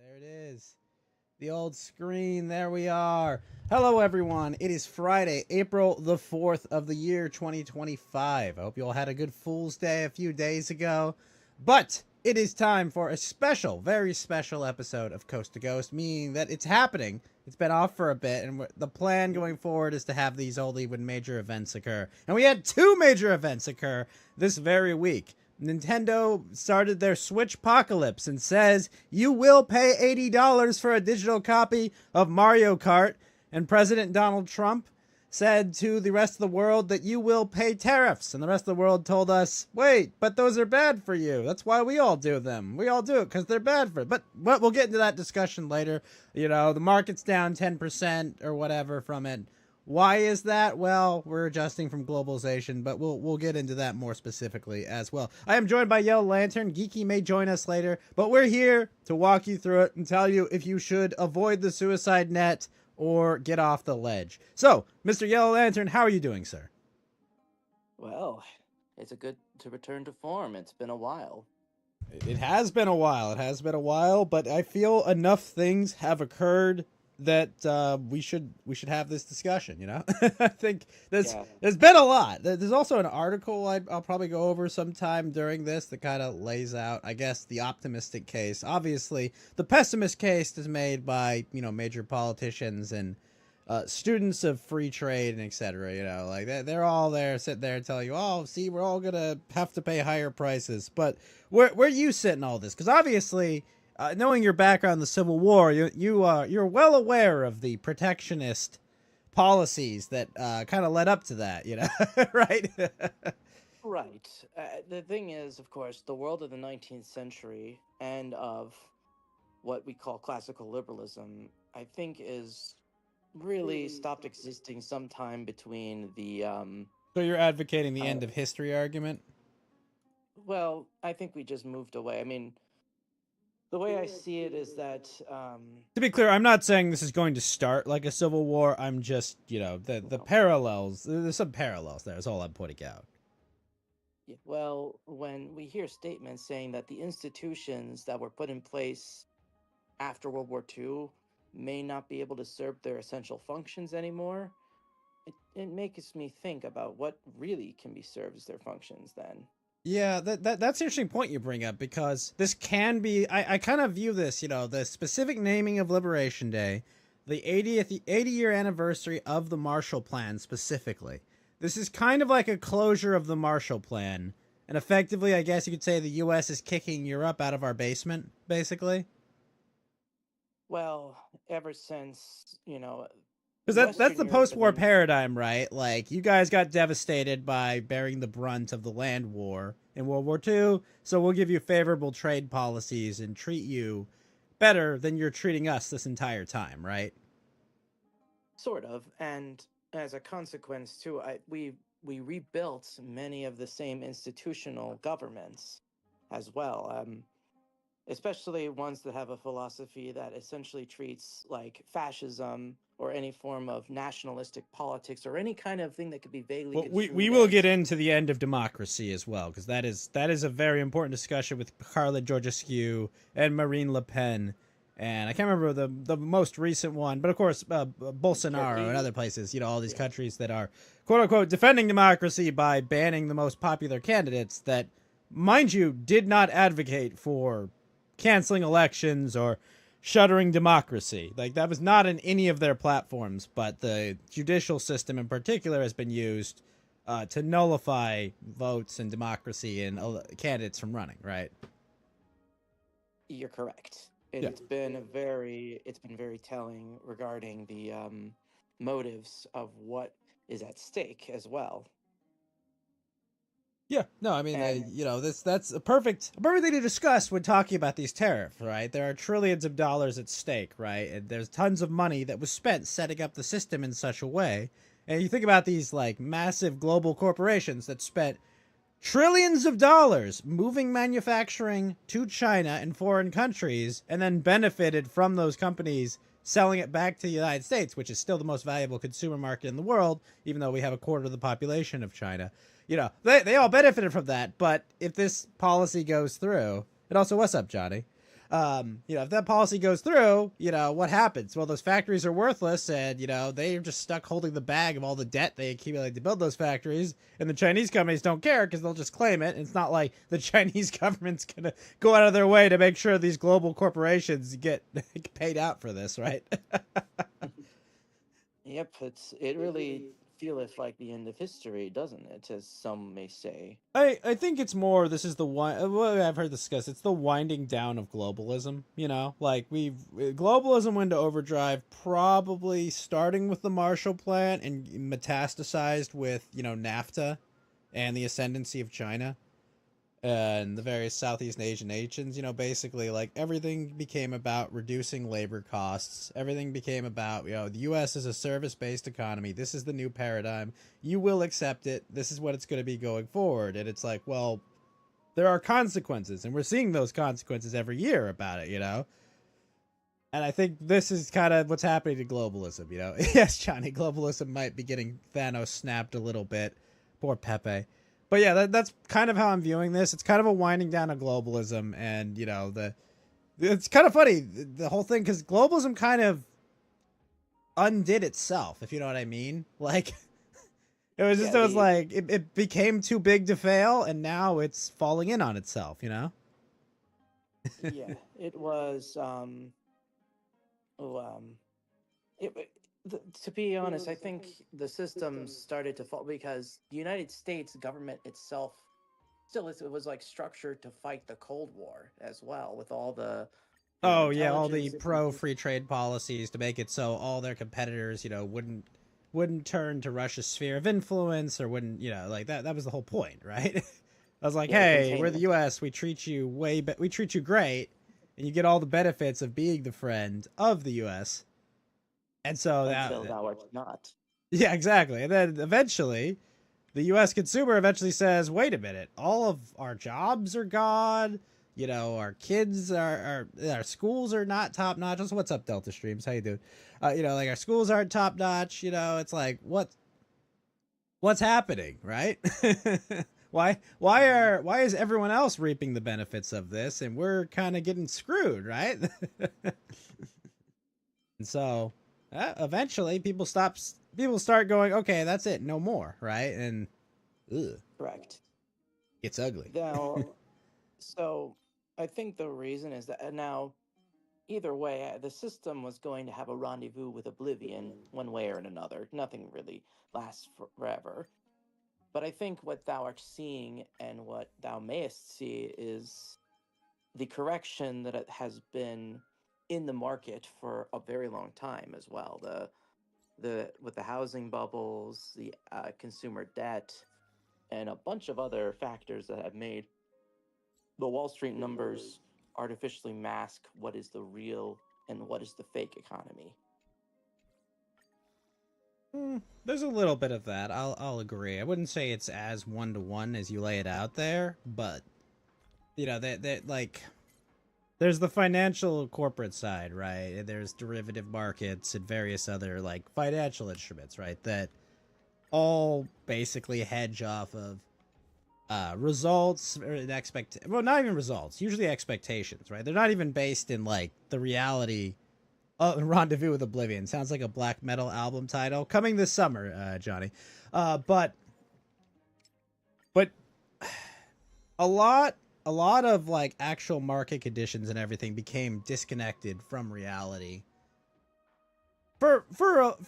There it is. The old screen. There we are. Hello, everyone. It is Friday, April the 4th of the year 2025. I hope you all had a good Fool's Day a few days ago. But it is time for a special, very special episode of Coast to Ghost, meaning that it's happening. It's been off for a bit, and the plan going forward is to have these only when major events occur. And we had two major events occur this very week. Nintendo started their Switch apocalypse and says you will pay $80 for a digital copy of Mario Kart, and President Donald Trump said to the rest of the world that you will pay tariffs, and the rest of the world told us, wait, but those are bad for you. That's why we all do them. We all do it because they're bad for it. But we'll get into that discussion later. You know, the market's down 10% or whatever from it. Why is that? Well, we're adjusting from globalization, but we'll get into that more specifically as well. I am joined by Yellow Lantern. Geeky may join us later, but we're here to walk you through it and tell you if you should avoid the suicide net or get off the ledge. So, Mr. Yellow Lantern, how are you doing, sir? Well, it's a good to return to form. It's been a while. It has been a while. It has been a while, but I feel enough things have occurred that we should have this discussion, you know? I think there's been a lot. There's also an article I'll probably go over sometime during this that kind of lays out, I guess, the optimistic case. Obviously, the pessimist case is made by, you know, major politicians and students of free trade and etc. You know, like they're all there sitting there telling you, oh, see, we're all gonna have to pay higher prices. But where you sit in all this? Because obviously, knowing your background in the Civil War, you're well aware of the protectionist policies that kind of led up to that, you know, right? Right. The thing is, of course, the world of the 19th century and of what we call classical liberalism, I think, is really stopped existing sometime between the. So you're advocating the end of history argument? Well, I think we just moved away. I mean, the way I see it is that. To be clear, I'm not saying this is going to start like a civil war. I'm just, you know, the parallels. There's some parallels there. That's all I'm pointing out. Yeah, well, when we hear statements saying that the institutions that were put in place after World War II may not be able to serve their essential functions anymore, it makes me think about what really can be served as their functions then. Yeah, that's an interesting point you bring up, because this can be, I kind of view this, you know, the specific naming of Liberation Day, the 80-year anniversary of the Marshall Plan specifically. This is kind of like a closure of the Marshall Plan, and effectively, I guess you could say the U.S. is kicking Europe out of our basement, basically. Well, ever since, you know... Because that's the post-war paradigm, right? Like, you guys got devastated by bearing the brunt of the land war in World War II, so we'll give you favorable trade policies and treat you better than you're treating us this entire time, right? Sort of, and as a consequence, too, we rebuilt many of the same institutional governments as well. Especially ones that have a philosophy that essentially treats like fascism or any form of nationalistic politics or any kind of thing that could be vaguely. Well, we will get into the end of democracy as well, because that is a very important discussion with Carla Georgescu and Marine Le Pen, and I can't remember the most recent one, but of course Bolsonaro and other places. You know, all these countries that are quote unquote defending democracy by banning the most popular candidates that, mind you, did not advocate for canceling elections or shuttering democracy. Like, that was not in any of their platforms, but the judicial system in particular has been used to nullify votes and democracy and candidates from running, right? You're correct. It's been very telling regarding the motives of what is at stake as well. Yeah, no, I mean, you know, that's a perfect thing to discuss when talking about these tariffs, right? There are trillions of dollars at stake, right? And there's tons of money that was spent setting up the system in such a way. And you think about these, like, massive global corporations that spent trillions of dollars moving manufacturing to China and foreign countries, and then benefited from those companies selling it back to the United States, which is still the most valuable consumer market in the world, even though we have a quarter of the population of China. You know, they all benefited from that, but if this policy goes through, and also, what's up, Johnny? If that policy goes through, what happens? Well, those factories are worthless, and they're just stuck holding the bag of all the debt they accumulated to build those factories, and the Chinese companies don't care because they'll just claim it. And it's not like the Chinese government's gonna go out of their way to make sure these global corporations get paid out for this, right? Yep, it really feeleth like the end of history, doesn't it? As some may say. I think it's more, this is the one, well, I've heard discussed, it's the winding down of globalism, like globalism went to overdrive probably starting with the Marshall Plan and metastasized with, NAFTA and the ascendancy of China and the various Southeast Asian nations. Basically like everything became about reducing labor costs. Everything became about, the US is a service-based economy. This is the new paradigm. You will accept it. This is what it's going to be going forward. And it's like, well, there are consequences, and we're seeing those consequences every year about it, And I think this is kind of what's happening to globalism, Yes, Johnny, globalism might be getting Thanos snapped a little bit. Poor Pepe. But yeah, that's kind of how I'm viewing this. It's kind of a winding down of globalism, and it's kind of funny, the whole thing, because globalism kind of undid itself, if you know what I mean. Like, it became too big to fail, and now it's falling in on itself, Yeah, it was. To be honest, I think the systems started to fall because the United States government itself it was like structured to fight the Cold War as well, with all the all the intelligence pro free trade policies to make it so all their competitors, wouldn't turn to Russia's sphere of influence, or wouldn't, like that was the whole point, right? I was like, hey, we're the US, we treat you we treat you great, and you get all the benefits of being the friend of the US. And so until thou art not. Yeah, exactly. And then eventually, the U.S. consumer eventually says, wait a minute, all of our jobs are gone. Our kids our schools are not top notch. Just what's up, Delta Streams? How you doing? Like our schools aren't top notch. It's like, what's happening, right? Why is everyone else reaping the benefits of this, and we're kind of getting screwed, right? And so eventually people start going, okay, that's it, no more, right? And correct, it's ugly. Now, so I think the reason is that now, either way, the system was going to have a rendezvous with oblivion one way or another. Nothing really lasts forever. But I think what thou art seeing, and what thou mayest see, is the correction that it has been in the market for a very long time as well. With the housing bubbles, the consumer debt, and a bunch of other factors that have made the Wall Street numbers artificially mask what is the real and what is the fake economy. There's a little bit of that. I'll agree. I wouldn't say it's as one-to-one as you lay it out there, but that like, there's the financial corporate side, right? And there's derivative markets and various other like financial instruments, right? That all basically hedge off of results or not even results, usually expectations, right? They're not even based in like the reality. Rendezvous with Oblivion sounds like a black metal album title coming this summer, Johnny. But a lot of like actual market conditions and everything became disconnected from reality for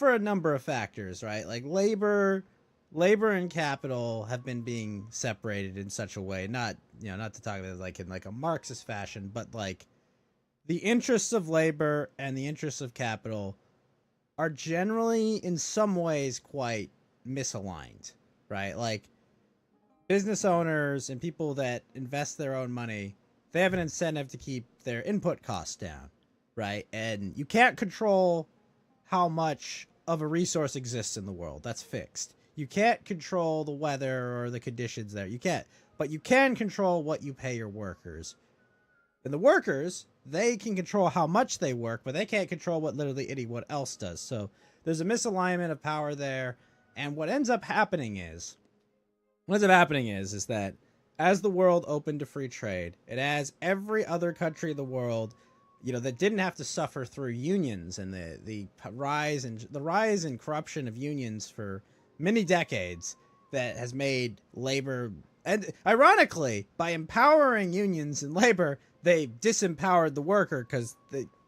a number of factors, right? Like labor and capital have been being separated in such a way, not to talk about it like in like a Marxist fashion, but like the interests of labor and the interests of capital are generally in some ways quite misaligned, right? Like business owners and people that invest their own money, they have an incentive to keep their input costs down, right? And you can't control how much of a resource exists in the world. That's fixed. You can't control the weather or the conditions there. You can't. But you can control what you pay your workers. And the workers, they can control how much they work, but they can't control what literally anyone else does. So there's a misalignment of power there. And what ends up happening is that as the world opened to free trade, and as every other country in the world, that didn't have to suffer through unions and the rise and corruption of unions for many decades, that has made labor, and ironically, by empowering unions and labor, they disempowered the worker because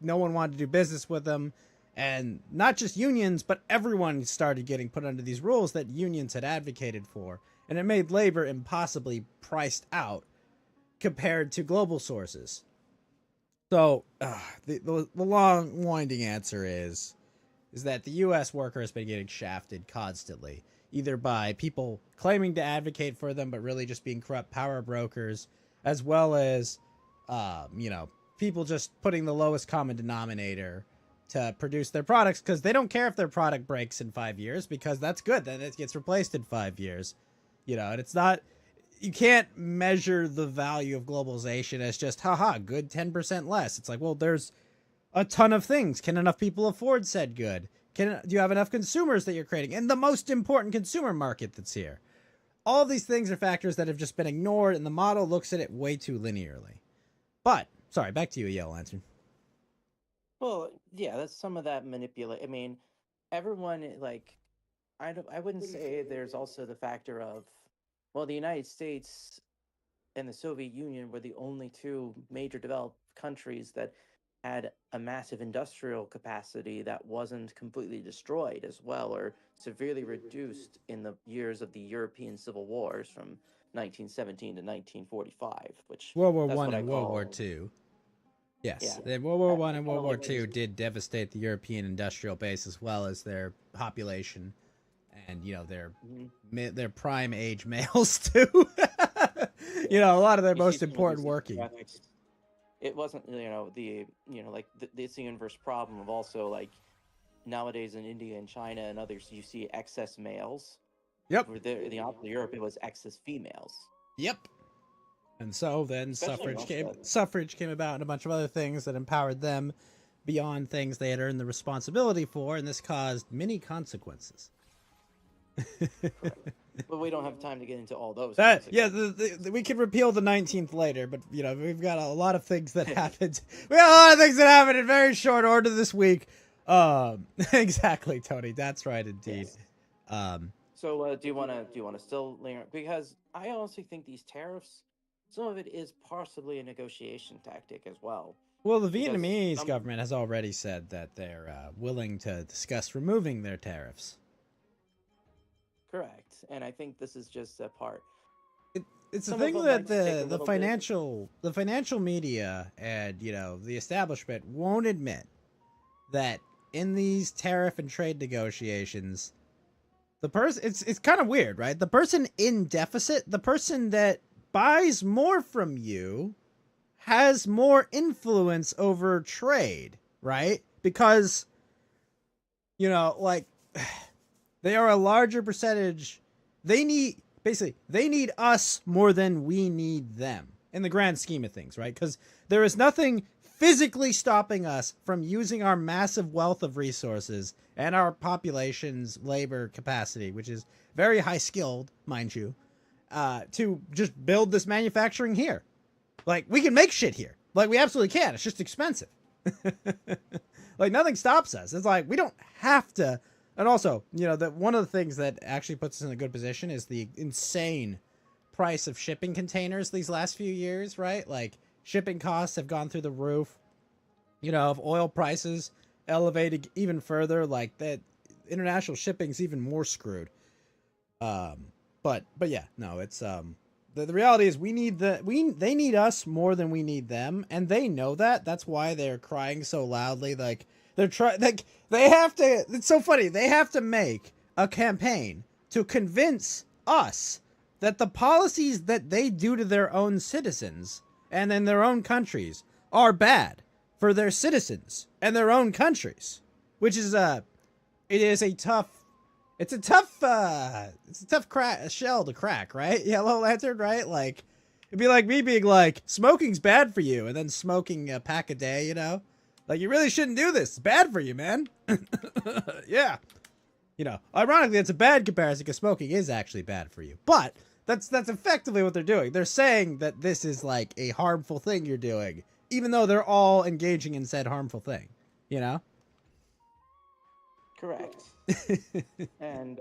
no one wanted to do business with them. And not just unions, but everyone started getting put under these rules that unions had advocated for. And it made labor impossibly priced out compared to global sources. So the long, winding answer is that the U.S. worker has been getting shafted constantly, either by people claiming to advocate for them, but really just being corrupt power brokers, as well as, people just putting the lowest common denominator to produce their products, because they don't care if their product breaks in 5 years, because that's good. Then it gets replaced in 5 years. And it's not, you can't measure the value of globalization as just, good 10% less. It's like, well, there's a ton of things. Can enough people afford said good? Do you have enough consumers that you're creating? And the most important consumer market that's here. All of these things are factors that have just been ignored, and the model looks at it way too linearly. But, sorry, back to you, Yellow Lantern. Well, yeah, that's some of that manipulate. I mean, everyone I wouldn't say there's also the factor of, well, the United States and the Soviet Union were the only two major developed countries that had a massive industrial capacity that wasn't completely destroyed as well, or severely reduced in the years of the European civil wars from 1917 to 1945, which World War One and World War II. Yes, Yeah. World War One and World War II did devastate the European industrial base, as well as their population, and their prime age males too. A lot of their most important working. It wasn't, it's the inverse problem of also, like, nowadays in India and China and others, you see excess males. Yep. The opposite of Europe, it was excess females. Yep. And so then suffrage came about, and a bunch of other things that empowered them beyond things they had earned the responsibility for, and this caused many consequences. But we don't have time to get into all those. We could repeal the 19th later, but we've got a lot of things that happened. We got a lot of things that happened in very short order this week. Exactly, Tony. That's right, indeed. Yes. So do you want to still linger? Because I honestly think these tariffs, some of it is possibly a negotiation tactic as well. Well, the Vietnamese government has already said that they're willing to discuss removing their tariffs. Correct, and I think this is just a part. It's the thing that the financial media and the establishment won't admit that in these tariff and trade negotiations, the person it's kind of weird, right? The person in deficit, the person that buys more from you, has more influence over trade, right? Because they are a larger percentage. They need us more than we need them in the grand scheme of things, right? Because there is nothing physically stopping us from using our massive wealth of resources and our population's labor capacity, which is very high skilled, mind you, to just build this manufacturing here. Like, we can make shit here. Like, we absolutely can. It's just expensive. Like, nothing stops us. It's like, we don't have to. And also, that one of the things that actually puts us in a good position is the insane price of shipping containers these last few years, right? Like, shipping costs have gone through the roof. If oil prices elevated even further, like, that international shipping's even more screwed. But yeah, no, it's the reality is they need us more than we need them, and they know that. That's why they're crying so loudly. Like, they have to. It's so funny. They have to make a campaign to convince us that the policies that they do to their own citizens and in their own countries are bad for their citizens and their own countries, which is a tough shell to crack, right? Yellow Lantern, right? Like, it'd be like me being like, smoking's bad for you, and then smoking a pack a day, Like, you really shouldn't do this. It's bad for you, man. Yeah. Ironically, it's a bad comparison because smoking is actually bad for you. But That's effectively what they're doing. They're saying that this is like a harmful thing you're doing, even though they're all engaging in said harmful thing. You know? Correct. And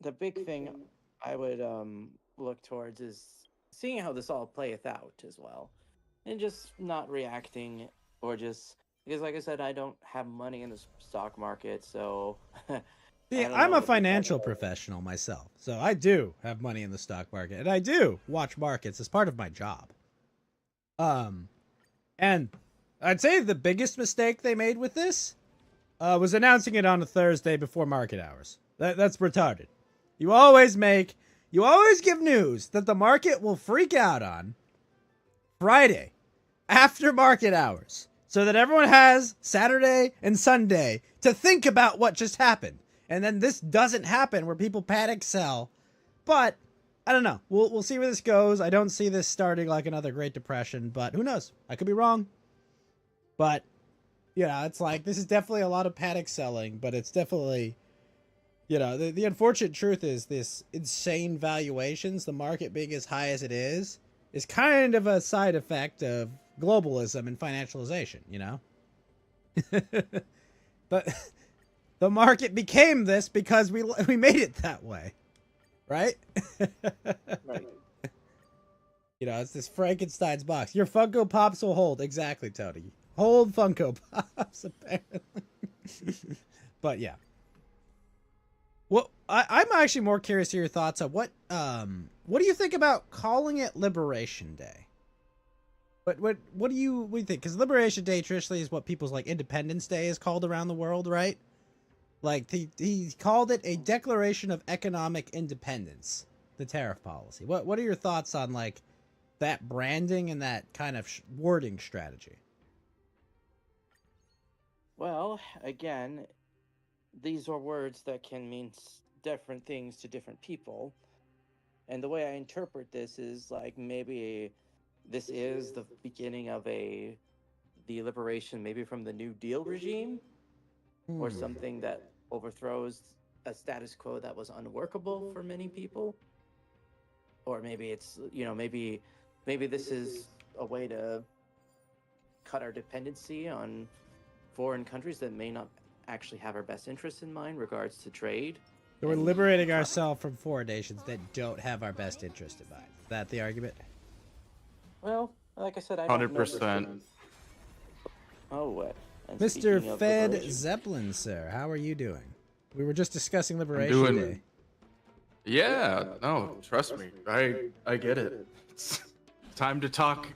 the big thing I would look towards is seeing how this all playeth out as well, and just not reacting or just because, like I said, I don't have money in the stock market, so I See, don't I'm know a what the financial professional myself, so I do have money in the stock market, and I do watch markets as part of my job. And I'd say the biggest mistake they made with this was announcing it on a Thursday before market hours. That's retarded. You always give news that the market will freak out on Friday after market hours so that everyone has Saturday and Sunday to think about what just happened. And then this doesn't happen where people panic sell. But I don't know. We'll see where this goes. I don't see this starting like another Great Depression, but who knows? I could be wrong. But yeah, it's like this is definitely a lot of panic selling, but it's definitely, the unfortunate truth is this insane valuations, the market being as high as it is kind of a side effect of globalism and financialization, But the market became this because we made it that way, right? Right. It's this Frankenstein's box. Your Funko Pops will hold. Exactly, Tony. Hold Funko Pops, apparently. But yeah. Well, I'm actually more curious to your thoughts on what do you think about calling it Liberation Day? What do you think? Because Liberation Day traditionally is what people's like Independence Day is called around the world, right? Like he called it a Declaration of Economic Independence, the tariff policy. What are your thoughts on like that branding and that kind of wording strategy? Well, again, these are words that can mean different things to different people. And the way I interpret this is like maybe this is the beginning of the liberation, maybe from the New Deal regime, or something that overthrows a status quo that was unworkable for many people. Or maybe it's, maybe this is a way to cut our dependency on foreign countries that may not actually have our best interests in mind regards to trade. So we're liberating ourselves from foreign nations that don't have our best interest in mind. Is that the argument? Well, like I said, I don't 100%. Oh, what? Mr. Fed Zeppelin, sir, how are you doing? We were just discussing Liberation Day. Yeah, no, trust me. I get it. It's time to talk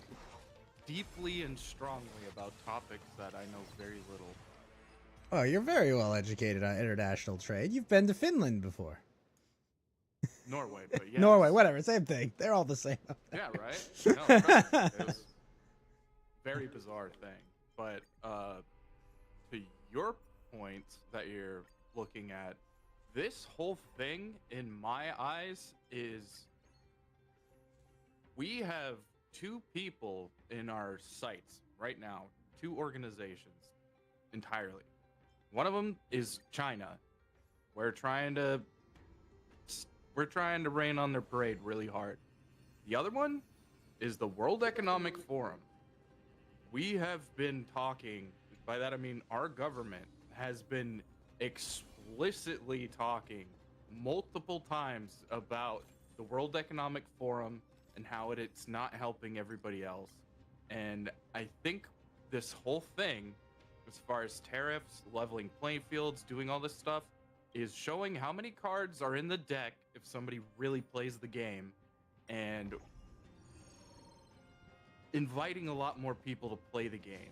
deeply and strongly about topics that I know very little. Oh, you're very well educated on international trade. You've been to Finland before. Norway, but yeah. Norway, whatever, same thing. They're all the same. Yeah, right? No, trust me, it was a very bizarre thing. But to your point that you're looking at, this whole thing, in my eyes, is we have two people in our sights right now, two organizations entirely. One of them is China. We're trying to rain on their parade really hard. The other one is the World Economic Forum. We have been talking, by that I mean our government has been explicitly talking multiple times about the World Economic Forum and how it's not helping everybody else. And I think this whole thing, as far as tariffs, leveling playing fields, doing all this stuff, is showing how many cards are in the deck if somebody really plays the game, and inviting a lot more people to play the game.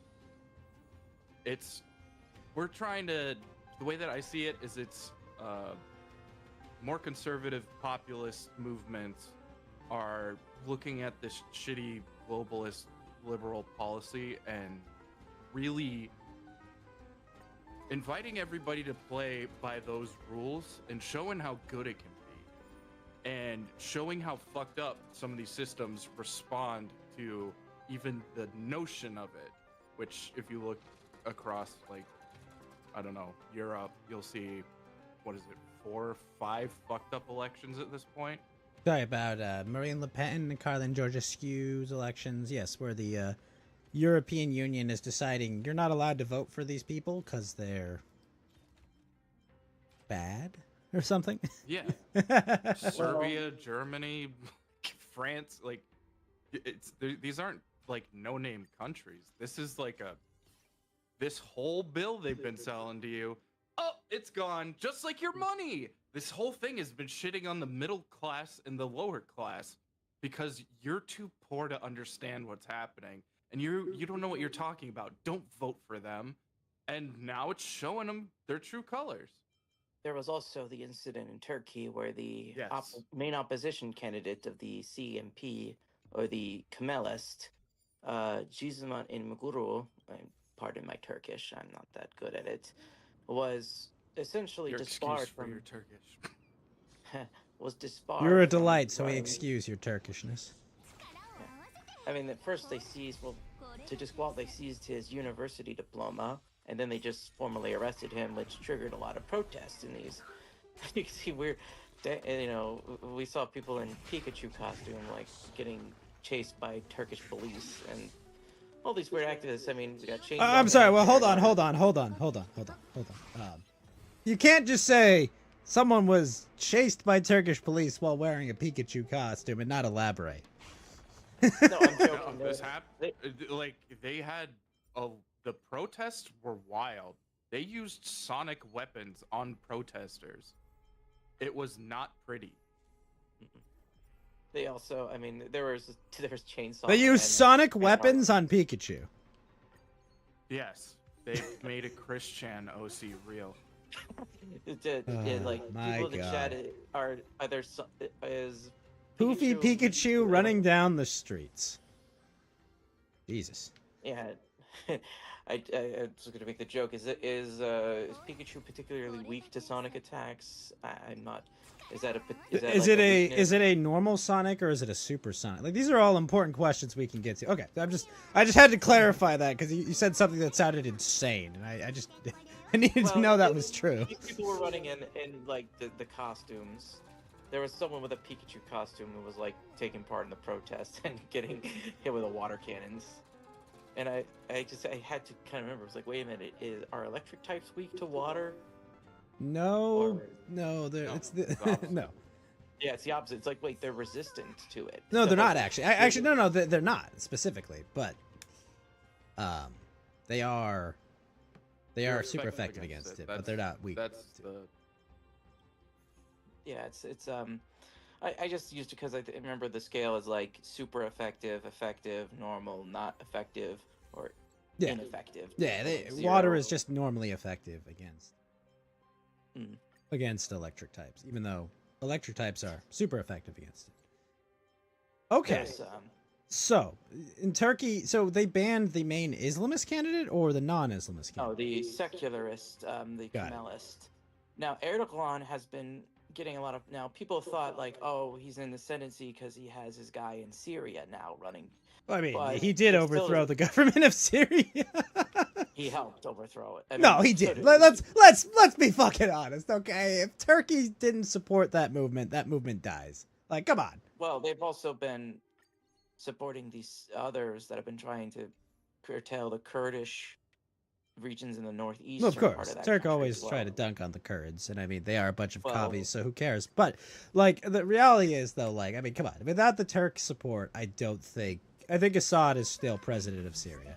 We're trying to, the way that I see it is it's more conservative populist movements are looking at this shitty globalist liberal policy and really inviting everybody to play by those rules and showing how good it can be and showing how fucked up some of these systems respond to even the notion of it, which if you look across, like, I don't know, Europe, you'll see, what is it, 4 or 5 fucked up elections at this point. Sorry about Marine Le Pen and Carlin Georgescu's elections. Yes, where the European Union is deciding you're not allowed to vote for these people because they're bad or something. Yeah. Serbia, Germany, France, like these aren't like no-name countries. This is like this whole bill they've been selling to you. Oh, it's gone, just like your money. This whole thing has been shitting on the middle class and the lower class because you're too poor to understand what's happening, and you don't know what you're talking about. Don't vote for them. And now it's showing them their true colors. There was also the incident in Turkey where the Yes. main opposition candidate of the CMP, or the Kemalist, Gizman Imamoglu, pardon my Turkish, I'm not that good at it, was essentially Your disbarred excuse for from your Turkish. was disbarred. You're a from delight, so we running. excuse your Turkishness. I mean, at first they seized they seized his university diploma, and then they just formally arrested him, which triggered a lot of protests in these. You can see we saw people in Pikachu costume like getting chased by Turkish police and all these weird activists. I mean, we got changed. I'm sorry. Well, hold on. You can't just say someone was chased by Turkish police while wearing a Pikachu costume and not elaborate. No, I'm joking. No, this happened. Like they had the protests were wild. They used sonic weapons on protesters. It was not pretty. They also, I mean, there was chainsaws. They used and sonic weapons on Pikachu. Yes, they made a Christian OC real. Like my people in the chat God. are there is Poofy Pikachu running down the streets. Jesus. Yeah, I was going to make the joke. Is Pikachu particularly weak to sonic attacks? I'm not. Is Is it a normal Sonic or is it a Super Sonic? Like these are all important questions we can get to. Okay, I just had to clarify that because you said something that sounded insane, and I needed to know that was true. People were running in like the costumes. There was someone with a Pikachu costume who was like taking part in the protest and getting hit with a water cannons. And I had to kind of remember. I was like, wait a minute, are electric types weak to water? No, Or- it's the it's the opposite. no. Yeah, it's the opposite. It's like, wait, they're resistant to it. No, So, they're not actually. No, they're not specifically, but they are They're super effective against it, but they're not weak. That's to it. the Yeah, it's I just used it because I remember the scale is like super effective, normal, not effective, or Yeah. ineffective. Yeah, Zero. water is just normally effective Mm. against electric types, even though electric types are super effective against it. Okay, There's, so in Turkey, so they banned the main Islamist candidate or the non-Islamist candidate? the secularist, the Got it. Kemalist. Now Erdogan has been getting a lot of. Now people thought like, oh, he's in the ascendancy because he has his guy in Syria now running. Well, I mean, but he did it's still- overthrow the government of Syria. He helped overthrow it. No, he so did. did Let's be fucking honest, okay? If Turkey didn't support that movement dies. Like, come on. Well, they've also been supporting these others that have been trying to curtail the Kurdish regions in the northeastern Well, of part course, of that Turk country always as try well. to dunk on the Kurds, and I mean they are a bunch of Well- commies, so who cares? But like the reality is, though, like I mean, come on, without the Turk support, I think Assad is still president of Syria.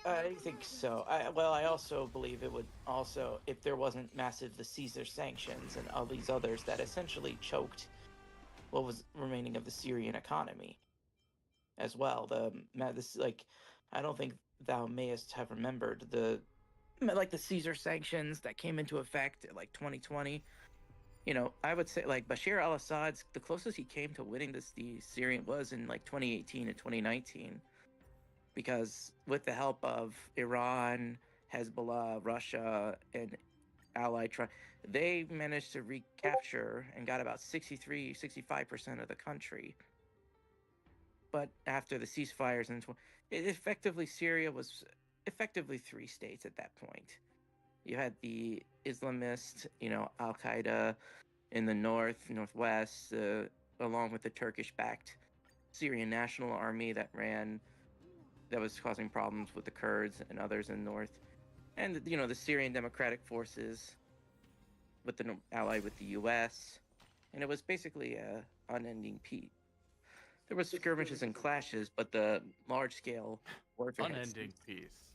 I think so. I also believe it would also, if there wasn't the Caesar sanctions and all these others that essentially choked what was remaining of the Syrian economy as well. I don't think thou mayest have remembered the Caesar sanctions that came into effect at like 2020. I would say like Bashar al-Assad's, the closest he came to winning the Syrian was in like 2018 and 2019. Because with the help of Iran, Hezbollah, Russia, and allied they managed to recapture and got about 65% of the country. But after the ceasefires, Syria was effectively 3 states at that point. You had the Islamist, Al Qaeda in the northwest, along with the Turkish-backed Syrian National Army that was causing problems with the Kurds and others in the north, and the Syrian Democratic Forces allied with the U.S. And it was basically a unending peace. There was skirmishes and clashes, but the large-scale warfare Unending peace.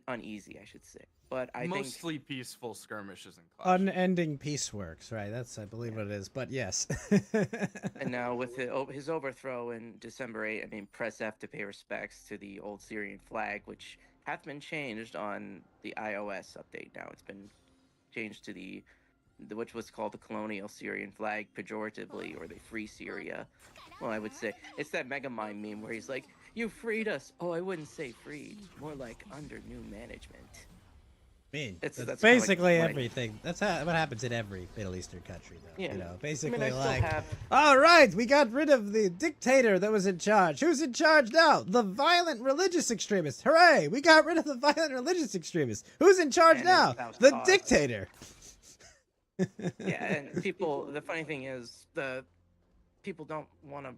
uneasy, I should say. But I think Mostly peaceful skirmishes and clashes. Unending peace works, right? That's, I believe, what it is. But yes. And now with his overthrow in December 8, I mean, press F to pay respects to the old Syrian flag, which hath been changed on the iOS update now. It's been changed to which was called the colonial Syrian flag pejoratively, or the Free Syria. Well, I would say it's that Megamind meme where he's like, "You freed us." Oh, I wouldn't say freed, more like under new management. I mean, That's that's kinda basically like- everything. That's what happens in every Middle Eastern country, though. Yeah. You know, I mean, basically I still like, have all right, we got rid of the dictator that was in charge. Who's in charge now? The violent religious extremist. Hooray! We got rid of the violent religious extremist. Who's in charge And now? it's South The Cause. dictator. Yeah, and people. The funny thing is, the people don't want to.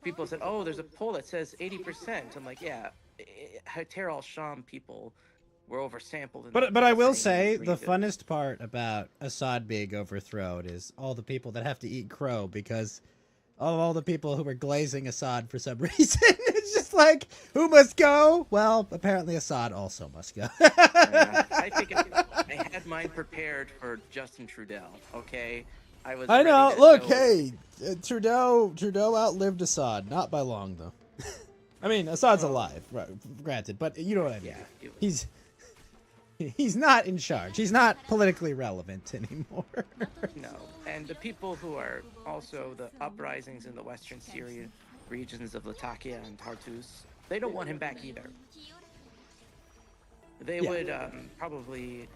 People said, "Oh, there's a poll that says 80%." I'm like, "Yeah, Hatar al-Sham people were oversampled." in But that I will same say the region. funnest part about Assad being overthrown is all the people that have to eat crow because of all the people who were glazing Assad for some reason. It's just like, who must go? Well, apparently Assad also must go. Yeah, I think I had mine prepared for Justin Trudeau. Okay, I was. I ready know. to Look, go- hey, Trudeau outlived Assad. Not by long though. I mean, Assad's Oh. alive, right, granted, but you know what I mean. Yeah, He's not in charge. He's not politically relevant anymore. no, and the people who are also the uprisings in the western Syrian regions of Latakia and Tartus, they don't want him back either. They Yeah. would probably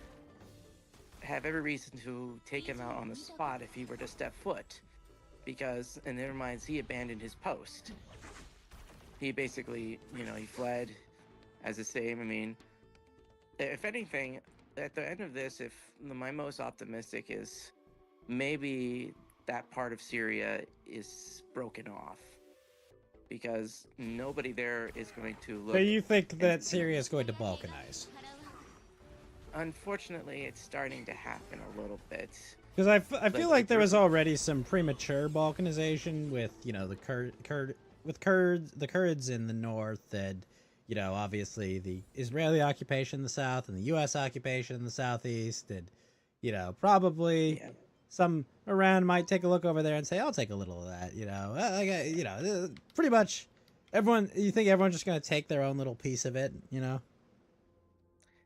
have every reason to take him out on the spot if he were to step foot, because in their minds he abandoned his post. He basically, he fled as the same. I mean, if anything, at the end of this, if my most optimistic is maybe that part of Syria is broken off, because nobody there is going to look. So you think that Syria is going to balkanize? Unfortunately, it's starting to happen a little bit. Because I feel Like, like there was already some premature balkanization with the Kurds in the north, and obviously the Israeli occupation in the south and the U.S. occupation in the southeast, and probably Yeah. some Iran might take a look over there and say, "I'll take a little of that." Pretty much everyone. You think everyone's just gonna take their own little piece of it?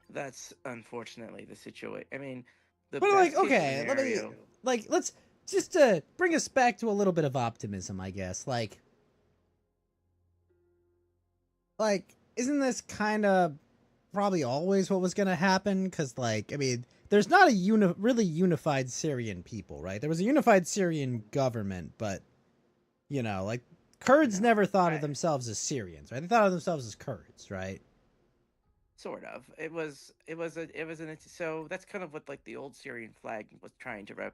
That's unfortunately the situation. I mean, the But like, best case okay, scenario, let's just bring us back to a little bit of optimism, I guess. Like, isn't this kind of probably always what was going to happen? Because, like, I mean, there's not a really unified Syrian people, right? There was a unified Syrian government, but like Kurds never thought of Right. themselves as Syrians, right? They thought of themselves as Kurds, right? sort of. So that's kind of what like the old Syrian flag was trying to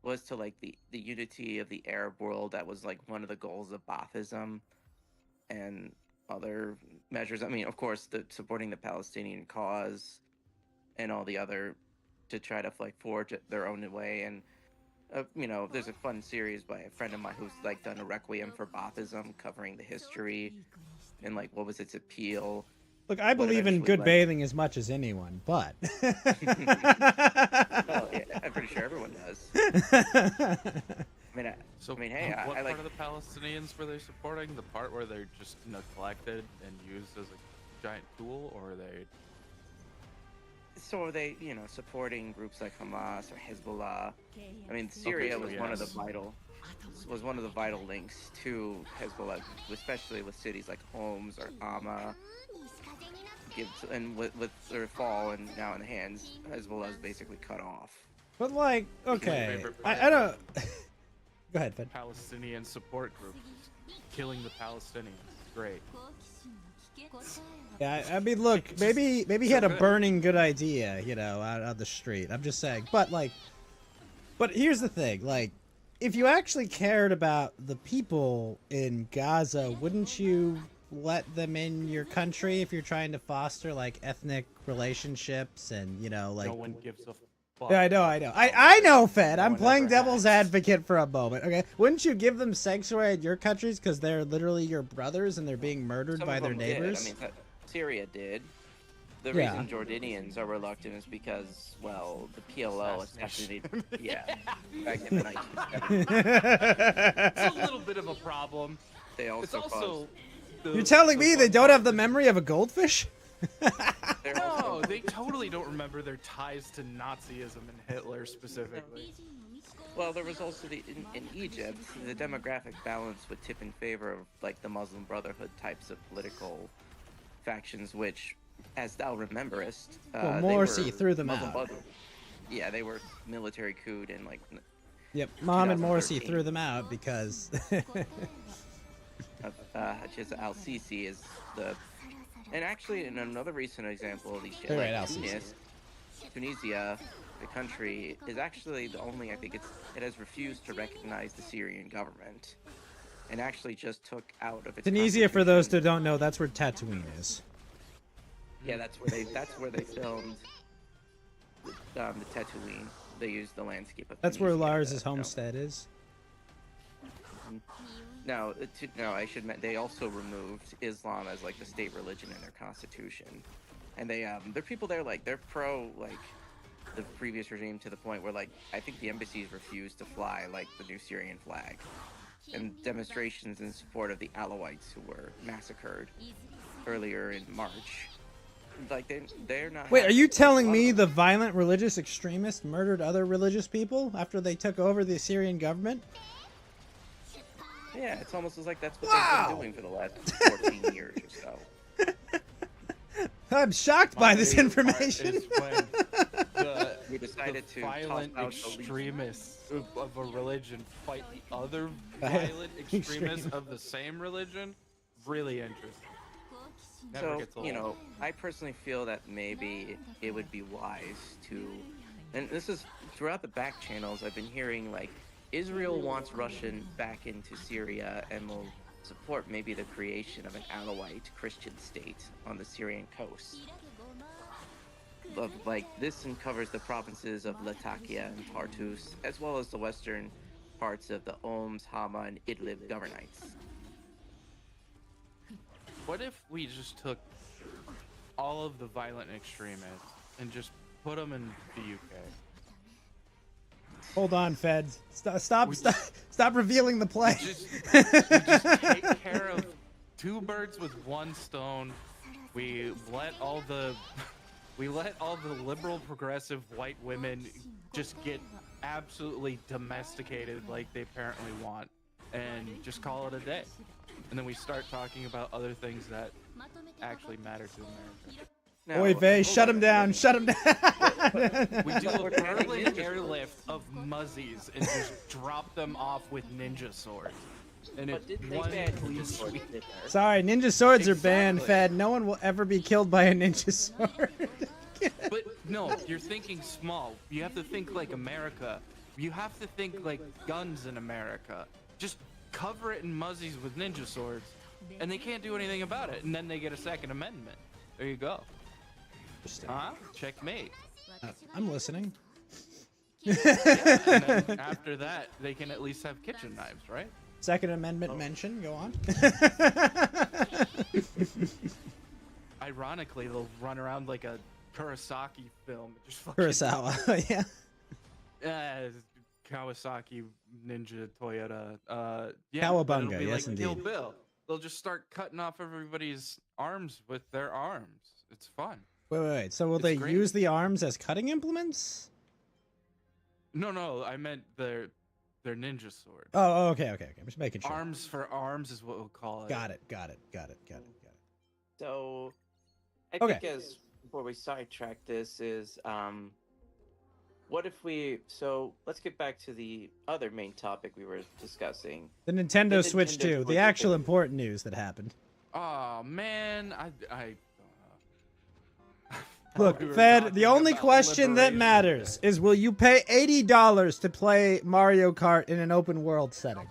was to like the unity of the Arab world. That was like one of the goals of Baathism and other measures. I mean, of course, supporting the Palestinian cause and all the other to try to like forge their own way. And there's a fun series by a friend of mine who's like done a requiem for Baathism, covering the history and like what was its appeal. Look, I believe in eventually good led- bathing as much as anyone, but Well, yeah, I'm pretty sure everyone does. I mean, So, I mean, hey, I what like- part of the Palestinians were they supporting? The part where they're just neglected and used as a giant tool, or are they? so are they, supporting groups like Hamas or Hezbollah? I mean, Syria so was one of the yes. vital links to Hezbollah, especially with cities like Homs or Hama. And with their fall and now in the hands, Hezbollah is basically cut off. But like, My okay, favorite part I don't. Go ahead, Fed. Palestinian support groups killing the Palestinians. Great. Yeah, I mean, look, maybe he had a burning good idea, you know, out on the street. I'm just saying, but here's the thing, like, if you actually cared about the people in Gaza, wouldn't you let them in your country if you're trying to foster like ethnic relationships and, you know, like? No one gives a fuck. Yeah, I know. I know, Fed. I'm playing devil's advocate for a moment. Okay, wouldn't you give them sanctuary in your countries because they're literally your brothers and they're being murdered Some by of their them did. neighbors? I mean, Syria did. The Yeah. reason Jordanians are reluctant is because, well, the PLO assassinated. Yeah, back in the 1970s. It's a little bit of a problem. They It's also also. caused. You're telling me they don't have the memory of a goldfish? They're No, also, they totally don't remember their ties to Nazism and Hitler specifically. well, there was also in Egypt, the demographic balance would tip in favor of like the Muslim Brotherhood types of political factions, which, as thou rememberest, Well, they Morsi were threw them Muslim out. Brotherhood. Yeah, they were military coup and like Yep, Mohammed Morsi 2013. threw them out because. Hajj al-Sisi is the, and actually in another recent example of these shit, You're like right, al-Sisi. Tunisia, the country is actually the only, I think it has refused to recognize the Syrian government, and actually just took out of its Tunisia, for those constitution- who don't know, that's where Tatooine is. Yeah, that's where they filmed the Tatooine. They used the landscape of. That's where Tunisia Lars's to, you know. homestead is. No, I should mention they also removed Islam as like the state religion in their constitution, and they're people there like they're pro like the previous regime to the point where like I think the embassies refused to fly like the new Syrian flag, and demonstrations in support of the Alawites who were massacred earlier in March. Like they're not. Wait, are happy. you telling A lot me of the them- violent religious extremists murdered other religious people after they took over the Syrian government? Yeah, it's almost as like that's what Wow. they've been doing for the last 14 years or so. I'm shocked by My this favorite part information. is when the, We decided to violent toss out the least- extremists of a religion fight the other Violent violent extremists extremists. of the same religion. Really interesting. Never So, gets old. you know, I personally feel that maybe it would be wise to, and this is throughout the back channels, I've been hearing like Israel wants Russian back into Syria and will support maybe the creation of an Alawite Christian state on the Syrian coast. Like this covers the provinces of Latakia and Tartus, as well as the western parts of the Oms, Hama, and Idlib governites. What if we just took all of the violent extremists and just put them in the UK? Hold on, Feds. Stop We stop revealing the play. We just take care of two birds with one stone. We let all the liberal progressive white women just get absolutely domesticated like they apparently want, and just call it a day. And then we start talking about other things that actually matter to America. Now, Oy vey, hold shut on. him down, shut him down. We do a We're Berlin ninja airlift of muzzies and just drop them off with ninja swords. And But if didn't they one ban police swords sweep- in there? Sorry, ninja swords are banned, Exactly. Fed. No one will ever be killed by a ninja sword. But no, you're thinking small. You have to think like America. You have to think like guns in America. Just cover it in muzzies with ninja swords, and they can't do anything about it. And then they get a Second Amendment. There you go. Huh? Checkmate. I'm listening. And then after that, they can at least have kitchen knives, right? Second Amendment mention. Go on. Ironically, they'll run around like a Kurosaki film. Just fucking, Kurosawa. Yeah. Kawasaki Ninja Toyota. Yeah, but Cowabunga, it'll be yes, like Kill indeed. Bill. They'll just start cutting off everybody's arms with their arms. It's fun. Wait. So will It's they great. use the arms as cutting implements? No, I meant their ninja sword. Oh, okay. I'm just making sure. Arms for arms is what we'll call it. Got it. So, I Okay. think as before we sidetrack this is, what if we? So let's get back to the other main topic we were discussing. The Nintendo The Switch Nintendo 2, the Switch actual 2. important news that happened. Oh man, I Look, we were Fed, talking the only about question that liberation. matters is will you pay $80 to play Mario Kart in an open world setting?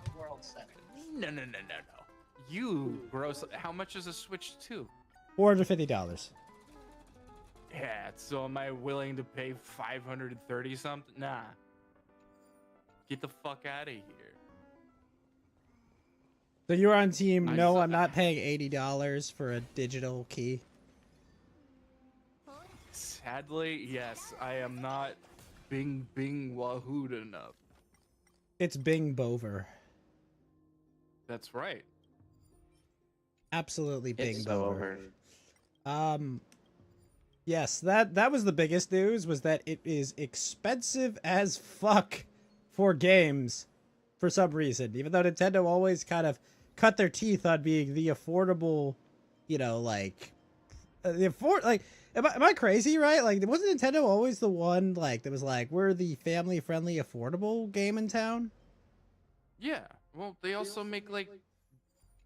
No. You gross. How much is a Switch 2? $450. Yeah, so am I willing to pay 530 something? Nah. Get the fuck out of here. So you're on team, I no, saw- I'm not paying $80 for a digital key. Sadly, yes, I am not Bing Wahood enough. It's Bing Bover. That's right. Absolutely Bing It's so Bover. over. Yes, that was the biggest news, was that it is expensive as fuck for games for some reason. Even though Nintendo always kind of cut their teeth on being the affordable, you know, like am I crazy, right? Like, wasn't Nintendo always the one like that was like, we're the family friendly affordable game in town? Yeah. Well, they also make like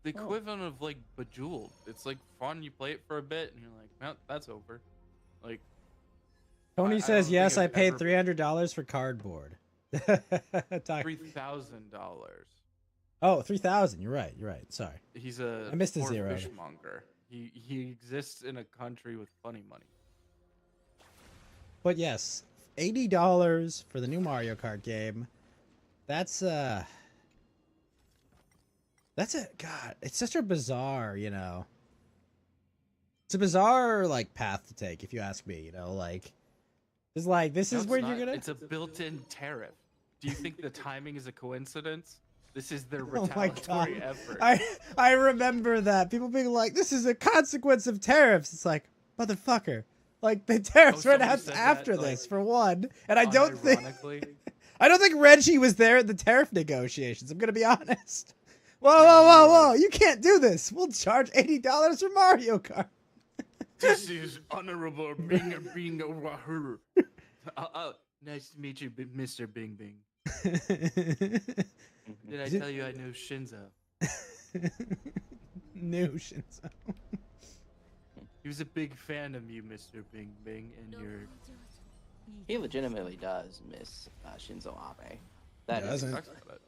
the equivalent of like Bejeweled. It's like fun. You play it for a bit, and you're like, well, that's over. Like Tony I says, don't yes, think I I've paid ever- $300 for cardboard. $3,000. Oh, 3,000. You're right. Sorry. He's a I missed a poor zero. fishmonger. He exists in a country with funny money. But yes, $80 for the new Mario Kart game. That's God, it's such a bizarre, you know. It's a bizarre like path to take, if you ask me, you know, like it's like this No, is it's where not. you're gonna It's a built-in tariff. Do you think the timing is a coincidence? This is their Oh my retaliatory God. effort. I remember that. People being like, this is a consequence of tariffs. It's like, motherfucker. Like the tariffs Oh, ran somebody out said after that, like, this, for one. And I don't think Unironically. I don't think Reggie was there at the tariff negotiations. I'm gonna be honest. Whoa! You can't do this. We'll charge $80 for Mario Kart. This is honorable being a wahoo. Nice to meet you, Mr. Bing Bing. Did I tell you I know Shinzo? New Shinzo. He was a big fan of you, Mr. Bing Bing, and your. He legitimately does miss Shinzo Abe. That is. Doesn't. Talks about it.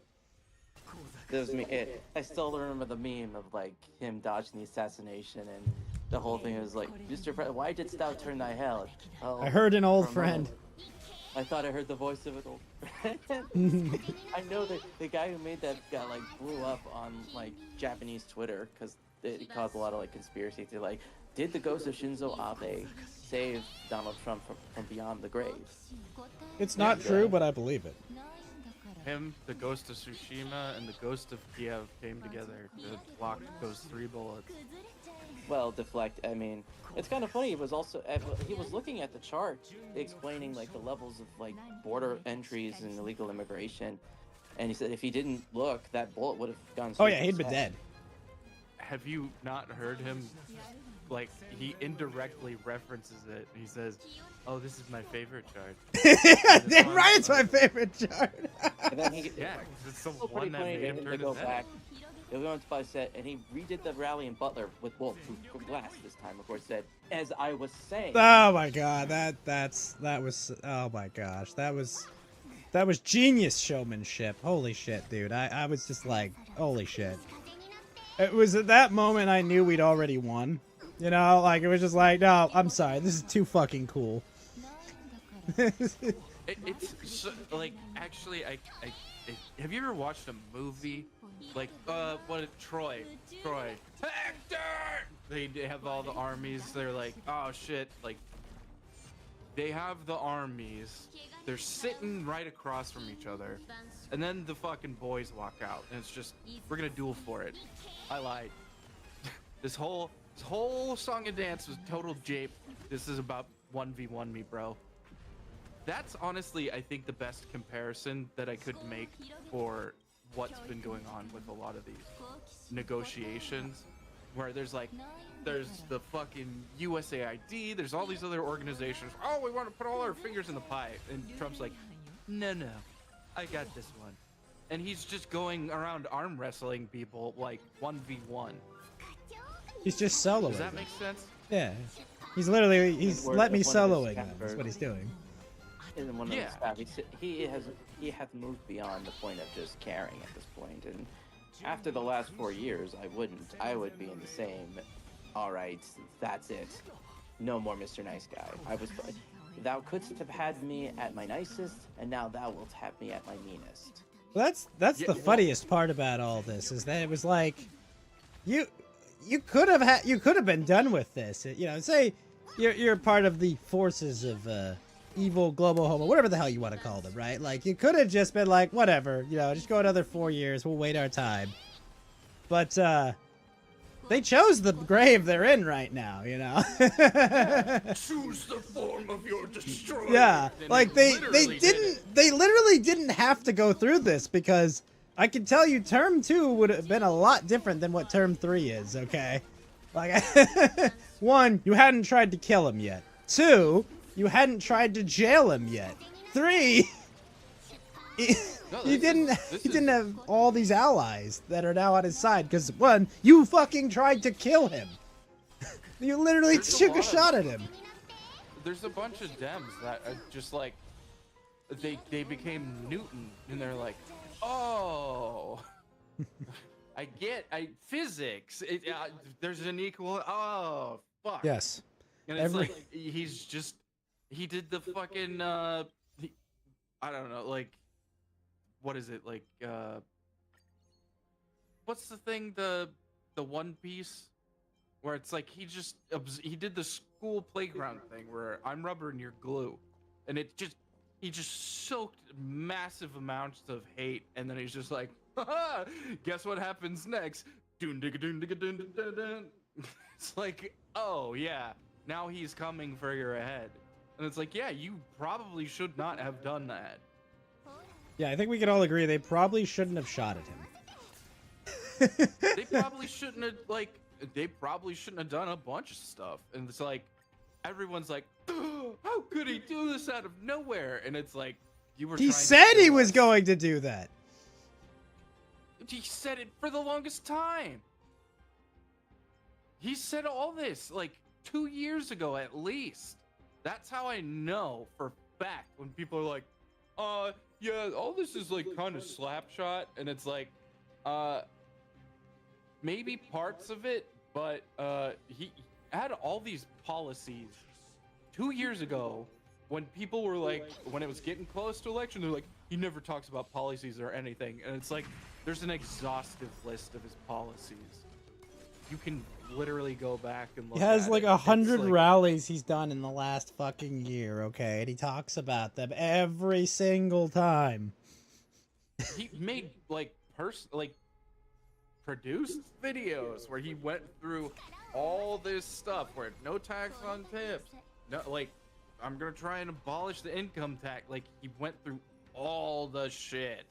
I still remember the meme of like him dodging the assassination, and the whole thing was like, Mr. Why didst thou turn thy head? Oh, I heard an old for a friend. moment, I thought I heard the voice of an old friend. I know that the guy who made that guy like blew up on like Japanese Twitter because it caused a lot of like conspiracy to like, did the ghost of Shinzo Abe save Donald Trump from beyond the grave? It's not true, but I believe it. Him, the ghost of Tsushima, and the ghost of Kiev came together to block those 3 bullets. Well, deflect. I mean, it's kind of funny. He was looking at the chart, explaining like the levels of like border entries and illegal immigration, and he said if he didn't look, that bullet would have gone. Oh straight yeah, to he'd his been head. dead. Have you not heard him? Like, he indirectly references it. He says, oh, this is my favorite chart. Damn right, it's my favorite chart. And then he, Yeah, 'cause it's the it's still pretty one that funny made to him him to turn go his head. back. He went by set, and he redid the rally in Butler with bulletproof glass this time. Of course, said, as I was saying. Oh my god, that was oh my gosh, that was genius showmanship. Holy shit, dude. I was just like, holy shit. It was at that moment I knew we'd already won. You know, like it was just like, no, I'm sorry, this is too fucking cool. It's so, like, actually, have you ever watched a movie like Troy Hector? They have all the armies. They're like, oh shit, like they have the armies. They're sitting right across from each other, and then the fucking boys walk out, and it's just, we're gonna duel for it. I lied. This whole song and dance was total jape. This is about 1v1 me, bro. That's honestly, I think, the best comparison that I could make for what's been going on with a lot of these negotiations, where there's the fucking USAID, there's all these other organizations. Oh, we want to put all our fingers in the pie. And Trump's like, no, I got this one. And he's just going around arm wrestling people like 1v1. He's just soloing. Does that them. make sense? Yeah. He's literally Word let me of one of his soloing them. That's staffers. what he's doing. In one of Yeah. the staff, he hath moved beyond the point of just caring at this point. And after the last 4 years, I wouldn't. I would be in the same. All right, that's it. No more Mr. Nice Guy. Thou couldst have had me at my nicest, and now thou wilt have me at my meanest. Well, that's Yeah, the well- funniest part about all this is that it was like, you could have been done with this. You know, say you're part of the forces of evil global homo, whatever the hell you want to call them, right? Like you could have just been like, whatever, you know, just go another 4 years. We'll wait our time. But they chose the grave they're in right now. You know. Choose the form of your destroyer. Yeah, And like it they literally did didn't it. they literally didn't have to go through this because I can tell you term 2 would have been a lot different than what term 3 is, okay? Like 1, you hadn't tried to kill him yet. 2, you hadn't tried to jail him yet. 3, No, you this didn't is- have all these allies that are now on his side because 1, you fucking tried to kill him. You literally There's a took lot a of- shot at him. There's a bunch of Dems that are just like, they became Newton, and they're like, oh, physics. There's an equal. Oh, fuck. Yes. And it's every- like he did the fucking I don't know, like, what is it, like, what's the thing, the One Piece where it's like he did the school playground thing where I'm rubber and you're glue, and he just soaked massive amounts of hate, and then he's just like, haha, guess what happens next? Doon digga doon digga doon dun dun dun. It's like, oh yeah, now he's coming for your head. And it's like, yeah, you probably should not have done that. Yeah, I think we can all agree they probably shouldn't have shot at him. They probably shouldn't have done a bunch of stuff. And it's like, everyone's like, how could he do this out of nowhere? And it's like, you were He trying to said he kill was us. going to do that. He said it for the longest time. He said all this like 2 years ago at least. That's how I know for a fact when people are like, yeah, all this is like kind of slapshot, and it's like, maybe parts of it, but he had all these policies 2 years ago when people were like, when it was getting close to election, they're like, he never talks about policies or anything, and it's like, there's an exhaustive list of his policies. You can literally go back and look. He has at like it. 100 It's like, rallies he's done in the last fucking year, okay? And he talks about them every single time. he made like produced videos where he went through all this stuff where no tax on tips, no, like, I'm gonna try and abolish the income tax. Like, he went through all the shit.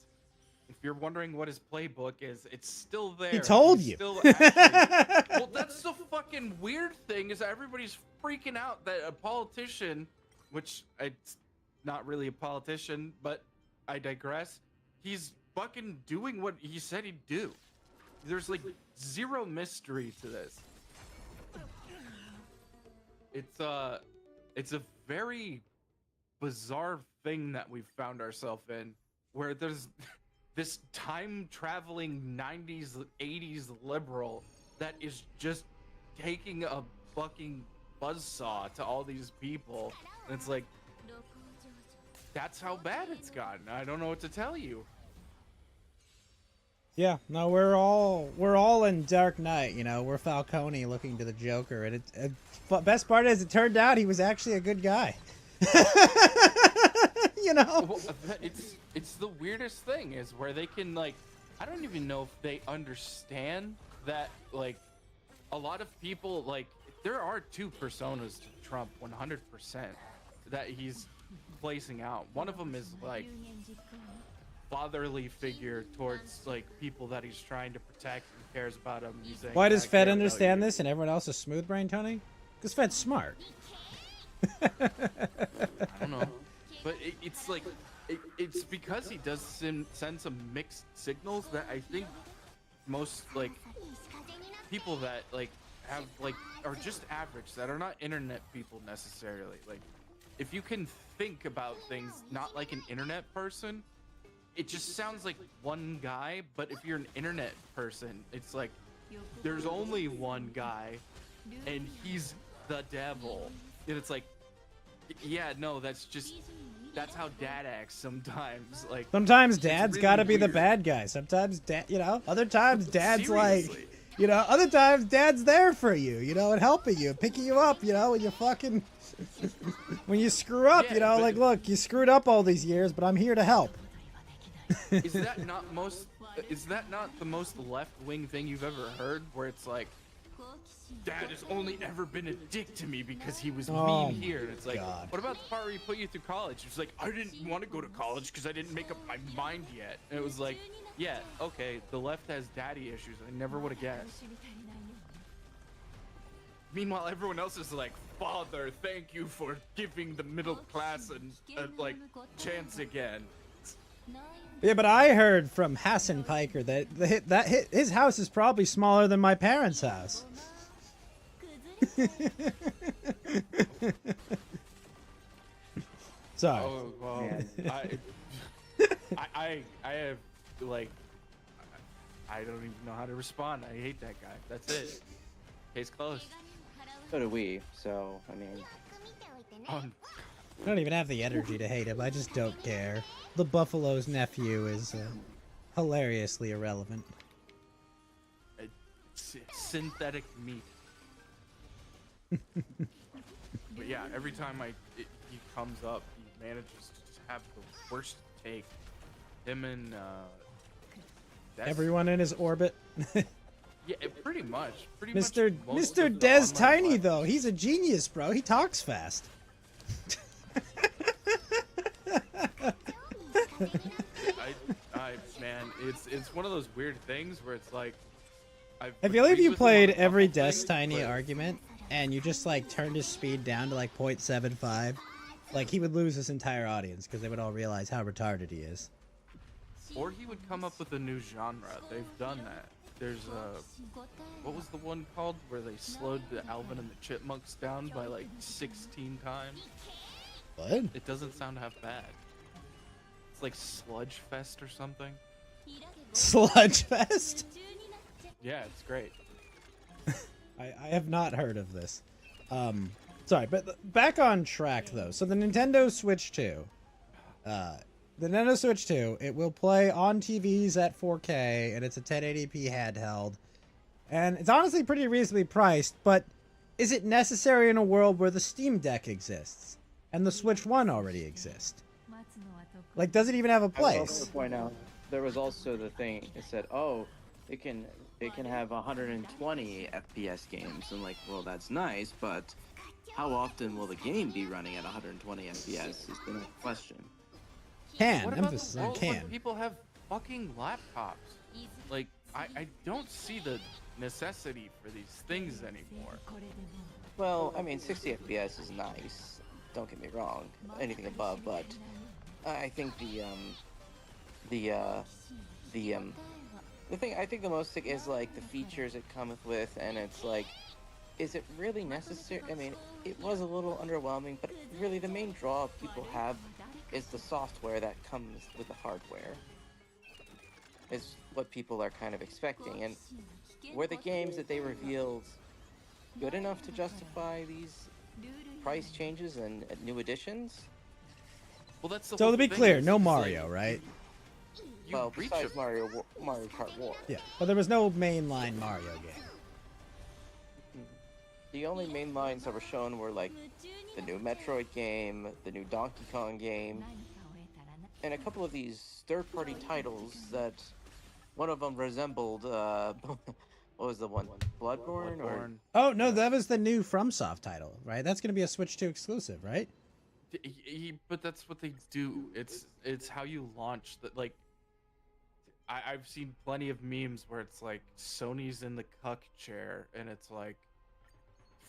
If you're wondering what his playbook is, it's still there. He told He's you. still actually, well, that's the fucking weird thing, is that everybody's freaking out that a politician, which it's not really a politician, but I digress. He's fucking doing what he said he'd do. There's like zero mystery to this. It's a very bizarre thing that we've found ourselves in, where there's this time traveling 90s 80s liberal that is just taking a fucking buzzsaw to all these people, and it's like, that's how bad it's gotten. I don't know what to tell you. Yeah, no, we're all in Dark Knight, you know. We're Falcone looking to the Joker, and best part is it turned out he was actually a good guy. You know? Well, it's the weirdest thing, is where they can, like, I don't even know if they understand that, like, a lot of people, like, there are two personas to Trump 100% that he's placing out. One of them is like fatherly figure towards like people that he's trying to protect and cares about them. He's saying, Why "I does care Fed about understand you." this and everyone else is smooth brain, Tony? Because Fed's smart. I don't know, but it's like it's because he does send some mixed signals that I think most like people that like have like are just average that are not internet people necessarily. Like, if you can think about things not like an internet person, it just sounds like one guy. But if you're an internet person, it's like there's only one guy, and he's the devil. And it's like, yeah, no, that's how dad acts sometimes. Like, Sometimes it's dad's really got to be the weird. bad guy. Sometimes dad, other times dad's Seriously. like, other times dad's there for you, and helping you, picking you up, when you fucking, when you screw up, Yeah, but- like, look, you screwed up all these years, but I'm here to help. Is that not the most left-wing thing you've ever heard? Where it's like, Dad has only ever been a dick to me because he was Oh mean here. And it's like, God. what about the part where he put you through college? It's like, I didn't want to go to college because I didn't make up my mind yet. And it was like, yeah, okay, the left has daddy issues. I never would have guessed. Meanwhile, everyone else is like, Father, thank you for giving the middle class a chance again. Yeah, but I heard from Hassan Piker that his house is probably smaller than my parents' house. Sorry. Oh well, I have like, I don't even know how to respond. I hate that guy. That's it. Case closed. So do we. So I mean, I don't even have the energy to hate him. I just don't care. The Buffalo's nephew is hilariously irrelevant. Synthetic meat. But yeah, every time he comes up, he manages to just have the worst take. Him and Everyone in his orbit. yeah, pretty much. Mr. most Mr. of the Des online Tiny life. though, he's a genius, bro. He talks fast. Man, it's one of those weird things where it's like, I feel like if agreed you with him played on a every couple Des things, Tiny but- argument and you just like turned his speed down to like 0.75, like he would lose his entire audience because they would all realize how retarded he is. Or he would come up with a new genre. They've done that. There's what was the one called where they slowed the Alvin and the Chipmunks down by like 16 times? What? It doesn't sound half bad. It's like Sludge Fest or something. Sludge Fest? Yeah, it's great. I have not heard of this. Sorry, but back on track though. So the Nintendo Switch 2. The Nintendo Switch 2, it will play on TVs at 4K, and it's a 1080p handheld. And it's honestly pretty reasonably priced, but is it necessary in a world where the Steam Deck exists? And the Switch 1 already exists? Like, does it even have a I would also place? point out there was also the thing. It said, "Oh, it can have 120 FPS games," and like, well, that's nice, but how often will the game be running at 120 FPS? Is the next question. Can, What about emphasis the on world can. when people have fucking laptops? Like, I don't see the necessity for these things anymore. Well, I mean, 60 FPS is nice. Don't get me wrong. Anything above, but I think the thing I think the most thing is like the features it cometh with, and it's like, is it really necessary? I mean, it was a little underwhelming, but really the main draw people have is the software that comes with the hardware. Is what people are kind of expecting, and were the games that they revealed good enough to justify these price changes and new additions? Well, that's the So whole to be thing clear, is no it's Mario, like, right? you Well, reach besides a- Mario Kart War. Yeah, but there was no mainline Mario game. The only main lines that were shown were like the new Metroid game, the new Donkey Kong game, and a couple of these third-party titles that one of them resembled. What was the one? Bloodborne, or Bloodborne. Oh, no, that was the new FromSoft title, right? That's going to be a Switch 2 exclusive, right? But that's what they do. It's how you launch that. Like, I've seen plenty of memes where it's like Sony's in the cuck chair, and it's like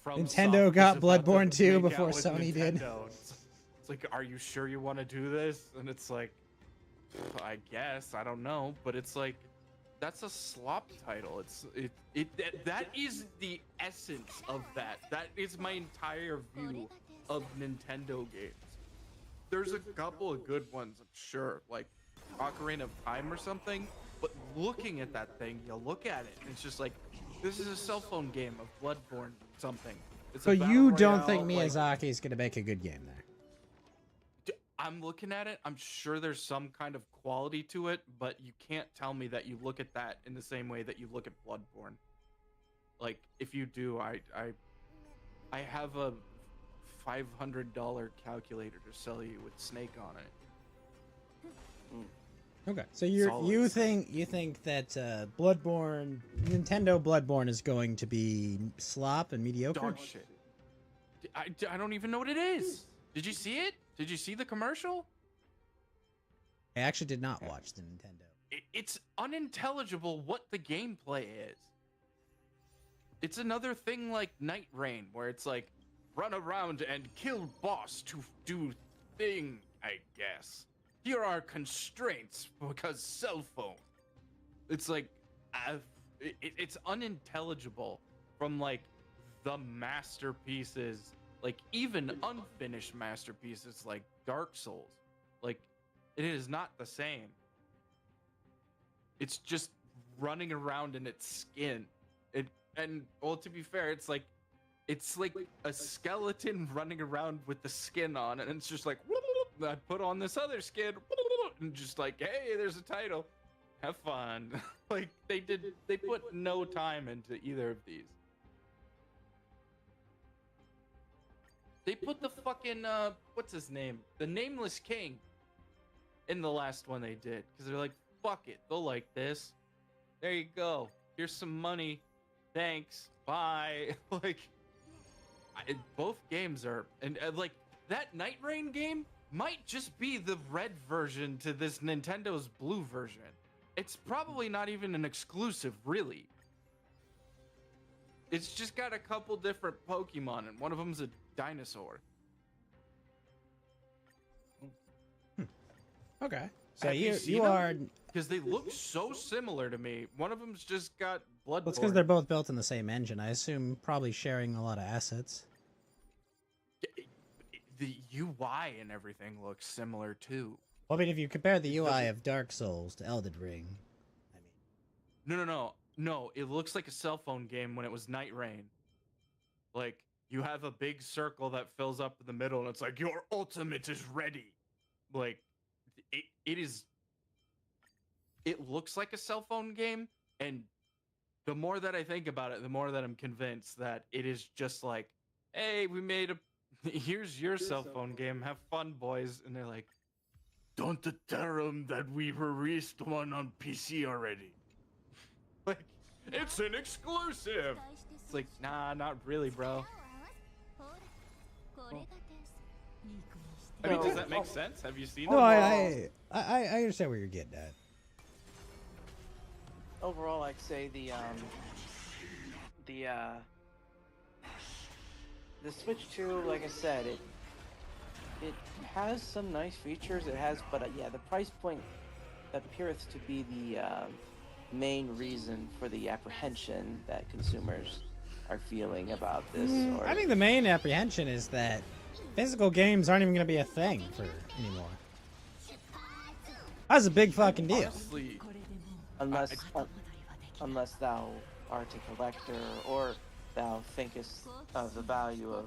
from Nintendo Soft got is about to Bloodborne 2 make before out with Sony did. Nintendo. It's like, are you sure you want to do this? And it's like, I guess I don't know, but it's like That's a slop title. That is the essence of that. That is my entire view of Nintendo games. There's a couple of good ones, I'm sure, like Ocarina of Time or something. But looking at that thing, you look at it, and it's just like, this is a cell phone game of Bloodborne something. It's So a battle you don't royale, think Miyazaki is gonna make a good game there? I'm looking at it. I'm sure there's some kind of quality to it, but you can't tell me that you look at that in the same way that you look at Bloodborne. Like, if you do, I have a $500 calculator to sell you with Snake on it. Okay, so Solid. you think that Bloodborne, Nintendo Bloodborne, is going to be slop and mediocre? Dog shit. I don't even know what it is. Did you see it? Did you see the commercial? I actually did not watch the Nintendo. It's unintelligible what the gameplay is. It's another thing like Night Rain, where it's like, run around and kill boss to do thing, I guess. Here are constraints because cell phone. It's like, it's unintelligible from like the masterpieces, like even unfinished masterpieces like Dark Souls. Like, it is not the same. It's just running around in its skin. And well, to be fair, it's like a skeleton running around with the skin on, and it's just like, I put on this other skin, and just like, hey, there's a title. Have fun. Like, they put no time into either of these. They put the fucking what's his name? The Nameless King in the last one they did, because they're like, fuck it, they'll like this. There you go. Here's some money. Thanks. Bye. Like, both games are, and like that Night Rain game might just be the red version to this Nintendo's blue version. It's probably not even an exclusive, really. It's just got a couple different Pokemon, and one of them's a dinosaur. Okay, so Have you seen you them? are. Because they look so similar to me. One of them's just got Bloodborne. Well, it's because they're both built in the same engine. I assume probably sharing a lot of assets. The UI and everything looks similar too. Well, I mean, if you compare the UI of Dark Souls to Elden Ring, I mean, No. It looks like a cell phone game when it was Night Rain. Like, you have a big circle that fills up in the middle, and it's like, your ultimate is ready. Like, it is. It looks like a cell phone game, and the more that I think about it, the more that I'm convinced that it is just like, hey, we made here's your cell phone game, have fun, boys. And they're like, don't tell them that we released one on PC already. Like, it's an exclusive. It's like, nah, not really, bro. I mean, does that make sense? Have you seen no, it? I understand where you're getting at. Overall, I'd say the Switch 2, like I said, it has some nice features. It has, but yeah, the price point appears to be the main reason for the apprehension that consumers are feeling about this. Or I think the main apprehension is that physical games aren't even going to be a thing for anymore. That's a big fucking deal. Honestly, unless thou art a collector, or thou thinkest of the value of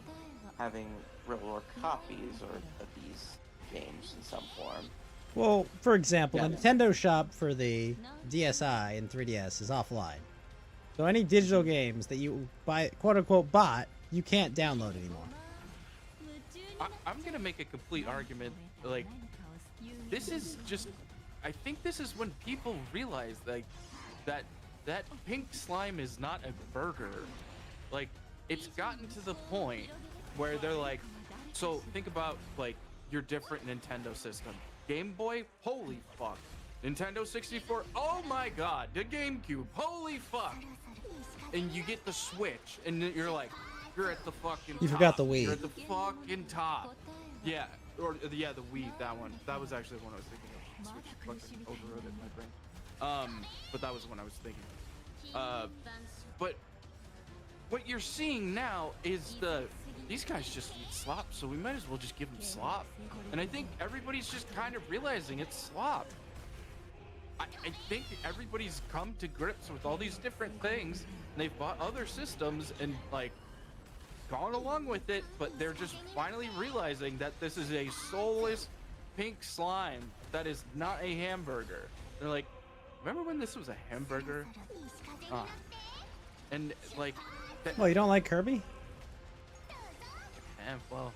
having real-world copies of these games in some form. Well, for example, Yeah. the Nintendo shop for the DSi and 3DS is offline. So any digital games that you buy, quote unquote, bought, you can't download anymore. I'm gonna make a complete argument. Like, this is just, I think this is when people realize like that pink slime is not a burger. Like, it's gotten to the point where they're like, so think about like your different Nintendo system. Game Boy, holy fuck. Nintendo 64, oh my god. The GameCube, holy fuck. And you get the Switch, and you're like, you're at the fucking You top. forgot the Wii. You're at the fucking top. Yeah, or yeah, the Wii, that one. That was actually the one I was thinking of. Switch fucking overrode it in my brain. But that was when I was thinking. But what you're seeing now is these guys just eat slop, so we might as well just give them slop. And I think everybody's just kind of realizing it's slop. I think everybody's come to grips with all these different things, and they've bought other systems and like gone along with it, but they're just finally realizing that this is a soulless pink slime that is not a hamburger. They're like, remember when this was a hamburger? And like, Well, you don't like Kirby? well,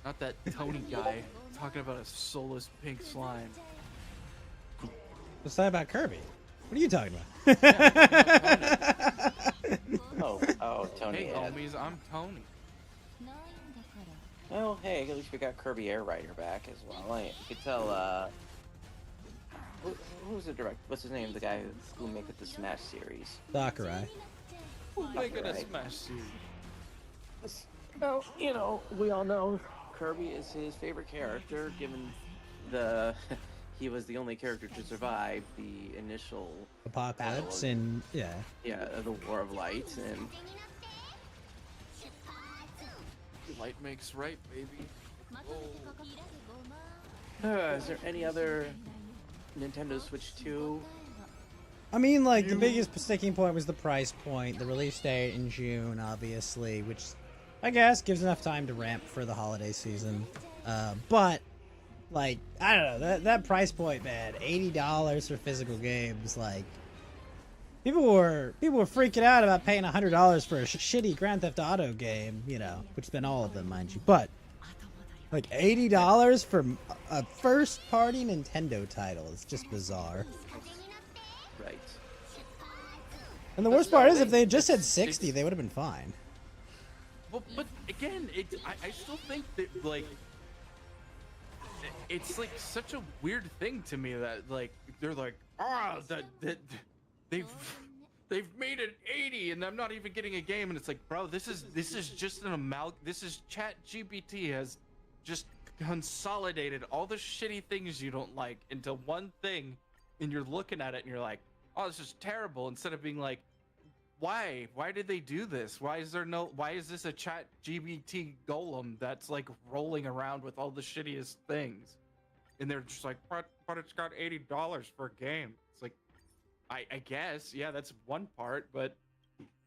not that Tony guy talking about a soulless pink slime. What's that about Kirby? What are you talking about? Oh, Tony. Hey, Yeah. homies, I'm Tony. Oh, hey, at least we got Kirby Air Rider back as well. You could tell, who's the director? What's his name? The guy who made the Smash series. Sakurai. Making a Right. Smash series. Well, we all know Kirby is his favorite character, given he was the only character to survive the initial Apocalypse battle and the War of Light, and Light makes right, baby. is there any other Nintendo Switch 2? I mean, like, the biggest sticking point was the price point, the release date in June, obviously, which I guess gives enough time to ramp for the holiday season. But, like, I don't know, that price point, man, $80 for physical games, like, people were freaking out about paying $100 for a shitty Grand Theft Auto game, which has been all of them, mind you, but, like, $80 for a first-party Nintendo title is just bizarre. Right. And the worst part is, if they had just said 60, they would have been fine. Well, but again, I still think that like it's like such a weird thing to me that like they're like that they've made it 80 and I'm not even getting a game, and it's like, bro, this is just this is ChatGPT has just consolidated all the shitty things you don't like into one thing, and you're looking at it and you're like, oh, this is terrible, instead of being like, why did they do this? Why is this a Chat GBT golem that's like rolling around with all the shittiest things? And they're just like, but it's got $80 for a game. It's like, I guess, yeah, that's one part, but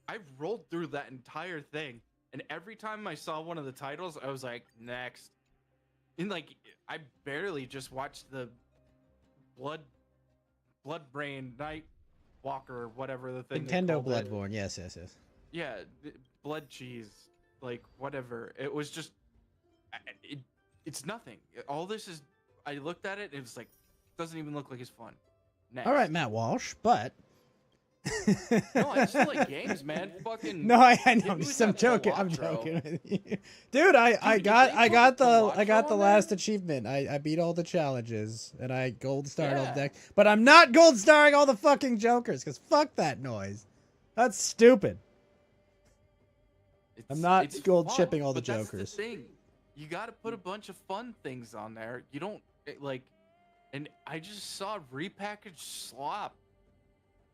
I've rolled through that entire thing, and every time I saw one of the titles, I was like, next. And like, I barely just watched the Bloodbrain Night Walker, whatever the thing. Nintendo Bloodborne, yes. Yeah, blood cheese, like whatever. It was just, it's nothing. All this is, I looked at it and it's like, doesn't even look like it's fun. Next. All right, Matt Walsh, but No, I just like games, man. Fucking. no, I know. hit me with I'm that joking. I'm Cilantro. joking with you, dude. I Dude, got they put the cilantro on last there? achievement. I beat all the challenges and I gold starred all the Yeah. deck, but I'm not gold starring all the fucking jokers because fuck that noise. That's stupid. I'm not it's gold fun, shipping all the but that's jokers. the thing. You got to put a bunch of fun things on there. You don't like, and I just saw repackaged slop.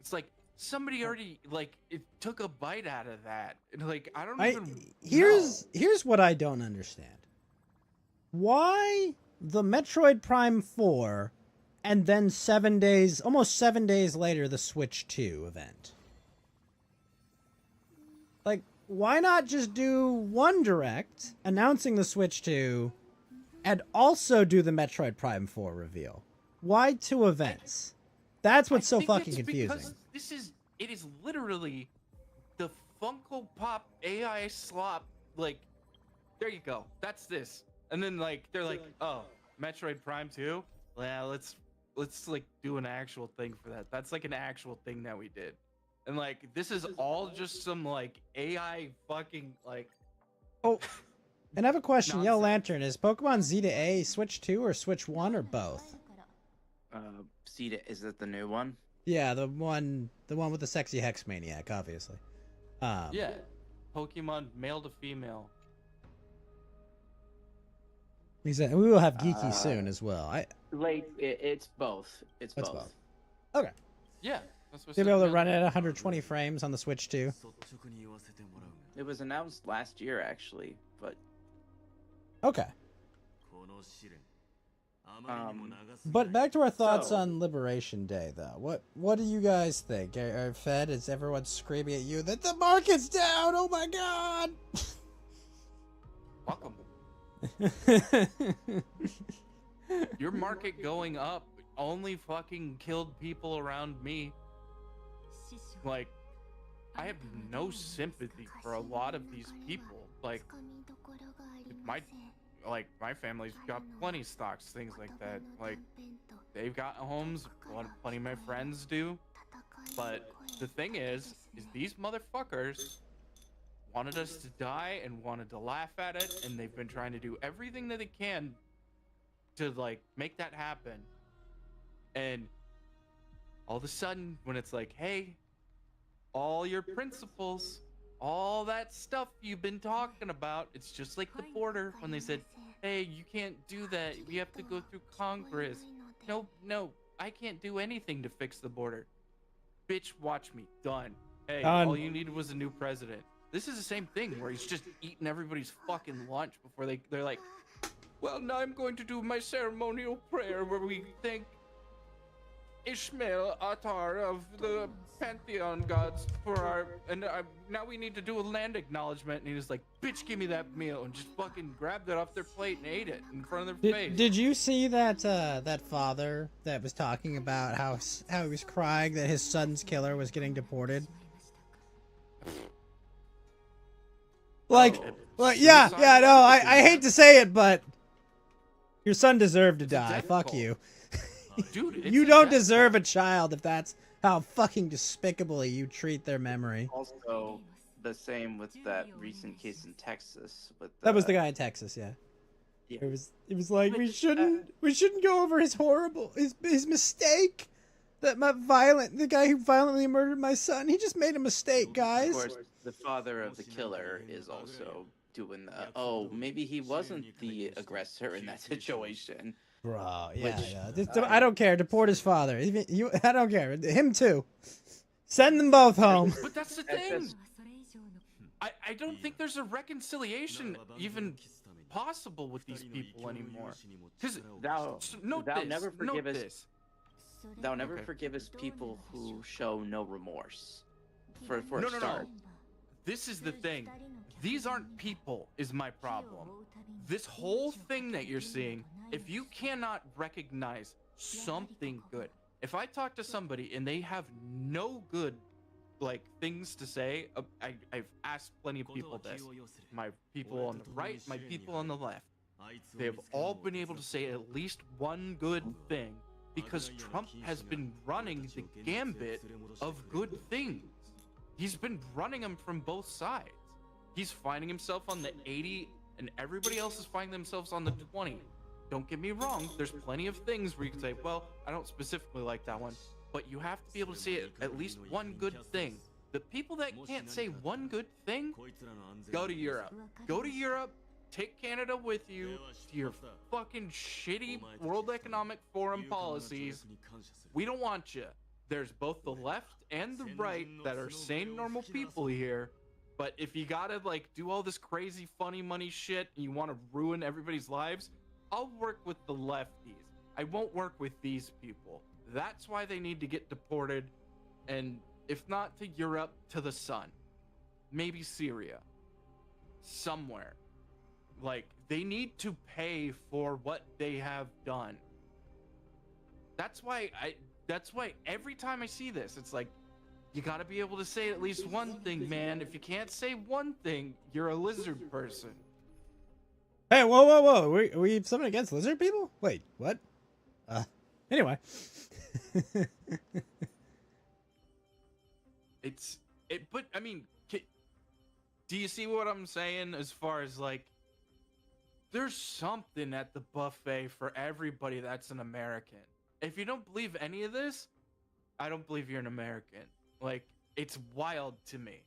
It's like somebody already like it took a bite out of that, and like I don't even. Here's what I don't understand. Why the Metroid Prime 4 and then almost 7 days later, the Switch 2 event? Like, why not just do one direct announcing the Switch 2 and also do the Metroid Prime 4 reveal? Why two events? That's what's so I think fucking it's confusing. because it is literally the Funko Pop AI slop. Like, there you go. That's this. And then like they're like, oh, Metroid Prime 2? Well, let's like do an actual thing for that. That's like an actual thing that we did. And like this is all just some like AI fucking like. Oh, and I have a question. Yellow Nonsense. Lantern, is Pokemon Z to A Switch 2 or Switch 1 or both? Is that the new one? Yeah, the one with the sexy Hex Maniac, obviously. Yeah, Pokemon male to female. We will have Geeky soon as well. It's both. It's That's both. both. Okay. Yeah, that's what. You'll be able to run it at 120 frames on the Switch too. It was announced last year, actually, but Okay. um, But back to our thoughts So- on Liberation Day, though. What do you guys think? Are Fed, is everyone screaming at you that the market's down? Oh my god! Welcome. Your market going up only fucking killed people around me. Like, I have no sympathy for a lot of these people. Like, my family's got plenty of stocks, things like that. Like, they've got homes, plenty of my friends do. But the thing is these motherfuckers wanted us to die and wanted to laugh at it, and they've been trying to do everything that they can to, like, make that happen. And all of a sudden, when it's like, hey, all your principles, all that stuff you've been talking about, it's just like the border when they said, hey, you can't do that, we have to go through Congress. No, I can't do anything to fix the border. Bitch, watch me. Done. Hey, Done. all you needed was a new president. This is the same thing where he's just eating everybody's fucking lunch before they're like, well, now I'm going to do my ceremonial prayer where we thank Ishmael Attar of the Pantheon gods for our, and now we need to do a land acknowledgement. And he was like, bitch, give me that meal, and just fucking grabbed it off their plate and ate it in front of their face. Did you see that that father that was talking about how he was crying that his son's killer was getting deported? Like, yeah, no, I hate to say it, but your son deserved to It's a die. death Fuck cult. you. Dude, it's You a don't death deserve a cult. child if that's how fucking despicably you treat their memory. also the same with that recent case in Texas. With That was the guy in Texas, yeah. Yeah. It was like we Which, shouldn't go over his horrible his mistake. The guy who violently murdered my son, he just made a mistake, Of guys. course, the father of the killer is also doing the. Oh, maybe he wasn't the aggressor in that situation. Bro, yeah, Which, yeah. I don't care. Deport his father. Even you, I don't care. Him too. Send them both home. But that's the thing. I don't think there's a reconciliation even possible with these people anymore. Because Thou note thou this, never note forgive us. this. Thou never Okay. forgivest people who show no remorse. For No, a start. This is the thing. These aren't people is my problem. This whole thing that you're seeing, if you cannot recognize something good, if I talk to somebody and they have no good, like, things to say, I've asked plenty of people this. My people on the right, my people on the left. They have all been able to say at least one good thing because Trump has been running the gambit of good things. He's been running them from both sides. He's finding himself on the 80 and everybody else is finding themselves on the 20. Don't get me wrong, there's plenty of things where you can say, well, I don't specifically like that one, but you have to be able to say at least one good thing. The people that can't say one good thing, go to Europe. Go to Europe, take Canada with you to your fucking shitty World Economic Forum policies. We don't want you. There's both the left and the right that are sane, normal people here. But if you gotta, like, do all this crazy funny money shit and you want to ruin everybody's lives, I'll work with the lefties. I won't work with these people. That's why they need to get deported, and if not to Europe, to the sun. Maybe Syria. Somewhere. Like, they need to pay for what they have done. That's why every time I see this, it's like, you gotta be able to say at least one thing, man. If you can't say one thing, you're a lizard person. Hey, whoa! We have something against lizard people? Wait, what? Anyway. But I mean, do you see what I'm saying? As far as, like, there's something at the buffet for everybody that's an American. If you don't believe any of this, I don't believe you're an American. Like, it's wild to me.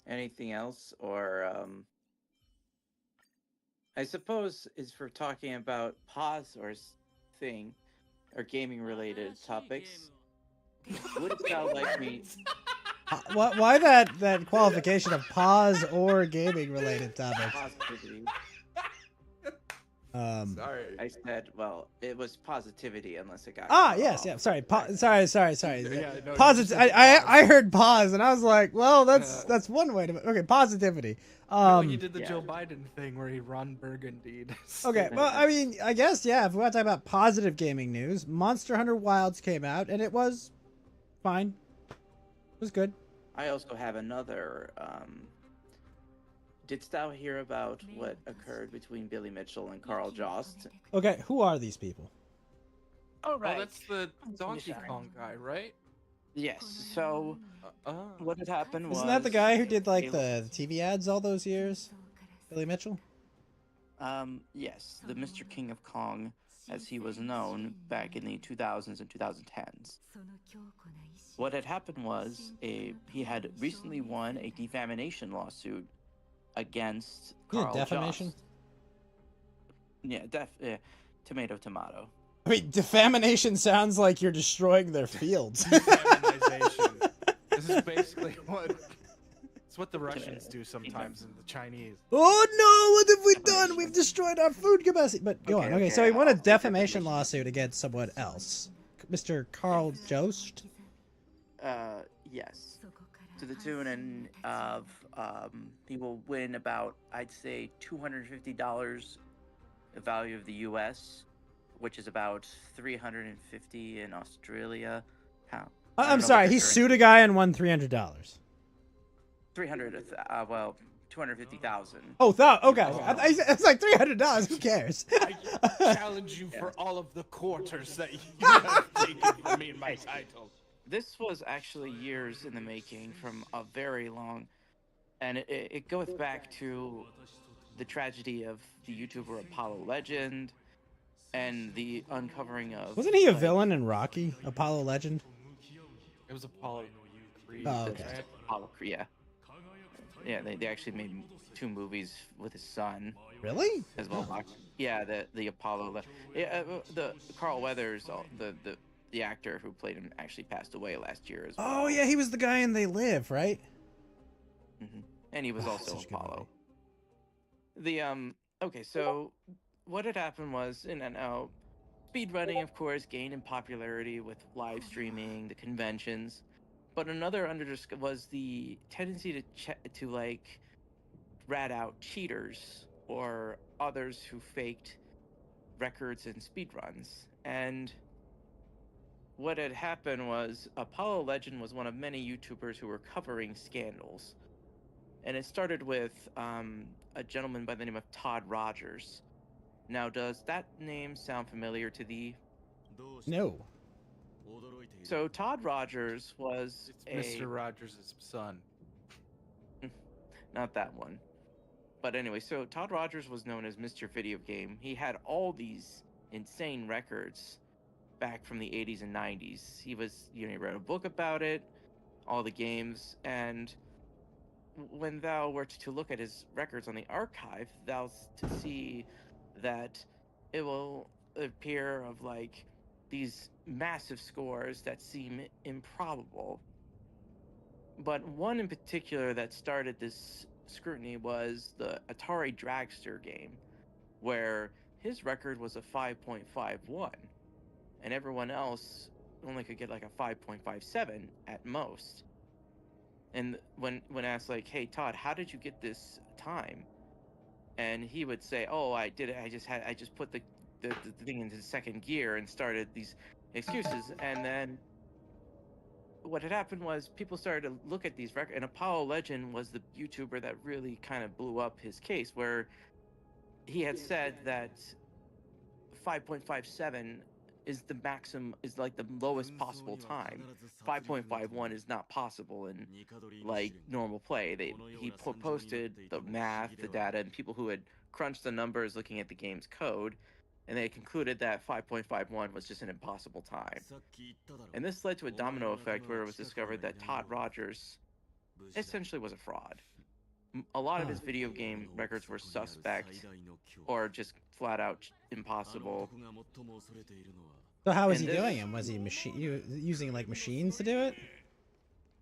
Anything else, or I suppose is for talking about pause or thing or gaming related topics. Would it sound like me? Why that qualification of pause or gaming related topics? Positivity. Sorry. I said, well, it was positivity unless it got. Ah, cut yes, off. yeah. Sorry, sorry. Yeah, no, Positive. you just said I pause. heard pause, and I was like, well, that's one way to. Okay, positivity. No, you did the yeah. Joe Biden thing where he Ron Burgundied. Okay, well, I mean, I guess, yeah, if we want to talk about positive gaming news, Monster Hunter Wilds came out, and it was fine. It was good. I also have another. Didst thou hear about what occurred between Billy Mitchell and Carl Jost? Okay, who are these people? Oh, Oh, that's the Donkey Kong guy, right? Yes. So what had happened was. Isn't that the guy who did, like, the TV ads all those years? Billy Mitchell? Yes, the Mr. King of Kong, as he was known back in the 2000s and 2010s. What had happened was he had recently won a defamation lawsuit against Yeah, Carl defamation? Jost. Yeah, tomato. I mean, defamation sounds like you're destroying their fields. Demonization. This is basically it's what the Russians do sometimes and the Chinese. Oh no, what have we done? We've destroyed our food capacity. But go on. Okay, so he won a defamation lawsuit against someone else. Mr. Carl Jost? Yes. To the tune of he will win about, I'd say, $250 the value of the U.S., which is about $350 in Australia. Pound. I'm sorry, he sued a guy and won $300. 250,000. Oh, okay. It's like $300. Who cares? I challenge you for all of the quarters that you have taken from me in my title. This was actually years in the making, from a very long, and it goes back to the tragedy of the YouTuber Apollo Legend and the uncovering of. Wasn't he a villain in Rocky? Apollo Legend? It was Apollo Creed. Oh, okay. right? Apollo Creed, yeah. Yeah, they actually made 2 movies with his son Really? as well. Yeah, the Apollo. The Carl Weathers, the actor who played him, actually passed away last year as well. Oh, yeah, he was the guy in They Live, right? And he was Oh, also such a good Apollo. Okay, so what had happened was, speedrunning, of course, gained in popularity with live streaming, the conventions, but another was the tendency to like rat out cheaters or others who faked records and speedruns. And what had happened was Apollo Legend was one of many YouTubers who were covering scandals. And it started with a gentleman by the name of Todd Rogers. Now, does that name sound familiar to thee? No. So Todd Rogers was It's Mr. Rogers' son. Not that one. But anyway, so Todd Rogers was known as Mr. Video Game. He had all these insane records back from the 80s and 90s. He wrote a book about it, all the games, and when thou were to look at his records on the archive, thou to see that it will appear of like these massive scores that seem improbable. But one in particular that started this scrutiny was the Atari Dragster game, where his record was a 5.51, and everyone else only could get like a 5.57 at most. And when asked like, "Hey Todd, how did you get this time?" and he would say, "Oh, I did it. I just put the thing into second gear and started these excuses." And then what had happened was people started to look at these records, and Apollo Legend was the YouTuber that really kind of blew up his case, where he had said that 5.57 is the maximum, is like the lowest possible time. 5.51 is not possible in like normal play. He posted the math, the data, and people who had crunched the numbers looking at the game's code, and they concluded that 5.51 was just an impossible time. And this led to a domino effect where it was discovered that Todd Rogers essentially was a fraud. A lot of Huh. his video game records were suspect or just flat out impossible. So how was And he doing this, him? Was he using like machines to do it?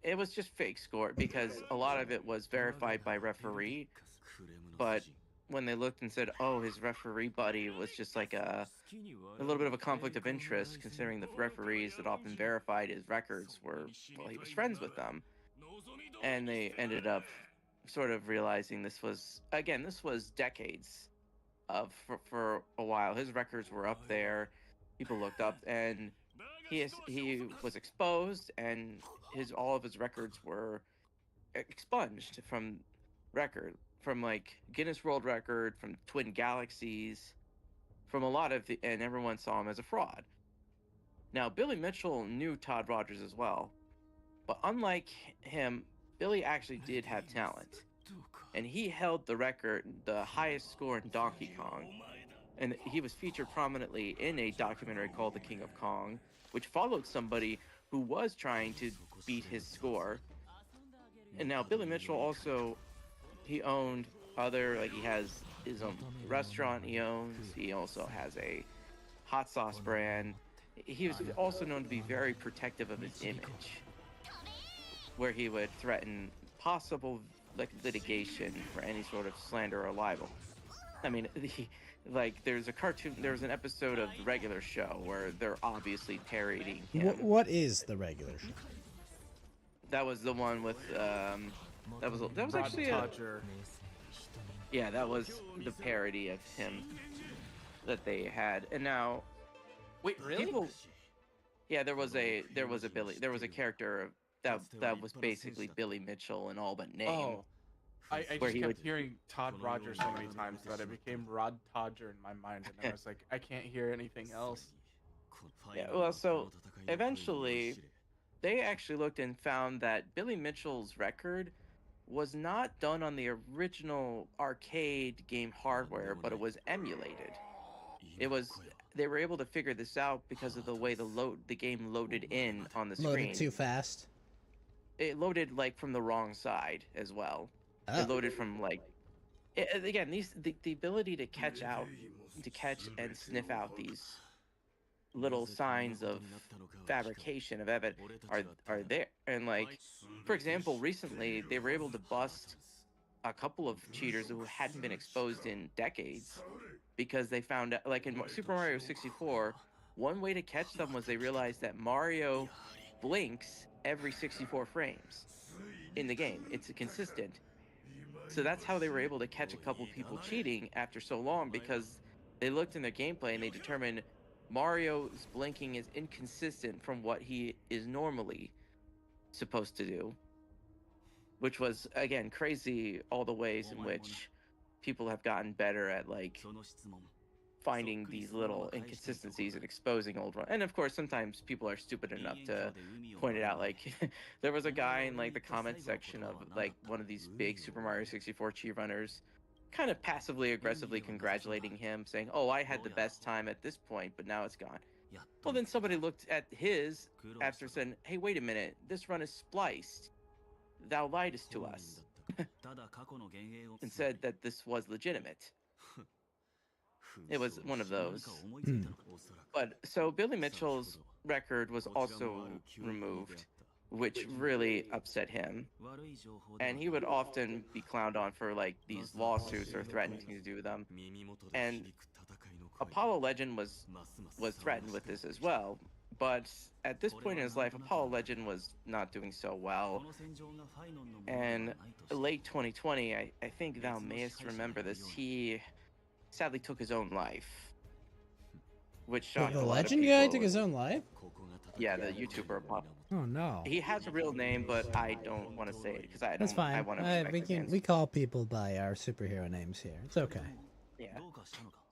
it was just fake score because a lot of it was verified by referee, but when they looked and said, "Oh, his referee buddy was just like a little bit of a conflict of interest," considering the referees that often verified his records were, well, he was friends with them, and they ended up sort of realizing this was decades of for a while. His records were up there, people looked up, and he was exposed, and his all of his records were expunged from record from like Guinness World Record, from Twin Galaxies, from a lot of the, and everyone saw him as a fraud. Now, Billy Mitchell knew Todd Rogers as well, but unlike him, Billy actually did have talent, and he held the record, the highest score in Donkey Kong, and he was featured prominently in a documentary called The King of Kong, which followed somebody who was trying to beat his score. And now Billy Mitchell also, he owned other, like he has his own restaurant he owns. He also has a hot sauce brand. He was also known to be very protective of his image, where he would threaten possible like litigation for any sort of slander or libel. I mean, there's an episode of the regular show where they're obviously parodying him. What is the regular show? That was the one with that was Rod actually Todger. yeah, that was the parody of him that they had. And now Wait, really? people, yeah, there was a character that was basically Billy Mitchell in all but name. Oh, I Where just he kept would- hearing Todd Rogers so many times that it became Rod Todger in my mind, and I was like, I can't hear anything else. Yeah, well, so eventually they actually looked and found that Billy Mitchell's record was not done on the original arcade game hardware, but it was emulated. They were able to figure this out because of the way the game loaded in on the screen. Loaded too fast. It loaded like from the wrong side as well. Oh. It loaded from like again, the ability to catch and sniff out these little signs of fabrication of evidence are there. And like, for example, recently they were able to bust a couple of cheaters who hadn't been exposed in decades because they found out, like in Super Mario 64, one way to catch them was they realized that Mario blinks every 64 frames in the game. It's consistent. So that's how they were able to catch a couple people cheating after so long, because they looked in their gameplay and they determined Mario's blinking is inconsistent from what he is normally supposed to do, which was, again, crazy, all the ways in which people have gotten better at like finding these little inconsistencies and exposing old ones. And of course, sometimes people are stupid enough to point it out. Like there was a guy in like the comment section of like one of these big Super Mario 64 cheat runners kind of passively aggressively congratulating him, saying, "Oh, I had the best time at this point, but now it's gone." Well, then somebody looked at his after saying, "Hey, wait a minute, this run is spliced. Thou lightest to us," and said that this was legitimate. It was one of those. But so Billy Mitchell's record was also removed, which really upset him. And he would often be clowned on for like these lawsuits or threatening to do them. And Apollo Legend was threatened with this as well. But at this point in his life, Apollo Legend was not doing so well. And late 2020, I think thou mayest remember this, he sadly took his own life, which shocked The a lot of legend guy people. took his own life? Yeah, the YouTuber Apollo. Oh no. He has a real name, but I don't want to say it because I don't. That's fine. I want to We call people by our superhero names here. It's okay. Yeah.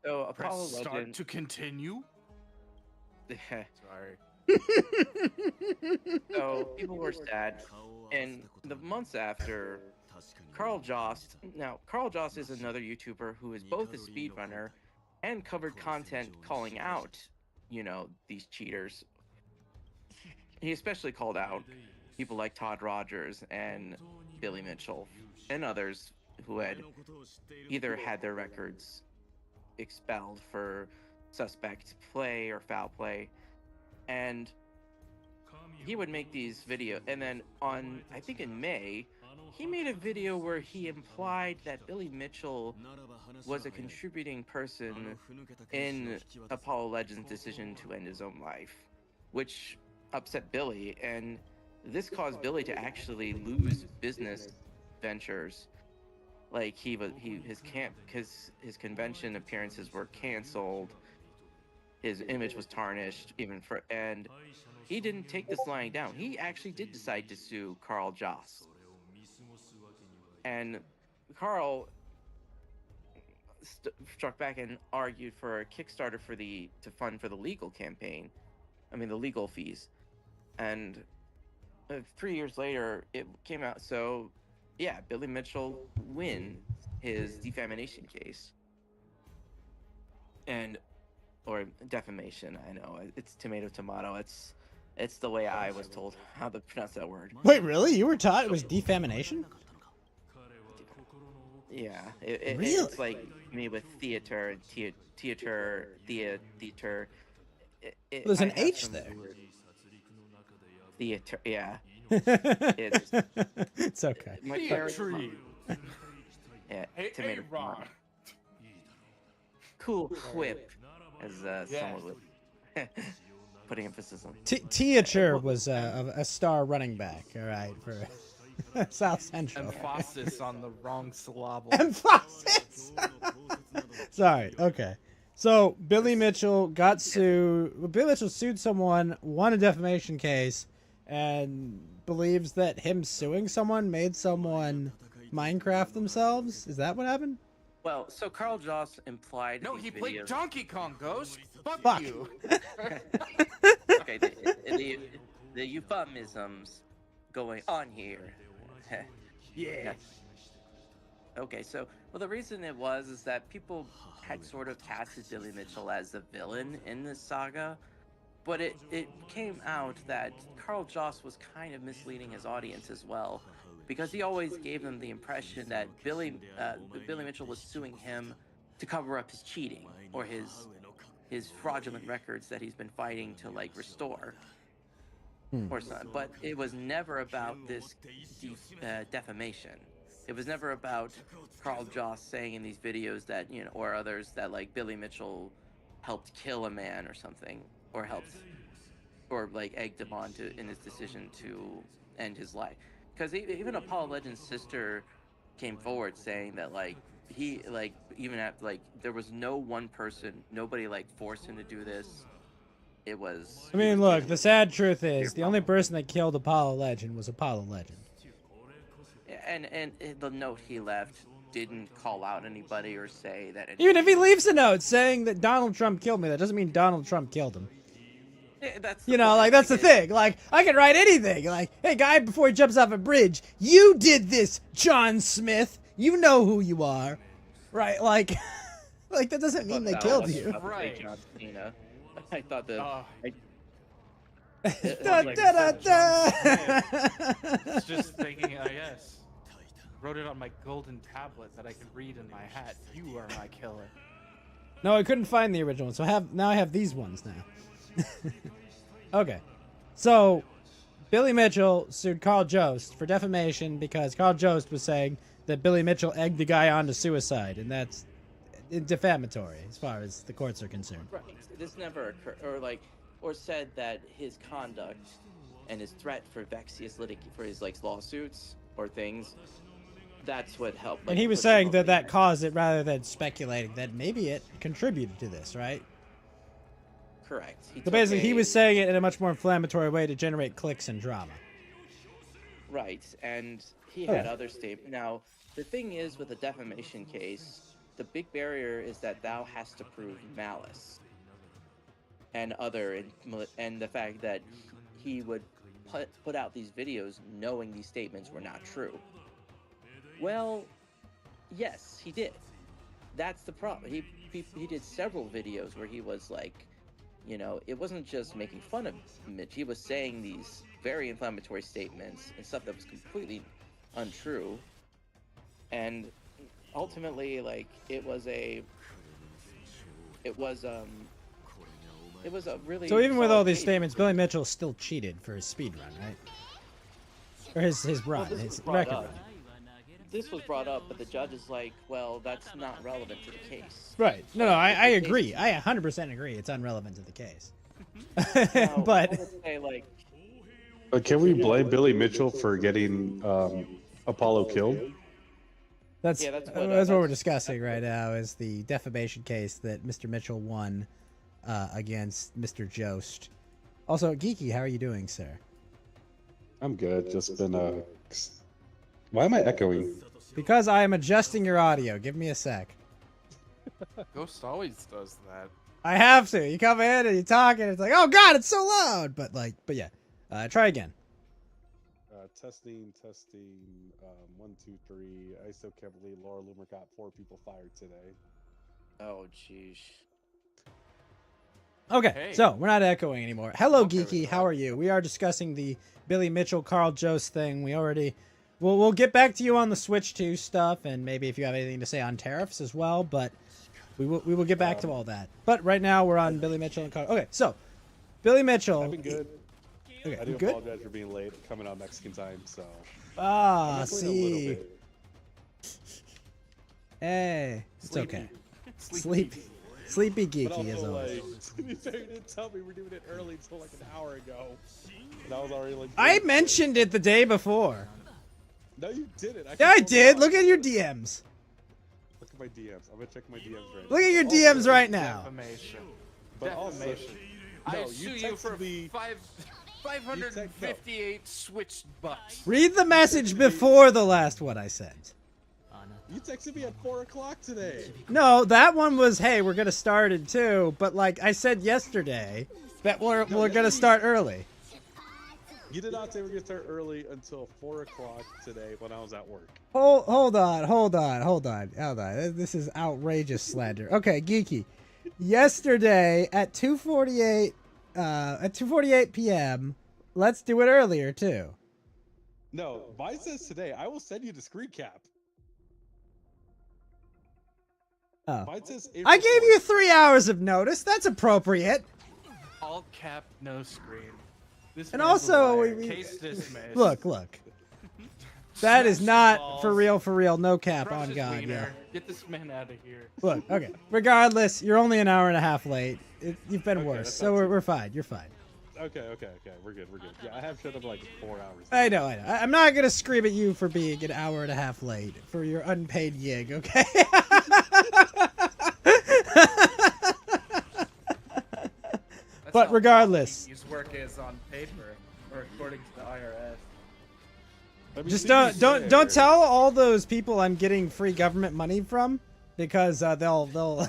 So Apollo Press start Legend. to continue. Sorry. So people were sad, and the months after, Carl Jost. Now, Carl Jost is another YouTuber who is both a speedrunner and covered content calling out, these cheaters. He especially called out people like Todd Rogers and Billy Mitchell and others who had either had their records expelled for suspect play or foul play, and he would make these videos. And then on, I think in May, he made a video where he implied that Billy Mitchell was a contributing person in Apollo Legends' decision to end his own life, which upset Billy, and this caused Billy to actually lose business ventures. Like his convention appearances were canceled, his image was tarnished, and he didn't take this lying down. He actually did decide to sue Carl Jost. And Carl struck back and argued for a Kickstarter to fund for the legal campaign. I mean, the legal fees. And 3 years later, it came out. So, yeah, Billy Mitchell wins his defamation case. Or defamation. I know it's tomato. It's the way I was told how to pronounce that word. Wait, really? You were taught it was defamation? Yeah, Really? It's like me with theater and theater. There's an H there. Theater, yeah. It's okay. My Be a parents- tree. Yeah, Hey, tomato. Ron. Cool whip, as someone would putting emphasis on. Teacher was a star running back, all right, for South Central. Emphasis on the wrong syllable. Emphasis. Sorry. Okay. So Billy Mitchell got sued. Billy Mitchell sued someone, won a defamation case, and believes that him suing someone made someone Minecraft themselves. Is that what happened? Well, so Carl Jost implied. No, in he these played videos- Donkey Kong Ghost. Fuck. You. Okay, the euphemisms going on here. Yeah. Okay, so the reason it was is that people had sort of casted Billy Mitchell as the villain in this saga, but it came out that Carl Jost was kind of misleading his audience as well, because he always gave them the impression that Billy Mitchell was suing him to cover up his cheating or his fraudulent records that he's been fighting to like restore. Or something. But it was never about this defamation. It was never about Carl Jost saying in these videos that, or others, that like Billy Mitchell helped kill a man or something, or like egged him on in his decision to end his life. Because even Apollo Legends' sister came forward saying that like he like even after like there was no one person, nobody like forced him to do this. It was. I mean, look, the sad truth is the only person that killed Apollo Legend was Apollo Legend. And the note he left didn't call out anybody or say that. Even if he leaves a note saying that Donald Trump killed me, that doesn't mean Donald Trump killed him. That's That's the thing. Like, I can write anything. Like, hey, guy, before he jumps off a bridge, you did this, John Smith. You know who you are. Right? Like, like that doesn't mean they killed you. Right. John Cena. I thought that. Da, da, da, da. It's just thinking, yes. Wrote it on my golden tablet that I could read in my hat. You are my killer. No, I couldn't find the original one, so I have these ones now. Okay. So, Billy Mitchell sued Carl Jost for defamation because Carl Jost was saying that Billy Mitchell egged the guy on to suicide, and that's defamatory as far as the courts are concerned. Right. This never occurred, or said that his conduct and his threat for Vexious for his like lawsuits or things. That's what helped. And he was saying that caused it rather than speculating that maybe it contributed to this, right? Correct. So basically, he was saying it in a much more inflammatory way to generate clicks and drama. Right, and he had other statements. Now, the thing is with a defamation case, the big barrier is that thou has to prove malice, and the fact that he would put out these videos knowing these statements were not true. Well, yes, he did. That's the problem. He did several videos where he was like, it wasn't just making fun of Mitch. He was saying these very inflammatory statements and stuff that was completely untrue. And ultimately, like, it was a really So even with solid all these case. statements, Billy Mitchell still cheated for his speed run, right? Or his run, this was his brought record up. run. This was brought up, but the judge is like, well, that's not relevant to the case. Right. No, I If the case agree. is- I 100% agree. It's irrelevant to the case. Now, But I would say, like, But can we blame Billy Mitchell for getting Apollo killed? that's Yeah, that's that's what, what, that's- we're discussing right now is the defamation case that Mr. Mitchell won against Mr. Jost. Also, Geeky, how are you doing, sir? I'm good. Just been Why am I echoing? Because I am adjusting your audio. Give me a sec. Ghost always does that. I have to. You come in and you talk and it's like, oh god, it's so loud. But yeah. Try again. Testing. 1, 2, 3. I still can't believe Laura Loomer got 4 people fired today. oh, jeez. Okay, Hey. so we're not echoing anymore. Hello, Okay with Geeky. that. How are you? We are discussing the Billy Mitchell, Carl Jost thing. We'll get back to you on the Switch 2 stuff, and maybe if you have anything to say on tariffs as well. But we will get back to all that. But right now we're on Billy Mitchell and Carl. Okay, so Billy Mitchell. I've been good. Okay, I do you good? apologize for being late. Coming on Mexican time, so. Ah, I'm echoing a little see. bit. Hey, it's Sleepy. okay. Sleepy But Geeky as also, always. like, to be fair, you didn't tell me we're doing it early until like an hour ago. And I was already like. I mentioned it the day before. No, you didn't. Yeah, I can did. pull Look it at up. your DMs. Look at my DMs. I'm gonna check my DMs right Look now. at your Also- DMs right now. Defamation. But also, Defamation. no, I you sue you for texted me. 558 switched bucks. Read the message before the last one I sent. You texted me at 4 o'clock today. No, that one was, hey, we're gonna start in 2, but like I said yesterday, that we're gonna start early. You did not say we're gonna start early until 4 o'clock today when I was at work. Hold on. This is outrageous slander. Okay, Geeky. Yesterday at 2:48 p.m. Let's do it earlier too. No, mine says today. I will send you the screen cap. Oh. Mine says I April gave you 4th. 3 hours of notice. That's appropriate. All cap, no screen. This And man's a also, liar. we- Case dismissed. Look. That is Smash the not ball. for real, no cap Crush on his God, wiener. yeah. Get this man out of here. Look, okay. Regardless, you're only an hour and a half late. You've been Okay, worse, that's so not too we're fine. You're fine. Okay. We're good. Yeah, I have showed up like 4 hours. I know. I'm not gonna scream at you for being an hour and a half late for your unpaid gig, okay? That's But how regardless. His work is on paper, or according to the IRS. I mean, Just to be don't fair, tell all those people I'm getting free government money from, because they'll they'll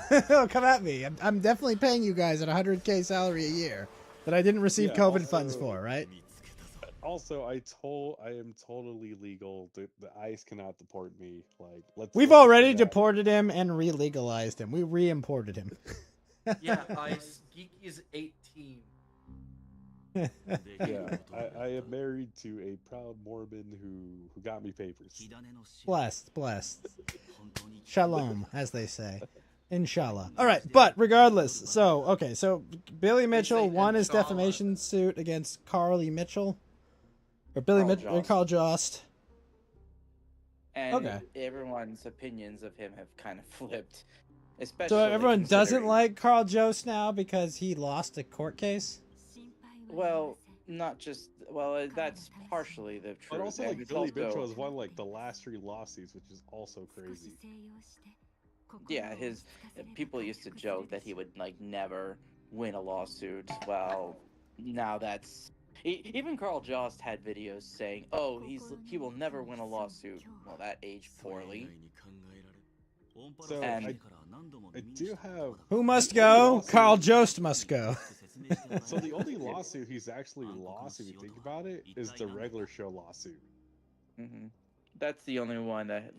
come at me. I'm definitely paying you guys at 100K salary a year that I didn't receive Yeah, COVID also- funds for, right? Also, I am totally legal. The ICE cannot deport me. Like, We've let's already do that. deported him and re-legalized him. We re-imported him. Yeah, Ice. Geeky's 18. Yeah, I am married to a proud Mormon who got me papers. Blessed. Shalom, as they say. Inshallah. All right, but regardless, so Billy Mitchell won his inshallah. defamation suit against Carly Mitchell, or Billy Carl Mitchell, or Jost. Carl Jost. And Okay. everyone's opinions of him have kind of flipped. Especially So everyone doesn't considering- like Carl Jost now because he lost a court case. Well, not just that's partially the truth. But also, and like, it's Billy also- Mitchell has won like the last 3 lawsuits, which is also crazy. Yeah, people used to joke that he would like never win a lawsuit. Well, now that's even Carl Jost had videos saying, "Oh, he will never win a lawsuit." Well, that aged poorly. So And- I do have. Who must the only go? lawsuit- Carl Jost must go. So the only lawsuit he's actually lost, if you think about it, is the regular show lawsuit. That's the only one that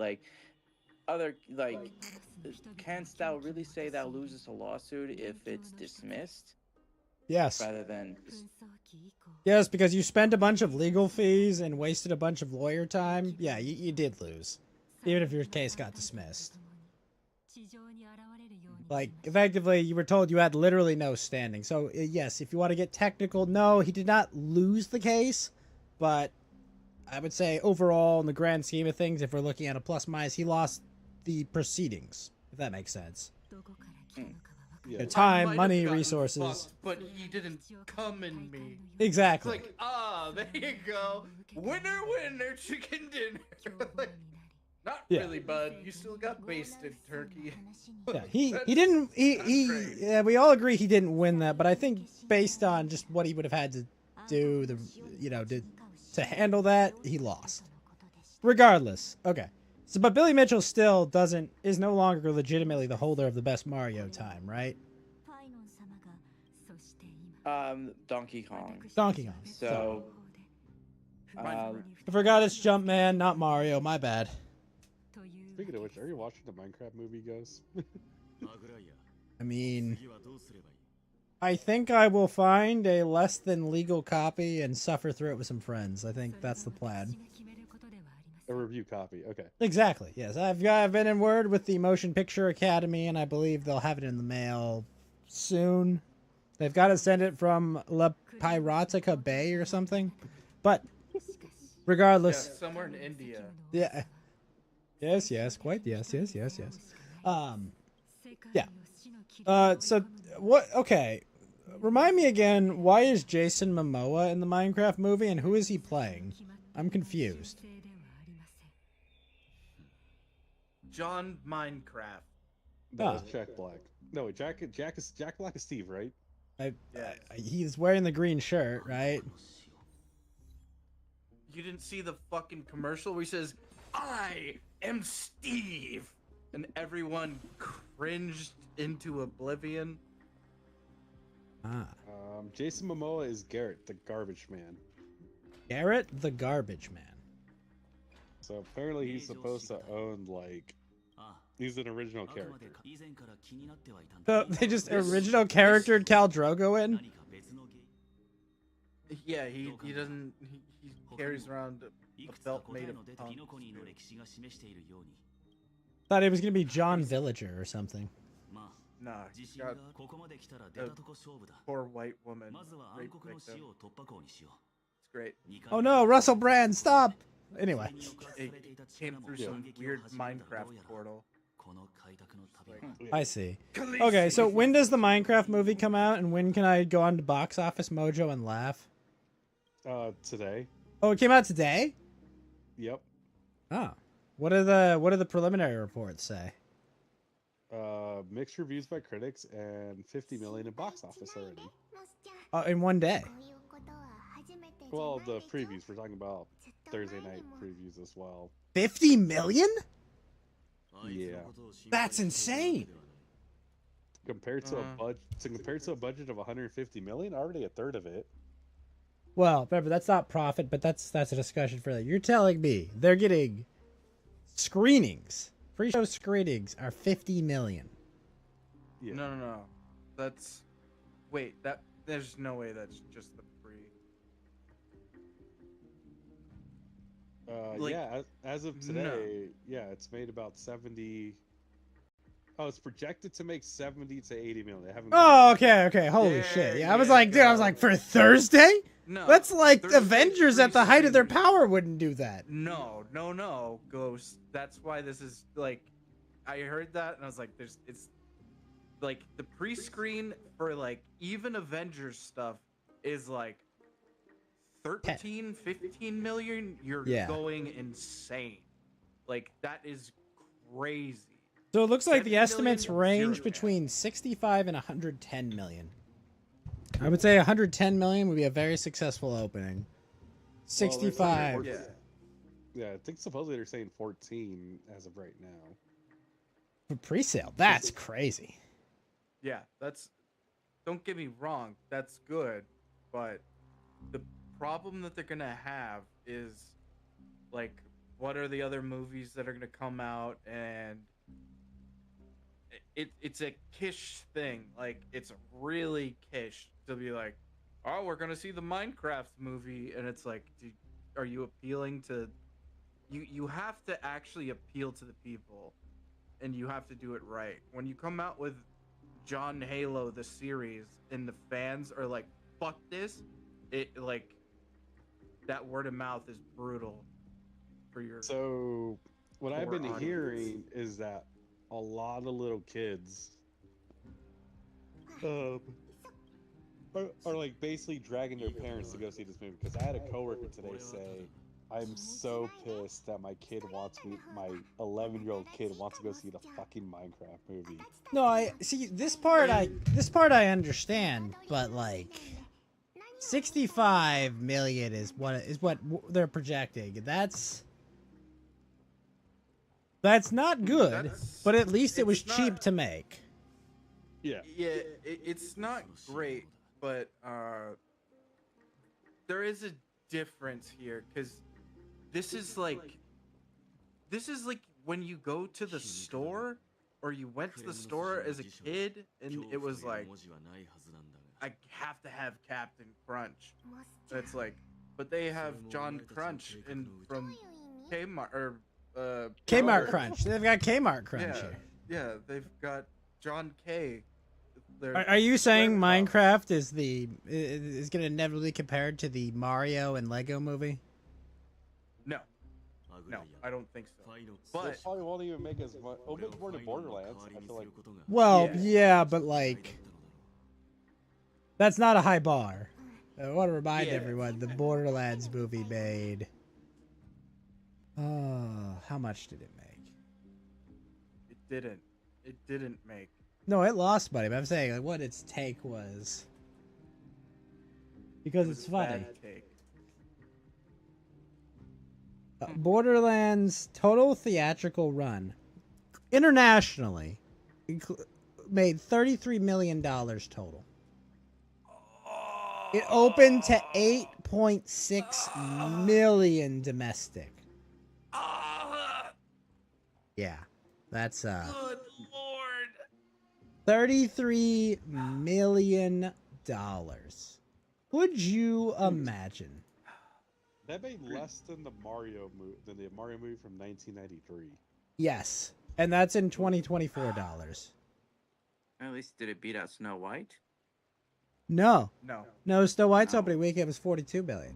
canst thou really say thou loses a lawsuit if it's dismissed Yes. rather than Yes, because you spent a bunch of legal fees and wasted a bunch of lawyer time. Yeah, you did lose. even if your case got dismissed. Like, effectively, you were told you had literally no standing. So, yes, if you want to get technical, no, he did not lose the case. But I would say overall, in the grand scheme of things, if we're looking at a plus minus, he lost the proceedings, if that makes sense. Yeah. Time, I might money, have gotten resources. fucked, but he didn't come in me. It's Exactly. like, there you go. Winner, winner, chicken dinner. Like, not Yeah. really, bud. You still got basted, turkey. Yeah, he That's- didn't that's he great. yeah, we all agree he didn't win that, but I think based on just what he would have had to do to handle that, he lost. Regardless. Okay. So but Billy Mitchell still is no longer legitimately the holder of the best Mario time, right? Donkey Kong. Donkey Kong. So, I forgot it's Jumpman, not Mario, my bad. Speaking of which, are you watching the Minecraft movie, Ghost? I mean, I think I will find a less than legal copy and suffer through it with some friends. I think that's the plan. A review copy. Okay. Exactly. Yes, I've been in word with the Motion Picture Academy, and I believe they'll have it in the mail soon. They've got to send it from La Piratica Bay or something. But Yeah, regardless, somewhere in India. yeah. Yes, quite. Yes. Yeah. So what? Okay. Remind me again. Why is Jason Momoa in the Minecraft movie, and who is he playing? I'm confused. John Minecraft. That was Jack Black. No, wait, Jack Black is Steve, right? He's wearing the green shirt, right? You didn't see the fucking commercial where he says, "I am Steve," and everyone cringed into oblivion. Ah, Jason Momoa is Garrett, the Garbage Man. Garrett the Garbage Man. So apparently he's supposed to own he's an original character. So they just original character Khal Drogo in? Yeah, he doesn't. He carries around a belt made of punk. Thought it was gonna be John Villager or something. Nah, he's got a poor white woman. Rape victim. It's great. Oh no, Russell Brand, stop! Anyway, It came through some weird Minecraft portal. I see. Okay, so when does the Minecraft movie come out, and when can I go on to Box Office Mojo and laugh? Today. Oh, it came out today? Yep. Oh. What do the preliminary reports say? Mixed reviews by critics and 50 million in box office already. In one day. Well, the previews, we're talking about Thursday night previews as well. 50 million? Yeah. That's insane. Compared to a budget of 150 million, already a third of it. Well, remember, that's not profit, but that's a discussion for that. You're telling me they're getting screenings, pre-show screenings are 50 million. Yeah. No. That's there's no way that's just the pre. Yeah, as of today, yeah, it's made about 70. Oh, it's projected to make 70 to 80 million. They haven't. Oh, okay. Holy There shit. Yeah, I was you like, dude, I was go. like, for Thursday? No, That's like Thursday Avengers at the height of their pre-screening. power wouldn't do that. No, Ghost. That's why this is like, I heard that and I was like, it's like the pre-screen for like even Avengers stuff is like 13, 15 million. You're Yeah. going insane. Like that is crazy. So it looks like the 70 estimates million, range zero. between 65 and 110 million. I would say 110 million would be a very successful opening. 65. Yeah. Yeah, I think supposedly they're saying 14 as of right now. For pre-sale. That's crazy. Yeah, that's. Don't get me wrong, that's good, but the problem that they're gonna have is, like, what are the other movies that are gonna come out, and it's a kish thing. Like, it's really kish to be like, oh, we're gonna see the Minecraft movie, and it's like, are you appealing to you have to actually appeal to the people, and you have to do it right. When you come out with John Halo the series, and the fans are like, "Fuck this," it like that word of mouth is brutal for your. So, what I've core been audience. hearing is that a lot of little kids are like basically dragging their parents to go see this movie. Because I had a coworker today say, "I'm so pissed that my 11-year-old kid wants to go see the fucking Minecraft movie." No, I see this part. I understand, but like, 65 million is what they're projecting. That's not good, That's- but at least it was it's cheap not- to make. Yeah. Yeah, it's not great, but there is a difference here because this is like when you go to the store, or you went to the store as a kid and it was like, I have to have Captain Crunch. And it's like, but they have John Crunch from Kmart or Kmart Kroger. Crunch. They've got Kmart Crunch Yeah, here. yeah, they've got John K. Are you saying Well, Minecraft is going to inevitably compared to the Mario and Lego movie? No, I don't think so. They But probably won't even make as much. It'll make more to Borderlands. I feel like. Well, Yeah. yeah, but like, that's not a high bar. I want to remind Yeah. everyone the Borderlands movie made. Oh, how much did it make? it didn't make. No, it lost money. But I'm saying like what its take was. Because It was it's a funny. bad take. Borderlands total theatrical run internationally made $33 million total. It opened to 8.6 million domestic. Yeah, that's Good lord. $33 million. Could you imagine? That made less than the Mario movie from 1993. Yes, and that's in 2024 dollars. At least did it beat out Snow White? No, No. Snow White's No. opening weekend was 42 billion.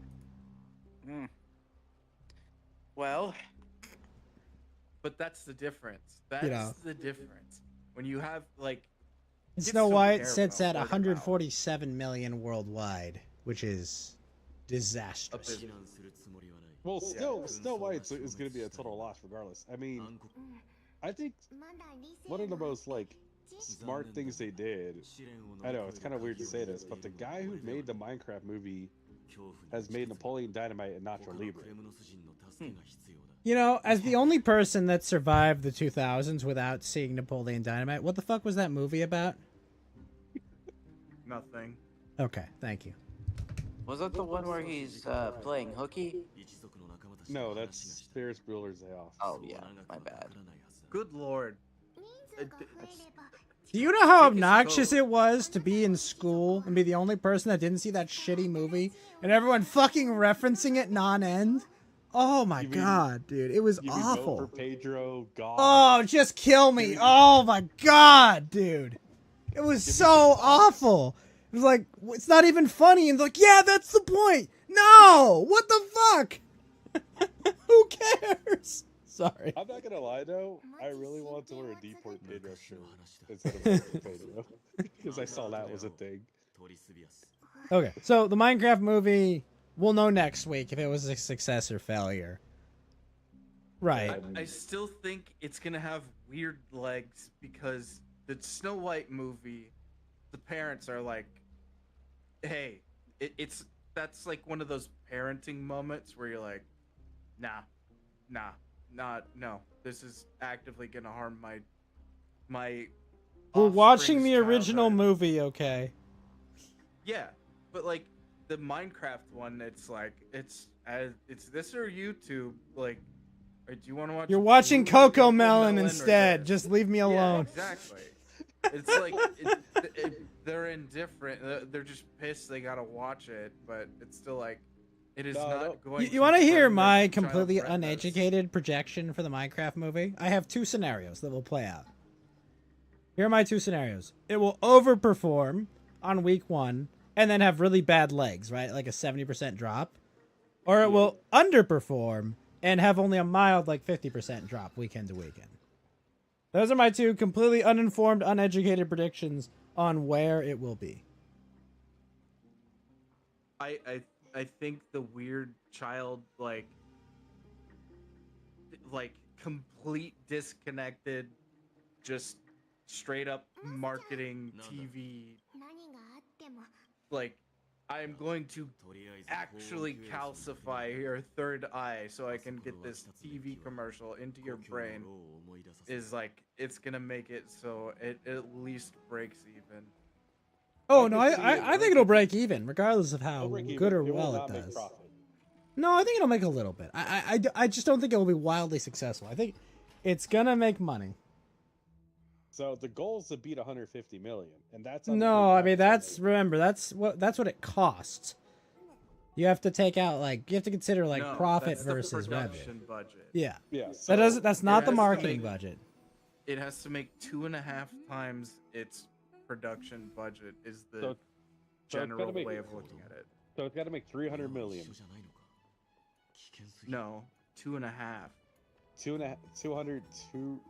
Hmm. Well, But that's the difference. That's know. the difference. When you have like And Give Snow some White care sits about at word of mouth. 147 million worldwide, which is disastrous. Abysmal. Well, Yeah. Snow White is going to be a total loss regardless. I mean, I think one of the most like smart things they did. I know it's kind of weird to say this, but the guy who made the Minecraft movie has made Napoleon Dynamite and Nacho Libre. You know, as the only person that survived the 2000s without seeing Napoleon Dynamite, what the fuck was that movie about? nothing. Okay, thank you. was that the one where he's playing hooky? No, that's Ferris Bueller's Day Off. Oh yeah, my bad. Good lord. Do you know how Take his obnoxious coat. it was to be in school and be the only person that didn't see that shitty movie and everyone fucking referencing it non-end? Oh my You mean- god, dude, it was You mean vote for awful. Pedro, God. Oh, just kill me. Oh my god, dude. It was so awful. It was like, it's not even funny. And like, yeah, that's the point. No, what the fuck? Who cares? Sorry. I'm not gonna lie though, I really want to wear a Deport Pedro shirt instead of vote for Pedro because I saw that was a thing. Okay, so the Minecraft movie, we'll know next week if it was a success or failure. Right. I still think it's gonna have weird legs because the Snow White movie, the parents are like, "Hey, that's like one of those parenting moments where you're like, no, this is actively gonna harm my." We're watching the offspring's original childhood." movie, okay? Yeah, but like the Minecraft one, it's like it's this or YouTube. Like, or do you want to watch? You're watching Blue Coco Melon or instead. this? Just leave me Yeah, alone. exactly. It's like they're indifferent. They're just pissed they gotta watch it, but it's still like It is No, not no. going. You want to hear further my child completely preference. uneducated projection for the Minecraft movie? I have two scenarios that will play out. Here are my two scenarios. It will overperform on week 1 and then have really bad legs, right? Like a 70% drop. Or it will underperform and have only a mild, like 50% drop weekend to weekend. Those are my two completely uninformed, uneducated predictions on where it will be. I think the weird child like complete disconnected, just straight up marketing TV. Like, I'm going to actually calcify your third eye so I can get this TV commercial into your brain. Is like, it's gonna make it so it at least breaks even. Oh, I no, can see it I think break it'll even. break even, regardless of how It'll break good even. or It will well not it make does. profit. No, I think it'll make a little bit. I just don't think it will be wildly successful. I think it's gonna make money. So the goal is to beat 150 million, and that's No, I mean that's remember that's what it costs. You have to take out you have to consider No, profit that's the versus revenue. production budget. Yeah, yeah. that's not the has to marketing make- budget. It has to make 2.5 times its production budget. Is the So it's general gotta make- way of looking at it. So it's got to make 300 million. No, 2.5. 200,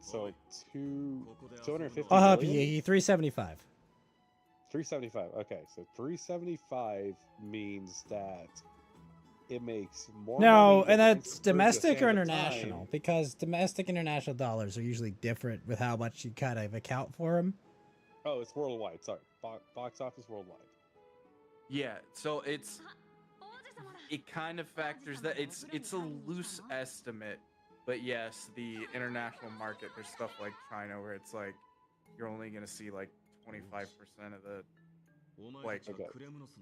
so 250 I'll help you. million? 375. 375. Okay, so 375 means that it makes more No, money and than that's Spurge domestic to or stand the international, time. because domestic international dollars are usually different with how much you kind of account for them. Oh, it's worldwide. Sorry, box office worldwide. Yeah, so it kind of factors that it's a loose estimate, but yes, the international market, there's stuff like China where it's like you're only gonna see like 25% of the like. Okay.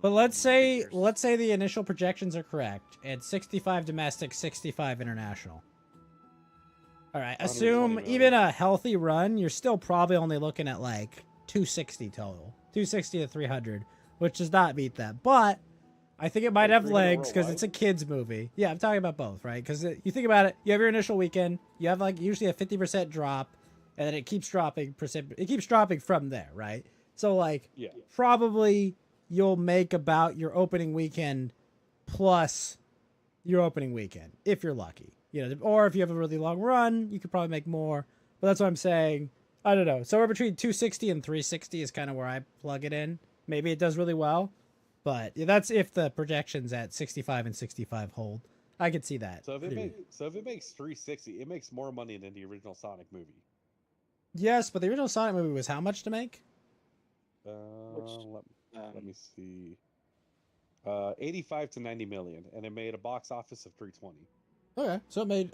But let's say figures. the initial projections are correct and 65 domestic, 65 international. All right, 120 assume million. even a healthy run, you're still probably only looking at like 260 total, 260 to 300, which does not beat that. But I think it might Wait, have 300 legs because worldwide? it's a kids movie. Yeah, I'm talking about both, right? Because you think about it, you have your initial weekend, you have like usually a 50% drop, and then it keeps dropping. It keeps dropping from there, right? So like, Yeah. probably you'll make about your opening weekend plus your opening weekend if you're lucky, or if you have a really long run, you could probably make more. But that's what I'm saying. I don't know. Somewhere between 260 and 360 is kind of where I plug it in. Maybe it does really well, but that's if the projections at 65 and 65 hold. I could see that. So if pretty- it makes 360, it makes more money than the original Sonic movie. Yes, but the original Sonic movie was how much to make? Let me see. 85 to 90 million, and it made a box office of 320. Okay, so it made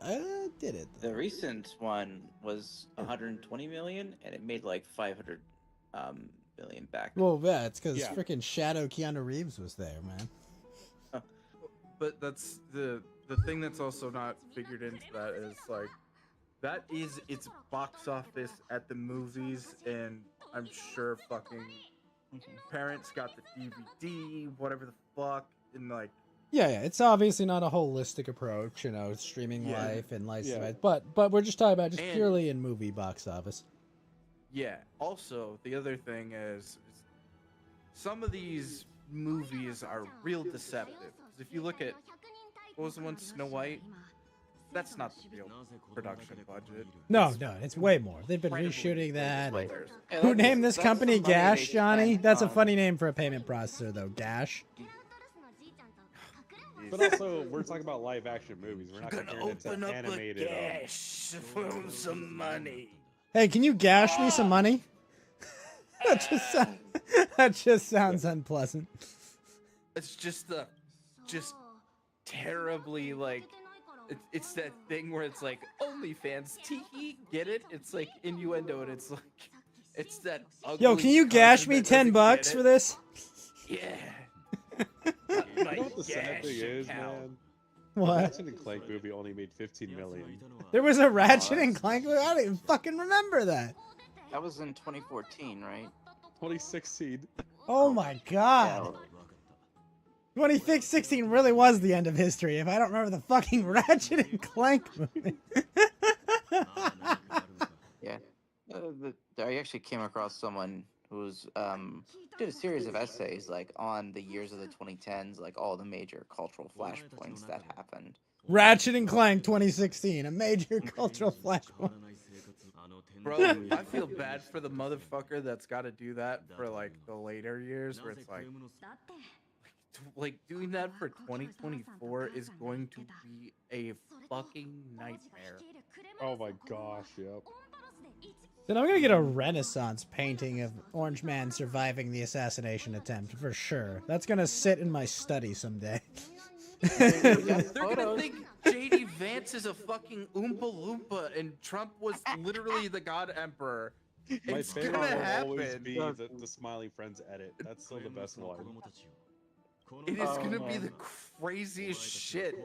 did it? The recent one was 120 million, and it made like 500 million back. Well, yeah, it's because Yeah. freaking Shadow Keanu Reeves was there, man. But that's the thing that's also not figured into that is like that is its box office at the movies, and I'm sure fucking parents got the DVD, whatever the fuck, and like Yeah, it's obviously not a holistic approach, streaming Yeah. life and licensing Yeah. rights, but we're just talking about just And- purely in movie box office. yeah. Also, the other thing is some of these movies are real deceptive. 'Cause if you look at what was the one, Snow White, that's not the real production budget. No, it's way more. They've been Incredibly reshooting that. way and- there. Hey, Who that's- named this that's company some money Gash, they Johnny? spent That's a on- funny name for a payment processor, though. Gash. But also, we're talking about live action movies. We're not Gonna comparing it to open up a animated. gash for some money. Hey, can you gash me some money? that just sounds unpleasant. It's just terribly like it's that thing where it's like OnlyFans tee, get it? It's like innuendo, and it's like it's that ugly Yo, can you gash cousin me that 10 doesn't bucks get for it. this? Yeah. You know what the sad thing is, man? The What? Ratchet and Clank movie only made 15 million. There was a Ratchet and that's- Clank movie? I don't even fucking remember that. That was in 2014, right? 2016. Oh my god. 2016 really was the end of history if I don't remember the fucking Ratchet and Clank movie. Yeah. I actually came across someone who's did a series of essays like on the years of the 2010s, like all the major cultural flashpoints that happened. Ratchet and Clank 2016, a major cultural flashpoint. Bro, I feel bad for the motherfucker that's got to do that for like the later years, where it's like doing that for 2024 is going to be a fucking nightmare. Oh my gosh, yep. Then I'm gonna get a Renaissance painting of Orange Man surviving the assassination attempt for sure. That's gonna sit in my study someday. They're gonna think JD Vance is a fucking Oompa Loompa and Trump was literally the God Emperor. My It's favorite gonna will always happen. be the Smiling Friends edit. That's still the best one. It is gonna be the craziest shit.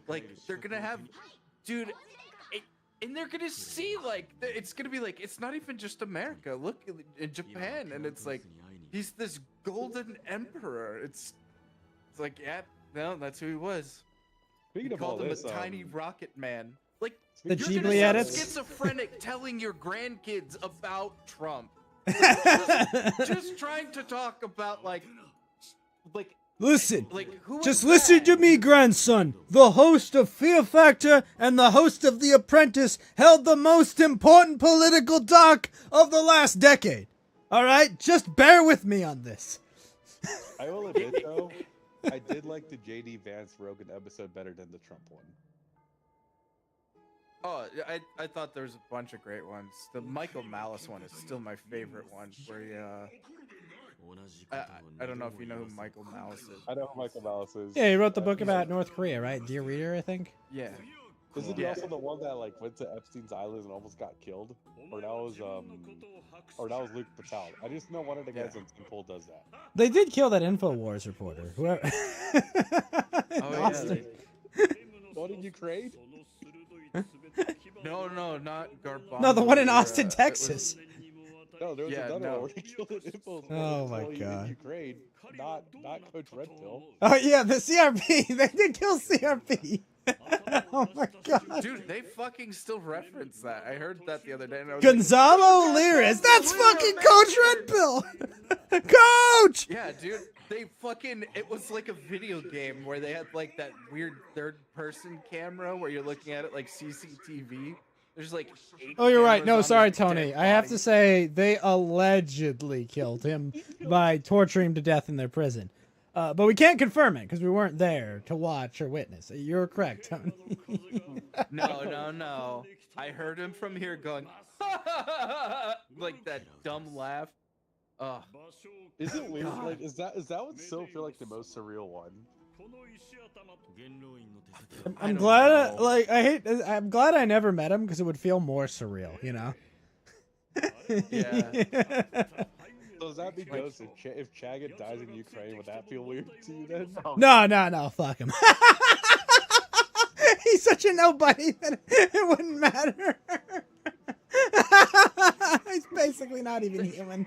Like they're gonna have, dude, and they're gonna see like it's gonna be like it's not even just America. Look in Japan, and it's like he's this golden emperor. It's like yeah, no, that's who he was. Speaking They of all called him this, a tiny rocket man. Like The you're Ghibli gonna sound edits? schizophrenic telling your grandkids about Trump. Just trying to talk about like Listen, who just was listen that? to me, grandson. The host of Fear Factor and the host of The Apprentice held the most important political talk of the last decade. All right, just bear with me on this. I will admit though, I did like the JD Vance Rogan episode better than the Trump one. Oh, I thought there was a bunch of great ones. The Michael Malice one is still my favorite one. Where he, I don't know if you know who Michael Malice is. I know who Michael Malice is. Yeah, he wrote the book about North Korea, right? Dear Reader, I think. Yeah. Isn't he Yeah. also the one that like went to Epstein's Island and almost got killed? Or that was Luke Patel. I just know one of the guys on Simple does that. They did kill that InfoWars reporter. Whoever. Austin. What in Ukraine? No, not Garbanzo. No, the one in or, Austin, it was- Texas. No, there was Yeah, another no. one where he killed an Info. Oh my in God. Ukraine, not Coach Red Pill. Oh yeah, the CRP. They did kill CRP. Oh my god. Dude, they fucking still reference that. I heard that the other day. And I was Gonzalo Liris. That's fucking Coach Red Pill. Coach. Yeah, dude. They fucking. It was like a video game where they had like that weird third-person camera where you're looking at it like CCTV. There's like 8 Oh, you're right. cameras No, on sorry, his dead Tony. I have to body. say they allegedly killed him by torturing him to death in their prison. But we can't confirm it because we weren't there to watch or witness. You're correct, Tony. No. I heard him from here going like that dumb laugh. Is it weird? Like, is that what still feel like the most surreal one? I'm don't glad. know. I'm glad I never met him because it would feel more surreal, you know. Yeah. So does that mean Ghost, if Chagrin dies in Ukraine, would that feel weird to you then? No. Fuck him. He's such a nobody that it wouldn't matter. He's basically not even human.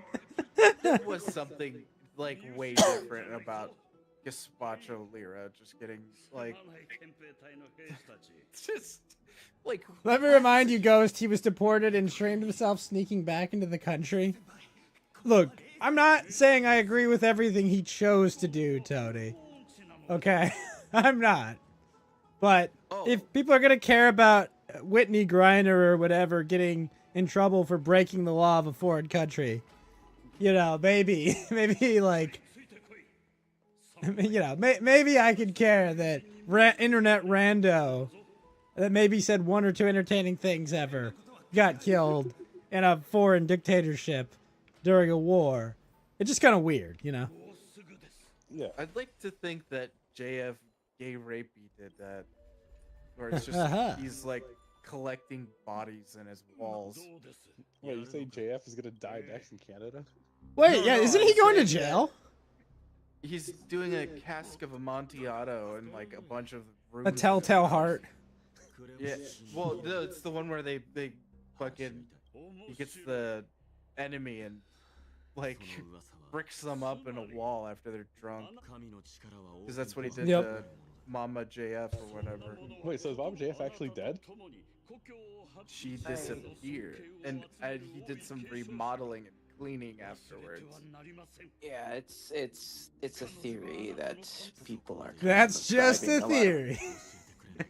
There was something like way different about Gazpacho Lira just getting like just like Let me remind you, Ghost, he was deported and trained himself sneaking back into the country. Look, I'm not saying I agree with everything he chose to do, Tony. Okay? I'm not. But if people are going to care about Whitney Griner or whatever getting in trouble for breaking the law of a foreign country, you know, maybe like, you know, maybe I could care that internet rando that maybe said one or two entertaining things ever got killed in a foreign dictatorship during a war. It's just kind of weird, you know? Yeah. I'd like to think that JF Gay Rapey did that. Or it's just he's like collecting bodies in his walls. Wait, you say JF is gonna die next in Canada? Wait, yeah, isn't he I'm going to saying that jail? He's doing a cask of Amontillado and like a bunch of A telltale heart. Yeah, well, no, it's the one where they fucking he gets the enemy and like bricks them up in a wall after they're drunk. Because that's what he did Yep. to Mama JF or whatever. Wait, so is Mom JF actually dead? She disappeared, and he did some remodeling and cleaning afterwards. Yeah, it's a theory that people are. That's just a ascribing lot theory.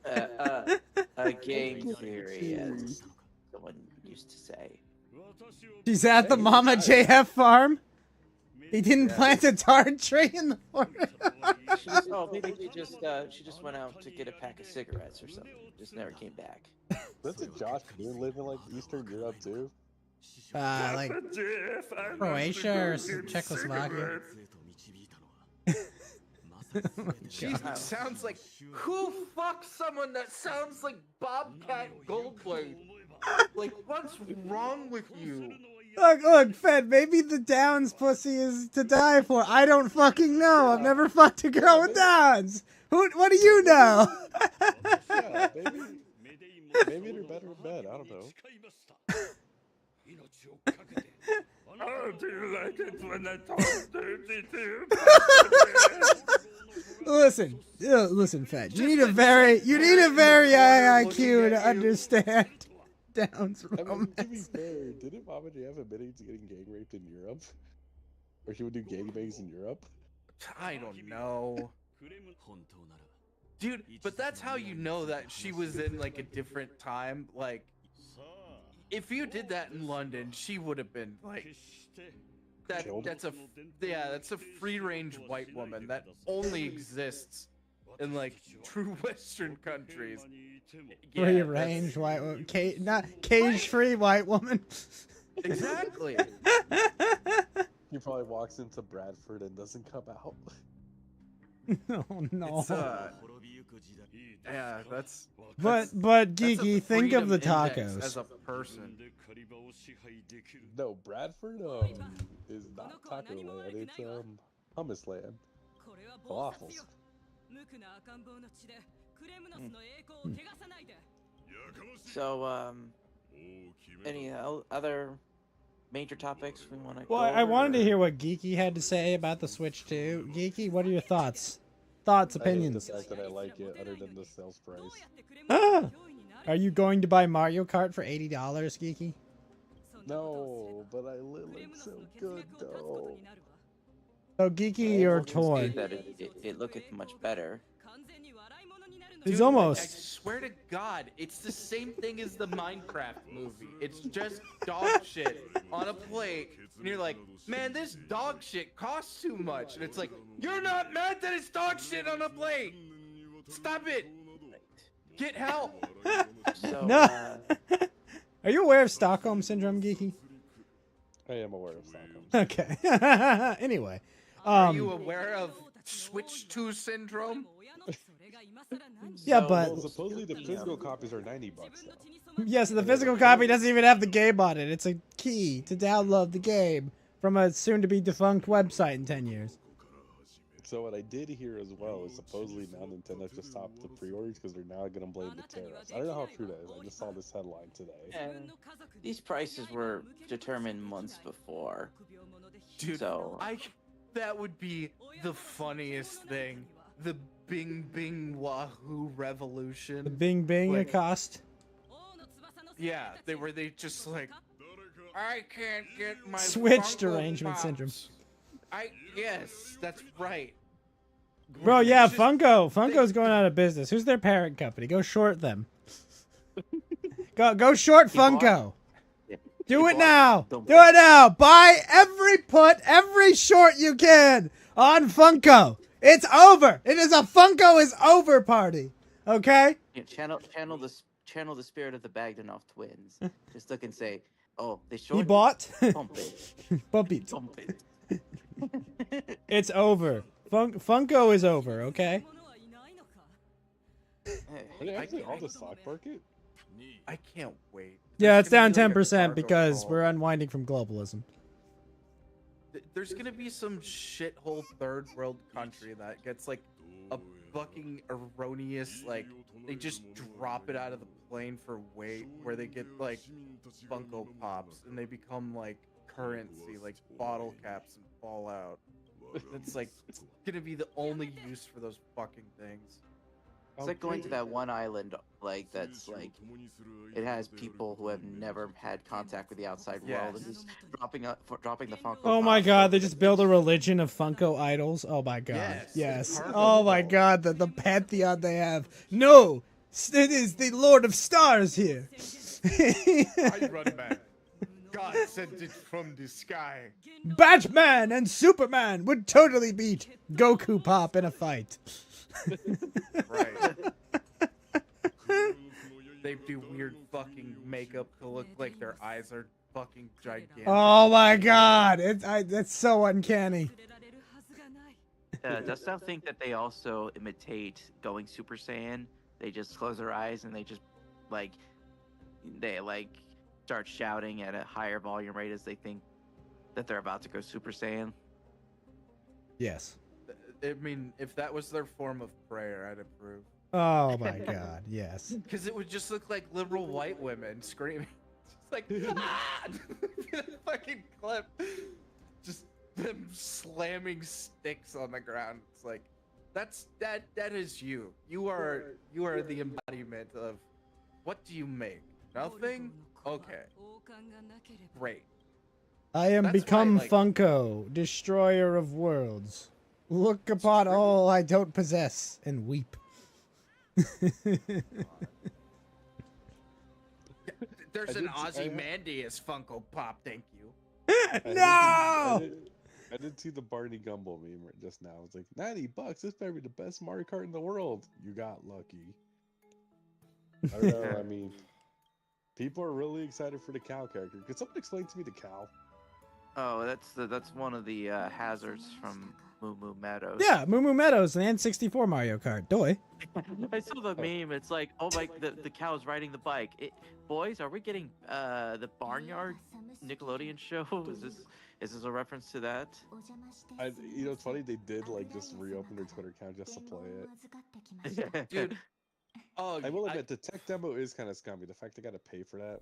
of- a game theory, as someone used to say. She's at the Mama JF farm. He didn't Yeah. plant a tart tree in the forest. Maybe she just went out to get a pack of cigarettes or something. Just never came back. Doesn't Josh Boone live in like Eastern Europe too? Like Croatia or Czechoslovakia. She sounds like who fucks someone that sounds like Bobcat Goldthwait? Like, what's wrong with you? Look, Fed, maybe the Downs pussy is to die for. I don't fucking know. I've never fucked a girl with Downs. What do you know? Yeah, maybe they're better in bed. I don't know. Oh, do you like it when I talk dirty to Listen, Fed. You need a very high IQ to understand Downs I mean, to be romance. fair, didn't Mama JF admitting to getting gang raped in Europe? Or she would do gangbangs in Europe? I don't know. Dude, but that's how you know that she was in like a different time. Like, if you did that in London, she would have been like Killed? that's a free range white woman that only exists in like true Western countries. Yeah, Free that's- range white woman, not cage free white woman. Exactly. He probably walks into Bradford and doesn't come out. Oh no. It's yeah, that's But that's a Geeky, think of the freedom index tacos. as a person. No, Bradford is not taco land. It's hummus land. Falafels. So, any other major topics we want to? Well, I wanted to hear what Geeky had to say about the Switch 2. Geeky, what are your thoughts? Thoughts, I hate opinions. the fact that I like it, other than the sales price. Ah! Are you going to buy Mario Kart for $80, Geeky? No, but I live like so good though. So Geeky, you're I can see torn. that it looked much better. He's Dude, I almost. swear to God, it's the same thing as the Minecraft movie. It's just dog shit on a plate, and you're like, man, this dog shit costs too much. And it's like, you're not mad that it's dog shit on a plate. Stop it. Get help. So, No. Are you aware of Stockholm Syndrome, Geeky? I am aware of Stockholm. Okay. Anyway. Are you aware of Switch 2 syndrome? Yeah, So- but Well, supposedly the physical copies are $90 though. yes, the physical copy doesn't even have the game on it. It's a key to download the game from a soon-to-be defunct website in 10 years. So what I did hear as well is supposedly now Nintendo just stopped the pre-orders because they're now gonna blame the tariffs. I don't know how true that is. I just saw this headline today. And these prices were determined months before. Dude, So- that would be the funniest thing. The Bing Bing Wahoo revolution. The Bing Bing Like- cost. Yeah, they just like, I can't get my Switched Funko arrangement Pops. syndrome. Yes, that's right. Bro, yeah, It's just- Funko's going out of business. Who's their parent company? Go short them. Go short Funko. Do it now. Do it now. Buy every short you can on Funko. It's over. It is a Funko is over party. Okay? You know, channel the spirit of the Bagdanoff twins. Just look and say, "Oh, they short He bought. pump it, Bump it. pump it." It's over. Funko is over, okay? Are they I actually can't- on the stock market? I can't wait. Yeah, There's it's gonna down be, like, a 10% cargo because call. we're unwinding from globalism. There's gonna be some shithole third world country that gets like a fucking erroneous, like they just drop it out of the plane for weight, where they get like Funko Pops and they become like currency like bottle caps and Fallout. It's like it's gonna be the only use for those fucking things. It's like going to that one island, like that's like it has people who have never had contact with the outside world, and just dropping the Funko. Oh my Pops god, over they just build a religion of Funko idols. Oh my god. Yes, Yes. it's part of Oh the my cult. god, the pantheon they have. No! It is the Lord of Stars here. Iron Man. God sent it from the sky. Batman and Superman would totally beat Goku Pop in a fight. Right. They do weird fucking makeup to look like their eyes are fucking gigantic. Oh my god, that's so uncanny. Does thou think that they also imitate going Super Saiyan? They just close their eyes and they just they start shouting at a higher volume rate as they think that they're about to go Super Saiyan. Yes. I mean, if that was their form of prayer, I'd approve. Oh my god, yes. Because it would just look like liberal white women screaming. Just like, ah! Fucking clip. Just them slamming sticks on the ground. It's like, that is you. You are the embodiment of, what do you make? Nothing? Okay. Great. I am That's why, become like- Funko, destroyer of worlds. Look upon true. all I don't possess and weep. There's I an did- I- Ozymandias Funko Pop, thank you. No! I did see the Barney Gumble meme just now. It's like $90. This better be the best Mario Kart in the world. You got lucky. I don't know. I mean, people are really excited for the cow character. Could someone explain to me the cow? Oh, that's one of the hazards from Moo Moo Meadows. Yeah, Moo Moo Meadows and N64 Mario Kart. Doy. I saw the meme. It's like, oh my, the cow's riding the bike. Boys, are we getting the Barnyard Nickelodeon show? Is this a reference to that? You know, it's funny. They did just reopen their Twitter account just to play it. Dude. Oh, I will admit the tech demo is kind of scummy. The fact they got to pay for that.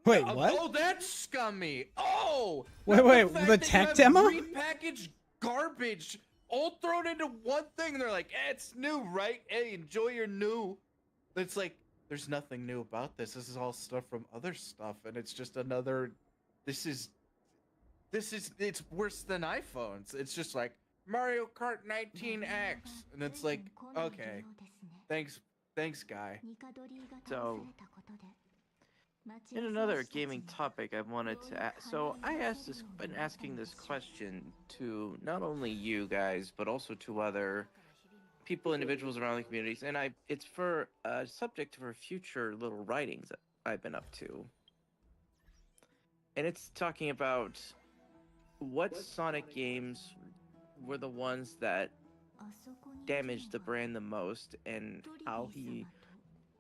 Wait, Oh, what? Oh, that's scummy. Oh! Wait, not wait, fact the that you tech have demo? Repackaged garbage all thrown into one thing. They're like, it's new, right? Hey, enjoy your new. It's like, there's nothing new about this. This is all stuff from other stuff, and it's just another. It's worse than iPhones. It's just like Mario Kart 19X, and it's like, okay, thanks, guy. So, in another gaming topic, I wanted to so I been asking this question to not only you guys, but also to other people, individuals around the communities, and it's for a subject for future little writings that I've been up to. And it's talking about what Sonic games were the ones that damaged the brand the most, and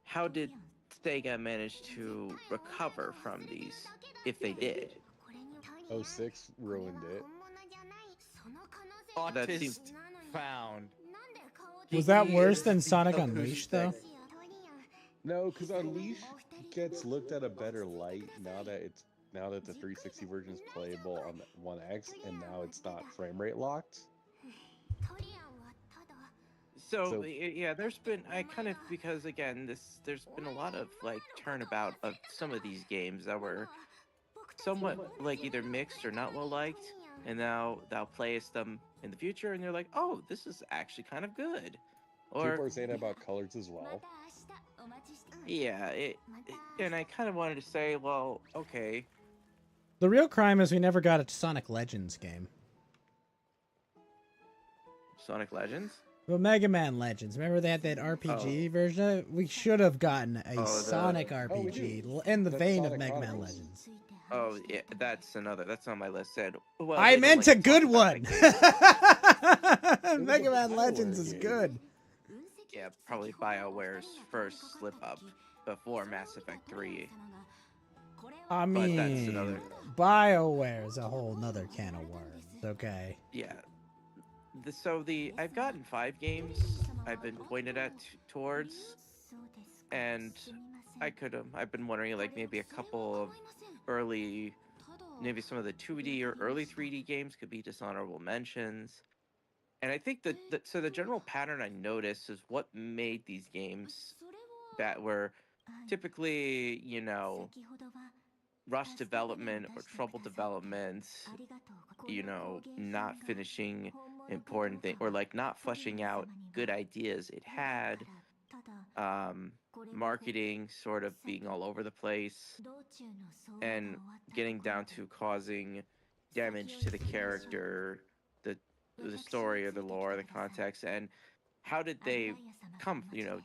how did Sega manage to recover from these, if they did? 06 ruined it. That Autist seems- found. Was that He worse is than the Sonic Unleashed, though? acoustic. No, because Unleashed gets looked at a better light now that the 360 version is playable on the One X, and now it's not frame rate locked. So So- yeah, because again, there's been a lot of turnabout of some of these games that were somewhat either mixed or not well liked, and now they'll play as them in the future, and they're like, oh, this is actually kind of good. People Or are saying that about Colors as well. yeah, and I kind of wanted to say, well, okay, The real crime is we never got a Sonic Legends game. Sonic Legends. Well, Mega Man Legends. Remember they had that RPG version of it? We should have gotten a Oh, Sonic we RPG do. in the That's vein of Sonic Mega Man Chronicles. Legends. Oh yeah, that's on my list. Well, I they don't meant like a to talk good about one. that game. Mega a Man BioWare Legends is game. good. Yeah, probably BioWare's first slip up before Mass Effect 3. I But that's mean, another- BioWare is a whole nother can of worms. Okay. Yeah. I've gotten 5 games I've been pointed towards, and I've been wondering maybe a couple of early maybe some of the 2D or early 3D games could be dishonorable mentions. And I think so the general pattern I noticed is what made these games that were typically, rush development or trouble development, not finishing important things or like not fleshing out good ideas it had, marketing sort of being all over the place, and getting down to causing damage to the character, the story or the lore, or the context, and how did they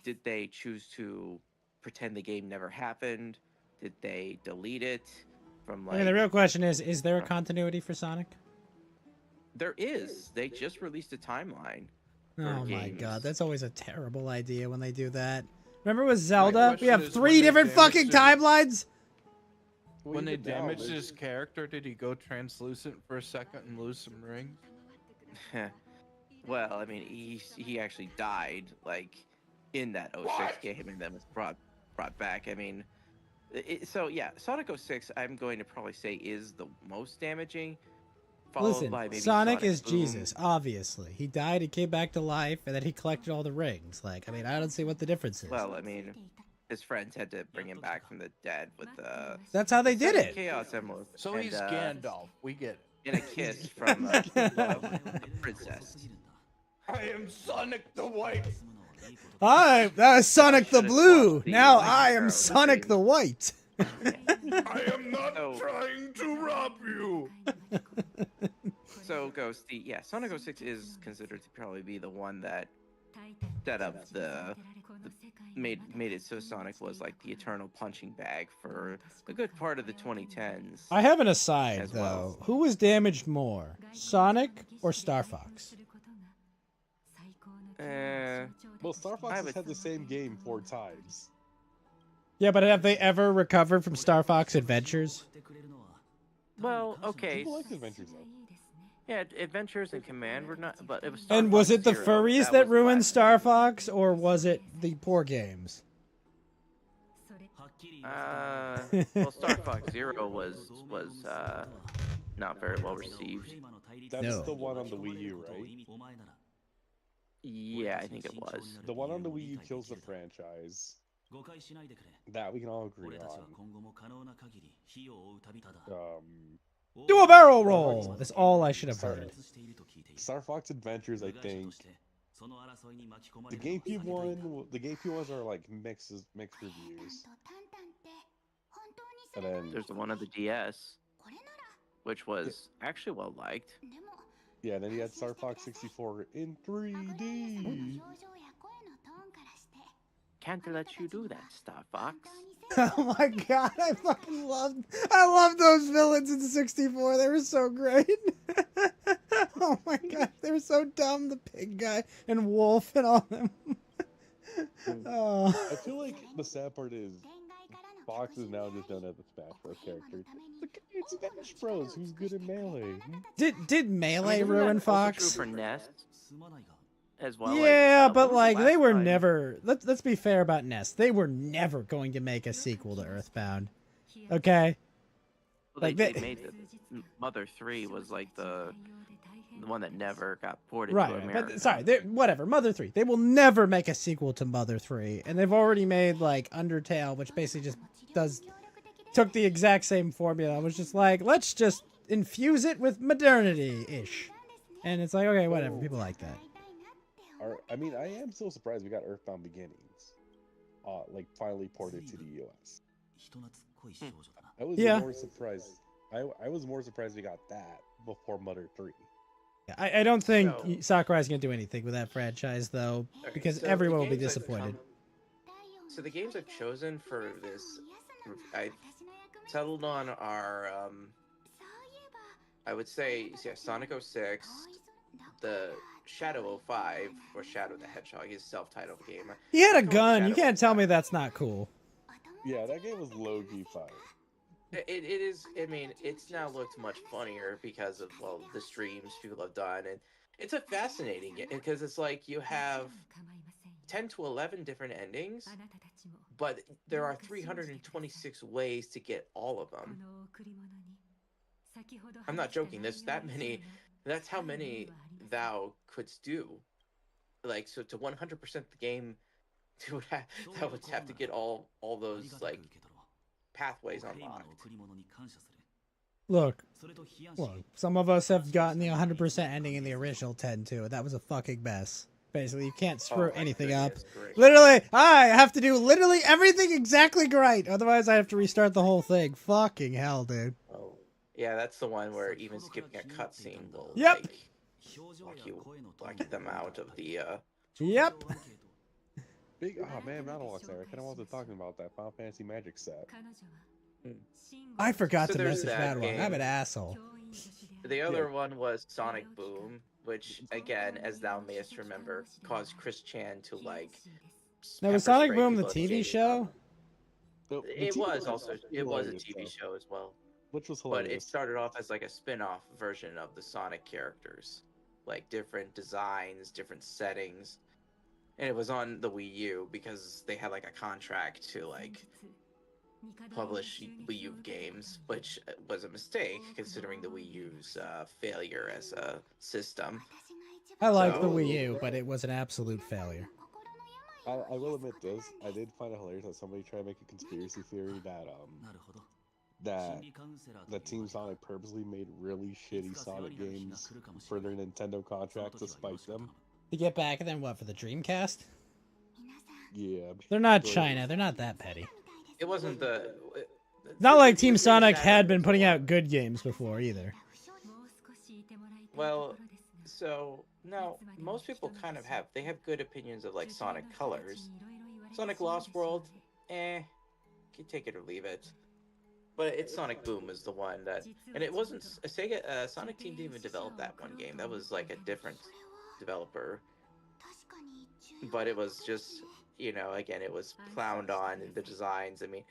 did they choose to pretend the game never happened? Did they delete it from I mean, the real question is there a continuity for Sonic? There is. They just released a timeline. Oh my games. god, that's always a terrible idea when they do that. Remember with Zelda? We question have is, 3 different fucking timelines? When they even now, damaged there's- his character, did he go translucent for a second and lose some rings? Well, I mean, he actually died like in that 06 game and then was brought back. I mean, so yeah, Sonic 06 I'm going to probably say is the most damaging. Followed Listen, by maybe Sonic is Boom. Jesus, obviously. He died, he came back to life, and then he collected all the rings. Like, I mean, I don't see what the difference is. Well, I mean, his friends had to bring him back from the dead with the That's how they did it. Chaos Emerald. So and, he's Gandalf. We get it. in a kiss from a princess. I am Sonic the White. That was Sonic the Should've Blue. watched the Now Lightning I am Arrow Sonic thing. the White. I am not Oh. trying to rob you. So Ghost, Sonic 06 is considered to probably be the one that set up made it so Sonic was like the eternal punching bag for a good part of the 2010s. I have an aside, As though. well. Who was damaged more, Sonic or Star Fox? Well, Star Fox I has would- had the same game 4 times. Yeah, but have they ever recovered from Star Fox Adventures? Well, okay. People liked Adventures though. Yeah, Adventures and Command were not, but it was. Star And was Fox it the Zero, furries that was ruined last Star year. Fox, or was it the poor games? Well, Star Fox Zero was not very well received. That's No. the one on the Wii U, right? Yeah, I think it was. The one on the Wii U kills the franchise. That we can all agree on. Do a barrel roll! That's all I should have heard. Star Fox Adventures, I think. The GameCube ones are like mixed reviews. And then There's the one on the DS, which was actually well liked. yeah, then you had Star Fox 64 in 3D. Can't let you do that, Star Fox. Oh my god, I love those villains in 64. They were so great. Oh my god, they were so dumb. The pig guy and Wolf and all them. Oh. I feel like the sad part is Fox is now just known as a Smash Bros character. It's Smash Bros. Who's good at Melee? Did Melee Isn't that ruin also Fox? True for Nest as well. Yeah, Like, but when was like the they last were time- never. Let's be fair about Nest. They were never going to make a sequel to Earthbound. Okay. Well, like they they- made Mother 3 was like the one that never got ported to Right, America. but sorry, whatever. Mother 3. They will never make a sequel to Mother 3, and they've already made like Undertale, which basically just took the exact same formula. It was just like, let's just infuse it with modernity ish, and it's like, okay, whatever. People like that. I mean, I am still surprised we got Earthbound Beginnings, like finally ported to the US. I was Yeah. more surprised. I was more surprised we got that before Mother 3. I don't think So- Sakurai's gonna do anything with that franchise though, Okay, because so the everyone will be games I've disappointed. So the games I've chosen for this, I settled on are, I would say, yeah, Sonic 06, the Shadow 05, or Shadow the Hedgehog, his self-titled game. He had a Go with gun. You Shadow can't tell me 05. that's not cool. Yeah, that game was low-key fire. It is, I mean, it's now looked much funnier because of, well, the streams people have done, and it's a fascinating game, because it's like you have 10 to 11 different endings, but there are 326 ways to get all of them. I'm not joking. There's that many. That's how many thou couldst do. Like, so to 100% the game, that would have to get all those like pathways unlocked. Look, some of us have gotten the 100% ending in the original 10 too. That was a fucking mess. Basically, you can't screw my anything up. goodness, great. Literally, I have to do literally everything exactly right. Otherwise, I have to restart the whole thing. Fucking hell, dude. Oh, yeah, that's the one where even skipping a cutscene will Yep. like lock them out of the. Yep. Oh man, Battlebox Eric. I kind of wasn't talking about that Final Fantasy Magic set. I forgot So to there's message that Madwalk. I'm game. an asshole. The other one was Sonic Boom, which again, as thou mayest remember, caused Chris Chan to like. Now, was pepper Sonic spray Boom the people at TV Jamie show? The It TV was also it was a hilarious, TV though, show as well, which was but hilarious. it started off as like a spin-off version of the Sonic characters, like different designs, different settings, and it was on the Wii U because they had like a contract to like publish Wii U games, which was a mistake considering the Wii U's failure as a system. I like the So- Wii U, but it was an absolute failure. I will admit this. I did find it hilarious that somebody tried to make a conspiracy theory that that Team Sonic purposely made really shitty Sonic games for their Nintendo contract to spite them. To get back at them, what, for the Dreamcast? Yeah. They're not but- China. They're not that petty. It wasn't the. Not like Team the Sonic sad had of been it putting was- out good games before either. Well, so no, most people kind of have. They have good opinions of like Sonic Colors, Sonic Lost World. You take it or leave it. But it's Sonic Boom is the one that, and it wasn't Sega. Sonic Team didn't even develop that one game. That was like a different developer. But it was just, again, it was clowned on in the designs. I mean,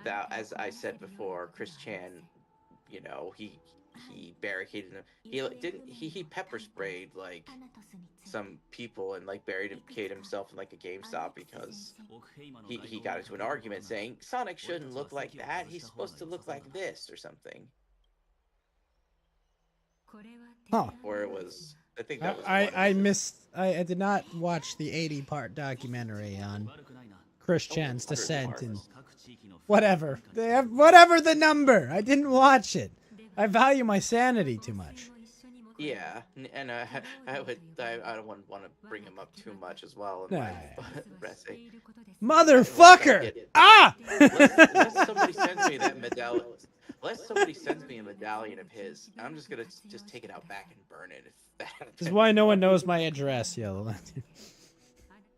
that, as I said before, Chris Chan, he barricaded them. He pepper sprayed like some people and like barricaded himself in like a GameStop because he got into an argument saying Sonic shouldn't look like that. He's supposed to look like this or something. Huh. Or it was. I think that was. I missed. I did not watch the 80-part documentary on Chris Chan's descent and whatever. Whatever the number. I didn't watch it. I value my sanity too much. Yeah, and I don't want to bring him up too much as well in Nah. my recipe. Motherfucker! Ah! Unless somebody sends me that medallion. Unless somebody sends me a medallion of his, I'm just gonna just take it out back and burn it. If that. This is why no one knows my address, Yellow.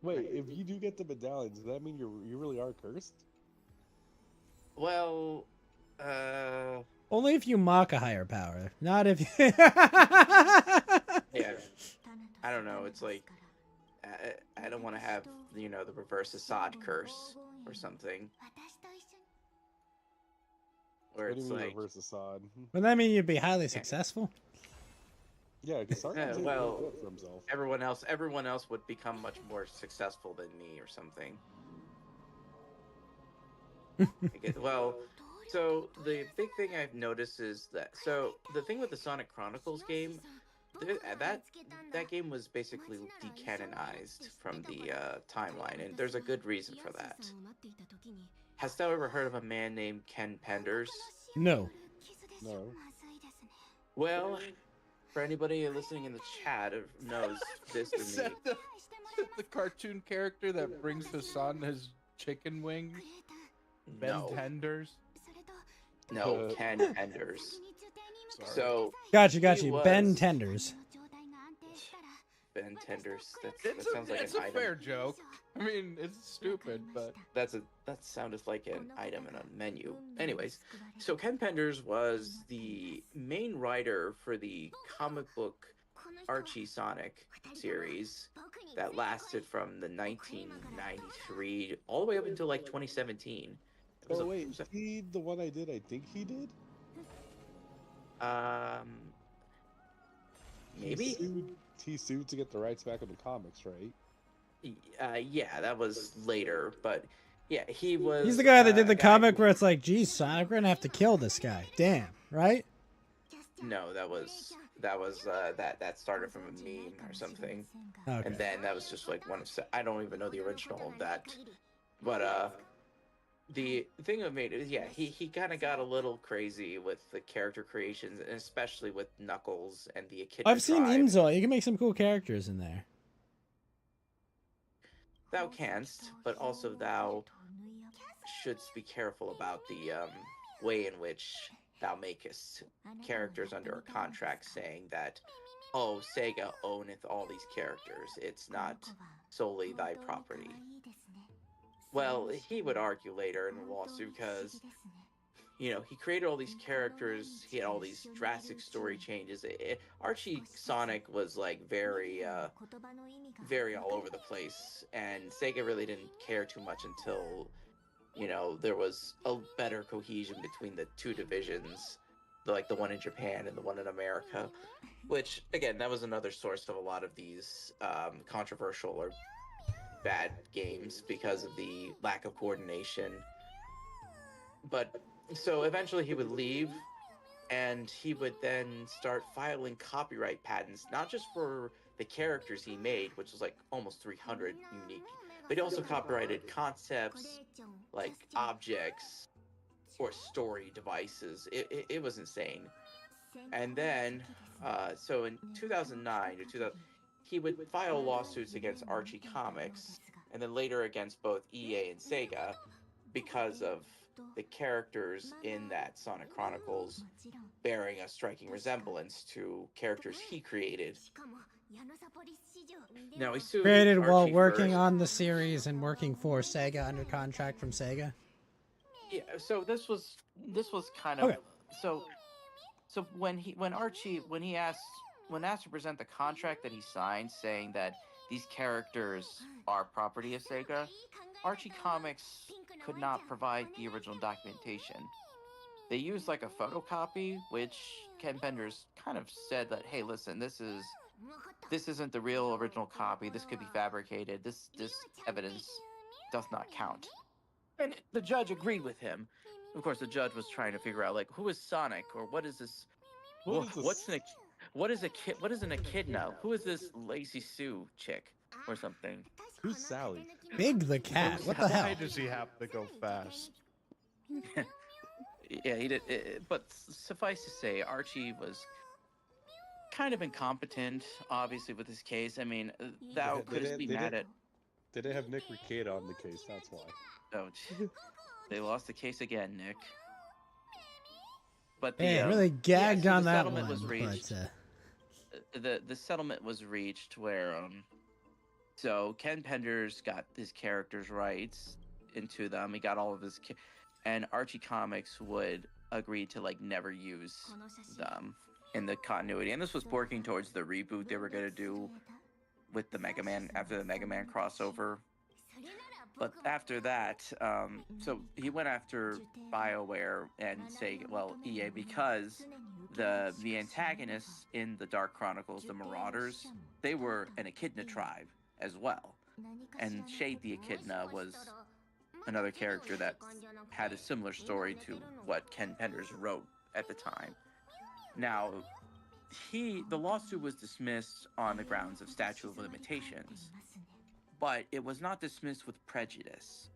Wait, if you do get the medallions, does that mean you really are cursed? Well, Only if you mock a higher power, not if you... yeah. I don't know. It's like I don't want to have the reverse Assad curse or something. Where What do it's you mean like, reverse Assad? Would that mean you'd be highly successful? Yeah, because Sargon's well, good for himself. everyone else would become much more successful than me or something. Well, so the big thing I've noticed is that the thing with the Sonic Chronicles game, that game was basically decanonized from the timeline, and there's a good reason for that. Hast thou ever heard of a man named Ken Penders? No. No. Well, for anybody listening in the chat who knows this Is or me, that the cartoon character that brings Hassan his chicken wings? Ben no, Tenders? no, Ken Penders. Sorry. So Got you. He Ben was- Tenders. Ben Tenders. That It's sounds like it's an a item. fair joke. I mean, it's stupid, but That sounded like an item in a menu. Anyways, so Ken Penders was the main writer for the comic book Archie Sonic series that lasted from the 1993 all the way up until like 2017. It was Oh a- wait, it was he the one I think he did? maybe. He sued to get the rights back on the comics, right? Yeah, that was later, but yeah, he was. He's the guy that did the guy comic who- where it's like, geez, Sonic, we're gonna have to kill this guy. Damn, right? No, that started from a meme or something, Okay. and then that was just like one of I don't even know the original of that, but the thing that made it, yeah, he kind of got a little crazy with the character creations, and especially with Knuckles and the Echidna I've seen tribe. Imzo. You can make some cool characters in there. Thou canst, but also thou shouldst be careful about the way in which thou makest characters under a contract saying that, oh, Sega owneth all these characters. It's not solely thy property. Well, he would argue later in the lawsuit because, he created all these characters. He had all these drastic story changes. Archie Sonic was like very, very all over the place, and Sega really didn't care too much until, there was a better cohesion between the two divisions, like the one in Japan and the one in America, which, again, that was another source of a lot of these controversial or bad games because of the lack of coordination. But so eventually he would leave, and he would then start filing copyright patents, not just for the characters he made, which was like almost 300 unique, but he also copyrighted concepts like objects or story devices. It was insane. And then so in 2009 or 2000, he would file lawsuits against Archie Comics, and then later against both EA and Sega, because of the characters in that Sonic Chronicles bearing a striking resemblance to characters he created. Now he sued Created while Archie working first. on the series and working for Sega under contract from Sega. Yeah, so this was kind of Okay. so when he asked to present the contract that he signed saying that these characters are property of Sega, Archie Comics could not provide the original documentation. They used like a photocopy, which Ken Penders kind of said that, hey, listen, this isn't the real original copy. This could be fabricated. This evidence does not count. And the judge agreed with him. Of course, the judge was trying to figure out, like, who is Sonic, or what is this? What is an echidna? Who is this Lacey Sue chick or something? Who's Sally? Big the cat. What the hell? Why does he have to go fast? Yeah, he did. But suffice to say, Archie was kind of incompetent, obviously, with this case. I mean, thou couldst be mad at. They didn't have Nick Rekieta on the case, that's why. Oh, they lost the case again, Nick. But the Hey, really gagged so on the that settlement one. was reached. But, The settlement was reached where so Ken Penders got his characters' rights into them. He got all of his and Archie Comics would agree to like never use them in the continuity. And this was working towards the reboot they were going to do with the Mega Man after the Mega Man crossover. But after that, so he went after BioWare and Sega, well, EA, because the antagonists in the Dark Chronicles, the Marauders, they were an Echidna tribe as well. And Shade the Echidna was another character that had a similar story to what Ken Penders wrote at the time. Now, the lawsuit was dismissed on the grounds of statute of limitations, but it was not dismissed with prejudice.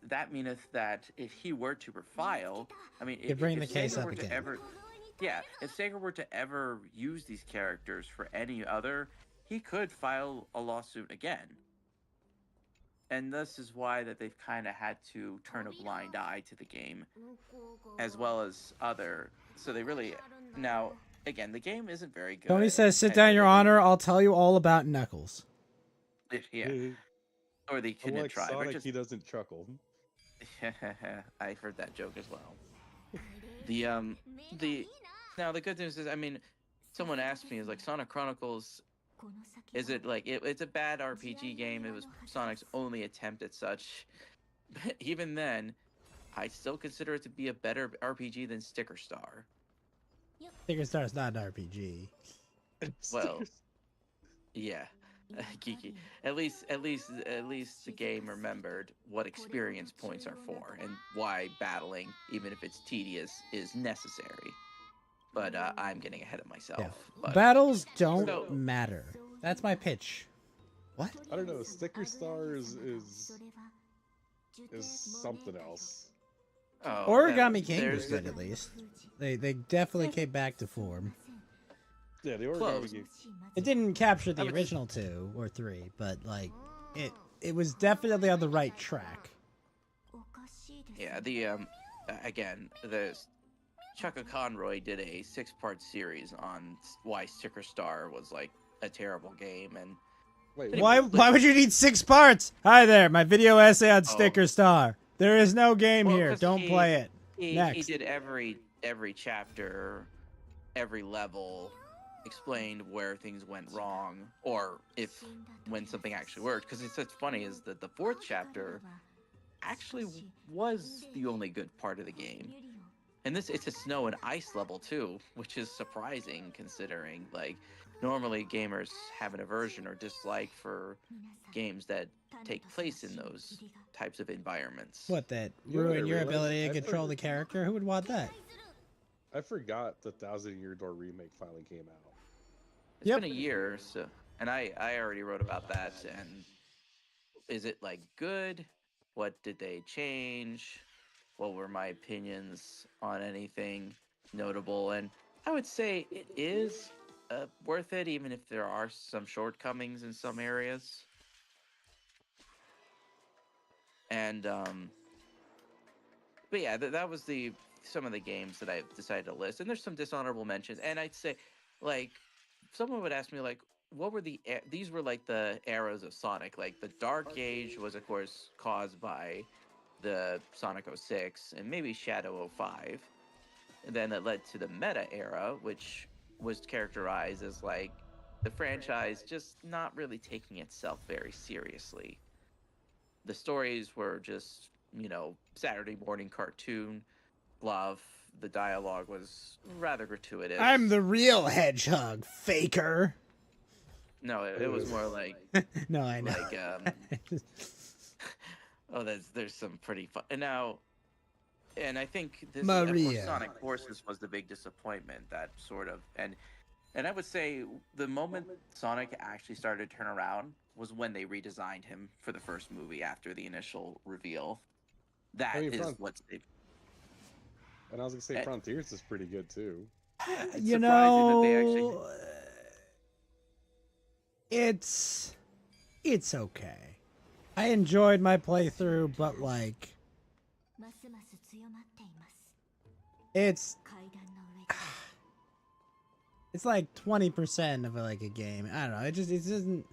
That meaneth that if he were to refile, I mean, if bring the case Sega up were to again. ever, yeah, if Sega were to ever use these characters for any other, he could file a lawsuit again. And this is why that they've kind of had to turn a blind eye to the game, as well as other. So they really now again the game isn't very good. Tony says, "Sit down, Your Honor. I'll tell you all about Knuckles." Yeah, or the Echidna Unlike tribe. Sonic, Just... he doesn't chuckle. I heard that joke as well. Now the good news is, I mean, someone asked me, is like Sonic Chronicles, is it like it's a bad RPG game? It was Sonic's only attempt at such. But even then, I still consider it to be a better RPG than Sticker Star. Sticker Star's not an RPG. Well, yeah. Geeky. At least the game remembered what experience points are for and why battling, even if it's tedious, is necessary. but I'm getting ahead of myself. Yeah. But Battles don't So- matter. That's my pitch. What? I don't know. Sticker Stars is something else. oh, Origami King was there's good at least. They definitely came back to form. Yeah, the Origami Close. King. It didn't capture the I would- original 2 or 3, but like it was definitely on the right track. Yeah, the again, the Chaka Conroy did a 6-part series on why Sticker Star was like a terrible game, and Wait, Why would you need 6 parts? Hi there, my video essay on Oh. Sticker Star. There is no game Well, here. 'cause Don't play it. he Next. did every chapter, every level, explained where things went wrong, or if when something actually worked. Because it's what's funny is that the 4th chapter actually was the only good part of the game. And it's a snow and ice level too, which is surprising considering like normally gamers have an aversion or dislike for games that take place in those types of environments. What, that You know what I ruin your realized? ability to I control the forgot- character? Who would want that? I forgot the Thousand Year Door remake finally came out. It's Yep. been a year, so and I already wrote about that. And is it like good? What did they change? What were my opinions on anything notable? And I would say it is worth it, even if there are some shortcomings in some areas. And but yeah, that was some of the games that I decided to list. And there's some dishonorable mentions. And I'd say, like, someone would ask me, like, what were these were like the eras of Sonic. Like the Dark Age was, of course, caused by the Sonic 06 and maybe Shadow 05. And then it led to the Meta era, which was characterized as like the franchise just not really taking itself very seriously. The stories were just, Saturday morning cartoon fluff. The dialogue was rather gratuitous. I'm the real hedgehog, faker. No, it was more like No, I know. oh, there's some pretty fun. And I think this of course, Maria. Sonic Forces was the big disappointment. That sort of and I would say the moment Sonic actually started to turn around was when they redesigned him for the first movie after the initial reveal. That is what's it. And I was gonna say Frontiers is pretty good too. It's You surprising that they actually. know, it's okay. I enjoyed my playthrough, but like, it's like 20% of like a game. I don't know. It isn't.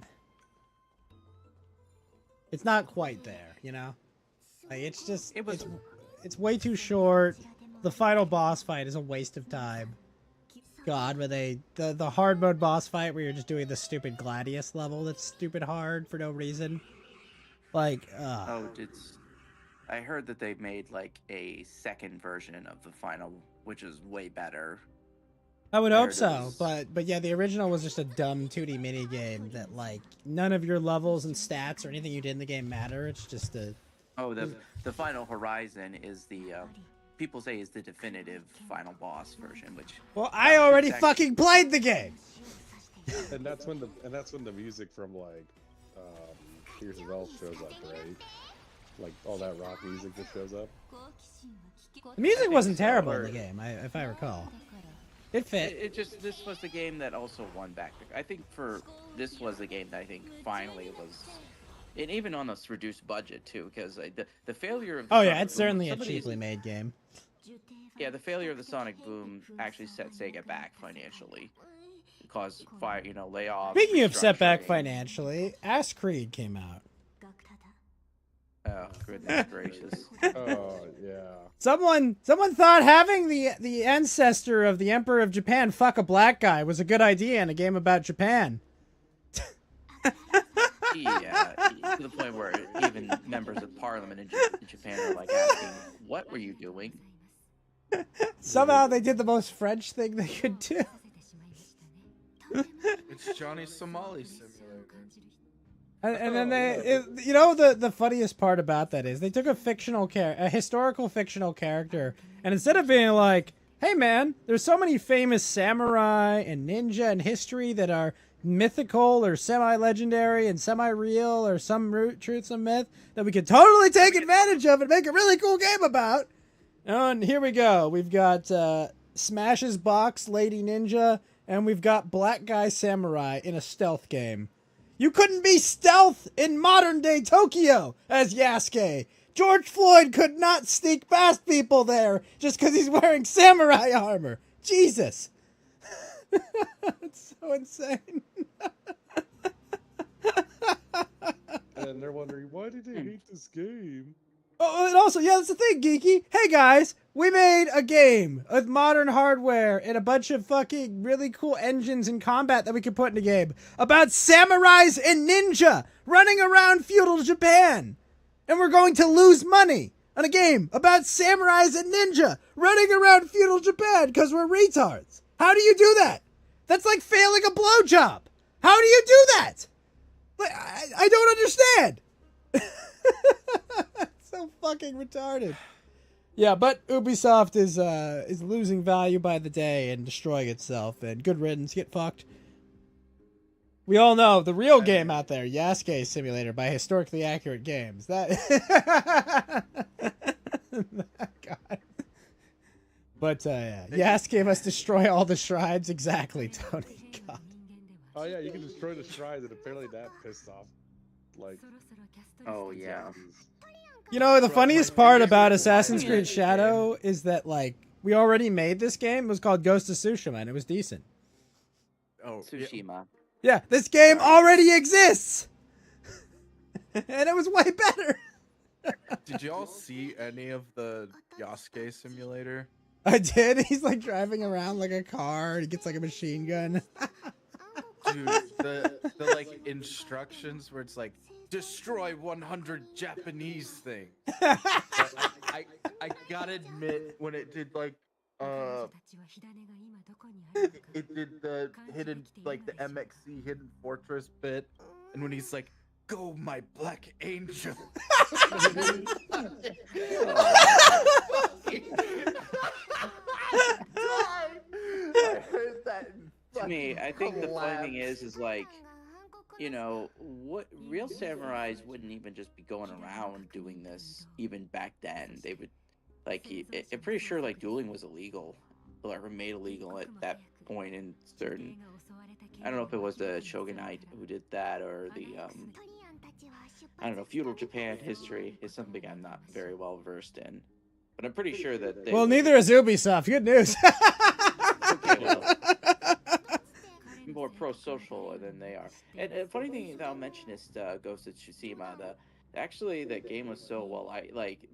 It's not quite there, you know. Like it's just it's way too short. The final boss fight is a waste of time. God, where the hard mode boss fight where you're just doing the stupid Gladius level that's stupid hard for no reason. Like, I heard that they made like a second version of the final, which is way better. I would I hope heard it so, was- but yeah, the original was just a dumb 2D mini game that like none of your levels and stats or anything you did in the game matter. It's just a The final Horizon is the people say is the definitive final boss version, which well, I already exactly- fucking played the game. And that's when the music from like Tears of Elf shows up, right? Like all that rock music that shows up. The music think wasn't so, terrible in or- the game, if I recall. It fit. this was the game that also won back. I think this was the game that I think finally was, and even on this reduced budget too, because the failure of the Oh yeah, Sonic it's Boom- certainly a some of these- cheaply made game. Yeah, the failure of the Sonic Boom actually set Sega back financially. It caused layoffs. Speaking of setback restructuring. financially, Ass Creed came out. Oh goodness gracious! Oh yeah. Someone thought having the ancestor of the Emperor of Japan fuck a black guy was a good idea in a game about Japan. Yeah, to the point where even members of parliament in Japan are like asking, "What were you doing?" Somehow they did the most French thing they could do. It's Johnny's Somali simulator. And then the funniest part about that is they took a historical fictional character, and instead of being like, hey man, there's so many famous samurai and ninja in history that are mythical or semi-legendary and semi-real or some root truth, some myth that we could totally take advantage of and make a really cool game about. And here we go. We've got Smash's Box Lady Ninja, and we've got Black Guy Samurai in a stealth game. You couldn't be stealth in modern day Tokyo as Yasuke. George Floyd could not sneak past people there just because he's wearing samurai armor. Jesus. It's so insane. And they're wondering, why did they hate this game? Oh, and also, yeah, that's the thing, Geeky. Hey, guys, we made a game with modern hardware and a bunch of fucking really cool engines and combat that we could put in a game about samurais and ninja running around feudal Japan. And we're going to lose money on a game about samurais and ninja running around feudal Japan because we're retards. How do you do that? That's like failing a blowjob. How do you do that? Like, I don't understand. So fucking retarded. Yeah, but Ubisoft is losing value by the day and destroying itself. And good riddance, get fucked. We all know the real game out there, Yasuke Simulator by Historically Accurate Games. That God. But yeah, Yasuke must destroy all the shrines. Exactly, Tony. God. Oh yeah, you can destroy the shrines, and apparently that pissed off, like. Oh yeah. You know, the funniest part about Assassin's Creed Shadow is that, like, we already made this game. It was called Ghost of Tsushima, and it was decent. Oh, Tsushima. Yeah, this game already exists! And it was way better! Did y'all see any of the Yasuke simulator? I did. He's, like, driving around like a car, and he gets, like, a machine gun. Dude, the like instructions where it's like destroy 100 Japanese things. I gotta admit, when it did like it did the hidden, like the MXC hidden fortress bit, and when he's like, "Go, my black angel." I heard that. To me, I think the funny thing is like, you know, what real samurais wouldn't even just be going around doing this even back then. They would, like, I'm pretty sure like dueling was illegal, or made illegal at that point in certain. I don't know if it was the shogunate who did that, or the I don't know, feudal Japan history is something I'm not very well versed in, but I'm pretty sure that they. Well, neither is Ubisoft. Good news. Okay, well, more pro-social than they are. And a funny thing that I'll mention is Ghost of Tsushima. The game was so well.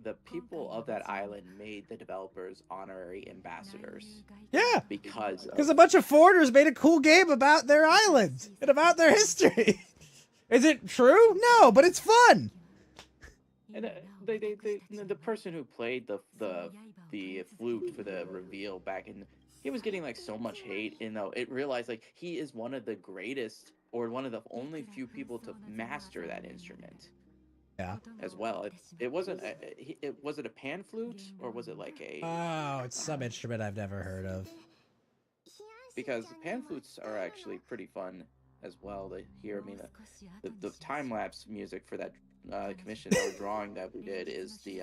The people of that island made the developers honorary ambassadors. Yeah, because a bunch of foreigners made a cool game about their island and about their history. Is it true? No, but it's fun. And the person who played the flute for the reveal back in. He was getting like so much hate, and though it realized like he is one of the greatest or one of the only few people to master that instrument. Yeah. As well, it wasn't. Was it a pan flute or was it like a? Oh, it's some instrument I've never heard of. Because pan flutes are actually pretty fun as well to hear. I mean, the time lapse music for that commission or drawing that we did is the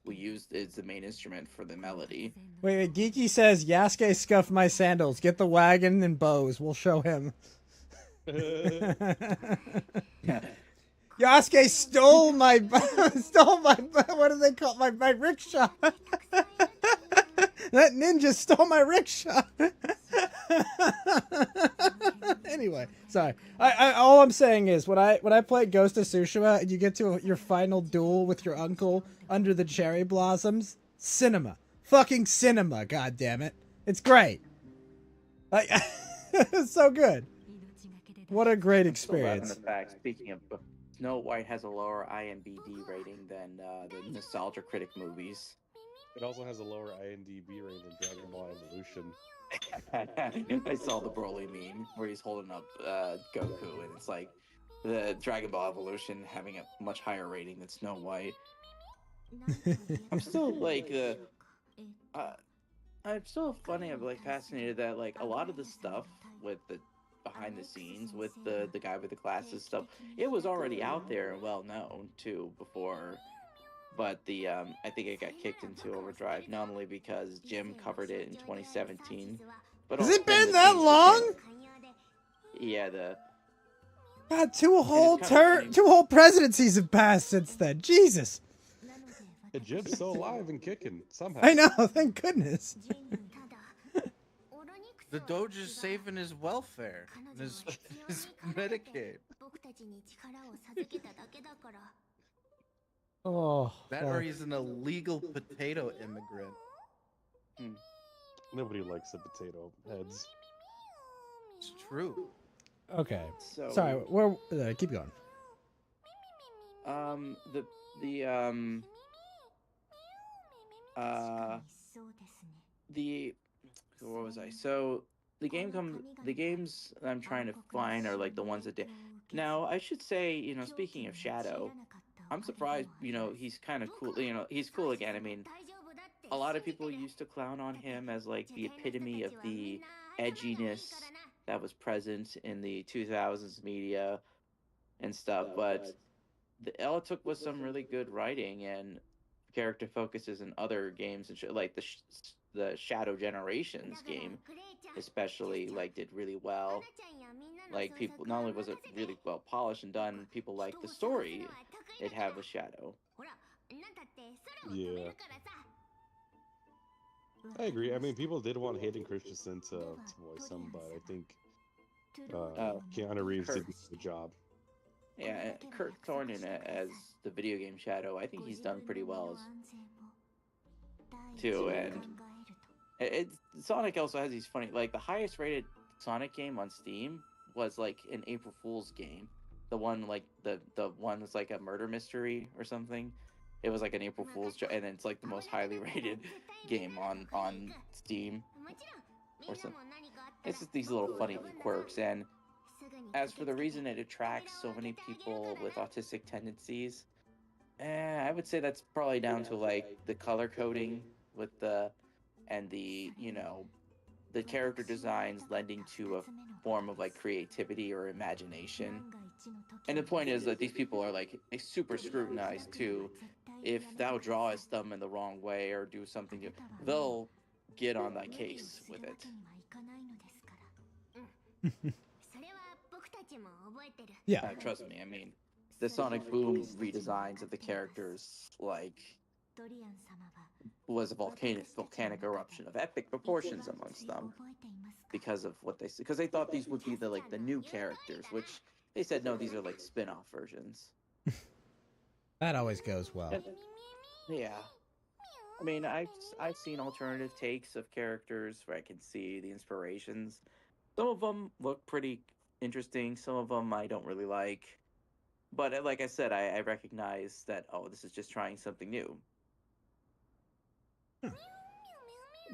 the main instrument for the melody. Wait, Geeky says Yasuke scuffed my sandals. Get the wagon and bows. We'll show him. Yasuke stole my what do they call my rickshaw? That ninja stole my rickshaw. Anyway, sorry. I all I'm saying is when I play Ghost of Tsushima and you get to your final duel with your uncle under the cherry blossoms, cinema, fucking cinema. God damn it, it's great. Like, it's so good. What a great experience. The fact, speaking of, Snow White has a lower IMDb rating than the Nostalgia Critic movies. It also has a lower IMDb rating than Dragon Ball Evolution. I saw the Broly meme where he's holding up Goku, and it's like the Dragon Ball Evolution having a much higher rating than Snow White. I'm still like I'm still funny. I'm like fascinated that like a lot of the stuff with the behind the scenes with the guy with the glasses stuff, it was already out there and well known too before. But the I think it got kicked into overdrive not only because Jim covered it in 2017, but Has also it then been the that change long? Yeah, the God, kinda funny. 2 whole presidencies have passed since then. Jesus. And Jim's still alive and kicking somehow. I know, thank goodness. The Doge is saving his welfare, and his Medicaid. Oh, That fuck. or he's an illegal potato immigrant. Nobody likes the potato heads. It's true. Okay. So Sorry, where? Keep going. The what was I? So the games I'm trying to find are like the ones that did. Now I should say, speaking of Shadow, I'm surprised. He's kind of cool. He's cool again. I mean, a lot of people used to clown on him as like the epitome of the edginess that was present in the 2000s media and stuff. But all it took was some really good writing and character focuses in other games and like the Shadow Generations game, especially like did really well. Like people, not only was it really well polished and done, people liked the story it had with Shadow. Yeah. I agree. I mean, people did want Hayden Christensen to voice him, but I think Keanu Reeves did a good job. Yeah, and Kurt Thornton as the video game Shadow, I think he's done pretty well too. And Sonic also has these funny, like the highest rated Sonic game on Steam was like an April Fool's game. The one like the one that's like a murder mystery or something. It was like an April Fool's joke, and it's like the most highly rated game on Steam or something. It's just these little funny quirks. And as for the reason it attracts so many people with autistic tendencies, I would say that's probably down to like the color coding with the character designs lending to a form of like creativity or imagination. And the point is that these people are like super scrutinized too. If thou drawest them in the wrong way or do something, they'll get on that case with it. Yeah. Trust me, I mean, the Sonic Boom redesigns of the characters, like, was a volcanic eruption of epic proportions amongst them because of what because they thought these would be the new characters, which they said no, these are like spin-off versions. That always goes well. Yeah. I mean, I've seen alternative takes of characters where I can see the inspirations. Some of them look pretty interesting. Some of them I don't really like. But like I said, I recognize that, oh, this is just trying something new.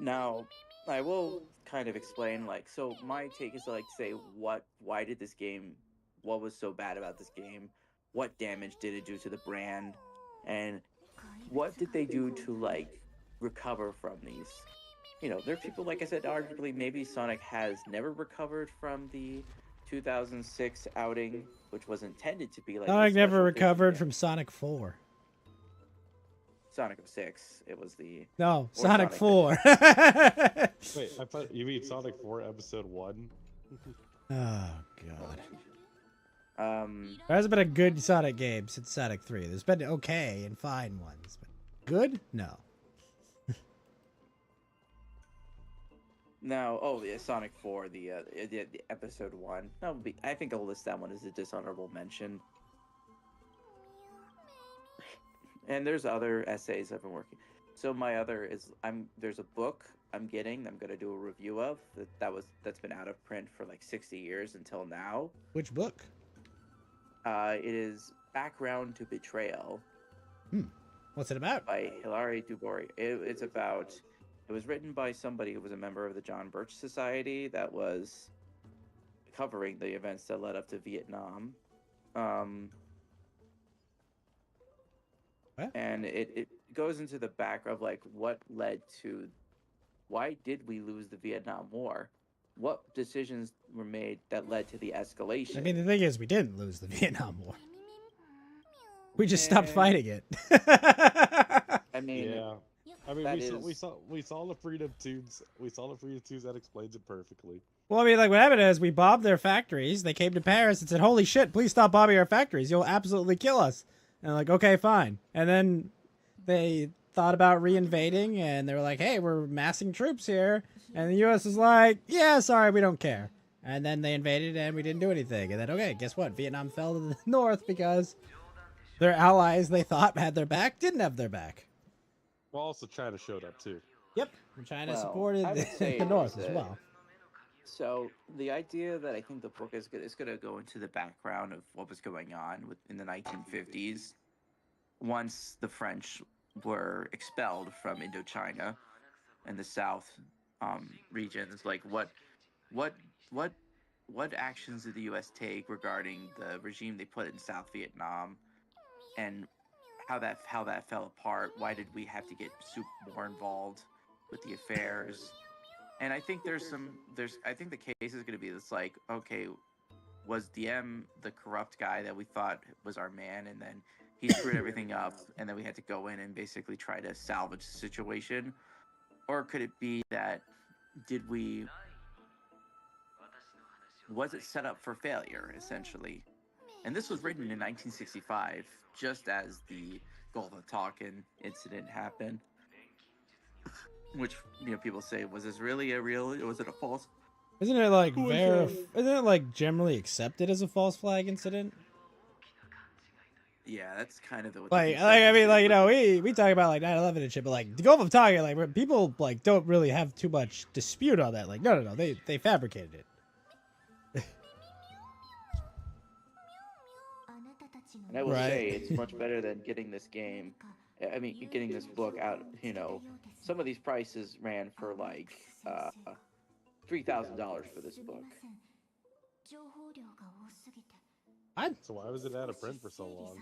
Now, I will kind of explain, so my take is to say why did this game, what was so bad about this game? What damage did it do to the brand? And what did they do to recover from these? There are people, like I said, arguably maybe Sonic has never recovered from the 2006 outing, which was intended to be Sonic never recovered from Sonic 4. Sonic 06. It was the Sonic 4. Wait, I thought you mean Sonic 4 Episode 1? Oh god. There hasn't been a good Sonic game since Sonic 3. There's been okay and fine ones, but good? No. No, Sonic 4, the Episode 1. I think I'll list that one as a dishonorable mention. And there's other essays I've been working. So my other is there's a book I'm gonna do a review of that's been out of print for 60 years until now. Which book? It is Background to Betrayal. What's it about? By Hilary Dubori. It was written by somebody who was a member of the John Birch Society that was covering the events that led up to Vietnam. And it goes into the back of what led to why did we lose the Vietnam War? What decisions were made that led to the escalation? I mean, the thing is, we didn't lose the Vietnam War. We just stopped Eh, fighting it. I mean, Yeah. I mean, that we saw the Freedom Tunes. We saw the Freedom Tunes that explains it perfectly. Well, I mean, like, what happened is we bombed their factories. They came to Paris and said, holy shit, please stop bombing our factories. You'll absolutely kill us. And like, okay, fine. And then they thought about reinvading, and they were like, hey, we're massing troops here. And the U.S. was like, yeah, sorry, we don't care. And then they invaded, and we didn't do anything. And then, okay, guess what? Vietnam fell to the north because their allies they thought had their back didn't have their back. Well, also China showed up too. Yep, and China Well, supported I would say the it north was as a- well. So the idea that I think the book is going to go into the background of what was going on in the 1950s, once the French were expelled from Indochina and the South regions. Like what actions did the U.S. take regarding the regime they put in South Vietnam, and how that fell apart? Why did we have to get more involved with the affairs? And I think I think the case is going to be this, like, okay, was Diem the corrupt guy that we thought was our man, and then he screwed everything up, and then we had to go in and basically try to salvage the situation? Or could it be that was it set up for failure, essentially? And this was written in 1965, just as the Gulf of Tonkin incident happened. Which, people say, was this really a real, or was it a false? Isn't it like isn't it like generally accepted as a false flag incident? Yeah, that's kind of the Like I mean, like, we talk about like 9/11 and shit, but like the Gulf of Tonkin, like, where people like don't really have too much dispute on that. Like, no, they fabricated it. And I will Right. say it's much better than getting this game. I mean, getting this book out. Some of these prices ran for like $3,000 for this book. So why was it out of print for so long?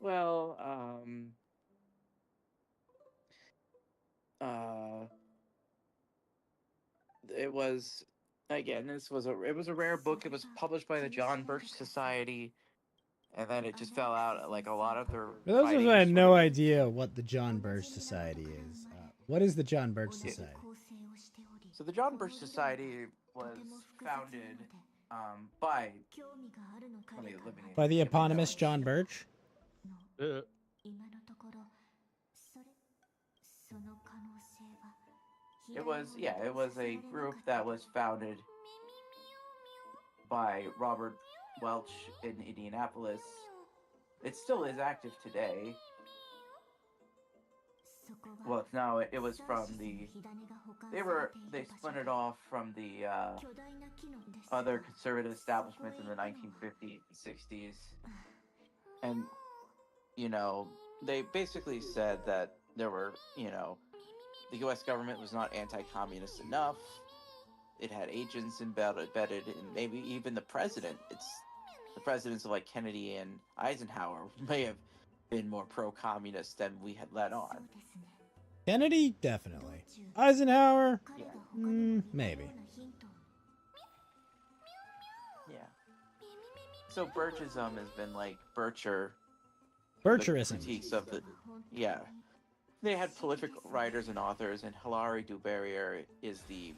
Well, it was, again, it was a rare book. It was published by the John Birch Society, and then it just fell out. Like a lot of their. For those of us writings who had sort no of- idea what the John Birch Society is, what is the John Birch Society? So the John Birch Society was founded by. Let me eliminate- By the get my eponymous notes. John Birch? It was a group that was founded by Robert Welch in Indianapolis. It still is active today. Well, no, it was from the. They splintered off from the other conservative establishments in the 1950s and 60s, and they basically said that there were, the U.S. government was not anti-communist enough. It had agents embedded, and maybe even the president. The presidents of like Kennedy and Eisenhower may have been more pro-communist than we had let on. Kennedy? Definitely. Eisenhower? Yeah. Maybe. Yeah. So Birchism has been like Bircher. Bircherism. Critiques of the. Yeah. They had prolific writers and authors, and Hilary Duberrier is the.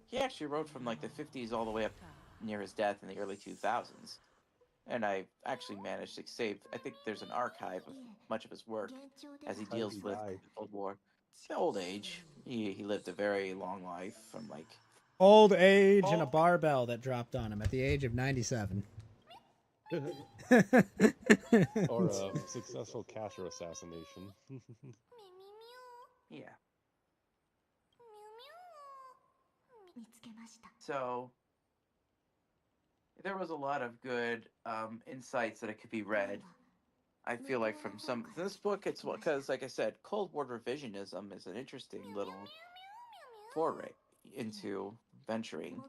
He actually wrote from like the 50s all the way up near his death in the early 2000s. And I actually managed to save. I think there's an archive of much of his work as he How did deals he with die? the Cold War. Old age. He lived a very long life from like. Old age and a barbell that dropped on him at the age of 97. Or a successful Castro assassination. Yeah. So there was a lot of good insights that it could be read. I feel like from this book, it's because, like I said, Cold War revisionism is an interesting little foray into venturing.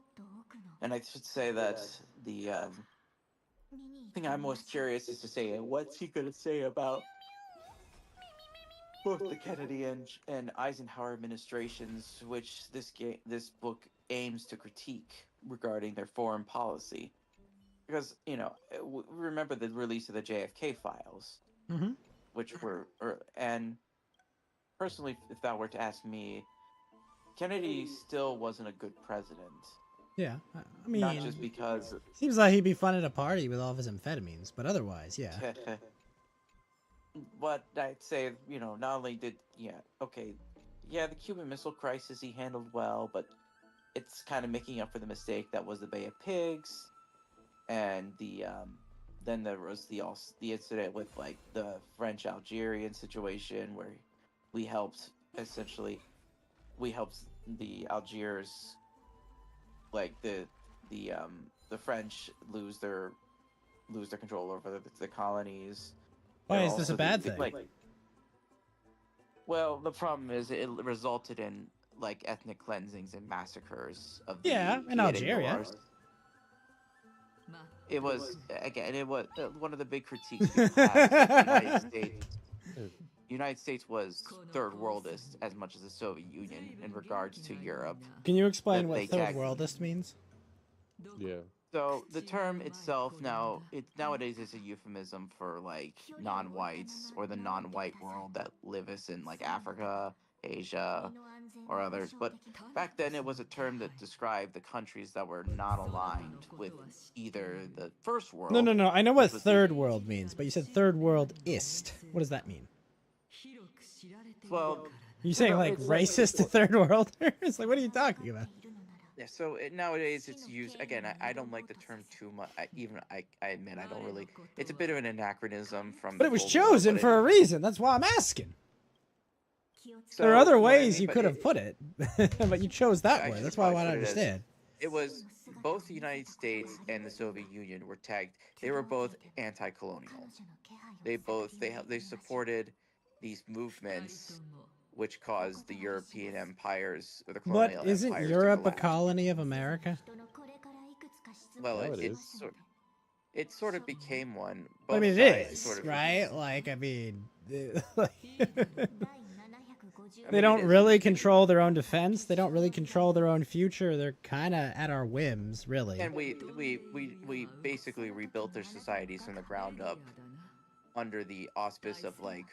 And I should say that the thing I'm most curious is to say, what's he going to say about both the Kennedy and Eisenhower administrations, which this book aims to critique regarding their foreign policy. Because remember the release of the JFK files, Mm-hmm. which were and personally, if thou were to ask me, Kennedy still wasn't a good president. Yeah, I mean, Not just because seems like he'd be fun at a party with all of his amphetamines, but otherwise, yeah. But I'd say, not only did the Cuban Missile Crisis he handled well, but it's kind of making up for the mistake that was the Bay of Pigs, and then there was the incident with like the French Algerian situation where we helped the Algiers, like the French lose their control over the colonies. Why is this a bad thing? Well, the problem is it resulted in like ethnic cleansings and massacres of the in Algeria. Noirs. It was one of the big critiques people have of the United States. United States was third worldist as much as the Soviet Union in regards to Europe. Can you explain that what they third tagged- worldist means? Yeah. So the term itself nowadays is a euphemism for like non-whites or the non-white world that lives in like Africa, Asia, or others. But back then it was a term that described the countries that were not aligned with either the first world. No. I know what which was the- third world means, but you said third worldist. What does that mean? Well, Are you saying like it's like- racist to third worlders? Like, what are you talking about? yeah. So nowadays it's used again. I don't like the term too much. I admit I don't really. It's a bit of an anachronism from. But the it was Cold War, chosen but for a reason. That's why I'm asking. There are So, other what I ways mean, you but could have put it, but you chose that way. Actually, That's why I probably want to put it as- understand. It was both the United States and the Soviet Union were tagged. They were both anti-colonial. They supported these movements, which caused the European empires or the But colonial isn't empires to Europe a collapse. colony of America? Well, Yeah, it sort of became one. I mean, Both it sides is, sort of- right? Like, I mean, I they mean, don't it is- really control their own defense. They don't really control their own future. They're kind of at our whims, really. And we basically rebuilt their societies from the ground up under the auspice of like,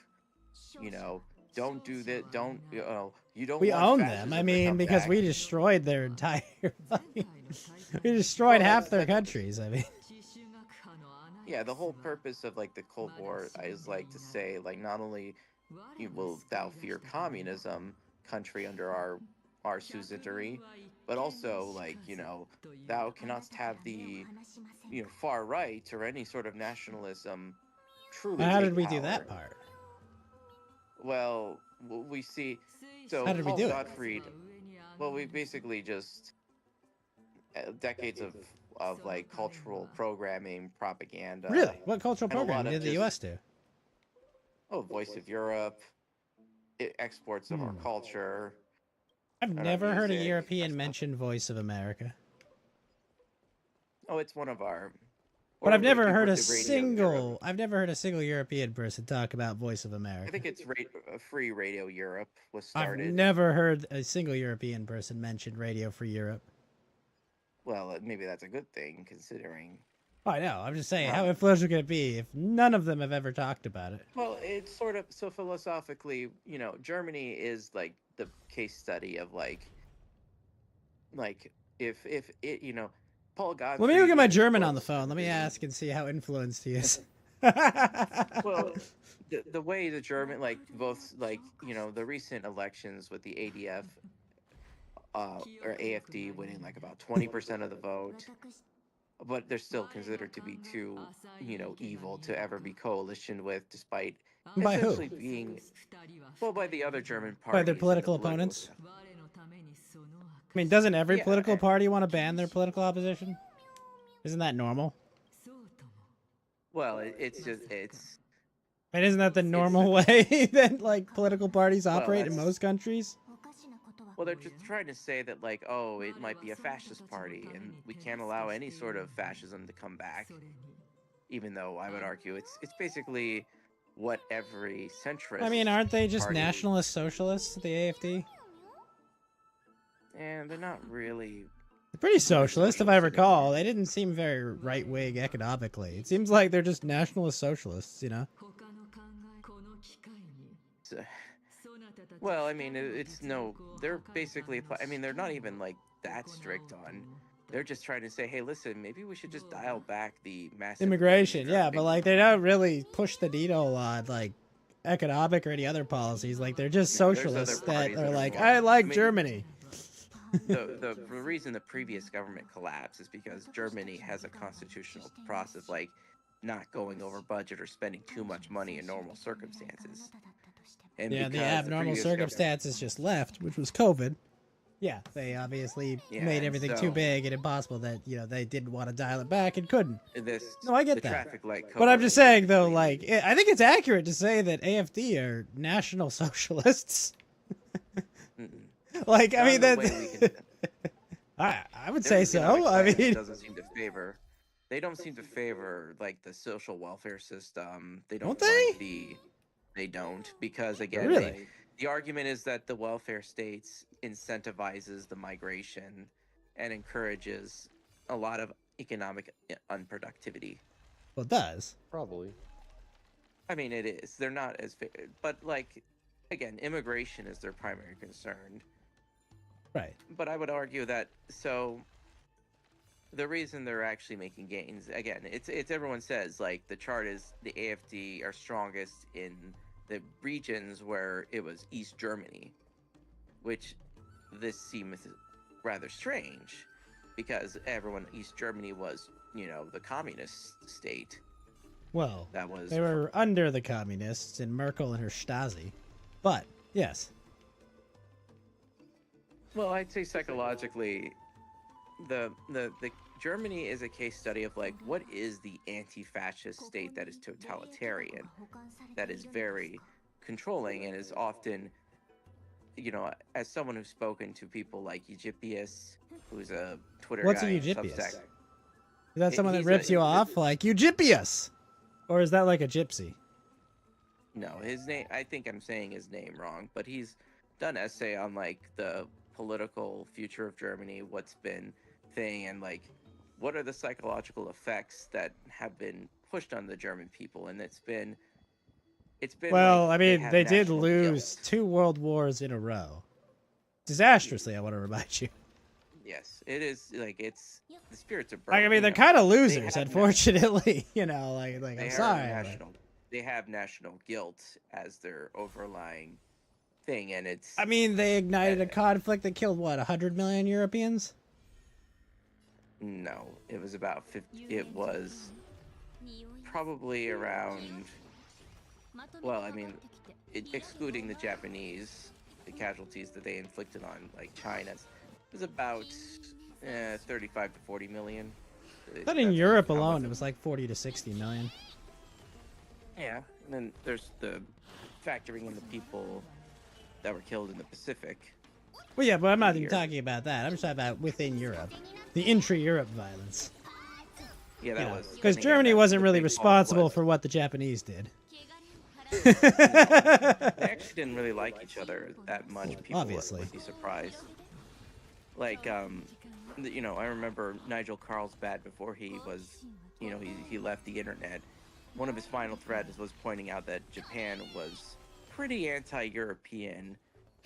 don't do that. Don't you don't. We want own them. fascism I to mean, come because back. we destroyed their entire. We destroyed Well, half their that's- countries. I mean, Yeah, the whole purpose of like the Cold War is like to say like not only will thou fear communism, country under our suzerainty, but also like thou cannot have the far right or any sort of nationalism truly. how take did we power. do that part? Well, we see. So How did we Paul do it? Gottfried. Well, we basically just decades of like cultural programming, propaganda. Really? What cultural and a lot program of did the just- U.S. do? Oh, Voice of Europe, exports of our culture. I've our never heard a music, European stuff. mention Voice of America. Oh, it's one of our. But or I've never Radio- heard a Radio Europe. single. I've never heard a single European person talk about Voice of I America. think it's Free Radio Europe was I've started. never heard a single European person mention Radio Free Europe. Well, maybe that's a good thing considering. Oh, I know. I'm just saying, how Right. influential could it be if none of them have ever talked about it? Well, it's sort of so philosophically, Germany is like the case study of like if it, Paul Gottfried. Let me look at my German on the was- phone. Let me ask and see how influenced he is. Well, the way the German, like both, like the recent elections with the ADF or AFD winning like about 20% of the vote, but they're still considered to be too, evil to ever be coalitioned with, despite By who? essentially being, well, by the other German parties. By their and the political opponents? stuff. I mean, doesn't every Yeah, political I- party want to ban their political opposition? Isn't that normal? Well, it's And isn't that the normal way that like political parties Well, operate in that's- most countries? well, they're just trying to say that like, oh, it might be a fascist party, and we can't allow any sort of fascism to come back. Even though I would argue it's basically what every centrist. I mean, aren't they just party- nationalist socialists, the AFD? And they're not really. They're pretty socialist, if I socialist recall. anymore. They didn't seem very right-wing economically. It seems like they're just nationalist socialists, you know? So- well, I mean, it's no. They're basically. I mean, they're not even like that strict on. They're just trying to say, hey, listen, maybe we should just dial back the massive Immigration, yeah, but big- like they don't really push the needle on like economic or any other policies. Like they're just Yeah, there's socialists other that parties are that are like, more- I like I mean- Germany. the reason the previous government collapsed is because Germany has a constitutional process like not going over budget or spending too much money in normal circumstances. And Yeah, the because abnormal previous government- circumstances just left, which was COVID. Yeah, they obviously Yeah, made and everything too so- big and impossible that, you know, they didn't want to dial it back and couldn't. No, I get the that. traffic light But I'm just code saying, though, basically- like, I think it's accurate to say that AFD are national socialists. Mm-mm. Like, I Not mean, in the that. way we can- I would their say economic so. I plan mean, doesn't seem to favor. They don't seem to favor like the social welfare system. They don't. Don't like the. They don't because again, Really? the argument is that the welfare states incentivizes the migration and encourages a lot of economic unproductivity. well, it does. Probably. I mean, it is. They're not as, but like, again, immigration is their primary concern. Right. But I would argue that so the reason they're actually making gains again, it's everyone says like the chart is the AFD are strongest in the regions where it was East Germany, which this seems rather strange because everyone in East Germany was, you know, the communist state Well, that was they were under the communists and Merkel and her Stasi. But, yes. Well, I'd say psychologically, the Germany is a case study of like what is the anti-fascist state that is totalitarian, that is very controlling and is often, you know, as someone who's spoken to people like Eugipius, who's a Twitter What's guy, a and Eugipius? Substack. Is that someone that He's rips you off like Eugipius? Or is that like a gypsy? No, his name. I think I'm saying his name wrong, but he's done essay on like the political future of Germany, what's been thing, and like what are the psychological effects that have been pushed on the German people, and it's been. Well, like, I mean, have they did national lose guilt. 2 world wars in a row. Disastrously, I want to remind you. Yes, it is like it's the spirits are. Like, I broken, mean, they're you know. kind of They losers, have unfortunately. You know, like They I'm are sorry. but- national. They have national guilt as their overlying thing, and it's. I mean, they ignited a conflict that killed, what, 100 million Europeans? No, it was about 50. It was probably around. Well, I mean, excluding the Japanese, the casualties that they inflicted on like China, it was about 35 to 40 million. But in That's Europe how much alone, it- it was like 40 to 60 million. Yeah, and then there's the factoring in the people that were killed in the Pacific. Well, yeah, but I'm not even Here. talking about that. I'm just talking about within Europe. The intra-Europe violence. Yeah, that was Because I think Germany that's wasn't the really big fault responsible was for what the Japanese did. They actually didn't really like each other that much. People Obviously. would be surprised. Like, you know, I remember Nigel Carlsbad before he was, you know, he left the internet. One of his final threads was pointing out that Japan was pretty anti-European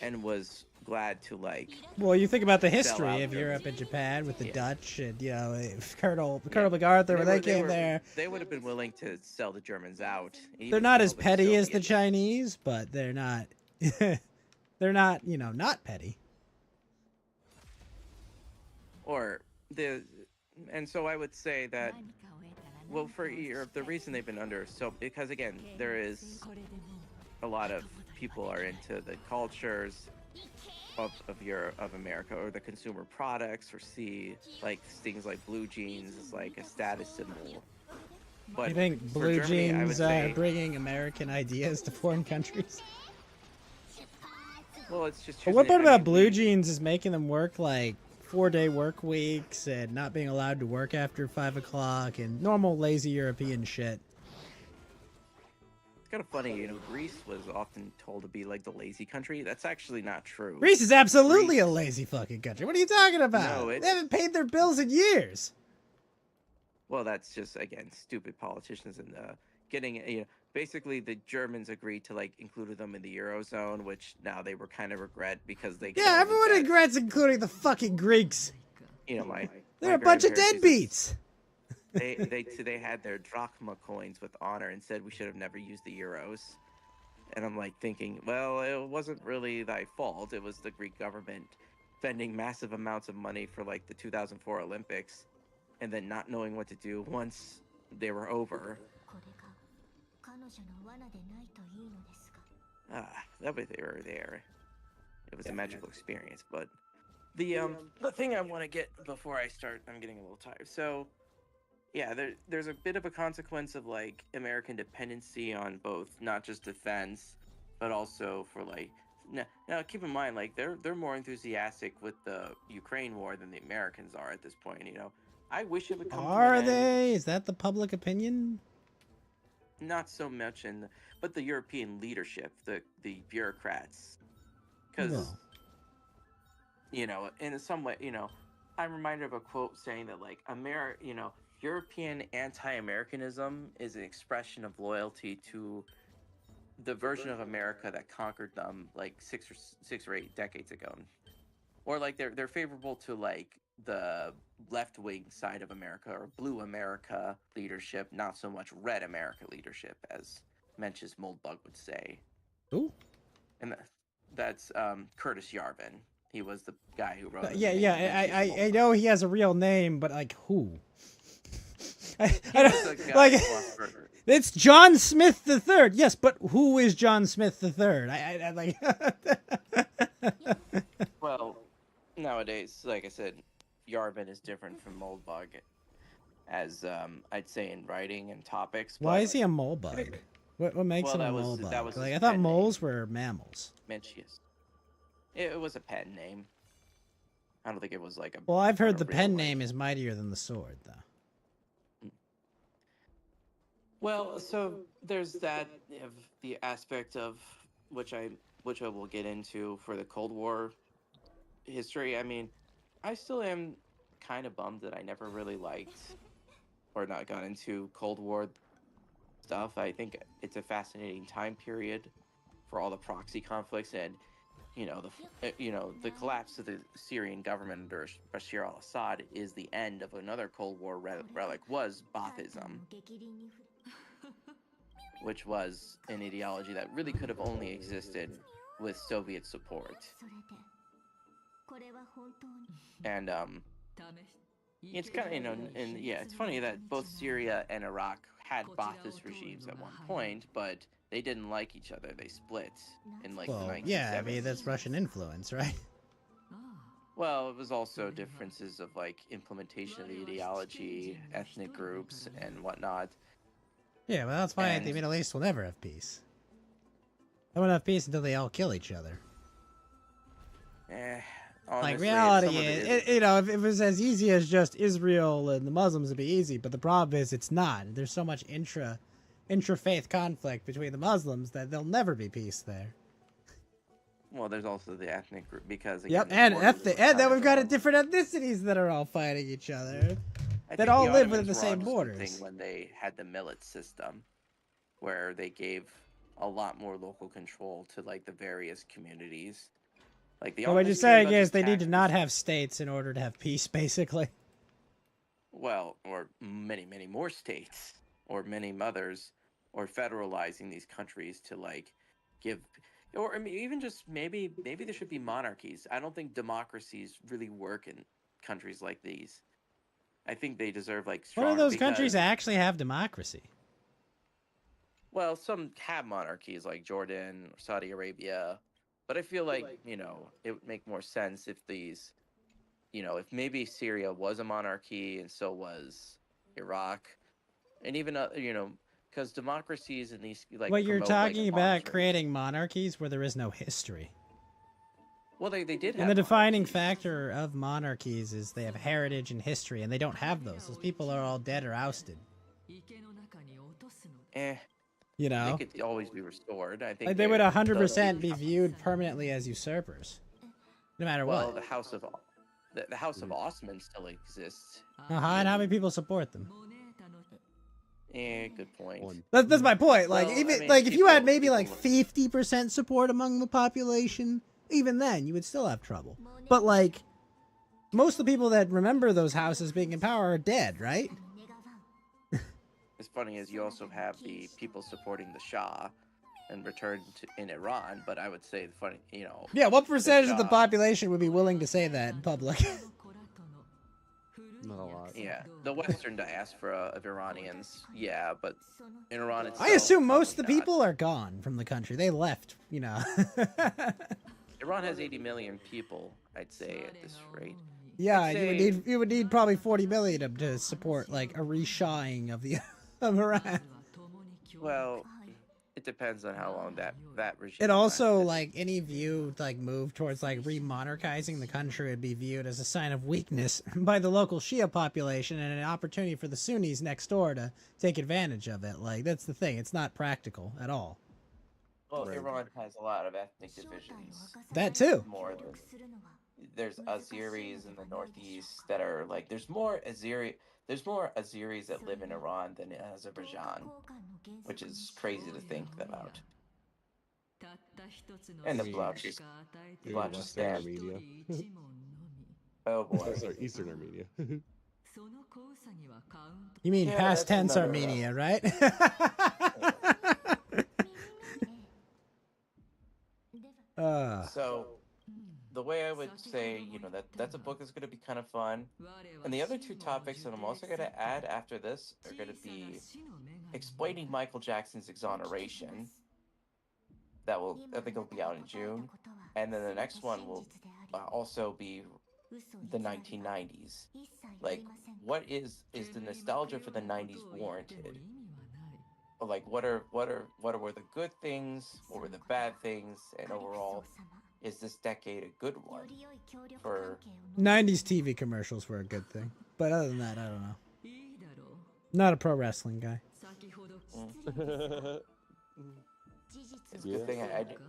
and was glad to like. Well, you think about the Sell history out of Germany. Europe and Japan with the Yeah. Dutch and, you know, Colonel MacArthur when they came there. They would have been willing to sell the Germans out. and They're even not sell as the petty as the Soviets. Chinese, but they're not. They're not, you know, not petty. Or the, and so I would say that. Well, for Europe, the reason they've been under because again, there is a lot of people are into the cultures of Europe, of America, or the consumer products, or see like things like blue jeans is like a status symbol. But You think for blue Germany, I would jeans say, bringing American ideas to foreign countries? well, it's just. But what choosing- part I about mean, blue we- jeans is making them work like 4-day work weeks and not being allowed to work after 5 o'clock and normal lazy European shit? kind of funny, you know, Greece was often told to be like the lazy country. That's actually not true. Greece is absolutely a Greece- lazy fucking country. What are you talking about? No, They it's- haven't paid their bills in years. Well, that's just again stupid politicians and getting you know. Basically, the Germans agreed to like include them in the eurozone, which now they were kind of regret because they. Yeah, everyone regrets. regrets, including the fucking Greeks. You know, my They're my a bunch of grandparents deadbeats. used they had their drachma coins with honor and said we should have never used the euros. And I'm like thinking, well, it wasn't really thy fault. It was the Greek government spending massive amounts of money for like the 2004 Olympics, and then not knowing what to do once they were over. That way they were there. It was a magical experience, but the thing I want to get before I start, I'm getting a little tired. So, yeah, there's a bit of a consequence of like American dependency on both not just defense, but also for like now keep in mind like they're more enthusiastic with the Ukraine war than the Americans are at this point. You know, I wish it would come. Are to an end. they? Is that the public opinion? Not so much but the European leadership, the bureaucrats, because No. you know, in some way, you know, I'm reminded of a quote saying that like European anti-Americanism is an expression of loyalty to the version of America that conquered them like six or 8 decades ago, or like they're favorable to like the left-wing side of America or blue America leadership, not so much red America leadership, as Mencius Moldbug would say. Ooh. And that's Curtis Yarvin. He was the guy who wrote. I know he has a real name, but like who? I He don't- was a guy like philosopher. it's John Smith III. Yes, but who is John Smith III? I like. Well, nowadays, like I said, Yarvin is different from Moldbug, as I'd say in writing and topics. Why but is he a mole bug? What makes Well, him a that mole was- bug? that was Like his I thought pen name. moles were mammals. Mencius. It was a pen name. I don't think it was like a. Well, I've heard a the real, pen like- name is mightier than the sword, though. Well, so there's that of the aspect of which I will get into for the Cold War history. I mean, I still am kind of bummed that I never really liked or not got into Cold War stuff. I think it's a fascinating time period for all the proxy conflicts and the collapse of the Syrian government under Bashar al-Assad is the end of another Cold War relic was Baathism, which was an ideology that really could have only existed with Soviet support. And it's kind of it's funny that both Syria and Iraq had Baathist regimes at one point, but they didn't like each other. They split in like the Well, 1970s. yeah, I mean that's Russian influence, right? Well, it was also differences of like implementation of the ideology, ethnic groups, and whatnot. Yeah, well that's why And- the Middle East will never have peace. They won't have peace until they all kill each other. Like Honestly, reality some of it is, if it was as easy as just Israel and the Muslims, it'd be easy. But the problem is, it's not. There's so much intra-faith conflict between the Muslims that there'll never be peace there. Well, there's also the ethnic group because Yep, again, and the borders ethnic, were and then kind we've got of- different ethnicities that are all fighting each other. I that think all the live within Ottomans the were same onto borders. something when they had the millet system, where they gave a lot more local control to like the various communities. Like the So what you're Ottomans cared saying about is just they need to not taxes. have states in order to have peace, basically. Well, or many, many more states, or many mothers, or federalizing these countries to like give, or I mean, even just maybe there should be monarchies. I don't think democracies really work in countries like these. I think they deserve like. What do stronger those countries because- actually have democracy? Well, some have monarchies like Jordan or Saudi Arabia, but I feel like, it would make more sense if these, if maybe Syria was a monarchy and so was Iraq, and even, because democracies in these, like, What you're promote, like, talking about arms race. creating monarchies where there is no history. Well, they did have And the defining monarchies. factor of monarchies is they have heritage and history, and they don't have those. Those people are all dead or ousted. You know, They could always be restored. I think like they would they're- 100% be viewed permanently as usurpers, no matter Well, what. the House of the House of Osman still exists. And how many people support them? Good point. One. That's my point. Like, Well, even I mean, like if you had people- maybe like people- 50% support among the population, even then you would still have trouble. But like, most of the people that remember those houses being in power are dead, right? As funny as you also have the people supporting the Shah and returned in Iran, but I would say the funny, Yeah. What percentage of the Shah- population would be willing to say that in public? Not a lot. Yeah, the Western diaspora of Iranians, yeah, but in Iran itself, I assume most of the probably not. people are gone from the country. They left, you know. Iran has 80 million people, I'd say, at this rate. Yeah, I'd you would need probably 40 million to support like a reshawing of the of Iran. Well, it depends on how long that regime. It also lasted. like any view like move towards like remonarchizing the country would be viewed as a sign of weakness by the local Shia population and an opportunity for the Sunnis next door to take advantage of it. Like that's the thing; it's not practical at all. Well, Right. Iran has a lot of ethnic divisions. That too. More than there's Azeris in the northeast that are like there's more Azeris that live in Iran than in Azerbaijan, which is crazy to think about. And the Balochistan. Yeah, Western Armenia. Oh boy. Oh, sorry, Eastern Armenia. You mean Yeah, past that's tense another, Armenia, right? So the way I would say, that's a book that's going to be kind of fun. And the other two topics that I'm also going to add after this are going to be explaining Michael Jackson's exoneration. I think it'll be out in June. And then the next one will also be the 1990s. Like, what is the nostalgia for the 90s warranted? Or like, what were the good things? What were the bad things? And overall, is this decade a good one for 90s TV commercials were a good thing, but other than that, I don't know. Not a pro wrestling guy. It's a good thing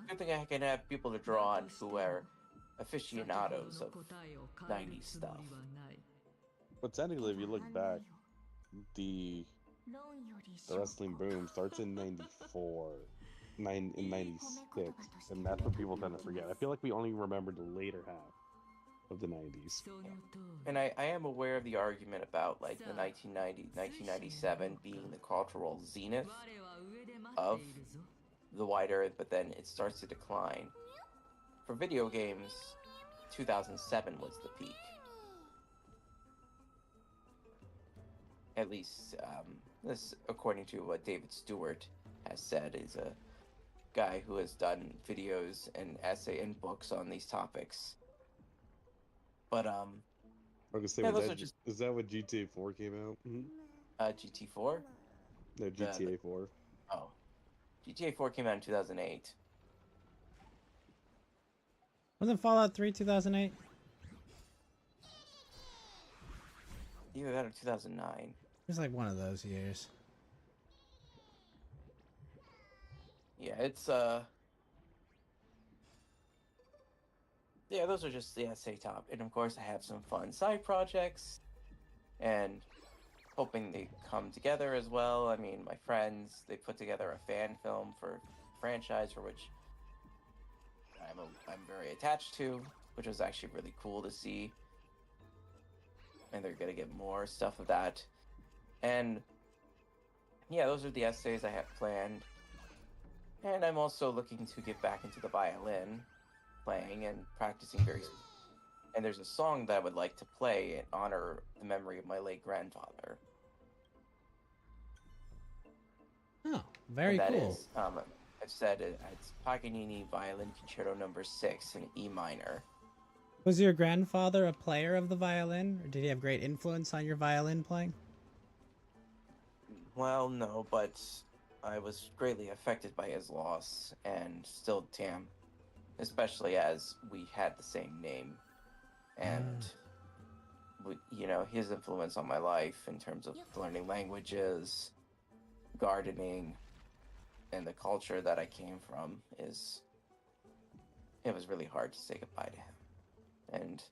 good thing I can have people to draw on who are aficionados of 90s stuff. But technically, if you look back, the wrestling boom starts in '94, in '96, and that's what people tend to forget. I feel like we only remember the later half of the '90s. And I am aware of the argument about like the 1997 being the cultural zenith of the wide earth, but then it starts to decline. For video games, 2007 was the peak. At least, this according to what David Stewart has said, is a guy who has done videos and essay and books on these topics. But I was gonna say, Yeah, was those that, are just- is that when GTA 4 came out? GT4. No, GTA 4. Oh, GTA 4 came out in 2008. Wasn't Fallout 3 2008? Either that or 2009. It was like one of those years. Yeah, it's yeah, those are just the essay top. And of course I have some fun side projects and hoping they come together as well. I mean, my friends, they put together a fan film for franchise for which I'm very attached to, which was actually really cool to see. And they're gonna get more stuff of that. And yeah, those are the essays I have planned. And I'm also looking to get back into the violin playing and practicing and there's a song that I would like to play in honor the memory of my late grandfather. Oh, very And that cool. is, I've said it's Paganini Violin Concerto Number 6 in E minor. Was your grandfather a player of the violin, or did he have great influence on your violin playing? Well, no, but I was greatly affected by his loss, and still am, especially as we had the same name, and his influence on my life in terms of learning languages, gardening, and the culture that I came from it was really hard to say goodbye to him. And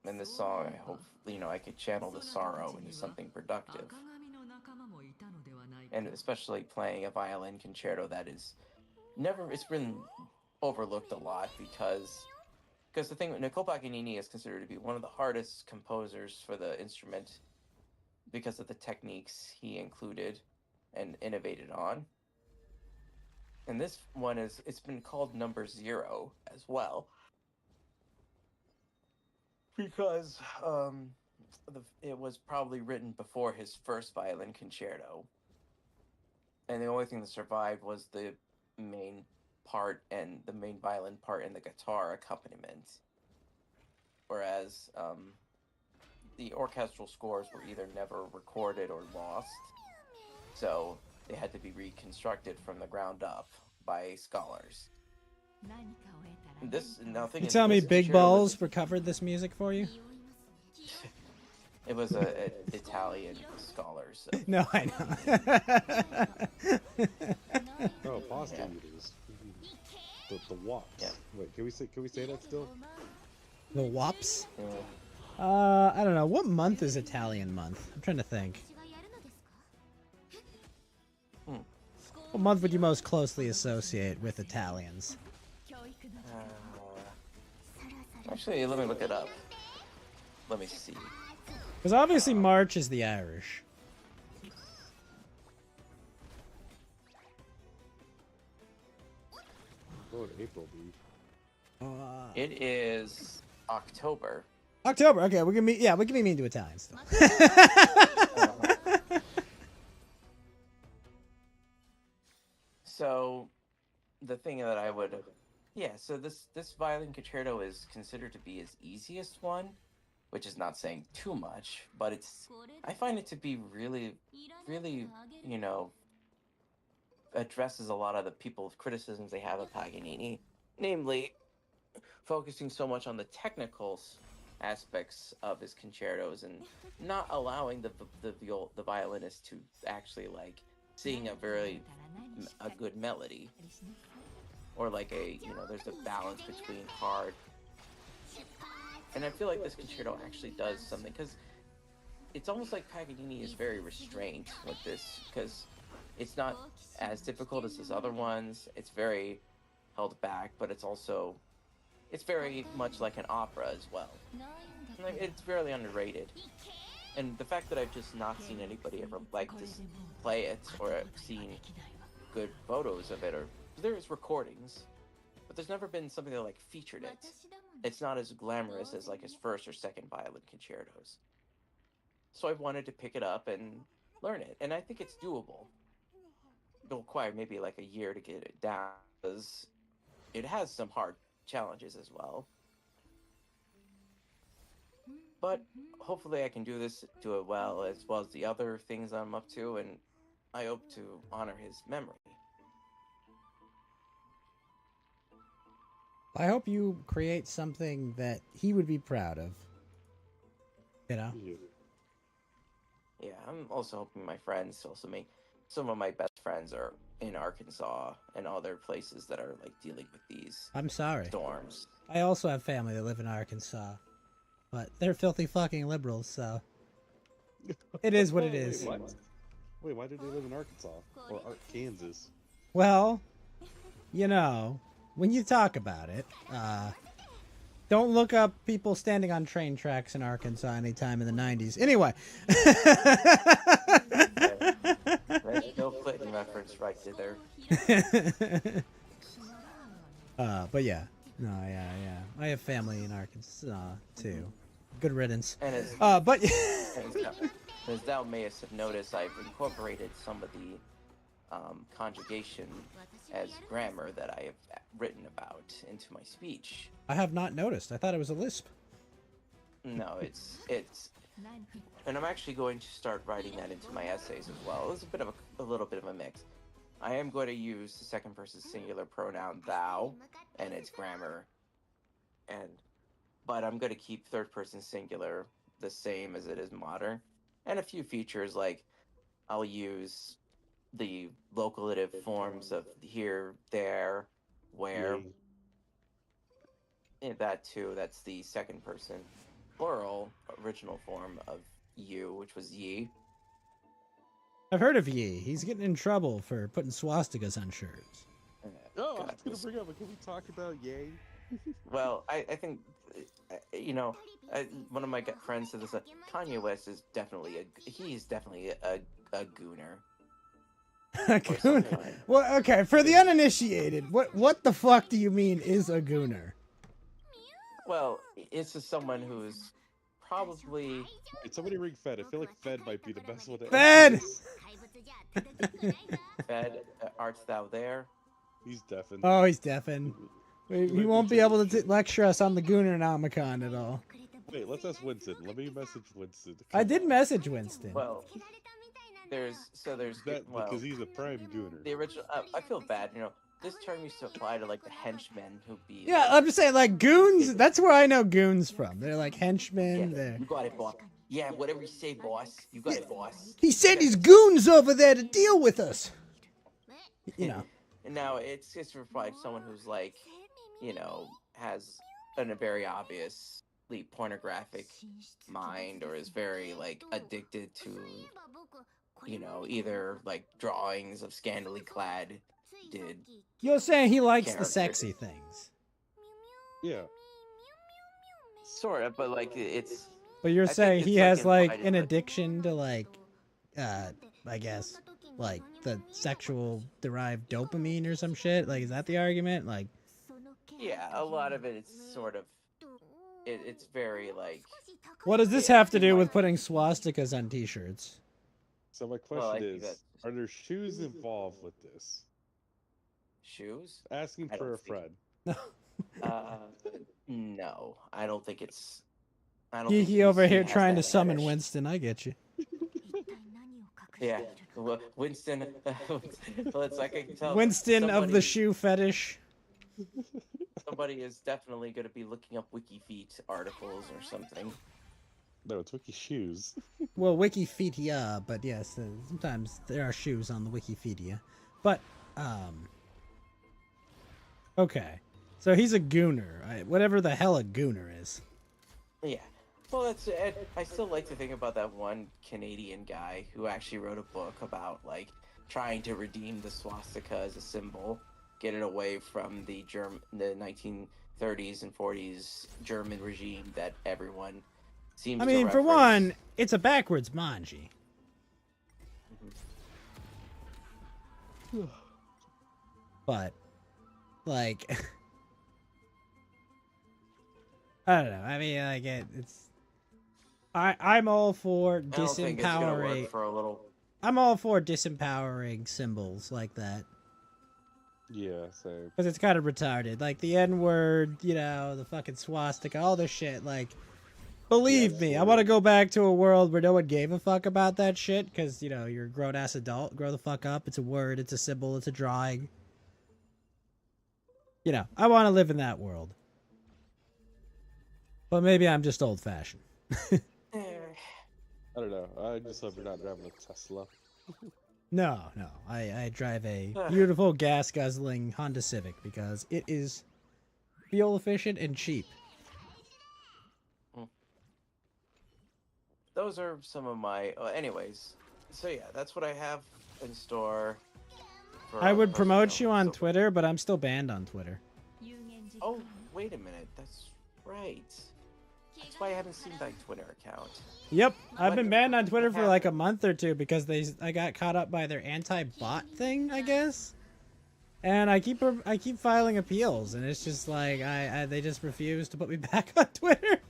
in this song, I hope I could channel the sorrow into something productive. And especially playing a violin concerto that is it's been overlooked a lot because the thing, Nicole Paganini is considered to be one of the hardest composers for the instrument because of the techniques he included and innovated on. And this one it's been called number 0 as well. Because it was probably written before his first violin concerto. And the only thing that survived was the main part and the main violin part and the guitar accompaniment. Whereas the orchestral scores were either never recorded or lost. So they had to be reconstructed from the ground up by scholars. You tell me Big Balls recovered this music for you? It was a Italian scholars. So. No, I know. Oh, pasta eaters. The wops. Yeah. Wait, can we say that still? The Wops? Yeah. I don't know. What month is Italian month? I'm trying to think. What month would you most closely associate with Italians? Actually, let me look it up. Let me see. Because obviously March is the Irish. What would April be? It is October. October. Okay, we can be mean to Italians still. So, the thing that I would, so this violin concerto is considered to be his easiest one, which is not saying too much, but I find it to be really, really, addresses a lot of the people's criticisms they have of Paganini, namely focusing so much on the technical aspects of his concertos and not allowing the violinist to actually sing a good melody, or there's a balance between hard. And I feel like this concerto actually does something, because it's almost like Paganini is very restrained with this, because it's not as difficult as his other ones. It's very held back, but it's very much like an opera as well. It's fairly underrated. And the fact that I've just not seen anybody ever play it or seen good photos of it, or there's recordings, but there's never been something that featured it. It's not as glamorous as his first or second violin concertos. So I wanted to pick it up and learn it, and I think it's doable. It'll require maybe a year to get it down, because it has some hard challenges as well. But hopefully I can do it well as the other things I'm up to, and I hope to honor his memory. I hope you create something that he would be proud of. Yeah. Yeah, I'm also hoping my friends also make. Some of my best friends are in Arkansas and other places that are dealing with these I'm sorry. storms. I also have family that live in Arkansas, but they're filthy fucking liberals, so it is what it is. Wait, why did they live in Arkansas or Kansas? Well, when you talk about it, don't look up people standing on train tracks in Arkansas anytime in the 90s. Anyway. There's no Clinton reference right there. But yeah. No, yeah. I have family in Arkansas, too. Good riddance. And but as thou mayest have noticed, I've incorporated some of the conjugation as grammar that I have written about into my speech. I have not noticed. I thought it was a lisp. No, it's and I'm actually going to start writing that into my essays as well. It's a little bit of a mix. I am going to use the second person singular pronoun thou and its grammar, but I'm going to keep third person singular the same as it is modern, and a few features I'll use the locative forms of here, there, where. Yay. Yeah, that too. That's the second person plural original form of you, which was ye. I've heard of Yi. He's getting in trouble for putting swastikas on shirts. Oh, I God, was gonna bring up. Can we talk about Yay? Well, I think, one of my friends said this. Kanye West is definitely he's definitely a gooner. A Or gooner. something like- Well, okay, for the uninitiated, what the fuck do you mean is a gooner? Well, it's just someone who's probably Did somebody ring Fed? I feel like Fed might be the best one to Fed! answer this. fed. Art thou there? He's deafened. Oh, he's deafened. He might be won't be able to changed. lecture us on the Goonernomicon at all. Wait, let's ask Winston. Let me message Winston. I did message Winston. Well, there's That well, because he's a prime gooner. the original. I feel bad. This term used to apply to like the henchmen who'd be. Yeah, I'm just saying, like, goons, that's where I know goons from. They're like henchmen. Yeah, They're... you got it, boss. Yeah, whatever you say, boss. You got it, boss. He sent his goons over there to deal with us. You know. And now it's just replied someone who's like, has a very obviously pornographic mind or is very like addicted to, either like drawings of scantily clad You're saying he likes the Character. sexy things. Yeah. sort of, but like it's But you're I think saying it's, he like, has like implied in, an like- addiction to like I guess like the sexual derived dopamine or some shit? Like is that the argument? Like a lot of it. It's sort of it's very like what does this Yeah, have to he do with might- putting swastikas on t-shirts? So my Well, I question think is: that's- are there shoes involved with this? shoes. Asking I for don't a think- friend. No, I don't think it's. I don't think Geeky over he here has trying to that summon fetish. Winston. I get you. Yeah, Winston. Well, it's like I can tell. Winston of the somebody- shoe fetish. Somebody is definitely going to be looking up WikiFeet articles or something. No, it's Wiki shoes. Well, Wikipedia, but yes, sometimes there are shoes on the Wikipedia. But, okay. So he's a gooner, right? Whatever the hell a gooner is. Yeah. Well, that's it. I still like to think about that one Canadian guy who actually wrote a book about like trying to redeem the swastika as a symbol, get it away from the the 1930s and 40s German regime that everyone seems. I to mean, for reference. one, it's a backwards manji. But, like, I don't know. I mean, like, it's. I'm all for I don't think it's gonna disempowering. work for a little. I'm all for disempowering symbols like that. Yeah, so Because it's kind of retarded. Like the N word, the fucking swastika, all this shit. Like, believe me, I want to go back to a world where no one gave a fuck about that shit. Because, you're a grown ass adult. Grow the fuck up. It's a word, it's a symbol, it's a drawing. I want to live in that world. But maybe I'm just old fashioned. I don't know. I just hope you're not driving a Tesla. No. I drive a beautiful gas guzzling Honda Civic because it is fuel efficient and cheap. Those are some of my. Anyways, so yeah, that's what I have in store. For I would most promote films. you on So- Twitter, but I'm still banned on Twitter. Oh, wait a minute. That's right. That's why I haven't seen my Twitter account. Yep, I've been What- banned on Twitter what for like a happened? month or two because I got caught up by their anti-bot thing, I guess. And I keep filing appeals, and it's just like they just refuse to put me back on Twitter.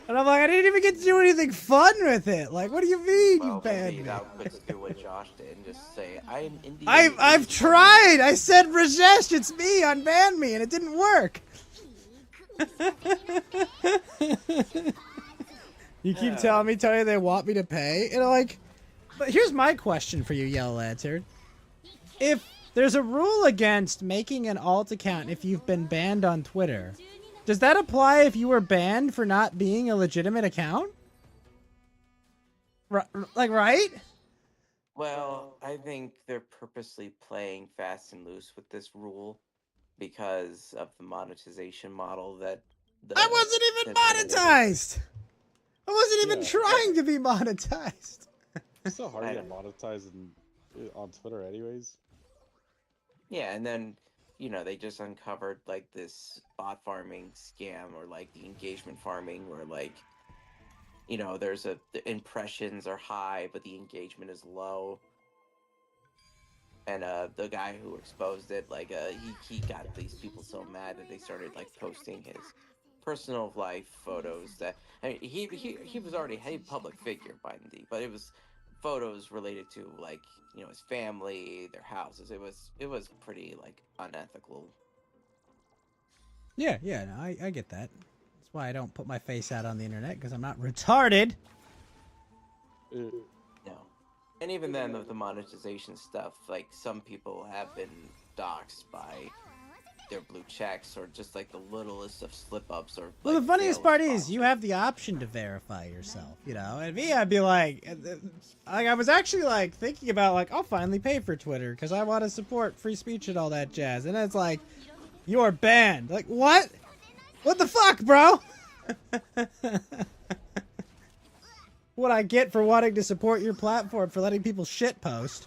And I'm like, I didn't even get to do anything fun with it. Like, what do you mean you Well, banned maybe me? thou couldst do what Josh did and just say, I am Indian. I've tried. I said Rajesh, it's me, unban me, and it didn't work. You keep telling me, Tony, they want me to pay, and I'm like, but here's my question for you, Yellow Lantern. If there's a rule against making an alt account if you've been banned on Twitter, does that apply if you were banned for not being a legitimate account? Right? Well, I think they're purposely playing fast and loose with this rule because of the monetization model that I the wasn't even implemented with it. monetized. I wasn't even Yeah. trying to be monetized. It's so hard I to get know. monetized on Twitter, anyways. Yeah, and then they just uncovered like this bot farming scam or like the engagement farming where like there's the impressions are high but the engagement is low. And the guy who exposed it, like he got these people so mad that they started like posting his personal life photos that I mean he was already a public figure by the but it was photos related to like his family, their houses. It was pretty like unethical. Yeah, no, I get that. That's why I don't put my face out on the internet, because I'm not retarded. Uh, No. And even then, with the monetization stuff, like some people have been doxxed by their blue checks or just like the littlest of slip ups or. Well, like, the funniest failed part is you sponsors. have the option to verify yourself, And me, I'd be like I was actually like thinking about like I'll finally pay for Twitter because I want to support free speech and all that jazz, and it's like you're banned. Like what? What the fuck, bro? What I get for wanting to support your platform for letting people shit post.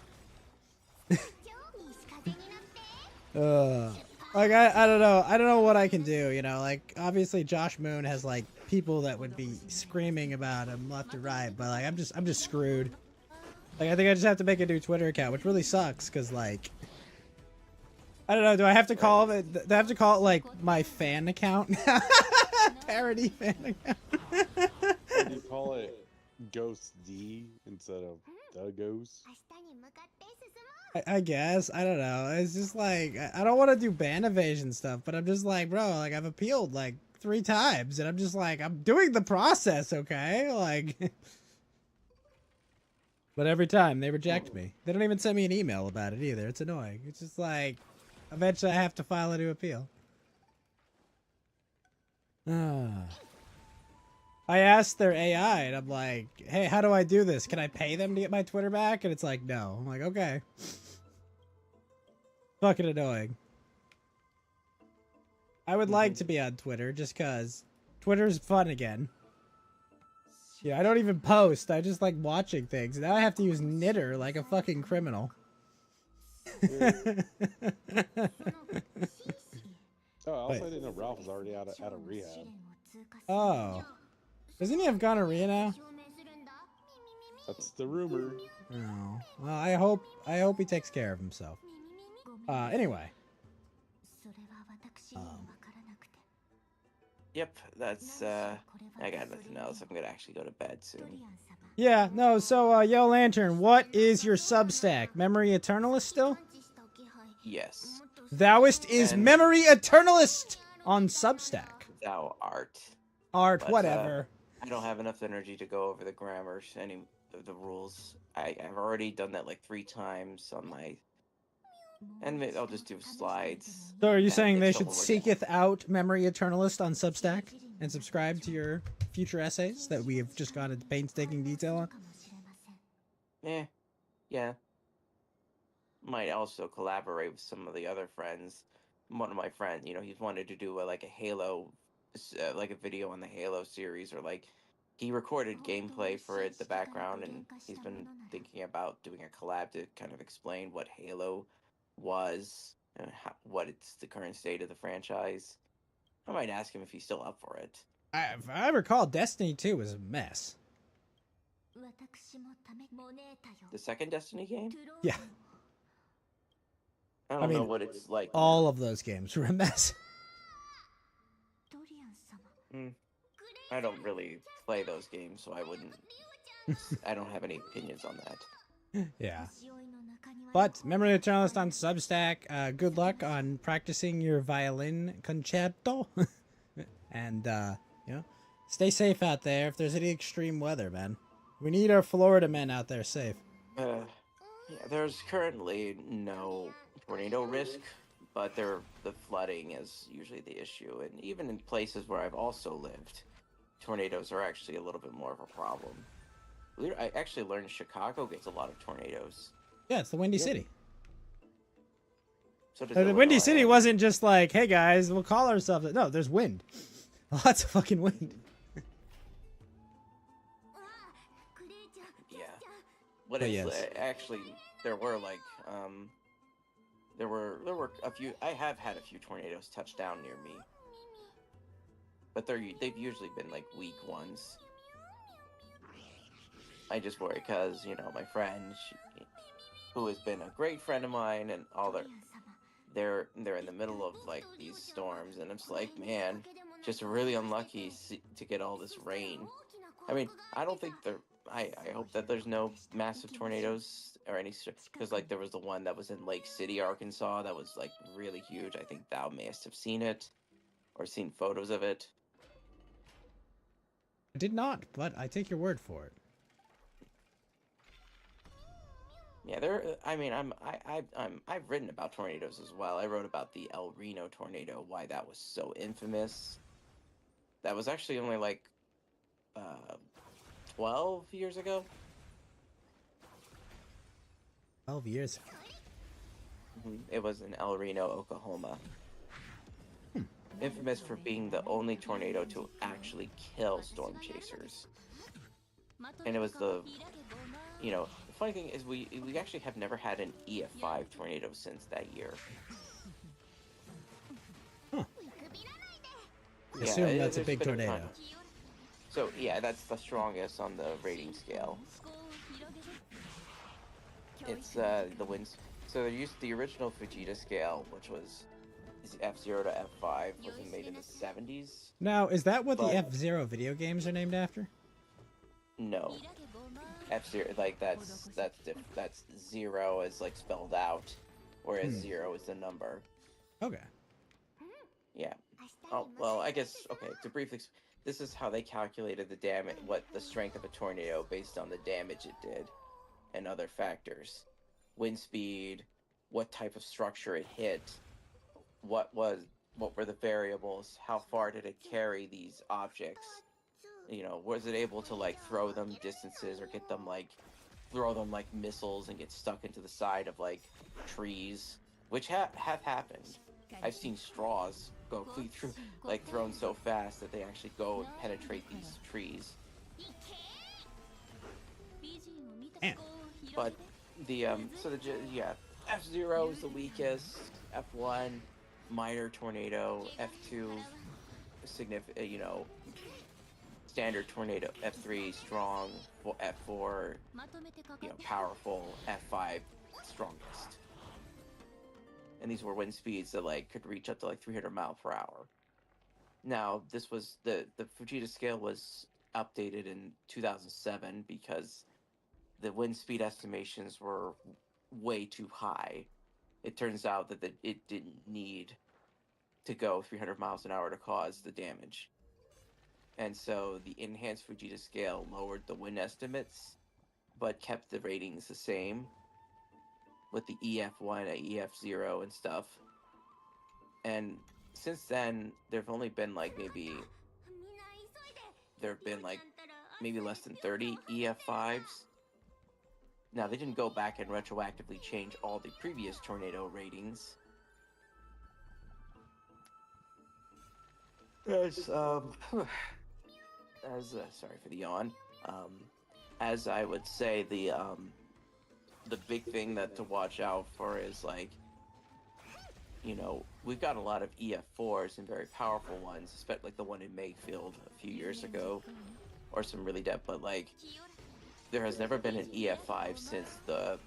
Like I don't know. I don't know what I can do, Like obviously Josh Moon has like people that would be screaming about him left to right, but like I'm just screwed. Like I think I just have to make a new Twitter account, which really sucks cuz like I don't know, do I have to call it like my fan account? Parody fan account. Or do you call it Ghost D instead of the Ghost? I guess. I don't know. It's just like I don't want to do ban evasion stuff, but I'm just like, bro, like I've appealed like 3 times and I'm just like I'm doing the process, okay? Like but every time they reject me. They don't even send me an email about it either. It's annoying. It's just like eventually I have to file a new appeal. I asked their AI and I'm like, hey, how do I do this? Can I pay them to get my Twitter back? And it's like, no. I'm like, okay. Fucking annoying. I would like to be on Twitter just because Twitter's fun again. Yeah, I don't even post. I just like watching things. Now I have to use Knitter like a fucking criminal. Oh, also I didn't know Ralph was already out of rehab. Oh. Doesn't he have gonorrhea now? That's the rumor. No. Well, I hope he takes care of himself. Anyway. Yep, that's I got nothing else. I'm gonna actually go to bed soon. Yeah, no, so, Yo Lantern, what is your Substack? Memory Eternalist still? Yes, Thouist is And- Memory Eternalist on Substack. thou art. Art, But, whatever. I don't have enough energy to go over the grammar, any of the rules. I've already done that like 3 times on my, and maybe I'll just do slides. So are you and saying they it's should all seeketh out Memory Eternalist on Substack and subscribe to your future essays that we have just gone into painstaking detail on? Yeah. Might also collaborate with some of the other friends. One of my friends, he's wanted to do like a Halo, like a video on the Halo series, or like he recorded gameplay for it, the background, and he's been thinking about doing a collab to kind of explain what Halo was and what it's the current state of the franchise. I might ask him if he's still up for it. If I recall, Destiny 2 was a mess. The second Destiny game? Yeah, I don't know mean, what it's like. all of those games were a mess. I don't really play those games, so I wouldn't. I don't have any opinions on that. Yeah. But Memory Eternalist on Substack. Good luck on practicing your violin concerto. And, stay safe out there if there's any extreme weather, man. We need our Florida men out there safe. Yeah, there's currently no tornado risk, but the flooding is usually the issue, and even in places where I've also lived, tornadoes are actually a little bit more of a problem. I actually learned Chicago gets a lot of tornadoes. Yeah, it's the Windy Yep. City. So does The Windy Illinois, City and- wasn't just like, hey guys, we'll call ourselves. No, there's wind. Lots of fucking wind. Yeah. What But is yes. actually there were like there were a few. I have had a few tornadoes touch down near me, but they've usually been like weak ones. I just worry because my friend, who has been a great friend of mine, and all they're in the middle of like these storms, and it's like, man, just really unlucky to get all this rain. I mean, I don't think I hope that there's no massive tornadoes or any, because like there was the one that was in Lake City, Arkansas, that was like really huge. I think thou mayst have seen it or seen photos of it. I did not, but I take your word for it. Yeah, I mean, I've written about tornadoes as well. I wrote about the El Reno tornado, why that was so infamous. That was actually only like 12 years ago. 12 years. It was in El Reno, Oklahoma. Infamous for being the only tornado to actually kill storm chasers. And it was the funny thing is we actually have never had an EF5 tornado since that year. Huh. Yeah, Assume that's a there's big been tornado. ton. So yeah, that's the strongest on the rating scale. It's the winds. So they used the original Fujita scale, which was F0 to F5, was made in the 70s. Now, is that what the But- F-Zero video games are named after? No, F0, like that's zero is like spelled out, whereas zero is the number. Okay. Yeah. Oh well, I guess okay. To briefly, this is how they calculated the damage, what the strength of a tornado based on the damage it did, and other factors, wind speed, what type of structure it hit, what were the variables, how far did it carry these objects, was it able to like throw them distances or get them like throw them like missiles and get stuck into the side of like trees, which have happened. I've seen straws go clean through, like thrown so fast that they actually go and penetrate these trees. Man. But the F0 is the weakest, F1 minor tornado, F2 significant, standard tornado, F3 strong, F4 powerful, F5 strongest. And these were wind speeds that like could reach up to like 300 miles per hour. Now, this was the Fujita scale was updated in 2007 because the wind speed estimations were way too high. It turns out that it didn't need to go 300 miles an hour to cause the damage. And so the enhanced Fujita scale lowered the wind estimates, but kept the ratings the same with the EF1 and EF0 and stuff. And since then, there've only been like maybe less than 30 EF5s. Now, they didn't go back and retroactively change all the previous tornado ratings. Sorry for the yawn. As I would say, the big thing that to watch out for is like, we've got a lot of EF4s and very powerful ones, especially like the one in Mayfield a few years ago, or some really but like, there has never been an EF5 since the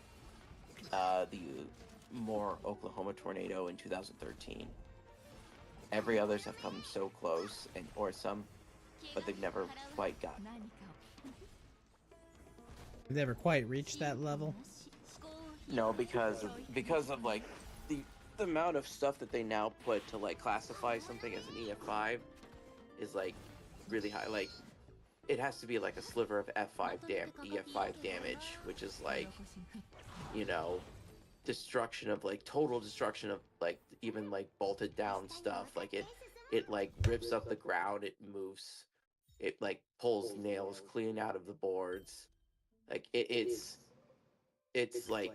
Moore, Oklahoma tornado in 2013. Every others have come so close, but they've never quite gotten them. Never quite reached that level. No, because of like the amount of stuff that they now put to like classify something as an EF5 is like really high. Like it has to be like a sliver of EF5 damage, which is like, destruction of like total destruction of like even like bolted down stuff. Like it like rips up the ground, it moves, it like pulls nails clean out of the boards. Like it's like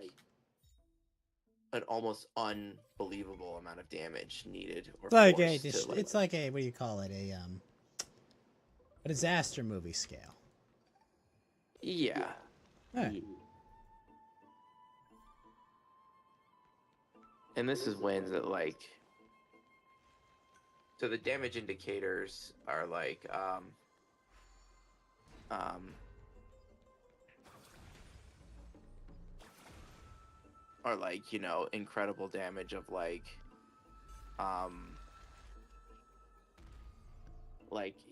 an almost unbelievable amount of damage needed or It's like forced to, it's like a what do you call it? A disaster movie scale. yeah. Alright. And this is when that like so the damage indicators are like are like, you know, incredible damage of like,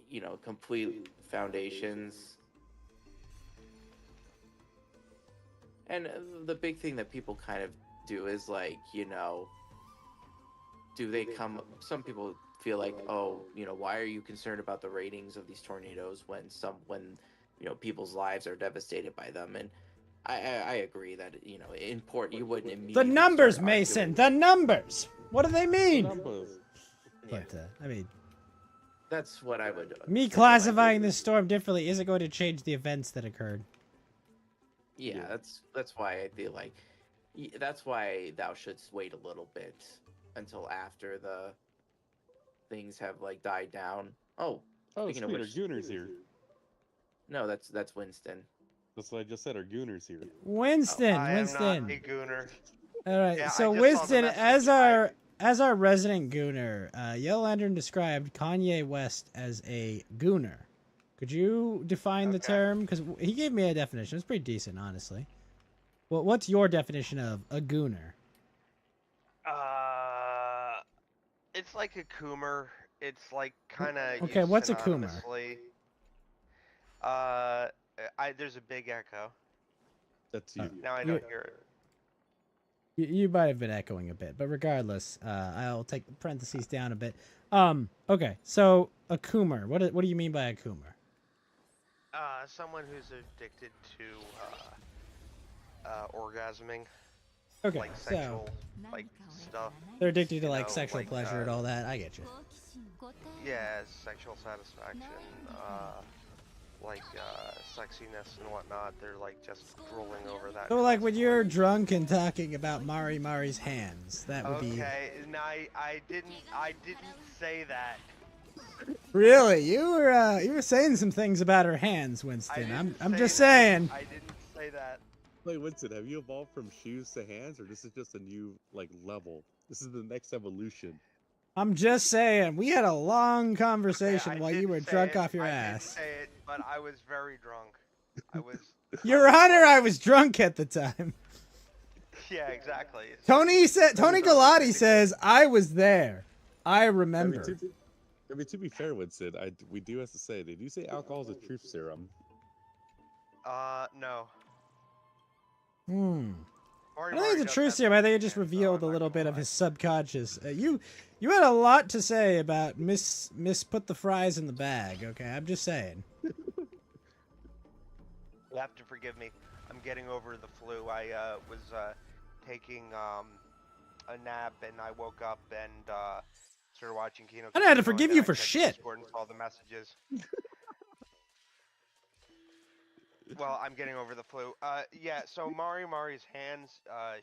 you know, complete foundations. And the big thing that people kind of do is like, you know, do they come some people feel like, oh, you know, why are you concerned about the ratings of these tornadoes when you know, people's lives are devastated by them? And I agree that, you know, in port you wouldn't immediately The numbers, start Mason. arguing. The numbers. What do they mean? Numbers. Yeah, But I mean, that's what I would me say, classifying like, this storm differently isn't going to change the events that occurred. yeah, that's why I feel like that's why thou shouldst wait a little bit until after the things have like died down. Oh, Oh, speaking of sweet, our which, Gooner's here. no, that's Winston. That's what I just said, our Gooner's here. Winston, I am Winston. not a gooner. All right, Yeah, I so just saw the Winston, message. as our resident gooner, Yellow Lantern described Kanye West as a gooner. Could you define the Okay. term? Because he gave me a definition. It's pretty decent, honestly. Well, what's your definition of a gooner? It's like a coomer. It's like kind of Okay, what's a coomer? There's a big echo. That's you. Now I You- don't hear it. You might have been echoing a bit, but regardless, I'll take the parentheses down a bit. Okay, so a coomer. What do you mean by a coomer? Someone who's addicted to orgasming, Okay, like so sexual, like stuff. they're addicted to you like know, sexual like, pleasure and all that. I get you. Yeah, sexual satisfaction, sexiness and whatnot. They're like just drooling over that. So like when constantly. you're drunk and talking about Mari's hands, that would be Okay, no, I didn't say that. really you were saying some things about her hands, I Winston. didn't I'm say just that. saying. I didn't say that. Wait, Winston, have you evolved from shoes to hands, or this is just a new like level? This is the next evolution. I'm just saying. We had a long conversation Okay, I while you did were say drunk it, off your I ass. did say it, but I was very drunk. I was. Your Honor, I was drunk at the time. Yeah, exactly. Tony Galati says I was there. I I mean, remember. to be fair, Winston, we do have to say they do say alcohol is a truth serum. No. I don't think it's a true serum. I think it just revealed a little bit of his subconscious. You had a lot to say about Miss put the fries in the bag. Okay, I'm just saying. You'll have to forgive me. I'm getting over the flu. I was taking a nap and I woke up and started watching Kino. I don't have to Casino, forgive and you then I for checked shit. Discord and saw the messages. Well, I'm getting over the flu. Yeah. So Mari's hands.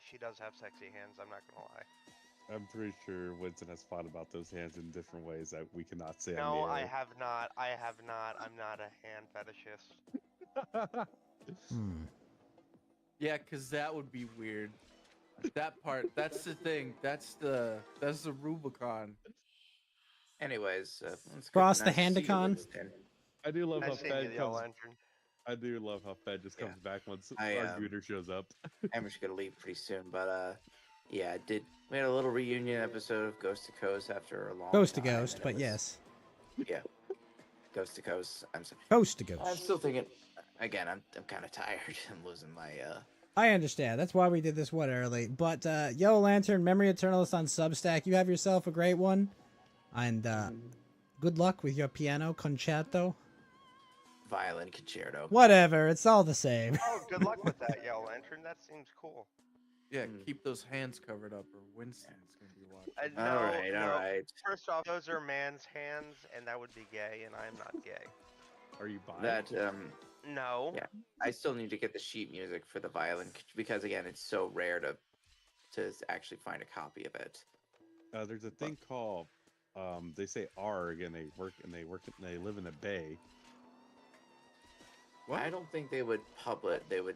She does have sexy hands. I'm not gonna lie. I'm pretty sure Winston has thought about those hands in different ways that we cannot say No, on the I air. have not. I have not. I'm not a hand fetishist. Yeah, because that would be weird. That part, that's the thing. That's the Rubicon. Anyways, it's good- Cross the nice to see you, Handicon. Winston. I do love how Nice seeing you, Fed the Yellow comes. Lantern. I do love how Fed just Yeah. comes back once I, our Gooner shows up. I'm just gonna leave pretty soon, but yeah, we had a little reunion episode of Ghost to Coast after a long Ghost to time, ghost, and it but was- yes, yeah, Ghost to Coast. ghost to I'm ghost. still thinking. Again, I'm kind of tired. I'm losing my I understand. That's why we did this one early. But Yellow Lantern, Memory Eternalist on Substack. You have yourself a great one, and good luck with your piano concerto. violin concerto. Whatever, it's all the same. Oh, good luck with that, Yellow Lantern. That seems cool. Yeah, keep those hands covered up, or Winston's gonna be watching. No, all right. First off, those are man's hands, and that would be gay, and I am not gay. Are you buying That it? No. Yeah, I still need to get the sheet music for the violin because again, it's so rare to actually find a copy of it. There's a thing called they say ARG, and they live in the Bay. I don't think they would publish. They would.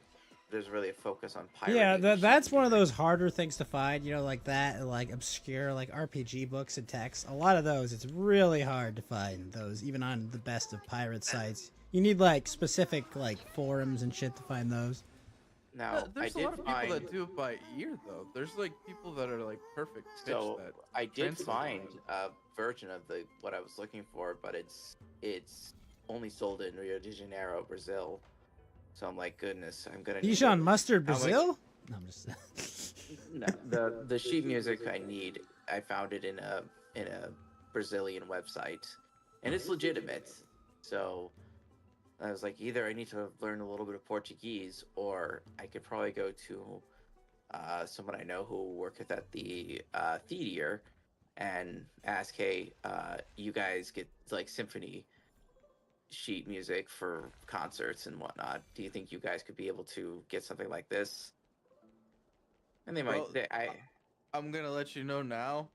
There's really a focus on pirating. Yeah, the sheet that's one of music. those harder things to find, you know, like that, and like obscure, like RPG books and texts. A lot of those, it's really hard to find those, even on the best of pirate sites. You need like specific like forums and shit to find those. Now, There's I a did lot of people find. that do it by ear, though. There's like people that are like perfect pitch So that I did translate find that. a version of the what I was looking for, but it's only sold in Rio de Janeiro, Brazil. So I'm like, goodness, I'm gonna. need Dijon to- Mustard, I'm like- Brazil? No, I'm just. No, the sheet music I need, I found it in a Brazilian website, and it's legitimate. So I was like, either I need to learn a little bit of Portuguese, or I could probably go to someone I know who worked at the theater and ask, hey, you guys get like symphony sheet music for concerts and whatnot. Do you think you guys could be able to get something like this? And they might. Well, I'm gonna let you know now.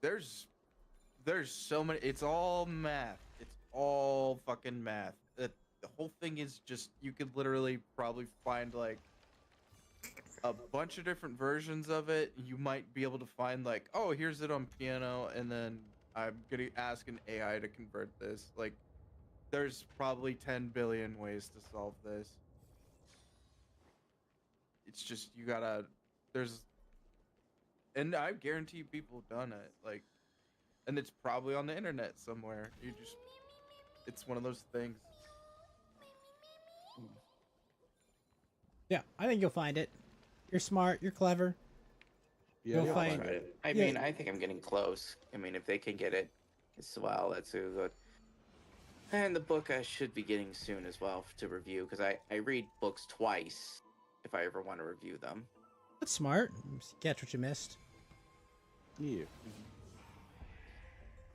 There's so many. It's all math. It's all fucking math. The whole thing is just you could literally probably find like a bunch of different versions of it. You might be able to find like, oh, here's it on piano, and then I'm gonna ask an AI to convert this. Like, there's probably 10 billion ways to solve this. It's just you gotta. And I guarantee people have done it. Like, and it's probably on the internet somewhere. It's one of those things. Yeah, I think you'll find it. You're smart. You're clever. Yeah, You'll yeah, find- Right. I Yeah. mean, I think I'm getting close. I mean, if they can get it, it's well, that's a good. And the book I should be getting soon as well to review because I read books twice if I ever want to review them. That's smart. Catch what you missed. yeah.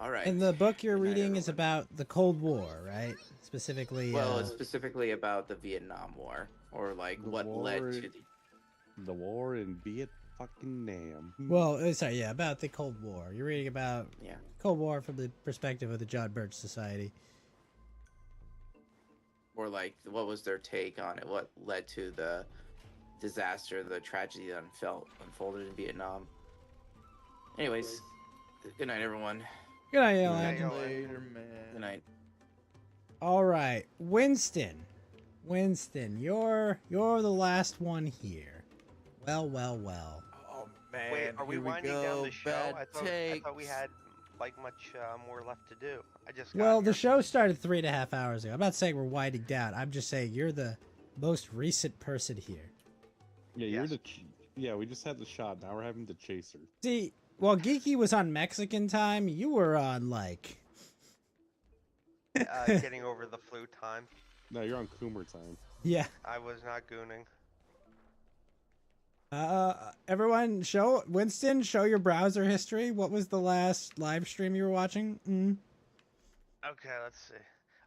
All right. And the book you're Good night, reading is everyone. about the Cold War, right? Specifically. Well, it's specifically about the Vietnam War, or like The what led war- to the. The war in Vietnam. Well, sorry, yeah, about the Cold War. You're reading about Yeah. Cold War from the perspective of the John Birch Society. Or like what was their take on it? What led to the disaster, the tragedy that unfolded in Vietnam? Anyways, good night, everyone. Good night, Yeah, Alan. yeah. Later, man. Good night. All right, Winston. Winston, you're the last one here. Well. Oh man. Wait, are we here winding go. down the show? Bad I thought we takes. had like much more left to do. I just got Well, here. the show started 3.5 hours ago. I'm not saying we're winding down. I'm just saying you're the most recent person here. Yeah, you're Yes. the. Yeah, we just had the shot. Now we're having the chaser. See, while Geeky was on Mexican time, you were on like. Getting over the flu time. No, you're on Coomer time. Yeah. I was not gooning. Everyone, show Winston. Show your browser history. What was the last live stream you were watching? Okay, let's see.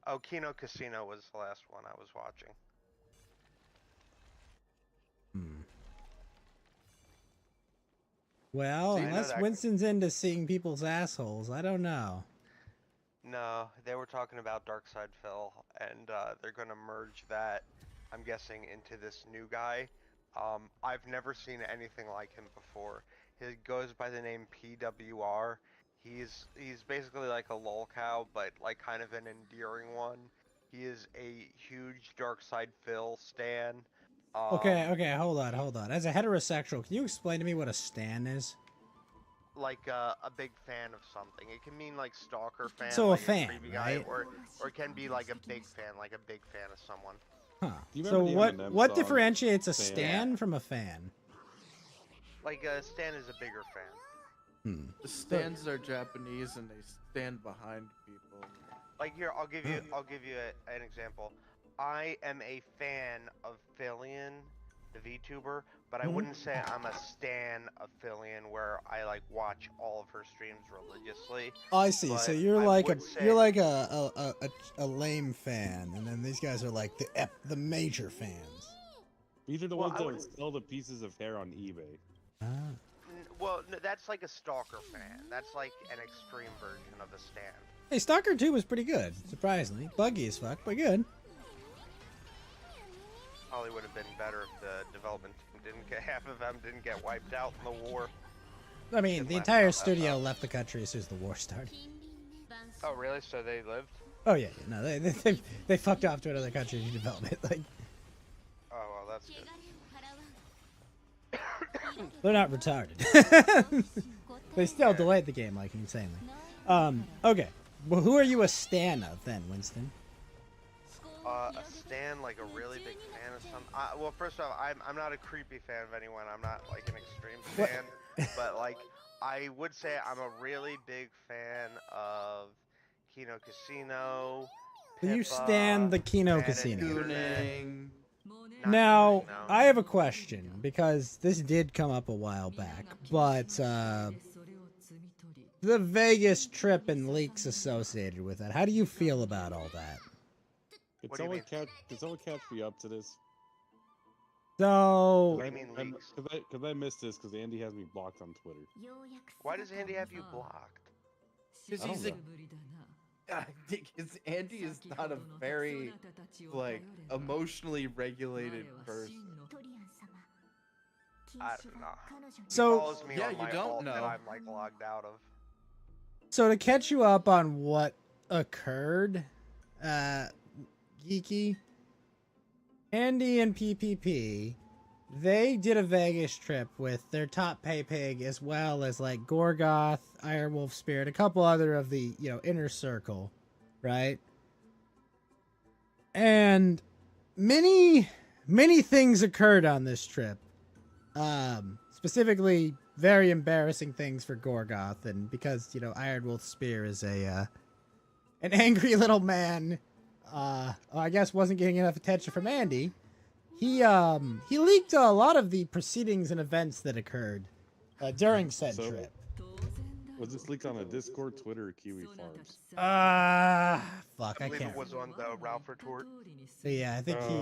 Oh, Kino Casino was the last one I was watching. Well, See, I know unless that- Winston's into seeing people's assholes, I don't know. No, they were talking about Darkside Phil, and they're gonna merge that, I'm guessing, into this new guy. I've never seen anything like him before. He goes by the name PWR. He's basically like a lolcow, but like kind of an endearing one. He is a huge Darkside Phil stan. Okay, hold on. As a heterosexual, can you explain to me what a stan is? Like a big fan of something. It can mean like stalker fan, So a like fan, creepy guy, right? or it can be like a big fan, like a big fan of someone. Huh. You So remember the Eminem what song, differentiates a Stan? stan from a fan? Like a stan is a bigger fan. The stands are Japanese and they stand behind people. Like here, I'll give you an example. I am a fan of Philian, the VTuber, but I wouldn't say I'm a stan of Fillion where I like watch all of her streams religiously. Oh, I see. So But you're I like would say- you're like a lame fan, and then these guys are like the major fans. These are the Well, ones I that would- would sell the pieces of hair on eBay. Well, that's like a stalker fan. That's like an extreme version of a stan. Hey, Stalker 2 was pretty good, surprisingly. Buggy as fuck, but good. Probably would have been better if the development team didn't get half of them didn't get wiped out in the war. I mean, Didn't the last entire all that studio long. left the country as soon as the war started. Oh, really? So they lived? Oh yeah, no, they fucked off to another country to do development. Like, Oh, well, that's good. they're not retarded. They still delayed the game like insanely. Okay. Well, who are you a stan of then, Winston? A stan, like a really big fan of some. Well, first off, I'm not a creepy fan of anyone. I'm not like an extreme What? fan, but like I would say I'm a really big fan of Kino Casino. You Pippa, stan the Kino Bad Casino. Internet. Tuning. Not Now, tuning, no. I have a question because this did come up a while back, but the Vegas trip and leaks associated with it. How do you feel about all that? Could What do you someone catch? Could someone catch me up to this? So, What do you mean leaks? Cause I missed this because Andy has me blocked on Twitter. Why does Andy have you blocked? Because I he's don't a. Because Andy is not a very like emotionally regulated person. I don't know. He So- follows me Yeah, on you my don't alt that know. I'm like logged out of. so to catch you up on what occurred, Geeky, Andy and PPP, they did a Vegas trip with their top pay pig as well as like Gorgoth, Irewolf Spirit, a couple other of the, inner circle, right? And many things occurred on this trip. Specifically very embarrassing things for Gorgoth, and because, Ironwolf Spear is an angry little man, I guess wasn't getting enough attention from Andy. He leaked a lot of the proceedings and events that occurred during said So- trip. Was this leaked on a Discord, Twitter, or Kiwi Farms? Fuck, I I believe can't. it was on the Ralph Retort. Yeah, I think he. I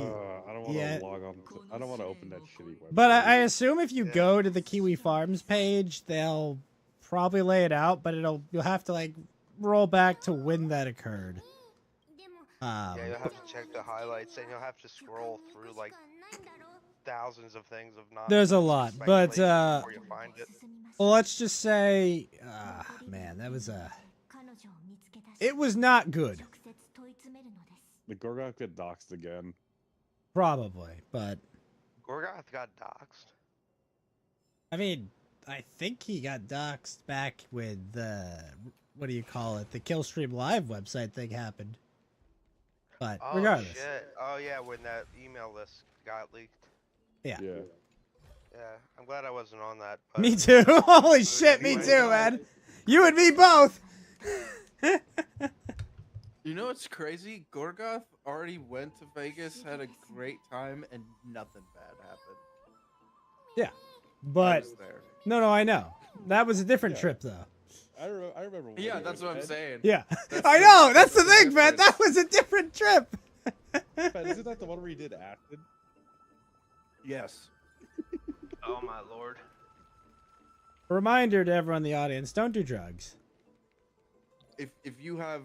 don't want to yeah. log on. I don't want to open that shitty website. But I assume if you Yeah. go to the Kiwi Farms page, they'll probably lay it out, but you'll have to like roll back to when that occurred. Yeah, you'll have to check the highlights and you'll have to scroll through like thousands of things of not. There's a lot, but, speculation before you find it. well, let's just say, man, that was it was not good, The Gorgoth got doxxed again. probably, but Gorgoth got doxxed. I mean, I think he got doxxed back with the what do you call it? The Killstream Live website thing happened. But Oh regardless, shit! Oh yeah, when that email list got leaked. yeah. Yeah. Yeah, I'm glad I wasn't on that. But Me too. Holy shit, me anyway. too, man. You and me both. You know what's crazy? Gorgoth already went to Vegas, had a great time, and nothing bad happened. I But was there. no, I know. That was a different Yeah. trip though. I remember. when Yeah, we that's went, what I'm Ed. saying. Yeah. That's I the- know. That's the that's the thing, man. That difference. was a different trip. Ed, isn't that the one where he did acid? Yes. Oh my lord. Reminder to everyone in the audience: don't do drugs. If you have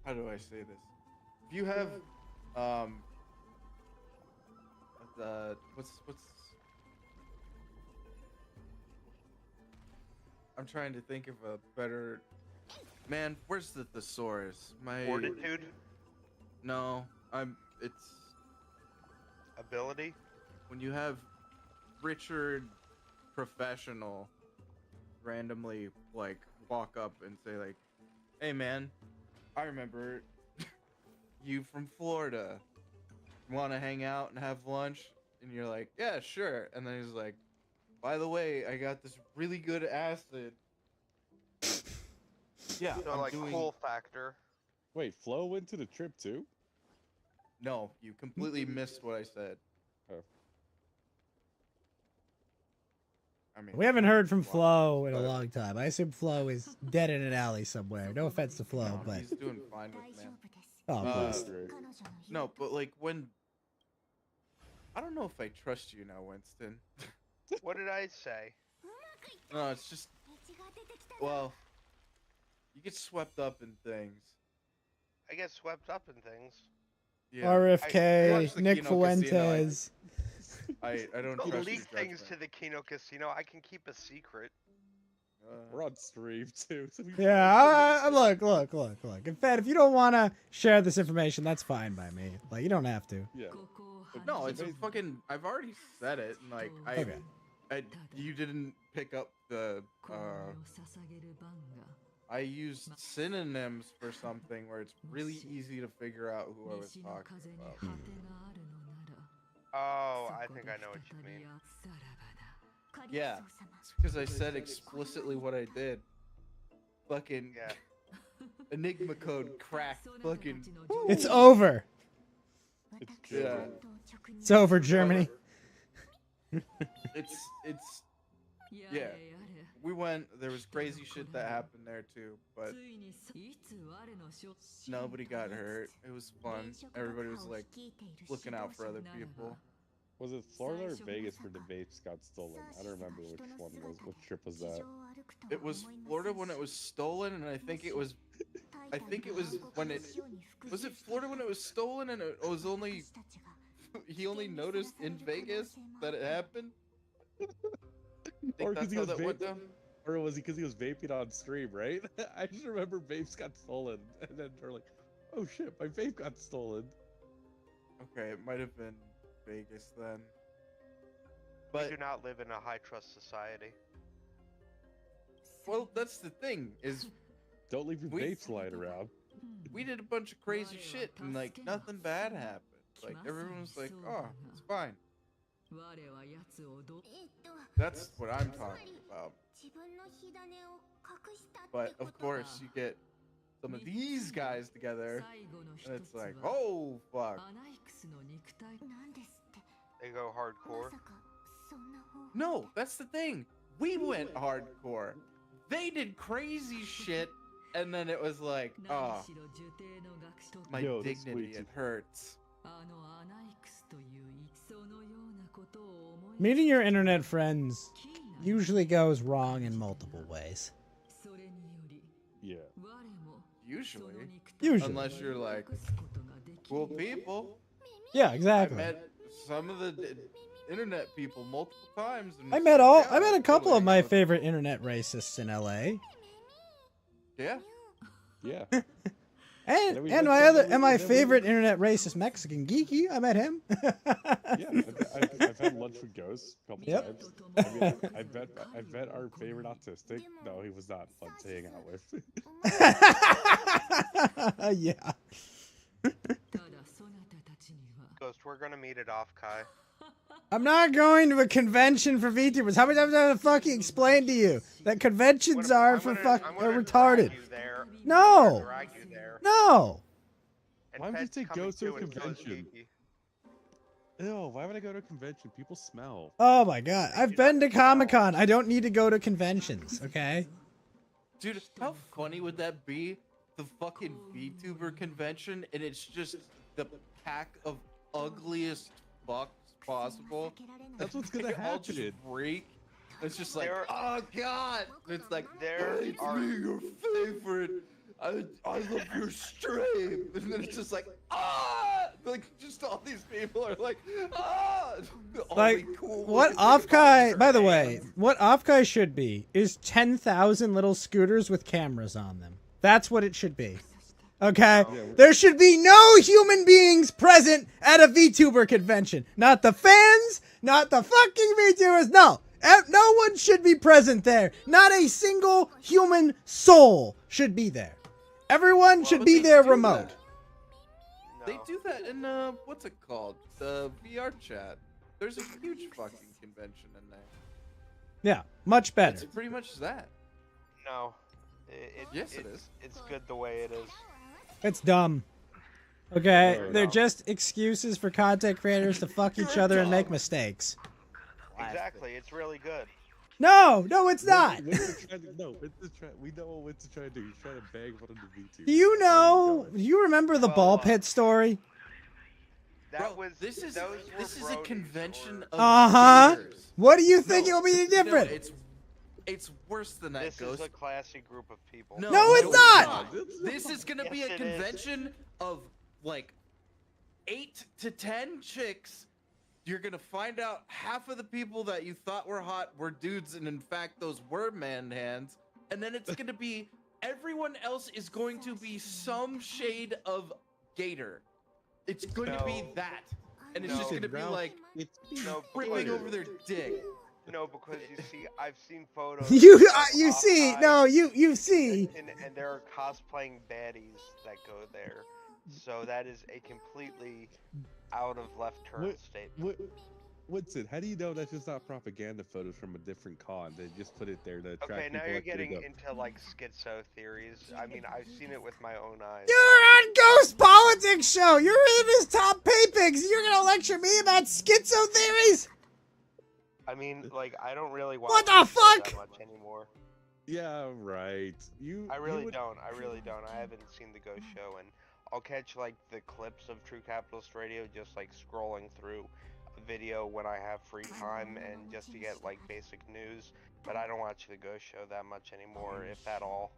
how do I say this? If you have what's I'm trying to think of a better man, where's the thesaurus? My Fortitude, No, it's ability. when you have Richard Professional randomly like walk up and say like, "Hey man, I remember you from Florida. Want to hang out and have lunch?" And you're like, "Yeah, sure." And then he's like, "By the way, I got this really good acid." Yeah, So I'm like doing- cool factor. Wait, Flo went to the trip too? No, you completely missed what I said. Oh. I mean, We haven't heard from wow, Flo in a but- long time. I assume Flo is dead in an alley somewhere. No offense to Flo, No, but he's doing fine with man. oh, please. Great. No, but like when I don't know if I trust you now, Winston. What did I say? No, it's just well, you get swept up in things. I get swept up in things. Yeah, RFK, watched the Nick Kino Casino, Fuentes. I don't Don't trust leak your things to judgment. the Kino Casino. I can keep a secret. We're on stream too. So we Yeah, look. In fact, if you don't want to share this information, that's fine by me. Like, you don't have to. Yeah. No, it's a fucking. I've already said it, and like Okay. you didn't pick up the. I used synonyms for something where it's really easy to figure out who I was talking about. Oh, I think I know what you mean. Yeah, it's because I said explicitly what I did. Fucking Yeah. Enigma code cracked. Fucking. It's over. It's Yeah. German. It's over, Germany. It's yeah. We went. There was crazy shit that happened there too, but nobody got hurt. It was fun. Everybody was like looking out for other people. Was it Florida or Vegas where the vapes got stolen? I don't remember which one was. Which trip was that? It was Florida when it was stolen, and I think it was when it was it Florida when it was stolen, and it was only he only noticed in Vegas that it happened. Or Think that's because he how was that went vaping, down. or was he because he was vaping on stream, right? I just remember vapes got stolen, and then they're like, "Oh shit, my vape got stolen." Okay, it might have been Vegas then. We But do not live in a high trust society. well, that's the thing is Don't leave your We- vapes lying around. we did a bunch of crazy shit and like nothing bad happened. Like everyone was like, "Oh, it's fine." That's what I'm talking about. But of course, you get some of these guys together, and it's like, "Oh fuck!" They go hardcore. No, that's the thing. We went hardcore. They did crazy shit, and then it was like, "Oh, my Yo, this is way dignity, too- it hurts." Meeting your internet friends usually goes wrong in multiple ways. Yeah. Usually, Usually. unless you're like cool people. Yeah, I exactly. met some of the internet people multiple times. And I it's met like, I met a I'd couple totally of my hang out with- favorite internet racists in LA. Yeah. Yeah. And then we and met my some- other and and my then we- favorite internet racist Mexican Geeky, I met him. Yeah. I've had lunch with Ghost a couple Yep. times. I mean, I bet our favorite autistic. No, he was not fun to hang out with. Yeah. Ghost, we're gonna meet at Off Kai. I'm not going to a convention for VTubers. How many times have I fucking explained to you that conventions are for retarded? Drag you there. No. Drag you there. No. And Why would you Pet's take coming Ghost to a too, and so is convention? Geeky. Ew, why would I go to a convention? People smell. Oh my god. I've been to Comic-Con. I don't need to go to conventions, okay? Dude, how funny would that be? The fucking VTuber convention, and it's just the pack of ugliest fucks possible. That's what's gonna They all just happen. freak. It's just like, There- oh god! It's like, There it's are- me, your favorite. I love your stream, and then it's just like, ah! Like, just all these people are like, ah! Like, Only cool what thing about Offkai, your by the way, hands. what Offkai should be is 10,000 little scooters with cameras on them. That's what it should be. Okay? There should be no human beings present at a VTuber convention. Not the fans, not the fucking VTubers. No. No one should be present there. Not a single human soul should be there. Everyone should but be they there do remote. that. No. They do that in what's it called? The VR chat. There's a huge fucking convention in there. Yeah, much better. It's pretty much that. No. Yes, it is. It's good the way it is. It's dumb. Okay, No, they're no. just excuses for content creators to fuck each other and make mistakes. Exactly, it's really good. No, it's not. What's trying to, no, we know what Winston's trying to do. He's trying to bang one of the VTubers. Do you That's all know? he's Do doing. you remember the Well, ball pit story? That Bro, was this is those were this is a Brodies convention or- of Uh-huh. haters. What do you think No, it will be different? No, it's worse than that, This Ghost. is a classy group of people. No, it's not! This is gonna be Yes, a it is. convention of like 8 to 10 chicks. You're gonna find out half of the people that you thought were hot were dudes, and in fact, those were man hands. And then it's gonna be everyone else is going to be some shade of gator. It's going to be No. that, and it's No. just gonna be Ralph, like it's No, tripping because- over their dick. No, because you see, I've seen photos. You of you see Hawkeye, no you see. and there are cosplaying baddies that go there, so that is a completely out of left turn What- statement. Winston, how do you know that's just not propaganda photos from a different con? They just put it there to attract Okay, people. now you're like you to getting go. into like schizo theories. I mean, I've seen it with my own eyes. You're on Ghost Politics Show. You're in his top pay pigs. You're gonna lecture me about schizo theories? I mean, like, I don't really watch What the the show fuck? that much anymore. Yeah, right. I really would- don't. I really don't. I haven't seen the Ghost Show, and I'll catch like the clips of True Capitalist Radio just like scrolling through a video when I have free time and just to get like basic news. But I don't watch the Ghost Show that much anymore, if at all.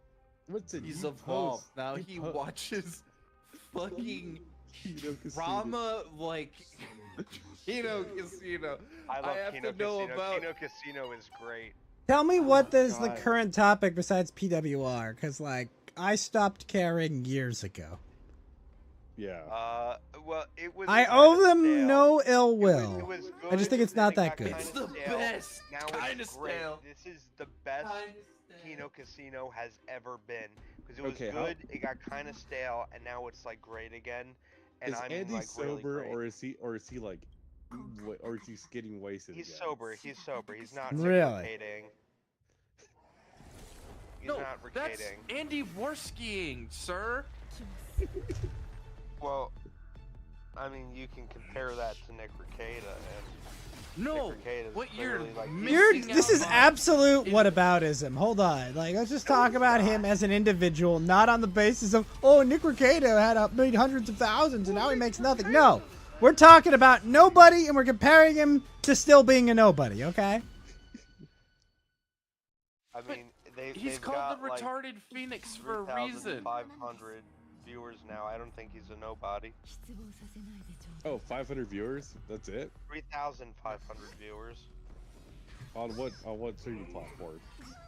Winston, He's you evolved. post- Now you he po- watches fucking Kino Casino. drama like Kino Casino. I love have Kino to know Casino. about. Kino Casino is great. Tell me what is the God. current topic besides PWR? Because like I stopped caring years ago. Yeah. Well, it was. I kinda owe them stale. no ill It will. was I just good, think it's then not it that got good. kinda It's the stale. best. Now Kinda it's great. stale. This is the best Kino Casino has ever been because it was Okay, how- good. It got kind of stale, and now it's like great again. And Is I mean, Andy like really sober, great. or is he like, or is he getting wasted? He's again? sober. He's sober. He's not Really? reciprocating. He's No, not that's ricating. Andy Warskiing, sir. Well, I mean, you can compare that to Nick Rekieta, and No, Nick Rekieta is what you're clearly, like, missing This out is on absolute is- whataboutism. Hold on. Like, let's just talk about him as an individual, not on the basis of, oh, Nick Rekieta had made hundreds of thousands and now he makes nothing. No. We're talking about nobody and we're comparing him to still being a nobody, okay? I mean, He's they've called got, the like, retarded phoenix for a reason. 3,500 viewers now. I don't think he's a nobody. Oh, 500 viewers. That's it. 3,500 viewers. On what streaming platform?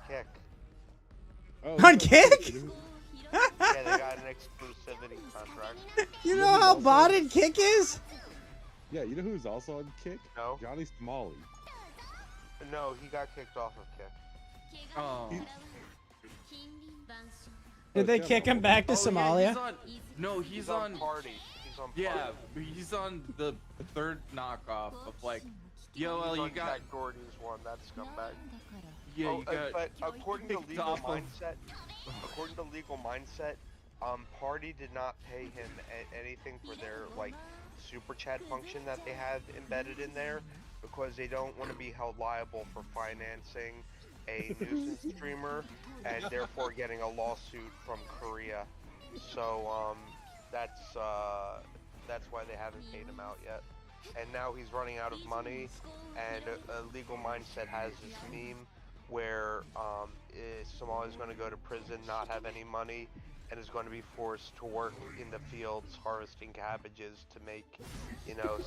Kick. Oh, On Kick? Yeah, they got an exclusivity contract. You know how botted Kick is? Yeah, you know who's also on Kick? No, Johnny Smalley. no, he got kicked off of Kick. Oh. Did they kick him back to Oh, Somalia? Yeah, he's He's on. Party. He's on Party. Yeah, he's on the third knockoff of like, yo, well, He's you on got, Jack Doherty's one. That scumbag. yeah, Oh, you got. but according to kicked legal off of- mindset, Party did not pay him anything for their like super chat function that they have embedded in there because they don't want to be held liable for financing a nuisance streamer and therefore getting a lawsuit from Korea. So that's why they haven't paid him out yet. And now he's running out of money, and Legal Mindset has this meme where Somalia's going to go to prison, not have any money, and is going to be forced to work in the fields harvesting cabbages to make,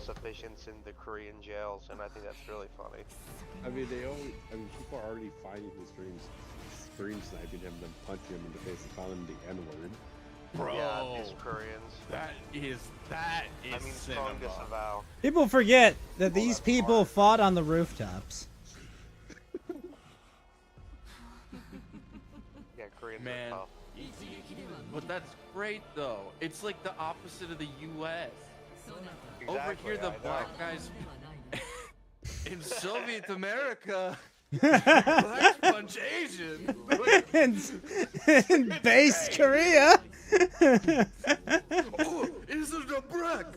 sufficiency in the Korean jails, and I think that's really funny. I mean, people are already finding his stream sniping him, then punching him in the face and calling him the N-word. Bro, Yeah, these Koreans. that is I mean, strong cinema. disavow. People forget that these that's people hard. fought on the rooftops. Yeah, Koreans Man. are tough. But that's great though. It's like the opposite of the U.S. Over Exactly, here, the I know. black guys in Soviet America, blacks punch Asian. in base Korea. Oh, it isn't a brick.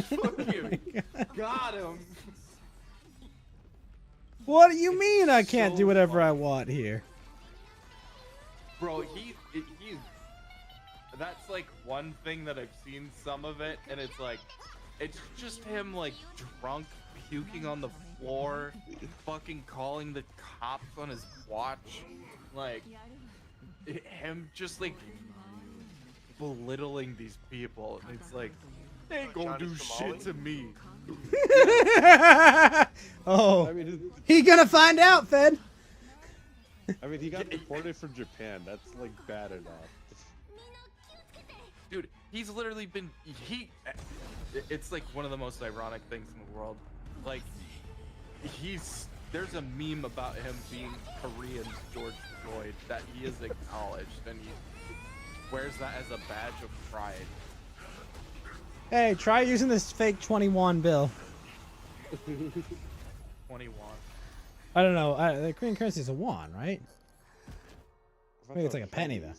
Fuck you. Got him. What do you mean I can't So do whatever I funny. want here? Bro, he's that's like one thing that I've seen some of it, and it's like, it's just him like drunk, puking on the floor, fucking calling the cops on his watch, like him just like belittling these people, and it's like, they ain't gonna Johnny do Somali? shit to me. Oh, I mean, he gonna find out, Fed. he got deported from Japan. That's like bad enough. Dude, he's literally been it's like one of the most ironic things in the world. Like, there's a meme about him being Korean's George Floyd that he is acknowledged, and he wears that as a badge of pride. Hey, try using this fake 21 bill. 21. I don't know. The Korean currency is a won, right? I think it's like a penny, though.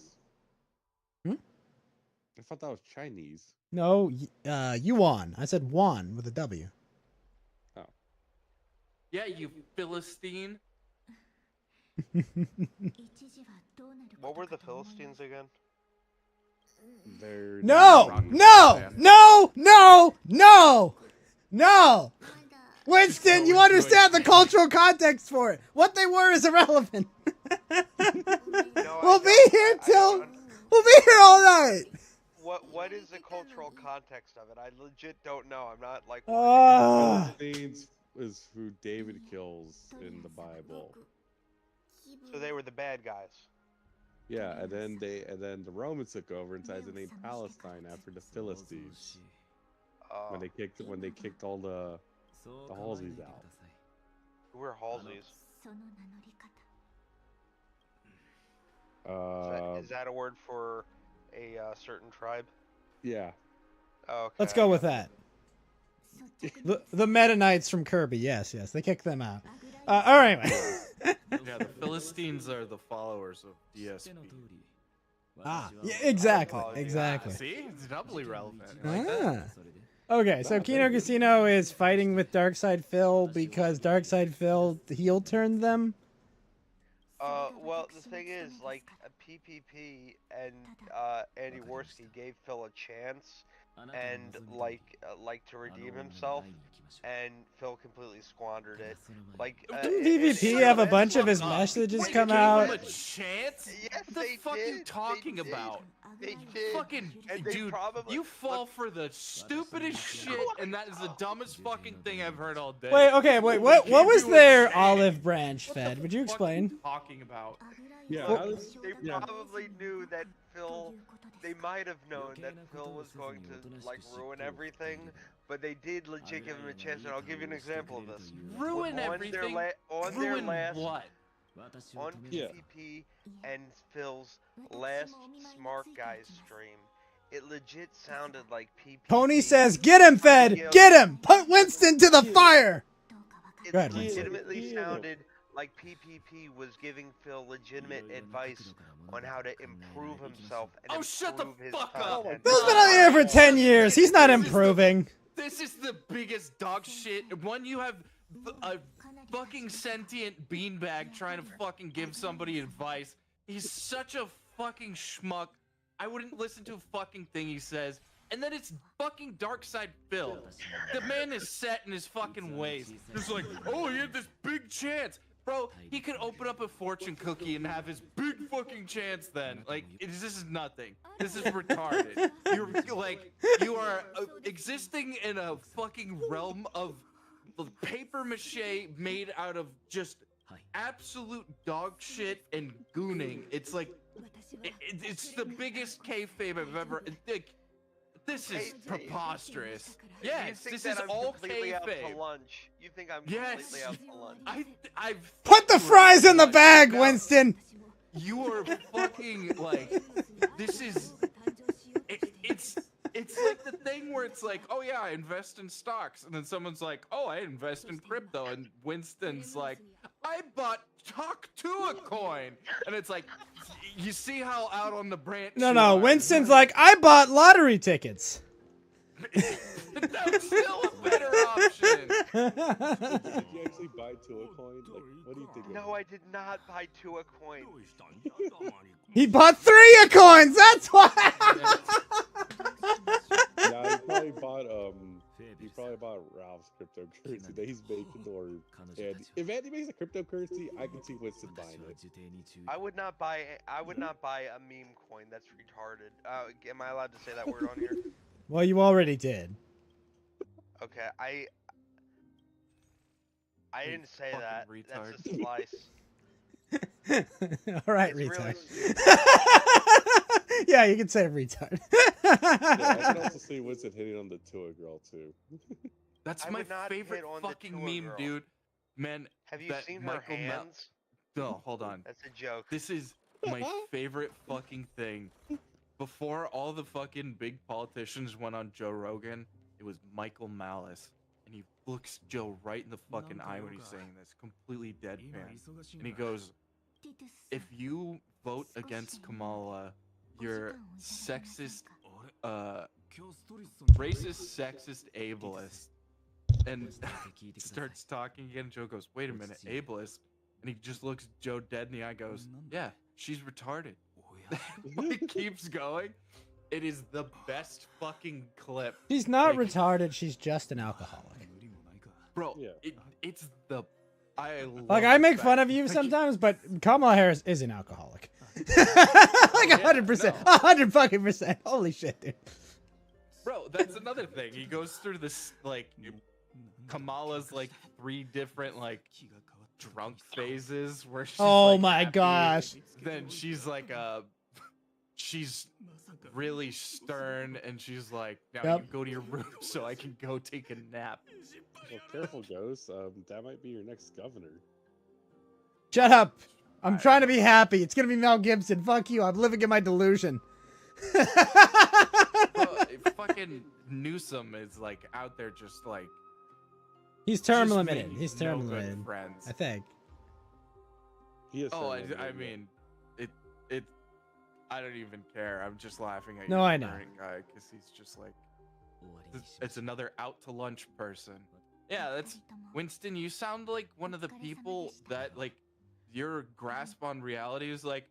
I thought that was Chinese. No, yuan. I said won with a W. Yeah, you Philistine. What were the Philistines again? They're No! Rocky No! fan. No! No! No! No! Winston, No you one's understand the doing- cultural context for it. What they were is irrelevant. No, We'll I be don't- here I till don't- we'll be here all night. What is the cultural context of it? I legit don't know. I'm not like. Philistines is who David kills in the Bible. So they were the bad guys. Yeah, and then the Romans took over and decided to name Palestine after the Philistines when they kicked all the Halseys out. Who were Halseys? Is that a word for a certain tribe? Yeah. Oh, okay. Let's go with that. The Meta Knights from Kirby. Yes, they kicked them out. All right. Yeah, the Philistines are the followers of DSP. Yeah, exactly. Apologies. Exactly. See, it's doubly relevant. I like that. Okay, so Kino Casino is fighting with Darkside Phil because Darkside Phil heel turned them. Well, the thing is, like, PPP and Andy Worski gave Phil a chance and like to redeem himself, and Phil completely squandered it. Like, Didn't PvP have a bunch of his messages Wait, come they gave out? him a chance? Yes, What the they fuck are you did. talking They did. about? They did. Fucking And they dude, probably- you fall for the stupidest shit, and that is the dumbest fucking thing I've heard all day. Wait, okay, wait. What Gave was you a their chance. olive branch What the fed? Would you fuck are you explain? talking about? Yeah. Well, how does- they yeah. probably knew that Phil. They might have known that Phil was going to like ruin everything, but they did legit give him a chance. And I'll give you an example of this. Ruin On their everything. on their Ruin last what? on Yeah. PvP and Phil's last Smart Guys stream, it legit sounded like PvP. Tony says, "Get him, Fed! Get him! Put Winston to the fire!" It Go ahead, Winston. legitimately sounded like PPP was giving Phil legitimate advice on how to improve himself and Oh, shut the improve his fuck up. content. Phil's been on the air for 10 years. He's not improving. This is the biggest dog shit. When you have a fucking sentient beanbag trying to fucking give somebody advice, he's such a fucking schmuck. I wouldn't listen to a fucking thing he says. And then it's fucking Darkside Phil. The man is set in his fucking ways. Just like, oh, he had this big chance. Bro, he could open up a fortune cookie and have his big fucking chance then. Like, this is nothing. This is retarded. You are existing in a fucking realm of paper mache made out of just absolute dog shit and gooning. It's like, it's the biggest kayfabe I've ever. This is preposterous. Yes, You think this that is I'm all completely out to kayfabe. lunch? You think I'm Yes. completely out to lunch? I've Put the fries in the bag, Winston. You are fucking like, this is, it's like the thing where it's like, oh yeah, I invest in stocks, and then someone's like, oh, I invest in crypto, and Winston's like, I bought Talk to a coin, and it's like, you see how out on the branch? No, you no. are. Winston's like, I bought lottery tickets. That's still a better option. Did you actually buy Tua coin? Like, what do you think? No, I did not buy Tua coin. He bought 3 coins. That's why. Yeah, he probably bought Ralph's cryptocurrency that he's making, or and if Andy makes a cryptocurrency, I can see Winston buying it. I would not buy a meme coin. That's retarded. Am I allowed to say that word on here? Well, you already did. Okay, I didn't say Fucking that. retard. That's a slice. All right, It's really retard. Yeah, you can say retard. Yeah, I can also see Winston hitting on the Tua girl too. That's I my would not favorite hit on the fucking Tua meme, girl. dude. Man, Have you that seen her Michael Mel- hands? No, hold on. That's a joke. This is my favorite fucking thing. Before all the fucking big politicians went on Joe Rogan, it was Michael Malice. And he looks Joe right in the fucking eye when he's saying this, completely deadpan. And he goes, if you vote against Kamala, you're sexist, racist, sexist, ableist. And starts talking again. Joe goes, wait a minute, ableist? And he just looks Joe dead in the eye and goes, yeah, she's retarded. It keeps going. It is the best fucking clip. She's not Like- retarded. She's just an alcoholic. Bro, Yeah. it's the... Like, I make fun of you sometimes, but Kamala Harris is an alcoholic. Like 100%. no. 100%. Holy shit, dude. Bro, that's another thing. He goes through this, like, Kamala's, like, 3 different, like, drunk phases where she's, Oh like, my happy. gosh. Then she's, like, she's really stern, and she's like, now Yep. you go to your room so I can go take a nap. Well, careful, Ghost. That might be your next governor. Shut up. I'm trying to be happy. It's going to be Mel Gibson. Fuck you. I'm living in my delusion. Bro, fucking Newsom is, like, out there just, like... He's term just limited. making He's no term good limited. friends. I think. He is. Oh, certainly I a mean, it. I don't even care. I'm just laughing at No, you, I know. guy, because he's just like, it's another out to lunch person. Yeah, that's Winston. You sound like one of the people that like your grasp on reality is like,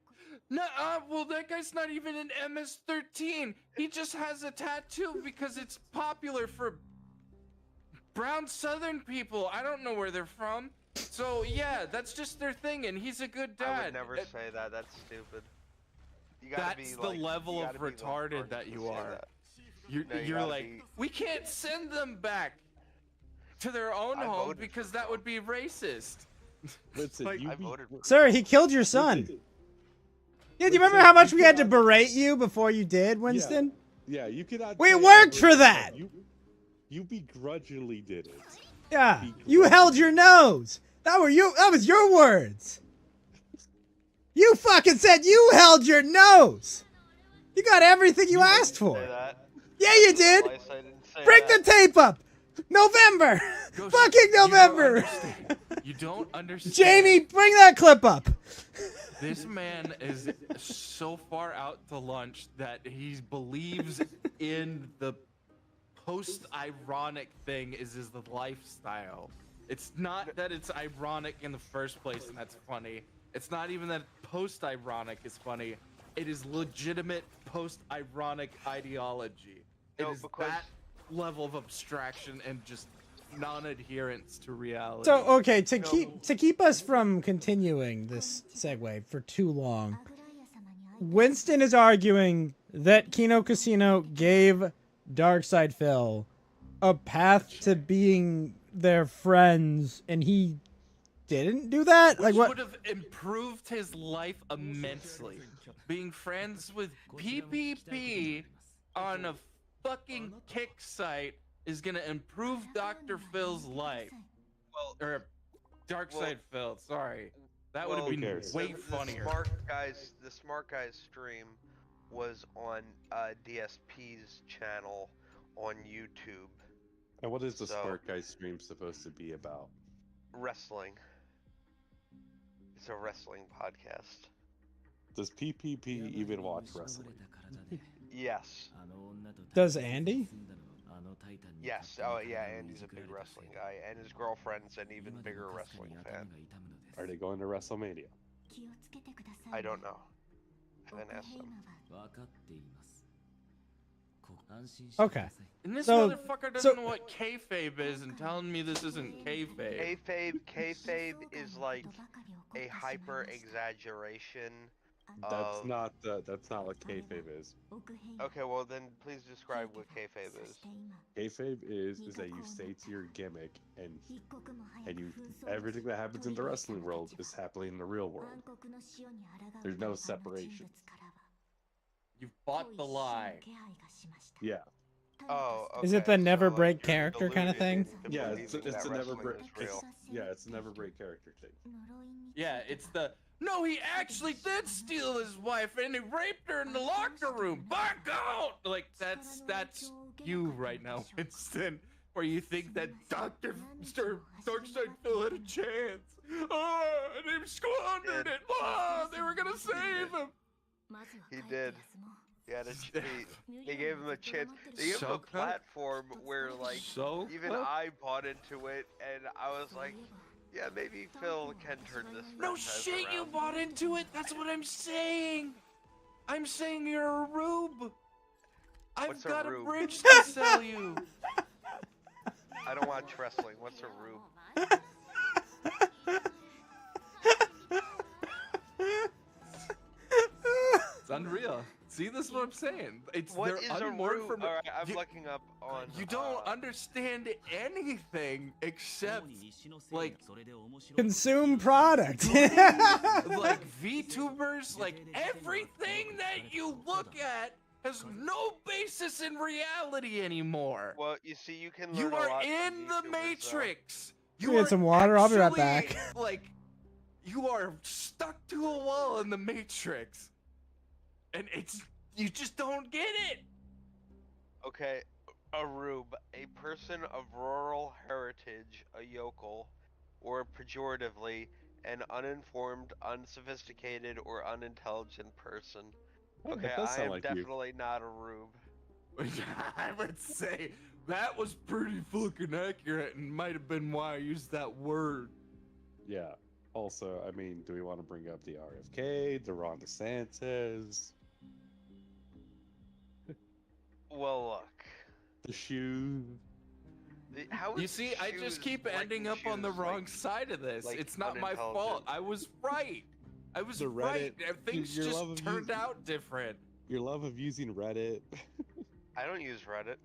no, well that guy's not even an MS-13. He just has a tattoo because it's popular for brown Southern people. I don't know where they're from. So yeah, that's just their thing, and he's a good dad. I would never say that. That's stupid. You gotta That's be, the like, level you of gotta be, like, retarded smart that to you say are. that. You're, No, you you're gotta like, be- we can't send them back to their own I home voted because for that Trump. would be racist. Winston, Like, you I be- voted for Sir, he killed your son. Winston, Yeah, do you remember how much we had to berate you before you did, Winston? Yeah, you cannot. We say worked I for voted that. Trump. You begrudgingly did it. Yeah. You held your nose. That was your words. You fucking said you held your nose. You got everything you asked for. Say that. Yeah, you did. Slice, I didn't say Bring that. the tape up. November. Ghost, Fucking you don't November. understand. You don't understand. Jamie, bring that clip up. This man is so far out to lunch that he believes in the post-ironic thing is his lifestyle. It's not that it's ironic in the first place and that's funny. It's not even that post-ironic is funny. It is legitimate post-ironic ideology. No, it is because- that level of abstraction and just non-adherence to reality. So, okay, to keep us from continuing this segue for too long, Winston is arguing that Kino Casino gave Darkside Phil a path to being their friends, and he didn't do that? Which Like what? would have improved his life immensely. Being friends with PPP on a fucking kick site is gonna improve Dr. Phil's life. Well, Or Darkside Phil, sorry. That would have well, been cares? way the funnier. smart guys stream was on DSP's channel on YouTube. And what is the So- Smart Guy stream supposed to be about? Wrestling. It's a wrestling podcast. Does PPP even watch wrestling? Yes. Does Andy? Yes. Oh, yeah. Andy's a big wrestling guy, and his girlfriend's an even bigger wrestling fan. Are they going to WrestleMania? I don't know. I haven't asked them. Okay. And this So- motherfucker so- doesn't know what kayfabe is and telling me this isn't kayfabe. Kayfabe is like a hyper exaggeration. That's not what kayfabe is. Okay, well then please describe what kayfabe is. Kayfabe is that you stay to your gimmick and you everything that happens in the wrestling world is happening in the real world. There's no separation. You've bought the lie. Yeah. Oh, okay. Is it the never so, break like, you're character kinda deluded thing? into Yeah, believing it's that a never wrestling break. is real. Yeah, it's a never break character thing. Yeah, it's the no, he actually did steal his wife and he raped her in the locker room. Back out! Like that's you right now, Winston. Where you think that Darkseid Phil had a chance. Oh, and he squandered it. Oh, they were gonna save him. He did. He had a they gave him a chance. They gave him a Shaka? platform where like So even I bought into it, and I was like, yeah, maybe Phil can turn this. no franchise shit, you around. bought into it. That's what I'm saying. I'm saying you're a rube. I've What's a got a rube? bridge to sell you. I don't watch wrestling. What's a rube? It's unreal. See, this is what I'm saying. It's What they're is a unmoored rube? from- All right, I'm you- looking up on. You don't understand anything except like Consume product. like VTubers, like everything that you look at has no basis in reality anymore. Well, you see, you can learn You a are lot from in the YouTubers, though. Matrix. Let me get some water, I'll be right back. actually, Like, you are stuck to a wall in the Matrix, and you just don't get it. Okay, a rube, a person of rural heritage, a yokel, or pejoratively, an uninformed, unsophisticated, or unintelligent person. Oh, Okay, that does I sound am like you. definitely not a rube. I would say that was pretty fucking accurate, and might have been why I used that word. Yeah. Also, I mean, do we want to bring up the RFK, the Ron DeSantis, Well, look. the shoes? How You is see, I just shoes keep liking ending up on the shoes, wrong like- side of this. like It's not my fault. unintelligent? I was right. I was The right. Reddit- Things your love just of turned using- out different. Your love of using Reddit. I don't use Reddit.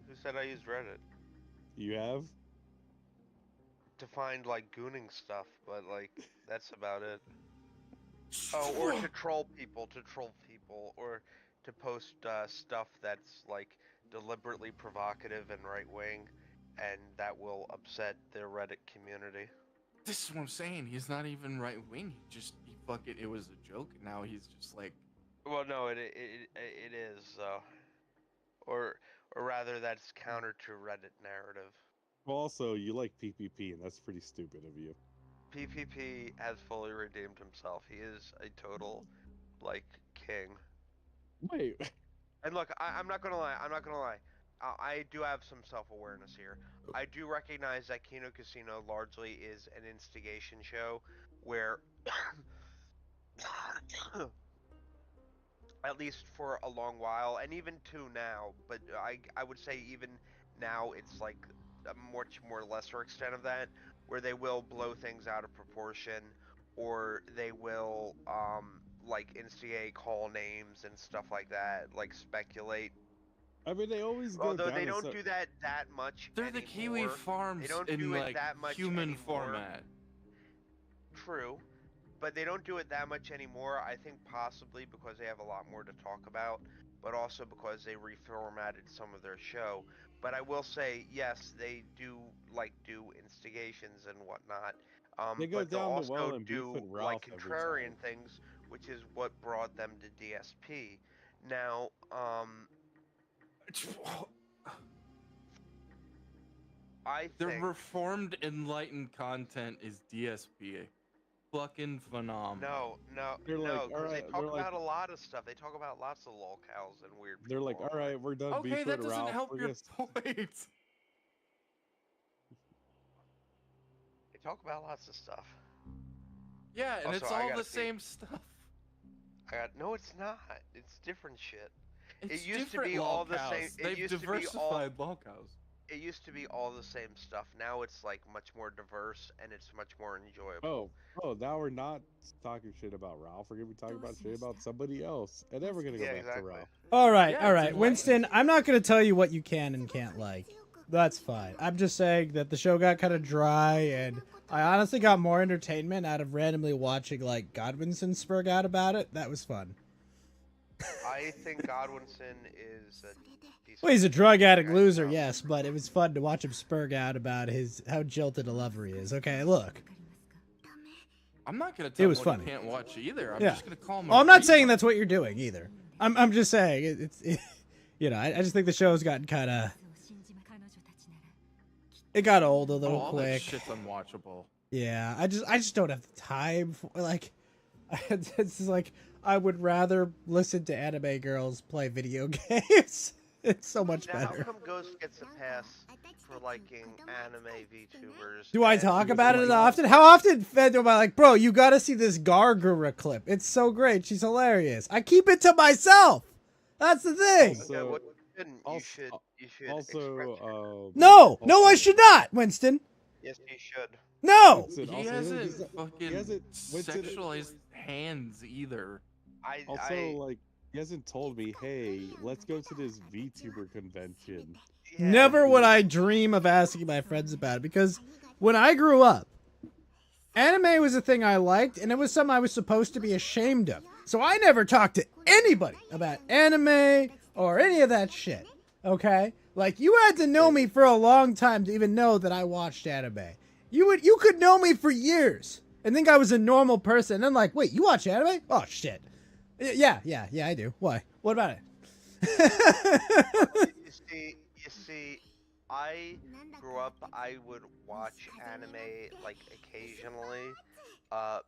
Who said I used Reddit? You have? To find like gooning stuff, but like that's about it. Oh, or to troll people, or to post stuff that's like deliberately provocative and right wing, and that will upset the Reddit community. This is what I'm saying. He's not even right wing. He fucking. It was a joke. Now he's just like. Well, no, it is, or rather, that's counter to Reddit narrative. Well, also, you like PPP, and that's pretty stupid of you. PPP has fully redeemed himself. He is a total, like, king. Wait. And look, I'm not gonna lie. I do have some self-awareness here. I do recognize that Kino Casino largely is an instigation show, where, at least for a long while, and even to now, but I would say even now it's like a much more lesser extent of that, where they will blow things out of proportion, or they will like instigate, call names and stuff like that, like speculate. I mean, they always go Although down they to don't so- do that much They're the Kiwi anymore. Farms don't in do it like that much human anymore. format. True, but they don't do it that much anymore. I think possibly because they have a lot more to talk about, but also because they reformatted some of their show. But I will say, yes, they do do instigations and whatnot. They go but they'll down the also well and beef do with Ralph like every contrarian time. things, which is what brought them to DSP. Now, I The think reformed enlightened content is DSP. Fucking phenomenal. no, They're like, no, because they alright, talk they're like- about a lot of stuff. They talk about lots of lolcows and weird. They're like, people all right, we're done Okay, beefing that with doesn't Ralph. help We're your gonna point. They talk about lots of stuff. Yeah, and it's Also, I all gotta the see- same stuff. No, it's not. It's different shit. It's used to different be all the lolcows. same- it They've used to be all- diversified lolcows. It used to be all the same stuff. Now it's like much more diverse and it's much more enjoyable. Oh, now we're not talking shit about Ralph. We're gonna be talking about shit about somebody else, and then we're gonna go Yeah, back exactly. to Ralph. All right, Yeah, all it's right, Winston. I'm not gonna tell you what you can and can't like. That's fine. I'm just saying that the show got kind of dry, and I honestly got more entertainment out of randomly watching like Godwinson spurg out about it. That was fun. I think Godwinson is a decent. Well, he's a drug addict guy. loser, yes, but it was fun to watch him spurg out about his how jilted a lover he is. Okay, look. I'm not gonna tell was him what funny. he can't watch either. I'm Yeah. just gonna call him. Oh, I'm not saying that's what you're doing either. I'm just saying you know, I just think the show's gotten kind of it got old a little all that quick. shit's unwatchable. Yeah, I just don't have the time for like. It's just like I would rather listen to anime girls play video games. It's so much Now, how better. come Ghost gets a pass for liking anime VTubers? Do I and talk he about it doesn't often? How often Fed am I like, bro, you gotta see this Gargura clip. It's so great. She's hilarious. I keep it to myself. That's the thing. Yeah, So- well, you shouldn't. also- You should Also, express your- No, I also- should not, Winston. Yes, you should. No. Winston, He also, hasn't he's- fucking Winston- sexualized hands either. Also, like, he hasn't told me, hey, let's go to this VTuber convention. Yeah, Never would I dream of asking my friends about it because when I grew up, anime was a thing I liked and it was something I was supposed to be ashamed of. So I never talked to anybody about anime or any of that shit. Okay? Like you had to know me for a long time to even know that I watched anime. You could know me for years and think I was a normal person and then like, wait, you watch anime? Oh shit. Yeah, I do. Why? What about it? You see, I grew up. I would watch anime like occasionally.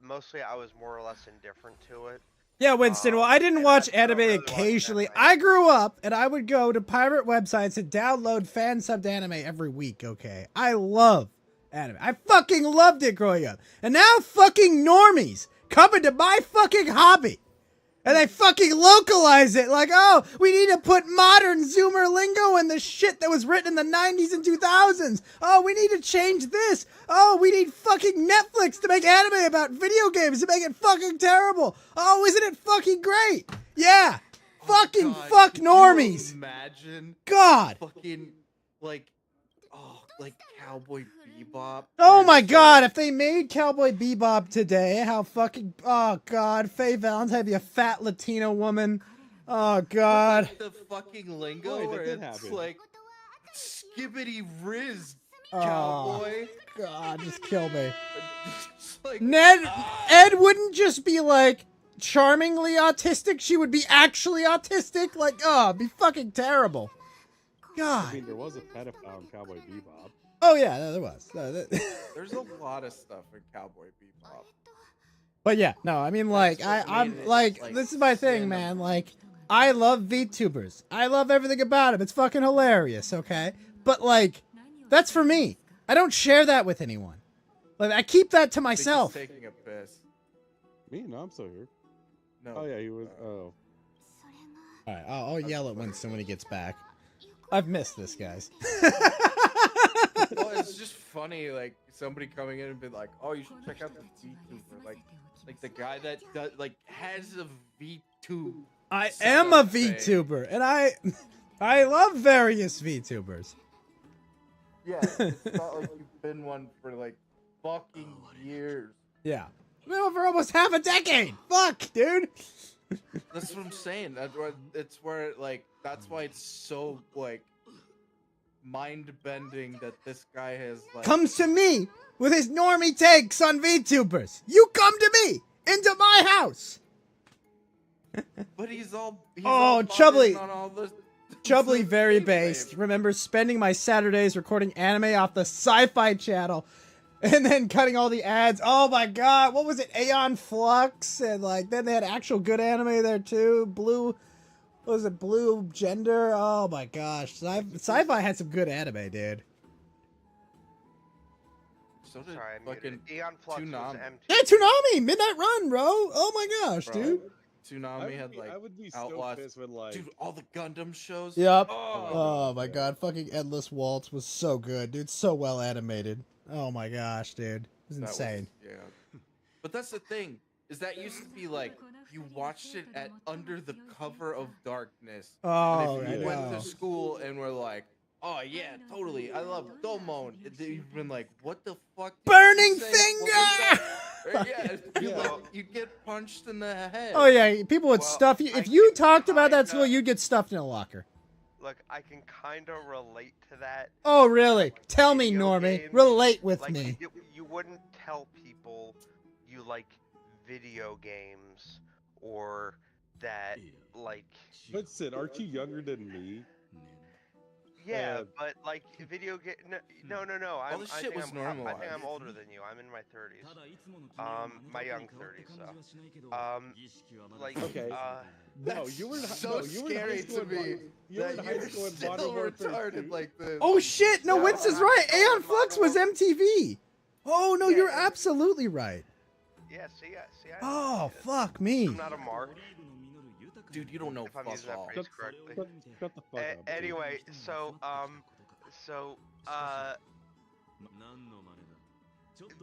Mostly, I was more or less indifferent to it. Yeah, Winston. Well, I didn't and watch I don't anime really watch occasionally. anime. I grew up and I would go to pirate websites and download fan subbed anime every week, okay? I love anime. I fucking loved it growing up. And now fucking normies come into my fucking hobby. And they fucking localize it like, oh, we need to put modern Zoomer lingo in the shit that was written in the 90s and 2000s. Oh, we need to change this. Oh, we need fucking Netflix to make anime about video games to make it fucking terrible. Oh, isn't it fucking great? Yeah. Fucking God, fuck could you normies. Imagine God. fucking like Cowboy Bebop. Oh where my it's god, like- if they made Cowboy Bebop today, how fucking, oh god, Faye Valentine be a fat Latino woman. Oh god. the fucking lingo Wait, that where did it's happen. like skibbity riz Oh cowboy. god, just kill me. Just like, Ed wouldn't just be like charmingly autistic, she would be actually autistic. Like, oh, it'd be fucking terrible. I God. mean, there was a pedophile in Cowboy Bebop. Oh yeah, no, there was. there's a lot of stuff in Cowboy Bebop. But yeah, no, I mean like That's what I'm made it, like like, this is my thing, stand man. up. Like I love VTubers. I love everything about them. It's fucking hilarious, okay? But like that's for me. I don't share that with anyone. Like I keep that to I think he's myself. taking a piss. Me? No, I'm still here. No. Oh, yeah, he was. Oh. All right, I'll yell at Winston when he gets back. I've missed this, guys. Well, it's just funny, like somebody coming in and be like, "Oh, you should check out this VTuber." Like the guy that does, like has a VTube. I Son am a of a- VTuber, and I love various VTubers. Yeah, it's not like you've been one for like fucking years. Yeah, well, for almost half a decade. Fuck, dude. That's what I'm saying. That's where like that's why it's so like mind bending that this guy has like Comes to me with his normie takes on VTubers. You come to me into my house. But but he's all Oh, modern Chubbly! on all the Chubbly the very gameplay. based. Remember spending my Saturdays recording anime off the Sci-Fi Channel and then cutting all the ads. Oh my god, what was it? Aeon Flux, and like then they had actual good anime there too. Blue, what was it? Blue Gender. Oh my gosh, Sci-Fi had some good anime, dude. So did Sorry, I fucking muted. Eon Flux was Toonami. MTV. Yeah, Toonami, Midnight Run, bro. Oh my gosh, Bro, dude. Toonami had like I would be so Outlaw. pissed when like Dude, all the Gundam shows. Yep. Oh, Oh my god, fucking Endless Waltz was so good, dude. So well animated. Oh my gosh, dude. It was that was- insane. yeah. But that's the thing, is that used to be like you watched it at under the cover of darkness. Oh, and I if you went know. to school and were like, oh yeah, totally, I love Domon, you've been like, what the fuck? did Burning you say? What was Finger! that? Right, yeah, you Yeah. like you'd get punched in the head. Oh yeah, people would Well, stuff you. I If you can talked about that kinda- school, you'd get stuffed in a locker. Look, I can kind of relate to that. Oh really? Tell me, Video Normie. games, Relate with Like, me. you wouldn't tell people you like video games or that, like, Winston, aren't you younger than me? yeah, Uh, but like video game. No. All this I shit think was I think normalized. I'm older than you. I'm in my 30s. My young 30s. So, like, Okay. No, That's you were in, so no, you were in high scary school to in me. You were in that high you're school in still Modern Warfare retarded 2. like this. Oh shit! No, No, Winston's I'm right. still Aeon in Flux Modern was MTV. Oh no, Yeah, you're yeah. absolutely right. yeah. See. Oh fuck me. I'm not a mark. Dude, you don't know If I'm fuck using that all. phrase correctly. Shut the fuck up. dude. Anyway, so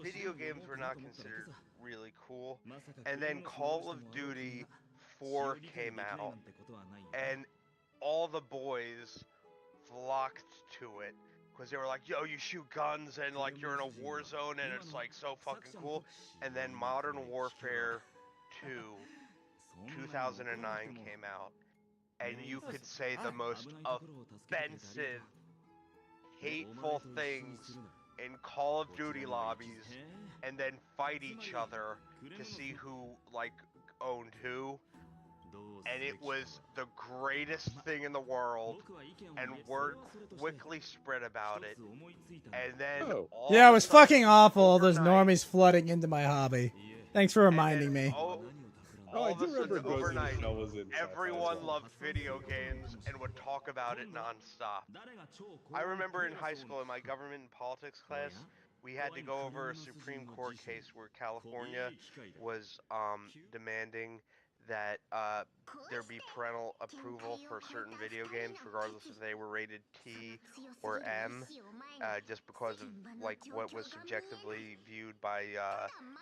video games were not considered really cool, and then Call of Duty 4 came out, and all the boys flocked to it because they were like, "Yo, you shoot guns and like you're in a war zone, and it's like so fucking cool." And then Modern Warfare 2, 2009 came out, and you could say the most offensive, hateful things in Call of Duty lobbies, and then fight each other to see who like owned who. And it was the greatest thing in the world, and word quickly spread about it. And then Oh. all Yeah, it of a was sudden, fucking awful. Those overnight- normies flooding into my hobby. Thanks for and then reminding me. All Oh, I of do a remember sudden, Ghost in the overnight, Shell was in Sci-Fi as everyone well. loved video games and would talk about it nonstop. I remember in high school in my government and politics class, we had to go over a Supreme Court case where California was demanding that there be parental approval for certain video games, regardless if they were rated T or M, just because of like what was subjectively viewed by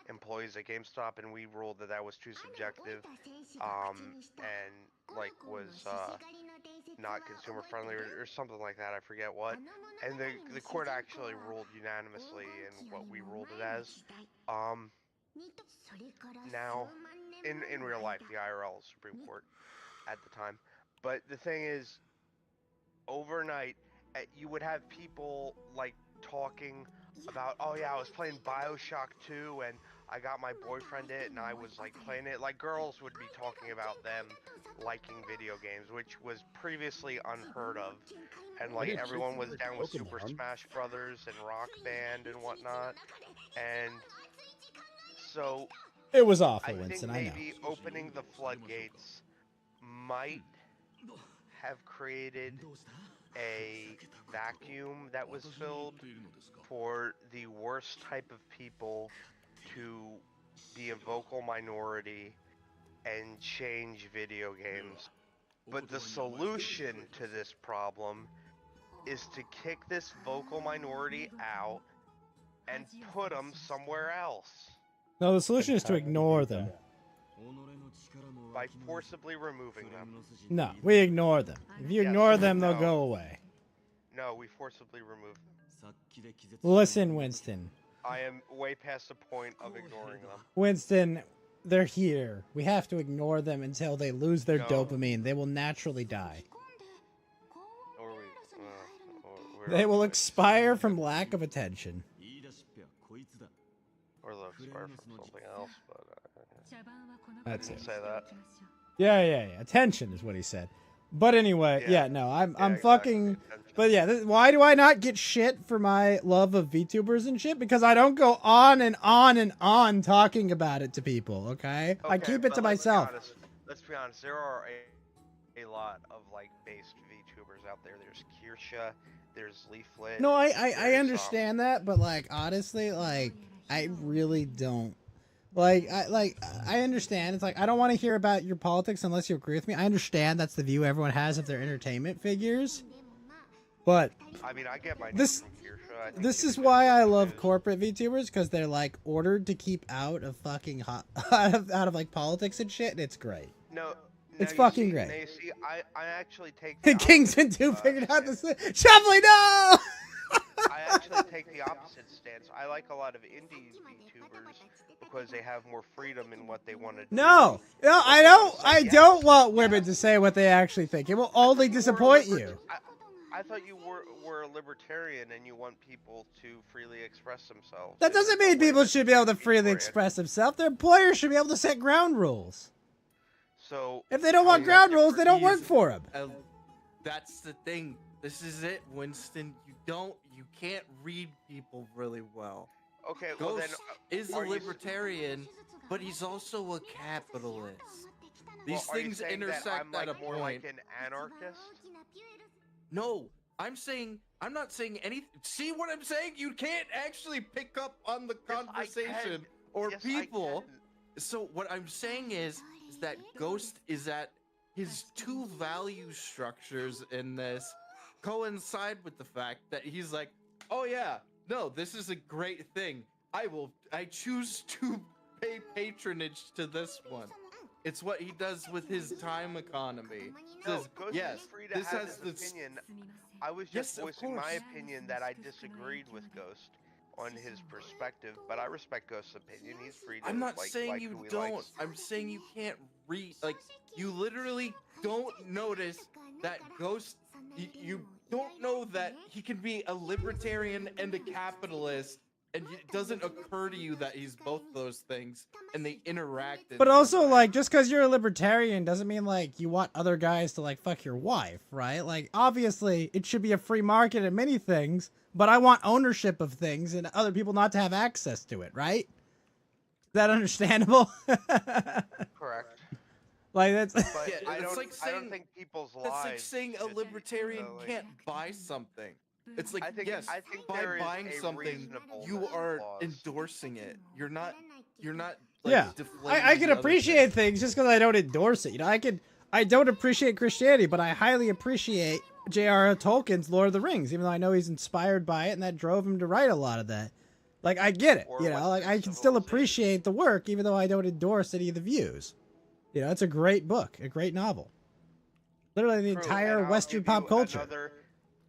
employees at GameStop, and we ruled that that was too subjective, and like was not consumer friendly or something like that. I forget what. And the court actually ruled unanimously in what we ruled it as. Now, in real life, the IRL Supreme Court at the time. But the thing is, overnight, you would have people like talking about, oh yeah, I was playing BioShock 2 and I got my boyfriend it and I was like playing it. Like girls would be talking about them liking video games, which was previously unheard of. And like didn't everyone think was you down were with Super Pokemon. Smash Brothers and Rock Band and whatnot. And so It was awful, I think Winston. I know. maybe opening the floodgates might have created a vacuum that was filled for the worst type of people to be a vocal minority and change video games. But the solution to this problem is to kick this vocal minority out and put them somewhere else No, the solution is to ignore them. by forcibly removing them. No, we ignore them. If you Yes, ignore them, they'll no. go away. No, we forcibly remove them. Listen, Winston. I am way past the point of ignoring them. Winston, they're here. We have to ignore them until they lose their No. dopamine. They will naturally die. Or we're They not will doing expire from lack of attention. Or they'll expire from something else, but That's I didn't it. say that. Yeah. Attention is what he said. But anyway, Yeah. no, I'm Yeah, exactly, fucking. attention. But yeah, why do I not get shit for my love of VTubers and shit? Because I don't go on and on and on talking about it to people. Okay, I Okay, keep it but to myself. Let's be honest. There are a lot of like based VTubers out there. There's Kirsha, there's Leaflet. No, I there's, understand that, but like honestly, like I really don't. I understand. It's like I don't want to hear about your politics unless you agree with me. I understand that's the view everyone has of their entertainment figures, but I mean, I get my This- news from Kirsha. I think this she's is a why good I news. love corporate VTubers because they're like ordered to keep out of fucking out of like politics and shit, and it's great. No. It's now you fucking see- great. now you see, I actually take the Kingston opposite, 2 figured out stance. this. Shuffling, no! I actually take the opposite stance. I like a lot of indie VTubers because they have more freedom in what they want to do. No, I don't want women to say what they actually think. It will only disappoint you. I thought you were a libertarian and you want people to freely express themselves. That doesn't in a mean way people that's should be able to good freely for it. express themselves. Their employers should be able to set ground rules. So If they don't I want mean, ground that's rules, they don't work different. for them. That's the thing. This is it, Winston. You can't read people really well. okay, well then, Ghost is a are you s- libertarian, but he's also a capitalist. These are you things saying that intersect I'm like at a more point. like an anarchist. No, I'm not saying anything. See what I'm saying? You can't actually pick up on the Yes, I conversation can. or Yes, I people. can. So what I'm saying is that Ghost is at his two value structures in this coincide with the fact that he's like, oh yeah, no, this is a great thing. I choose to pay patronage to this one. It's what he does with his time economy. No, Says, Ghost yes, is free to this have has his this. opinion. I was Yes, just of voicing my course. opinion that I disagreed with Ghost on his perspective, but I respect Ghost's opinion. He's free to I'm not like, saying like you who he don't. likes. I'm saying you can't read. Like, you literally don't notice that Ghost. You don't know that he can be a libertarian and a capitalist, and it doesn't occur to you that he's both those things, and they interact. in But some also, way. like, just because you're a libertarian doesn't mean, like, you want other guys to, like, fuck your wife, right? Like, obviously, it should be a free market in many things, but I want ownership of things and other people not to have access to it, right? Is that understandable? Correct. Like, that's... But Yeah, I it's don't. like I don't saying- think people's that's lives. like saying a should- libertarian like- can't buy something. It's like, I think. yes, I think by there is buying a something, reasonableness you are clause. endorsing it. You're not. Like, Yeah. deflating I can the other appreciate thing. things just because I don't endorse it. You know, I don't appreciate Christianity, but I highly appreciate J.R.R. Tolkien's Lord of the Rings, even though I know he's inspired by it and that drove him to write a lot of that. Like, I get it, Or you know, like I Western can still civilization. appreciate the work, even though I don't endorse any of the views. You know, it's a great book, a great novel. Literally the True, entire and I'll Western give pop you culture.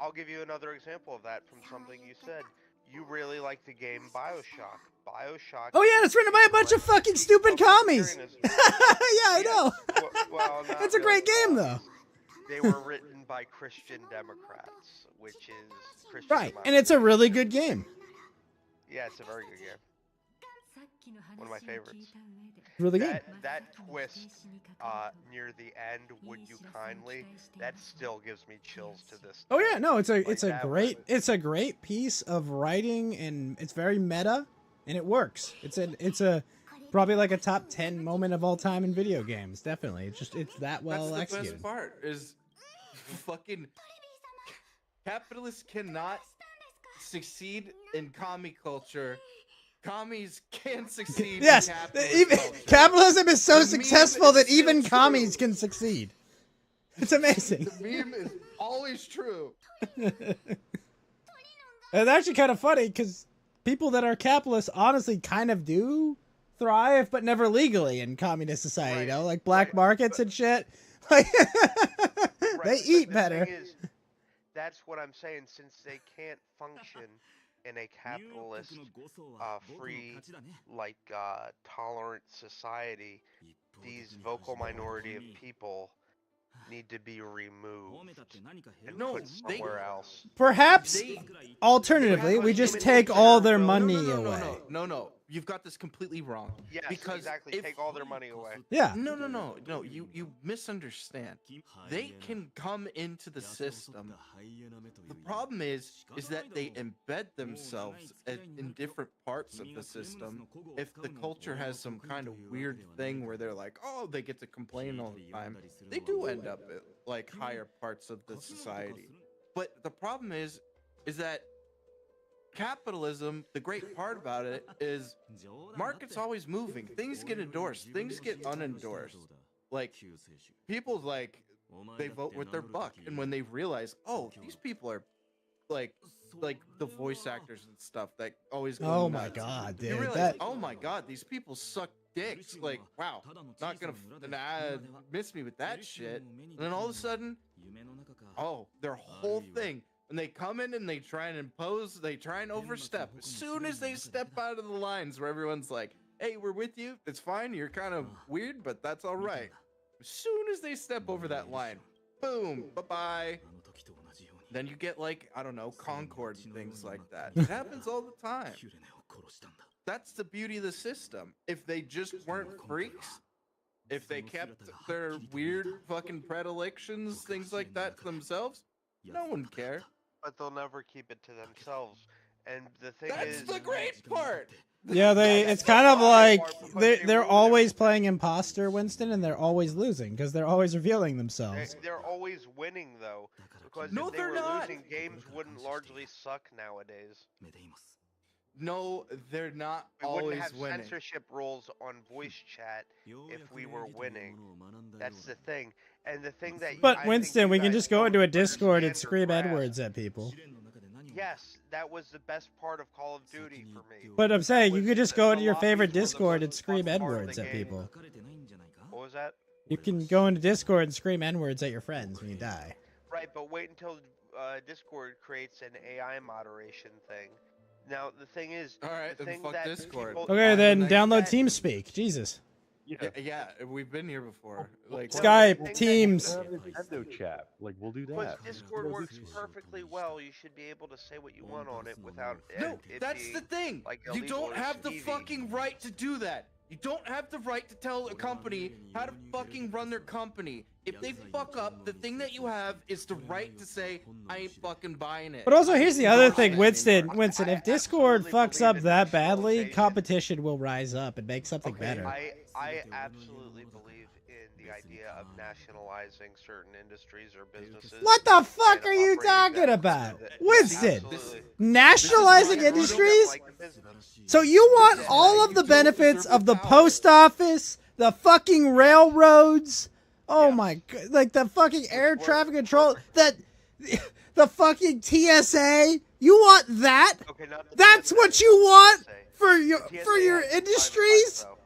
I'll give you another example of that from something you said. You really like the game BioShock. BioShock. Oh yeah, it's written by a bunch of fucking stupid commies. yeah, I know. Well, not It's a really great game, though. commies. They were written by Christian Democrats, which is Christian. Right, and it's a really good game. Yeah, it's a very good game. One of my favorites. Really good. That twist near the end, would you kindly? That still gives me chills to this. Oh day. yeah, no, it's a that great piece of writing, and it's very meta, and it works. It's a probably like a top 10 moment of all time in video games. Definitely, it's that well That's the executed. best part is fucking capitalists cannot succeed in commie culture. Commies can't succeed. Yes, in capitalist even culture. capitalism is so The meme successful is that still even true. commies can succeed. It's amazing. The meme is always true. It's actually kind of funny because people that are capitalists honestly kind of do thrive, but never legally in communist society. You know, like black right, markets and shit. Like Right, they but eat the better. thing is, that's what I'm saying. Since they can't function in a capitalist, free, like tolerant society, these vocal minority of people need to be removed and No, put they- somewhere else. Perhaps They- alternatively, we just Human take nature- all their no, money no, no, away. No. you've got this completely wrong. Yes, because exactly. if- Take all their money away. Yeah. No. You misunderstand. They can come into the system. The problem is that they embed themselves in different parts of the system. If the culture has some kind of weird thing where they're like, oh, they get to complain all the time, they do end up at like higher parts of the society. But the problem is that capitalism, the great part about it is market's always moving. Things get endorsed, things get unendorsed. Like people they vote with their buck, and when they realize, oh, these people are like the voice actors and stuff that always go Oh my nuts. god, You dude. realize, That oh my god, these people suck dicks. Like, wow, not gonna miss me with that shit. And then all of a sudden, oh, their whole thing. And they come in and they try and impose, they try and overstep. As soon as they step out of the lines where everyone's like, hey, we're with you, it's fine, you're kind of weird, but that's all right. As soon as they step over that line, boom, bye-bye. Then you get like, I don't know, Concord and things like that. It happens all the time. That's the beauty of the system. If they just weren't freaks, if they kept their weird fucking predilections, things like that to themselves, no one would care. But they'll never keep it to themselves. And the thing That's is, the great part. yeah, it's kind of like they're always playing imposter, Winston, and they're always losing because they're always revealing themselves. they're always winning though, because No, if they they're were not. losing, games wouldn't largely suck nowadays. No, they're not We wouldn't always have winning. censorship rules on voice chat if we were winning. That's the thing. And the thing that But I think Winston, you we can guys just go into a don't Discord and understand or scream grasp- Edwards at people. Yes, that was the best part of Call of Duty for me. But I'm saying you was could just the- go the into your lobbies favorite were the Discord most and scream fun part of the Edwards at game. people. What was that? You can go into Discord and scream N-words at your friends when you die. Right, but wait until Discord creates an AI moderation thing. Now the thing is, All right, the then thing fuck that Discord. people- Okay, then nice download that- TeamSpeak. Jesus. Yeah, we've been here before. Like Skype, the thing that Teams. Nintendo chat. Like we'll do Because that. Discord works perfectly well. You should be able to say what you want on it without No, it that's being the thing. like You illegal don't or have the skeevy. fucking right to do that. You don't have the right to tell a company how to fucking run their company. If they fuck up, the thing that you have is the right to say, I ain't fucking buying it. But also, here's the other thing, Winston. Winston. I If Discord absolutely fucks believe up in that badly, nationalization. competition will rise up and make something Okay, better. I absolutely believe in the idea of nationalizing certain industries or businesses. What the fuck and are you operating talking them about? so that- Winston, Absolutely. nationalizing This is why industries? Like a business. So you want all of the benefits of the post office, the fucking railroads? Oh Yes. my god, like the fucking air Work- traffic control, the fucking TSA? You want that? Okay, not the That's TSA, what you want TSA. for your TSA for your has been industries? privatized, though.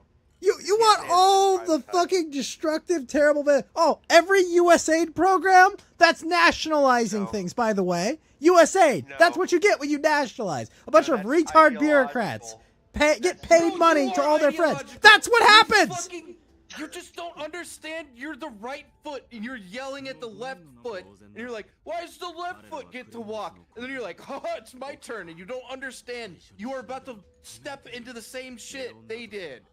You want TSA all has the been privatized. fucking destructive, terrible. Every USAID program that's nationalizing No. things. By the way, USAID. That's No. what you get when you nationalize. A bunch No, of that's retard bureaucrats ideological. get That's- paid No, money you to are all their friends. ideological. That's what You happens. You just don't understand. You're the right foot, and you're yelling at the left foot, and you're like, "Why does the left foot get to walk?" And then you're like, "Oh, it's my turn," and you don't understand. You are about to step into the same shit they did.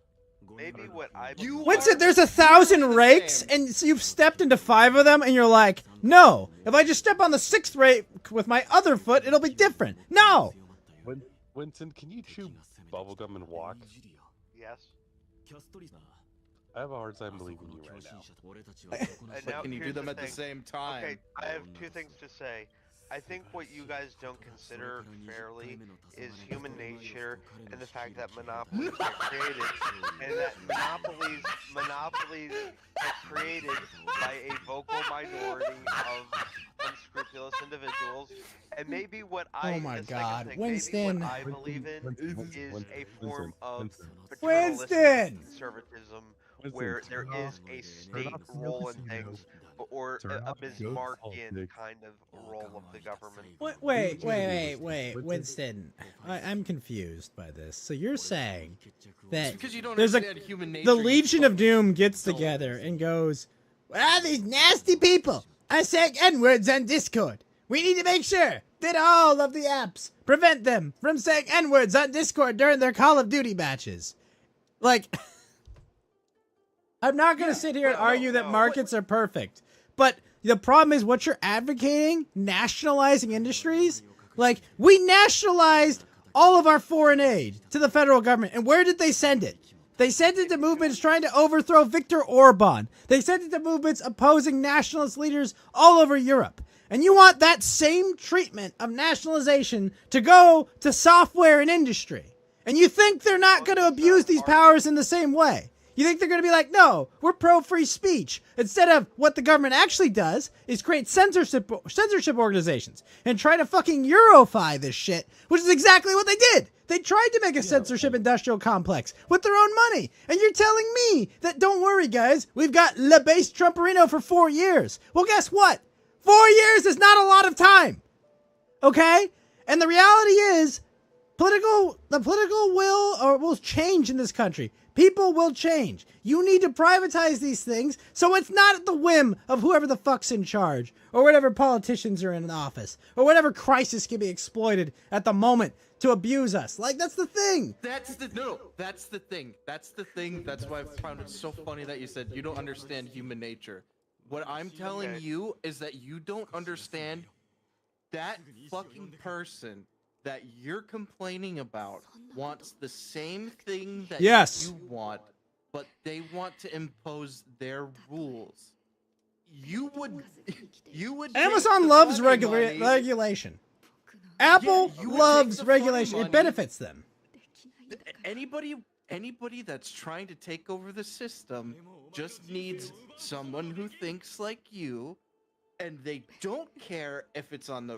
Maybe what I You Winston, are there's literally 1,000 the rakes, same. and so you've stepped into 5 of them, and you're like, no. If I just step on the 6th rake with my other foot, it'll be different. No. Winston, can you chew bubblegum and walk? Yes. I have a hard time believing you right now. And But now can you do here's them the at the thing. same time? Okay, I have two things to say. I think what you guys don't consider fairly is human nature and the fact that monopolies get created, and that monopolies get created by a vocal minority of unscrupulous individuals. And maybe what I, Oh my the second God, thing, Winston. maybe what I believe in is a form of Winston! paternalistic conservatism, Winston, where there turn is off- a turn state off the role in casinos. things, or Turn a off the Bismarckian politics. kind of role of the government. Wait, Winston. I'm confused by this. So you're saying that Because you don't there's a understand human nature. the you Legion of fucking Doom gets don't. together and goes, "Ah, these nasty people are saying N-words on Discord. We need to make sure Did all of the apps prevent them from saying N-words on Discord during their Call of Duty matches? Like, I'm not going to sit here and argue that markets are perfect, but the problem is what you're advocating, nationalizing industries. Like, we nationalized all of our foreign aid to the federal government, and where did they send it? They sent it to movements trying to overthrow Viktor Orban. They sent it to movements opposing nationalist leaders all over Europe. And you want that same treatment of nationalization to go to software and industry. And you think they're not going to abuse these powers in the same way. You think they're going to be like, no, we're pro-free speech. Instead of what the government actually does is create censorship organizations and try to fucking Eurofy this shit, which is exactly what they did. They tried to make a censorship industrial complex with their own money. And you're telling me that, don't worry, guys, we've got Le Base Trumperino for 4 years. Well, guess what? 4 years is not a lot of time. Okay? And the reality is, the political will change in this country. People will change. You need to privatize these things so it's not at the whim of whoever the fuck's in charge, or whatever politicians are in office, or whatever crisis can be exploited at the moment to abuse us. Like, that's the thing. That's the thing. That's why I found it so funny that you said you don't understand human nature. What I'm telling you is that you don't understand that fucking person that you're complaining about wants the same thing that you want, but they want to impose their rules. You would Amazon loves regulation. Apple loves regulation. It benefits them. Anybody that's trying to take over the system just needs someone who thinks like you, and they don't care if it's on the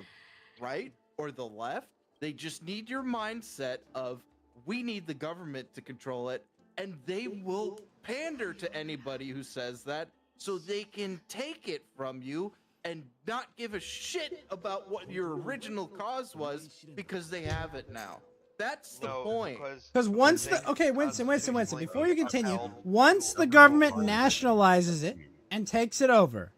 right or the left. They just need your mindset of, we need the government to control it, and they will pander to anybody who says that so they can take it from you and not give a shit about what your original cause was because they have it now. That's the point. Because once Winston, before you continue, once the government nationalizes it and takes it over,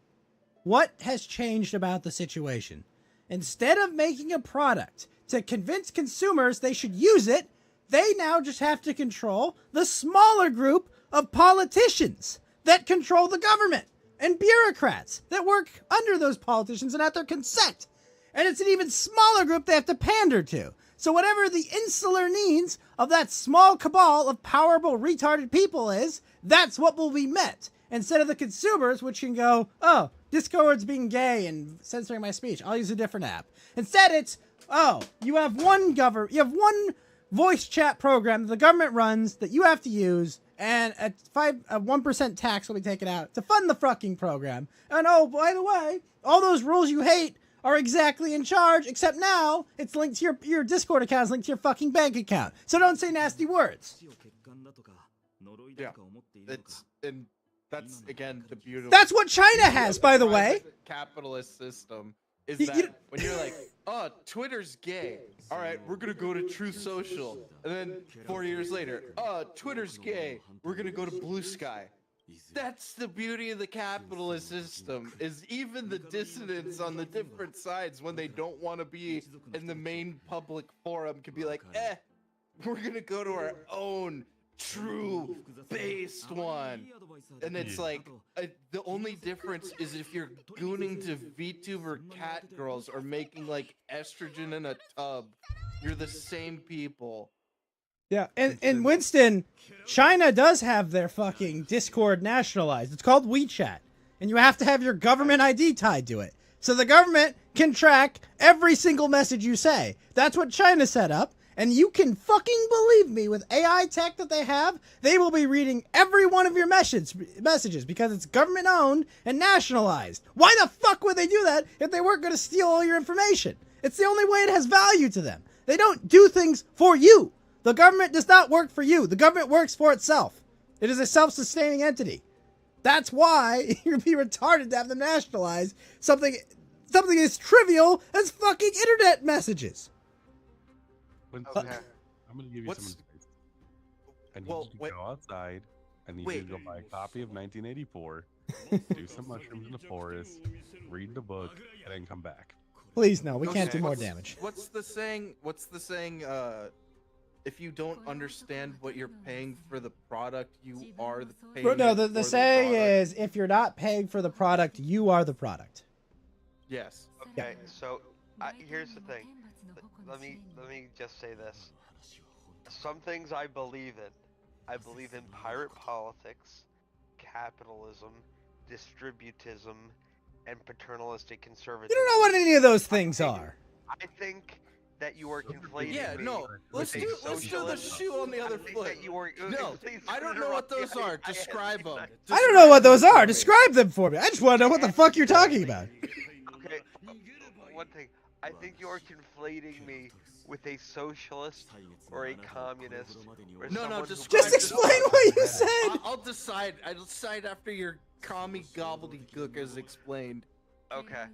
what has changed about the situation? Instead of making a product to convince consumers they should use it, they now just have to control the smaller group of politicians that control the government and bureaucrats that work under those politicians and at their consent. And it's an even smaller group they have to pander to. So whatever the insular needs of that small cabal of powerful, retarded people is, that's what will be met. Instead of the consumers, which can go, oh, Discord's being gay and censoring my speech, I'll use a different app. Instead, it's, oh, you have one voice chat program that the government runs that you have to use, and a 1% tax will be taken out to fund the fucking program. And oh, by the way, all those rules you hate are exactly in charge, except now it's linked to your Discord account, is linked to your fucking bank account. So don't say nasty words. Yeah, that's again the beautiful. That's what China has, by the way. Capitalist system is that when you're like, oh, Twitter's gay. All right, we're gonna go to Truth Social, and then 4 years later, oh, Twitter's gay. We're gonna go to Blue Sky. That's the beauty of the capitalist system, is even the dissidents on the different sides, when they don't want to be in the main public forum, can be like, we're gonna go to our own true based one. And it's like, the only difference is if you're gooning to VTuber cat girls or making like estrogen in a tub, you're the same people. Yeah, and Winston, China does have their fucking Discord nationalized. It's called WeChat. And you have to have your government ID tied to it. So the government can track every single message you say. That's what China set up. And you can fucking believe me, with AI tech that they have, they will be reading every one of your messages because it's government owned and nationalized. Why the fuck would they do that if they weren't going to steal all your information? It's the only way it has value to them. They don't do things for you. The government does not work for you. The government works for itself. It is a self-sustaining entity. That's why you'd be retarded to have them nationalize something as trivial as fucking internet messages. Okay. I'm gonna give you some advice. I need you to go outside. I need you to go buy a copy of 1984, do some mushrooms in the forest, read the book, and then come back. Please, no. We Okay, can't do more what's- damage. What's the saying? If you don't understand what you're paying for the product, you are the paying. Bro, no, for the saying product. is, if you're not paying for the product, you are the product. Yes. Okay, so here's the thing. Let me just say this. Some things I believe in. I believe in pirate politics, capitalism, distributism, and paternalistic conservatism. You don't know what any of those things are. I think that you are conflating. Yeah, me no. Let's with do a the socialist- shoe on the other I think foot. that you are- No, please I don't know what those are. Describe them. I don't know what those are. Describe them for me. I just want to know what the fuck you're talking about. Okay, one thing. I think you are conflating me with a socialist or a communist. Or No, someone who just Just believes in explain what you said. I'll decide. I'll decide after your commie gobbledygook is explained. Okay,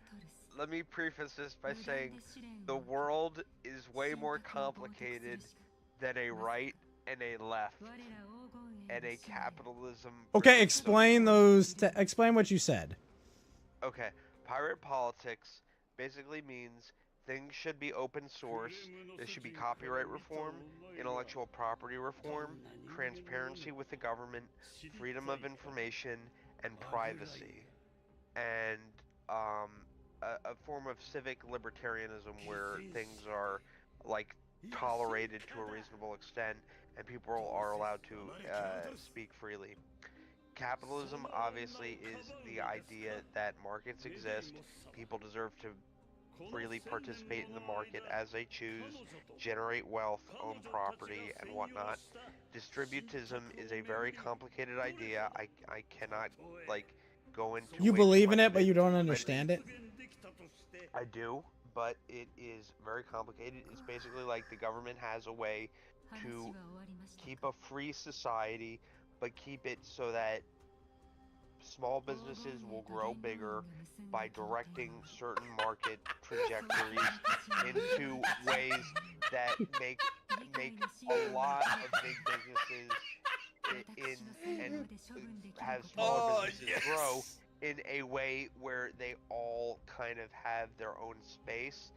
let me preface this by saying the world is way more complicated than a right and a left and a capitalism. Okay, versus explain those. Explain what you said. Okay, pirate politics basically means things should be open source. There should be copyright reform, intellectual property reform, transparency with the government, freedom of information, and privacy. And a form of civic libertarianism where things are like tolerated to a reasonable extent and people are allowed to speak freely. Capitalism obviously is the idea that markets exist, people deserve to freely participate in the market as they choose, generate wealth, own property, and whatnot. Distributism is a very complicated idea. I cannot like go into. You way believe too in much it, but you don't understand it. I do, but it is very complicated. It's basically like the government has a way to keep a free society, but keep it so that small businesses will grow bigger by directing certain market trajectories into ways that make a lot of big businesses and have smaller businesses grow in a way where they all kind of have their own space.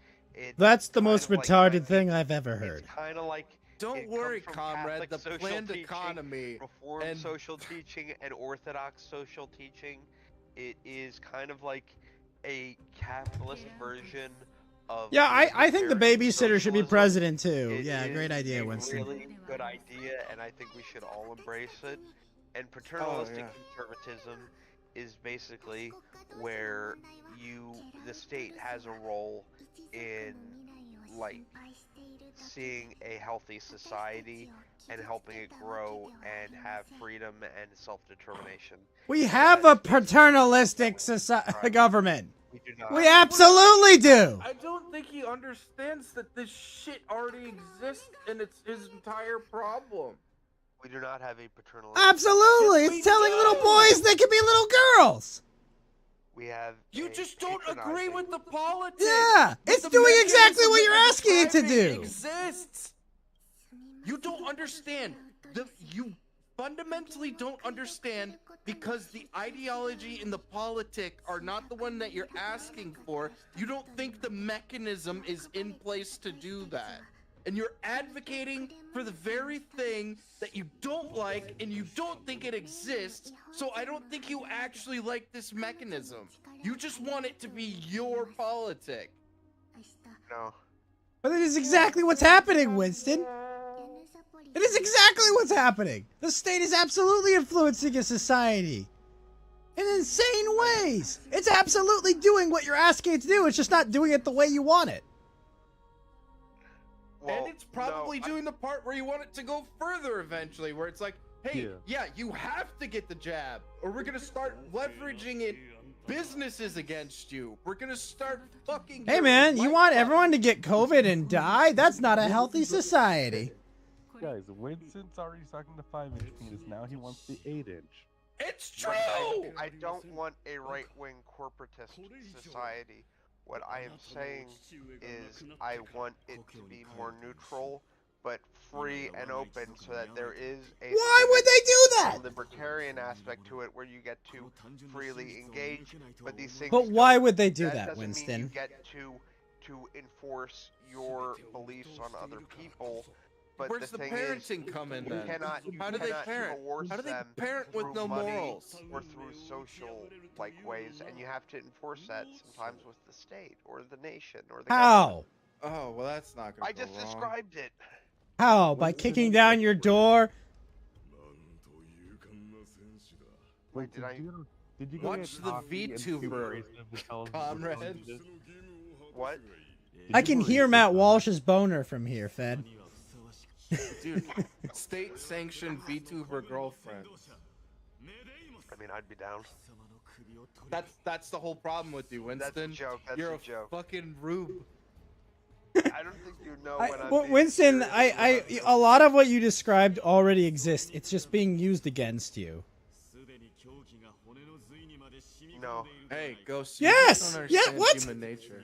That's the kind most of like- retarded thing I've ever heard. It's kind of like Don't it worry, comes from comrade. Catholic The social planned teaching, economy. Reformed and- social teaching, and Orthodox social teaching. It is kind of like a capitalist version of. Yeah, I think the libertarian babysitter should be socialism. president too. It Yeah, is great idea, a Winston. Really good idea, and I think we should all embrace it. And paternalistic yeah. conservatism is basically where the state has a role in like seeing a healthy society and helping it grow and have freedom and self-determination. We have a paternalistic government. We do not. We absolutely do. I don't think he understands that this shit already exists and it's his entire problem. We do not have a paternalistic. Absolutely. Yes, we It's telling do. little boys they can be little girls. We have. You a just don't agree patronizing- with the politics. Yeah, But it's the doing exactly mechanism what you're that asking it to describing do. Exists. You don't understand. You fundamentally don't understand because the ideology and the politic are not the one that you're asking for. You don't think the mechanism is in place to do that. And you're advocating for the very thing that you don't like and you don't think it exists, so I don't think you actually like this mechanism. You just want it to be your politic. No. But it is exactly what's happening, Winston. It is exactly what's happening. The state is absolutely influencing a society in insane ways. It's absolutely doing what you're asking it to do. It's just not doing it the way you want it. And it's probably no, doing the part where you want it to go further eventually, where it's like, hey, yeah, you have to get the jab, or we're gonna start leveraging it businesses against you. We're gonna start fucking. Hey man, you want everyone to get COVID and die? That's not a healthy society. Guys, Winston's already talking the 5-inch penis. Now he wants the 8-inch. It's true. I don't want a right-wing corporatist society. What I am saying is I want it to be more neutral, but free and open, so that there is a Why would they do that? libertarian aspect to it, where you get to freely engage. But these things. But why don't- would they do that that, doesn't mean Winston? you get to to enforce your beliefs on other people. But Where's the the thing parenting is, come in you then? cannot, How do they cannot parent? coerce How do they them parent with through no money morals? or through social ways, and you have to enforce that sometimes with the state or the nation or the government. How? Oh, well, that's not gonna I go just wrong. described it. How? By kicking down your door? Wait, did I? Did you Watch the VTuber, comrade. What? I can hear Matt Walsh's boner from here, Fed. Dude, state-sanctioned VTuber girlfriend. I mean, I'd be down. That's the whole problem with you, Winston. That's a joke. That's You're a joke. fucking rube. I don't think you know when I'm being Winston, serious. a lot of what you described already exists. It's just being used against you. No. Hey, Ghost. Yes! You don't Yeah, understand what? Human nature.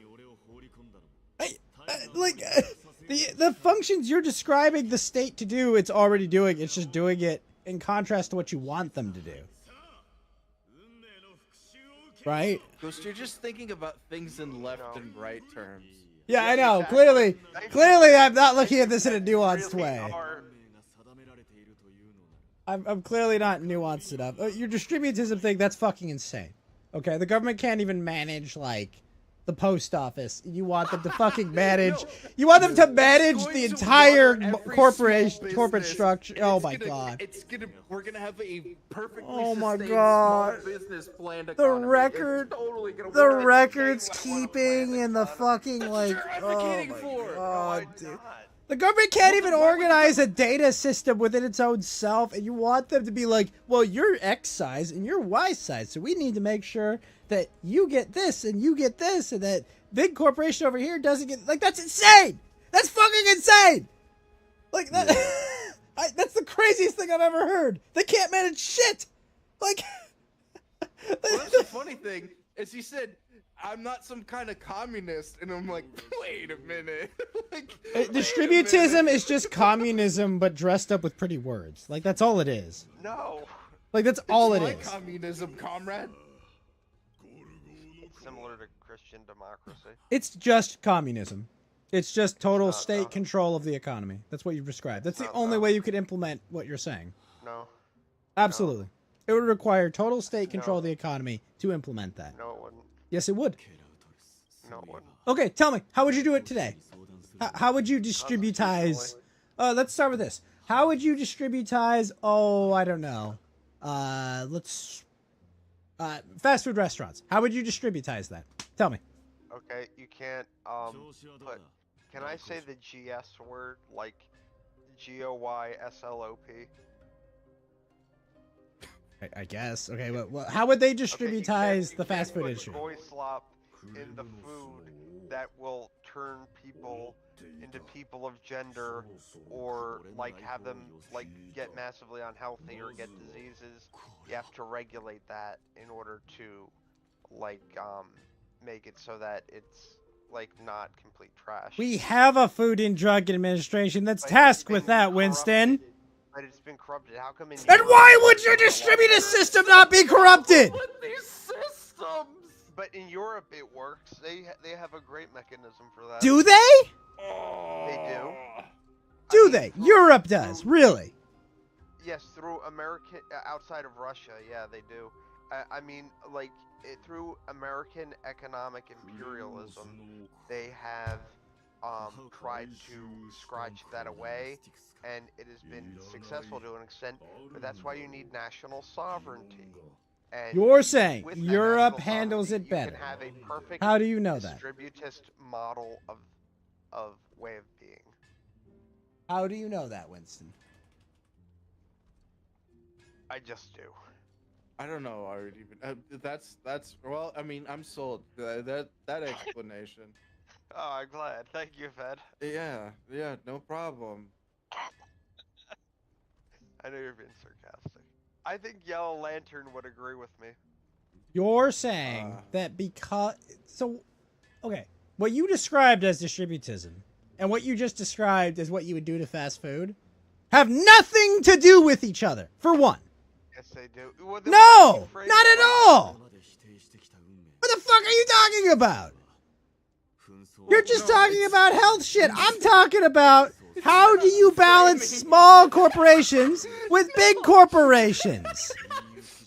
The functions you're describing the state to do, it's already doing. It's just doing it in contrast to what you want them to do. Right? Ghost, you're just thinking about things in left and right terms. Yeah, I Yes, know. exactly. Clearly, I'm not looking at this in a nuanced Really way. are. I'm clearly not nuanced enough. Your distributism thing, that's fucking insane. Okay, the government can't even manage, like, the post office. You want them to fucking manage. No. You want them to manage Going the to entire water every corporation, small corporate business, structure. and Oh it's my gonna- god. We're gonna have a perfectly Oh my sustained God. small business planned The economy. record, It's totally gonna the work. records They wanna keeping plan and the economy. fucking That's like. what you're Oh advocating my for. No, god, I'm dude. not. The government can't even then why would the organize a data system within its own self, and you want them to be like, well, you're X size and you're Y size, so we need to make sure that you get this and you get this, and that big corporation over here doesn't get. Like, that's insane! That's fucking insane! Like, that. That's the craziest thing I've ever heard. They can't manage shit! Like. Well, that's the funny thing is he said, I'm not some kind of communist, and I'm like, wait a minute. Like, wait a Distributism minute. is just communism, but dressed up with pretty words. Like, that's all it is. No. Like, that's all it my is. communism, comrade. It's similar to Christian democracy. It's just communism. It's just total not, state no. control of the economy. That's what you've described. That's the not, only no. way you could implement what you're saying. No. Absolutely. It would require total state control No. of the economy to implement that. No, it wouldn't. Yes, it would. No, it wouldn't. Okay, tell me, how would you do it today? How would you distributize? Let's start with this. How would you distributize? Oh, I don't know. Fast food restaurants. How would you distributize that? Tell me. Okay, you can't put. Can I say the GS word like GOYSLOP? I guess. Okay, but how would they Okay, you distributize can't the fast food put industry? Boy slop in the food that will turn people into people of gender, or like have them like get massively unhealthy or get diseases. You have to regulate that in order to like make it so that it's like not complete trash. We have a Food and Drug Administration that's But tasked it's with been that, Winston. corrupted. But it's been corrupted. How come in And Europe- why would your distributive system not be corrupted? With these systems. But in Europe it works. They have a great mechanism for that. Do they? They do. Do mean, they? through- Europe does, through- really? Yes, through American outside of Russia, yeah, they do. I mean, like through American economic imperialism, they have tried to scratch that away, and it has been successful to an extent. But that's why you need national sovereignty. And You're saying with that Europe national handles sovereignty, it better. You can have a perfect How do you know that? distributist model of way of being. How do you know that, Winston? I just do. I don't know. I would even. That's. Well, I mean, I'm sold. That explanation. Oh, I'm glad. Thank you, Fed. Yeah. No problem. I know you're being sarcastic. I think Yellow Lantern would agree with me. You're saying that because... So, okay. What you described as distributism and what you just described as what you would do to fast food have nothing to do with each other, for one. Yes, they do. Well, then why No! don't you phrase Not it at like- all! What the fuck are you talking about? You're just no, talking it's- about health shit. I'm talking about how do you balance small corporations with big corporations?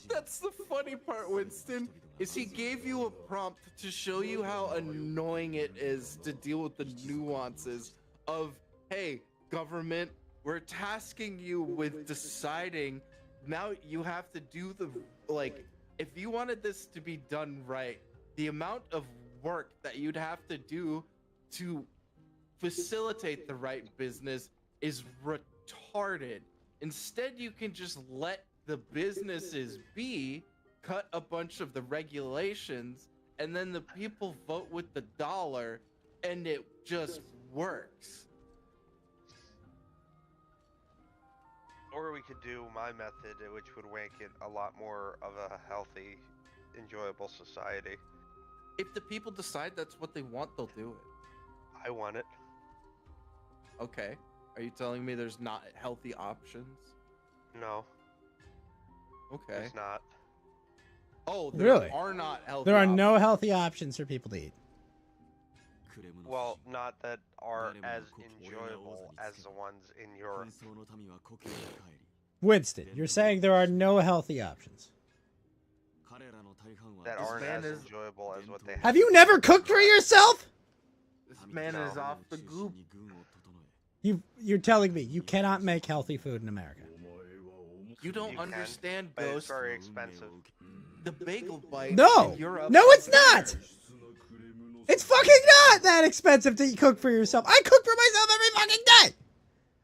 That's the funny part, Winston, is he gave you a prompt to show you how annoying it is to deal with the nuances of, hey, government, we're tasking you with deciding. Now you have to do the, like, if you wanted this to be done right, the amount of work that you'd have to do to facilitate the right business is retarded. Instead, you can just let the businesses be, cut a bunch of the regulations, and then the people vote with the dollar, and it just works. Or we could do my method, which would make it a lot more of a healthy, enjoyable society. If the people decide that's what they want, they'll do it. I want it. Okay. Are you telling me there's not healthy options? No, Okay. it's not. Oh, there Really? are not healthy There are options. no healthy options for people to eat. Well, not that are as enjoyable as the ones in Europe. Winston, you're saying there are no healthy options. That This aren't man as is- enjoyable as what they Have you never cooked for yourself? This man is off the goop. You're telling me you cannot make healthy food in America. You don't You can, understand, but it's Ghost. very expensive. The bagel bite No! in Europe. No, it's not! It's fucking not that expensive to cook for yourself. I cook for myself every fucking day!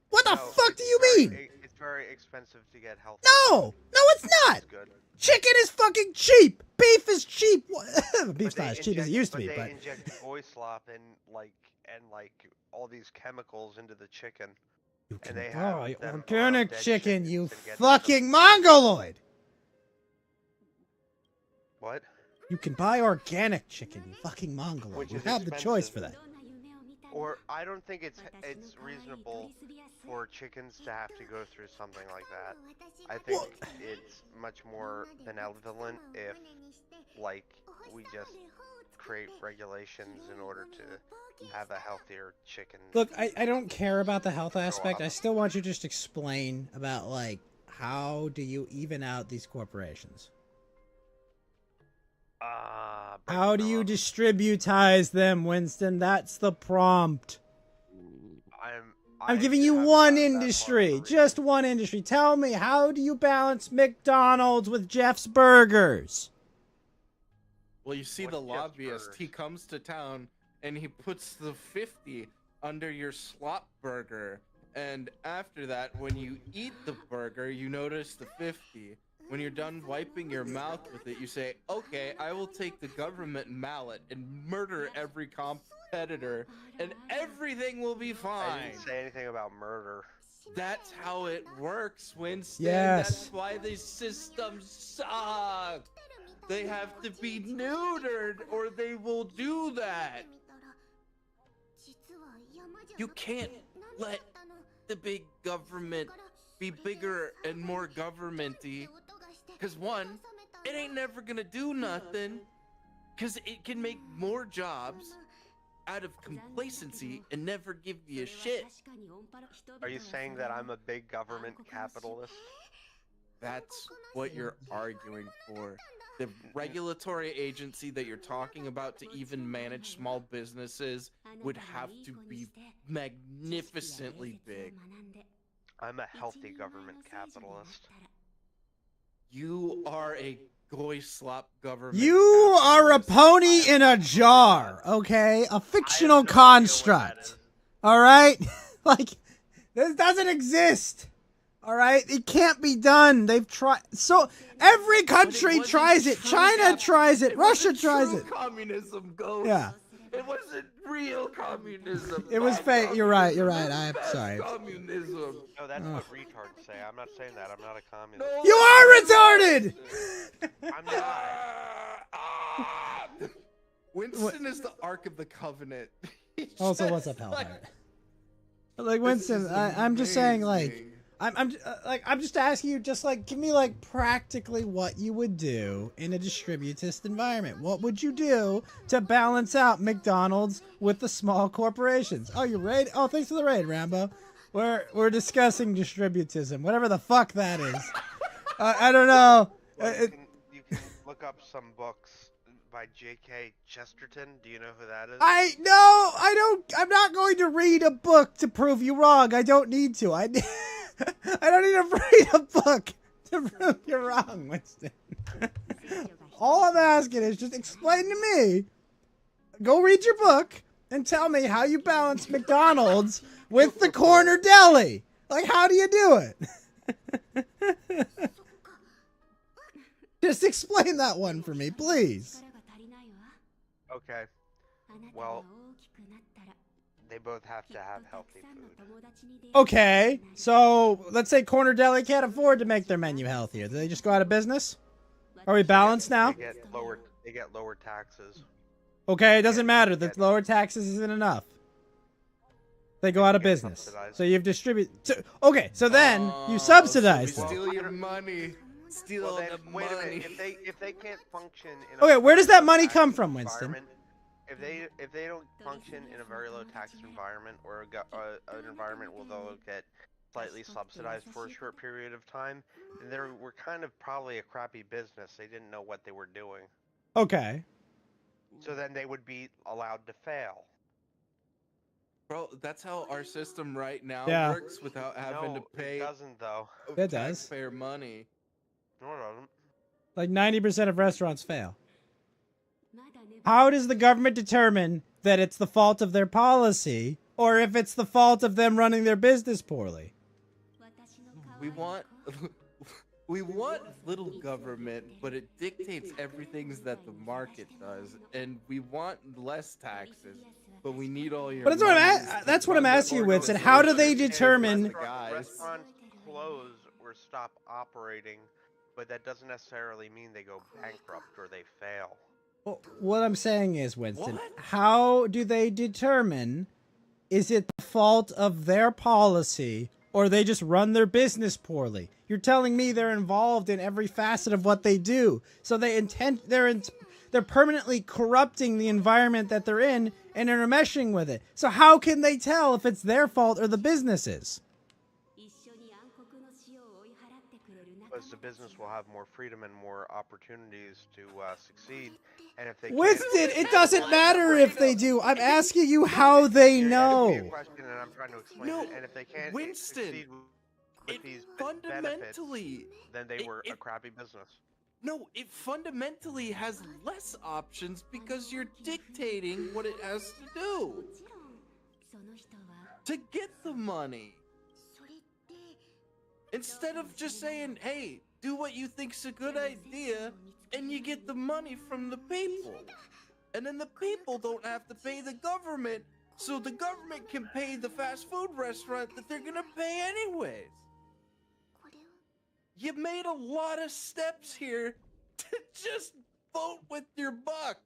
What the No, fuck do it's you very- mean? It's very expensive to get healthy. No! No, it's not! It's good. Chicken is fucking cheap! Beef is cheap! Beef's But not they as cheap as it inject- used to be, they but... inject boy slop and all these chemicals into the chicken. You can they have buy them organic dead chicken, chickens you and get fucking mongoloid! What? You can buy organic chicken, you fucking mongoloid. Which You is have the choice for expensive. that. Or I don't think it's reasonable for chickens to have to go through something like that. I think it's much more benevolent if, like, we just create regulations in order to have a healthier chicken. Look, I don't care about the health aspect. I still want you to just explain about, like, how do you even out these corporations? How do you distributize them, Winston? That's the prompt. I'm giving you one industry, just one industry. Tell me, how do you balance McDonald's with Jeff's Burgers? Well, you see, What's the Jeff's lobbyist, Burgers? he comes to town and he puts the 50 under your slop burger. And after that, when you eat the burger, you notice the 50. When you're done wiping your mouth with it, you say, okay, I will take the government mallet and murder every competitor, and everything will be I fine. didn't say anything about murder. That's how it works, Winston. Yes. That's why these systems suck. They have to be neutered or they will do that. You can't let the big government be bigger and more governmenty. Because one, it ain't never gonna do nothing. Because it can make more jobs out of complacency and never give you a shit. Are you saying that I'm a big government capitalist? That's what you're arguing for. The regulatory agency that you're talking about to even manage small businesses would have to be magnificently big. I'm a healthy government capitalist. You are a goy-slop government. You are a capitalist. pony in a jar, okay? A fictional I have no idea what that construct. is. All right? Like, this doesn't exist. All right? It can't be done. They've tried. So, every country wasn't tries it. true China tries it. Russia wasn't tries true it. Communism, Ghost. Yeah. It wasn't real communism. It was Bad fake. You're right. You're communism. right. I'm Bad sorry. Communism. No, that's Ugh. what retards say. I'm not saying that. I'm not a communist. No. You are retarded! I'm not. Winston is the Ark of the Covenant. He's Also, what's just up, like, Hellfire? Like, this Winston, is I'm just saying, like, amazing. I'm just asking you, just like, give me like practically what you would do in a distributist environment. What would you do to balance out McDonald's with the small corporations? Oh, you raid? Oh, thanks for the raid, Rambo. We're discussing distributism, whatever the fuck that is. I don't know. Well, you can look up some books by J.K. Chesterton. Do you know who that is? I'm not going to read a book to prove you wrong. I don't need to. I don't need to read a book to prove you're wrong, Winston. All I'm asking is just explain to me. Go read your book and tell me how you balance McDonald's with the corner deli. Like, how do you do it? Just explain that one for me, please. Okay. Well, they both have to have healthy food. Okay, so let's say Corner Deli can't afford to make their menu healthier. Do they just go out of business? Are we balanced now? They get lower taxes. Okay, it doesn't matter. The lower taxes isn't enough. They go out of business. Subsidized. So you've distributed. Okay, so then you subsidize so we them. steal your money. Steal Well, then, the wait a money. minute. If they can't function in a Okay, where does that very money low-tax come from, Winston? environment- If they don't function in a very low tax environment or an environment where they'll get slightly subsidized for a short period of time, then they were kind of probably a crappy business. They didn't know what they were doing. Okay. So then they would be allowed to fail. Bro, that's how our system right now Yeah. works without having No, to pay it doesn't though. It does. taxpayer money. No, it doesn't. Like 90% of restaurants fail. How does the government determine that it's the fault of their policy or if it's the fault of them running their business poorly? We want we want little government, but it dictates everything that the market does, and we want less taxes, but we need all your. But that's what I'm monies to that's what I'm run the asking you, Winston. How do they organization. determine? Restaurants close or stop operating, but that doesn't necessarily mean they go bankrupt or they fail. Well, what I'm saying is, Winston, What? how do they determine? Is it the fault of their policy or they just run their business poorly? You're telling me they're involved in every facet of what they do. So they're permanently corrupting the environment that they're in and intermeshing with it. So how can they tell if it's their fault or the business's? Because the business will have more freedom and more opportunities to succeed. And if they Winston, can't, it doesn't matter if they do. I'm asking you how they You're asking me a know. question and I'm trying to explain No, it. And if they can't Winston, succeed with It these benefits, fundamentally then they were a it- crappy business. No, it fundamentally has less options because you're dictating what it has to do to get the money. Instead of just saying, hey, do what you think's a good idea, and you get the money from the people. And then the people don't have to pay the government, so the government can pay the fast food restaurant that they're gonna pay anyways. You made a lot of steps here to just vote with your buck.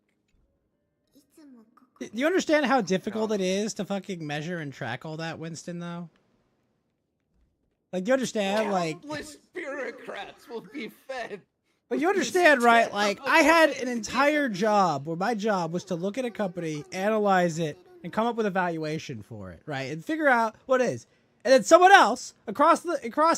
Do you understand how difficult it is to fucking measure and track all that, Winston, though? Like, you understand, like... Countless bureaucrats will be fed. But you understand, right? Like, I had an entire job where my job was to look at a company, analyze it, and come up with a valuation for it, right? And figure out what it is. And then someone else across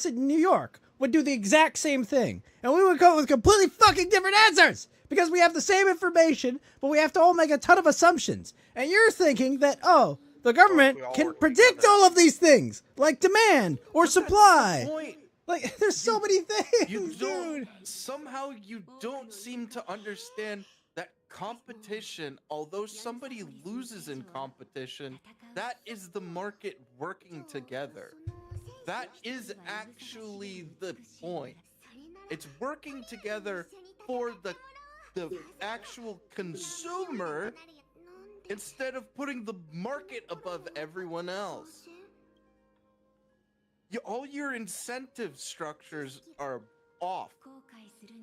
in New York would do the exact same thing. And we would come up with completely fucking different answers because we have the same information, but we have to all make a ton of assumptions. And you're thinking that, oh, the government we all can work predict together. all of these things, like demand or supply. Point. Like, there's so many things, You don't. dude. Somehow you don't seem to understand that competition. Although somebody loses in competition, that is the market working together. That is actually the point. It's working together for the actual consumer instead of putting the market above everyone else. All your incentive structures are off.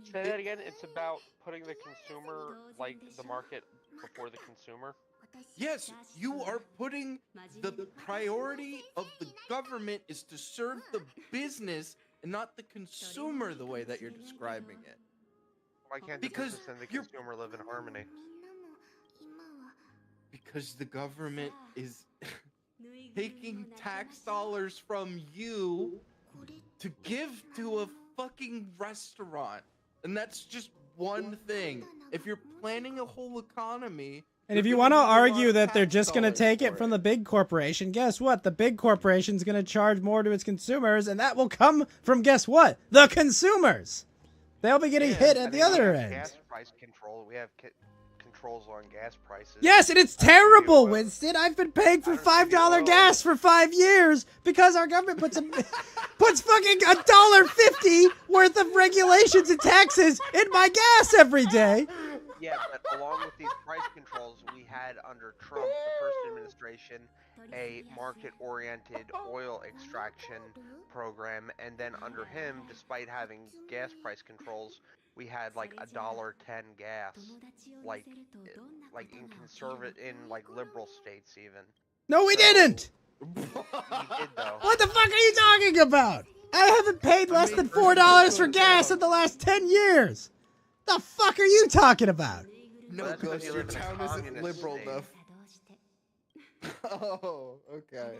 Say that again. It's about putting the consumer, like the market, before the consumer. Yes, you are putting the priority of the government is to serve the business and not the consumer the way that you're describing it. Why can't the Because business and the you're- consumer live in harmony? Because the government is taking tax dollars from you to give to a fucking restaurant. And that's just one thing. If you're planning a whole economy... And if you you're want to gonna need a lot argue of that they're tax just going to dollars take it for from the big corporation, guess what? The big corporation's going to charge more to its consumers, and that will come from, guess what? The consumers. They'll be getting hit I at the mean, we other have end. Gas price control. We have controls on gas prices. Yes, and it's I tell you terrible, what, Winston. I've been paying for I don't think $5 it gas for 5 years because our government puts fucking $1.50 worth of regulations and taxes in my gas every day. Yeah, but along with these price controls, we had under Trump, the first administration, a market-oriented oil extraction program, and then under him, despite having gas price controls, we had like $1.10 gas, like in like liberal states even. No, we didn't. We did though. What the fuck are you talking about? I haven't paid less than $4 for gas in the last 10 years. The fuck are you talking about? No, That's 'cause Ghost, you your live in a town isn't communist liberal state. enough. Oh, okay.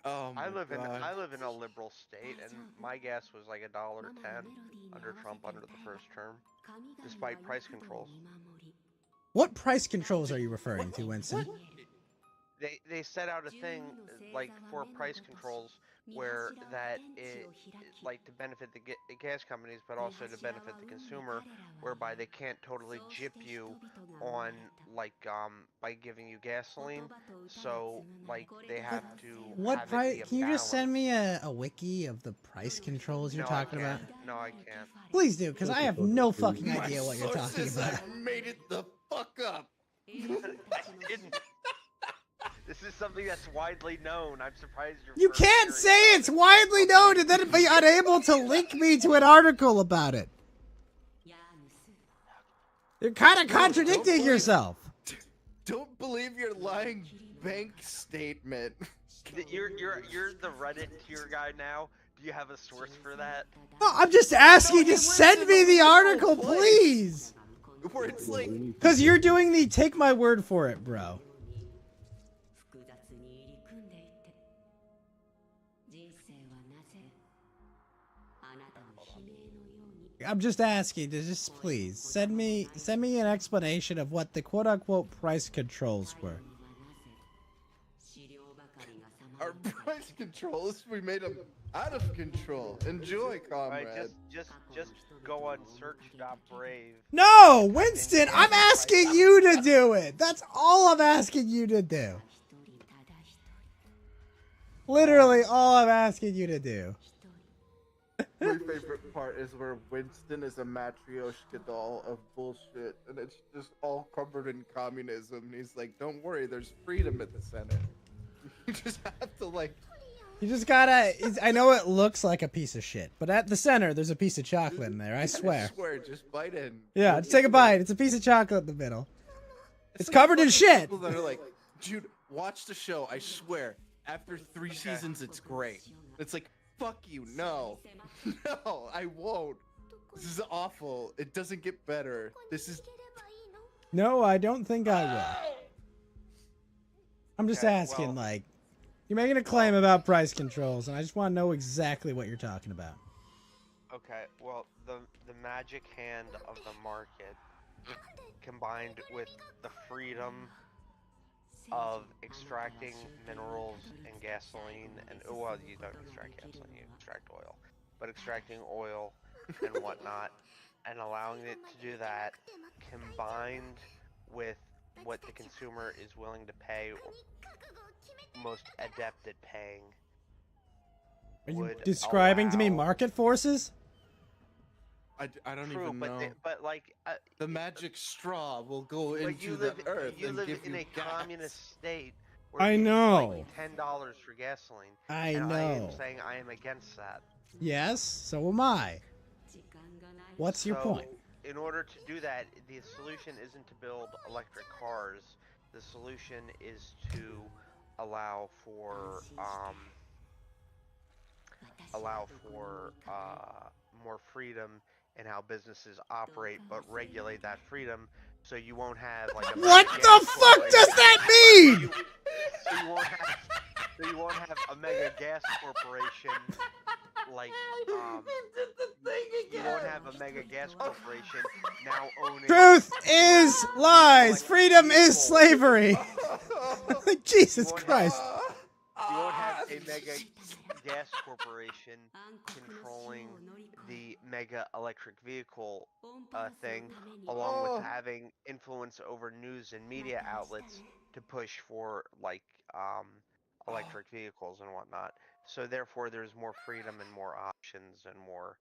Oh my I live God. in a liberal state, and my gas was like $1.10 under Trump under the first term, despite price controls. What price controls are you referring to, Winston? They set out a thing like for price controls where that it like to benefit the gas companies, but also to benefit the consumer, whereby they can't totally gyp you on like by giving you gasoline, so like they have to. What have it price? be a Can you just send balance. me a wiki of the price controls you're No, I talking about? can't. No, I can't. Please do, because I have no fucking My idea what you're talking sources about. have made it the fuck up. I didn't. This is something that's widely known. I'm surprised you're. You first can't hearing say about it's it. widely known and then be unable to link me to an article about it. You're kind of contradicting believe- yourself. Don't believe your lying bank statement. You're the Reddit tier guy now. Do you have a source for that? No, I'm just asking No, to he send lives me in the a article, liberal place. please. Where it's like, Because you're doing the take my word for it, bro. I'm just asking to just please send me an explanation of what the quote unquote price controls were. our price controls, we made them out of control. Enjoy, comrade. Right, just go on search.brave. No, Winston, I'm asking you to do it. That's all I'm asking you to do. Literally all I'm asking you to do. My favorite part is where Winston is a Matryoshka doll of bullshit, and it's just all covered in communism. And he's like, don't worry, there's freedom at the Senate. You just have to, like... You just gotta... I know it looks like a piece of shit, but at the center, there's a piece of chocolate in there, I swear. I swear, just bite in. Yeah, just take a bite. It's a piece of chocolate in the middle. It's covered in shit. People that are like, dude, watch the show, I swear. After 3 seasons, it's great. It's like, fuck you, no. No, I won't. This is awful. It doesn't get better. This is... No, I don't think I will. I'm just Okay, asking, well- like... You're making a claim about price controls, and I just want to know exactly what you're talking about. Okay, well, the magic hand of the market, combined with the freedom of extracting minerals and gasoline, and well, you don't extract gasoline, you extract oil, but extracting oil and whatnot, and allowing it to do that, combined with what the consumer is willing to pay, or most adept at paying. Are you would describing to me allow- market forces? I don't True, even know. but like The magic straw will go but into the earth you and live give in you a gas. communist state where I it's know. like $10 for gasoline. I and I am know. saying I am against that. Yes, so am I. What's your So, point? in order to do that, the solution isn't to build electric cars. The solution is to allow for more freedom in how businesses operate, but regulate that freedom so you won't have like a What mega the gas fuck does corporation- that mean? So you won't have a mega gas corporation like you won't have a mega gas corporation now owning Truth is lies. Freedom is slavery. Jesus won't have- Christ. You won't have a mega gas corporation controlling the mega electric vehicle thing, along with having influence over news and media outlets to push for like electric vehicles and whatnot. So therefore, there's more freedom and more options and more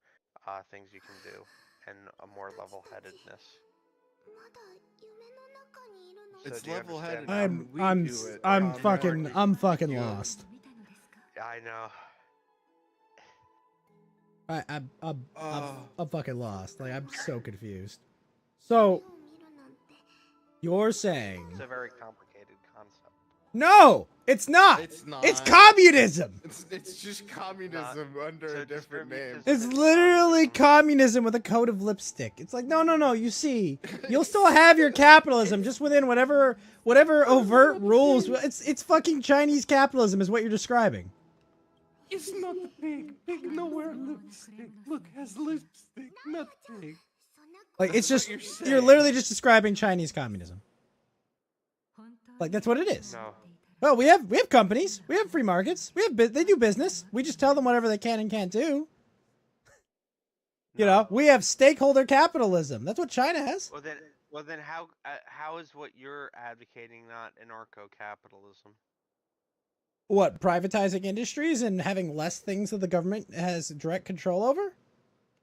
things you can do, and a more level-headedness. It's do you understand level-headed. that? I'm fucking lost. I know. I'm fucking lost. Like, I'm so confused. So, you're saying It's a very complicated concept. no? It's not. It's not. It's communism. It's just communism under so a different distribute name. this- It's literally communism with a coat of lipstick. It's like, no. You see, you'll still have your capitalism just within whatever overt rules. It's fucking Chinese capitalism is what you're describing. It's not the pig. Pig nowhere lipstick. Look, has lipstick, not pig. Like, it's That's just what you're saying. literally just describing Chinese communism. Like, that's what it is. No. Well, we have companies, we have free markets, they do business. We just tell them whatever they can and can't do. You know, we have stakeholder capitalism. That's what China has. Well then, how is what you're advocating not anarcho-capitalism? What, privatizing industries and having less things that the government has direct control over?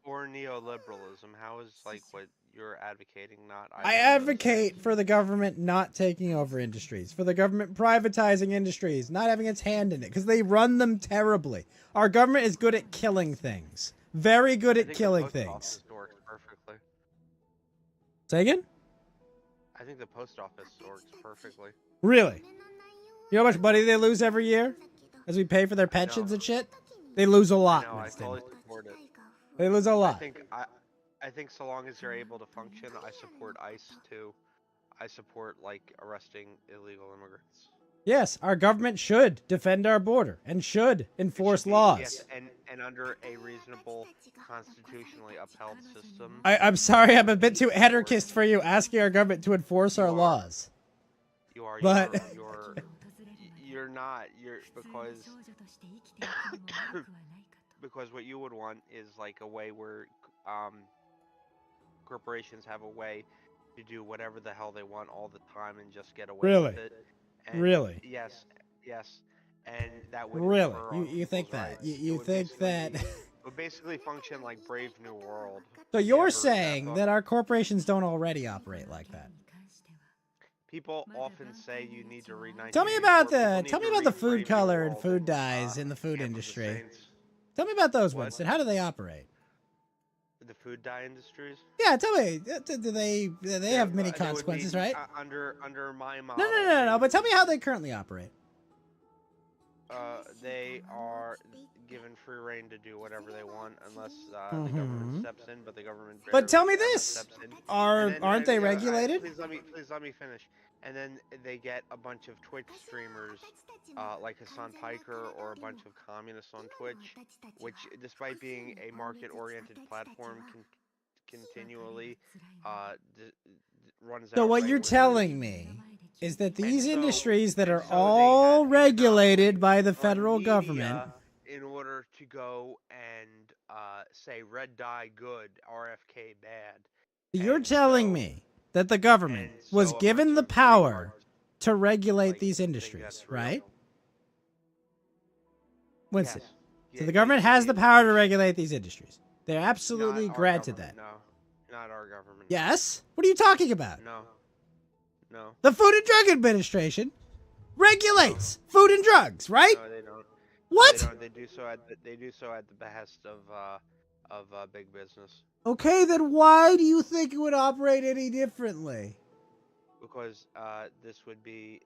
Or neoliberalism? How is like what you're advocating not? I advocate for the government not taking over industries, for the government privatizing industries, not having its hand in it, because they run them terribly. Our government is good at killing things. Very good at killing things. Works perfectly. Say again? I think the post office works perfectly. Really? You know how much money they lose every year? As we pay for their pensions and shit? They lose a lot, No, I Winston. fully support it. They lose a lot. I think so long as you're able to function, I support ICE too. I support like arresting illegal immigrants. Yes, our government should defend our border and should enforce laws. Yes, and under a reasonable, constitutionally upheld system. I'm sorry, I'm a bit too anarchist for you asking our government to enforce our laws. You are, But- you're not. You're because what you would want is like a way where corporations have a way to do whatever the hell they want all the time and just get away Really? with it. And Really? Yes. And that would Really? infer on You think people's that? rights. You It would think basically that? be- It would basically function like Brave New World. So You you're ever read saying book? that our corporations don't already operate like that? People often say you need to read. Tell me about 1984. the People need to read food Brave New color and World food dyes in the food Camp of the industry. Saints. Tell me about those, What? Winston. How do they operate? The food dye industries. Yeah, tell me. Do they have many They would consequences, be, right? Under my model. No. But tell me how they currently operate. They are given free reign to do whatever they want unless the Mhm. government steps in. But the government. But tell me barely ever this: steps in. Aren't they regulated? Please let me finish. And then they get a bunch of Twitch streamers, like Hassan Piker or a bunch of communists on Twitch, which, despite being a market-oriented platform, continually runs. So out what right you're wingers. telling me is that these so- industries that are and so they all have regulated by the on federal media government. in order to go and say red dye good, RFK bad. You're and telling so- me that the government and was so a given bunch the of power retards, to regulate like, these think industries, that's real. right? Winston. Yes. So Yeah, the government they- has they- the power to regulate these industries. They're absolutely not our granted that. government, No, not our government. Yes? What are you talking about? No. No. The Food and Drug Administration regulates food and drugs, right? No, they don't. What? They don't. They do so at the behest of of big business. Okay, then why do you think it would operate any differently? Because this would be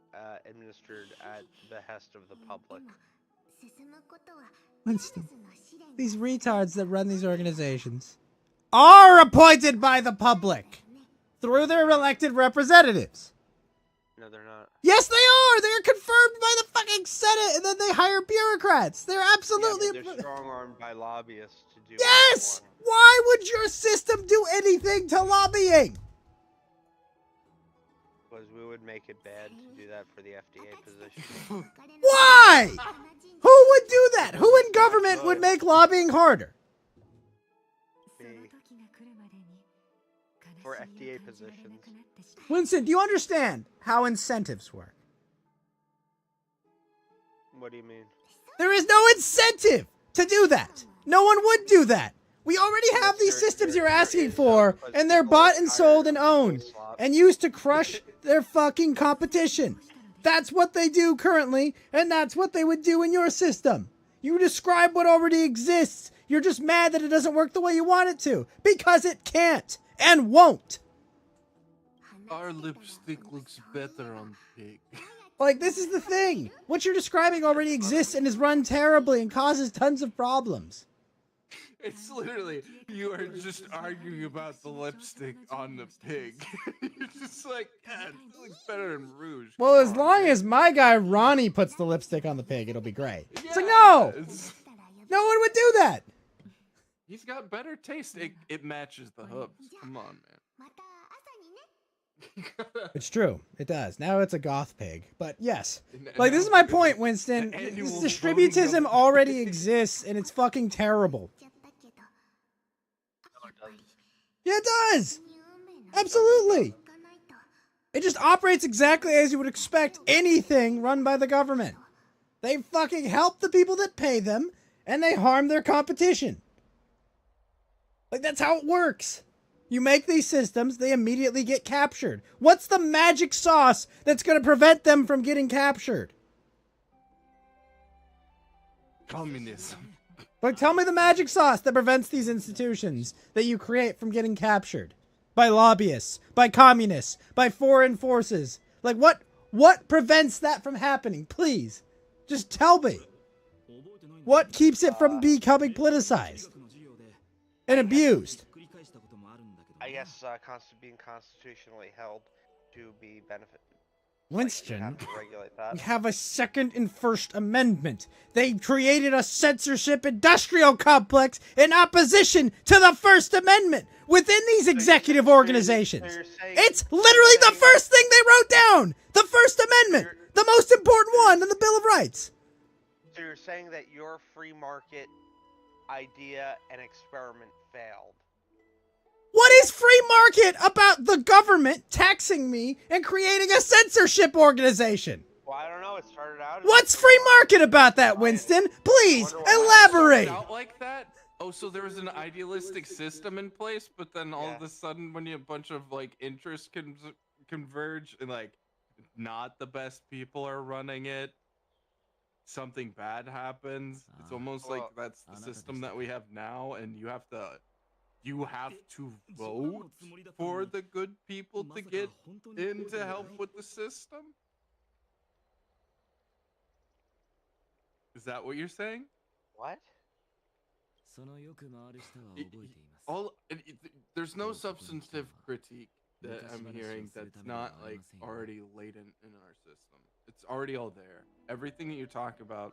administered at the behest of the public. Winston, these retards that run these organizations are appointed by the public through their elected representatives. No, they're not. Yes, they are. They are confirmed by the fucking Senate, and then they hire bureaucrats. They're absolutely. Yeah, they're strong-armed by lobbyists to do. Yes. Why would your system do anything to lobbying? Because we would make it bad to do that for the FDA position. Why? Who would do that? Who in government would make lobbying harder? Me. For FDA positions. Winston, do you understand how incentives work? What do you mean? There is no incentive to do that. No one would do that. We already have these systems you're asking for, and they're bought and sold and owned, and used to crush their fucking competition. That's what they do currently, and that's what they would do in your system. You describe what already exists. You're just mad that it doesn't work the way you want it to, because it can't and won't. Our lipstick looks better on pig. Like, this is the thing. What you're describing already exists and is run terribly and causes tons of problems. It's literally, you are just arguing about the lipstick on the pig. You're just like, yeah, it looks better than Rouge. Well, as long as my guy Ronnie puts the lipstick on the pig, it'll be great. It's like, no! No one would do that! He's got better taste. It matches the hooves. Come on, man. It's true. It does. Now it's a goth pig. But yes. Like, this is my point, Winston. This distributism already exists, and it's fucking terrible. Yeah, it does! Absolutely! It just operates exactly as you would expect anything run by the government. They fucking help the people that pay them, and they harm their competition. Like, that's how it works. You make these systems, they immediately get captured. What's the magic sauce that's going to prevent them from getting captured? Communism. Like, tell me the magic sauce that prevents these institutions that you create from getting captured. By lobbyists, by communists, by foreign forces. Like, what prevents that from happening? Please, just tell me. What keeps it from becoming politicized and abused? I guess being constitutionally held to be benefit. Winston, Like, you have to regulate that. we have a Second and First Amendment. They created a censorship industrial complex in opposition to the First Amendment within these executive organizations. It's literally the first thing they wrote down. The First Amendment, the most important one in the Bill of Rights. So you're saying that your free market idea and experiment failed? What is free market about the government taxing me and creating a censorship organization? Well, I don't know. It started out. What's free market about that, Winston? Please elaborate. Out like that? Oh, so there was an idealistic system in place, but then all of a sudden, when you a bunch of like interests converge and like not the best people are running it, something bad happens. It's almost like that's the system that we have now, and you have to vote for the good people to get in to help with the system? Is that what you're saying? What? There's no substantive critique that I'm hearing that's not like already latent in our system. It's already all there. Everything that you talk about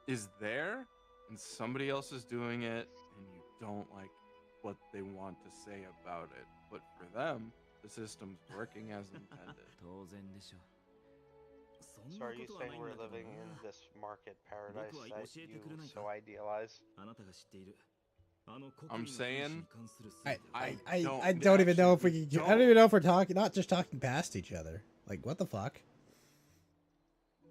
is there, and somebody else is doing it, and you don't like what they want to say about it. But for them, the system's working as intended. So are you saying we're living in this market paradise that you so idealize? I'm saying I don't even know if we can. I don't even know if we're talking, not just talking past each other. Like, what the fuck?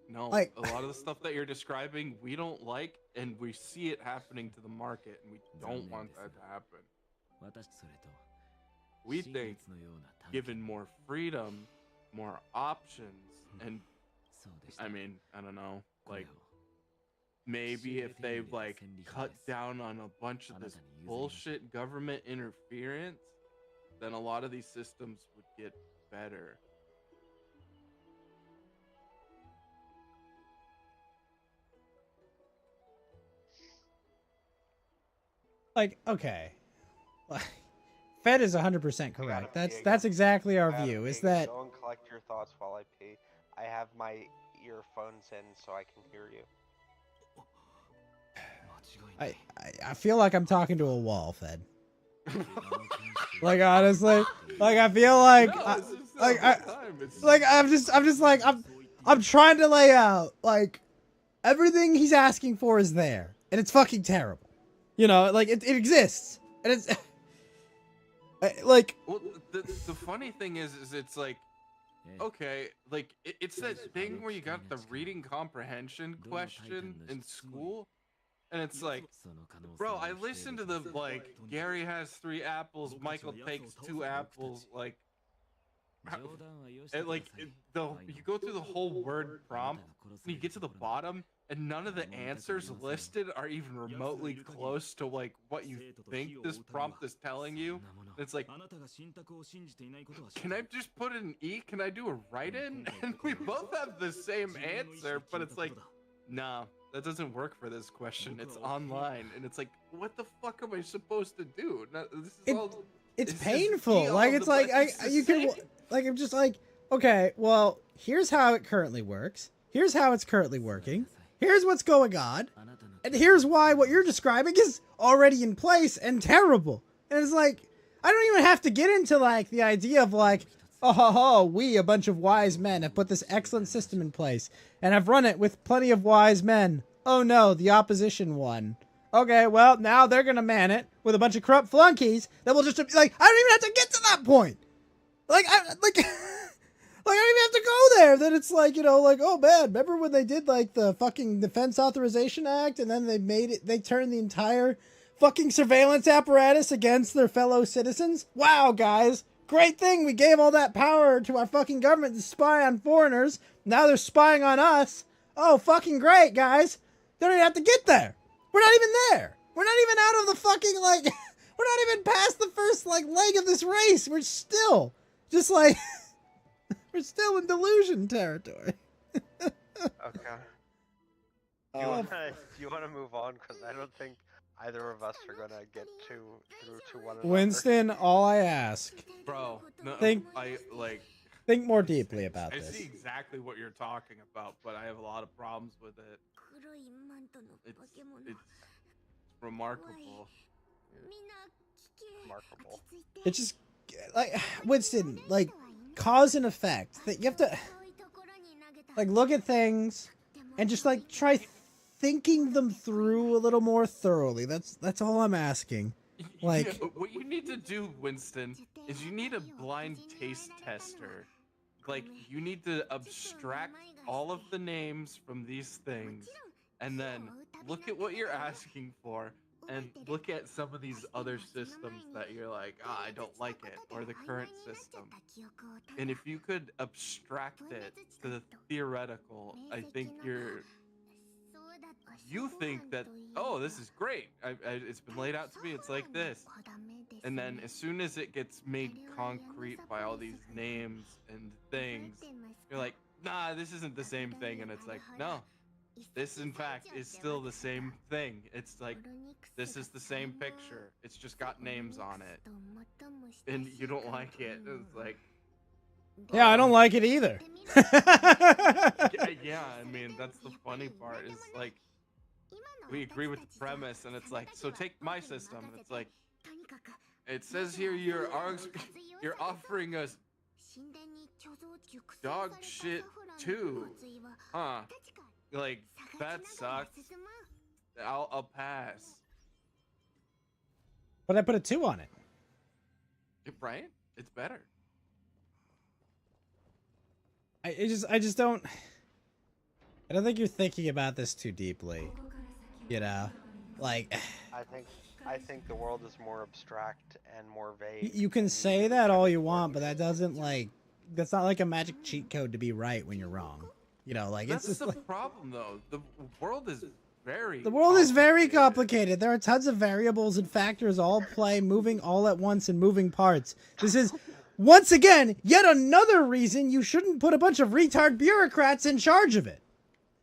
No, like, a lot of the stuff that you're describing, we don't like, and we see it happening to the market, and we don't want that to happen. We think, given more freedom, more options, and I mean, I don't know, like, maybe if they like cut down on a bunch of this bullshit government interference, then a lot of these systems would get better. Like, okay. Fed is 100% correct. That's exactly our view. Is that Go and collect your thoughts while I pee. I have my earphones in so I can hear you. I feel like I'm talking to a wall, Fed. Like, honestly, like I feel like I'm trying to lay out like everything he's asking for is there, and it's fucking terrible. You know, like it exists, and it's like. Well, the funny thing is it's like, okay, like it's that thing where you got the reading comprehension question in school, and it's like, bro, I listened to the like Gary has 3 apples, Michael takes 2 apples, like. You go through the whole word prompt, and you get to the bottom, and none of the answers listed are even remotely close to like what you think this prompt is telling you. It's like, can I just put an E? Can I do a write-in? And we both have the same answer, but it's like, nah, that doesn't work for this question. It's online, and it's like, what the fuck am I supposed to do? It's painful. Like it's like I'm just like, okay, well, here's how it currently works. Here's how it's currently working. Here's what's going on. And here's why what you're describing is already in place and terrible. And it's like, I don't even have to get into like the idea of like, we, a bunch of wise men, have put this excellent system in place and have run it with plenty of wise men. Oh no, the opposition won. Okay, well, now they're gonna man it with a bunch of corrupt flunkies that will just like, I don't even have to get to that point. Like, I don't even have to go there. Then it's like, you know, like, oh man, remember when they did like the fucking Defense Authorization Act, and then they turned the entire fucking surveillance apparatus against their fellow citizens? Wow, guys, great thing. We gave all that power to our fucking government to spy on foreigners. Now they're spying on us. Oh, fucking great, guys. They don't even have to get there. We're not even there. We're not even out of the fucking, like, we're not even past the first, like, leg of this race. We're still just, like, we're still in delusion territory. Okay. Do you want to move on? Because I don't think either of us are going to get through to one another. Winston, all I ask. Bro, no, Think more deeply about I this. see exactly what you're talking about, but I have a lot of problems with it. It's remarkable. Remarkable. It's just, like, Winston, like, cause and effect. That you have to, like, look at things and just, like, try thinking them through a little more thoroughly. That's all I'm asking. Like, Yeah, what you need to do, Winston, is you need a blind taste tester. Like, you need to abstract all of the names from these things, and then look at what you're asking for, and look at some of these other systems that you're like, I don't like it, or the current system. And if you could abstract it to the theoretical, I think you think that, oh, this is great. It's been laid out to me. It's like this. And then as soon as it gets made concrete by all these names and things, you're like, nah, this isn't the same thing. And it's like, no, this in fact is still the same thing. It's like, this is the same picture. It's just got names on it. And you don't like it. It's like, yeah, I don't like it either. yeah, I mean, that's the funny part is like, we agree with the premise, and it's like, so take my system, and it's like, it says here you're offering us dog shit too, huh? Like, that sucks. I'll pass. But I put a 2 on it. Right? It's better. I just don't. I don't think you're thinking about this too deeply. You know, like. I think the world is more abstract and more vague. You can say that all you want, but that doesn't like. That's not like a magic cheat code to be right when you're wrong. You know, like That's it's just the like. problem, though. The world is very The world is very complicated. complicated. There are tons of variables and factors all play, moving all at once in moving parts. This is, once again, yet another reason you shouldn't put a bunch of retard bureaucrats in charge of it.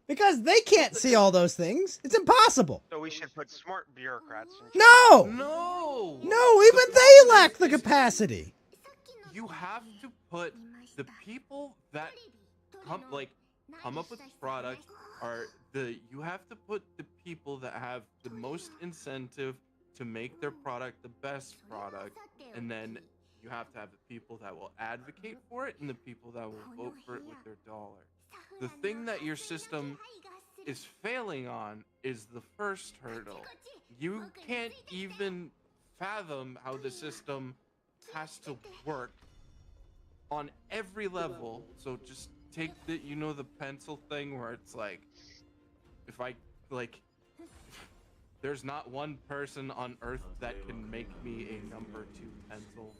Because they can't see all those things. It's impossible. So we should put smart bureaucrats in charge. No! No! No, even they lack the capacity. You have to put the people that come up with product you have to put the people that have the most incentive to make their product the best product, and then you have to have the people that will advocate for it and the people that will vote for it with their dollar. The thing that your system is failing on is the first hurdle. You can't even fathom how the system has to work on every level. So just take the pencil thing where it's like, if I there's not one person on earth that can make me a number 2 pencil.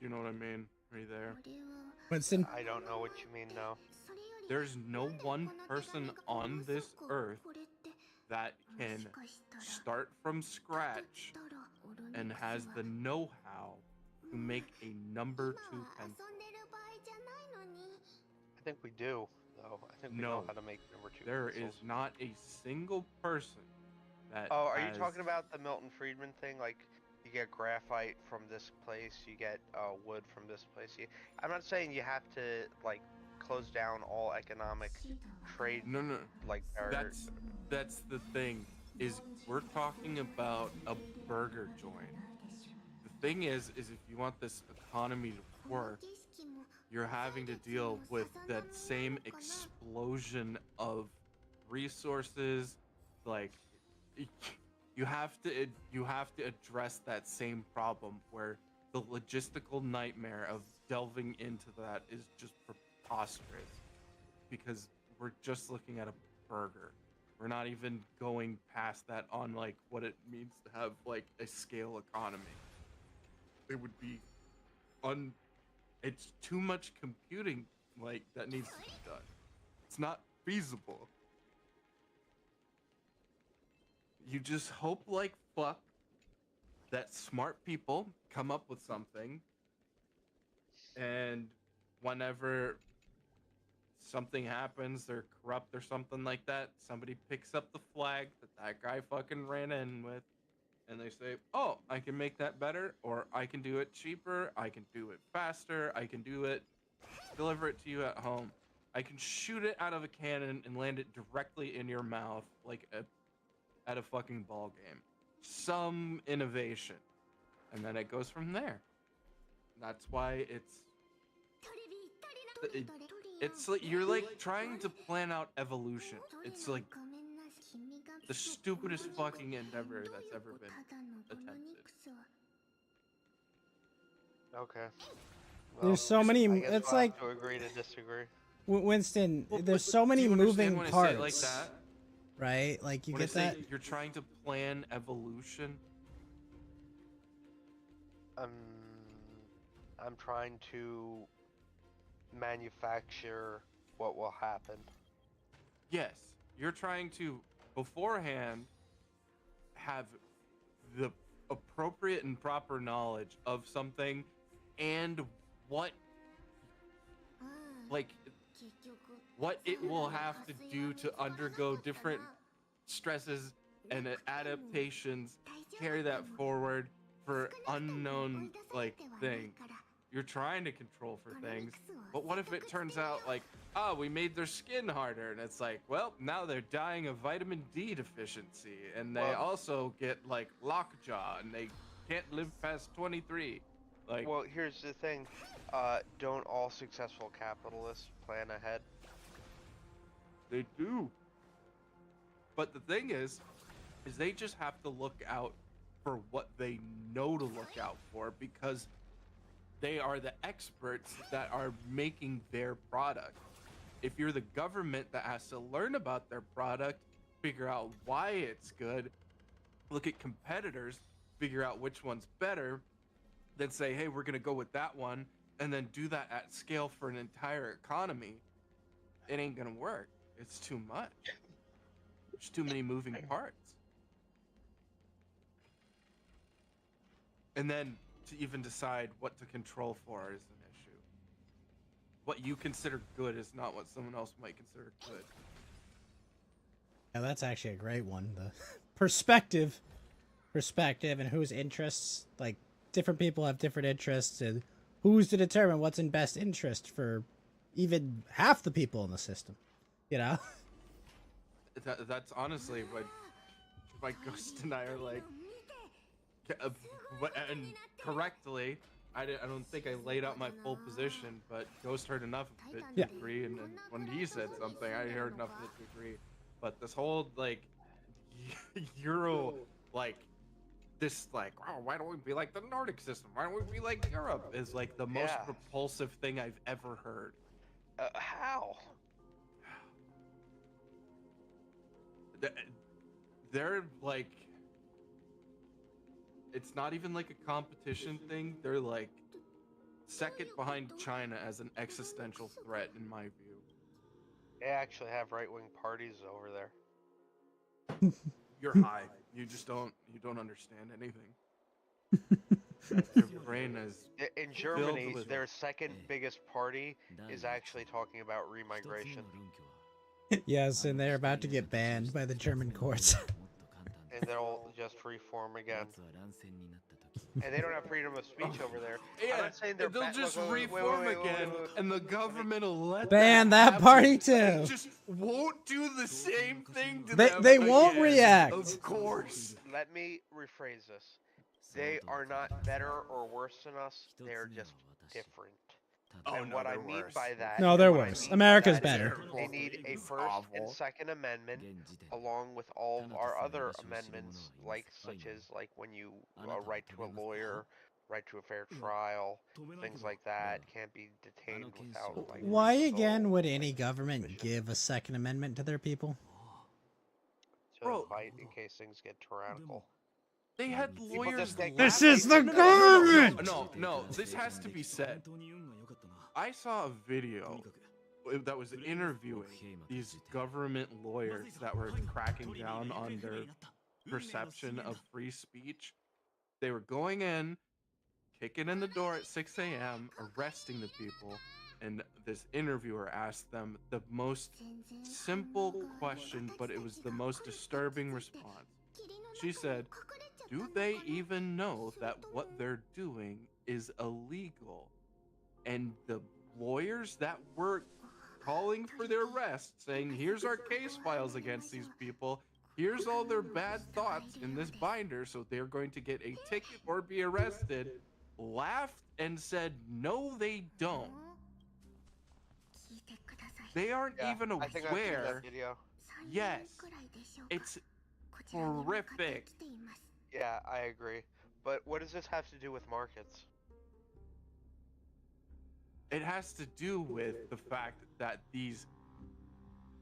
You know what I mean? Right there. Winston, I don't know what you mean, no. There's no one person on this earth that can start from scratch and has the know-how to make a number 2 pencil. I think we do, though. I think we No. know how to make number 2 There pencils. is not a single person that Oh, are you has- talking about the Milton Friedman thing? Like, you get graphite from this place, you get wood from this place. I'm not saying you have to, like, close down all economic trade, No. like, barriers. That's the thing, is we're talking about a burger joint. The thing is if you want this economy to work, you're having to deal with that same explosion of resources. Like, you have to address that same problem where the logistical nightmare of delving into that is just preposterous, because we're just looking at a burger. We're not even going past that on like what it means to have like a scale economy. It would be it's too much computing like that needs to be done. It's not feasible. You just hope like fuck that smart people come up with something, and whenever something happens, they're corrupt or something like that, somebody picks up the flag that guy fucking ran in with, and they say, oh, I can make that better, or I can do it cheaper, I can do it faster, I can deliver it to you at home. I can shoot it out of a cannon and land it directly in your mouth like at a fucking ball game. Some innovation. And then it goes from there. That's why it's like you're like trying to plan out evolution. It's like the stupidest fucking endeavor that's ever been attempted. Okay. there's so many. I guess It's we'll like, have to agree to disagree. Winston, Well, there's but so do many you understand moving when I say parts, it like that? right? Like you When I get say that. you're trying to plan evolution. I'm trying to manufacture what will happen. Yes, you're trying to beforehand have the appropriate and proper knowledge of something and what it will have to do to undergo different stresses and adaptations, carry that forward for unknown thing. You're trying to control for things, but what if it turns out like, oh, we made their skin harder, and it's like, well, now they're dying of vitamin D deficiency, and they Well- also get like lockjaw, and they can't live past 23. Like, Well, here's the thing. Don't all successful capitalists plan ahead? they do. But the thing is they just have to look out for what they know to look out for, because they are the experts that are making their product. If you're the government that has to learn about their product, figure out why it's good, look at competitors, figure out which one's better, then say, hey, we're going to go with that one, and then do that at scale for an entire economy, it ain't gonna work. It's too much. There's too many moving parts. And then to even decide what to control for is an issue. What you consider good is not what someone else might consider good. Yeah, that's actually a great one. The perspective and whose interests, like, different people have different interests, and who's to determine what's in best interest for even half the people in the system, you know? That's honestly what Ghost and I are like, and correctly, I don't think I laid out my full position, but Ghost heard enough of it to agree, and then when he said something, I heard enough of it to agree. But this whole, like, Euro, like, this, like, oh, why don't we be like the Nordic system? Why don't we be like Europe? Is, like, the most repulsive thing I've ever heard. How? They're, like, it's not even, like, a competition thing. They're, like, second behind China as an existential threat, in my view. They actually have right-wing parties over there. You're high. You don't understand anything. Your brain is in Germany, their second biggest party is actually talking about remigration. Yes, and they're about to get banned by the German courts. And they'll just reform again. And they don't have freedom of speech over there. Yeah, I'm not saying they'll just reform again, and the government will let ban that party too. They just won't do the same thing to They them won't again. react. Of course. Let me rephrase this. They are not better or worse than us. They're just different. Oh, and no, what I they're mean worse. by that, No, they're what I worse. mean America's by that is better. They need a It's First and awful. Second Amendment, along with all of our other amendments, such as when you right to a lawyer, right to a fair trial, things like that. Can't be detained without. Why again would any government give a Second Amendment to their people? To fight in case things get tyrannical. They had lawyers. just think- This is the government! No, this has to be said. I saw a video that was interviewing these government lawyers that were cracking down on their perception of free speech. They were going in, kicking in the door at 6 a.m., arresting the people, and this interviewer asked them the most simple question, but it was the most disturbing response. She said, "Do they even know that what they're doing is illegal?" And the lawyers that were calling for their arrest, saying, "Here's our case files against these people. Here's all their bad thoughts in this binder, so they're going to get a ticket or be arrested," laughed and said, "No, they don't. They aren't even I think I've seen aware." that video. Yes, it's horrific. Yeah, I agree. But what does this have to do with markets? It has to do with the fact that these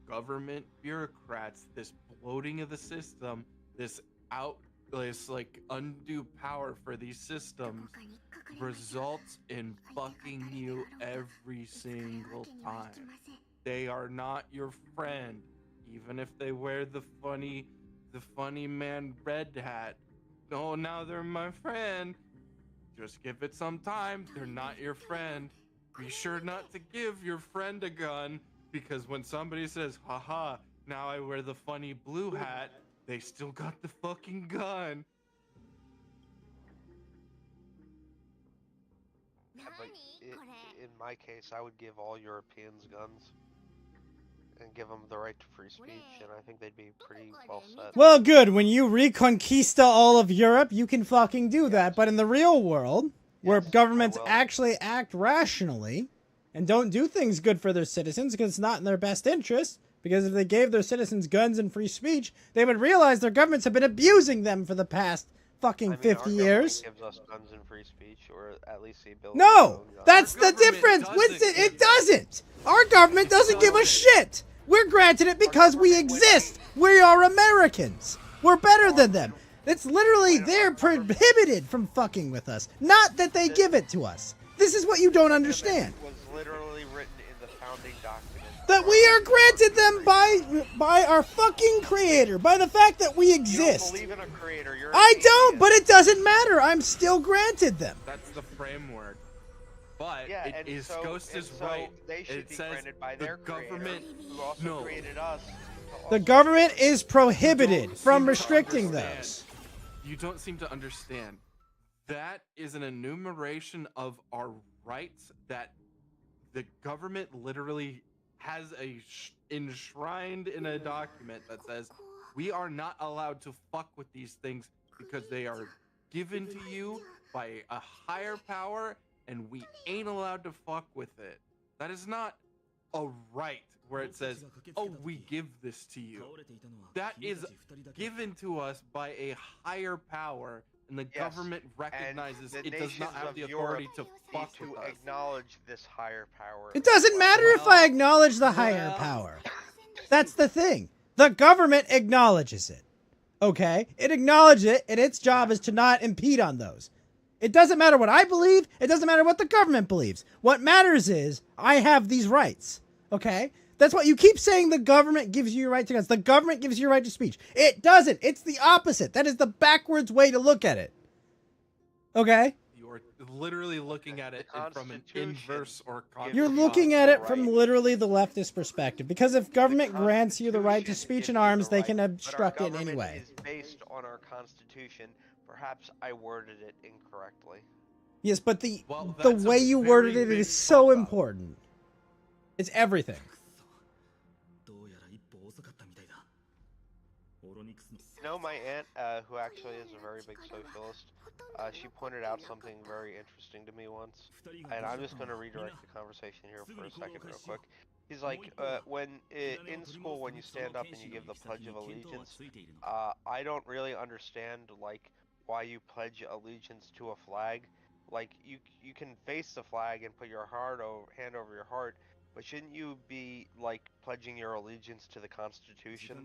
government bureaucrats, this bloating of the system, this undue power for these systems results in fucking you every single time. They are not your friend, even if they wear the funny man red hat. Oh, now they're my friend. Just give it some time. They're not your friend. Be sure not to give your friend a gun, because when somebody says, "Haha, now I wear the funny blue hat," they still got the fucking gun. But in my case, I would give all Europeans guns and give them the right to free speech, and I think they'd be pretty well set. Well, good. When you reconquista all of Europe, you can fucking do that. But in the real world, where Yes, I governments will. actually act rationally and don't do things good for their citizens because it's not in their best interest, because if they gave their citizens guns and free speech, they would realize their governments have been abusing them for the past fucking I mean, 50 our government years. gives us guns and free speech, or at least the ability to No! own guns. That's Our the government difference, doesn't Winston! give It doesn't! Our government doesn't give a doesn't. shit! We're granted it because we exist! We are Americans! We're better than them! It's literally they're prohibited from fucking with us. Not that they give it to us. This is what you don't understand. Was literally written in the founding document. That we are granted them by our fucking creator, by the fact that we You don't exist. believe in a creator. You're I an don't, atheist. but it doesn't matter. I'm still granted them. That's the framework. But Yeah, it and is so, Ghost and is so right. They should It be says granted by the their government. creator, who also No. created us. The government is prohibited don't from seem to restricting understand. those. You don't seem to understand. That is an enumeration of our rights that the government literally has enshrined in a document that says we are not allowed to fuck with these things because they are given to you by a higher power and we ain't allowed to fuck with it. That is not a right where it says, oh, we give this to you. That is given to us by a higher power, and the Yes, government recognizes the it does not nations have of the authority Europe to fuck to with us. acknowledge this higher power. It doesn't matter if I acknowledge the higher power. That's the thing. The government acknowledges it. Okay? It acknowledges it, and its job is to not impede on those. It doesn't matter what I believe. It doesn't matter what the government believes. What matters is I have these rights. Okay? That's what you keep saying the government gives you your right to guns. The government gives you your right to speech. It doesn't. It's the opposite. That is the backwards way to look at it. Okay? You're literally looking at it from an inverse or You're looking at it from literally the leftist perspective. Because if government grants you the right to speech and arms, they can obstruct it anyway. Is based on our Constitution. Perhaps I worded it incorrectly. Yes, but the that's a way you very worded it big is so fuck up. important. It's everything. You know, my aunt, who actually is a very big socialist, she pointed out something very interesting to me once, and I'm just going to redirect the conversation here for a second real quick. He's like, in school, when you stand up and you give the Pledge of Allegiance, I don't really understand, like, why you pledge allegiance to a flag. Like, you can face the flag and put your hand over your heart, but shouldn't you be, like, pledging your allegiance to the Constitution?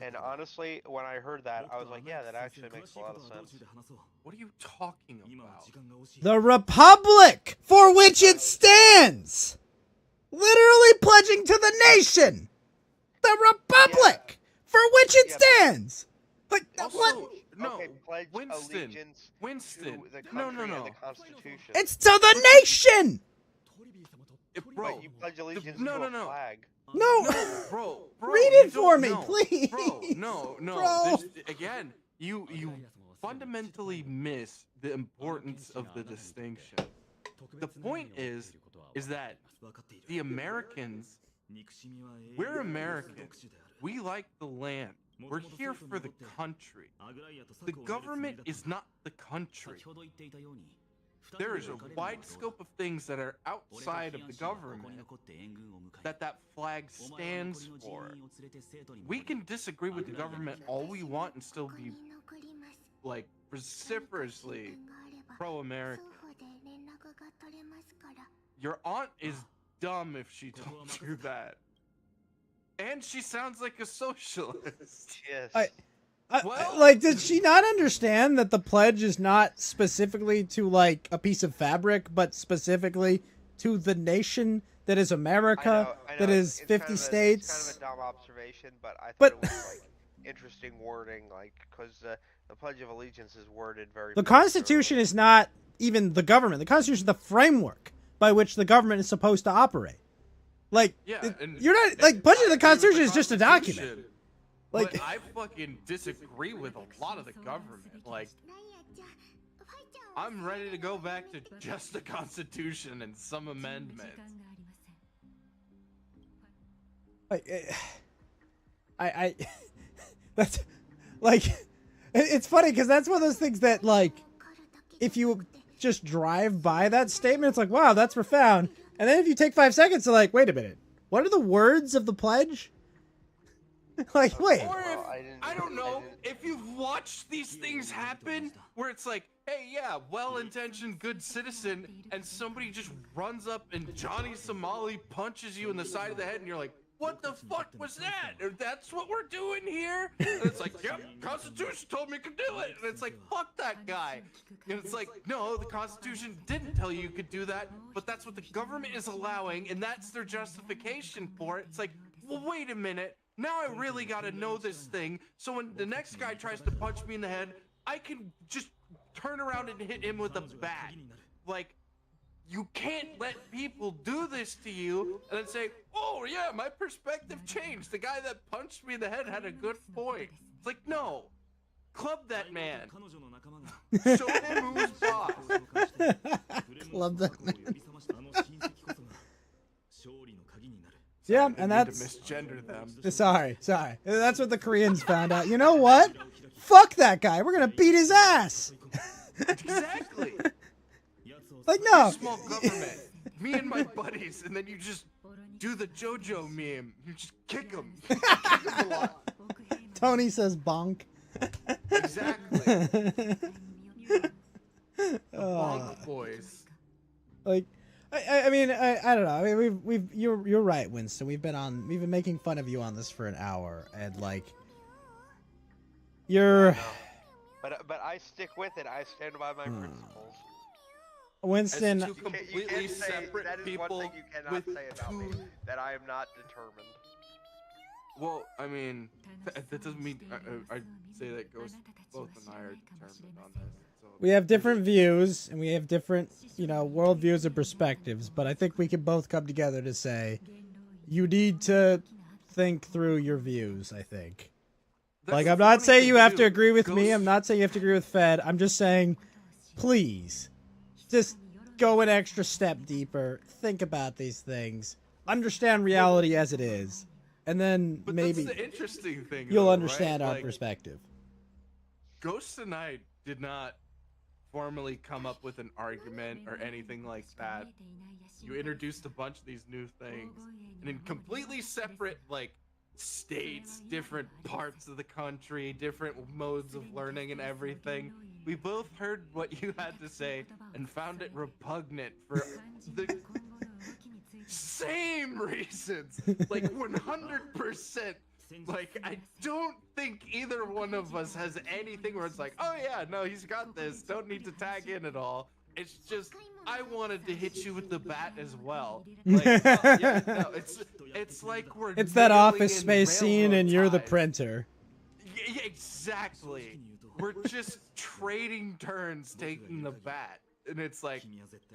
And honestly, when I heard that, I was like, yeah, that actually makes a lot of sense. What are you talking about? The Republic for which it stands! Literally pledging to the nation! The Republic for which it stands! Like, Also, what? no, Okay, pledge Winston, allegiance Winston, to the no, country no, and no. the Constitution. It's to the nation! Bro, But you pledge allegiance no, to no. a flag. No! bro, Read you it for don't me, know. please! Bro, no. Bro. Again, you fundamentally miss the importance of the distinction. The point is that the Americans, we're Americans. We like the land. We're here for the country. The government is not the country. There is a wide scope of things that are outside of the government that flag stands for. We can disagree with the government all we want and still be, like, vociferously pro-American. Your aunt is dumb if she told you that. And she sounds like a socialist. Yes. Well- Like, did she not understand that the pledge is not specifically to, like, a piece of fabric, but specifically to the nation that is America, I know, that is it's 50 kind of states? It's kind of a dumb observation, but I thought But- it was, like, interesting wording, like, because the Pledge of Allegiance is worded very... The Constitution is not even the government. The Constitution is the framework by which the government is supposed to operate. Like, Yeah, and you're not, like, pledging the I agree with Constitution is just a Constitution, document. Like, but I fucking disagree with a lot of the government. Like, I'm ready to go back to just the Constitution and some amendments. I that's, like, it's funny because that's one of those things that, like, if you just drive by that statement, it's like, wow, that's profound. And then if you take 5 seconds to, like, wait a minute, what are the words of the pledge? Like, wait. Or if, Well, I don't know, didn't- if you've watched these things happen, where it's like, hey, yeah, well-intentioned good citizen, and somebody just runs up and Johnny Somali punches you in the side of the head, and you're like, what the fuck was that? That's what we're doing here? And it's like, yep, Constitution told me you could do it. And it's like, fuck that guy. And it's like, no, the Constitution didn't tell you you could do that, but that's what the government is allowing, and that's their justification for it. It's like, well, wait a minute. Now I really gotta know this thing, so when the next guy tries to punch me in the head, I can just turn around and hit him with a bat. Like, you can't let people do this to you and then say, oh yeah, my perspective changed. The guy that punched me in the head had a good point. It's like, no. Club that man. Show him who's boss. Club that man. Yeah, and that's misgender them. sorry. That's what the Koreans found out. You know what? Fuck that guy. We're gonna beat his ass. Exactly. Like, no. Small government. Me and my buddies, and then you just do the JoJo meme. You just kick him. A lot. Tony says bonk. Exactly. The bonk boys. Like, I mean, I don't know. I mean, you're right, Winston. We've been making fun of you on this for an hour, and like, you're. But I stick with it. I stand by my principles. Winston. As two completely separate that is people one thing you cannot with say about me, that I am not determined. Well, I mean, that doesn't mean I say that both and I are determined on this. So. We have different views, and we have different, worldviews and perspectives, but I think we can both come together to say, you need to think through your views, I think. That's Like, the I'm not funny saying thing, you have to too. agree with me, Ghost- I'm not saying you have to agree with Fed, I'm just saying, please, just go an extra step deeper, think about these things, understand reality as it is, and then But maybe that's the interesting thing. you'll though, understand right? our Like, perspective. Ghost and I did not formally come up with an argument or anything like that. You introduced a bunch of these new things, and in completely separate, like, states, different parts of the country, different modes of learning and everything, we both heard what you had to say and found it repugnant for the same reasons. Like, 100%. Like, I don't think either one of us has anything where it's like, oh yeah, no, he's got this, don't need to tag in at all. It's just, I wanted to hit you with the bat as well. Like, yeah, no, it's like we're It's that nailing Office in Space scene, railroad and you're the ties. printer. Yeah, exactly. We're just trading turns taking the bat. And it's like,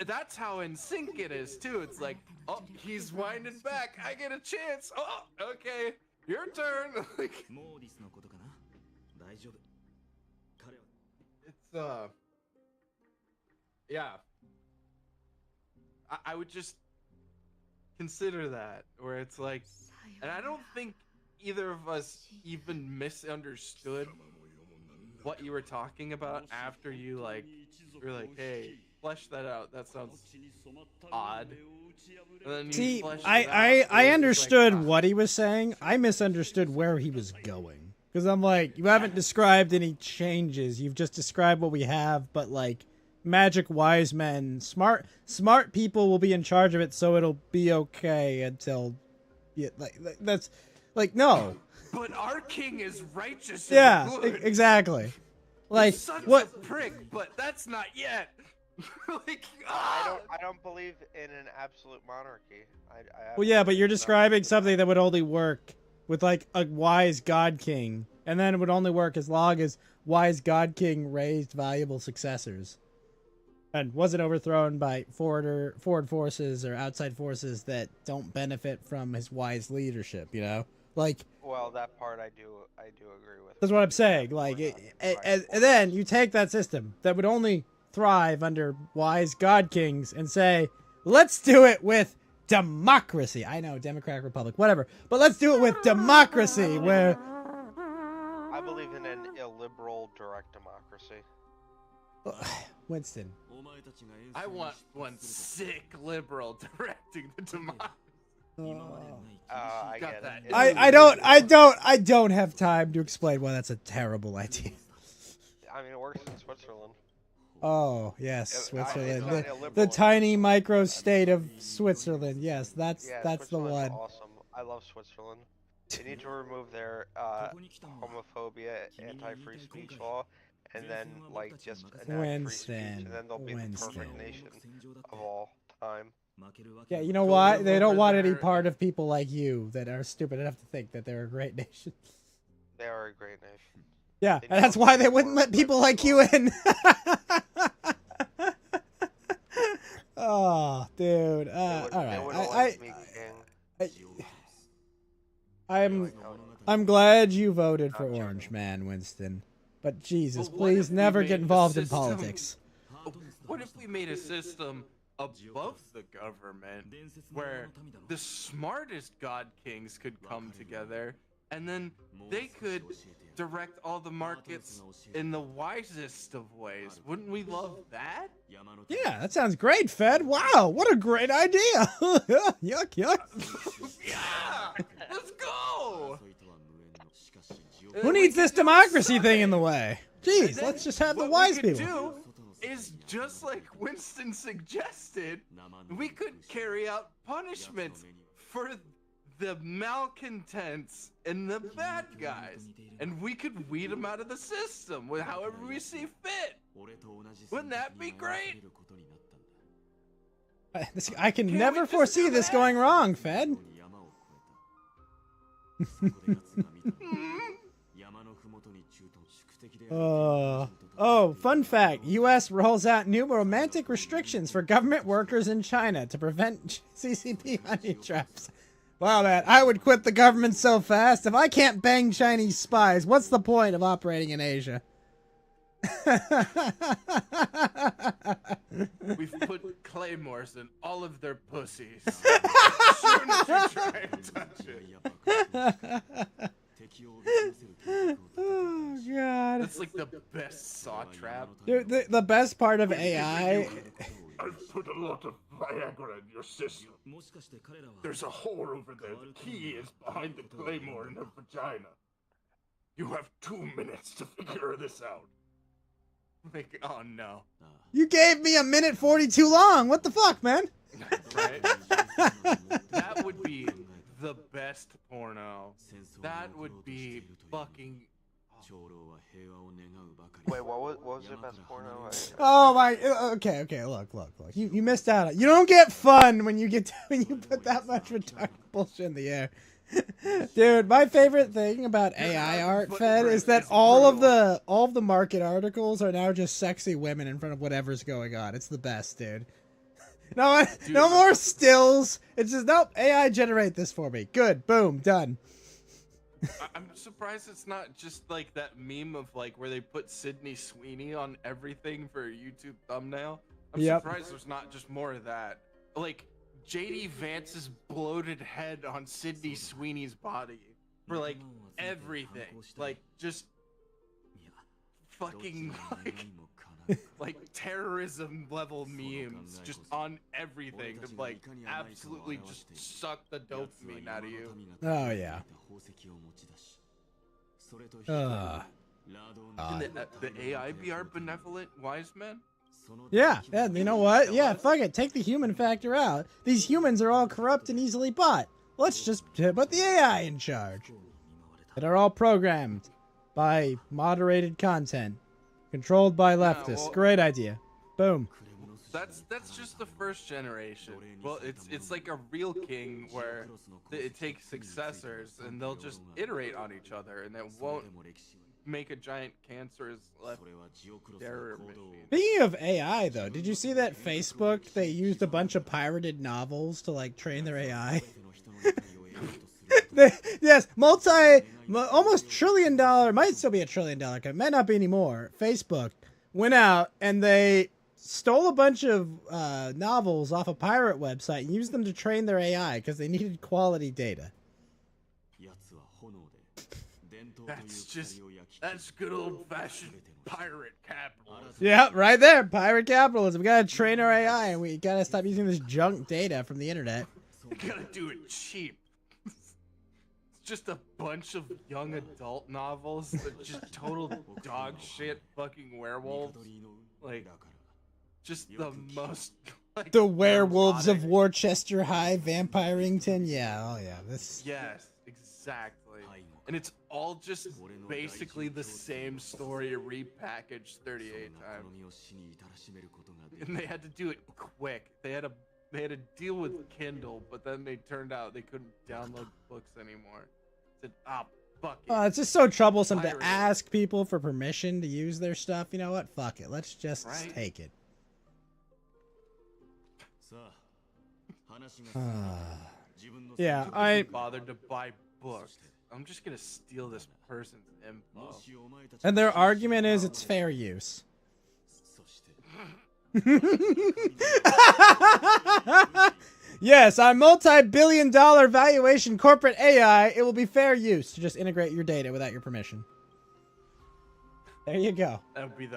that's how in sync it is too. It's like, oh, he's winding back, I get a chance. Oh, okay, your turn. Like, it's yeah. I would just consider that, where it's like, and I don't think either of us even misunderstood what you were talking about after you were like, hey, flesh that out, that sounds odd. And then you See, fleshed it I out, and it was understood just like, what he was saying. I misunderstood where he was going. Because I'm like, you haven't described any changes. You've just described what we have, but like, magic wise men, smart people will be in charge of it, so it'll be okay until, that's, like, no. But our king is righteous. Yeah, and good. Exactly. Like, His son's what? a prick, but that's not yet. Like, I don't believe in an absolute monarchy. Well, yeah, but you're absolutely don't describing believe something that. that would only work with like a wise god king, and then it would only work as long as wise god king raised valuable successors, and wasn't overthrown by foreign forces or outside forces that don't benefit from his wise leadership. Like. Well, that part I do agree with. That's what I'm saying. Like, and then you take that system that would only thrive under wise god kings and say, let's do it with democracy. I know, Democratic Republic, whatever. But let's do it with democracy, where... I believe in an illiberal direct democracy. Winston. I want one sick liberal directing the democracy. I Got get that. it. I don't have time to explain why that's a terrible idea. I mean, it works in Switzerland. Oh, yes, It's Switzerland. not illiberal. The tiny micro state of Switzerland. Yes, that's Yeah, the Switzerland's one. Awesome. I love Switzerland. They need to remove their homophobia, anti-free speech law, and then like just enact free speech, and then they'll be the perfect nation of all time. Yeah, you know Go why? live They don't over want any there part of people like you that are stupid enough to think that they're a great nation. They are a great nation. Yeah, They and that's need why to they be wouldn't more let people like you in. Oh, dude. All right. I'm glad you voted for Orange Man, Winston. But Jesus, But what if please we never made get the involved in system- politics. What if we made a system above the government where the smartest god kings could come together and then they could direct all the markets in the wisest of ways? Wouldn't we love that? Yeah, that sounds great, Fed. Wow, what a great idea. Yuck, yuck. Yeah! Let's go! Who needs this democracy thing in the way? Jeez, let's just have the what wise we could people. do is just like Winston suggested, we could carry out punishments for the malcontents and the bad guys, and we could weed them out of the system with however we see fit. Wouldn't that be great? I can Can't never we just foresee do this that? going wrong, Fed. Oh, fun fact. U.S. rolls out new romantic restrictions for government workers in China to prevent CCP honey traps. Wow, man, I would quit the government so fast. If I can't bang Chinese spies, what's the point of operating in Asia? We've put claymores in all of their pussies. As soon as you try and touch it. Oh, God. That's like the best saw trap. Dude, the best part of AI... I've put a lot of Viagra in your system. There's a hole over there. The key is behind the claymore in her vagina. You have 2 minutes to figure this out. Like, oh no. You gave me 1:40 too long. What the fuck, man? Right? That would be the best porno. That would be fucking... Wait, what was your best porno? Oh my. Okay. Look. You missed out. You don't get fun when you put that much retarded bullshit in the air. Dude, my favorite thing about AI art, Fed, is that all of the market articles are now just sexy women in front of whatever's going on. It's the best, dude. No more stills. It's just nope. AI generate this for me. Good. Boom. Done. I'm surprised it's not just like that meme of like where they put Sydney Sweeney on everything for a YouTube thumbnail. I'm surprised there's not just more of that. Like JD Vance's bloated head on Sydney Sweeney's body for like everything. Like just fucking like terrorism level memes just on everything to like absolutely just suck the dopamine out of you. Oh yeah. Can the AI be our benevolent wise men? Yeah, you know what? Yeah, fuck it. Take the human factor out. These humans are all corrupt and easily bought. Let's just put the AI in charge. That are all programmed by moderated content, controlled by leftists. well- Great idea. Boom. That's just the first generation. Well, it's like a real king where it takes successors and they'll just iterate on each other and it won't make a giant cancerous left terror machine. Speaking of AI, though, did you see that Facebook, they used a bunch of pirated novels to, like, train their AI? Yes, almost $1 trillion, might still be $1 trillion, might not be anymore. Facebook went out and they stole a bunch of novels off a pirate website and used them to train their AI because they needed quality data. That's good old-fashioned pirate capitalism. Yeah, right there, pirate capitalism. We gotta train our AI and we gotta stop using this junk data from the internet. You gotta do it cheap. It's just a bunch of young adult novels that just total dog shit fucking werewolves. Like, just the most Like, The werewolves of erotic. Worcester High, Vampirington. Yeah, oh yeah. This. Yes, exactly. And it's all just basically the same story repackaged 38 times. And they had to do it quick. They had to deal with Kindle, but then they turned out they couldn't download books anymore. Said, fuck it. It's just so troublesome to Pirate it. ask people for permission to use their stuff. You know what? Fuck it. Let's just Right? take it. Yeah, I. bothered to buy books. I'm just gonna steal this person's info. And their argument is it's fair use. Yes, our multi-billion-dollar valuation corporate AI, it will be fair use to just integrate your data without your permission. There you go. That would be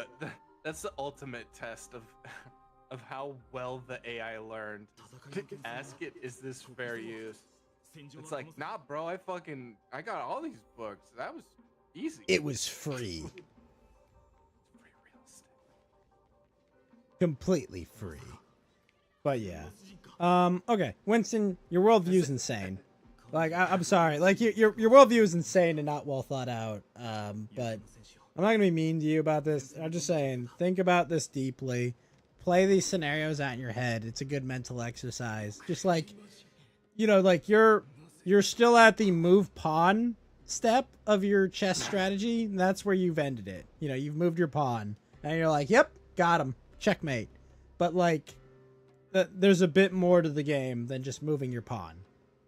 that's the ultimate test of how well the AI learned. Ask it, is this fair use? It's like, nah, bro, I got all these books. That was easy. It was free. Free real estate. Completely free. But yeah. Okay, Winston, your worldview's insane. Like, I'm sorry. Like, your worldview is insane and not well thought out. But I'm not gonna be mean to you about this. I'm just saying, think about this deeply. Play these scenarios out in your head. It's a good mental exercise. Just like, like you're still at the move pawn step of your chess strategy. And that's where you've ended it. You've moved your pawn, and you're like, yep, got him, checkmate. But like, there's a bit more to the game than just moving your pawn.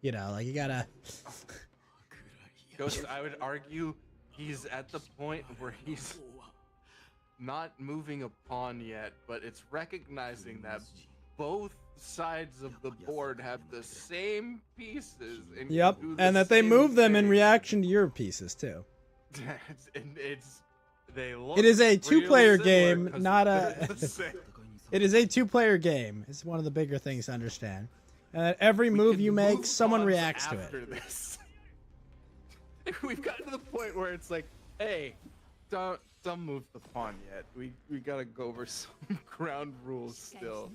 Like you gotta. Ghost, I would argue he's at the point where he's not moving a pawn yet, but it's recognizing that both sides of the board have the same pieces. And Yep, can do the and that they same move them in thing. reaction to your pieces too. They look It is a two-player real similar game, 'cause not they're a. the same. It is a two-player game. It's one of the bigger things to understand. And that every We move can you make, move someone pawns reacts to it. after this. We've gotten to the point where it's like, hey, don't move the pawn yet. We gotta go over some ground rules still.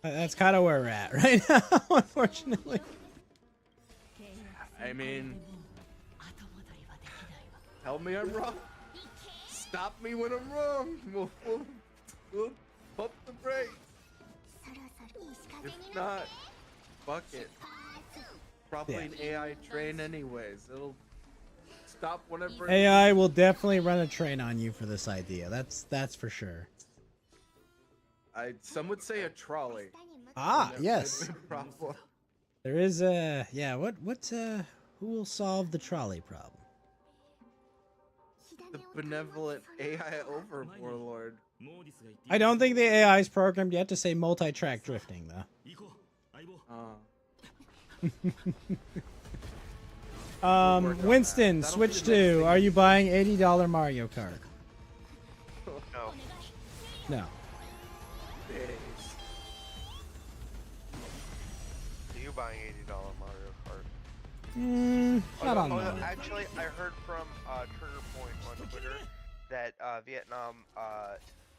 That's kind of where we're at right now, unfortunately. I mean, tell me I'm wrong. Stop me when I'm wrong. We'll pump the brakes. If not, fuck it. Probably an AI train anyways. It'll stop whenever. AI will definitely run a train on you for this idea. That's for sure. Some would say a trolley. Ah, Never yes. been a problem. There is a who will solve the trolley problem? The benevolent AI overlord. I don't think the AI is programmed yet to say multi-track drifting though. Winston, That'll switch be the next to. thing. Are you buying $80 Mario Kart? No. No. Are you buying $80 Mario Kart? Not on no, that. actually, I heard from Trigger Point on Twitter that Vietnam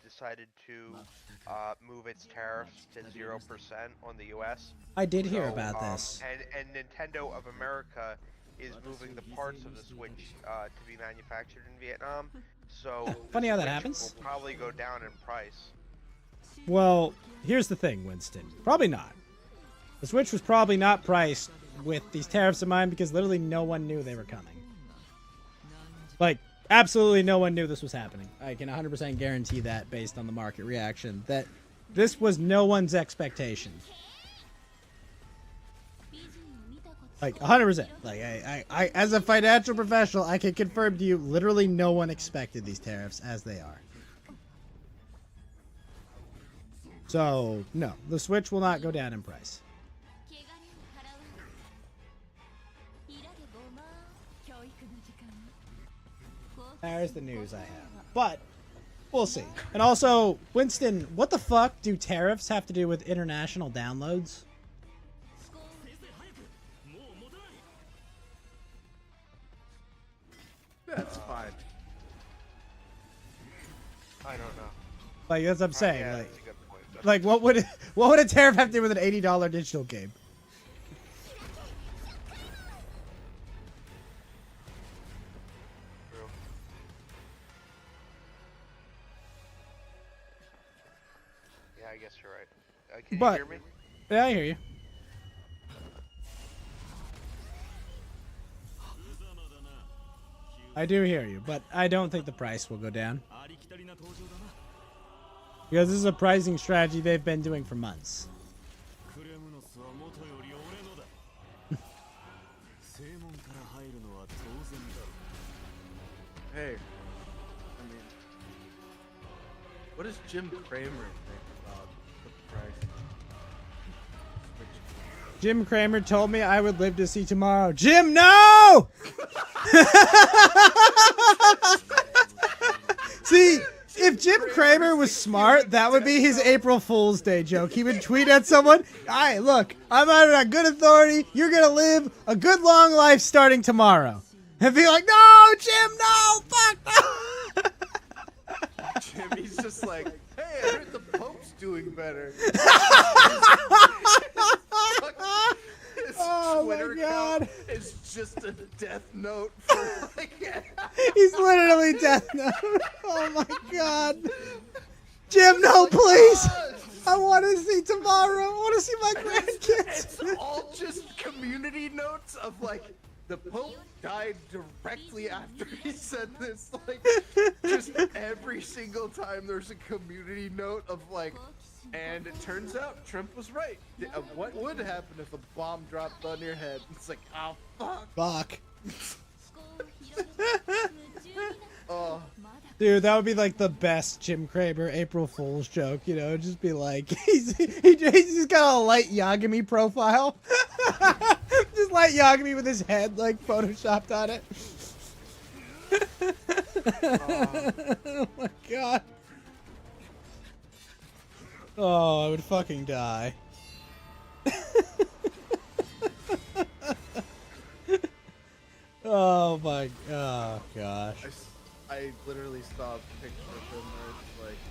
decided to move its tariffs to 0% on the U.S. I did hear So, about this. And Nintendo of America is moving the parts of the Switch to be manufactured in Vietnam. So Funny the how that Switch happens. will probably go down in price. Well, here's the thing, Winston. Probably not. The Switch was probably not priced with these tariffs in mind because literally no one knew they were coming. Like, absolutely no one knew this was happening. I can 100% guarantee that based on the market reaction, that this was no one's expectation. Like, 100%. Like, I as a financial professional, I can confirm to you, literally no one expected these tariffs as they are. So, no, the Switch will not go down in price. There's the news I have. But, we'll see. And also, Winston, what the fuck do tariffs have to do with international downloads? That's fine. I don't know. Like, that's what I'm saying. Yeah, Like, that's a good point. Like, what would a tariff have to do with an $80 digital game? True. Yeah, I guess you're right. Can But- you hear me? Yeah, I hear you. I do hear you, but I don't think the price will go down. Because this is a pricing strategy they've been doing for months. Hey, I mean, what does Jim Cramer think about the price? Jim Cramer told me I would live to see tomorrow. Jim, no! See, if Jim Cramer was smart, that would be his April Fool's Day joke. He would tweet at someone, "Alright, look, I'm under a good authority. You're gonna live a good long life starting tomorrow." And be like, "No, Jim, no! Fuck no!" Jimmy's just like, hey, I heard the Pope's doing better. His Oh my Twitter God. account is just a death note for like. He's literally death note. Oh my God. Jim, no, please. I want to see tomorrow. I want to see my grandkids. It's all just community notes of like, the Pope died directly after he said this. Like, just every single time there's a community note of like, and it turns out Trump was right. What would happen if a bomb dropped on your head? It's like, oh fuck. Fuck. Oh. Dude, that would be like the best Jim Cramer April Fool's joke, you know? Just be like, he's just got a light Yagami profile. Just light Yagami with his head like photoshopped on it. Oh my God. Oh, I would fucking die. Oh my, oh gosh. I literally saw a picture of him where it's like,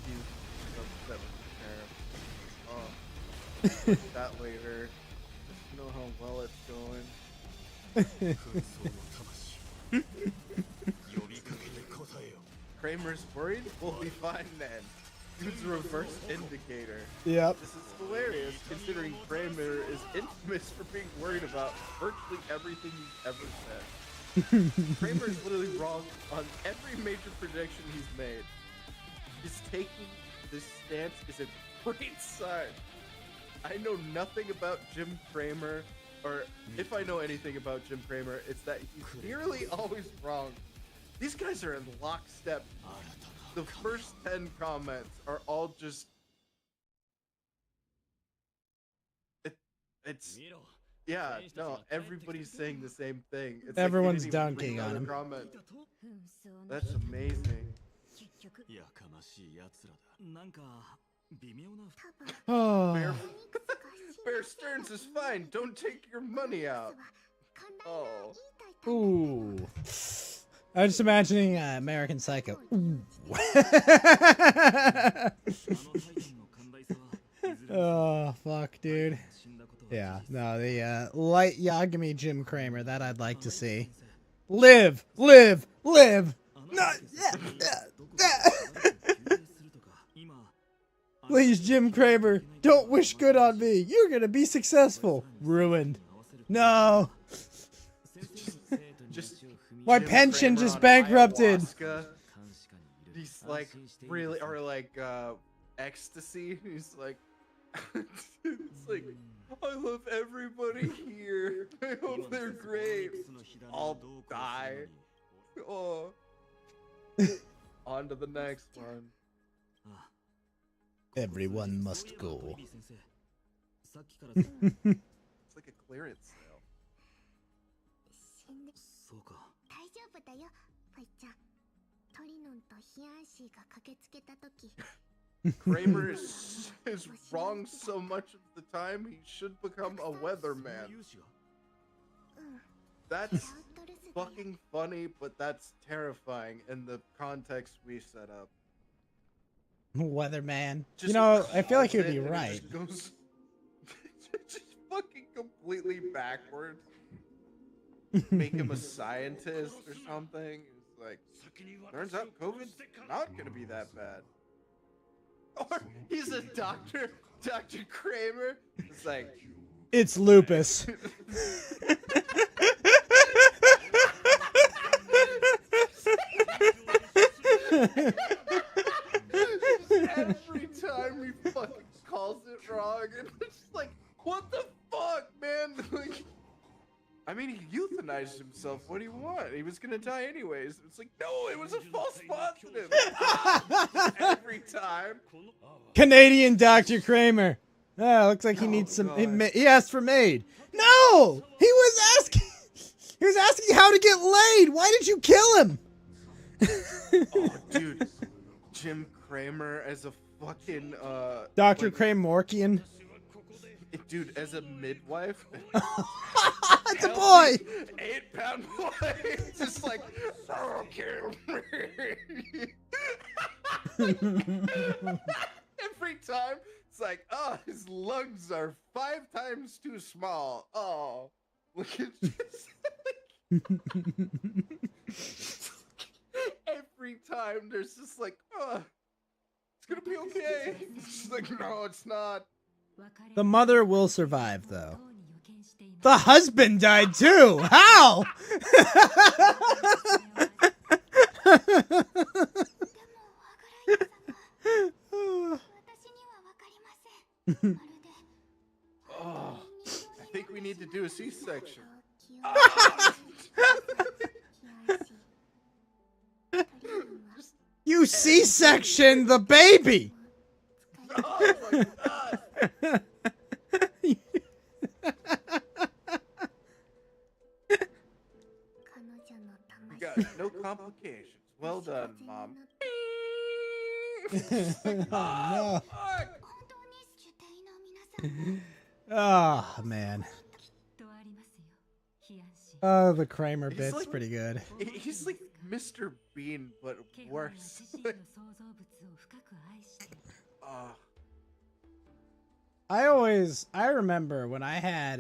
he's upset with the tariff. Oh, that later. Just know how well it's going. Kramer's worried? We'll be fine then. Dude's a reverse indicator. Yep. This is hilarious, considering Kramer is infamous for being worried about virtually everything he's ever said. Kramer is literally wrong on every major prediction he's made. He's taking this stance is a great sign. I know nothing about Jim Cramer, or if I know anything about Jim Cramer, it's that he's nearly always wrong. These guys are in lockstep. The first 10 comments are all just... It's... Yeah, no, everybody's saying the same thing. It's Everyone's like they didn't dunking even read on another him. comment. That's amazing. Oh. Bear Stearns is fine. Don't take your money out. Oh. Ooh. I'm just imagining American Psycho. Ooh. Oh, fuck, dude. Yeah, no, the light Yagami Jim Cramer, that I'd like to see. Live! Live! Live! No, Please, Jim Cramer, don't wish good on me. You're gonna be successful. Ruined. No. Just My Jim pension Cramer just on bankrupted. ayahuasca. He's like really, or like ecstasy. He's like, it's like, I love everybody here. I hope they're great. I'll die. Oh. On to the next one. Everyone must go. It's like a clearance sale. Kramer is wrong so much of the time he should become a weatherman. That's fucking funny, but that's terrifying in the context we set up. Weatherman. Just You know, I feel like calls he'd be it and it right. just goes just fucking completely backwards. Make him a scientist or something. It's like, turns out COVID's not gonna be that bad. Or he's a doctor, Dr. Kramer. It's like, It's lupus. every time he fucking calls it wrong, and it's just like, what the fuck, man? Like, I mean, he euthanized himself. What do you want? He was gonna die anyways. It's like, no, it was a false positive. Every time. Canadian Dr. Kramer. Ah, looks like he needs some. He asked for maid. No, he was asking. He was asking how to get laid. Why did you kill him? Oh, dude, Jim Kramer as a fucking Dr. like, Kramorkian. dude, as a midwife. It's a boy. 8-pound boy. It's just like, oh, kill me. Every time, it's like, oh, his lungs are 5 times too small. Oh, look at this. Every time, there's just like, oh, it's gonna be okay. It's just like, no, it's not. The mother will survive, though. The husband died too. How? Oh, I think we need to do a C-section. You C-section the baby. Oh my god. We got no complications. Well done, Mom. Oh, Fuck. no. Oh, man. Oh, the Kramer He's bit's like- pretty good. He's like Mr. Bean, but worse. I remember when I had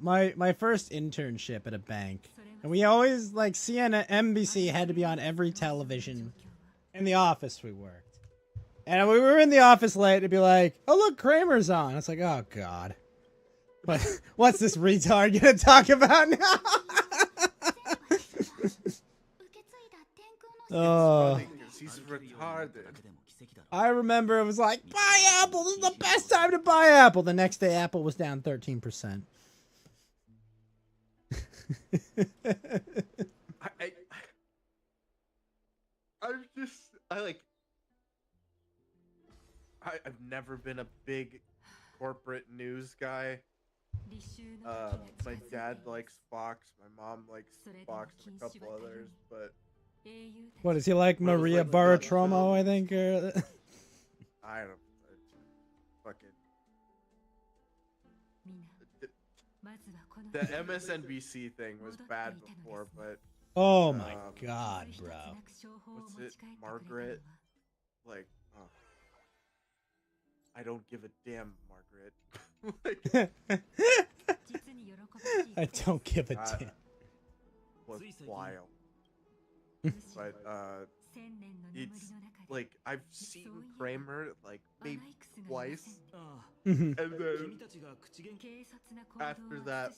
my first internship at a bank, and we always like CNN, NBC had to be on every television in the office we worked. And we were in the office late, it'd be like, oh look, Kramer's on. It's like, oh god. But what's this retard gonna talk about now? Oh. Funny 'cause he's retarded. I remember it was like, buy Apple, this is the best time to buy Apple. The next day Apple was down 13%. I've never been a big corporate news guy. My dad likes Fox, my mom likes Fox, and a couple others, but What is he like, What was, Maria like, the Bartiromo, Godzilla? I think? Or... I don't fucking the MSNBC thing was bad before, but Oh my god, bro. what's it, Margaret? Like, oh. I don't give a damn, Margaret. Like, I don't give a that damn. was wild. But it's like I've seen Kramer like maybe twice, and then after that,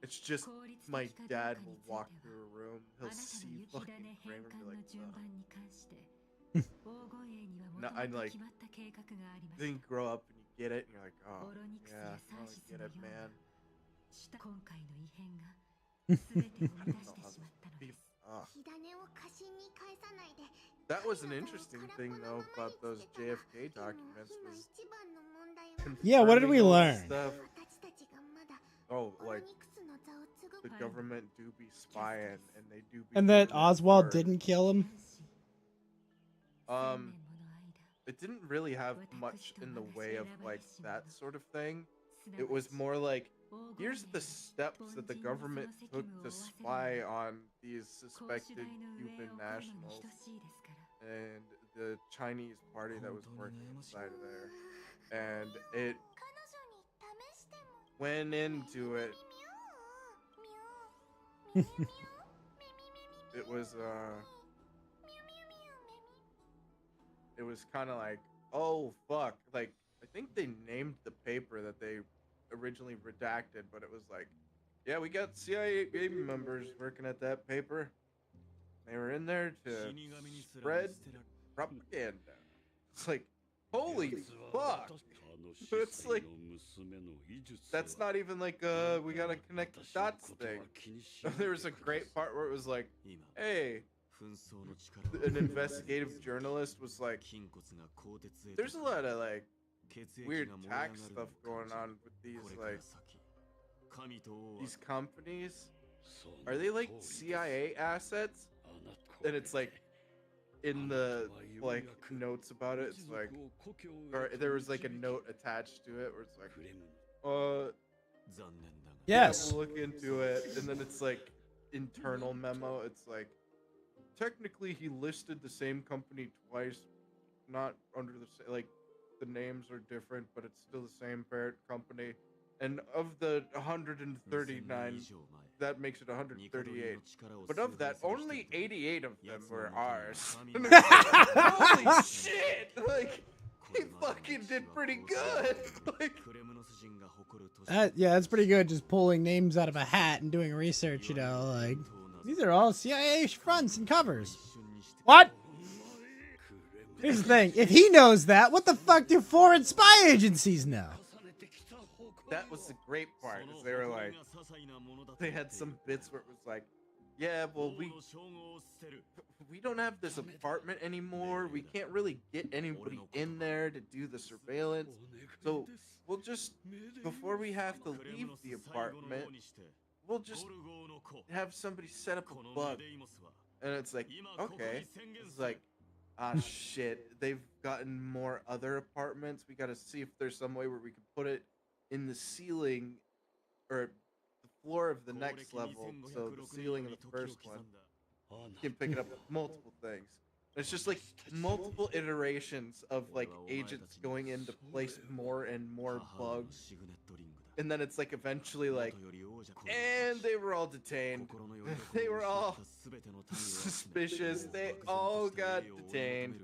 it's just my dad will walk through a room, he'll see fucking Kramer and be like, ugh. No, I like then you grow up and you get it, and you're like, oh yeah, oh, I get it, man. I don't know how this people- ugh. That was an interesting thing though about those JFK documents. Was Yeah, what did we confirming all learn? this stuff. Oh, like the government do be spying, and they do be. And that doing Oswald work. didn't kill him? It didn't really have much in the way of like that sort of thing. It was more like, here's the steps that the government took to spy on these suspected Cuban nationals, and the Chinese party that was working inside of there, and it went into it. It was kind of like, oh fuck, like I think they named the paper that they originally redacted, but it was like, yeah, we got CIA members working at that paper. They were in there to spread propaganda. It's like, holy fuck. It's like, that's not even like we gotta connect the dots thing. There was a great part where it was like, hey, an investigative journalist was like, there's a lot of like weird tax stuff going on with these companies. Are they like CIA assets? And it's like in the like notes about it, it's like, or there was like a note attached to it where it's like, Yes. we'll look into it. And then it's like internal memo. It's like, technically he listed the same company twice, not under the like the names are different, but it's still the same parent company. And of the 139, that makes it 138. But of that, only 88 of them were ours. Holy shit! Like, he fucking did pretty good. Like, Yeah, that's pretty good. Just pulling names out of a hat and doing research. You know, like these are all CIA fronts and covers. What? Here's the thing: if he knows that, what the fuck do foreign spy agencies know? that was the great part. Is they were like, they had some bits where it was like, yeah, well, we don't have this apartment anymore. We can't really get anybody in there to do the surveillance. So we'll just, before we have to leave the apartment, we'll just have somebody set up a bug. And it's like, okay. It's like, ah, shit. They've gotten more other apartments. We got to see if there's some way where we can put it in the ceiling or the floor of the next level. So the ceiling of the first one can pick it up with multiple things. It's just like multiple iterations of like agents going in to place more and more bugs. And then it's like eventually like, and they were all detained. They were all suspicious. They all got detained.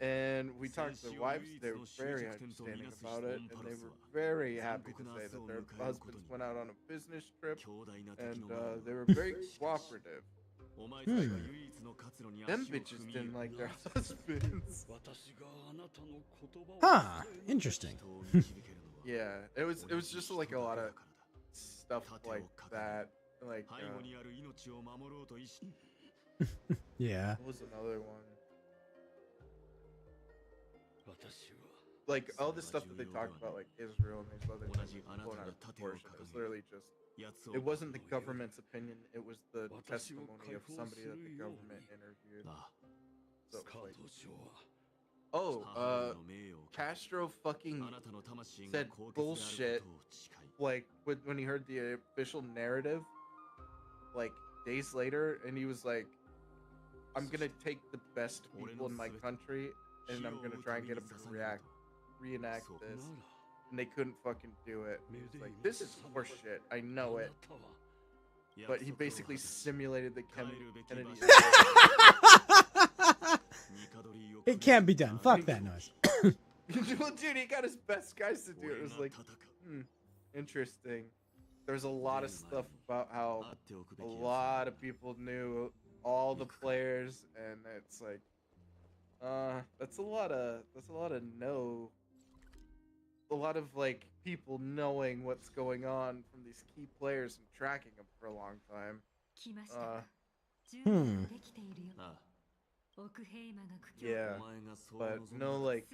And we talked to their wives. They were very understanding about it. And they were very happy to say that their husbands went out on a business trip. And they were very cooperative. Them bitches didn't like their husbands. Huh. Interesting. Yeah, it was just like a lot of stuff like that. Like, Yeah. what was another one? Like all the stuff that they talked about, like Israel and these other things, blown out of proportion. It was literally just. It wasn't the government's opinion. It was the testimony of somebody that the government interviewed. So Castro fucking said bullshit. Like when he heard the official narrative, like days later, and he was like, "I'm gonna take the best people in my country, and I'm gonna try and get them to reenact this." And they couldn't fucking do it. It's like, this is horseshit. I know it. But he basically simulated the Kennedy. It can't be done. Fuck that noise. Well, dude, he got his best guys to do it. It was like, interesting. There's a lot of stuff about how a lot of people knew all the players, and it's like, that's a lot of a lot of like people knowing what's going on from these key players and tracking them for a long time. Yeah, but no like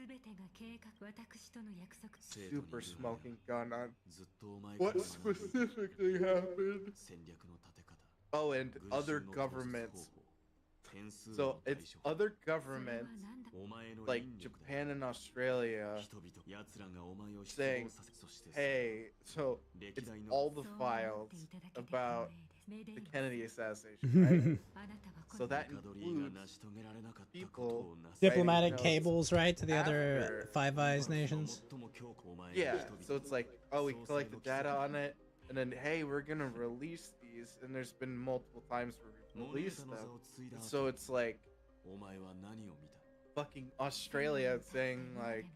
super smoking gun on what specifically happened. Oh, and other governments. So it's other governments like Japan and Australia saying, hey, so it's all the files about the Kennedy assassination, right? So that includes people Diplomatic you know, cables, right, to the other after- Five Eyes nations. Yeah, so it's like, oh, we collected data on it, and then hey, we're gonna release these, and there's been multiple times where we released them. So it's like fucking Australia saying like,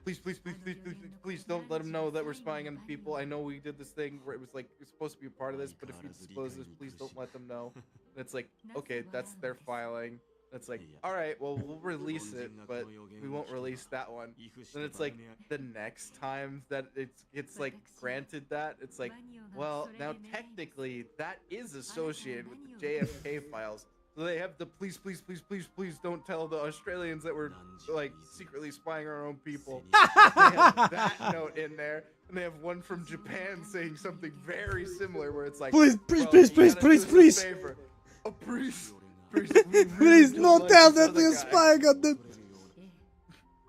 please, please, please, please, please, please, please don't let them know that we're spying on people. I know we did this thing where it was like you're supposed to be a part of this, but if you disclose this, please don't let them know. And it's like, okay, that's their filing. It's like, all right, well, we'll release it, but we won't release that one. Then it's like the next time that it's like granted that, it's like, well, now technically that is associated with the JFK files. So they have the please, please, please, please, please don't tell the Australians that we're like secretly spying on our own people. They have that note in there, and they have one from Japan saying something very similar, where it's like, Please, please, "Bro, please, you please, gotta please, do us a please." favor. Oh, please, please, we really Please don't don't like tell this that other we're guy." spying on them.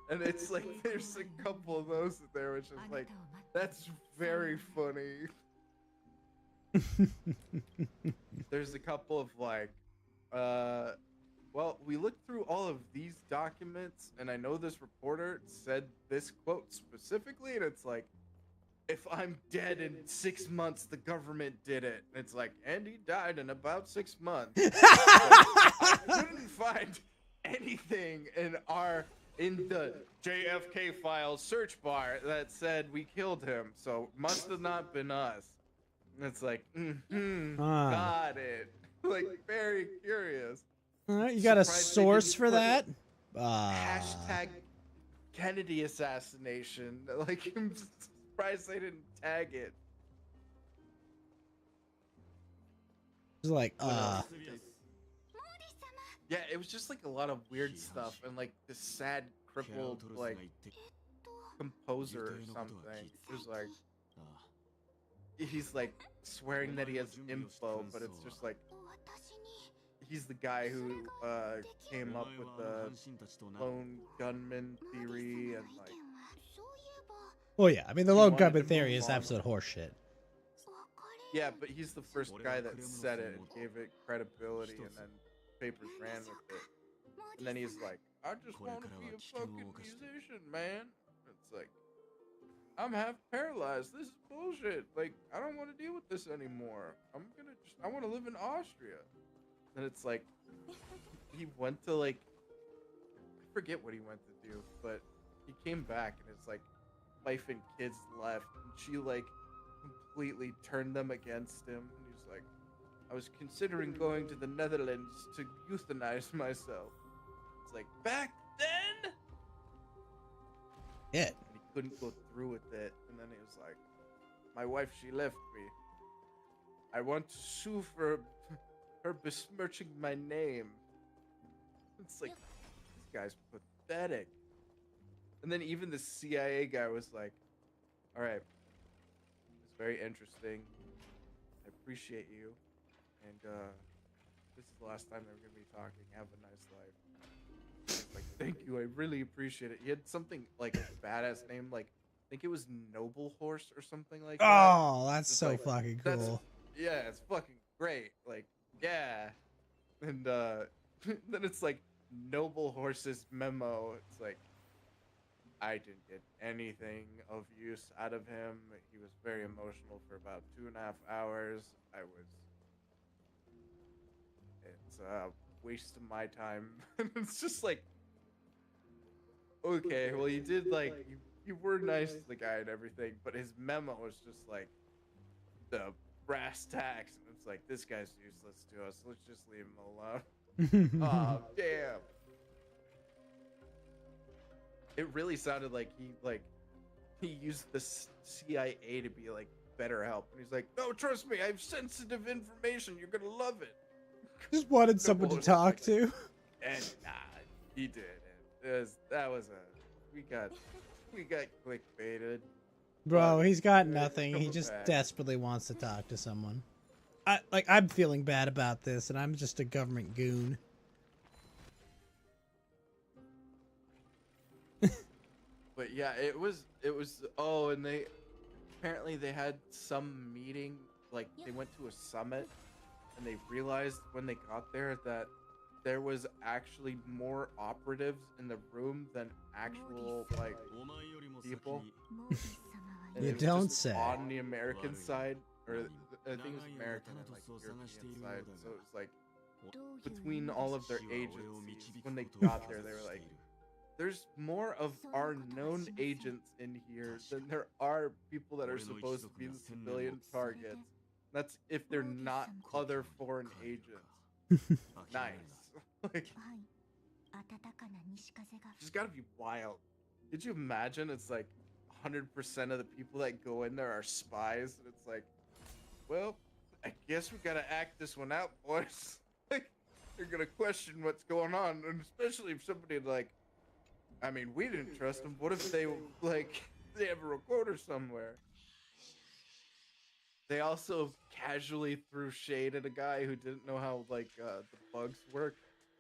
And it's like there's a couple of those there, which is like, that's very funny. There's a couple of like, well, we looked through all of these documents, and I know this reporter said this quote specifically, and it's like, if I'm dead in 6 months, the government did it. And it's like, and he died in about 6 months. I couldn't find anything in the JFK files search bar that said we killed him, so must have not been us. And it's like, got it. Like, very curious. You got a Surprised they source didn't for put that? Hashtag Kennedy assassination. Like, I'm surprised they didn't tag it. It's like, Yeah, it was just like a lot of weird stuff, and like this sad, crippled, like composer or something. It was like, he's like swearing that he has info, but it's just like, he's the guy who came up with the lone gunman theory, and like, well, yeah. I mean, the he lone wanted gunman to theory move is on. absolute horseshit. yeah, but he's the first guy that said it and gave it credibility, and then papers ran with it. And then he's like, I just want to be a fucking musician, man. It's like, I'm half paralyzed. This is bullshit. Like, I don't want to deal with this anymore. I want to live in Austria. And it's like, he went to like, I forget what he went to do, but he came back and it's like, wife and kids left, and she like completely turned them against him. And he's like, I was considering going to the Netherlands to euthanize myself. It's like, back then? Yeah. And he couldn't go through with it. And then he was like, my wife, she left me. I want to sue for her besmirching my name. It's like, this guy's pathetic. And then even the CIA guy was like, all right, it's very interesting. I appreciate you. And this is the last time that we're going to be talking. Have a nice life. It's like, thank you. I really appreciate it. He had something like a badass name. Like, I think it was Noble Horse or something like that. Oh, that's It's so like, fucking that's- cool. Yeah, it's fucking great. Like, yeah. And then it's like Noble Horse's memo. It's like, I didn't get anything of use out of him. He was very emotional for about 2.5 hours. It's a waste of my time. It's just like, okay, well, you did like, you were nice to the guy and everything, but his memo was just like the brass tacks, and it's like, this guy's useless to us. Let's just leave him alone. Oh, damn. It really sounded like he used the CIA to be like better help. And he's like, no, trust me, I have sensitive information. You're gonna love it. Just wanted someone to talk to. And nah, he did. And we got clickbaited. Bro, he's got Hey, nothing. He come just back. desperately wants to talk to someone. I'm feeling bad about this, and I'm just a government goon. But yeah, it was oh, and they apparently they had some meeting, like they went to a summit and they realized when they got there that there was actually more operatives in the room than actual like people. And You it was don't just say. On the American side, or I think it was American and like European side, so it was like between all of their agencies, when they got there, they were like, there's more of our known agents in here than there are people that are supposed to be the civilian targets. That's if they're not other foreign agents. Nice. Like, just gotta be wild. Could you imagine? It's like 100% of the people that go in there are spies, and it's like, well, I guess we gotta act this one out, boys. Like, they're gonna question what's going on, and especially if somebody like, I mean, we didn't trust them. What if they like they have a recorder somewhere? They also casually threw shade at a guy who didn't know how like the bugs work.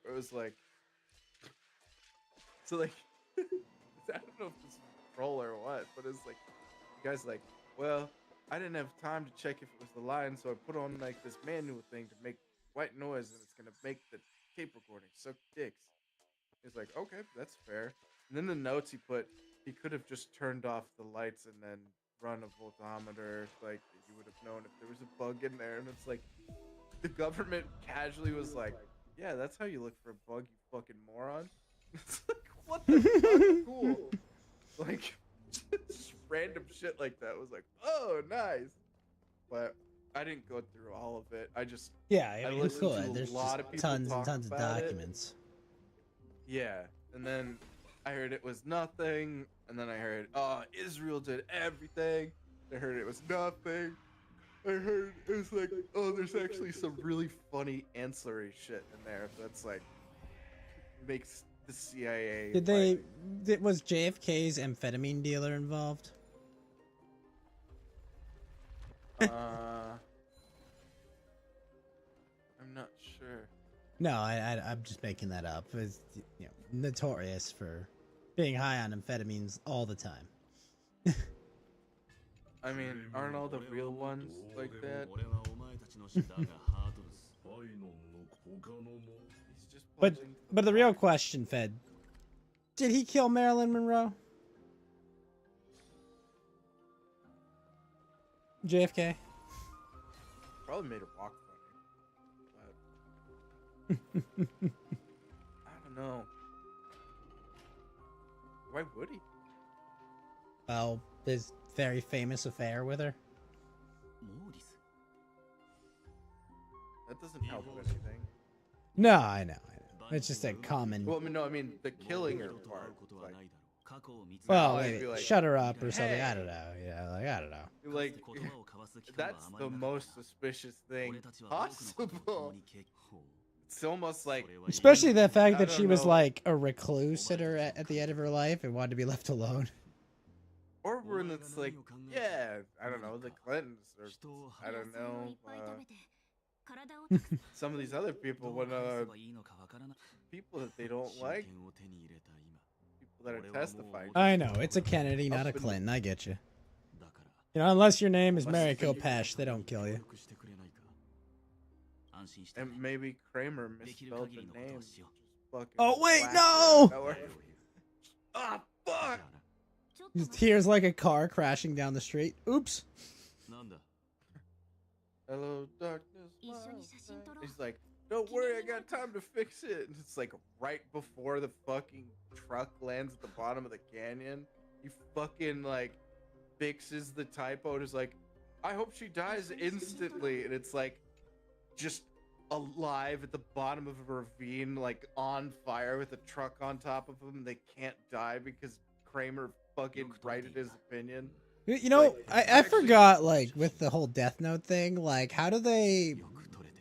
It was like, so like, I don't know if this is a troll or what, but it's like, the guy's like, well, I didn't have time to check if it was the line, so I put on like this manual thing to make white noise, and it's gonna make the tape recording suck dicks. He's like, okay, that's fair. And then the notes he put, he could have just turned off the lights and then run a voltometer, like you would have known if there was a bug in there. And it's like, the government casually was like, yeah, that's how you look for a bug, you fucking moron. It's like, what the fuck? Cool. Like, just random shit like that was like, oh, nice. But I didn't go through all of it. I just, Yeah, I mean, who listened to could? a There's lot just of people tons and talk tons of about it. documents. Yeah, and then I heard it was nothing, and then I heard, oh, Israel did everything. I heard it was nothing. I heard it was like, oh, there's actually some really funny ancillary shit in there that's like, makes the CIA. Did they? Was JFK's amphetamine dealer involved? I'm not sure. No, I'm just making that up. It's, you know, notorious for being high on amphetamines all the time. I mean, aren't all the real ones like that? He's just But punching- but the real question, Fed, did he kill Marilyn Monroe? JFK? Probably made her walk funny. But I don't know. Why would he? Well, his very famous affair with her. That doesn't help with anything. No, I know. It's just a common. Well, I mean, the killing her part. Like, Well, I'd maybe be like, shut her up or something. hey. I don't know. Yeah, like I don't know. like that's the most suspicious thing possible. It's almost like, Especially the fact I that she don't was know. like a recluse at the end of her life and wanted to be left alone. or when it's like, yeah, I don't know, the Clintons, or I don't know, some of these other people when people that they don't like, people that are testifying. I know it's a Kennedy, not a Up in- Clinton. I get you. You know, unless your name is Mary Kopesh, they don't kill you. And maybe Kramer misspelled the name. Just fucking Oh, wait, whacked no! her out of nowhere. Ah, fuck! Just hears like a car crashing down the street. Oops. Hello, darkness. my old friend. He's like, don't worry, I got time to fix it. And it's like right before the fucking truck lands at the bottom of the canyon. He fucking like fixes the typo. And is like, I hope she dies instantly. And it's like just alive at the bottom of a ravine, like on fire with a truck on top of them. They can't die because Kramer fucking righted his opinion. You know, Like, I actually- forgot, like, with the whole Death Note thing, like, how do they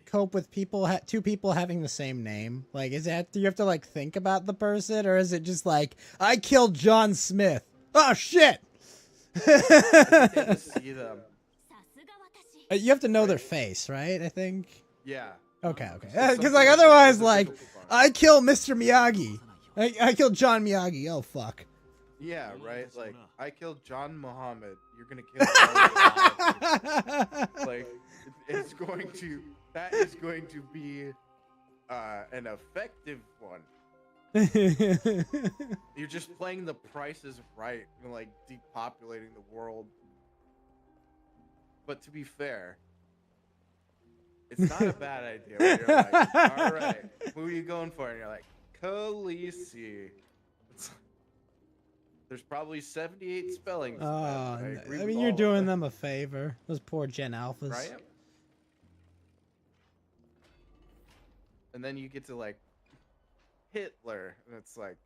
cope with people, two people having the same name? Like, is that, do you have to, like, think about the person, or is it just like, I killed John Smith? Oh, shit! Get to see them. You have to know their face, right? I think. Yeah. Okay. So Because, something like, that otherwise, is a like, difficult part. I killed Mr. Miyagi. I killed John Miyagi. Oh, fuck. Yeah, right. Like, I killed John Muhammad. You're gonna kill. All of them. Like, it's going to. That is going to be an effective one. You're just playing the Price is Right and like depopulating the world. But to be fair, it's not a bad idea. Where you're like, all right, who are you going for? And you're like, Khaleesi. There's probably 78 spellings. Oh, I I mean, you're doing them a favor. Those poor Gen Alphas. Right? And then you get to like Hitler, and it's like,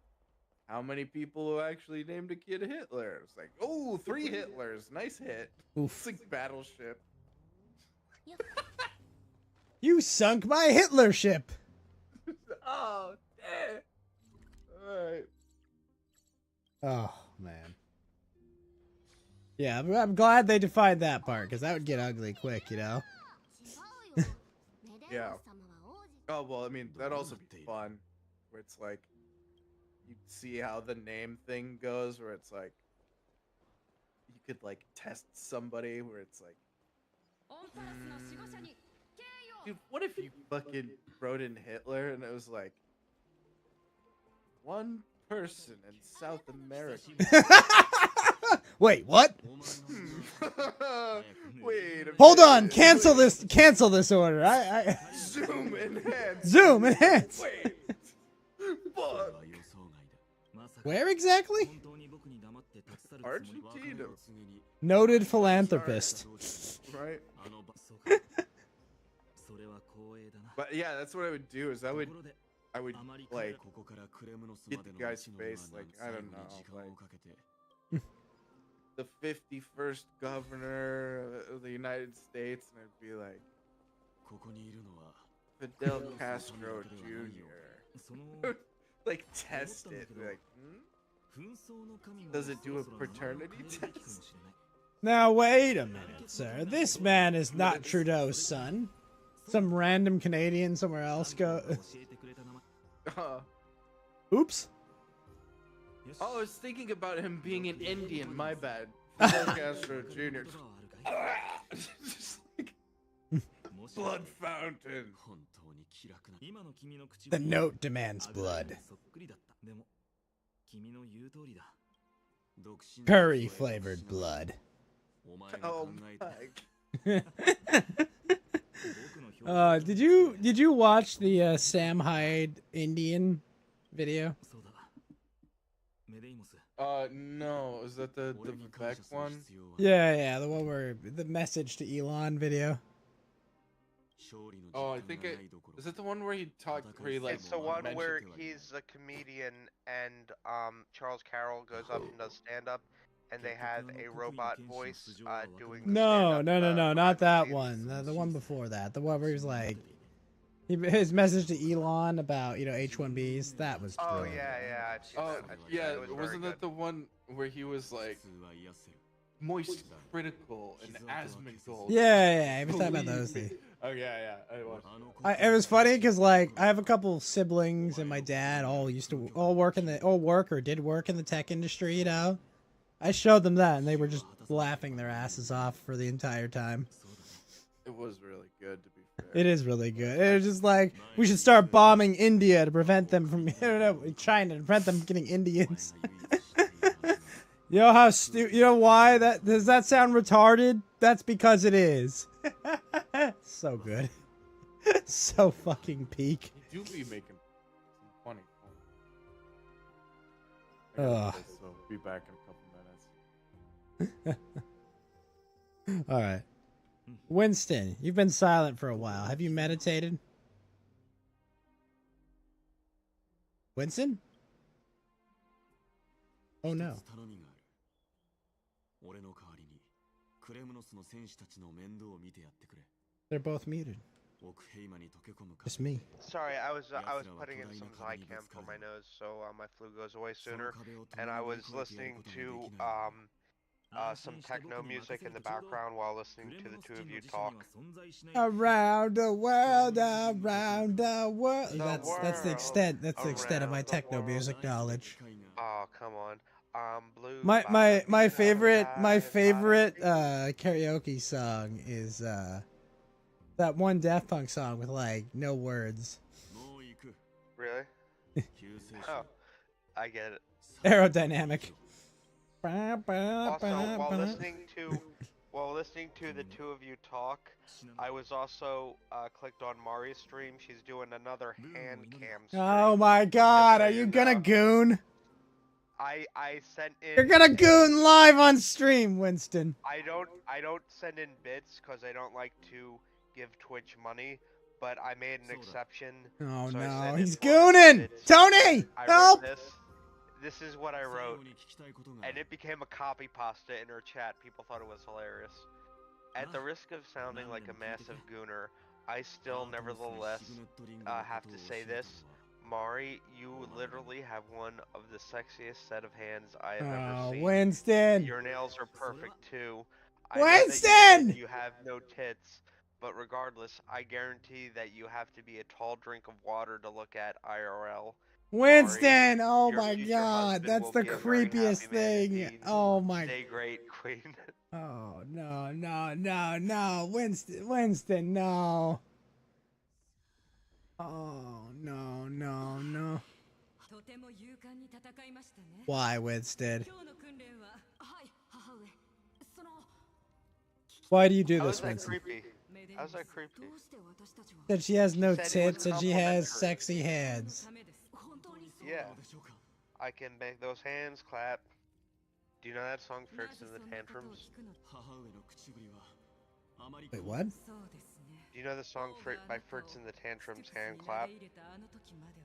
how many people actually named a kid Hitler? It's like, oh, 3 Hitlers. Nice hit. Oof. It's like Battleship. You sunk my Hitler ship. Oh, damn. Alright. Oh, man. Yeah, I'm glad they defined that part, because that would get ugly quick, you know? Yeah. Oh, well, I mean, that'd also be fun. Where it's like, you see how the name thing goes, where it's like, you could, like, test somebody, where it's like, dude, what if you fucking wrote in Hitler, and it was like, one person in South America. Wait, what? Wait a Hold minute. on, cancel this order. I Zoom enhance. Zoom enhance. Wait. Fuck. Where exactly? Argentina. Noted philanthropist. Right? But yeah, that's what I would do, is I would like get the guy's face, like, I don't know, like the 51st governor of the United States, and I'd be like, Fidel Castro Jr. Like, test it. Be like, does it do a paternity test? Now wait a minute, sir. This man is not Trudeau's son. Some random Canadian somewhere else go. Oops. Oh, I was thinking about him being an Indian. My bad. Fidel Castro Jr. Just like blood fountain. The note demands blood. Curry flavored blood. Oh my. Did you watch the Sam Hyde Indian video? No. Is that the Vivek one? Yeah, the one where the message to Elon video. Oh, I think is it the one where he talked? Where he like? It's the one mentioned where to, like, he's a comedian and Charles Carroll goes up and does stand up, and they have a robot voice doing. The No, stand-up, not behind that the one. scenes. The one before that. The one where he was like, his message to Elon about H1Bs. That was. Oh brilliant. yeah, I've seen Oh that. I've seen yeah, that. It was very wasn't that good. the one where he was like moist critical and Asmongold? Yeah, he was talking about those things. Oh yeah. I watched It was funny because like I have a couple siblings and my dad all work or did work in the tech industry. You know, I showed them that and they were just laughing their asses off for the entire time. It was really good, to be fair. It is really good. It was just like we should start bombing India to prevent them from China to prevent them from getting Indians. You know how you know why that does that sound retarded? That's because it is. So good. So fucking peak. You do be making some funny points. Ugh. So be back in a couple minutes. All right. Winston, you've been silent for a while. Have you meditated? Winston? Oh no. They're both muted. Just me. Sorry, I was putting in some Zycam for my nose so my flu goes away sooner, and I was listening to some techno music in the background while listening to the two of you talk. Around the world, around the world. That's the world, extent. That's the extent of my around the techno world. music knowledge. Oh, come on. Blue. My favorite karaoke song is That one Daft Punk song with like no words. Really? Oh, I get it. Aerodynamic. Also, while listening to the two of you talk, I was also clicked on Mari's stream. She's doing another hand cam stream. Oh my god, so are you gonna goon? I sent in. You're gonna goon live on stream, Winston. I don't send in bits because I don't like to give Twitch money, but I made an exception. Oh so no, he's gooning! Tony, help! This is what I wrote, and it became a copy pasta in her chat. People thought it was hilarious. At the risk of sounding like a massive gooner, I still nevertheless have to say this. Mari, you literally have one of the sexiest set of hands I have ever seen. Winston! Your nails are perfect too. Winston! You have no tits, but regardless, I guarantee that you have to be a tall drink of water to look at IRL. Winston! Mari, Oh your my future god, husband that's will the be a very creepiest happy man thing. indeed. Oh my. Stay great, Queen. Oh no, no, no, no, Winston, no. Oh no, no, no. Why, Winston? Why do you do How this, is that Winston? creepy? How's that creepy? That she has no Said it was tits and she has complimentary. sexy hands. Yeah. I can make those hands clap. Do you know that song, Fritz and the Tantrums? Wait, what? Do you know the song by Fritz and the Tantrums, Hand Clap?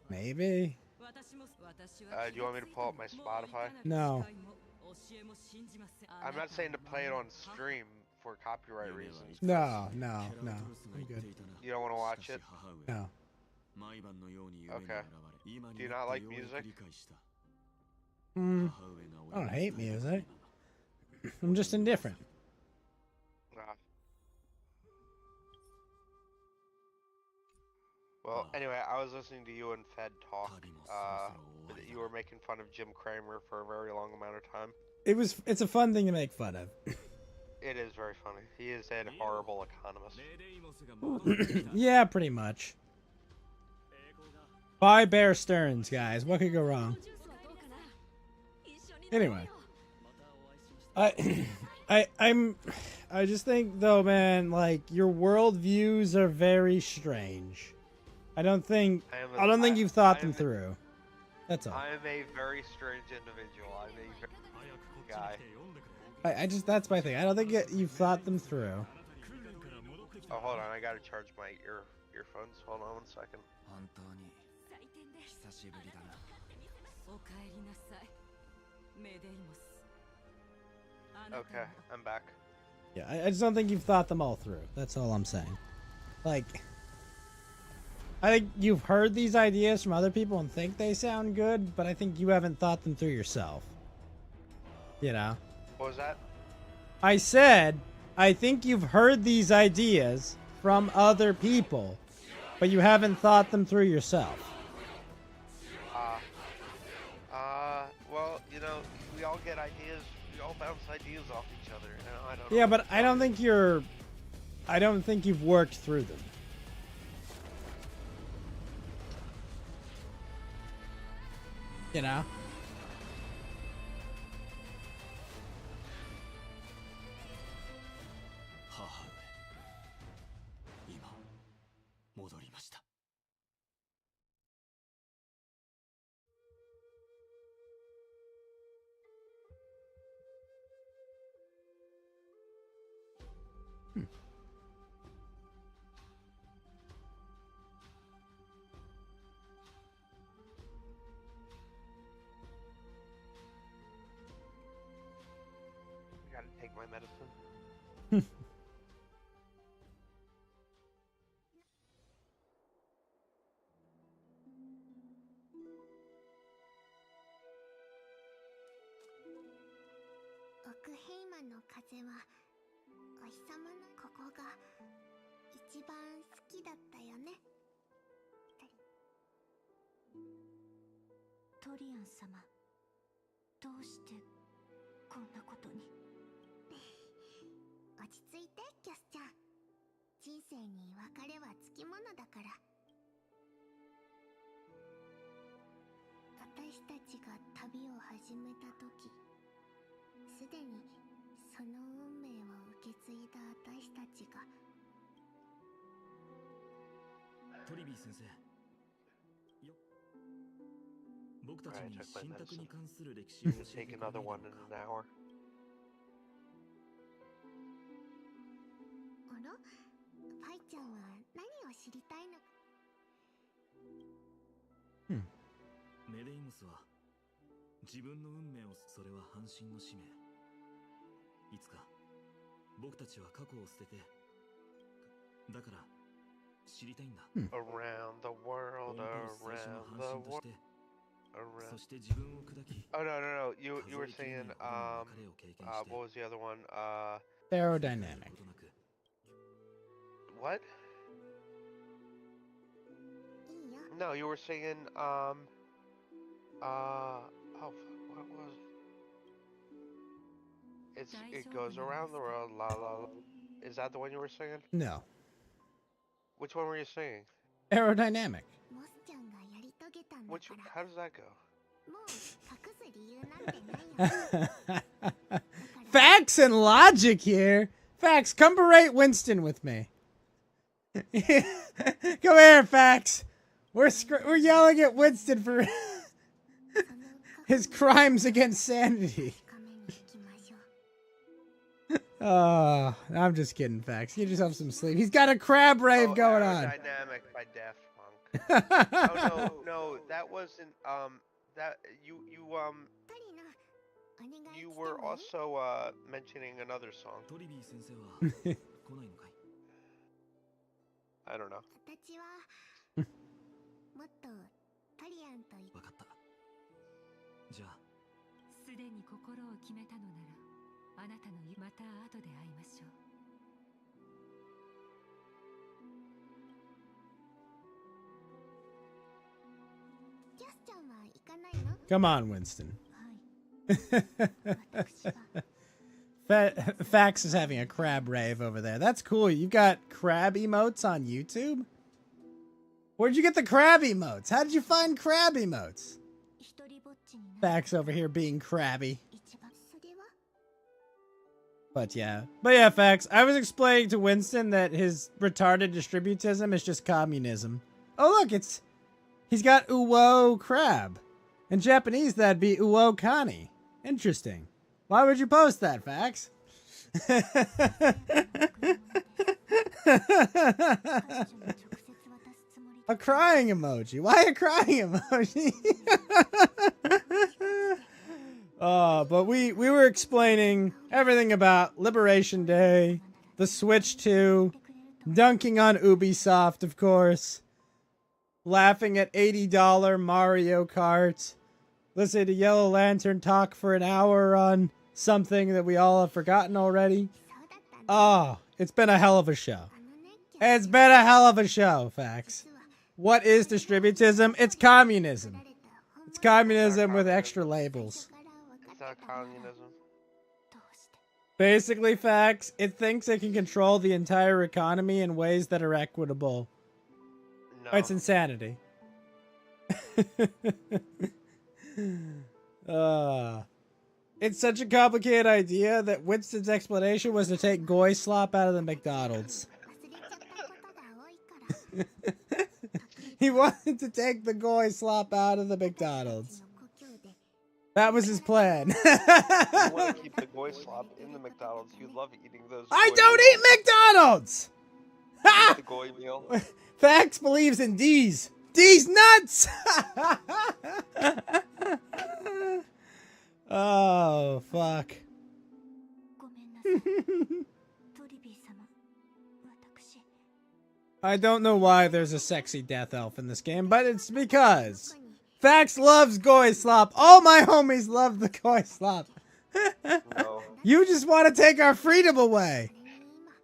Maybe. Do you want me to pull up my Spotify? No. I'm not saying to play it on stream for copyright reasons. No, no, no. I'm good. You don't want to watch it? No. Okay. Do you not like music? I don't hate music. I'm just indifferent. Well, anyway, I was listening to you and Fed talk. You were making fun of Jim Cramer for a very long amount of time. It's a fun thing to make fun of. It is very funny. He is a horrible economist. Yeah, pretty much. Buy Bear Stearns, guys. What could go wrong? Anyway. I just think though, man, like your worldviews are very strange. I don't think you've thought them through. That's all. I am a very strange individual. I'm a very guy. That's my thing. I don't think you've thought them through. Oh, hold on. I gotta charge my earphones. Hold on 1 second. Okay, I'm back. Yeah, I just don't think you've thought them all through. That's all I'm saying. Like, I think you've heard these ideas from other people and think they sound good, but I think you haven't thought them through yourself. You know? What was that? I said, I think you've heard these ideas from other people, but you haven't thought them through yourself. Well, you know, we all get ideas. We all bounce ideas off each other. You know, I don't. Yeah, but I don't think you've worked through them. You know? I gotta take my medicine. 人生に別れはつきものだから。私たちが旅を始めた時、すでにその運命を受け継いだ私たちが。トリビー先生。よ。僕たちに信託に関する歴史を教えてくれないだろうか。あら？ファイちゃんは何を知りたいの？メデイモスは自分の運命を、それは半身の使命。いつか僕たちは過去を捨てて、だから知りたいんだ。Around the world, around the world. そして自分を砕き。Oh no. You were saying what was the other one? Aerodynamic. What? No, you were saying oh fuck, what was? It goes around the world, la la la. Is that the one you were singing? No. Which one were you singing? Aerodynamic. How does that go? Facts and logic here. Facts, come berate Winston with me. Come here, Facts. We're yelling at Winston for his crimes against sanity. I'm just kidding, Facts. Get yourself some sleep. He's got a crab rave going on. Dynamic by Daft Punk. Oh no, that wasn't that you were also mentioning another song. I don't know. わかった。じゃあ。すでに心を決めたのなら、あなたのまた後で会いましょう。Come on, Winston. Fax is having a crab rave over there. That's cool. You've got crab emotes on YouTube? Where'd you get the crab emotes? How did you find crab emotes? Fax over here being crabby. But yeah, Fax. I was explaining to Winston that his retarded distributism is just communism. Oh look, he's got Uwo crab. In Japanese, that'd be Uwo Kani. Interesting. Why would you post that, Fax? A crying emoji. Why a crying emoji? But we were explaining everything about Liberation Day, the Switch 2, dunking on Ubisoft, of course, laughing at $80 Mario Kart, listening to Yellow Lantern talk for an hour on something that we all have forgotten already. Oh, it's been a hell of a show. It's been a hell of a show, Fax. What is distributism? It's communism. It's communism with extra labels. It's not communism. Basically, Fax, it thinks it can control the entire economy in ways that are equitable. No. It's insanity. It's such a complicated idea that Winston's explanation was to take Goy Slop out of the McDonald's. He wanted to take the Goy Slop out of the McDonald's. That was his plan. You want to keep the Goy Slop in the McDonald's. You love eating those. I don't eat McDonald's! The Goy meal. Fax believes in D's. D's nuts! Oh, fuck. I don't know why there's a sexy death elf in this game, but it's because Fax loves Goy Slop. All my homies love the Goy Slop. No. You just want to take our freedom away.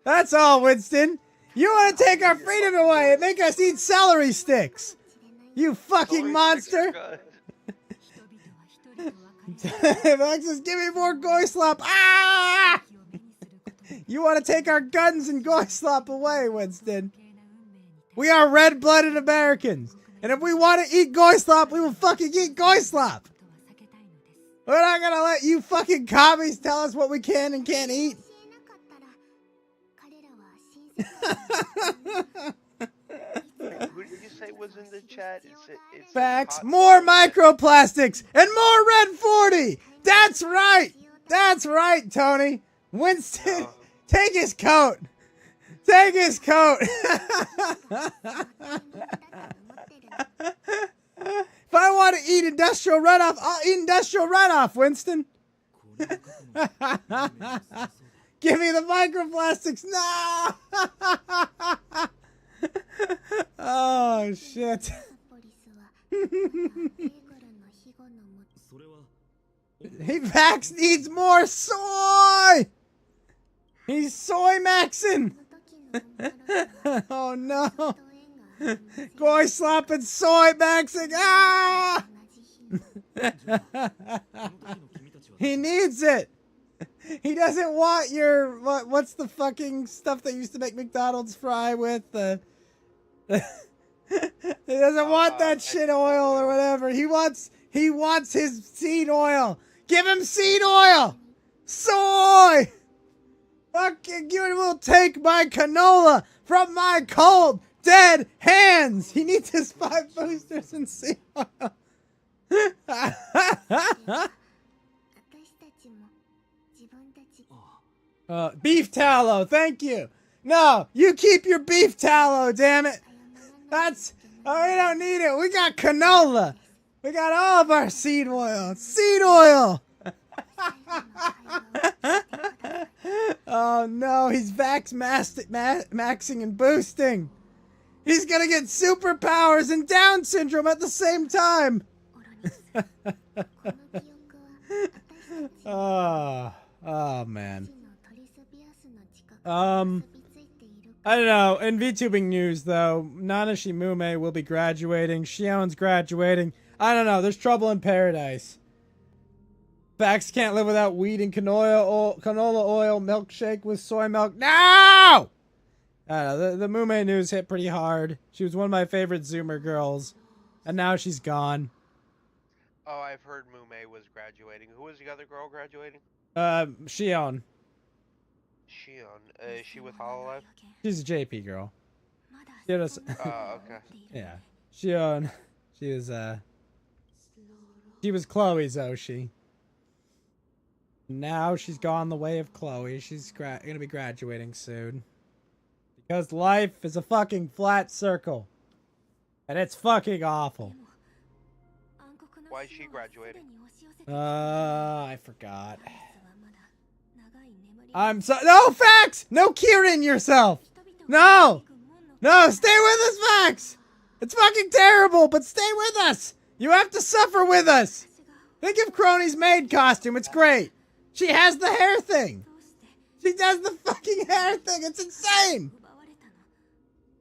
That's all, Winston. You want to take our freedom away and make us eat celery sticks. You fucking monster. Fax says, give me more Goy Slop. Ah! You want to take our guns and Goyslop away, Winston. We are red-blooded Americans. And if we want to eat Goyslop, we will fucking eat Goyslop. We're not going to let you fucking commies tell us what we can and can't eat. Who did you say was in the chat? It's Facts. More microplastics and more Red 40. That's right. That's right, Tony. Winston, take his coat. Take his coat. If I want to eat industrial runoff, I'll eat industrial runoff, Winston. Give me the microplastics. No. Oh, shit. Vax needs more soy. He's soy maxing. Oh, no. Goyslop and soy maxing. Ah! He needs it. He doesn't want your what's the fucking stuff they used to make McDonald's fry with? He doesn't want that shit oil or whatever. He wants his seed oil. Give him seed oil. Soy. Fucking you will take my canola from my cold dead hands. He needs his 5 boosters and seed oil. Beef tallow, thank you. No, you keep your beef tallow, damn it. We don't need it. We got canola. We got all of our seed oil. Seed oil. Oh no, he's Vax maxing and boosting. He's gonna get superpowers and Down syndrome at the same time. Oh man. I don't know. In VTubing news, though, Nana Shimume will be graduating. Shion's graduating. I don't know. There's trouble in paradise. Vax can't live without weed and canola oil milkshake with soy milk. No! I don't know. The Mume news hit pretty hard. She was one of my favorite Zoomer girls. And now she's gone. Oh, I've heard Mume was graduating. Who was the other girl graduating? Shion. Shion. Is she with Hololive? She's a JP girl. She was, okay. Yeah. Shion. She was Chloe's Oshi. Now she's gone the way of Chloe. She's gonna be graduating soon. Because life is a fucking flat circle. And it's fucking awful. Why is she graduating? I forgot. No, Vax! No Kieran yourself! No! No, stay with us, Vax! It's fucking terrible, but stay with us! You have to suffer with us! Think of Crony's maid costume, it's great! She has the hair thing! She does the fucking hair thing, it's insane!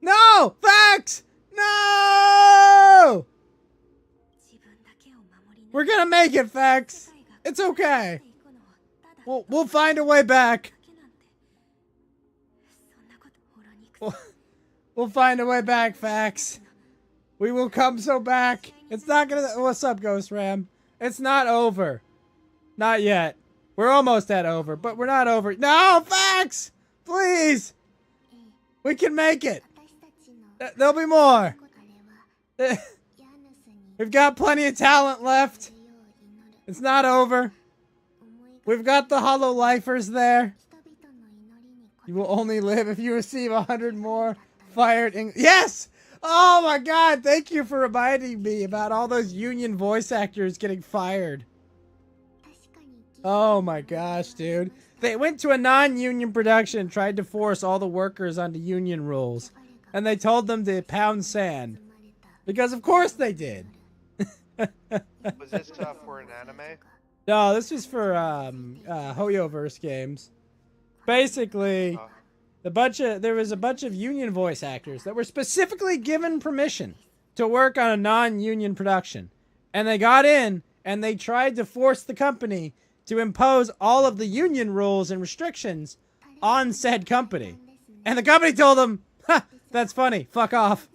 No! Vax! No! We're gonna make it, Vax! It's okay! We'll find a way back. We'll find a way back, Vax. We will come so back. It's not gonna... What's up, Ghost Ram? It's not over. Not yet. We're almost at over, but we're not over. No, Vax! Please! We can make it. There'll be more. We've got plenty of talent left. It's not over. We've got the Hollow Lifers there. You will only live if you receive 100 more fired. Yes! Oh my god, thank you for reminding me about all those union voice actors getting fired. Oh my gosh, dude. They went to a non-union production and tried to force all the workers onto union rules. And they told them to pound sand. Because of course they did. Was this for an anime? No, this was for Hoyoverse games. Basically, there was a bunch of union voice actors that were specifically given permission to work on a non-union production. And they got in and they tried to force the company to impose all of the union rules and restrictions on said company. And the company told them, ha, that's funny, fuck off.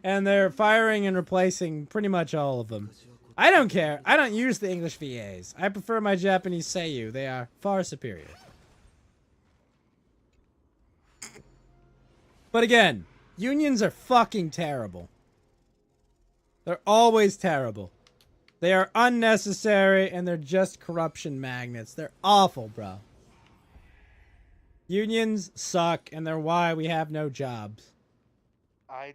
And they're firing and replacing pretty much all of them. I don't care. I don't use the English VAs. I prefer my Japanese Seiyu. They are far superior. But again, unions are fucking terrible. They're always terrible. They are unnecessary and they're just corruption magnets. They're awful, bro. Unions suck and they're why we have no jobs. I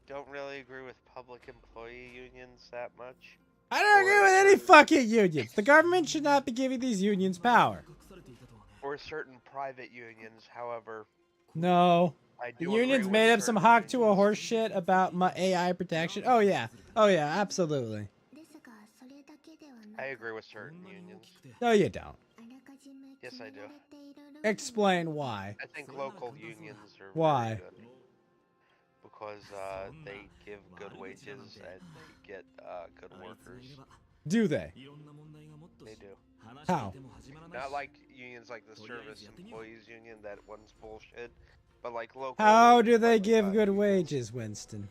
don't really agree with public employee unions that much. I don't agree with any fucking unions. The government should not be giving these unions power. Or certain private unions, however. No. I The do unions agree made with up some certain hawk to a horse shit about my AI protection. Oh yeah. Oh yeah, absolutely. I agree with certain unions. No, you don't. Yes, I do. Explain why. I think local unions are Why? very good because they give good wages and they get good workers. Do they? They do. How? Not like unions like the Service Employees Union that one's bullshit, but like local. How do they give good wages, Winston?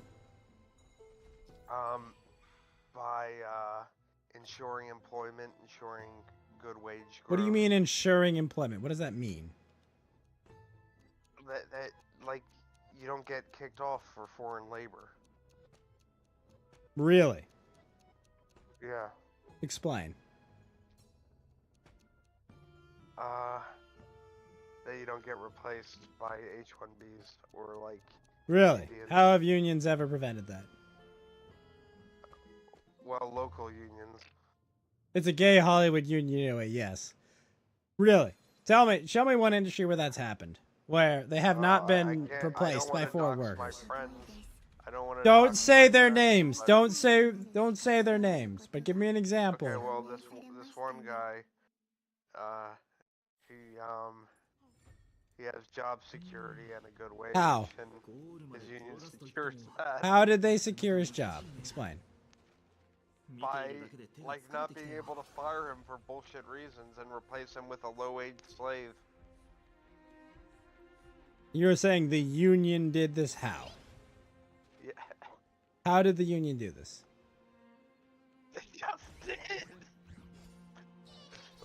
By ensuring employment, ensuring good wage growth. What do you mean ensuring employment? What does that mean? That like you don't get kicked off for foreign labor. Really? Yeah. Explain. That you don't get replaced by H-1Bs or like. Really? Indians. How have unions ever prevented that? Well, local unions. It's a gay Hollywood union anyway, yes. Really? Tell me, show me one industry where that's happened. Where they have not been replaced by foreign workers. Don't say their names. Don't say their names. But give me an example. Okay, well, this one guy, he has job security and a good wage. How? And his union secures that. How did they secure his job? Explain. By like not being able to fire him for bullshit reasons and replace him with a low-wage slave. You're saying the union did this how? Yeah. How did the union do this? They just did.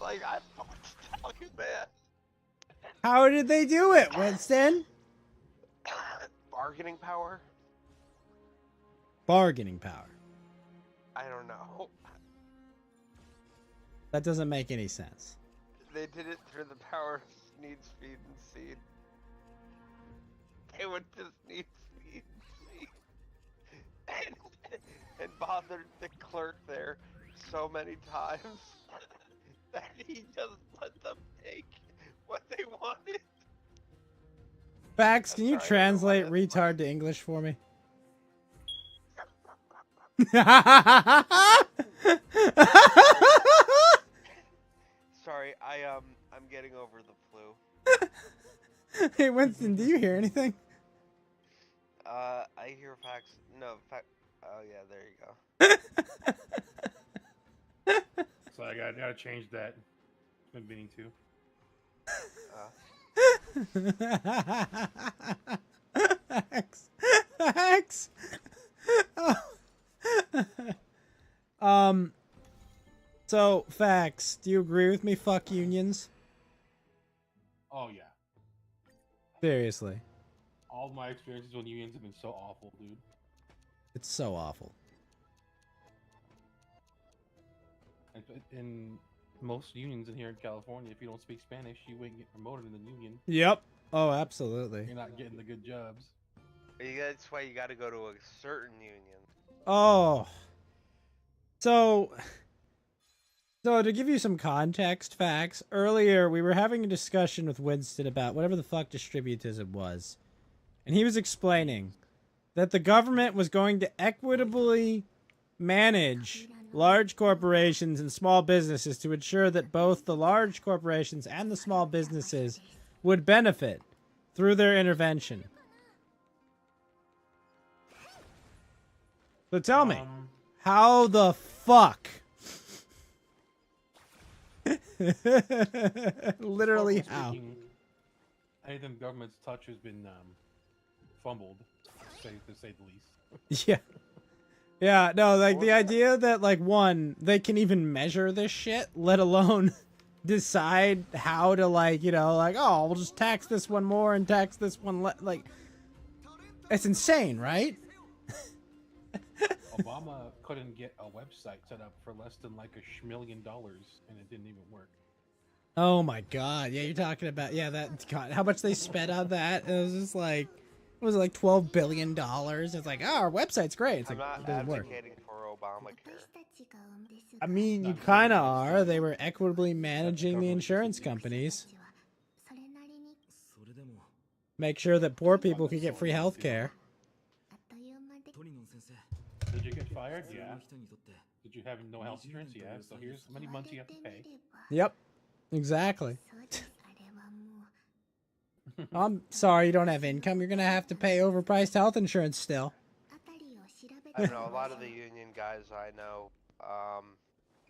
Like, I don't know what to tell you, man. How did they do it, Winston? Bargaining power? Bargaining power. I don't know. That doesn't make any sense. They did it through the power of need, speed, and seed. They would just need speed and seed. And bothered the clerk there so many times that he just let them take what they wanted. Fax, can you translate retard to English for me? Sorry, I'm getting over the flu. Hey Winston, do you hear anything? I hear fax. No, fax. Oh yeah, there you go. So I gotta change that. I've been meaning to. Fax. So Fax, do you agree with me? Fuck unions. Oh yeah. Seriously. All of my experiences with unions have been so awful, dude. It's so awful. In most unions in here in California, if you don't speak Spanish, you wouldn't get promoted in the union. Yep. Oh, absolutely. You're not getting the good jobs. That's why you got to go to a certain union. Oh. So to give you some context, Fax, earlier we were having a discussion with Winston about whatever the fuck distributism was. And he was explaining that the government was going to equitably manage large corporations and small businesses to ensure that both the large corporations and the small businesses would benefit through their intervention. So tell me, how the fuck Literally Historically how? speaking, anything the government's touch has been fumbled, to say the least. Yeah. Yeah, no, like the idea that like one, they can even measure this shit, let alone decide how to like, you know, like, oh, we'll just tax this one more and tax this one like it's insane, right? Obama couldn't get a website set up for less than like $1 million, and it didn't even work. Oh my god. Yeah, you're talking about God, how much they spent on that? It was just like was it like $12 billion? It's like, oh, our website's great. It's I'm like not it doesn't work. advocating for Obamacare. I mean, you kind of are. They were equitably managing the insurance companies. Make sure that poor people could get free health care. Did you get fired? Yeah. Did you have no health insurance? Yeah. So here's how many months you have to pay. Yep. Exactly. I'm sorry you don't have income. You're going to have to pay overpriced health insurance still. I don't know. A lot of the union guys I know,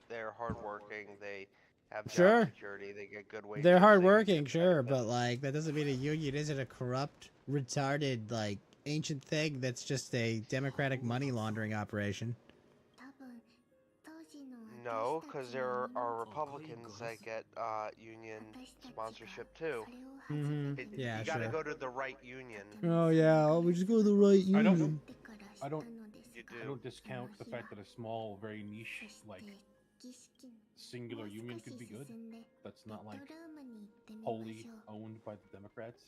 they're hardworking. They have job security. They get good wages. They're they hardworking, get sure, benefits. but like that doesn't mean a union isn't a corrupt, retarded, like ancient thing that's just a democratic money laundering operation. No, because there are Republicans that get union sponsorship too. Yeah, you gotta sure. go to the right union. Oh yeah, we just go to the right union. I don't You I do. don't discount the fact that a small, very niche, like singular union could be good. That's not like wholly owned by the Democrats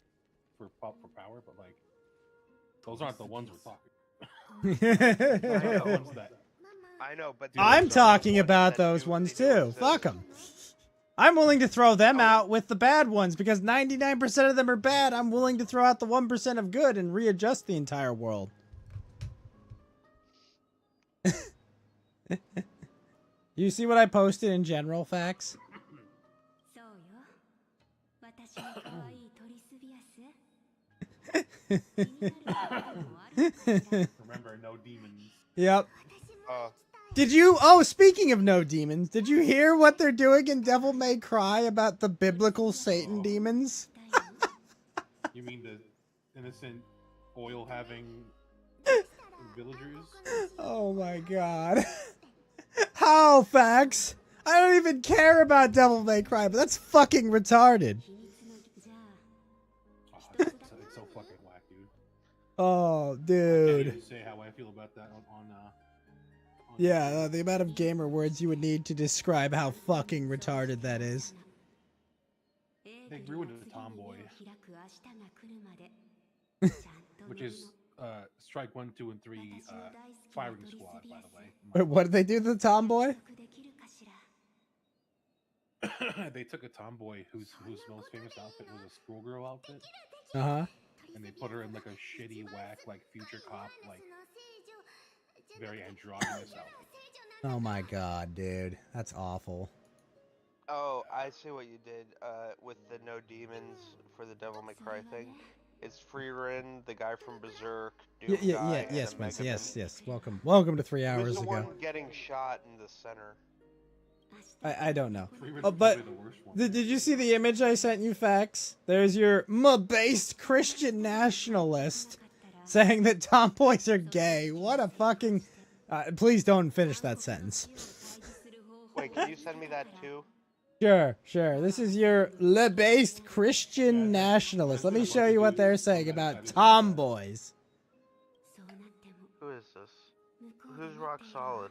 for power, but like those aren't the ones we're talking. Those aren't the ones that I know, but I'm those are the talking ones about that those do- ones they do too. exist. Fuck them. I'm willing to throw them out with the bad ones because 99% of them are bad. I'm willing to throw out the 1% of good and readjust the entire world. You see what I posted in general facts? remember no demons. Yep. Uh, Did you? Oh, speaking of no demons, did you hear what they're doing in Devil May Cry about the biblical Satan demons? You mean the innocent oil having villagers? Oh my god. How, facts? I don't even care about Devil May Cry, but that's fucking retarded. Oh, it's so fucking whack, dude. Oh, I can't dude. even say how I feel about that on Yeah, the amount of gamer words you would need to describe how fucking retarded that is. They ruined the tomboy, which is strike 1, 2, and 3 firing squad, by the way. Wait, what did they do to the tomboy? They took a tomboy whose most famous outfit was a schoolgirl outfit, Uh-huh. and they put her in like a shitty whack, like future cop, like very androgynous outfit. Oh my god, dude. That's awful. oh, I see what you did with the no demons for the Devil May Cry thing. It's Freerin, the guy from Berserk, Doom Guy, and yes, a Prince, Megaman. yes. Welcome to 3 Who's hours the ago. one getting shot in the center? I don't know. Freeman's Oh, but probably the worst one. did you see the image I sent you, Fax? There's your based Christian nationalist saying that tomboys are gay. What a fucking... please don't finish that sentence. Wait, can you send me that too? Sure. This is your based Christian nationalist. Let me show you what they're saying about tomboys. Who is this? Who's Rock Solid?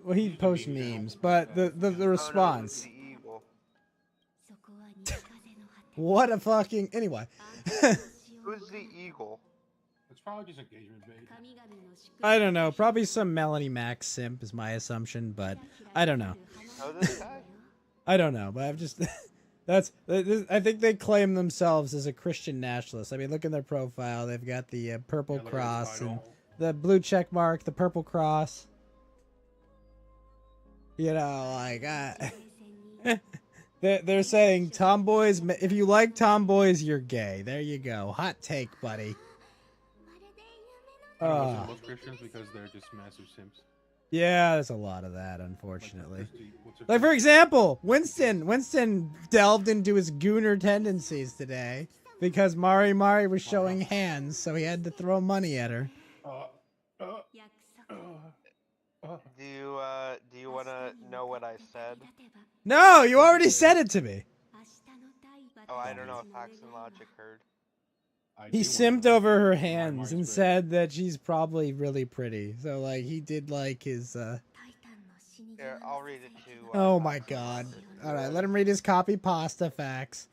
Well, he posts memes, but the response. Oh, no, who's the Eagle? What a fucking... Anyway. Who's the Eagle? It's probably just engagement bait. I don't know. Probably some Melanie Max simp is my assumption, but I don't know. Oh, this guy? I don't know, but I've just... I think they claim themselves as a Christian nationalist. I mean, look in their profile. They've got the purple Yeah, look at the cross and title. the blue check mark, the purple cross. You know, like... They're saying tomboys... If you like tomboys, you're gay. There you go. Hot take, buddy. I don't listen to most Christians because they're just massive simps. Yeah, there's a lot of that, unfortunately. Like, for example, Winston delved into his gooner tendencies today because Mari was showing hands, so he had to throw money at her. Do you want to know what I said? No, you already said it to me. Oh, I don't know if Facts and Logic heard. He simped over her hands and said that she's probably really pretty. So, like, he did, like, his, Here, I'll read it to Oh my god. Alright, let him read his copy pasta facts.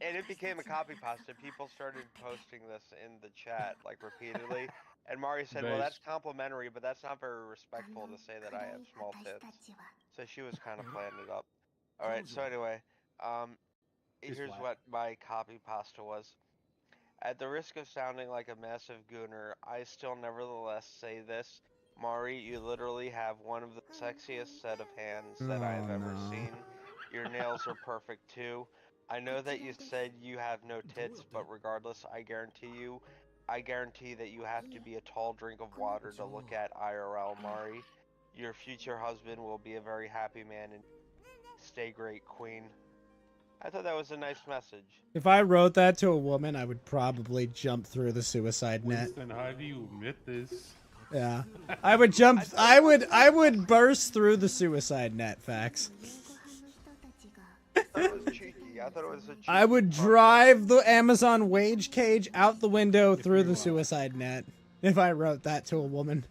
And it became a copy pasta. People started posting this in the chat, like, repeatedly. And Mari said, well, that's complimentary, but that's not very respectful to say that I have small tits. So she was kind of playing it up. Alright, so anyway, here's what my copy pasta was. At the risk of sounding like a massive gooner, I still nevertheless say this. Mari, you literally have one of the sexiest set of hands that I have ever seen. Your nails are perfect too. I know that you said you have no tits, but regardless, I guarantee that you have to be a tall drink of water to look at IRL, Mari. Your future husband will be a very happy man and stay great, queen. I thought that was a nice message. If I wrote that to a woman, I would probably jump through the suicide net. Winston, how do you admit this? Yeah. I would jump I would burst through the suicide net, facts. I thought it was cheeky. I thought it was a cheeky I would drive the Amazon wage cage out the window through the suicide net if I wrote that to a woman.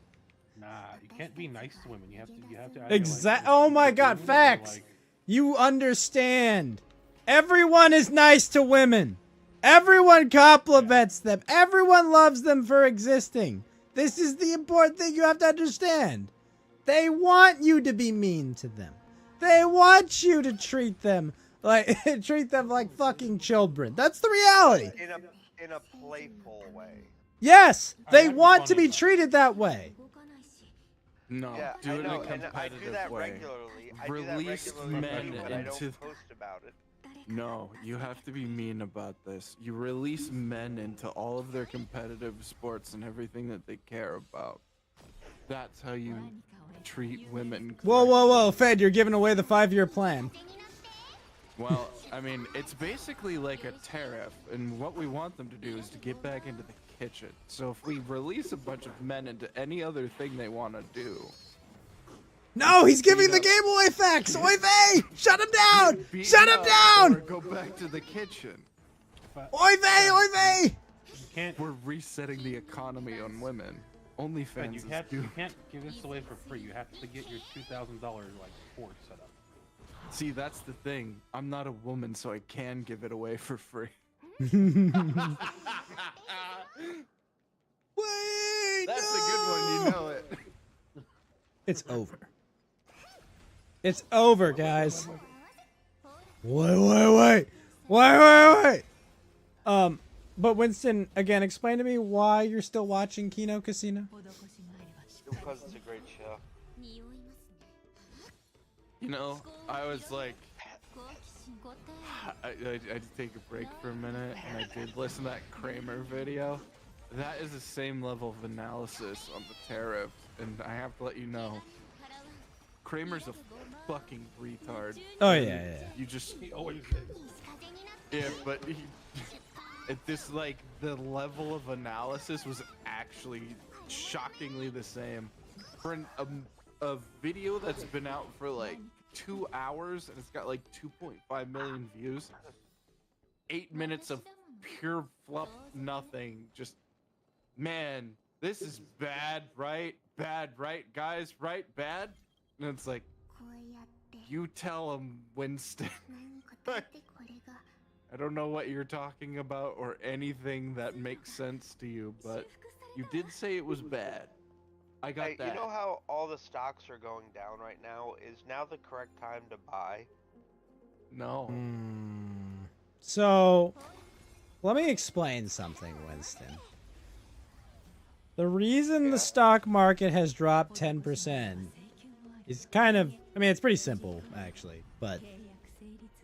Nah, you can't be nice to women. You have to Exact. Oh my god, facts. You understand. Everyone is nice to women. Everyone compliments them. Everyone loves them for existing. This is the important thing you have to understand. They want you to be mean to them. They want you to treat them like fucking children. That's the reality. In a playful way. Yes, they want to be treated that way. No, Yeah, do it in a and I do competitive that way. regularly. Release men but I into. don't post about it. No, you have to be mean about this. You release men into all of their competitive sports and everything that they care about. That's how you treat women. Whoa, Fed, you're giving away the 5-year plan. Well, I mean, it's basically like a tariff, and what we want them to do is to get back into the kitchen. So if we release a bunch of men into any other thing they want to do. No, he's giving the game away, facts. Oy vey! Shut him down! Shut him down! Or go back to the kitchen. Oy vey! Oy vey! We're resetting the economy on women. OnlyFans You can't give this away for free. You have to get your $2,000 like course set up. See, that's the thing. I'm not a woman, so I can give it away for free. Wait, That's a good one, you know it. It's over. It's over, guys. Wait. But Winston, again, explain to me why you're still watching Kino Casino. Because it's a great show. You know, I was like, I had to take a break for a minute, and I did listen to that Kramer video. That is the same level of analysis on the tariff, and I have to let you know, Kramer's a fucking retard. Oh yeah. You just He always yeah, but this like the level of analysis was actually shockingly the same for a video that's been out for like 2 hours and it's got like 2.5 million views. 8 minutes of pure fluff, nothing. Just man, this is bad, right? Bad, right, guys? Right, bad? And it's like, you tell him, Winston. I don't know what you're talking about or anything that makes sense to you, but you did say it was bad. I got that. You know how all the stocks are going down right now? Is now the correct time to buy? No. So, let me explain something, Winston. The reason the stock market has dropped 10% is kind of, I mean, it's pretty simple, actually, but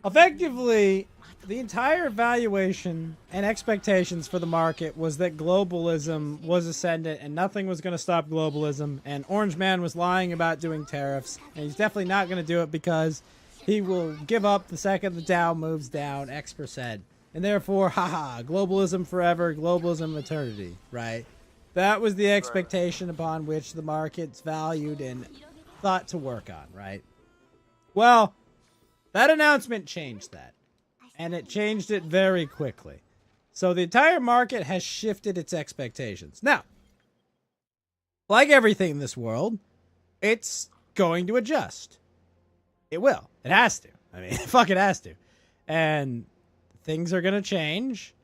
Effectively, the entire valuation and expectations for the market was that globalism was ascendant and nothing was going to stop globalism, and Orange Man was lying about doing tariffs, and he's definitely not going to do it because he will give up the second the Dow moves down X%. And therefore, haha, globalism forever, globalism eternity, right? That was the expectation upon which the market's valued and thought to work on, right? Well, that announcement changed that. And it changed it very quickly. So the entire market has shifted its expectations. Now, like everything in this world, it's going to adjust. It will. It has to. I mean, fuck, it has to. And things are going to change,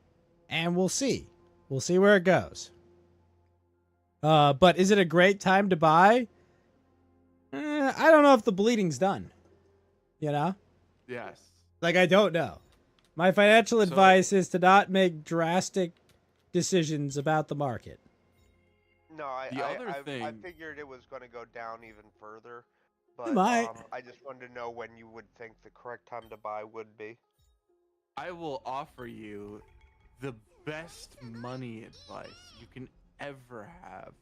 and we'll see. We'll see where it goes. But is it a great time to buy? I don't know if the bleeding's done. You know? Yes. Like, I don't know. My financial advice is to not make drastic decisions about the market. No, I figured it was going to go down even further, but I just wanted to know when you would think the correct time to buy would be. I will offer you the best money advice you can ever have,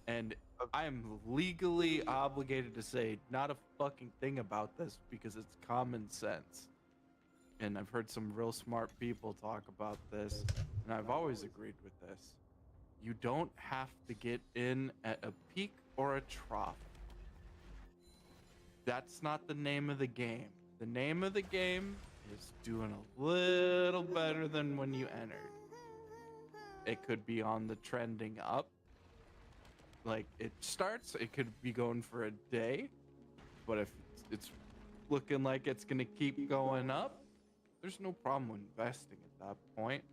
and I am legally obligated to say not a fucking thing about this because it's common sense. And I've heard some real smart people talk about this, and I've always agreed with this. You don't have to get in at a peak or a trough. That's not the name of the game. The name of the game is doing a little better than when you entered. It could be on the trending up. Like, it could be going for a day, but if it's looking like it's gonna keep going up, there's no problem investing at that point.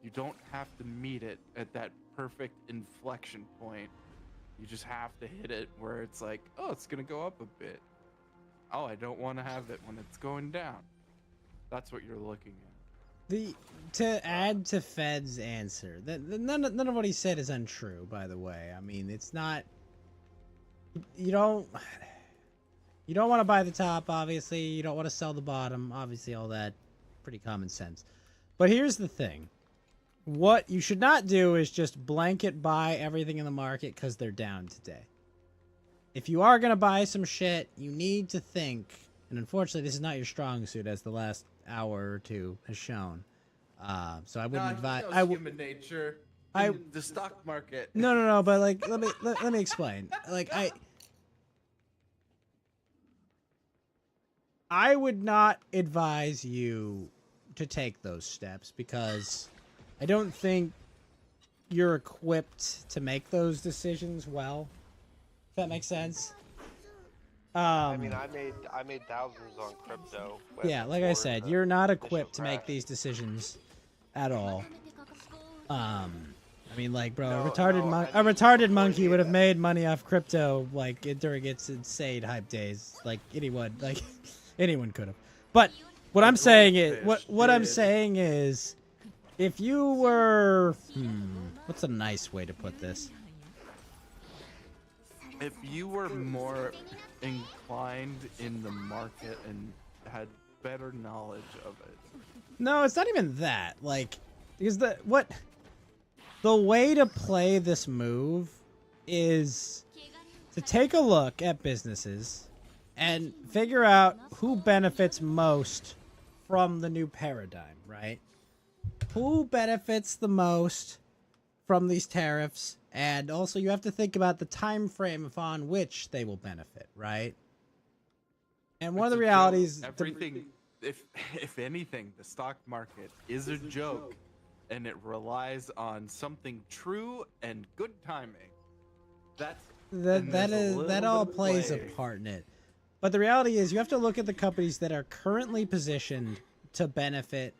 You don't have to meet it at that perfect inflection point. You just have to hit it where it's like, oh, it's gonna go up a bit. Oh, I don't want to have it when it's going down. That's what you're looking at. To add to Fed's answer, none of what he said is untrue, by the way. I mean, it's not. You don't want to buy the top, obviously. You don't want to sell the bottom, obviously. All that, pretty common sense. But here's the thing: what you should not do is just blanket buy everything in the market because they're down today. If you are gonna buy some shit, you need to think. And unfortunately, this is not your strong suit, as the last hour or two has shown. So I wouldn't advise. Human nature. The stock market. No. But like, let me explain. Like, I would not advise you to take those steps because I don't think you're equipped to make those decisions well. If that makes sense. I mean, I made thousands on crypto. Yeah, like I said, you're not equipped to make these decisions at all. I mean, like, bro, a retarded monkey would have made money off crypto like during its insane hype days. Like anyone could have. But what I'm saying is, if you were, what's a nice way to put this? If you were more inclined in the market and had better knowledge of it. No, it's not even that. Like, because the way to play this move is to take a look at businesses and figure out who benefits most from the new paradigm, right? Who benefits the most from these tariffs? And also, you have to think about the time frame upon which they will benefit, right? And one of the realities, everything, if anything, the stock market is a joke, and it relies on something true and good timing. That all plays a part in it. But the reality is, you have to look at the companies that are currently positioned to benefit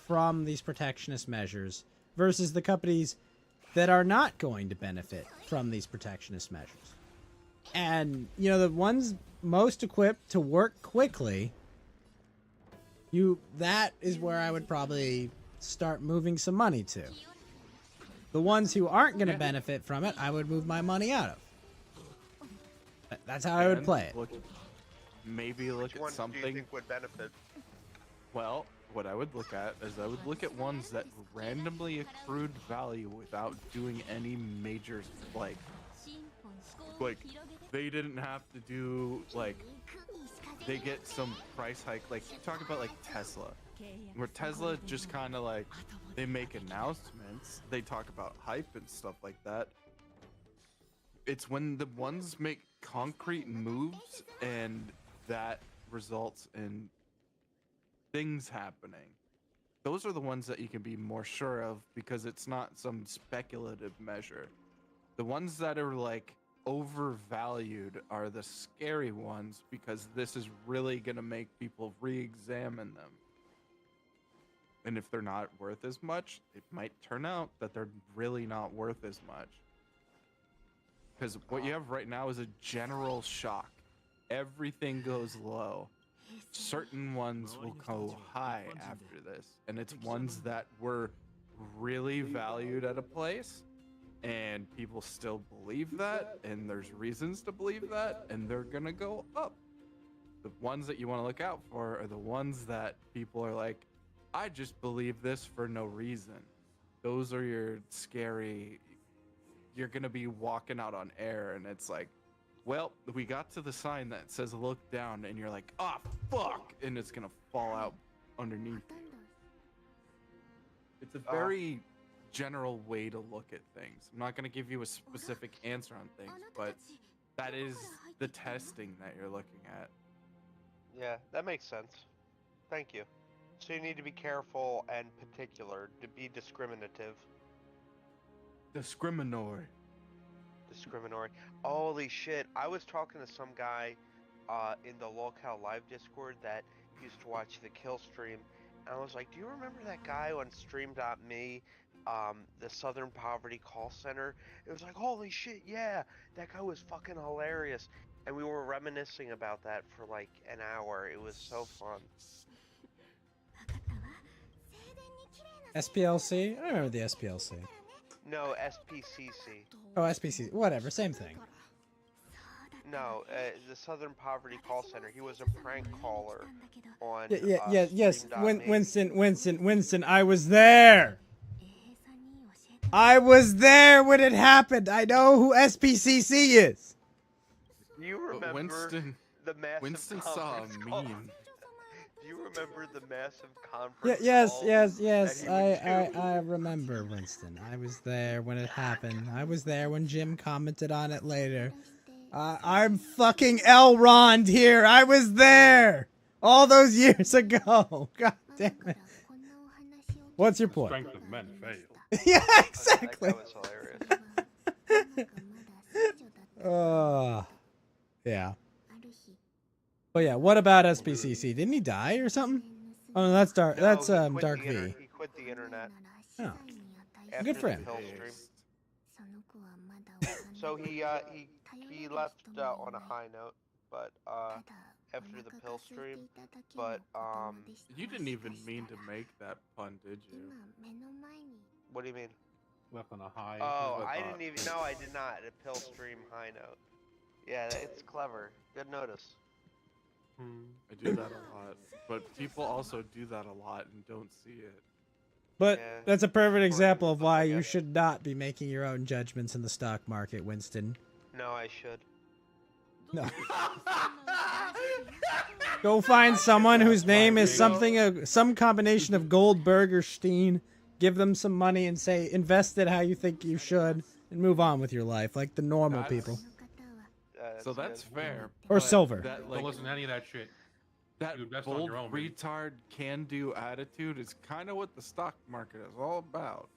from these protectionist measures versus the companies that are not going to benefit from these protectionist measures. And, you know, the ones most equipped to work quickly, that is where I would probably start moving some money to. The ones who aren't going to benefit from it, I would move my money out of. That's how I would play it. Maybe look at something. Do you think would benefit? Well, what I would look at is I would look at ones that randomly accrued value without doing any major like they didn't have to do like they get some price hike. Like you talk about like Tesla, where Tesla just kind of like they make announcements, they talk about hype and stuff like that. It's when the ones make concrete moves and that results in things happening. Those are the ones that you can be more sure of because it's not some speculative measure. The ones that are like overvalued are the scary ones because this is really going to make people re-examine them. And if they're not worth as much, it might turn out that they're really not worth as much. Because what you have right now is a general shock. Everything goes low. Certain ones will go high after this. And it's ones that were really valued at a place. And people still believe that. And there's reasons to believe that. And they're going to go up. The ones that you want to look out for are the ones that people are like, I just believe this for no reason. Those are your scary... You're going to be walking out on air and it's like, well, we got to the sign that says look down and you're like, oh, fuck. And it's going to fall out underneath you. It's a very general way to look at things. I'm not going to give you a specific answer on things, but that is the testing that you're looking at. Yeah, that makes sense. Thank you. So you need to be careful and particular to be discriminative. Discriminatory. Holy shit. I was talking to some guy in the Lolcow Live Discord that used to watch the kill stream. And I was like, do you remember that guy on Stream.me, the Southern Poverty Call Center? It was like, holy shit, yeah, that guy was fucking hilarious. And we were reminiscing about that for like an hour. It was so fun. SPLC? I remember the SPLC. No, SPCC. Oh, SPC. Whatever, same thing. No, the Southern Poverty Call Center. He was a prank caller on. Yes. Stream.me. Winston, I was there. I was there when it happened. I know who SPCC is. You remember the massive Winston saw a conference call? meme. Do you remember the massive conference? Yes. I remember, Winston. I was there when it happened. I was there when Jim commented on it later. I'm fucking Elrond here. I was there all those years ago. God damn it. What's your point? Strength of men fail. Yeah, exactly. That was hilarious. Yeah. Oh yeah, what about SPCC? Didn't he die or something? Oh no, that's Dark. That's Dark V. He quit the internet. Oh, After good for the him. Pill stream. So he left on a high note, but after the Pill stream, but You didn't even mean to make that pun, did you? what do you mean? Left on a high. Oh, I didn't even. No, I did not. A Pill stream high note. Yeah, it's clever. Good notice. I do that a lot, but people also do that a lot and don't see it. But Yeah. that's a perfect example of why you should not be making your own judgments in the stock market, Winston. No, I should. No. Go find someone whose name is some combination of Goldberg or Steen. Give them some money and say, invest it how you think you should, and move on with your life like the normal people. So that's good. fair. Or but silver. That, Don't listen to any of that shit. that You invest on bold your own, baby. retard can-do attitude is kind of what the stock market is all about.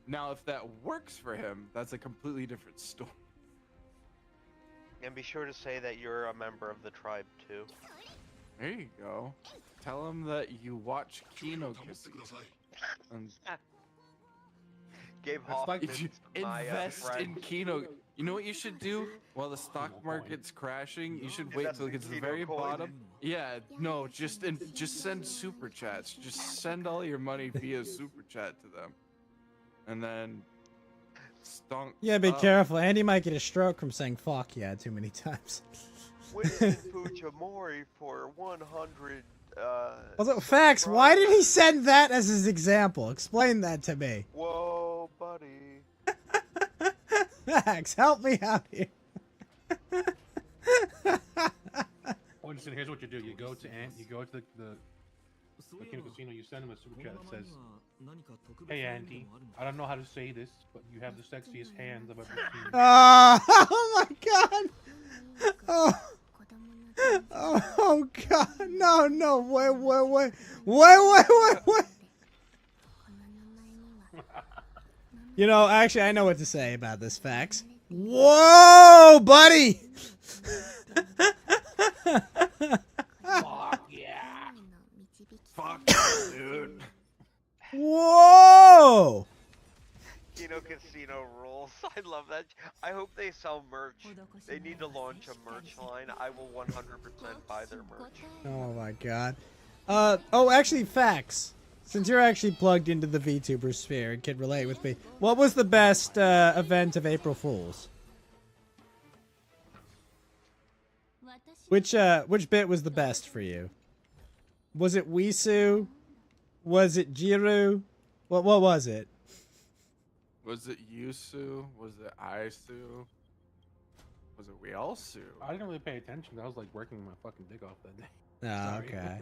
Now, if that works for him, that's a completely different story. And be sure to say that you're a member of the tribe too. There you go. Tell him that you watch Kino Kissy. And Gabe That's like Hoffman, if you my invest in friend. Kino, you know what you should do while the stock market's crashing? You should wait Invest till it in gets to the Kino very coin. bottom. Yeah, no, just send super chats. Just send all your money via super chat to them, and then stunk. Yeah, be up. careful. Andy might get a stroke from saying fuck yeah too many times. Winston Fujimori for 100 Also, facts. Why did he send that as his example? Explain that to me. Whoa, buddy. Facts, help me out here. Listen, here's what you do. You go to the Kino Casino, you send him a super chat that says, "Hey Andy, I don't know how to say this, but you have the sexiest hands I've ever seen." Oh my god! Oh god! No! Wait! You know, actually, I know what to say about this. Facts. Whoa, buddy! Fuck yeah! Fuck yeah, dude! Whoa! Kino Casino rules. I love that. I hope they sell merch. They need to launch a merch line. I will 100% buy their merch. Oh my god. Oh, actually, facts. Since you're actually plugged into the VTuber sphere and can relate with me, what was the best event of April Fools? Which bit was the best for you? Was it Wisu? Was it Jiru? What was it? Was it Yusu? Was it Aisu? Was it Rialsu? I didn't really pay attention. I was like working my fucking dick off that day. Oh, Sorry. okay.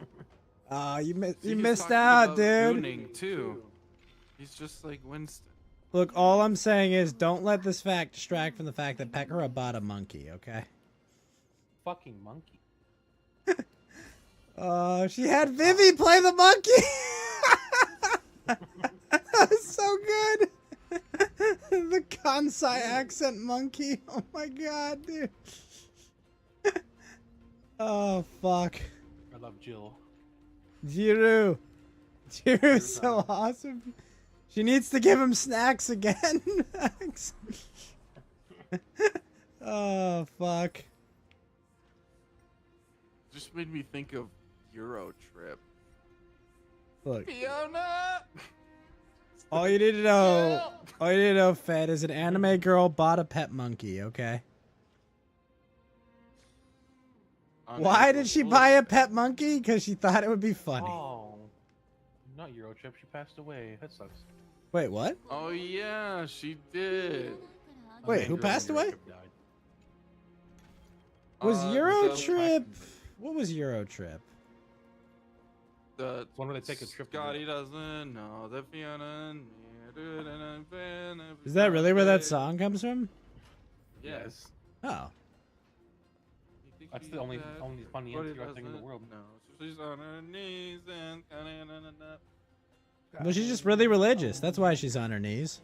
Oh, you He's missed talking out, about dude. Gooning, too. He's just like Winston. Look, all I'm saying is don't let this fact distract from the fact that Pekora bought a monkey, okay? Fucking monkey. Oh, she had Vivi play the monkey! That was so good! The Kansai accent monkey. Oh my god, dude. Oh, fuck. I love Jill. Jiru. Jiru's so awesome. She needs to give him snacks again. Oh, fuck. Just made me think of Euro Trip. Look. Fiona! All you need to know, Fed, is an anime girl bought a pet monkey, okay? Why did she buy a pet monkey? Because she thought it would be funny. Oh, not Eurotrip. She passed away. That sucks. Wait, what? Oh yeah, she did. Wait, who passed away? Was Uh, Eurotrip... What was Eurotrip? The one where they take a trip. Scotty doesn't know that Fiona. Is that really where that song comes from? Yes. Oh. That's the only funny NCR thing in the world. No, she's on her knees and. Well, she's just really religious. That's why she's on her knees.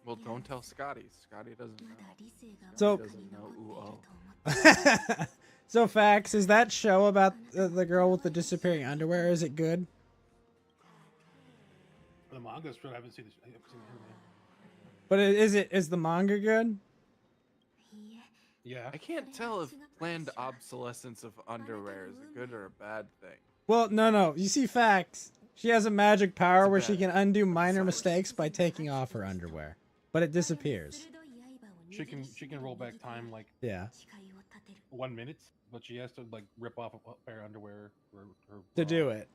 Well, don't tell Scotty. Scotty doesn't know. So- Scotty doesn't know. Ooh, oh. So, Fax, is that show about the girl with the disappearing underwear, is it good? The manga's true. I haven't seen this. I haven't seen the anime. But is the manga good? Yeah. I can't tell if planned obsolescence of underwear is a good or a bad thing. Well, no. You see, Fax, she has a magic power It's where she bad. can undo minor mistakes by taking off her underwear. But it disappears. She can roll back time like Yeah. 1 minute, but she has to like rip off a pair of underwear for her To do it.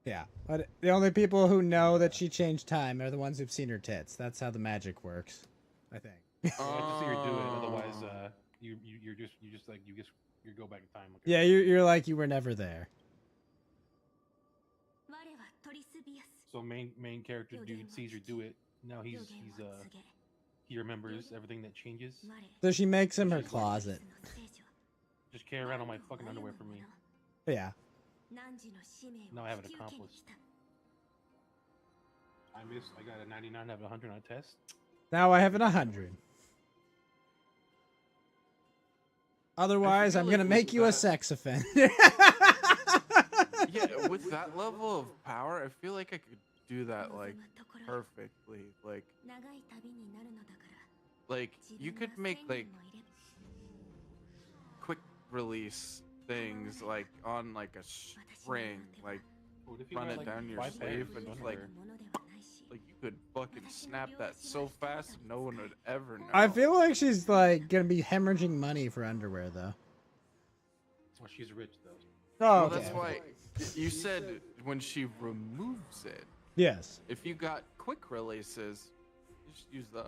Yeah. But the only people who know that she changed time are the ones who've seen her tits. That's how the magic works, I think. You have to see her do it, otherwise you go back in time. Like Yeah, you're like you were never there. So main character dude sees her do it. Now he remembers everything that changes. So she makes him her closet. Just carry around all my fucking underwear for me. Yeah. Now I have an accomplice. I got a 99 out of 100 on a test. Now I have an 100. Otherwise, feel I'm like gonna with make you a that- sex offender. Yeah, with that level of power, I feel like I could do that like perfectly. Like you could make like quick release things like on like a string, like What if you run got, it like, down your 5 sleeve pairs and of just like underwear? Like you could fucking snap that so fast, no one would ever know. I feel like she's like gonna be hemorrhaging money for underwear though. Well, she's rich though. Oh, Well, okay. that's why you said when she removes it. Yes. If you got quick releases, you just use the.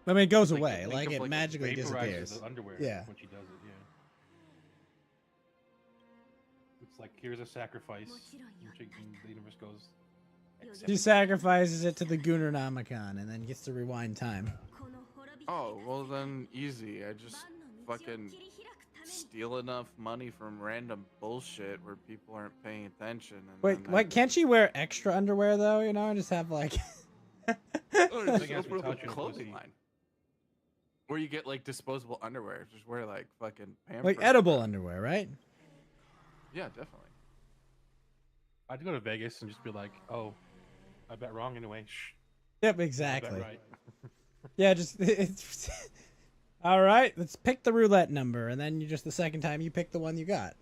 I mean, it goes Like, away. think Like of, it magically vaporizes disappears. The underwear Yeah. when she does it, yeah. It's like here's a sacrifice. And the universe goes. "Accept She it." sacrifices it to the Gunnernomicon and then gets to rewind time. Oh well, then easy. I just fucking steal enough money from random bullshit where people aren't paying attention. And Wait, then what? Can't she wear extra underwear though? You know, and just have like. Or I just guess we open up touch a it, clothing pussy. line. Where you get like disposable underwear. Just wear like fucking Pampers. Like edible underwear, right? Yeah, definitely. I'd go to Vegas and just be like, "Oh, I bet wrong anyway." Shh. Yep, I bet exactly. right. Yeah, just it's all right. Let's pick the roulette number, and then you just the second time you pick the one you got.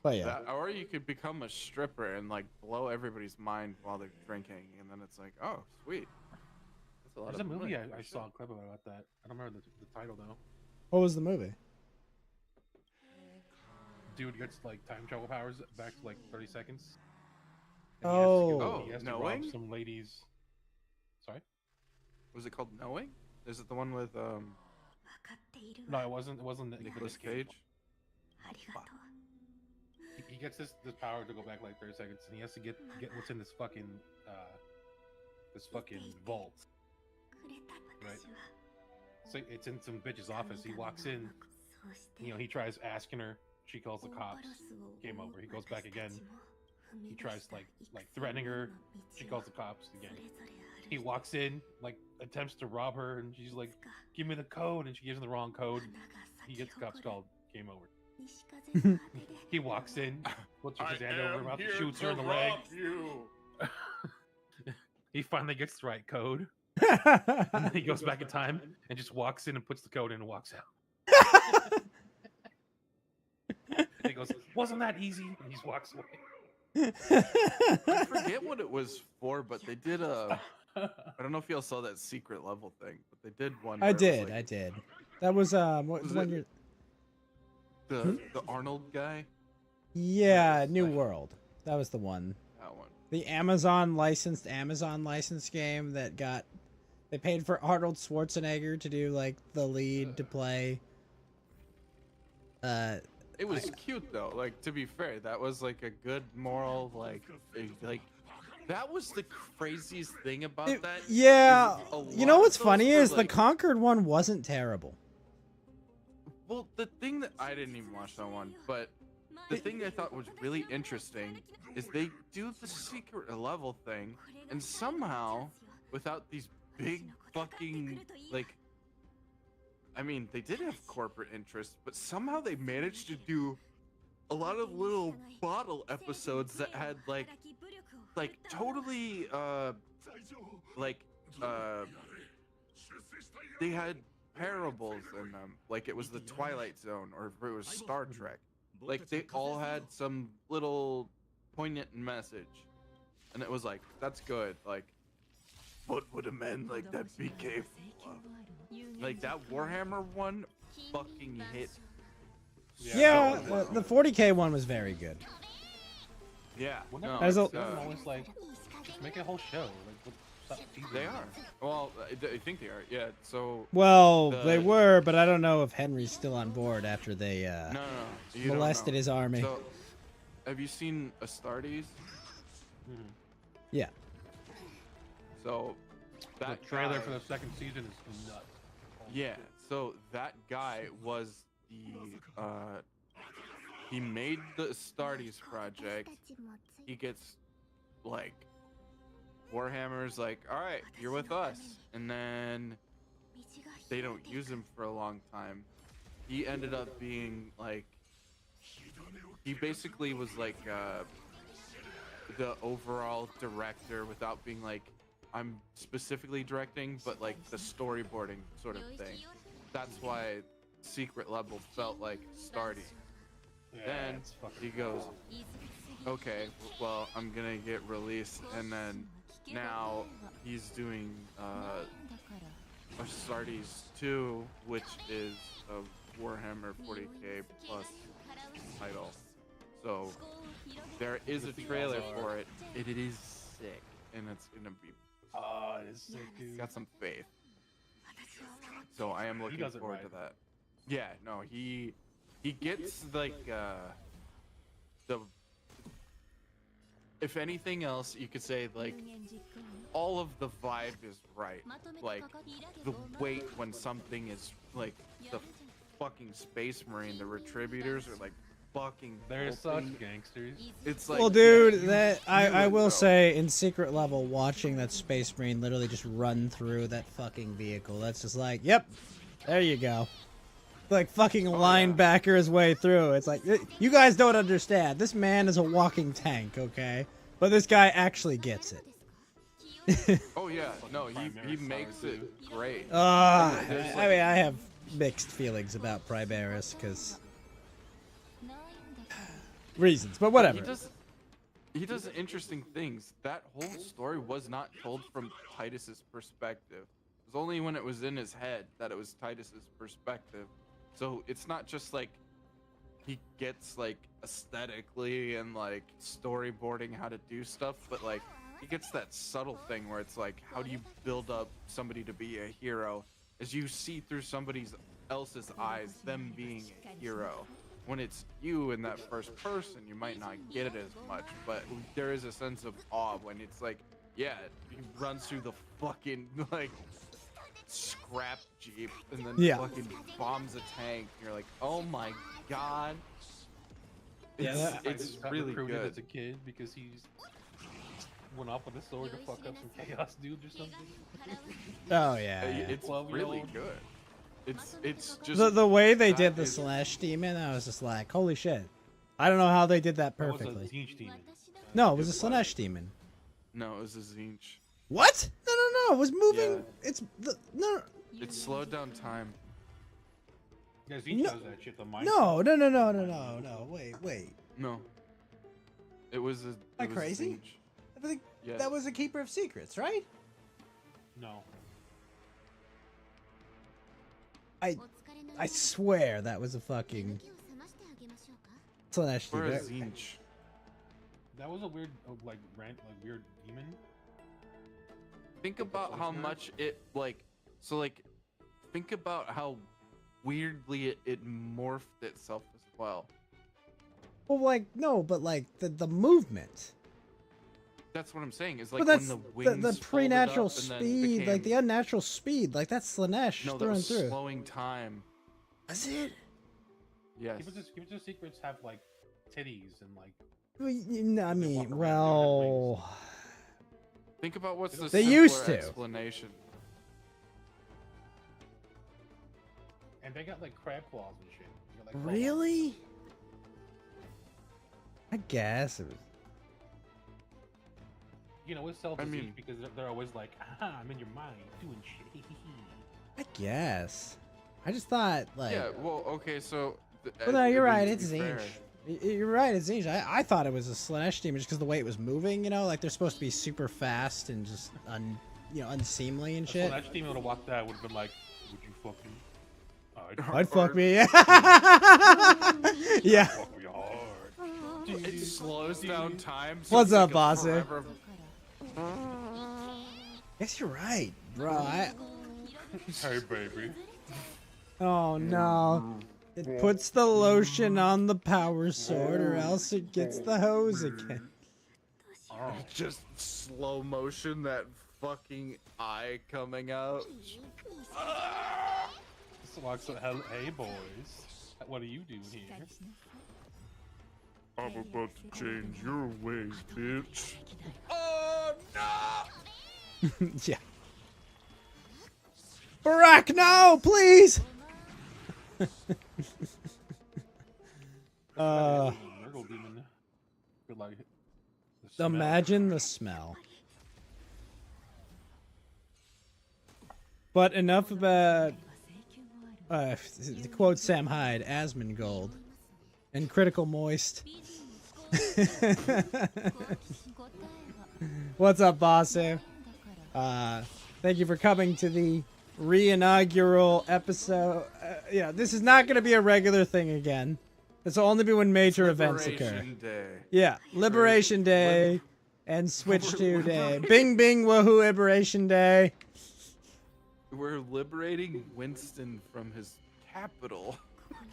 But yeah, That, or you could become a stripper and like blow everybody's mind while they're drinking, and then it's like, oh, sweet. That's a lot There's a of movie money. I saw a clip about that. I don't remember the title though. what was the movie? Dude gets like time travel powers back to like 30 seconds. Oh. He has to Knowing? rob some ladies. Sorry? Was it called Knowing? Is it the one with No, it wasn't. It wasn't Nicolas Cage? He gets this power to go back like 30 seconds, and he has to get what's in this fucking vault. Right. So it's in some bitch's office. He walks in. You know, he tries asking her. She calls the cops. Game over. He goes back again. He tries like threatening her. She calls the cops again. He walks in, like attempts to rob her, and she's like, "Give me the code," and she gives him the wrong code. He gets the cops called. Game over. He walks in, puts his hand over her mouth, and shoots her in the leg. He finally gets the right code. And then he goes back in time and just walks in and puts the code in and walks out. And he goes, "Wasn't that easy?" And he just walks away. I forget what it was for, but they did a. I don't know if y'all saw that secret level thing, but they did one. I where it was, did. like, I did. That was what Was when it- you're. the Arnold guy. Yeah, New World. That was the one. That one. The Amazon licensed game that got. They paid for Arnold Schwarzenegger to do like the lead to play. It was cute though. Like to be fair, that was like a good moral. Like that was the craziest thing about that. Yeah, is a you know lot what's of those funny were, is the like- Conquered one wasn't terrible. Well, the thing that I didn't even watch that one, but the thing I thought was really interesting is they do the secret level thing, and somehow, without these big fucking like, I mean, they did have corporate interests, but somehow they managed to do a lot of little bottle episodes that had like totally they had parables in them, like it was the Twilight Zone or if it was Star Trek. Like they all had some little poignant message, and it was like, that's good. Like, what would a man like that be capable of? Like that Warhammer one fucking hit. Yeah, the 40K one was very good. Yeah, Well, no, There's a- it's, I'm always like, just make a whole show. Like, stop teasing they me. are. Well, I think they are. Yeah. So. Well, the- they were, but I don't know if Henry's still on board after they No. You don't molested know. his army. So, have you seen Astartes? Mhm. Yeah. So, The that trailer guy- for the second season is nuts. Yeah, so that guy was the he made the Astartes project. He gets like Warhammer's like, all right, you're with us, and then they don't use him for a long time. He ended up being like, he basically was like the overall director without being like, I'm specifically directing, but like the storyboarding sort of thing. That's why Secret Level felt like Starty. Yeah, Then it's fucking he goes, okay, well, I'm gonna get released, and then now he's doing Astartes 2, which is a Warhammer 40k plus title. So there is a trailer for it. It is sick, and it's gonna be. Oh, it's sick, dude. Got some faith. So I am looking does it forward right. to that. Yeah, no, he gets like the. If anything else, you could say like all of the vibe is right. Like the weight when something is like the fucking Space Marine, the Retributors are like fucking. They're bolting. such gangsters. It's like, Well, dude, yeah, that I knew it, will though. say, in secret level, watching that Space Marine literally just run through that fucking vehicle. That's just like, yep, there you go. Like fucking linebacker his way through. It's like, you guys don't understand. This man is a walking tank, okay? But this guy actually gets it. Oh yeah, no, he makes it great. I There's, mean, I have mixed feelings about Primaris because reasons, but whatever. He does interesting things. That whole story was not told from Titus's perspective. It was only when it was in his head that it was Titus's perspective. So it's not just like he gets like aesthetically and like storyboarding how to do stuff, but like he gets that subtle thing where it's like, how do you build up somebody to be a hero as you see through somebody else's eyes them being a hero. When it's you in that first person, you might not get it as much, but there is a sense of awe when it's like, yeah, he runs through the fucking like scrap jeep and then fucking bombs a tank. You're like, oh my god. It's really good. As a kid because he's went off with a sword to fuck up some chaos dudes or something. Oh yeah, it's really good. It's just the way they did the Slash Demon. I was just like, holy shit! I don't know how they did that perfectly. That was a Zinch demon. No, it was a Slash Demon. No, it was a Zinch. What? No! It was moving. Yeah. It's the no. It slowed down time. Yeah, Zinch does that shit. The mind. No. Wait. No. It was a. Am I crazy? I think that was a Keeper of Secrets, right? No. I swear that was a fucking Slash Or Demon. a Zinch. That was a weird, weird demon. Think about how much it think about how weirdly it morphed itself as well. Well, like no, but like the movement. That's what I'm saying. Is like But that's when the wings the preternatural folded up and then speed, became, like the unnatural speed, like that's Slanesh no, that through and was through. slowing time. Is it? Yes. Keepers of Secrets have like titties and like. Well, I mean, well. Think about what's the They simpler used to. explanation. And they got like crab claws and shit. They got, like, Really? I guess it was. You know, it's self I deceit mean- because they're always like, aha, I'm in your mind doing shit. I guess. I just thought like. Yeah. Well, okay. So. Well, no, you're I mean, right. to It's be fair, Zinch. You're right. It's Zinch. I thought it was a Slanesh demon just because the way it was moving. You know, like they're supposed to be super fast and just unseemly and shit. So that demon would have walked out, would have been like, would you fuck me? I'd fuck me. Yeah. Fuck me hard. It slows down time. So What's it's up, like a bossy? forever- Guess you're right, bro. Hey, baby. Oh no. It puts the lotion on the power sword or else it gets the hose again. Just slow motion, that fucking eye coming out. So walks up, hey boys, what are you doing here? I'm about to change your ways, bitch. Oh no! Yeah. Barack, no, please! Nurgle demon. Good like the smell. Imagine the smell. But enough about, to quote Sam Hyde, Asmongold. And Critical Moist. What's up, Basu? Thank you for coming to the re-inaugural episode. This is not going to be a regular thing again. This will only be when major events occur. Liberation Day. Yeah, Liberation Day and Switch 2 Day. Bing, bing, woohoo, Liberation Day. We're liberating Winston from his capital.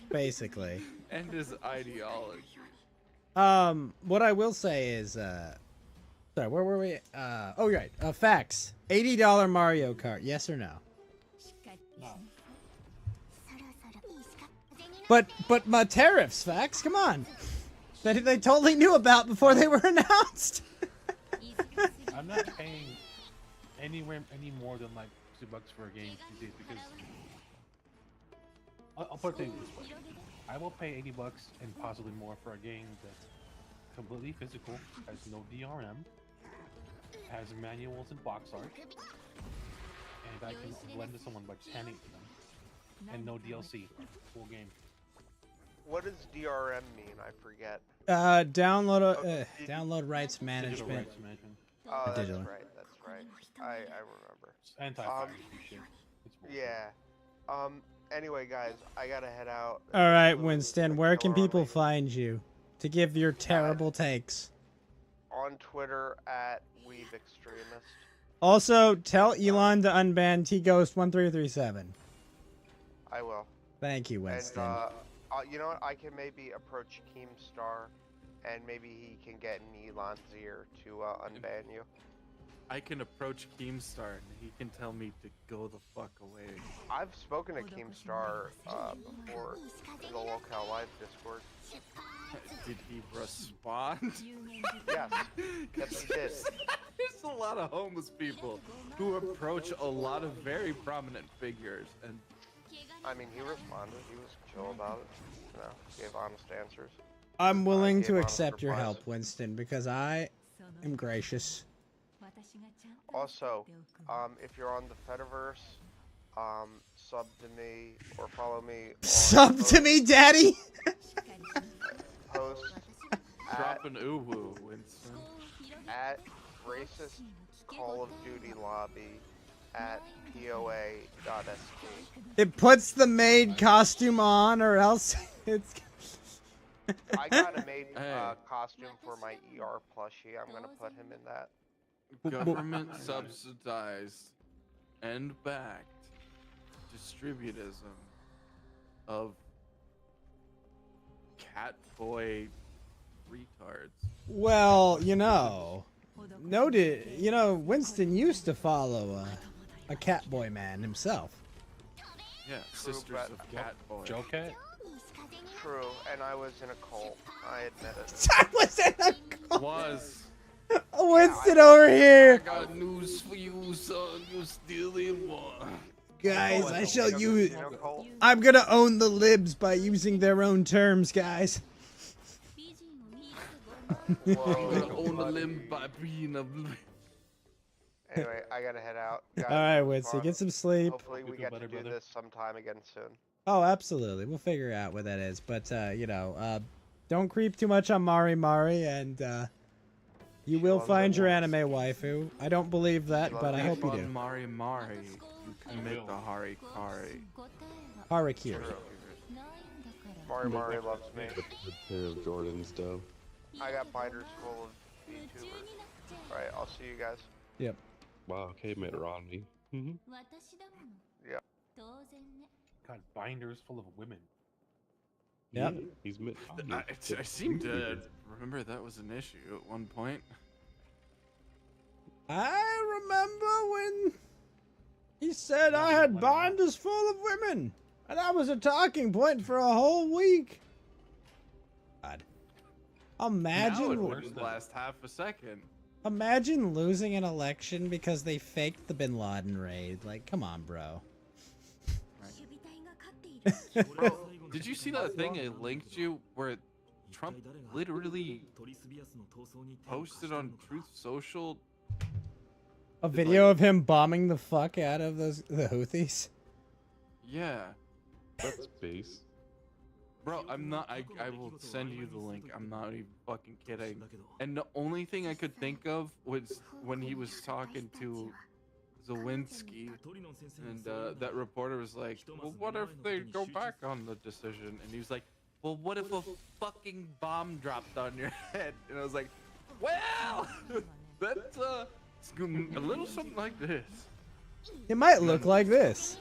Basically. And his ideology. What I will say is, sorry, where were we? Oh, right. Facts. $80 Mario Kart, yes or no? But my tariffs, Facts, come on. That they totally knew about before they were announced. I'm not paying any more than like $2 for a game these days because I'll put it this way. I will pay $80 and possibly more for a game that's completely physical, has no DRM, has manuals and box art, and I can lend to someone by handing to them, and no DLC, full game. What does DRM mean? I forget. Download rights management. Digital rights management. Oh, that's Digital. right. That's right. I remember. Anti-piracy shit. Yeah. Anyway, guys, I gotta head out. All right, Winston, where can people find you to give your terrible takes? On Twitter at WeebExtremist. Also, tell Elon to unban TGhost1337. I will. Thank you, Winston. And you know what? I can maybe approach Keemstar, and maybe he can get in Elon's ear to unban you. I can approach Keemstar and he can tell me to go the fuck away. I've spoken to Keemstar before in the Locale Live Discord. Did he respond? Yes. Yes, he did. There's a lot of homeless people who approach a lot of very prominent figures, and I mean, he responded. He was chill about it. You know, gave honest answers. I'm willing Gave to honest accept your replies. help, Winston, because I am gracious. Also, if you're on the Fediverse, sub to me or follow me. Sub to me, Daddy. Post drop an uwu, Winston. at racist Call of Duty lobby at POA.sk. It puts the maid costume on, or else it's. I got a maid costume for my ER plushie. I'm gonna put him in that. Government subsidized and backed distributism of cat boy retards. Well, Winston used to follow a Catboy man himself. Yeah, Sisters of Cat Boy. Joe Cat? True, and I was in a cult. I admit it. I was in a cult. Was. Winston over here. I got news for you, son. You still in one. Guys, I shall use. I'm gonna own the libs by using their own terms, guys. I'm gonna own the limb by being a. Anyway, I gotta head out. Guys, All right, it was Winston, fun. get some sleep. Hopefully, we get to do this sometime again soon. Oh, absolutely. We'll figure out what that is. But, don't creep too much on Mari Mari, and, you will find your anime waifu. I don't believe that, but I hope you do. Mari Mari, you commit the Harikari. Harakiri. Mari Mari loves me. A pair of Jordans, though. I got binders full of VTubers. Alright, I'll see you guys. Yep. Wow, okay, Mitt Romney. Yep. God, binders full of women. Yep. Yeah, he's Mitt Romney. I seem to remember that was an issue at one point. I remember when he said I had binders full of women, and that was a talking point for a whole week. God. Now it Imagine, wouldn't last half a second. imagine losing an election because they faked the Bin Laden raid. Like, come on, bro. Bro, did you see that thing I linked you where Trump literally posted on Truth Social A video of him bombing the fuck out of the Houthis. Yeah. That's base. Bro, I'm not. I will send you the link. I'm not even fucking kidding. And the only thing I could think of was when he was talking to Zawinski, and that reporter was like, "Well, what if they go back on the decision?" And he was like, "Well, what if a fucking bomb dropped on your head?" And I was like, "Well, that's a little something like this." It might look like this.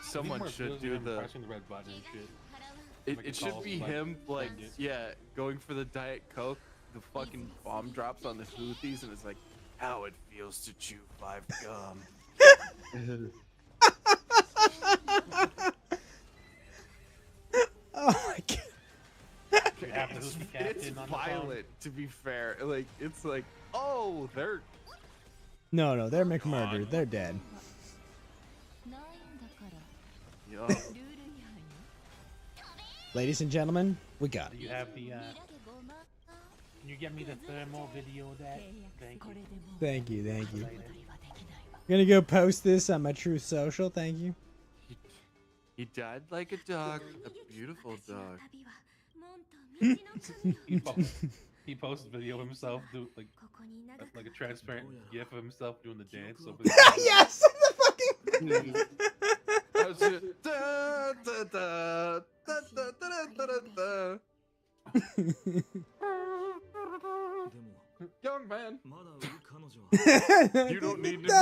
Someone should do the. Pressing the red button and shit. It should be him, like, yeah, going for the Diet Coke. The fucking bomb drops on the Houthis, and it's like, how it feels to chew 5 gum. Oh my god. You have the Houthi It's captain on the phone. violent, to be fair. Like, it's like, oh, they're. No, they're McMurdered. They're dead. Yo. Ladies and gentlemen, we got Do it. you have the? Can you get me the thermal video of that? Thank you. Thank you. I'm gonna go post this on my Truth Social. Thank you. He died like a dog, a beautiful dog. He posts a video of himself do like a transparent gif of himself doing the dance. Over Yes, the fucking. How's it? Da, da, da, da, da, da, da, da, da. Young man, you don't need to be.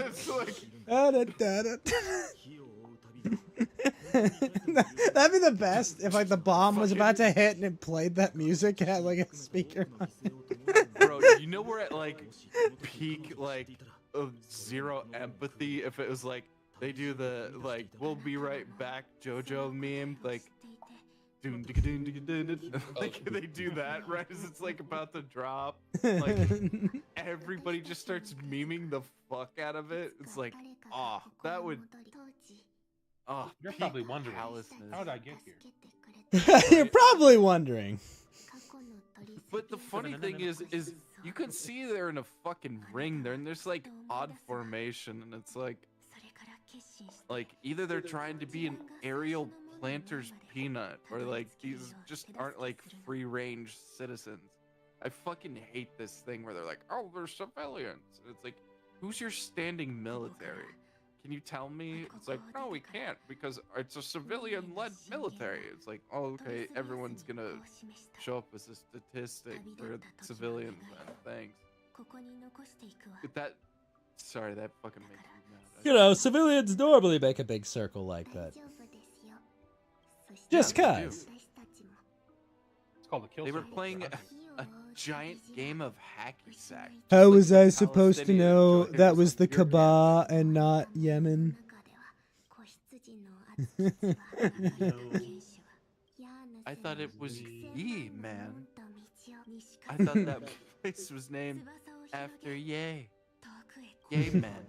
It's like, That'd be the best if like the bomb was about to hit and it played that music at like a speaker. bro, you know we're at like peak like of zero empathy if it was like they do the like we'll be right back JoJo meme like like they do that right as it's like about to drop, like everybody just starts memeing the fuck out of it. It's like, oh, that would, oh, You're peak probably wondering, callousness. how did I get here? You're probably wondering. But the funny thing is you can see they're in a fucking ring there, and there's like odd formation, and it's like either they're trying to be an aerial planter's peanut, or like these just aren't like free range citizens. I fucking hate this thing where they're like, oh, they're civilians. And it's like, who's your standing military? Can you tell me? It's like, no, we can't because it's a civilian-led military. It's like, oh, okay, everyone's gonna show up as a statistic for civilians and things. That, sorry, that fucking makes me mad. You know, civilians normally make a big circle like that. Just Yeah, they do. cause. It's called the kill. They were circle. playing a giant game of hacky sack. How was I Just like supposed to Palestinian know enjoyers that was of the beer cans. Kaaba and not Yemen? I thought it was Ye, man. I thought that place was named after Ye. Ye man.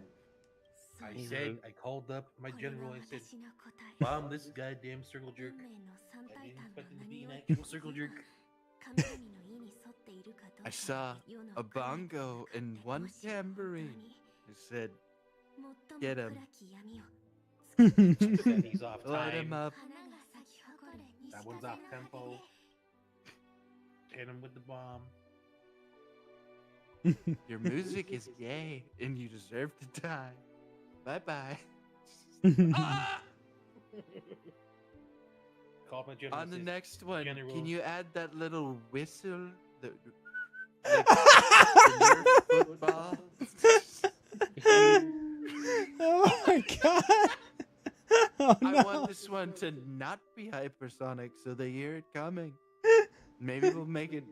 I called up my general and said, bomb this goddamn circle jerk. I didn't expect him to be an actual circle jerk. I saw a bongo and one tambourine. I said, get him. Said he's off Light him time. up. That one's off tempo. Hit him with the bomb. Your music is gay and you deserve to die. Bye bye. Ah! Call my general. On the says, next one, General. can you add that little whistle? Like, for your football? Oh my god! Oh I no! want this one to not be hypersonic so they hear it coming. Maybe we'll make it.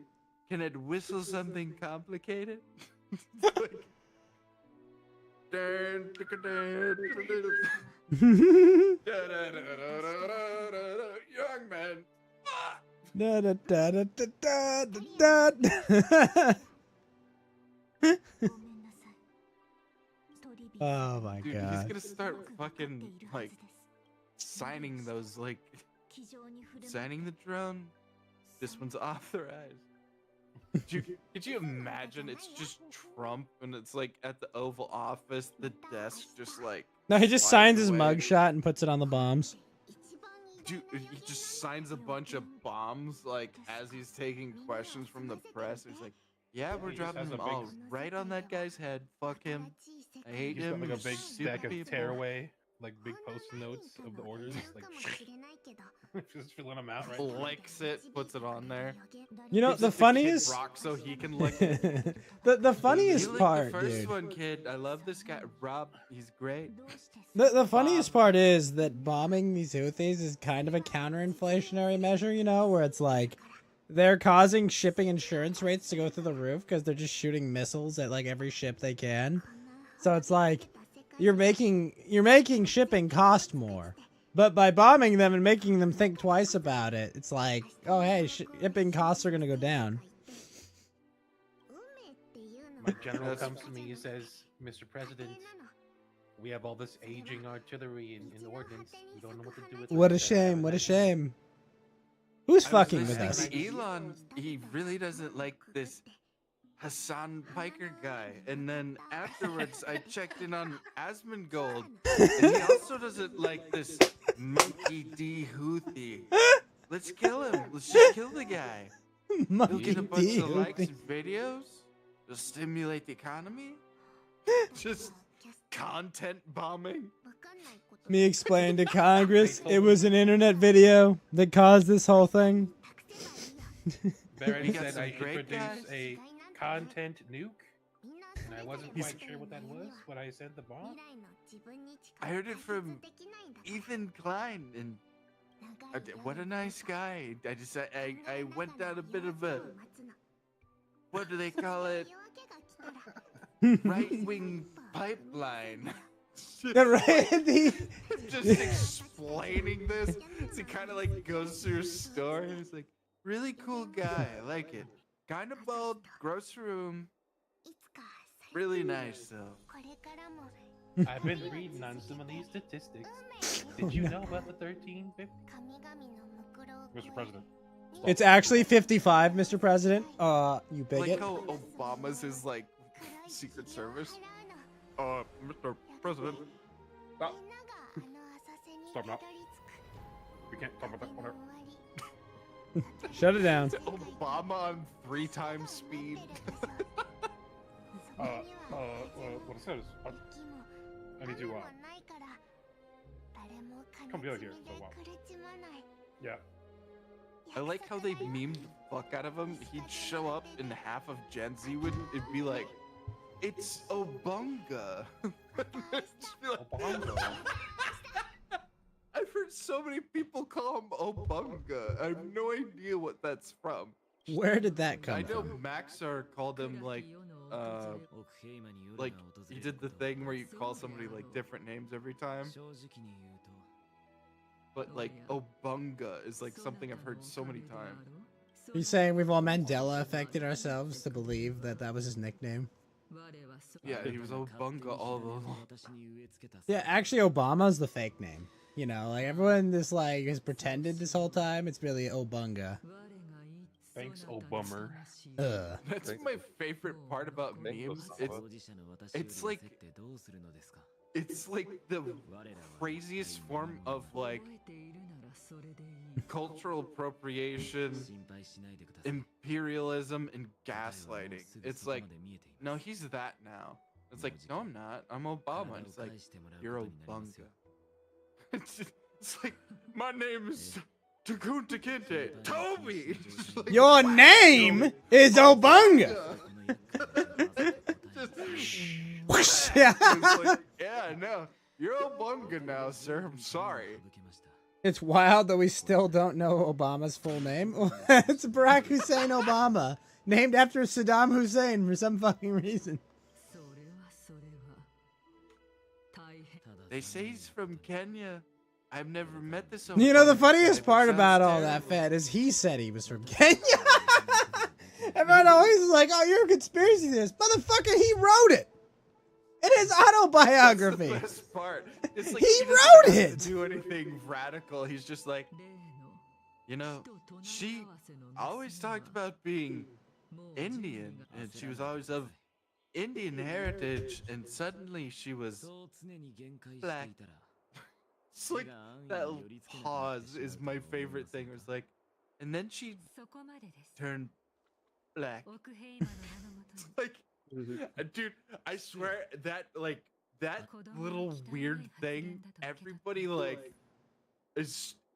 Can it whistle something complicated? Like, dun, dun, dun, dun, dun. Young man. Ah! Da, da, da, da, da, da, da. Oh my Dude, he's god. gonna start fucking like signing those like signing the drone. This one's authorized. Could you imagine? It's just Trump, and it's like at the Oval Office, the desk just like. No, he just slides signs his away. mugshot and puts it on the bombs. dude, he just signs a bunch of bombs like as he's taking questions from the press. He's like, "Yeah, we're He just dropping has a them big- all right on that guy's head. Fuck him. I hate He's him. got like a he's big stupid stack of people." tearaway, like big post-it notes of the orders, like just filling them out, right? Licks it, puts it on there. You know, Gives the it to Kid funniest Rock so he can lick it. the You funniest licked part, the first dude. one, kid. I love this guy, Rob. He's great. The funniest part is that bombing these Houthis is kind of a counter-inflationary measure, you know, where it's like they're causing shipping insurance rates to go through the roof because they're just shooting missiles at like every ship they can. So it's like you're making shipping cost more. But by bombing them and making them think twice about it, it's like, oh hey, shipping costs are gonna go down. My general comes to me and says, "Mr. President, we have all this aging artillery in the ordnance. We don't know what to do with it." What a shame! What a shame! Who's fucking with us? Elon, he really doesn't like this Hassan Piker guy. And then afterwards, I checked in on Asmongold, and he also doesn't like this Monkey D. Houthi. Let's kill him. Let's just kill the guy. He'll get a bunch of likes and videos. He'll stimulate the economy. Just content bombing. Me explain to Congress it was an internet video that caused this whole thing. Barrett We got said some I great introduced guys. a content nuke, and I wasn't quite sure what that was when I said the bomb. I heard it from Ethan Klein, and what a nice guy. I went down a bit of a, what do they call it? Right-wing pipeline. Just explaining this. So he kind of like goes through a story. It's like, really cool guy. I like it. Kind of bald, gross room. Really nice though. I've been reading on some of these statistics. Did you know about the 1350? Mr. President. It's actually 55, Mr. President. You bigot. Like how Obama's his like Secret Service. Mr. President. Stop. Stop now. We can't talk about that. Whatever. Shut it down. Obama on 3 times speed. What it says? I need to come over here. So yeah. I like how they memed the fuck out of him. He'd show up and half of Gen Z would it'd be like, "It's Obunga." Just be like, I've heard so many people call him Obunga. I have no idea what that's from. Where did that come I know from? Maxar called him like he did the thing where you call somebody like different names every time. But like Obunga is like something I've heard so many times. Are you saying we've all Mandela affected ourselves to believe that that was his nickname? Yeah, he was Obunga all along. Yeah, actually Obama's the fake name. You know, like everyone this like has pretended this whole time. It's really Obunga. Thanks, Obummer. That's my favorite part about memes. It's like the craziest form of like cultural appropriation, imperialism, and gaslighting. It's like, no, he's that now. It's like, no, I'm not. I'm Obama. And it's like, you're Obunga. It's like, my name is Takunta Kinte. Toby! Like, Your name is Obunga! Yeah, no. You're Obunga now, sir. I'm sorry. It's wild that we still don't know Obama's full name. It's Barack Hussein Obama, named after Saddam Hussein for some fucking reason. They say he's from Kenya. I've never met this Obunga. You know, the funniest guy, part but about sounds all that, terrible. Fed, is he said he was from Kenya. Everyone always is like, oh, you're a conspiracy theorist. Motherfucker, he wrote it. In his autobiography. That's the best part. It's like He doesn't wrote have it! to do anything radical. He's just like, you know, she always talked about being Indian, and she was always of Indian heritage, and suddenly she was black. It's like that pause is my favorite thing. It's like, and then she turned black. It's like, dude, I swear that like that little weird thing. Everybody like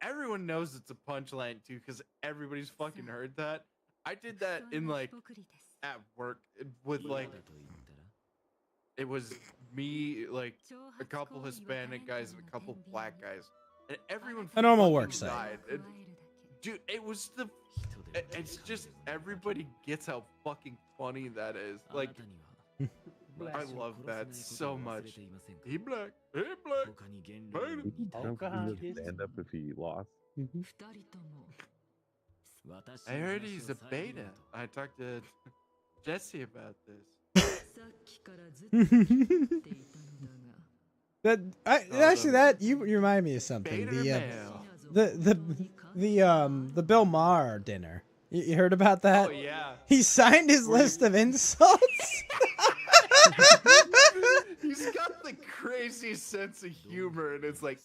everyone knows it's a punchline too, because everybody's fucking heard that. I did that in like at work with like. It was me, like a couple Hispanic guys and a couple black guys, and everyone. A normal fucking work site. died. Dude, it was the. It's just everybody gets how fucking funny that is. Like, I love that so much. He black, hey black. Stand up if he lost. I heard he's a beta. I talked to Jesse about this. Actually that you remind me of something. The Bill Maher dinner. You heard about that? Oh yeah. He signed his list of insults. He's got the craziest sense of humor, and it's like,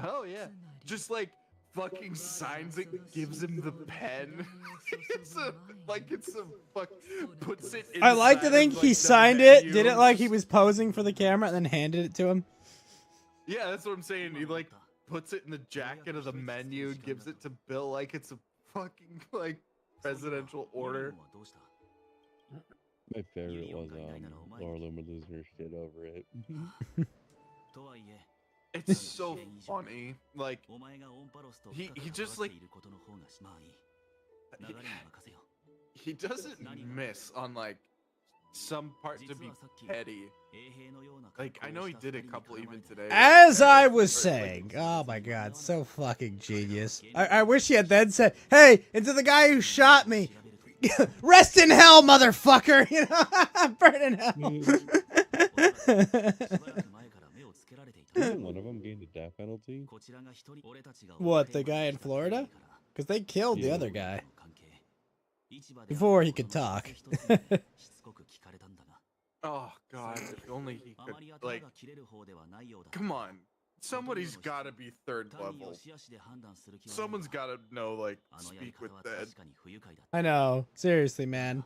oh yeah, just like fucking signs it, gives him the pen. It's a fuck. Puts it. I like to think he signed it, did it like he was posing for the camera, and then handed it to him. Yeah, that's what I'm saying. He like puts it in the jacket of the menu, gives it to Bill like it's a fucking like presidential order. My favorite was Laura Loomer losing her shit over it. It's so funny. Like he just like he doesn't miss on like some part to be petty. Like I know he did a couple even today. As I was saying, oh my god, so fucking genius. I wish he had then said, "Hey, and to the guy who shot me, rest in hell, motherfucker." You know, burn in hell. One of them gained a death penalty. What, the guy in Florida? Because they killed the other guy before he could talk. Oh god, if only he could, like, come on. Somebody's gotta be third level. Someone's gotta know, like, speak with dead. I know, seriously, man.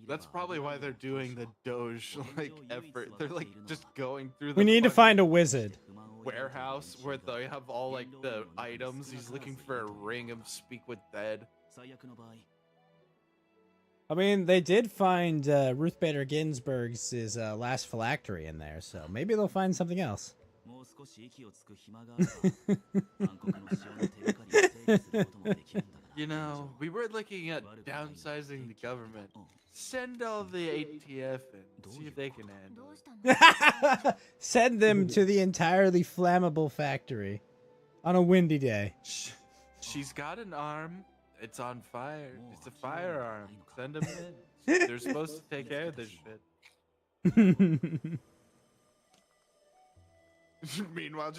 That's probably why they're doing the Doge, like, effort. They're, like, just going through the We need to find a wizard. warehouse where they have all, like, the items. He's looking for a ring of speak with dead. I mean, they did find Ruth Bader Ginsburg's last phylactery in there, so maybe they'll find something else. You know, we were looking at downsizing the government. Send all the ATF and see if they can handle it. Send them to the entirely flammable factory on a windy day. She's got an arm. It's on fire. It's a firearm. Send them in. They're supposed to take care of this shit. Meanwhile,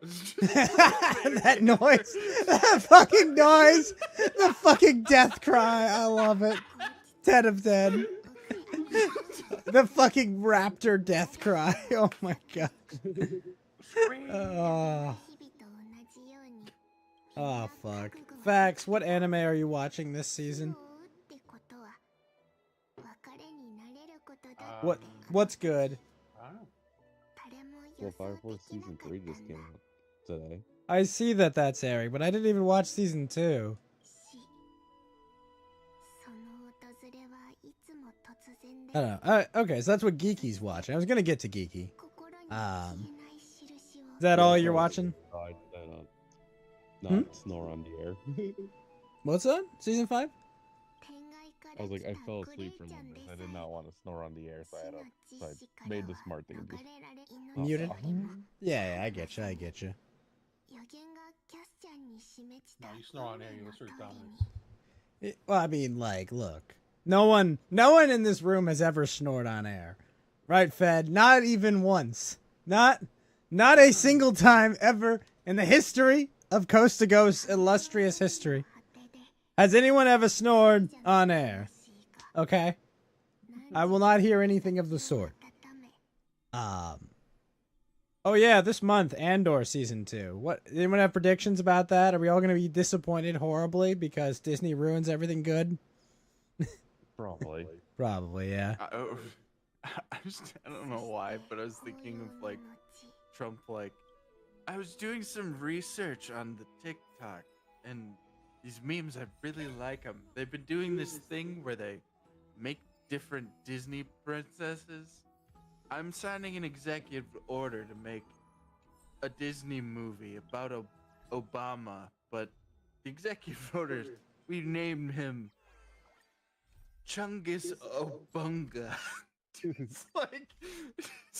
that noise. That fucking noise. The fucking death cry. I love it. 10 of 10. The fucking raptor death cry. Oh my god. Oh fuck. Fax, what anime are you watching this season? What's good? I don't know. Well, Fire Force Season 3 just came out today. I see that that's airing, but I didn't even watch season 2. I don't know. Okay, so that's what Geeky's watching. I was gonna get to Geeky. Is that all you're watching? Not snore on the air. What's on? Season 5? I was like, I fell asleep for a moment. I did not want to snore on the air, so I made the smart thing and just muted. Yeah, I get you. No, you snore on air, you assert dominance. Well, I mean, like, look, no one in this room has ever snored on air, right, Fed? Not even once. Not a single time ever in the history of Coast to Coast illustrious history has anyone ever snored on air. Okay, I will not hear anything of the sort. Oh yeah, this month, Andor season 2. What? Anyone have predictions about that? Are we all gonna be disappointed horribly because Disney ruins everything good? Probably. Probably, yeah. I don't know why, but I was thinking of like Trump. Like, I was doing some research on the TikTok, and these memes, I really like them. They've been doing this thing where they make different Disney princesses. I'm signing an executive order to make a Disney movie about Obama, but the executive order, we named him Chungus Obunga. It's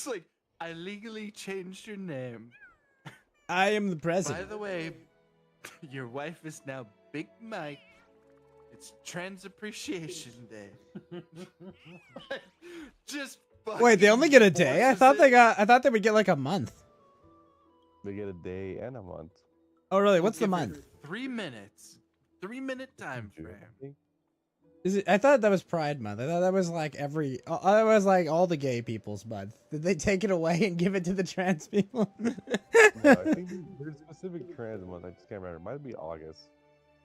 like I legally changed your name. I am the president. By the way, your wife is now Big Mike. It's Trans Appreciation Day. Just wait, they only get a day? I thought they would get like a month. They get a day and a month. Oh really? What's the month? 3 minutes. 3-minute time frame. Is it? I thought that was Pride Month. I thought that was like that was like all the gay people's month. Did they take it away and give it to the trans people? No, I think there's a specific trans month. I just can't remember. It might be August.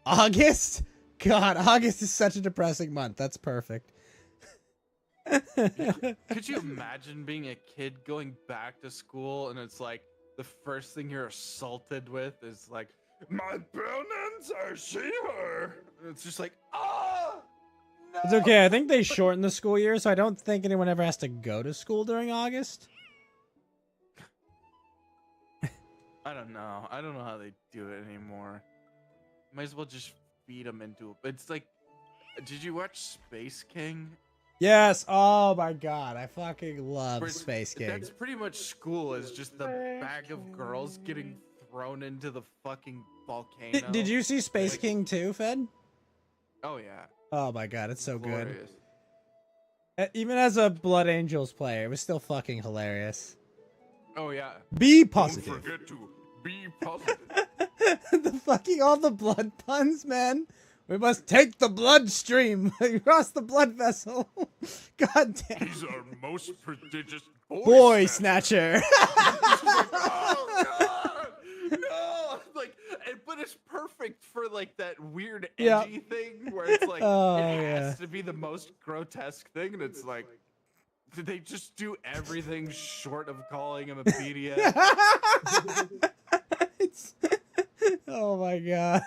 August? God, August is such a depressing month. That's perfect. Could you imagine being a kid going back to school and it's like the first thing you're assaulted with is like, my pronouns are she, her. And it's just like, oh, no. It's okay. I think they shortened the school year, so I don't think anyone ever has to go to school during August. I don't know. I don't know how they do it anymore. Might as well just feed them into it. But it's like, did you watch Space King? Yes. Oh my God, I fucking love Space King. That's pretty much school. Is just the bag of girls getting thrown into the fucking volcano. Did you see Space King 2, Fed? Oh yeah. Oh my God, it's so Glorious. good. Even as a Blood Angels player, it was still fucking hilarious. Oh yeah. Be positive. Don't forget to be positive. The fucking all the blood puns, man. We must take the bloodstream across the blood vessel. God damn. He's our most prodigious boy snatcher. Oh God! No, like, but it's perfect for like that weird edgy thing where it's like it has to be the most grotesque thing, and it's like, did they just do everything short of calling him a PDF? Oh my God.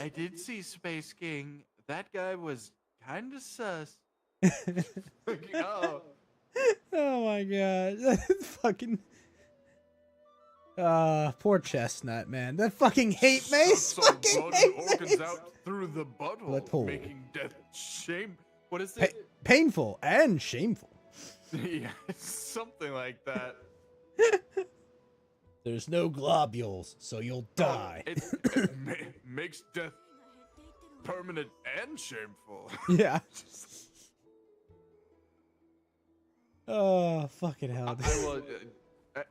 I did see Space King. That guy was kind of sus. Like, oh. Oh my God. Fucking. Poor Chestnut, man. That fucking hate mace. Fucking hate organs out through the butthole, making death shame. What is it? Painful and shameful. Yeah, something like that. There's no globules, so you'll die. It makes death permanent and shameful. Yeah. Oh, fucking hell.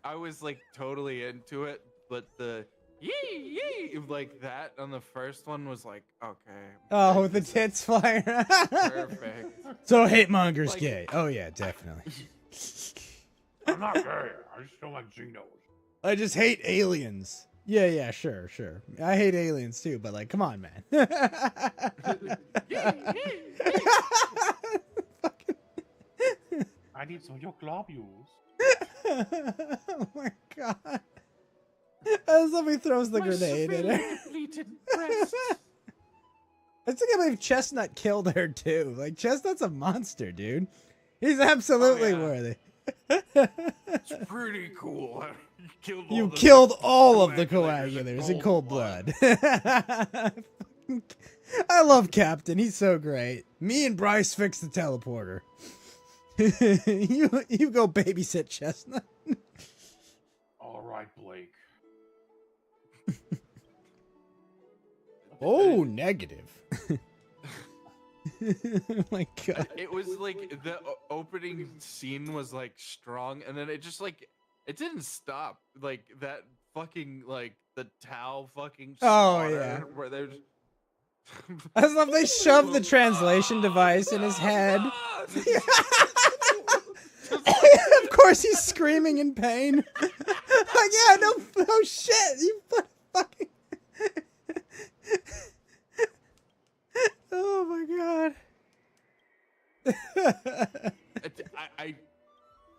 I was like totally into it, but the yee like that on the first one was like, okay. Oh, with the tits flying around. Perfect. So hate monger's gay. Oh yeah, definitely. I'm not gay. I just don't like Xenos. I just hate aliens. Yeah, sure. I hate aliens too, but like, come on, man. I need some of your globules. Oh my God. As somebody throws the grenade in her. I think I believe Chestnut killed her too. Like, Chestnut's a monster, dude. He's absolutely worthy. It's pretty cool. You killed all of the coagulators in cold blood. I love Captain. He's so great. Me and Bryce fixed the teleporter. You go babysit Chestnut. All right, Blake. Oh, negative. Oh my God. It was like the opening scene was like strong, and then it just like it didn't stop. Like that fucking like the Tau fucking slaughter where there's I love they shoved the translation device in his head. Of course he's screaming in pain. Like, yeah, no shit. You fucking. Oh my god. I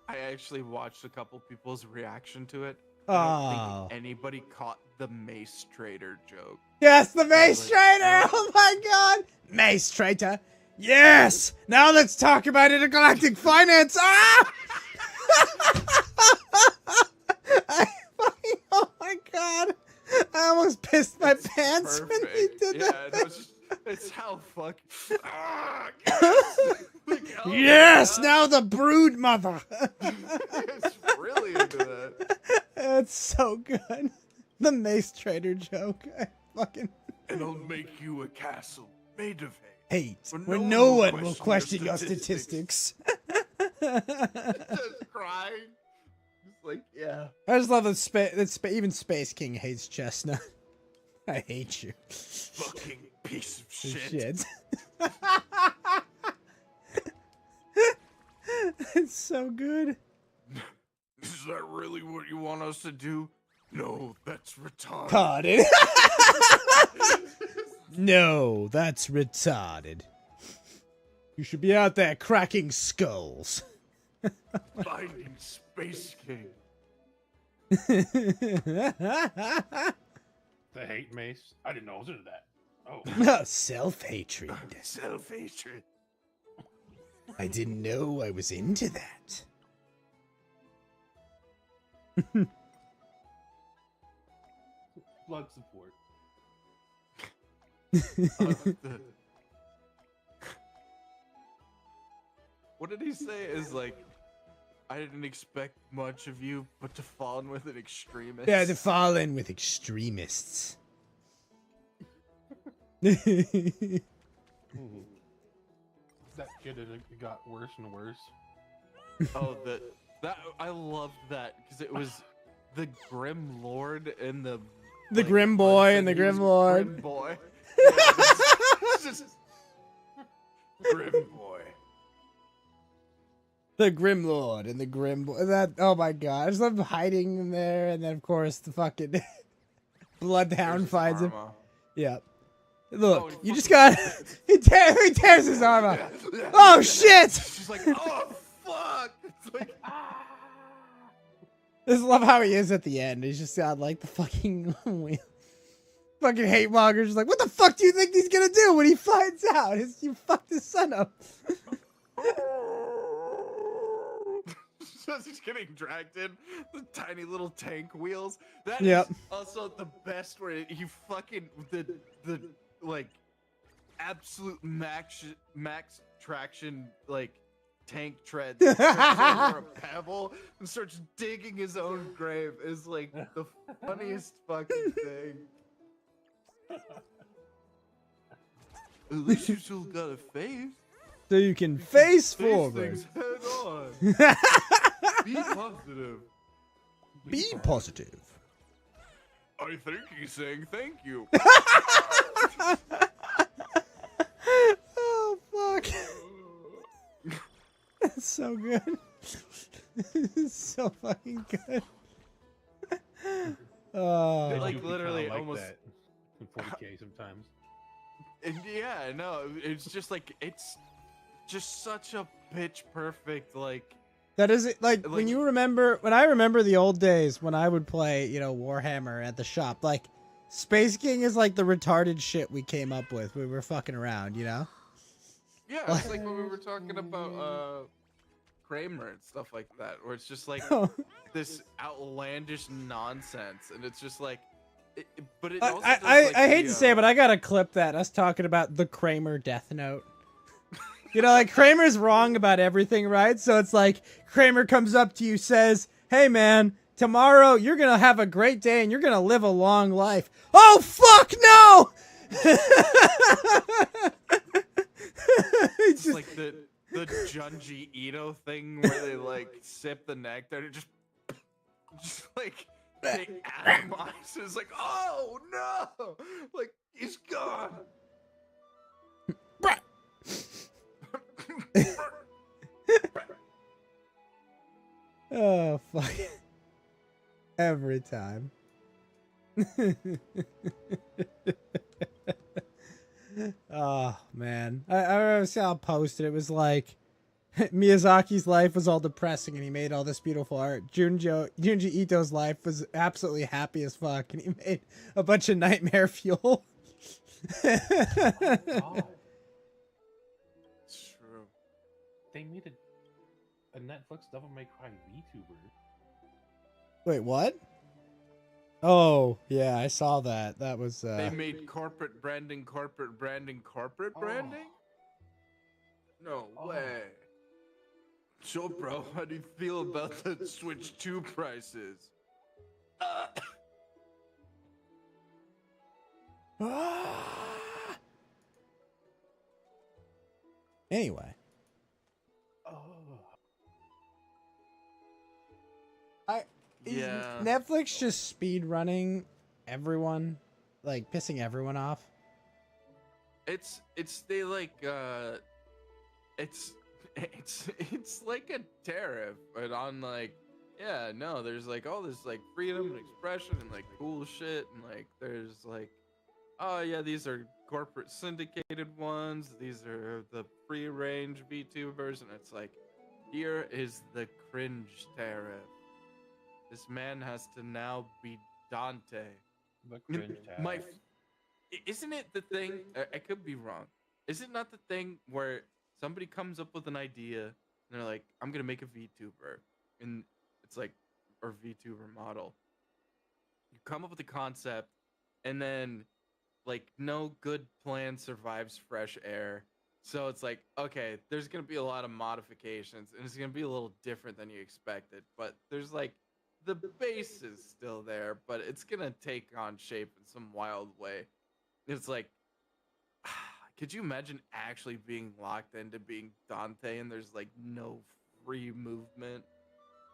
actually watched a couple people's reaction to it. Oh. I don't think anybody caught the Mace Trader joke. Yes, the Mace Trader! Oh my god! Mace Trader! Yes! Now let's talk about intergalactic finance! Ah! Oh my god! I almost pissed my pants when he did that. It's how fuck. Yes! Now the brood mother! It's really into that. It's so good. The Mace Trader joke. I fucking. And I'll make you a castle made of hate, where no one will question your statistics. Just crying. Just like, yeah. I just love that even Space King hates Chestnut. I hate you. Fucking piece of shit. It's so good. Is that really what you want us to do? No, that's retarded. No, that's retarded. You should be out there cracking skulls. Finding Space King. The hate mace? I didn't know I was into that. Oh. Self-hatred. Self-hatred. I didn't know I was into that. Blood support. What did he say? Is like, I didn't expect much of you, but to fall in with an extremist. Yeah, to fall in with extremists. That kid it got worse and worse. Oh, that I loved that because it was the Grim Lord and the Grim Boy and the Grim Lord. Grim Boy. Yeah, it's just Grim Boy. The Grim Lord and the Grim Boy. That, oh my god, I just love hiding in there, and then of course the fucking Bloodhound finds him. Yeah. Look, you just got he tears his arm off. Oh shit! She's like, oh fuck! It's like, I just love how he is at the end. He's just got like the fucking wheel. Fucking hate monger. Just like, what the fuck do you think he's gonna do when he finds out? You fucked his son up. He's getting dragged in the tiny little tank wheels. That Yep. is also the best where he fucking the like absolute max traction like tank tread trips over a pebble and starts digging his own grave is like the funniest fucking thing. At least you still got a face. So you can face forward. Things head on. Be positive. Be positive. I think he's saying thank you. Oh fuck. That's so good. It's so fucking good. Oh, Like literally like almost that in 40K sometimes. Yeah, no, it's just like it's just such a pitch perfect like that is it. Like when I remember the old days when I would play, Warhammer at the shop. Like Space King is like the retarded shit we came up with. We were fucking around, Yeah, it's like when we were talking about Kramer and stuff like that, where it's just like this outlandish nonsense, and it's just like. But it also I hate to say it, but I gotta clip that us talking about the Kramer Death Note. Like Kramer's wrong about everything, right? So it's like Kramer comes up to you, says, "Hey man, tomorrow you're gonna have a great day and you're gonna live a long life." Oh fuck no! It's just like the Junji Ito thing where they like sip the nectar and it just like they atomize. It's like, oh no! Like he's gone. Oh fuck! Every time. Oh man, I remember seeing posted. It was like Miyazaki's life was all depressing, and he made all this beautiful art. Junji Ito's life was absolutely happy as fuck, and he made a bunch of nightmare fuel. Oh, God. It's true. They made a Netflix Devil May Cry VTuber. Wait, what? Oh, yeah, I saw that. That was They made corporate branding. No way. So, bro, how do you feel about the Switch 2 prices? Anyway. Yeah. Netflix just speed running everyone, like pissing everyone off. It's they like it's like a tariff, but on like there's like all this like freedom and expression and like cool shit, and like there's like, oh yeah, these are corporate syndicated ones, these are the free range VTubers, and it's like, here is the cringe tariff. This man has to now be Dante. The cringe tariff. Isn't it the thing? I could be wrong. Is it not the thing where somebody comes up with an idea and they're like, "I'm gonna make a VTuber," and it's like, or VTuber model. You come up with a concept, and then like no good plan survives fresh air. So it's like, okay, there's gonna be a lot of modifications, and it's gonna be a little different than you expected. But there's like, the base is still there, but it's gonna take on shape in some wild way. It's like, could you imagine actually being locked into being Dante and there's like no free movement?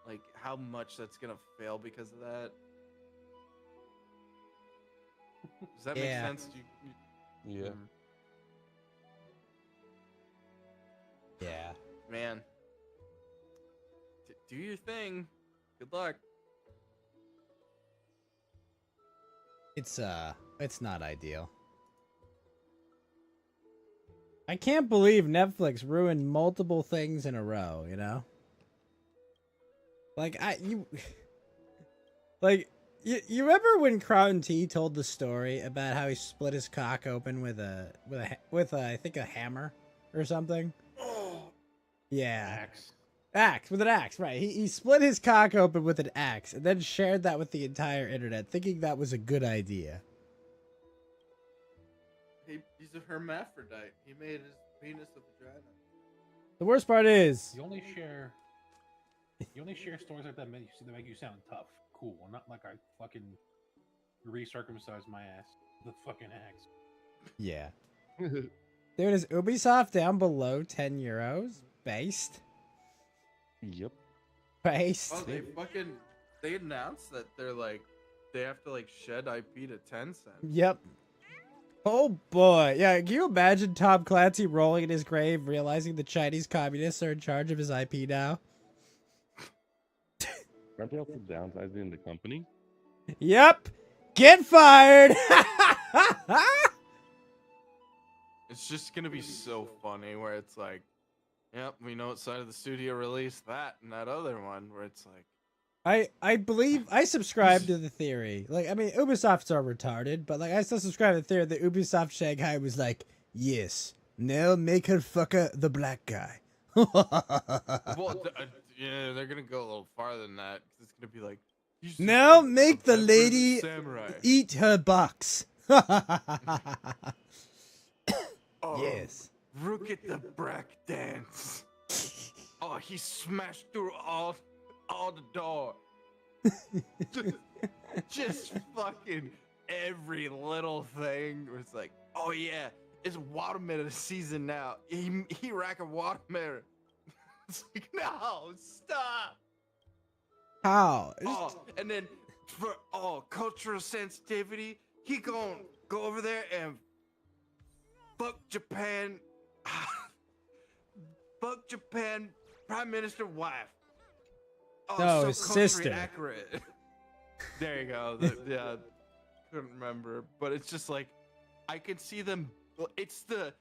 Like how much that's gonna fail because of that? Does that make sense to you? Yeah. Yeah. Man. Do your thing. Good luck. It's not ideal. I can't believe Netflix ruined multiple things in a row, you know? Like you remember when Crown T told the story about how he split his cock open with a I think a hammer or something? Yeah. Axe with an axe, right? He split his cock open with an axe and then shared that with the entire internet, thinking that was a good idea. He's a hermaphrodite. He made his penis a vagina. The worst part is You only share stories like that that make you sound tough. Cool. Not like I fucking recircumcised my ass with a fucking axe. Yeah. Dude, is Ubisoft down below 10 euros? Based? Yep. Based? Oh, they announced that they have to like shed IP to Tencent. Yep. Oh boy. Yeah, can you imagine Tom Clancy rolling in his grave, realizing the Chinese communists are in charge of his IP now? Aren't they also downsizing the company? Yep. Get fired! It's just gonna be so funny where it's like, yep, we know what side of the studio released that and that other one, where it's like, I believe I subscribe to the theory. Like, I mean, Ubisofts are retarded, but like I still subscribe to the theory that Ubisoft Shanghai was like, yes, now make her fuck the black guy. well, yeah, they're gonna go a little farther than that. 'Cause it's gonna be like, now make the lady samurai. eat her box. Oh, yes. Look at the break dance. Oh, he smashed through all the door. just fucking every little thing. It's like, oh yeah, it's watermelon season now. He rack a watermelon. It's like, no, stop. How? Oh, and then for cultural sensitivity, he gonna go over there and fuck Japan. Fuck Japan Prime Minister wife. Oh, No, so his country sister. Accurate. There you go. Yeah, couldn't remember, but it's just like I could see them. It's the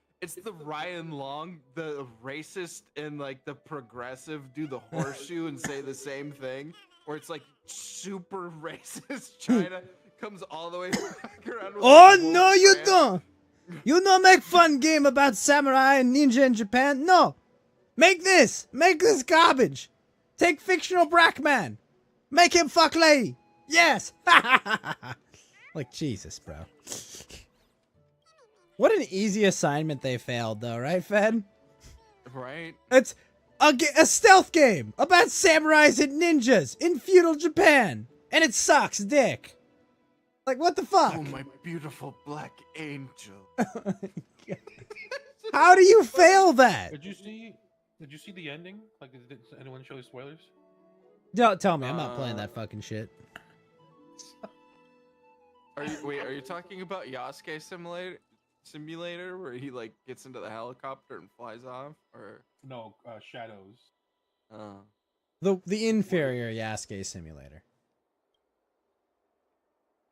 Ryan Long, the racist and like the progressive do the horseshoe and say the same thing, where it's like super racist China comes all the way back around. With Oh the no, wolf you brand. don't. You don't make fun game about samurai and ninja in Japan. No, make this garbage. Take fictional Brackman, make him fuck lady. Yes. Like Jesus, bro. What an easy assignment they failed, though, right, Fed? Right? It's a stealth game about samurais and ninjas in feudal Japan, and it sucks dick. Like, what the fuck? Oh, my beautiful black angel. How do you fail that? Did you see the ending? Like, did anyone show you spoilers? Don't tell me, I'm not playing that fucking shit. Are you talking about Yasuke simulator where he like gets into the helicopter and flies off, or No, Shadows. The inferior Yasuke simulator.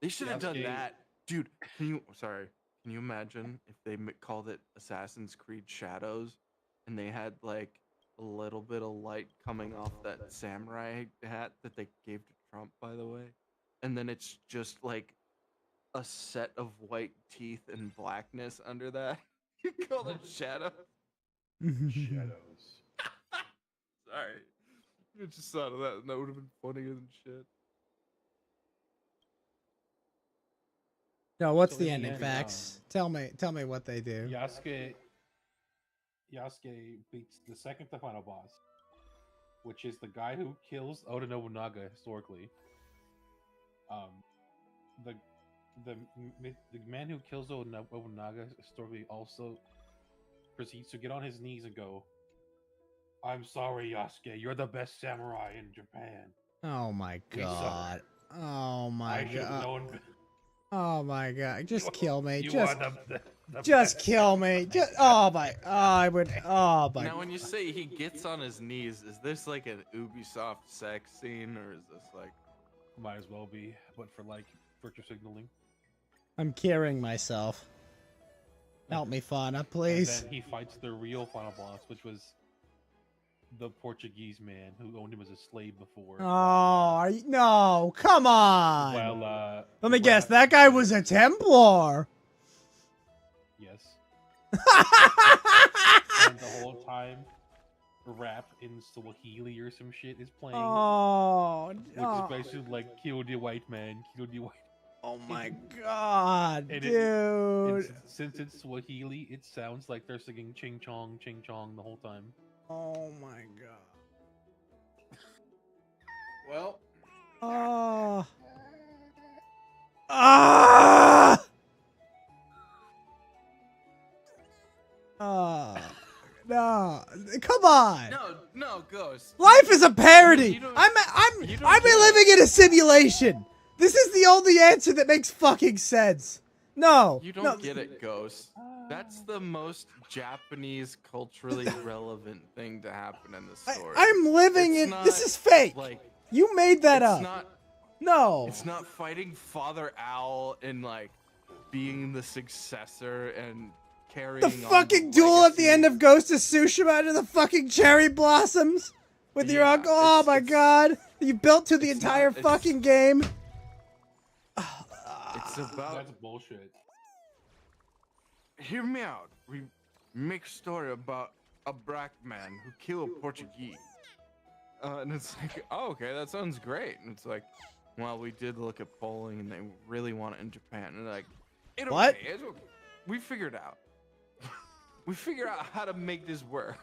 They should have done Yasuke- that, dude. Can you imagine if they called it Assassin's Creed Shadows, and they had like a little bit of light coming off that samurai hat that they gave to Trump, by the way, and then it's just like a set of white teeth and blackness under that. You call it Shadow? Shadows. Sorry. I just thought of that, and that would have been funnier than shit. No, what's So the in the ending, end, Facts? Tell me what they do. Yasuke beats the second to final boss, which is the guy who kills Oda Nobunaga historically. The man who kills Oda Nobunaga historically also proceeds to get on his knees and go, "I'm sorry, Yasuke. You're the best samurai in Japan. Oh my We suck. god. Oh my I should have god. known." Oh my god. Just kill me. You Just are the just best kill me. Just I would Now, when you say he gets on his knees, is this like an Ubisoft sex scene, or is this like? Might as well be, but for like virtue signaling. I'm curing myself. Help me, Fauna, please. And then he fights the real final boss, which was the Portuguese man who owned him as a slave before. Oh, no, come on. Well, let me guess, that guy was a Templar. Yes. And the whole time, rap in Swahili or some shit is playing. Oh, which is basically like kill the white man, kill the white. Oh my god, And dude. Since it's Swahili, it sounds like they're singing ching chong the whole time. Oh my god. Well. Oh. Ah. Oh. No. Come on. No, Ghost. Life is a parody. You don't I'm get living in a simulation. This is the only answer that makes fucking sense. No. You don't no. get it, Ghost. That's the most Japanese culturally relevant thing to happen in the story. I'm living It's in. not, This is fake. Like, You made that it's up. not. No. It's not fighting Father Owl and like being the successor and carrying The on fucking duel at the legacy. end of Ghost of Tsushima under the fucking cherry blossoms with your uncle. Oh my god. You built to the entire not- fucking game. It's about. That's bullshit. Hear me out. We make a story about a black man who killed a Portuguese. And it's like, oh, okay, that sounds great. And it's like, well, we did look at polling and they really want it in Japan. And they're like, it's What? okay, it's okay. We figured out. We figured out how to make this work.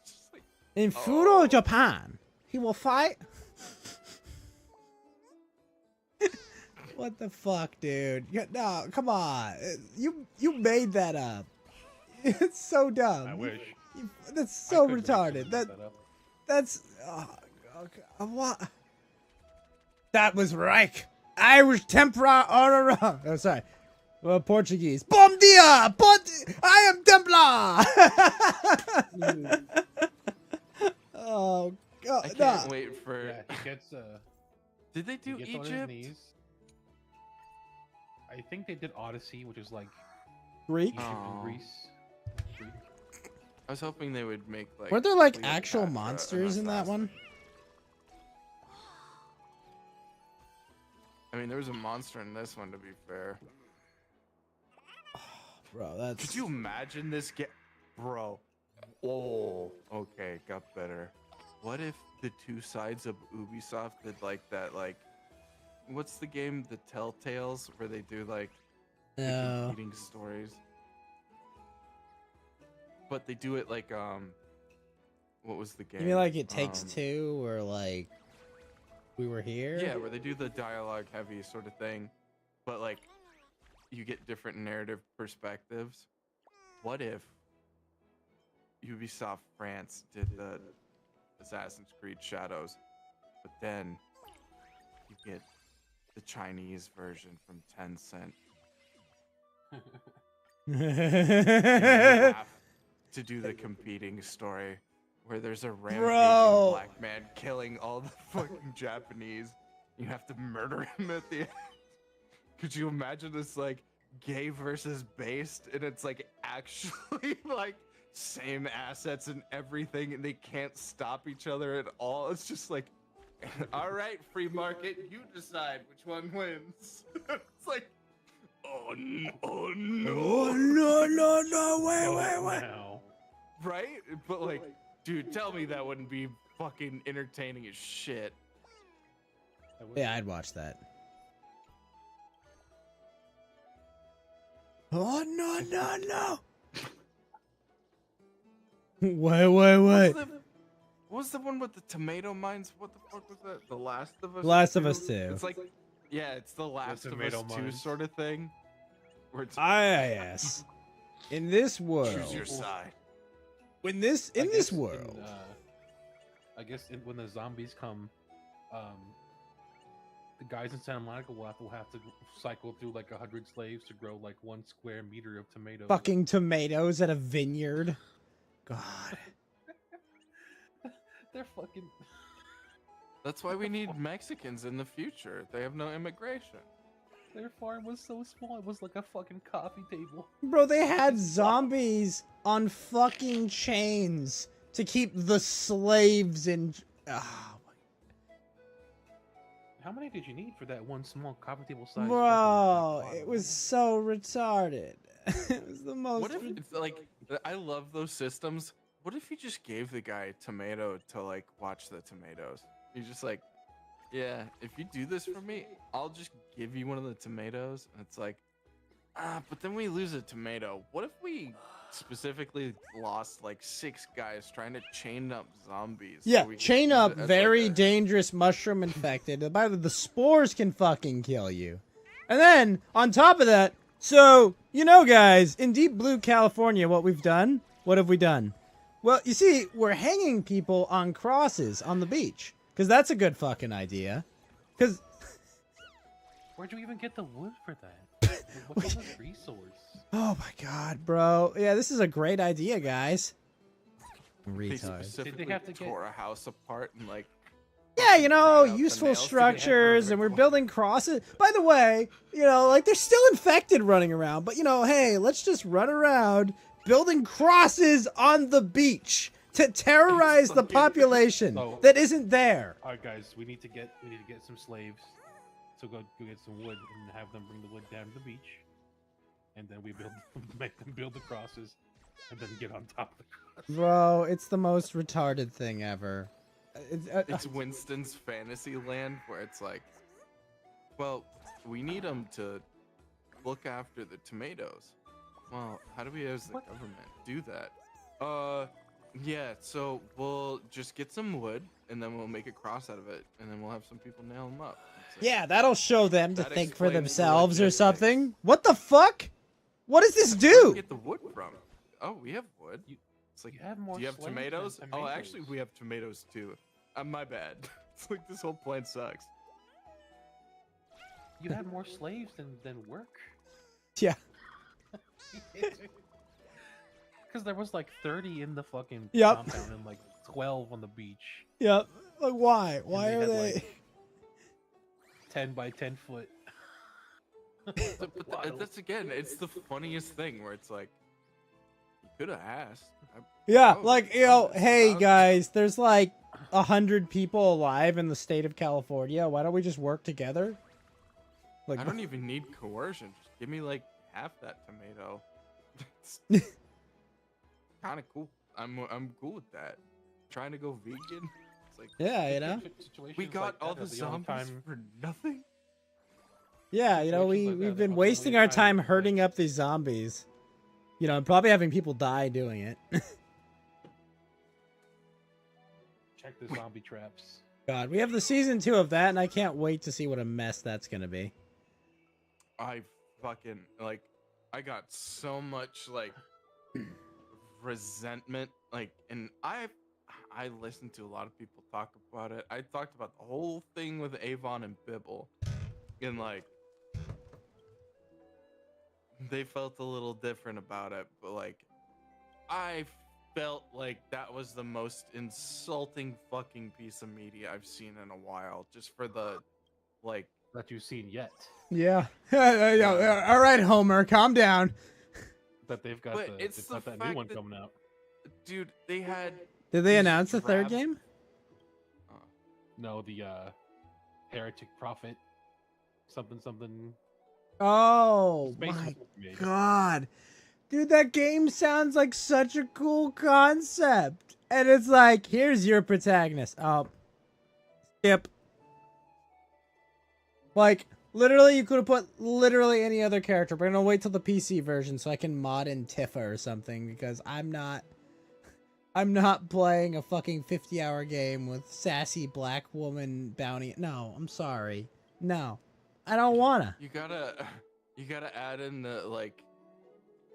It's just like, In feudal Japan, he will fight. What the fuck, dude? No, come on. You made that up. It's so dumb. I wish. That's so I couldn't retarded. make that up. That's okay. What? That was Reich. Irish Templar Aurora. Oh, sorry. Well, Portuguese. Bom dia! I am Templar! Oh, Oh, I can't nah. wait for. Yeah, he gets Did they do he gets on his Egypt? knees. I think they did Odyssey, which is like Greek? Egypt Aw. and Greece. Greek. I was hoping they would make like. Were there like Cleopatra actual an monsters in that one? assassin. I mean, there was a monster in this one, to be fair. Bro, that's. Could you imagine this get, bro? Oh, okay, got better. What if the two sides of Ubisoft did like that? Like, what's the game, the Telltales, where they do like the No. competing stories? But they do it like what was the game? You mean like It Takes Two or like We Were Here? Yeah, where they do the dialogue heavy sort of thing, but like you get different narrative perspectives. What if Ubisoft France did the Assassin's Creed Shadows, but then you get the Chinese version from Tencent? And you have to do the competing story where there's a rampaging Bro. black man killing all the fucking Japanese. You have to murder him at the end. Could you imagine this like gay versus based, and it's like actually like same assets and everything, and they can't stop each other at all? It's just like, all right, free market, you decide which one wins. It's like, oh no, oh no, Oh, no, wait. Now. right? But like, dude, tell me that wouldn't be fucking entertaining as shit. Yeah, I'd watch that. Oh, no. Wait. What was the one with the tomato mines? What the fuck was that? The Last of Us. Last of 2? Us 2. It's like, yeah, it's the Last of Us tomato 2 mines. sort of thing. Where it's Yes. In this world. choose your side. In this I guess world. When the zombies come, the guys in Santa Monica will have to cycle through like 100 slaves to grow like 1 square meter of tomatoes. Fucking tomatoes at a vineyard. God. They're fucking. That's why we need Mexicans in the future. They have no immigration. Their farm was so small, it was like a fucking coffee table. Bro, they had zombies on fucking chains to keep the slaves in. Oh, How many did you need for that one small coffee table size? bro, fucking, it was so retarded. It was the most. What if it's like, I love those systems. What if you just gave the guy a tomato to like watch the tomatoes? You're just like, yeah, if you do this for me, I'll just give you one of the tomatoes. And it's like, but then we lose a tomato. What if we specifically lost like 6 guys trying to chain up zombies? so Yeah, we could chain use up it as, very like, a- dangerous mushroom infected. By the way, the spores can fucking kill you. And then, on top of that, so, you know, guys, in deep blue California, what we've done? What have we done? Well, you see, we're hanging people on crosses on the beach. Because that's a good fucking idea. Because, Where'd you even get the wood for that? What's this resource? oh my god, bro. Yeah, this is a great idea, guys. They Retard. specifically have to get- tore a house apart and like. Yeah, you know, Pry out the useful nails to get structures, and we're perfect building crosses. By the way, you know, like, they're still infected running around, but, you know, hey, let's just run around building crosses on the beach to terrorize the population So- that isn't there. All right, guys, we need to get some slaves. So go get some wood and have them bring the wood down to the beach, and then we make them build the crosses, and then get on top of the cross. Bro, it's the most retarded thing ever. It's Winston's fantasy land where it's like, well, we need them to look after the tomatoes. Well, how do we as the government do that? Yeah, so we'll just get some wood and then we'll make a cross out of it and then we'll have some people nail them up. It's like, Yeah, that'll show them to That think for explains the themselves or logistics. something. What the fuck? What does this Where do we do? get the wood from? Oh, we have wood. It's like, You have more do you have slaves than tomatoes? Oh, actually, tomatoes. we have tomatoes too. My bad. It's like this whole plan sucks. You had more slaves than work. Yeah. Because there was like 30 in the fucking Yep. compound and like 12 on the beach. Yep. Like why? Why they are had, they? like, 10 by 10 foot. But that's again, it's the funniest thing where it's like, you could have asked. Yeah, Oh, like, you know, hey guys, there's like 100 people alive in the state of California. Why don't we just work together? Like, I don't even need coercion. Just give me like half that tomato. Kind of cool. I'm cool with that. Trying to go vegan. It's like, yeah, you know. we got all the zombies for nothing. Yeah, you know, we've been wasting our time herding up these zombies. You know, and probably having people die doing it. Check the zombie traps. God, we have the season 2 of that, and I can't wait to see what a mess that's gonna be. I fucking like. I got so much like resentment, like, and I listened to a lot of people talk about it. I talked about the whole thing with Avon and Bibble, and like they felt a little different about it, but like I felt like that was the most insulting fucking piece of media I've seen in a while, just for the like that you've seen yet. Yeah. All right, Homer, calm down. That they've got But it's they've the got that fact new one that- coming out. dude, they had Did they these announce the third drab- game? No, the Heretic Prophet something. Oh Space my made. god. Dude, that game sounds like such a cool concept. And it's like, here's your protagonist. Oh. Skip. Like, literally, you could have put literally any other character, but I'm gonna wait till the PC version so I can mod in Tifa or something, because I'm not playing a fucking 50-hour game with sassy black woman bounty. No, I'm sorry. No. I don't wanna. You gotta add in the like,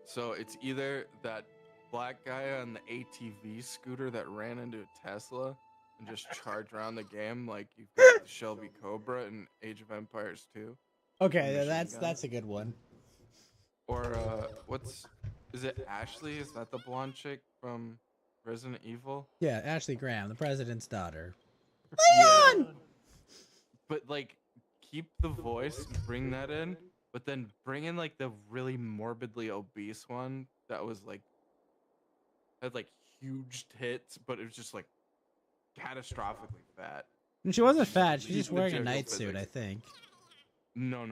so it's either that black guy on the ATV scooter that ran into a Tesla and just charged around the game like you've got the Shelby Cobra in Age of Empires 2. Okay, Machine that's gun. that's a good one. Or is it Ashley? Is that the blonde chick from Resident Evil? Yeah, Ashley Graham, the president's daughter. Leon! But like, keep the voice, bring that in, but then bring in like the really morbidly obese one that was like had like huge tits, but it was just like catastrophically fat. And she wasn't fat. She's Leave just the wearing a general night suit, I physics. think. No.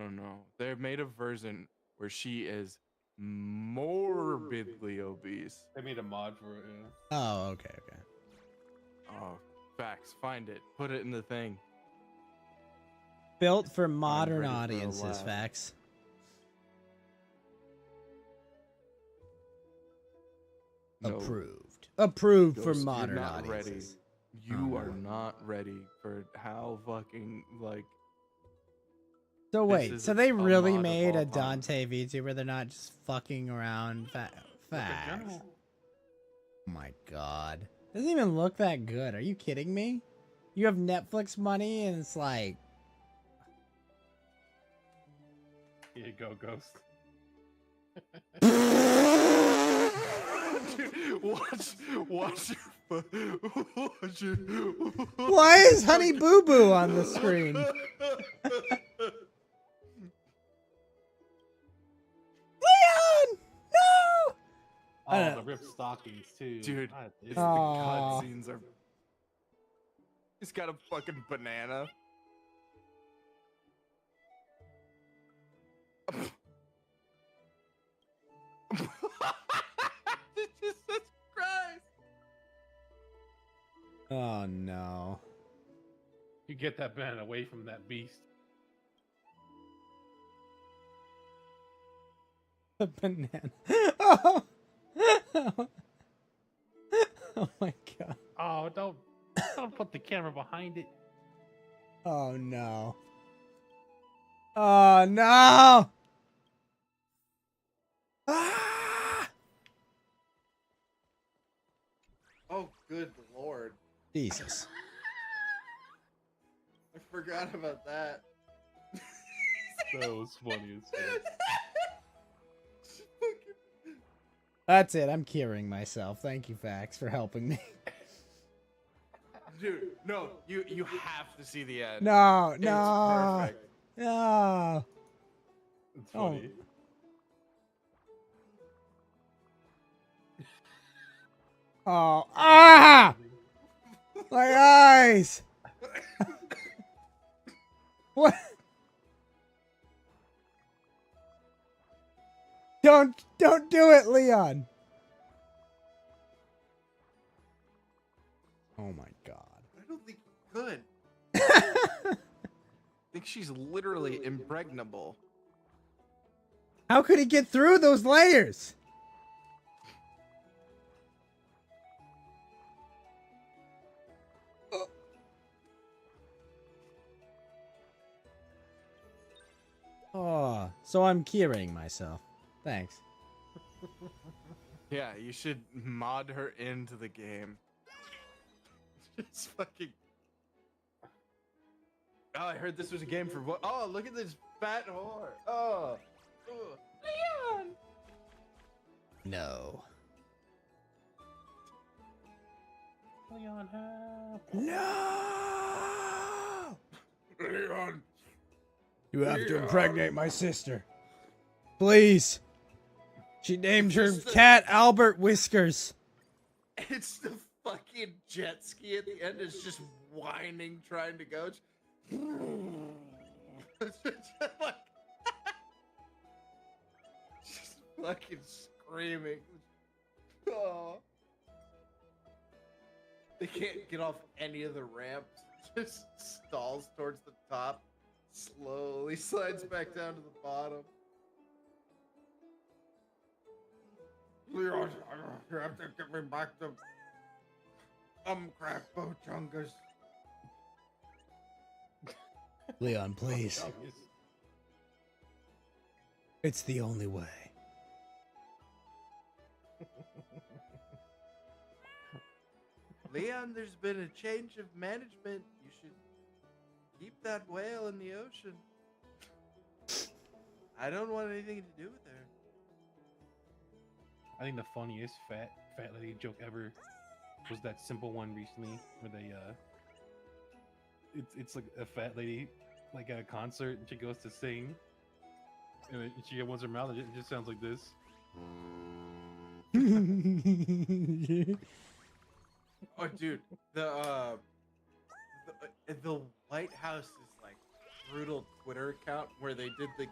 They made a version where she is morbidly obese. They made a mod for it. Yeah. Oh, okay. Oh, facts. Find it. Put it in the thing. Built for modern ready for a audiences, laugh. facts. No. Approved for Ghost, modern you're not audiences. ready. You are not ready for how fucking like. So This wait, is so they a really mod of made all a time. Dante VTuber? They're not just fucking around. Facts. Oh my god, doesn't even look that good. Are you kidding me? You have Netflix money and it's like, Here you go, Ghost. Dude, watch your. why is Honey Boo Boo on the screen? Leon, no! I Oh, don't the ripped stockings too. Dude, God, it's damn. the Aw. cutscenes are. He's got a fucking banana. Jesus Christ! Oh no. You get that banana away from that beast. The banana. Oh. Oh my god. Oh, don't put the camera behind it. Oh no. Oh no. Ah! Oh, good lord. Jesus. I forgot about that. That was funny as fuck. That's it. I'm curing myself. Thank you, Fax, for helping me. Dude, no, you have to see the end. No, It's no, perfect. no. It's Oh. funny. Oh, ah! My eyes. What? Don't do it, Leon. Oh my god. I don't think you could. I think she's literally impregnable. How could he get through those layers? Oh, so I'm keying myself. Thanks. Yeah, you should mod her into the game. Just fucking. Oh, I heard this was a game for what? Oh, look at this fat whore. Oh. Leon! No. Leon, help. No! Leon! You have to impregnate my sister. Please. She named her cat Albert Whiskers. It's the fucking jet ski at the end. It's just whining, trying to go. It's just like, just fucking screaming. Oh. They can't get off any of the ramps. Just stalls towards the top. Slowly slides back down to the bottom. Leon, you have to get me back to crack Bochungus. Leon, please. It's the only way. Leon, there's been a change of management. You should keep that whale in the ocean. I don't want anything to do with her. I think the funniest fat lady joke ever was that simple one recently where they it's like a fat lady like at a concert and she goes to sing and she opens her mouth and it just sounds like this. Oh, dude, the White House's like brutal Twitter account where they did the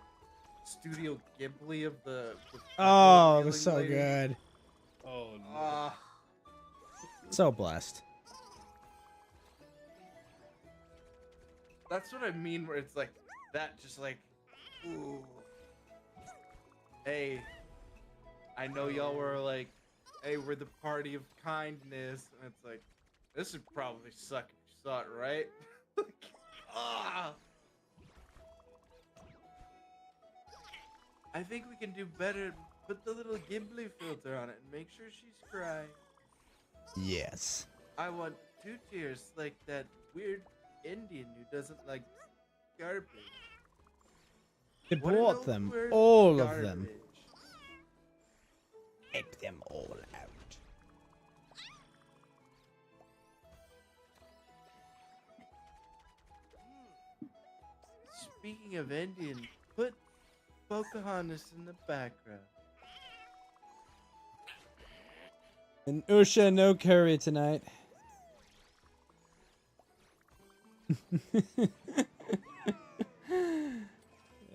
Studio Ghibli of the Oh, it was feeling so lady. good. Oh no. So blessed. That's what I mean, where it's like that, just like, ooh. Hey, I know y'all were like, hey, we're the party of kindness, and it's like, this would probably suck if you saw it, right? Like, ah. I think we can do better. Put the little Ghibli filter on it and make sure she's crying. Yes. I want 2 tears like that weird Indian who doesn't like garbage. They What an brought old them, word, all of them. garbage. Take them all out. Speaking of Indian, put Pocahontas in the background. And Usha, no curry tonight.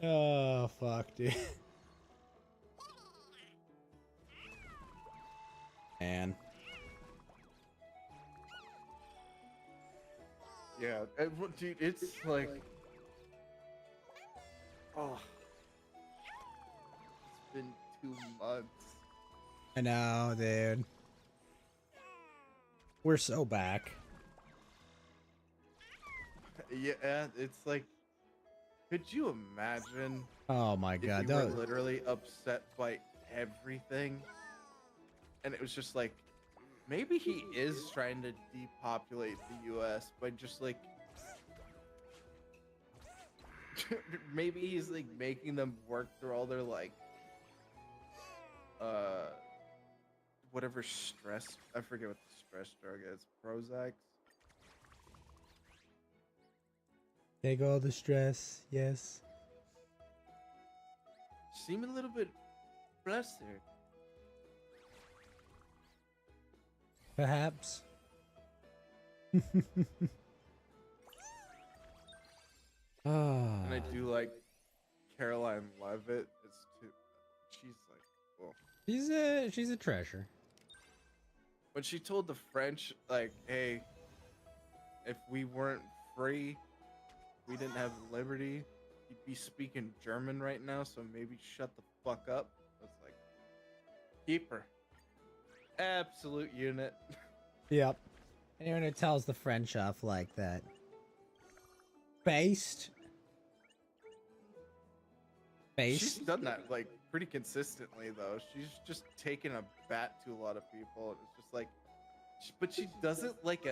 Oh, fuck, dude. Man. Yeah, dude, it's like, oh, it's been 2 months. I know, dude. We're so back. Yeah, it's like, could you imagine? Oh my god, if you were that- literally upset by everything, and it was just like, maybe he is trying to depopulate the U.S. by just like, maybe he's like making them work through all their like, whatever stress. I forget what the stress drug is. Prozac. Take all the stress. Yes. Seem a little bit flustered. Perhaps. And I do like Caroline Levitt. It's too. She's like, well, She's a treasure. when she told the French, like, hey, if we weren't free, we didn't have liberty, you'd be speaking German right now, so maybe shut the fuck up. It's like, keep her. Absolute unit. Yep. Anyone who tells the French off like that. Based. She's done that, like, pretty consistently, though. She's just taken a bat to a lot of people, and it's just like, but she does it like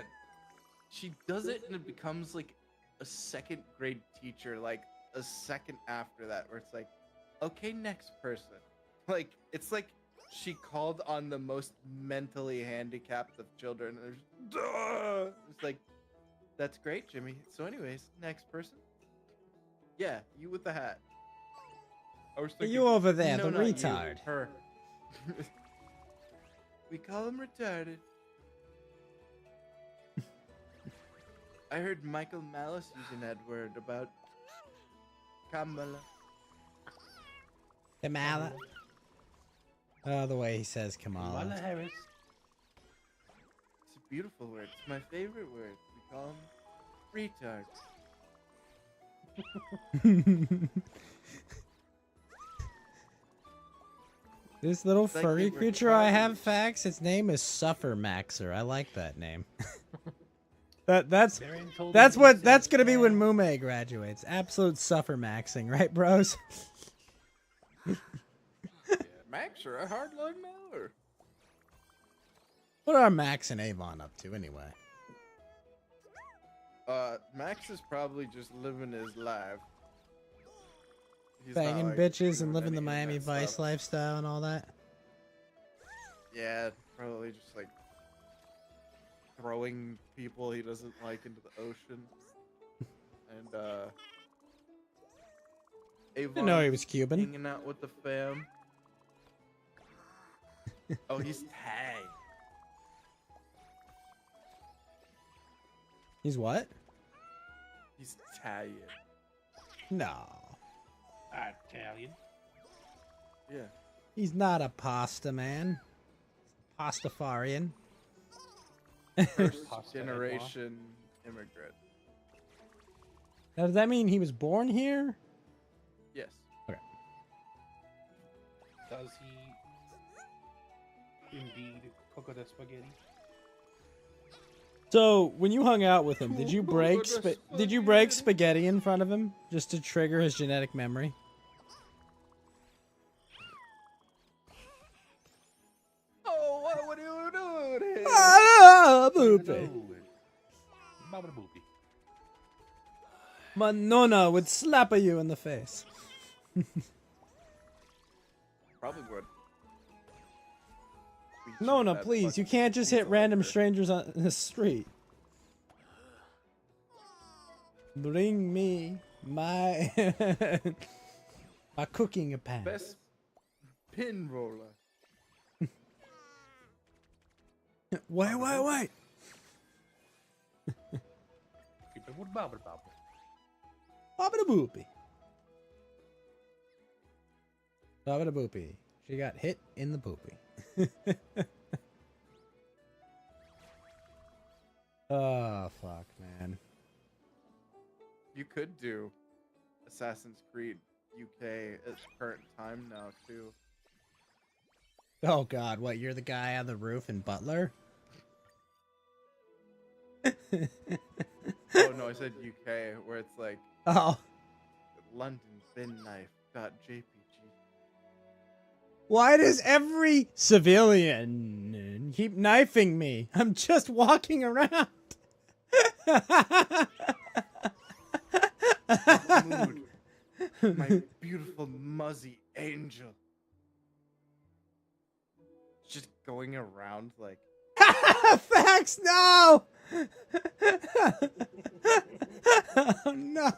she does it and it becomes like a second grade teacher, like a second after that, where it's like, okay, next person. Like, it's like she called on the most mentally handicapped of children, and it's like, that's great, Jimmy. So anyways, next person. Yeah, you with the hat. I was thinking, You over there, no, the not you, retard. her. We call him retarded. I heard Michael Malice using that word about Kamala. Kamala. Oh, the way he says Kamala. Kamala Harris. It's a beautiful word. It's my favorite word. We call him retard. This little It's like furry they were creature I retarded. have facts, its name is Suffer Maxer. I like that name. that's gonna be when Mume graduates. Absolute Suffer Maxing, right, bros? Max or a hard lug now, or What are Max and Avon up to anyway? Max is probably just living his life. He's not, Banging like, bitches and doing living the any Miami internet Vice stuff. lifestyle and all that. Yeah, probably just like throwing people he doesn't like into the ocean. And Didn't know he was Cuban. hanging out with the fam. Oh, he's Thai. He's what? He's Italian. No. Italian. Yeah. He's not a pasta man. Pastafarian. First generation immigrant. Now, does that mean he was born here? Yes. Okay. Does he indeed cook the spaghetti? So, when you hung out with him, did you break spaghetti in front of him just to trigger his genetic memory? Oh, what would you do? Ah, boopy. Baba boopy. My nonna would slap you in the face. Probably would. Nonna, please, you can't just hit random strangers on the street. Bring me my my cooking pan. Best pin roller. Wait. Keep it with Baba Baba. Baba da boopy. Baba da boopy. She got hit in the poopy. Oh, fuck, man. You could do Assassin's Creed UK at current time now too. Oh, God, what, you're the guy on the roof in Butler? Oh no, I said UK, where it's like Oh. London bin knife .jpg. Why does every civilian keep knifing me? I'm just walking around. Mood. My beautiful muzzy angel. Just going around like Facts, no! Oh, no.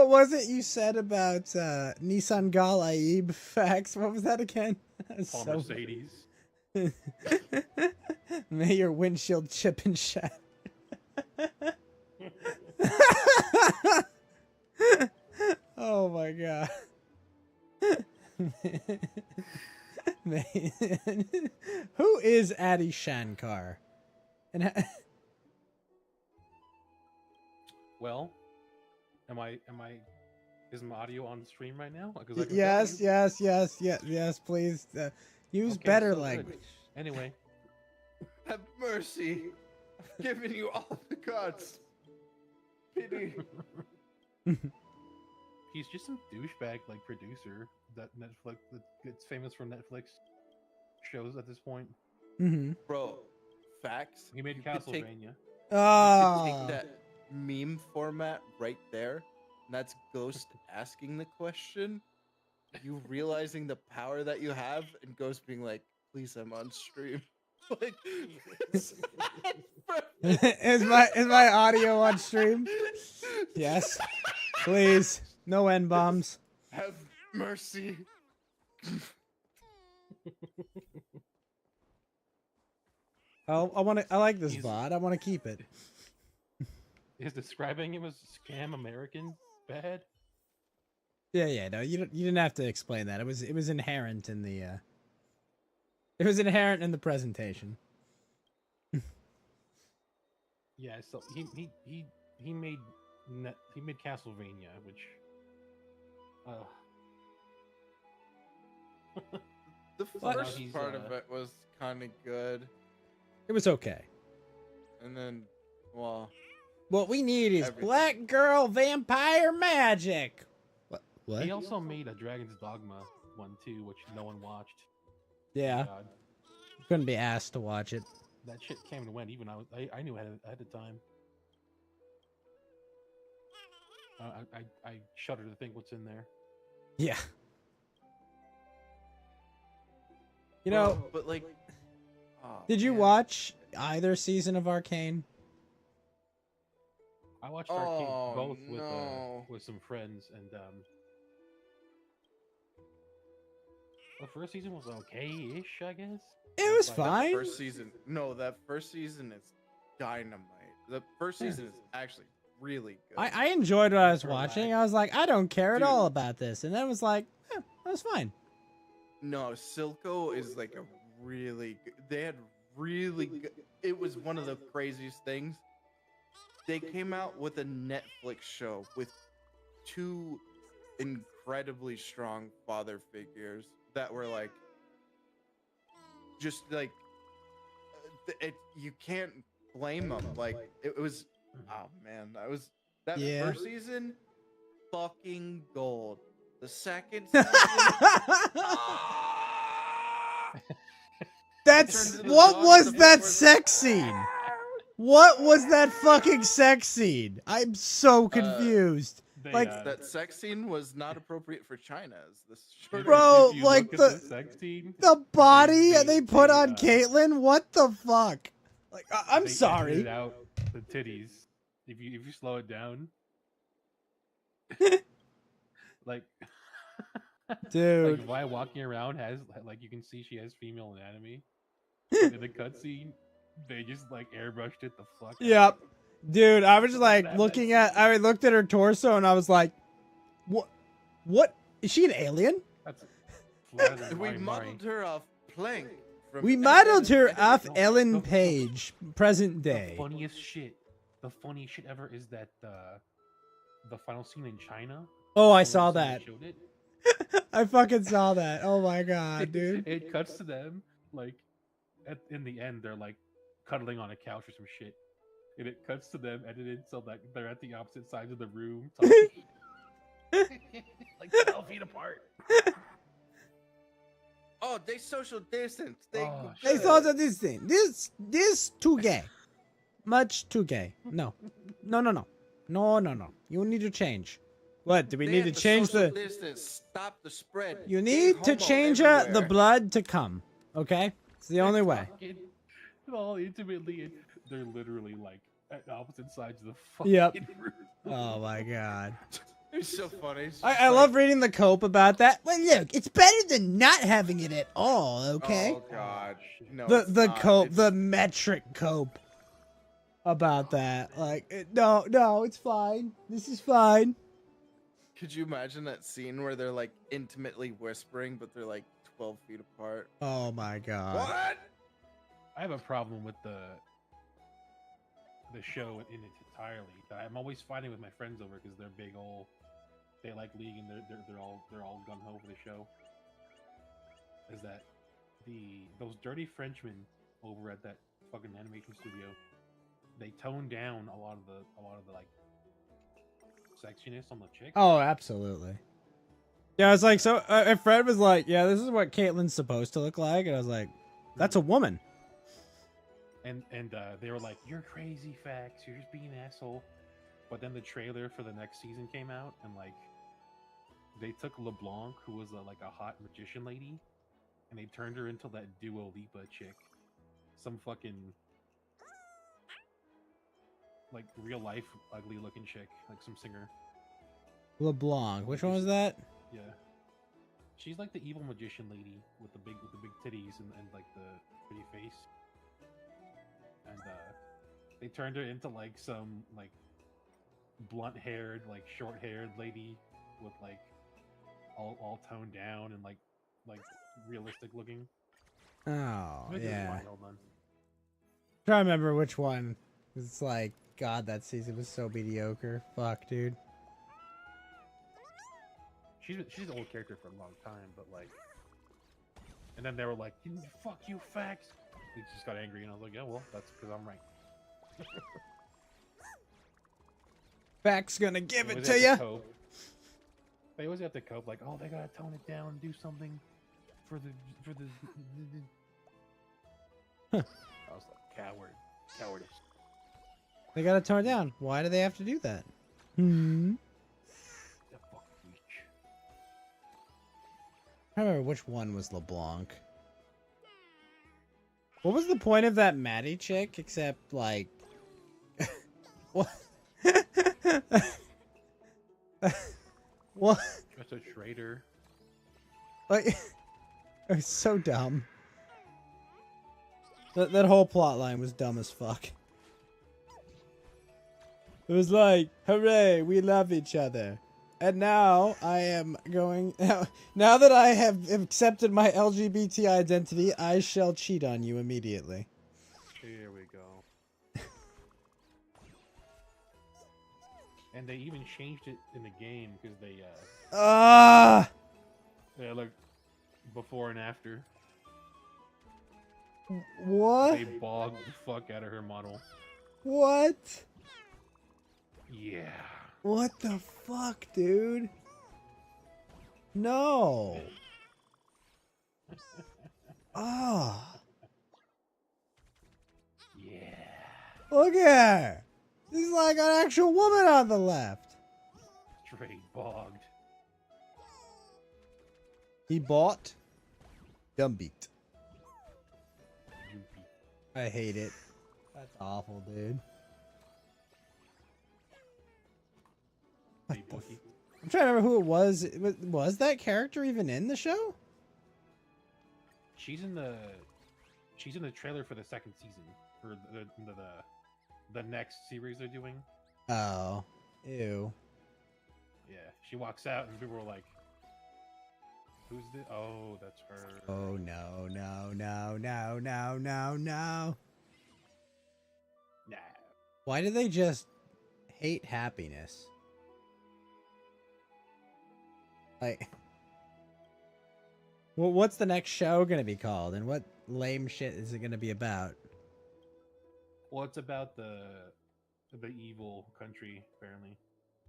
What was it you said about Nissan Galaib facts? What was that again? That's Paul so- Mercedes. May your windshield chip and shatter. Oh my god. Man. Who is Adi Shankar? And Well, is my audio on the stream right now? 'Cause I can tell yes, you. yes, please. Use Okay, better so good. language. Anyway, Have mercy. I've given you all the gods. Pity. he's just some douchebag like producer that Netflix that gets famous from Netflix shows at this point. Mm-hmm. Bro, facts. He made You could take- Castlevania. You could Oh. take that meme format right there, and that's Ghost asking the question, you realizing the power that you have, and Ghost being like, please, I'm on stream. Like, is my audio on stream? Yes. Please. No N bombs. have mercy. I like this He's- bot. I want to keep it. Is describing him as scam American bad? Yeah. No, you didn't have to explain that. It was inherent in the. It was inherent in the presentation. Yeah, so he made he made Castlevania, which The What? first He's, part of it was kind of good, It was okay. and then, well, What we need is Everything. Black Girl Vampire Magic. What? he also made a Dragon's Dogma one too, which no one watched. Yeah. God, Couldn't be asked to watch it. that shit came and went. Even I knew ahead of time. I shudder to think what's in there. Yeah. You know, bro, but like, oh, did you man. watch either season of Arcane? I watched Arcane Oh, both no. with some friends, and the first season was okay-ish, I guess. It was Like, fine. First season, no, that first season is dynamite. The first Yeah. season is actually really good. I enjoyed what I was Relax. watching. I was like, I don't care at Dude. all about this, and then it was like, that was fine. No, Silco is like a really good. They had really good. It was one of the craziest things. They came out with a Netflix show with two incredibly strong father figures that were like, just like, you can't blame them. Like, it was, oh man, that Yeah. first season, fucking gold. The second season, That's Turned into the what dog was in the that fourth- sex scene? What was that fucking sex scene? I'm so confused. they, like- that sex scene was not appropriate for China. As this short Bro, if you like look at the- sex scene, The body they- they put they, on Caitlyn, what the fuck? Like, I'm they sorry. edited out the titties. If you slow it down, like. Dude. Like Vi walking around has like you can see she has female anatomy. In the cutscene, they just like airbrushed it the fuck. out. Yep. Dude, I was just like That looking makes at I looked at her torso and I was like, what is she an alien? That's flatter than We Mari modeled her off Plank. From We modeled her Ellen off No, Ellen no, no. Page, present The day. funniest shit. The funniest shit ever is that the final scene in China. Oh, I when saw they that. showed it, I fucking saw that. Oh my god, dude. It cuts to them like in the end they're like cuddling on a couch or some shit, and it cuts to them edited so that they're at the opposite sides of the room, talking, like 12 feet apart. Oh, they social distance. Oh, They shit. thought of this thing. This too gay. Much too gay. No. No. You need to change. What? Do we They need have to change social the distance. Stop the spread. You Gay need to homo change the everywhere. blood to come. Okay? It's the only way. Fucking- all intimately, they're literally like at opposite sides of the fucking Yep. room. Oh my god. It's so funny. It's I just love like- reading the cope about that. Well, look, it's better than not having it at all, okay? Oh god. No. the it's the not. cope, It's- the metric cope about that. Like, no, it's fine. This is fine. Could you imagine that scene where they're like intimately whispering, but they're like 12 feet apart? Oh my god. What? I have a problem with the show in its entirety. That I'm always fighting with my friends over because they're big old. They like League and they're all gun ho for the show. Is that those dirty Frenchmen over at that fucking animation studio? They toned down a lot of the like sexiness on the chick. Oh, absolutely. Yeah, I was like, so a friend was like, yeah, this is what Caitlyn's supposed to look like, and I was like, that's a woman. And they were like, "You're crazy, Fax. You're just being an asshole." But then the trailer for the next season came out, and like, they took LeBlanc, who was like a hot magician lady, and they turned her into that Dua Lipa chick, some fucking like real life ugly looking chick, like some singer. LeBlanc. Which one was that? Yeah, she's like the evil magician lady with the big titties and like the pretty face. And they turned her into like some like blunt haired, like short haired lady with like all toned down and like realistic looking. Oh, Maybe it was yeah. fine, hold on. Trying to remember which one. It's like, God, that season was so mediocre. Fuck, dude. She's an old character for a long time, but like, and then they were like, "Fuck you, Fax." They just got angry, and I was like, "Yeah, well, that's because I'm right." Fact's gonna give They it always to have you. cope. They always have to cope, like, "Oh, they gotta tone it down and do something for the." I was like, cowardice. They gotta tone it down. Why do they have to do that? Hmm. That fucking leech. I don't remember which one was LeBlanc. What was the point of that Maddie chick except like what? What? Just a traitor. Like it was so dumb. That whole plot line was dumb as fuck. It was like, hooray, we love each other. And now I am going now that I have accepted my LGBT identity, I shall cheat on you immediately. Here we go. And they even changed it in the game because they yeah, look, before and after. What? They bogged the fuck out of her model. What? Yeah. What the fuck, dude? No. Ah. Yeah. Look at her. She's like an actual woman on the left. Straight bogged. He bought Gumbeat. I hate it. That's awful, dude. What the I'm trying to remember who it was. Was that character even in the show? She's in the trailer for the second season for the next series they're doing. Oh. Ew. Yeah, she walks out and people were like, "Who's this? Oh, that's her." Oh no, no, no, no, no, no, no. Nah. Why do they just hate happiness? Like, well, what's the next show gonna be called, and what lame shit is it gonna be about? Well, it's about the evil country apparently.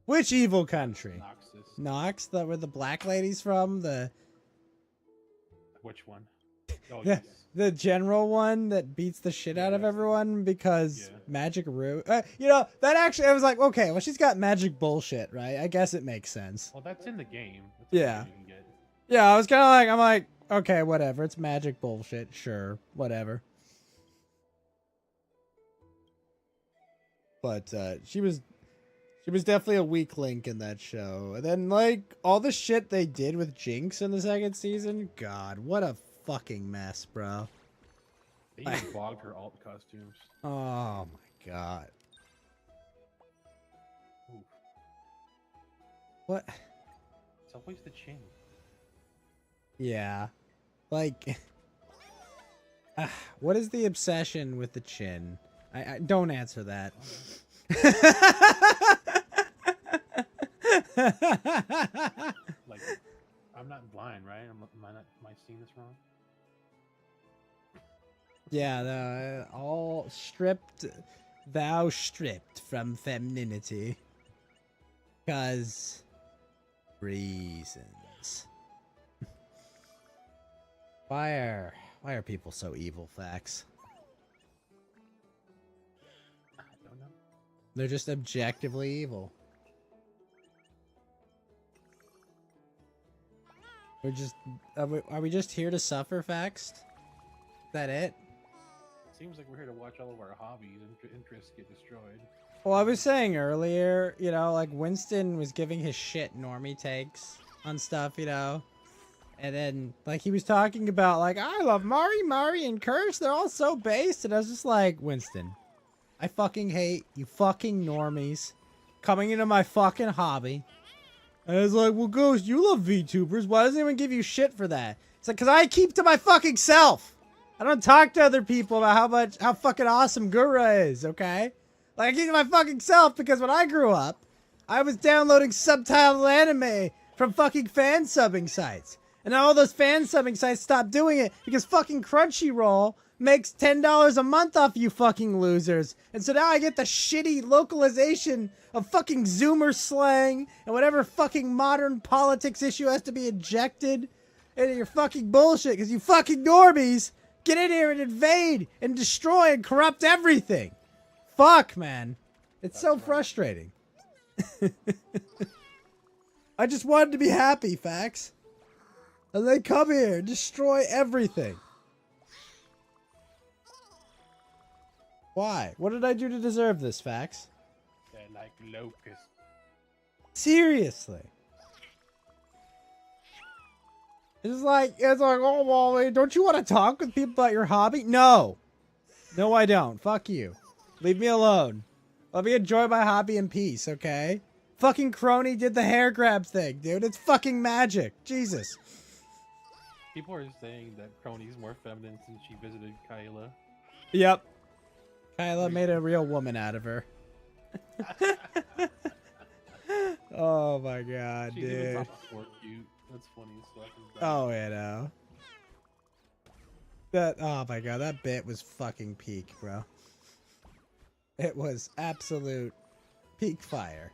Which evil country? Noxus. Nox, that where the black lady's from? Which one? Oh, the, yes. the general one that beats the shit out of everyone because magic root. You know, that actually, I was like, okay, well, she's got magic bullshit, right? I guess it makes sense. Well, that's in the game. That's Yeah. what you can get. Yeah, I was kind of like, I'm like, okay, whatever. It's magic bullshit. Sure, whatever. But she was She was definitely a weak link in that show. And then, like, all the shit they did with Jinx in the second season, God, what a fucking mess, bro. They even bogged her alt costumes. Oh my God. Oof. What? It's always the chin. Yeah. Like, what is the obsession with the chin? I don't answer that. Like, I'm not blind, right? Am I seeing this wrong? Yeah, all stripped, thou stripped from femininity. 'Cause reasons. Why are people so evil, Fax? I don't know. They're just objectively evil. We're just are we just here to suffer, Fax? Is that it? Seems like we're here to watch all of our hobbies and interests get destroyed. Well, I was saying earlier, you know, like Winston was giving his shit normie takes on stuff, you know. And then, like, he was talking about, like, I love Mari, and Curse. They're all so based. And I was just like, Winston, I fucking hate you fucking normies coming into my fucking hobby. And I was like, well, Ghost, you love VTubers. Why doesn't anyone give you shit for that? It's like, because I keep to my fucking self. I don't talk to other people about how fucking awesome Gura is, okay? Like, I keep to my fucking self because when I grew up, I was downloading subtitled anime from fucking fan subbing sites. And now all those fan subbing sites stopped doing it because fucking Crunchyroll makes $10 a month off you fucking losers. And so now I get the shitty localization of fucking Zoomer slang and whatever fucking modern politics issue has to be injected into your fucking bullshit because you fucking normies get in here and invade and destroy and corrupt everything. Fuck, man. It's so frustrating. I just wanted to be happy, Fax. And they come here, destroy everything. Why? What did I do to deserve this, Fax? They're like locusts. Seriously. It's like, oh, well, don't you want to talk with people about your hobby? No. No, I don't. Fuck you. Leave me alone. Let me enjoy my hobby in peace, okay? Fucking Crony did the hair grab thing, dude. It's fucking magic. Jesus. People are saying that Crony's more feminine since she visited Kyla. Yep. Kyla made a real woman out of her. Oh my god, She's dude. even more cute. That's funny as fuck. Oh, you know. Oh my god, that bit was fucking peak, bro. It was absolute peak fire.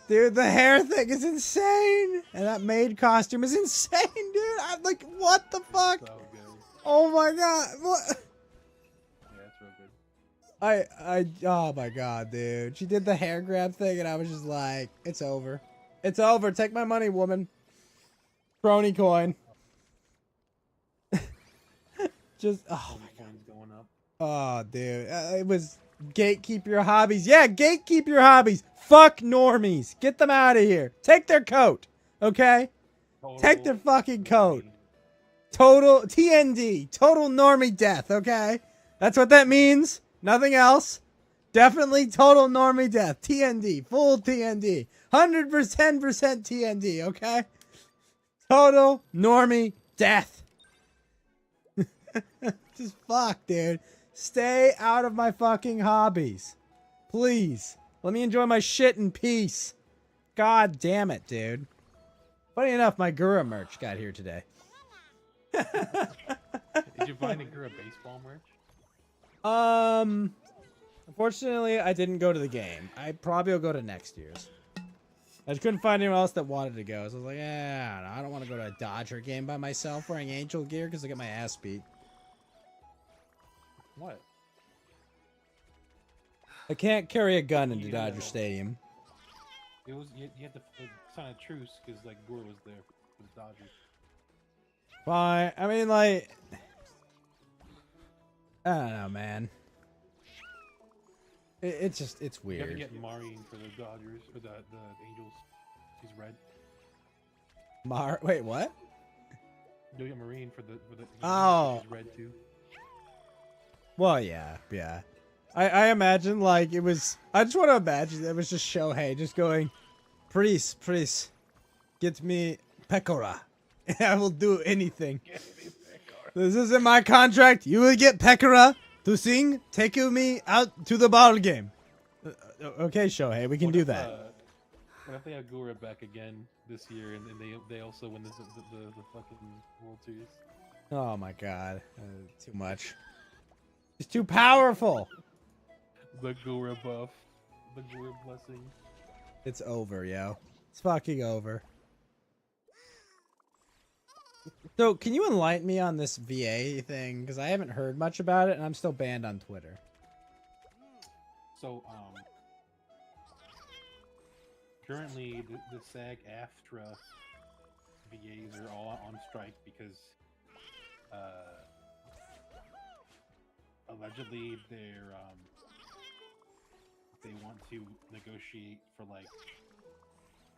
Dude, the hair thing is insane! And that maid costume is insane, dude! I'm like, what the fuck? So good. Oh my god! What? Yeah, it's real good. Oh my god, dude. She did the hair grab thing and I was just like, it's over. It's over. Take my money, woman. Crony coin. Just, oh my god. Going up. Oh, dude. It was gatekeep your hobbies. Yeah, gatekeep your hobbies. Fuck normies. Get them out of here. Take their coat. Okay? Take their fucking coat. Total TND. Total normie death. Okay? That's what that means. Nothing else. Definitely total normie death. TND. Full TND. 100% TND. Okay? Total normie death. Just fuck, dude. Stay out of my fucking hobbies. Please. Let me enjoy my shit in peace. God damn it, dude. Funny enough, my Gura merch got here today. Did you find a Gura baseball merch? Unfortunately, I didn't go to the game. I probably will go to next year's. I just couldn't find anyone else that wanted to go. So I was like, I don't want to go to a Dodger game by myself wearing Angel gear because I get my ass beat. What? I can't carry a gun into Dodger Stadium. It was you had to sign a truce because like Gore was there for the Dodgers. Fine. I mean, like, I don't know, man. It's You gotta weird. get Mari for the Dodgers or the Angels. She's red. Wait, what? You get Marine for the Oh. She's red too. Well, yeah. I imagine like it was. I just want to imagine it was just Shohei just going, priest, get me Pekora. I will do anything. This isn't my contract. You will get Pekora to sing, take me out to the ball game. Okay, Shohei, we can do that. What if they have Gura back again this year, and they also win the fucking World Series? Oh my god, too much. He's too powerful. The Gura buff, the Gura blessing. It's over, yo. It's fucking over. So, can you enlighten me on this VA thing? Because I haven't heard much about it, and I'm still banned on Twitter. So, currently the SAG-AFTRA VAs are all on strike because, allegedly they want to negotiate for like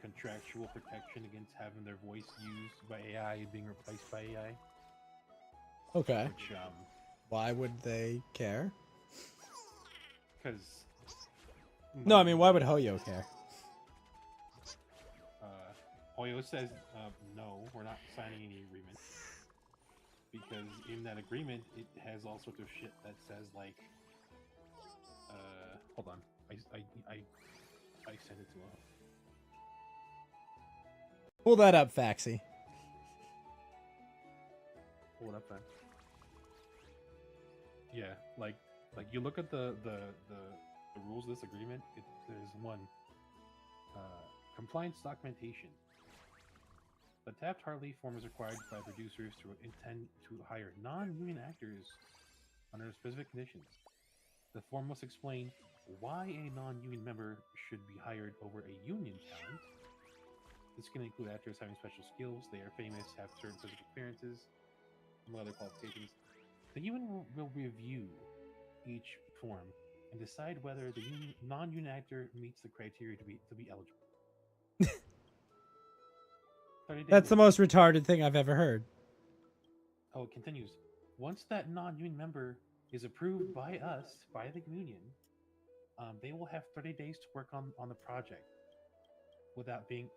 contractual protection against having their voice used by AI and being replaced by AI. Okay. Which, why would they care? Because... No, I mean, why would Hoyo care? Hoyo says, no, we're not signing any agreement. Because in that agreement, it has all sorts of shit that says, like... hold on. I sent it to him. Pull that up, Faxi. Pull it up, man. Yeah, like you look at the rules of this agreement. There's one compliance documentation. The Taft-Hartley form is required by producers to intend to hire non-union actors under specific conditions. The form must explain why a non-union member should be hired over a union talent. This can include actors having special skills, they are famous, have certain physical appearances, among other qualifications. The union will review each form and decide whether the non-union actor meets the criteria to be eligible. That's the most retarded thing I've ever heard. Oh, it continues. Once that non-union member is approved by us, by the union, they will have 30 days to work on the project without being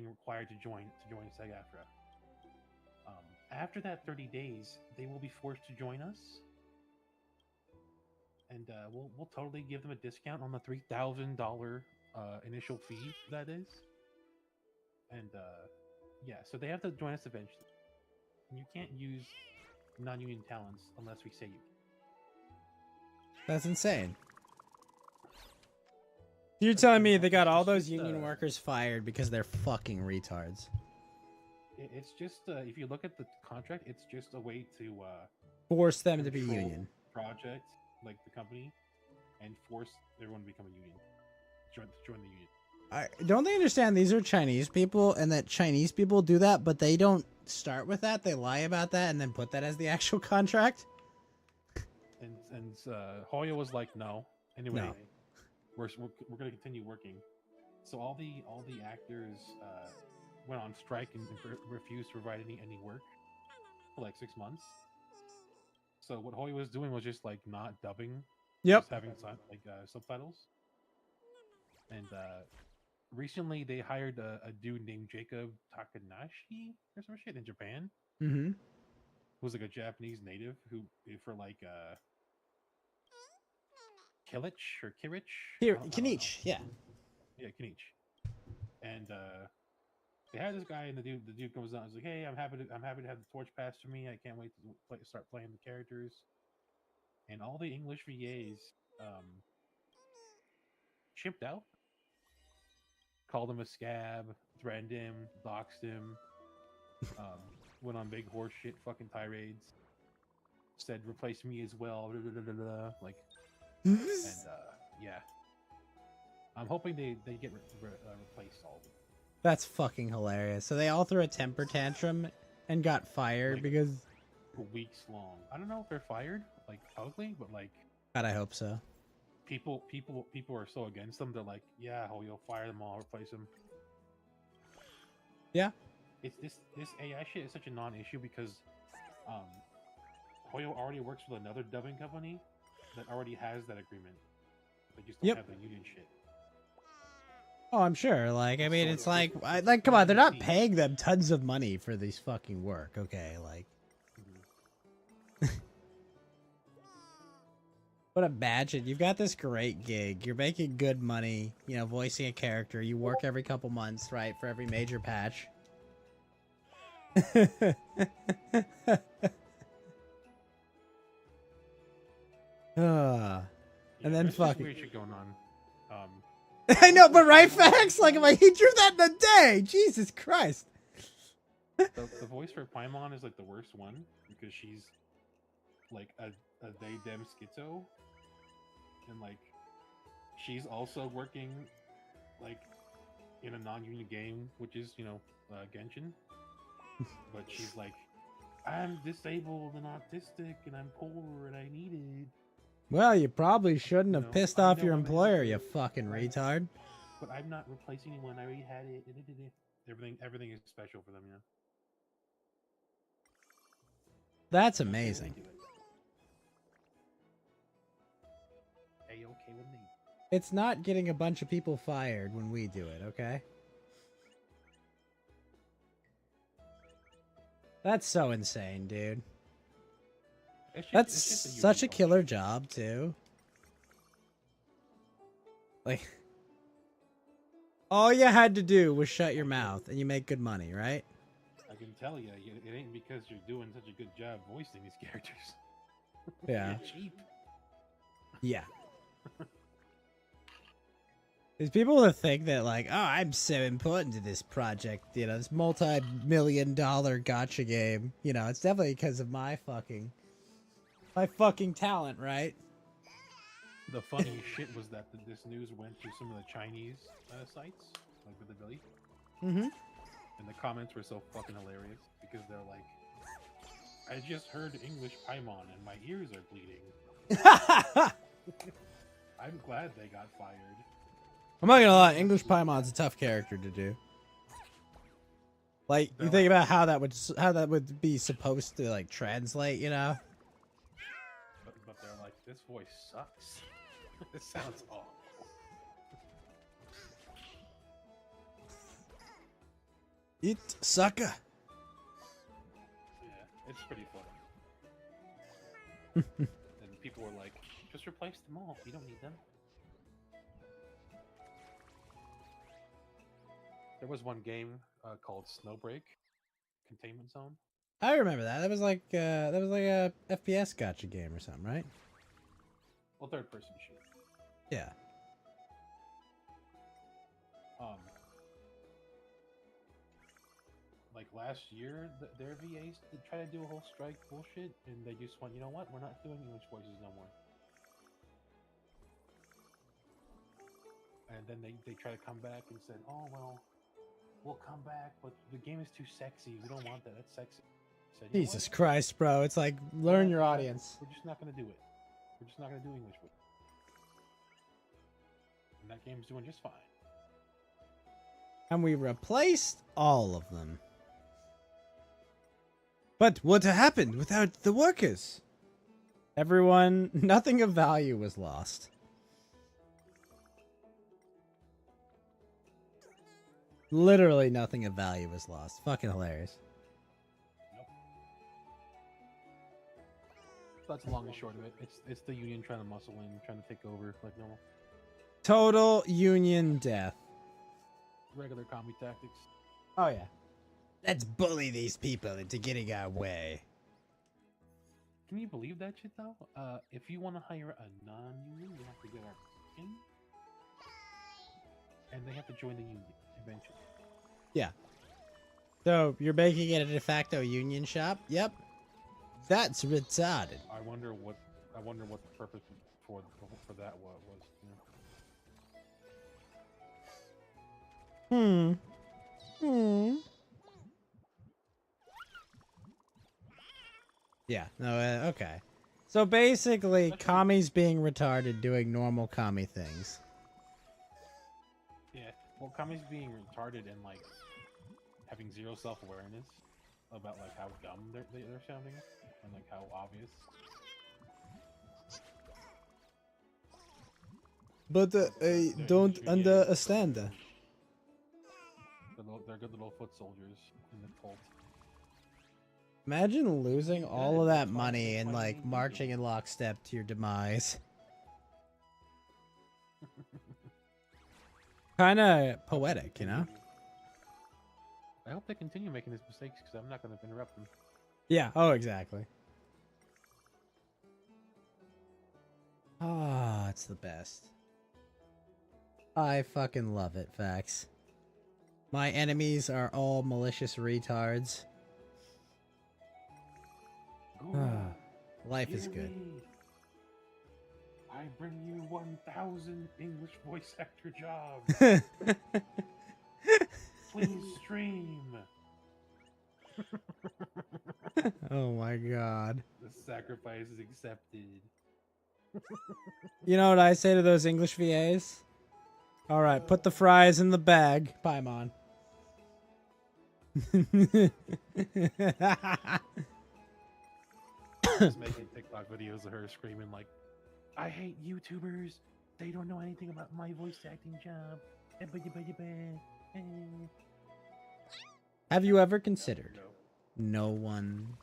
required to join SAG-AFTRA. After that 30 days, they will be forced to join us, and we'll totally give them a discount on the $3,000 initial fee. That is, and yeah, so they have to join us eventually. And you can't use non-union talents unless we say you can. That's insane. You're telling me they got all those union workers fired because they're fucking retards. It's just if you look at the contract, it's just a way to force them to be union. Project like the company, and force everyone to become a union. Join the union. Don't they understand these are Chinese people, and that Chinese people do that, but they don't start with that. They lie about that and then put that as the actual contract. And Hoya was like, no. Anyway, no. We're going to continue working. So all the actors went on strike and refused to provide any work for like 6 months. So what Hoya was doing was just like not dubbing. Yep. Just having subtitles. And recently they hired a dude named Jacob Takanashi or some shit in Japan. Mm-hmm. Who's like a Japanese native who for like Kilich or Kirich? Kinich, yeah. Yeah, Kinich. And they had this guy, and the dude comes out and is like, "Hey, I'm happy to have the torch passed to me. I can't wait to start playing the characters." And all the English VAs chimped out, called him a scab, threatened him, doxed him, went on big horse shit fucking tirades, said replace me as well, blah, blah, blah, blah, like, and yeah, I'm hoping they get replaced all of them. That's fucking hilarious. So they all threw a temper tantrum and got fired like, because weeks long. I don't know if they're fired like publicly, but like, God, I hope so. people are so against them. They're like, yeah, Hoyo, fire them all, replace them. Yeah. It's this AI shit is such a non-issue because Hoyo already works with another dubbing company that already has that agreement. They just don't have the union shit. Oh, I'm sure. Like, I mean, So it's it's like, come on, they're not guaranteed. paying them tons of money for this fucking work, okay? Like, but imagine you've got this great gig, you're making good money, you know, voicing a character, you work every couple months, right, for every major patch. And then there's just fucking. weird shit going on. I know, but right, facts. Like, if he drew that in a day, Jesus Christ. The voice for Paimon is like the worst one because she's like a they them schizo, and like she's also working like in a non-union game, which is Genshin. But she's like, I'm disabled and autistic, and I'm poor, and I need it. Well, you probably shouldn't have pissed I off know your I'm employer, in- you fucking retard. But I'm not replacing anyone. I already had it. Everything is special for them, That's amazing. A-okay with me. It's not getting a bunch of people fired when we do it, okay? That's so insane, dude. That's such a killer job, too. Like, all you had to do was shut your mouth, and you make good money, right? I can tell you, it ain't because you're doing such a good job voicing these characters. Yeah. You're cheap. Yeah. There's people that think that, like, oh, I'm so important to this project, this multi-million-dollar gacha game. It's definitely because of my fucking talent, right? The funny shit was that this news went to some of the Chinese sites, like Bilibili. Mm-hmm. And the comments were so fucking hilarious because they're like, I just heard English Paimon and my ears are bleeding. I'm glad they got fired. I'm not gonna lie, English Paimon's a tough character to do. Like, you think about how that would be supposed to, like, translate, But they're like, this voice sucks. This sounds awful. It sucker. Yeah, it's pretty funny. And people were like, just replace them all. You don't need them. There was one game called Snowbreak Containment Zone. I remember that. That was like a FPS gacha game or something, right? Well, third person shit. Yeah. Like last year, their VAs tried to do a whole strike bullshit, and they just went, you know what? We're not doing English voices no more. And then they try to come back and said, oh well, we'll come back, but the game is too sexy. We don't want that. That's sexy. Said, you know Jesus what? Christ, bro. It's like, learn your audience. We're just not gonna do it. We're just not gonna do English voice. And that game's doing just fine. And we replaced all of them. But what happened without the workers? Nothing of value was lost. Literally nothing of value was lost. Fucking hilarious. That's the long and short of it. It's the union trying to muscle in, trying to take over like normal. Total union death. Regular comedy tactics. Oh yeah. Let's bully these people into getting our way. Can you believe that shit though? If you want to hire a non-union, you have to get our in, and they have to join the union eventually. Yeah. So you're making it a de facto union shop? Yep. That's retarded. I wonder what the purpose for that was. You know? Yeah. No. Okay. So basically, Kami's being retarded doing normal Kami things. Yeah, well, Kami's being retarded and like having zero self-awareness about like how dumb they're sounding and like how obvious. But I don't understand. They're good little foot soldiers in the cult. Imagine losing all of that money and like marching in lockstep to your demise. Kind of poetic, you know? I hope they continue making these mistakes because I'm not going to interrupt them. Yeah, oh, exactly. Ah, it's the best. I fucking love it, Facts. My enemies are all malicious retards. Life is good. I bring you 1,000 English voice actor jobs. Please stream. Oh my god. The sacrifice is accepted. You know what I say to those English VAs? Alright, put the fries in the bag. Paimon. Just making TikTok videos of her screaming like, I hate YouTubers. They don't know anything about my voice acting job. Have you ever considered? No one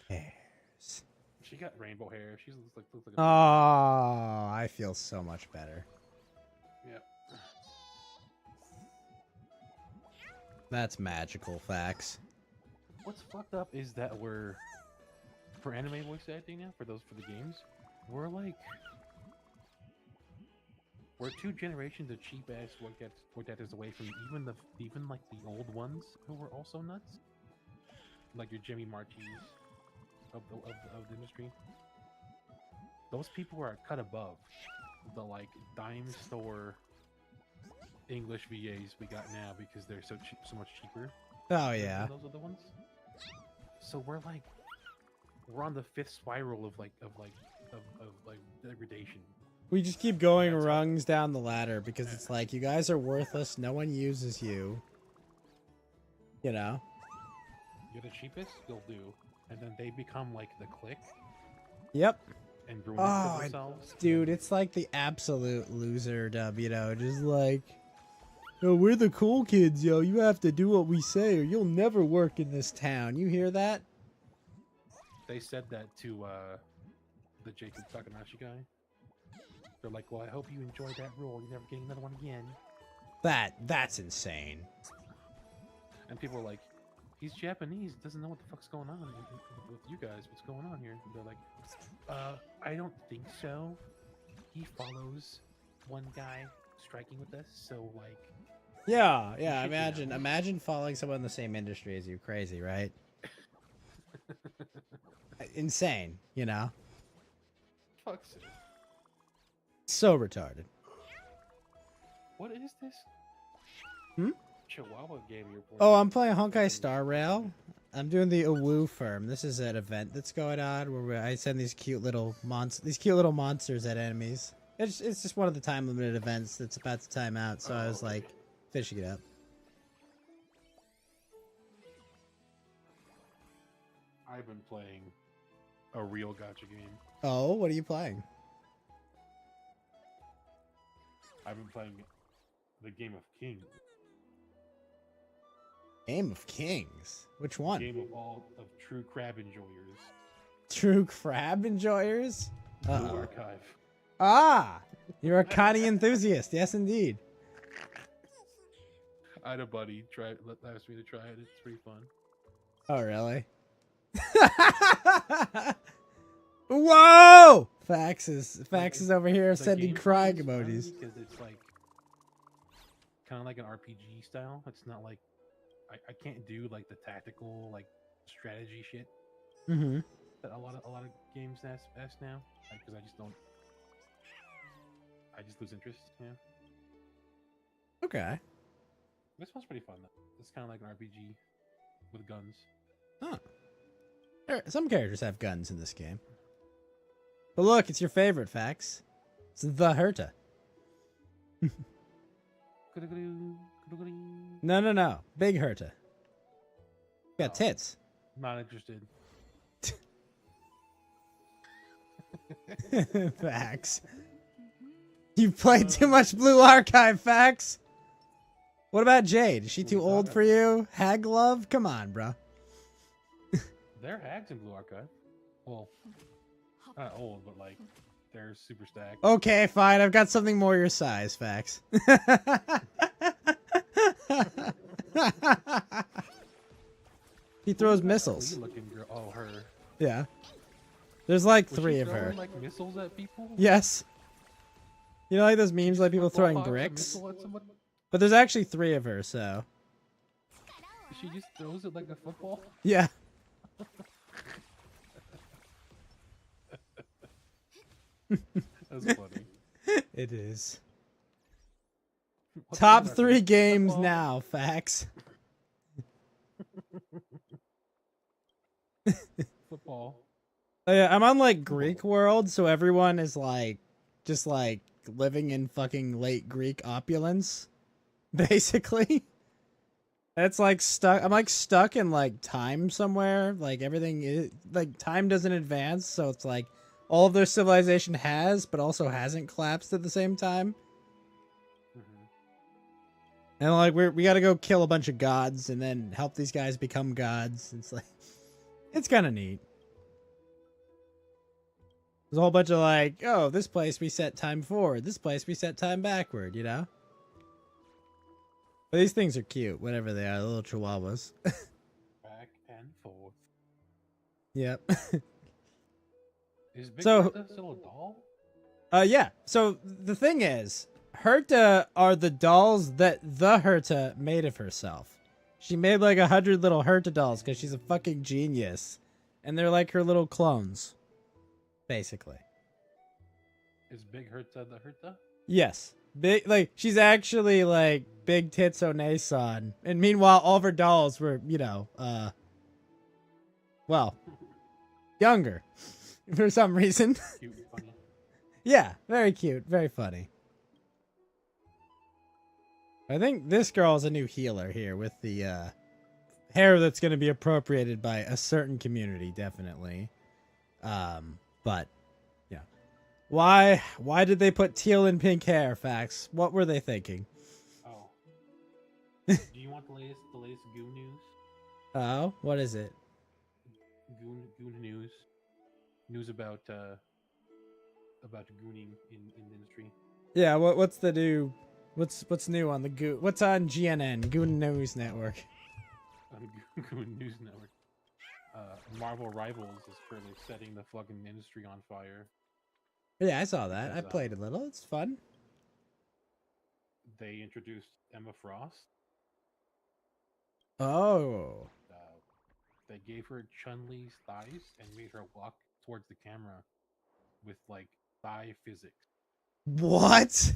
cares. She got rainbow hair. She looks like Oh, I feel so much better. Yep. That's magical, Facts. What's fucked up is that we're for anime voice acting now for the games. We're 2 generations of cheap ass voice actors away from even like the old ones who were also nuts, like your Jimmy Martis of the industry. Those people are cut above the like dime store English VAs we got now because they're so much cheaper. Oh yeah. Those are the ones. So we're on the 5th spiral of degradation. We just keep going rungs down the ladder because it's like you guys are worthless. No one uses you. You know. You're the cheapest. You'll do, and then they become like the clique. Yep. And ruin it for themselves. Dude, it's like the absolute loser dub, you know, just like, yo, we're the cool kids, yo. You have to do what we say or you'll never work in this town. You hear that? They said that to the Jacob Takanashi guy. They're like, well, I hope you enjoyed that role. You're never getting another one again. That's insane. And people are like, he's Japanese, doesn't know what the fuck's going on with you guys. What's going on here? And they're like, I don't think so. He follows one guy striking with us, so like. Yeah. Imagine following someone in the same industry as you. Crazy, right? Insane, you know. Fuck's it. So retarded. What is this? Chihuahua game you're playing? Oh, I'm playing Honkai Star Rail. I'm doing the Awu Firm. This is an event that's going on where I send these cute little monsters at enemies. It's just one of the time limited events that's about to time out, so I was like finishing it up. I've been playing a real gacha game. Oh, what are you playing? I've been playing the Game of Kings. Game of Kings? Which one? Game of true crab enjoyers. True crab enjoyers? Blue Archive. Ah! You're a Connie enthusiast. Yes, indeed. I had a buddy asked me to try it. It's pretty fun. Oh, really? Whoa! Fax is over here sending crying emojis. Because it's like kind of like an RPG style. It's not like I can't do like the tactical like strategy shit Mm-hmm. that a lot of games ask now. Because I just lose interest. Yeah. Okay. This one's pretty fun though. It's kind of like an RPG with guns. Huh. Some characters have guns in this game. But look, it's your favorite, Fax. It's the Herta. No. Big Herta. Got tits. Not interested. Fax. You played too much Blue Archive, Fax. What about Jade? Is she too old for you? Hag Love? Come on, bro. They're hags in Blue Archive. Well, not old, but like they're super stacked. Okay, fine. I've got something more your size, Fax. He throws missiles. Looking girl. Oh, her. Yeah. There's like Was 3 she of her. throwing, like missiles at people? Yes. You know, like those memes, like people throwing Pop a bricks. missile at somebody? But there's actually 3 of her, so She just throws it like a football. yeah. That's funny. It is. What's Top the 3 record? games Football? now, Fax. Football. Oh, yeah, I'm on like Greek world, so everyone is like just like living in fucking late Greek opulence, basically. It's like stuck. I'm like stuck in like time somewhere. Like everything is like time doesn't advance, so it's like all of their civilization has, but also hasn't collapsed at the same time. And like we got to go kill a bunch of gods and then help these guys become gods. It's like it's kind of neat. There's a whole bunch of like, oh, this place we set time forward, this place we set time backward, you know? But these things are cute, whatever they are, the little chihuahuas. Back and forth. Yep. Is Big So- Bertha still a doll? Yeah. So the thing is, Herta are the dolls that the Herta made of herself. She made like 100 little Herta dolls because she's a fucking genius. And they're like her little clones. Basically. Is Big Herta the Herta? Yes. Big, like, she's actually like Big Tits Onesan. And meanwhile, all of her dolls were, you know, well, younger. For some reason. Cute and funny. Yeah, very cute, very funny. I think this girl is a new healer here with the hair that's going to be appropriated by a certain community, definitely. But yeah, why did they put teal and pink hair? Fax. What were they thinking? Oh. Do you want the latest Goon news? Oh, what is it? Goon news. News about gooning in the industry. Yeah, what's the new? What's new on the Goon? What's on GNN? Goon News Network. On Goon News Network. Marvel Rivals is currently setting the fucking industry on fire. Yeah, I saw that. I Because, played a little. It's fun. They introduced Emma Frost. Oh. They gave her Chun-Li's thighs and made her walk towards the camera with like thigh physics. What?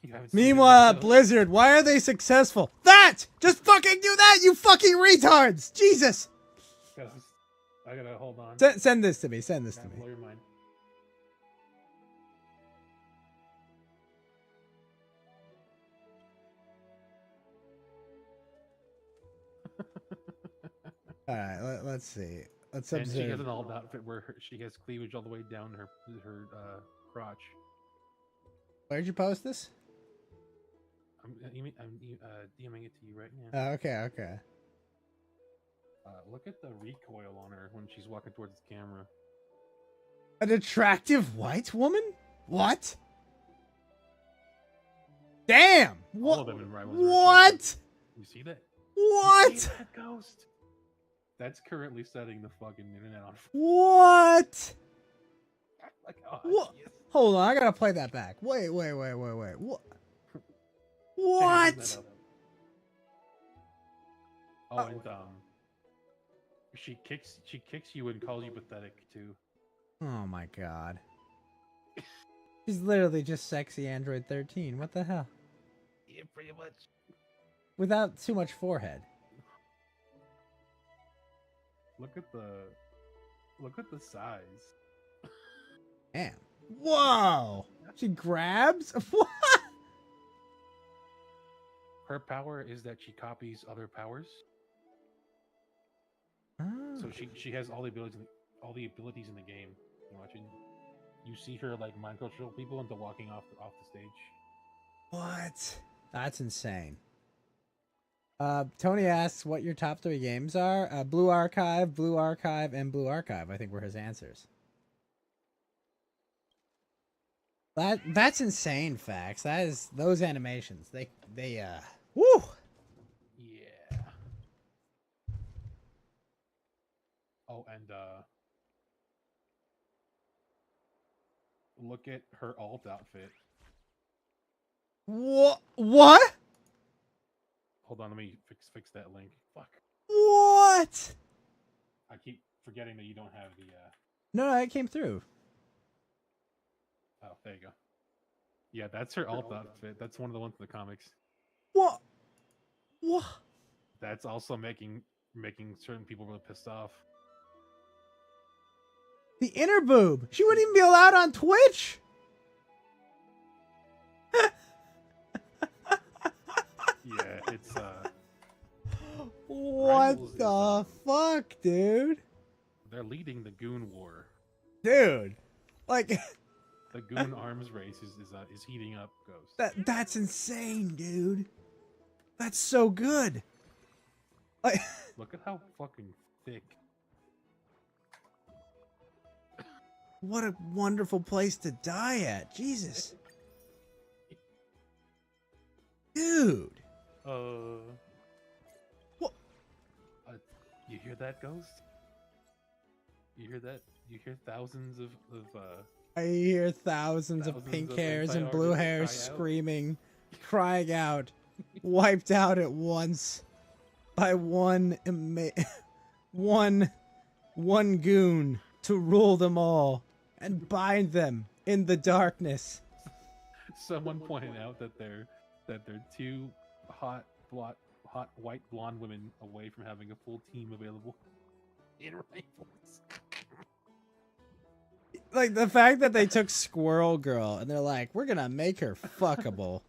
You haven't seen it Meanwhile, yet, though? Blizzard, why are they successful? That! Just fucking do that, you fucking retards! Jesus! I gotta hold on. Send this to me. Send this to Gotta me. blow your mind. All right, let's see. Let's And she has observe. an old outfit where she has cleavage all the way down her crotch. Where'd you post this? I'm DMing it to you right now. Oh, okay. Look at the recoil on her when she's walking towards the camera. An attractive white woman? What? Damn! All of them in Rivals are What? attractive. You see that? What? You see that ghost? That's currently setting the fucking internet on fire. What? Like, oh, What? Hold on, I gotta play that back. Wait. What? Changing that What? up. Oh, and she kicks you and calls you pathetic too. Oh my god. She's literally just sexy Android 13. What the hell? Yeah, pretty much. Without too much forehead. Look at the size. Whoa! She grabs? What? Her power is that she copies other powers. So she has all the abilities in the game. You watching? You see her like mind control people into walking off the stage. What? That's insane. Tony asks what your top 3 games are. Blue Archive, and Blue Archive, I think were his answers. That's insane, Facts. That is those animations. They woo! Yeah. Oh, and look at her alt outfit. What? Hold on, let me fix that link. Fuck. What? I keep forgetting that you don't have the No, it came through. Oh, there you go. Yeah, that's her alt outfit. That's one of the ones in the comics. What? That's also making certain people really pissed off. The inner boob. She wouldn't even be allowed on Twitch. Yeah, it's What the fuck, dude? They're leading the Goon War. Dude, like the Goon arms race is heating up. Ghost. That's insane, dude. That's so good. Like, look at how fucking thick. What a wonderful place to die at. Jesus. Dude. What? You hear that, Ghost? You hear that? You hear thousands of I hear thousands of pink hairs and blue hairs screaming, crying out, wiped out at once by one goon to rule them all and bind them in the darkness. Someone pointed out that they're 2 hot white blonde women away from having a full team available in rifles. Like the fact that they took Squirrel Girl and they're like, we're gonna make her fuckable.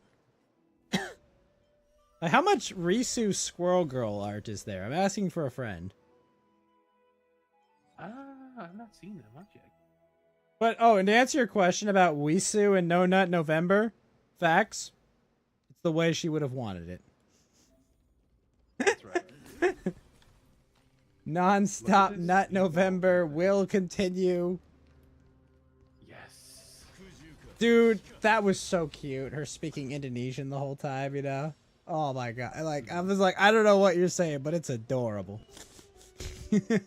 Like, how much Risu Squirrel Girl art is there? I'm asking for a friend. I've not seen that much yet. But and to answer your question about Wisu and No Nut November, Facts, it's the way she would have wanted it. That's right. Non-stop Nut November will continue. Yes. Dude, that was so cute. Her speaking Indonesian the whole time, you know? Oh my god. Like, I was like, I don't know what you're saying, but it's adorable. Did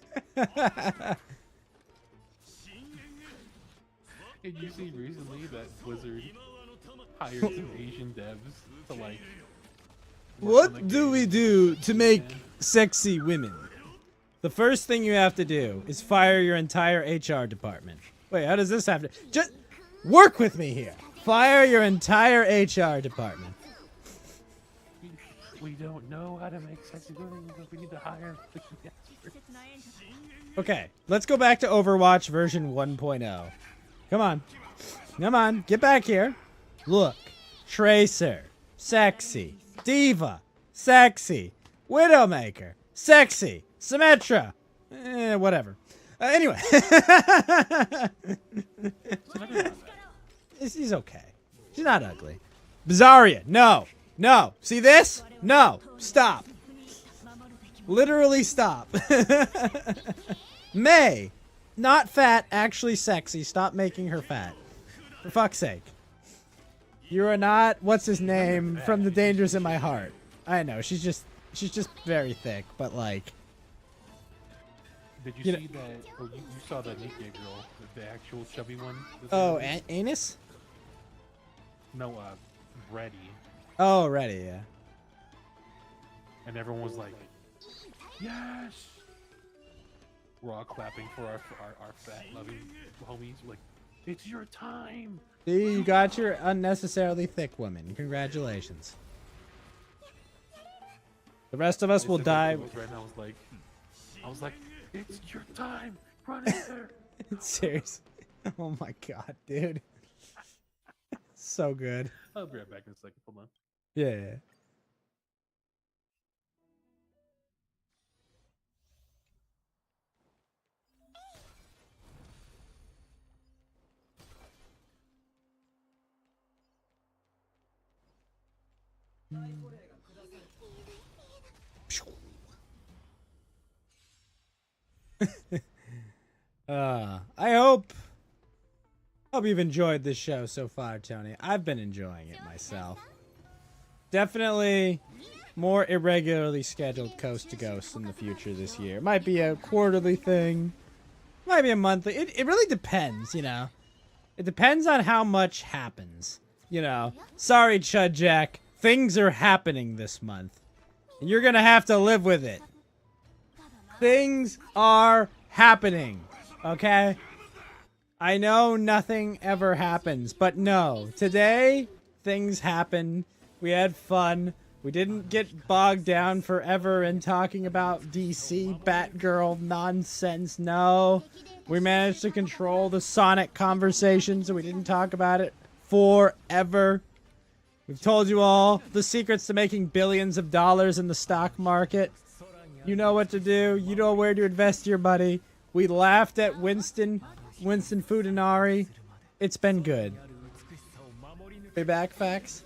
you see recently that Blizzard hired some Asian devs to like... What do we do to make sexy women? The first thing you have to do is fire your entire HR department. Wait, how does this have to... Just work with me here. Fire your entire HR department. We don't know how to make sexy women, but we need to hire... Okay, let's go back to Overwatch version 1.0. Come on. Come on, get back here. Look. Tracer. Sexy. Diva. Sexy. Widowmaker. Sexy. Symmetra. Whatever. Anyway. She's okay. She's not ugly. Bizarria. No. No. See this? No. Stop. Literally stop. May. Not fat, actually sexy. Stop making her fat. For fuck's sake. You are not, what's his name, from The Dangers in My Heart. I know, she's just very thick, but like... Did you see that, or you saw that Nikkei girl, the actual chubby one? Oh, Anus? No, Reddy. Oh, Reddy, yeah. And everyone was like, yes! We're all clapping for our fat, loving homies. We're like, it's your time! See, you got your unnecessarily thick woman. Congratulations. The rest of us will die. I was like, it's your time! Run in there! Seriously. Oh my god, dude. So good. I'll be right back in a second. Hold on. Yeah. I hope you've enjoyed this show so far, Tony. I've been enjoying it myself. Definitely more irregularly scheduled Coast to Ghost in the future this year. Might be a quarterly thing. Might be a monthly. It really depends, you know. It depends on how much happens. You know. Sorry, Chud Jack. Things are happening this month. And you're gonna have to live with it. Things are happening. Okay? I know nothing ever happens, but no. Today, things happened. We had fun. We didn't get bogged down forever in talking about DC Batgirl nonsense. No. We managed to control the Sonic conversation, so we didn't talk about it forever. We've told you all the secrets to making billions of dollars in the stock market. You know what to do. You know where to invest your money. We laughed at Winston Fudanari. It's been good. Way back, Facts?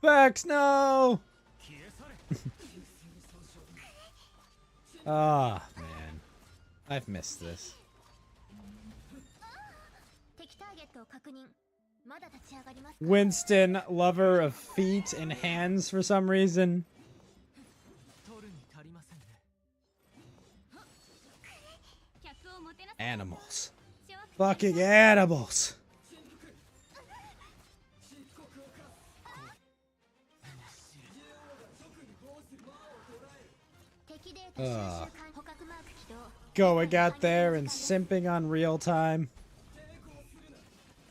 Facts, no! Ah, oh, man. I've missed this. Winston, lover of feet and hands for some reason. Animals. Fucking animals. Going out there and simping on real time.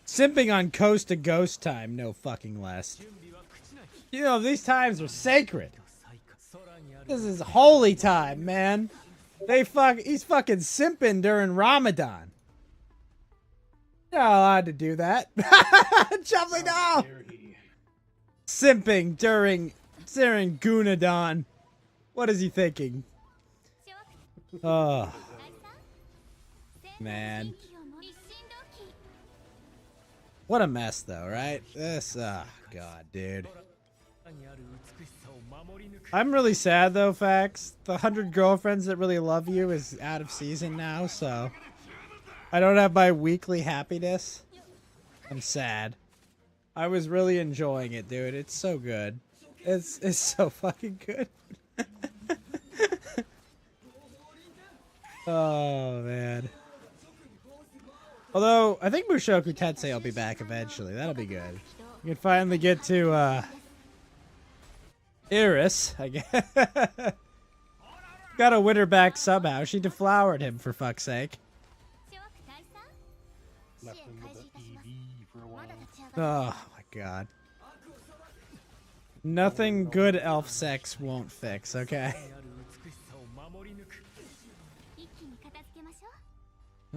Simping on Coast to Ghost time, no fucking less. You know, these times are sacred. This is holy time, man. He's fucking simping during Ramadan. You're not allowed to do that. Chubbly, no! Simping during Gunadon. What is he thinking? Oh. Man. What a mess, though, right? This, God, dude. I'm really sad, though, Facts. The 100 Girlfriends That Really Love You is out of season now, so I don't have my weekly happiness. I'm sad. I was really enjoying it, dude. It's so good. It's so fucking good. Oh, man. Although, I think Mushoku Tensei will be back eventually. That'll be good. We can finally get to, Iris, I guess. Gotta win her back somehow. She deflowered him, for fuck's sake. Left him with the EV for a while. Oh, my God. Nothing good elf sex won't fix, okay?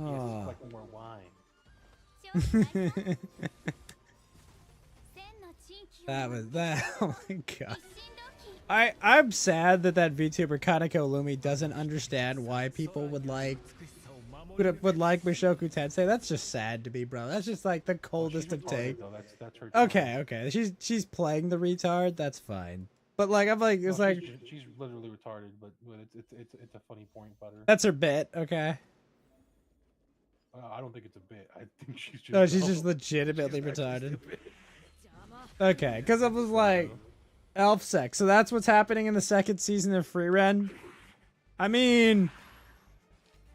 Oh. Like more wine. That was that. Oh my God. I'm sad that VTuber Kaneko Lumi doesn't understand why people would like Mushoku Tensei. That's just sad to me, bro. That's just like the coldest of take. That's her Okay. She's playing the retard. That's fine. But like I'm like it's like she's literally retarded, but it's a funny point about her. That's her bit. Okay. I don't think it's a bit. I think she's just. No, she's just legitimately retarded. Okay, because it was like elf sex. So that's what's happening in the second season of Frieren. I mean,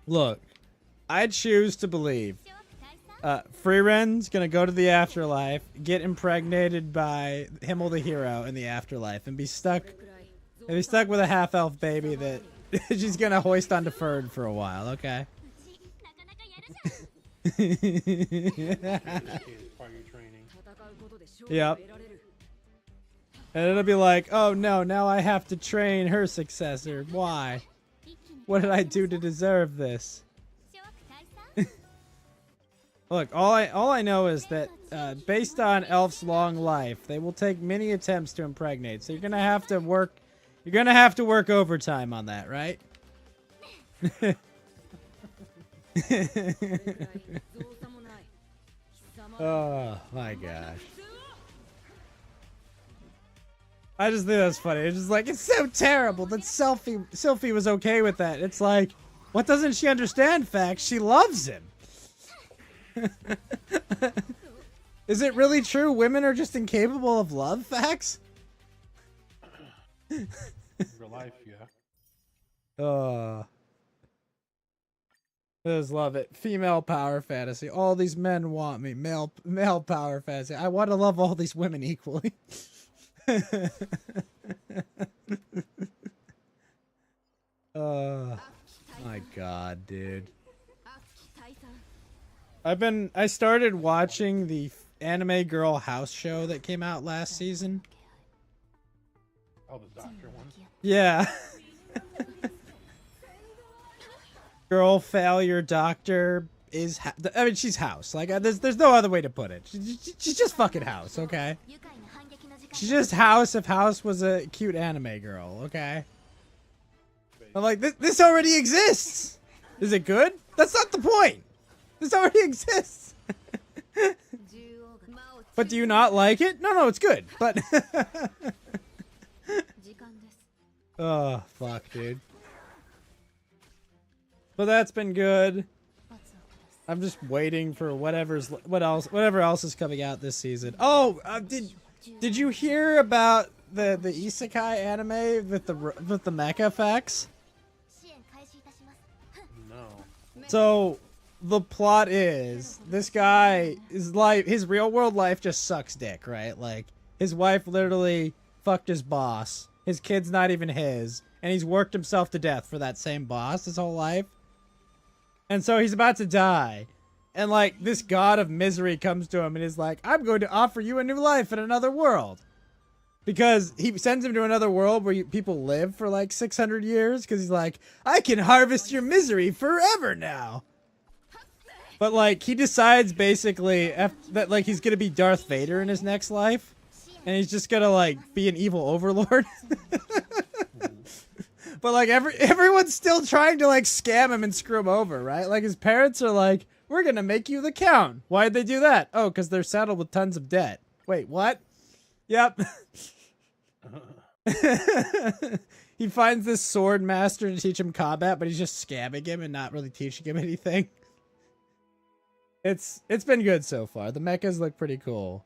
look, I choose to believe Friren's gonna go to the afterlife, get impregnated by Himmel the hero in the afterlife, and be stuck with a half-elf baby that she's gonna hoist onto Ferd for a while. Okay. Yep. And it'll be like, oh no, now I have to train her successor. Why? What did I do to deserve this? Look, all I know is that based on Elf's long life, they will take many attempts to impregnate. So you're gonna have to work. You're gonna have to work overtime on that, right? Oh my gosh. I just think that's funny. It's just like, it's so terrible that Sylphie was okay with that. It's like, what doesn't she understand, Fax? She loves him. Is it really true women are just incapable of love, Fax? Real life, yeah. I just love it. Female power fantasy. All these men want me. Male power fantasy. I want to love all these women equally. Oh my god, dude. I started watching the anime girl house show that came out last season. Oh, the doctor one? Yeah. Girl failure doctor is I mean, she's house. Like, there's no other way to put it. She's just fucking house, okay? She's just house if house was a cute anime girl, okay? I'm like, this already exists! Is it good? That's not the point! This already exists! But do you not like it? No, it's good, but... Oh, fuck, dude. But that's been good. I'm just waiting for whatever else is coming out this season. Oh, did you hear about the isekai anime with the mecha facts? No. So the plot is this guy his real world life just sucks dick, right? Like, his wife literally fucked his boss. His kid's not even his, and he's worked himself to death for that same boss his whole life. And so he's about to die. And, like, this god of misery comes to him and is like, I'm going to offer you a new life in another world. Because he sends him to another world where people live for, like, 600 years. Because he's like, I can harvest your misery forever now. But, like, he decides, basically, that, like, he's going to be Darth Vader in his next life. And he's just going to, like, be an evil overlord. But, like, everyone's still trying to, like, scam him and screw him over, right? Like, his parents are like, we're gonna make you the count. Why'd they do that? Oh, because they're saddled with tons of debt. Wait, what? Yep. He finds this sword master to teach him combat, but he's just scamming him and not really teaching him anything. It's been good so far. The mechas look pretty cool.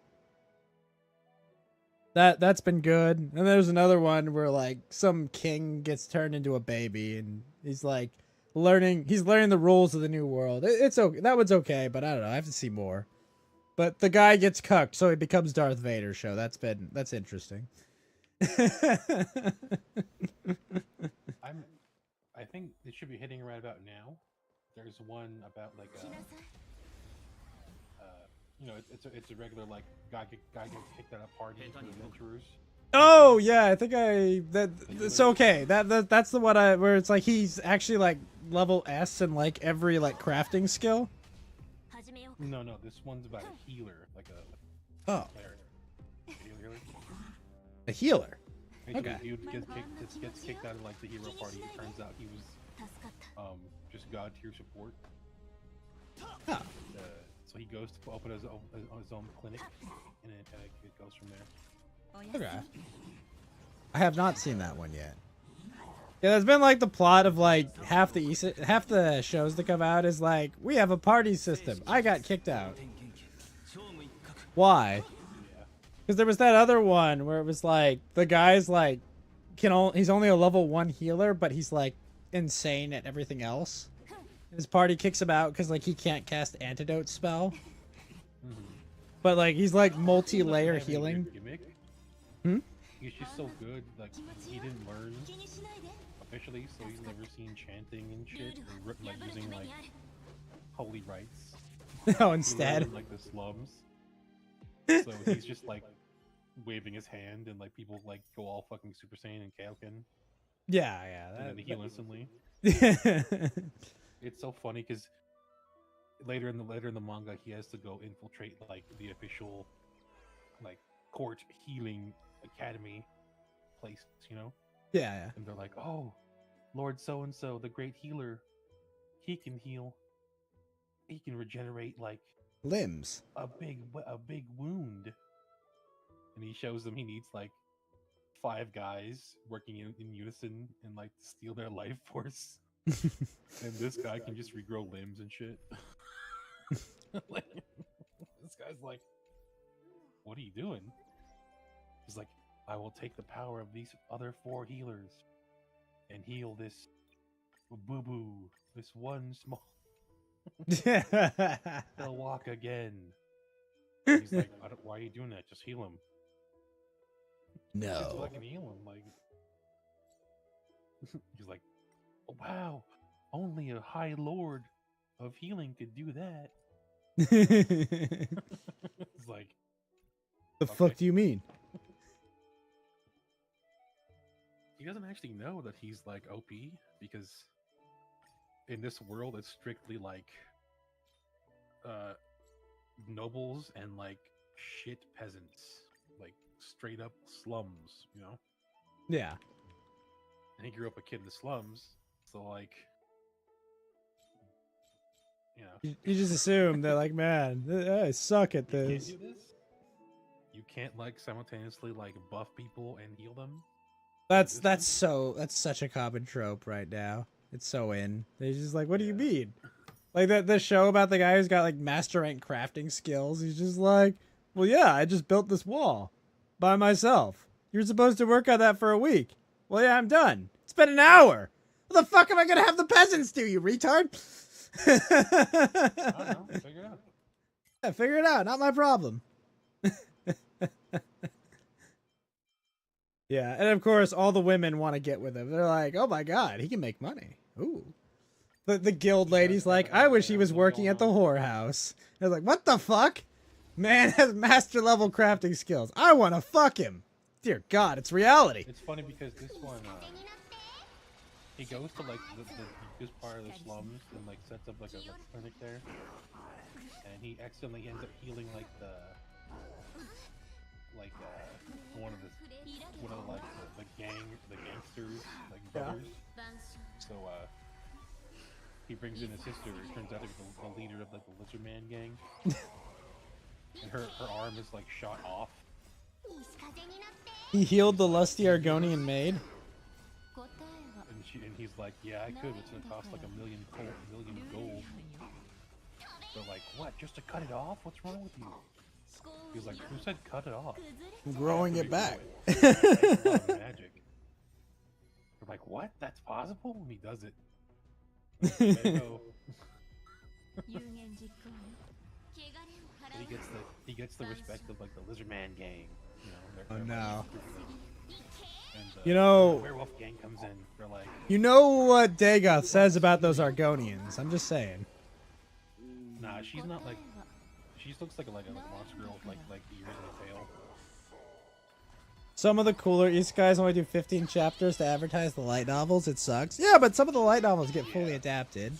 That's been good. And there's another one where, like, some king gets turned into a baby and he's like learning the rules of the new world. It's okay. That one's okay, but I don't know. I have to see more. But the guy gets cucked, so he becomes Darth Vader show. That's interesting. I think it should be hitting right about now. There's one about, like, it's a regular, like, guy gets kicked out of party for adventurers. Oh yeah, I think it's okay. That's the one where it's like he's actually like level S in like every like crafting skill. No, this one's about a healer, like a player. A healer. Basically, Okay. Dude gets kicked out of like the hero party. It turns out he was just god tier support. Oh. So he goes to open his own clinic, and it goes from there. Okay. I have not seen that one yet. Yeah, there's been like the plot of like half the shows that come out is like, we have a party system. I got kicked out. Why? Because there was that other one where it was like the guy's like he's only a level 1 healer, but he's like insane at everything else. His party kicks him out because like he can't cast antidote spell. But like he's like multi-layer healing. He's just so good. Like, he didn't learn officially, so he's never seen chanting and shit, or like using like holy rites. No, instead. In, like, the slums. So he's just like waving his hand, and like people like go all fucking Super Saiyan and Kaioken. Yeah. And then they heal instantly. It's so funny because later in the manga, he has to go infiltrate like the official like court healing academy place, you know? Yeah, yeah. And they're like, "Oh, Lord so and so, the great healer, he can heal. He can regenerate like Limbs. a big wound." And he shows them he needs like 5 guys working in unison and like steal their life force. And this guy can just regrow limbs and shit. Like, this guy's like, "What are you doing?" He's like, "I will take the power of these other 4 healers and heal this boo-boo, this one small." They'll walk again. And he's like, "Why are you doing that? Just heal him." No. Just fucking heal him. Like, he's like, "Oh, wow, only a high lord of healing could do that." It's like, the fuck do you mean? He doesn't actually know that he's like OP, because in this world it's strictly like nobles and like shit peasants, like straight up slums, you know? Yeah. And he grew up a kid in the slums, so like, you know, You just assume they're like, man, I suck at you can't this. do this. You can't like simultaneously like buff people and heal them. That's such a common trope right now. It's so in. They're just like, what do you mean? Like the show about the guy who's got like master rank crafting skills. He's just like, well, yeah, I just built this wall by myself. You're supposed to work on that for a week. Well, yeah, I'm done. It's been an hour. What the fuck am I gonna have the peasants do, you retard? I don't know. Figure it out. Yeah, figure it out. Not my problem. Yeah, and of course, all the women want to get with him. They're like, "Oh my god, he can make money." Ooh. The guild lady's like, "I wish he was working at the whorehouse." They're like, "What the fuck? Man has master level crafting skills. I want to fuck him." Dear God, it's reality. It's funny because this one, he goes to like the deepest part of the slums and like sets up like a clinic there, and he accidentally ends up healing like one of like the gangsters like brothers. So he brings in his sister. It turns out to be the leader of like the Lizard Man gang, and her arm is like shot off. He healed the lusty Argonian maid. And he's like, "Yeah, I could, but it's gonna cost like $1 million gold." They're like, "What? Just to cut it off? What's wrong with you?" He's like, "Who said cut it off? I'm growing it back." Magic. They're like, "What? That's possible?" And he does it. There you go. He gets the respect of like the Lizard Man gang. You know, Oh no. And, You know, the Werewolf gang comes in. They're like, you know what Dagoth says about those Argonians. I'm just saying. "Nah, she's not like." She looks like a monster girl with like ears and a tail. Some of the cooler isekais only do 15 chapters to advertise the light novels. It sucks. Yeah, but some of the light novels get fully adapted.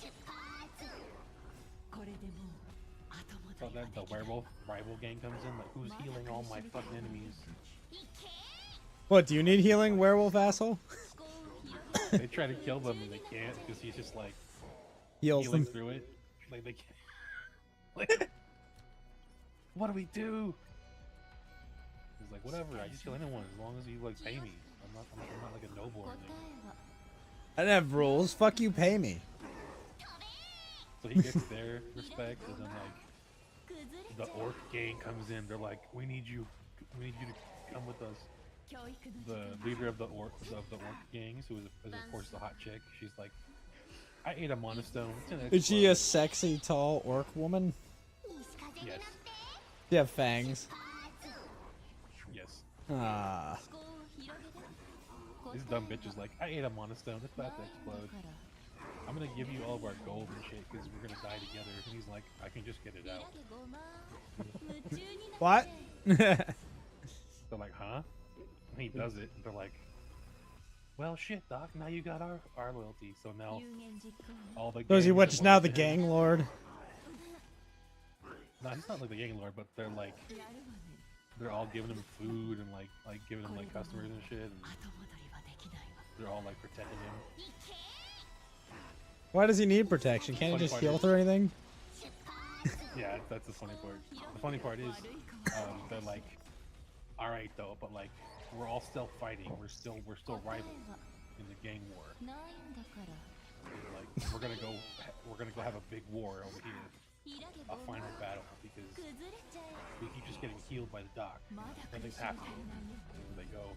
So then the werewolf rival gang comes in, like, "Who's healing all my fucking enemies?" What, do you need healing, werewolf asshole? They try to kill them and they can't because he's just like Heals healing them. through it. Like they can't. Like, what do we do? He's like, "Whatever, I just kill anyone as long as you like pay me. I'm not like a noble or anything." I don't have rules. Fuck you, pay me. So he gets their respect, and then like the orc gang comes in. They're like, "We need you to come with us." The leader of the orc gangs, who is of course the hot chick, she's like, "I ate a monostone." Is she a sexy, tall orc woman? Yes. Do you have fangs? Yes. Ah. This dumb bitch is like, "I ate a monostone. It's about to explode. I'm gonna give you all of our gold and shit because we're gonna die together." And he's like, "I can just get it out." What? They're like, "Huh?" And he does it, and they're like, "Well, shit, Doc. Now you got our loyalty. So now all the So is he gangs what? that Just wanted now the to- gang lord? No, he's not like the gang lord, but they're like they're all giving him food and like giving him like customers and shit, and they're all like protecting him. Why does he need protection? Can't he just heal through anything? Yeah, that's the funny part. The funny part is, they're like, all right though, but like we're all still fighting. We're still rivals in the gang war. Like we're gonna go have a big war over here, a final battle, because we keep just getting healed by the doc. Nothing's happening. And they go,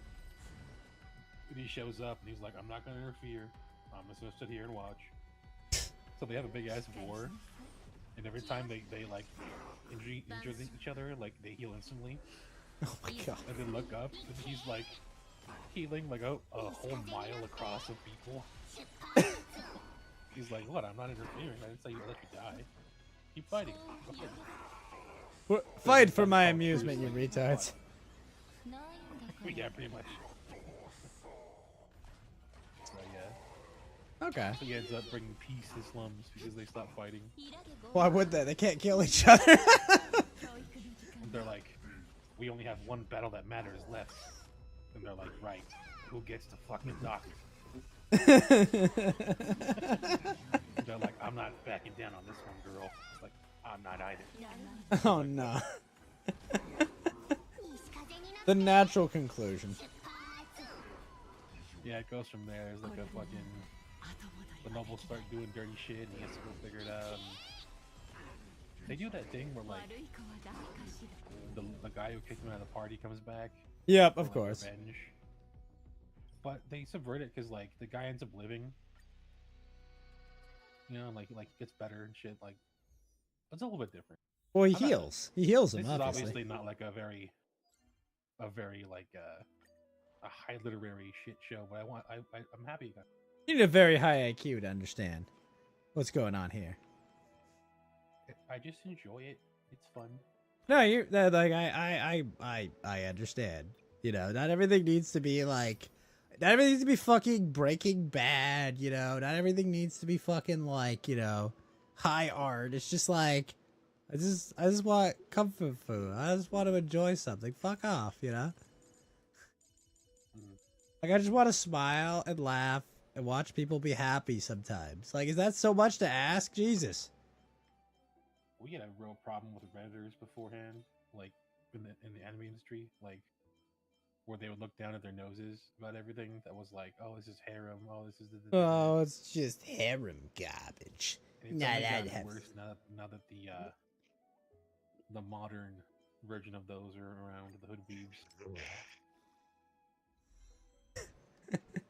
and he shows up and he's like, I'm not gonna interfere. I'm just gonna sit here and watch. So they have a big ass war, and every time they like injure each other, like they heal instantly. Oh my god! And then look up, and he's like healing like a whole mile across of people. He's like, what? I'm not interfering. I didn't say you let you die. Keep fighting. Okay. Fight for my amusement, you retards. Yeah, pretty much. So yeah. Okay. So he ends up bringing peace to slums because they stop fighting. Why would they? They can't kill each other. And they're like, we only have one battle that matters left. And they're like, right, who gets to fucking dock? They're like, I'm not backing down on this one, girl. It's like, I'm not either. Oh no. The natural conclusion. Yeah, it goes from there. There's like a fucking... The nobles start doing dirty shit and he has to go figure it out. And they do that thing where like... The guy who kicked him out of the party comes back. Yep, of like, course. Revenge. But they subvert it because like the guy ends up living. You know, like gets better and shit. Like it's a little bit different. Well, he heals. He heals him. This is Obviously obviously not like a very like a high literary shit show. But I'm happy. You need a very high IQ to understand what's going on here. I just enjoy it. It's fun. No, you're like I understand. You know, not everything needs to be like. Not everything needs to be fucking Breaking Bad, you know? Not everything needs to be fucking, like, you know, high art. It's just like, I just want comfort food. I just want to enjoy something. Fuck off, you know? Like, I just want to smile and laugh and watch people be happy sometimes. Like, is that so much to ask? Jesus. We had a real problem with Redditors beforehand, like, in the anime industry, like, where they would look down at their noses about everything that was like, oh, this is harem, oh, this is the oh, it's just harem garbage. Not that worse now that the modern version of those are around, the hood weebs.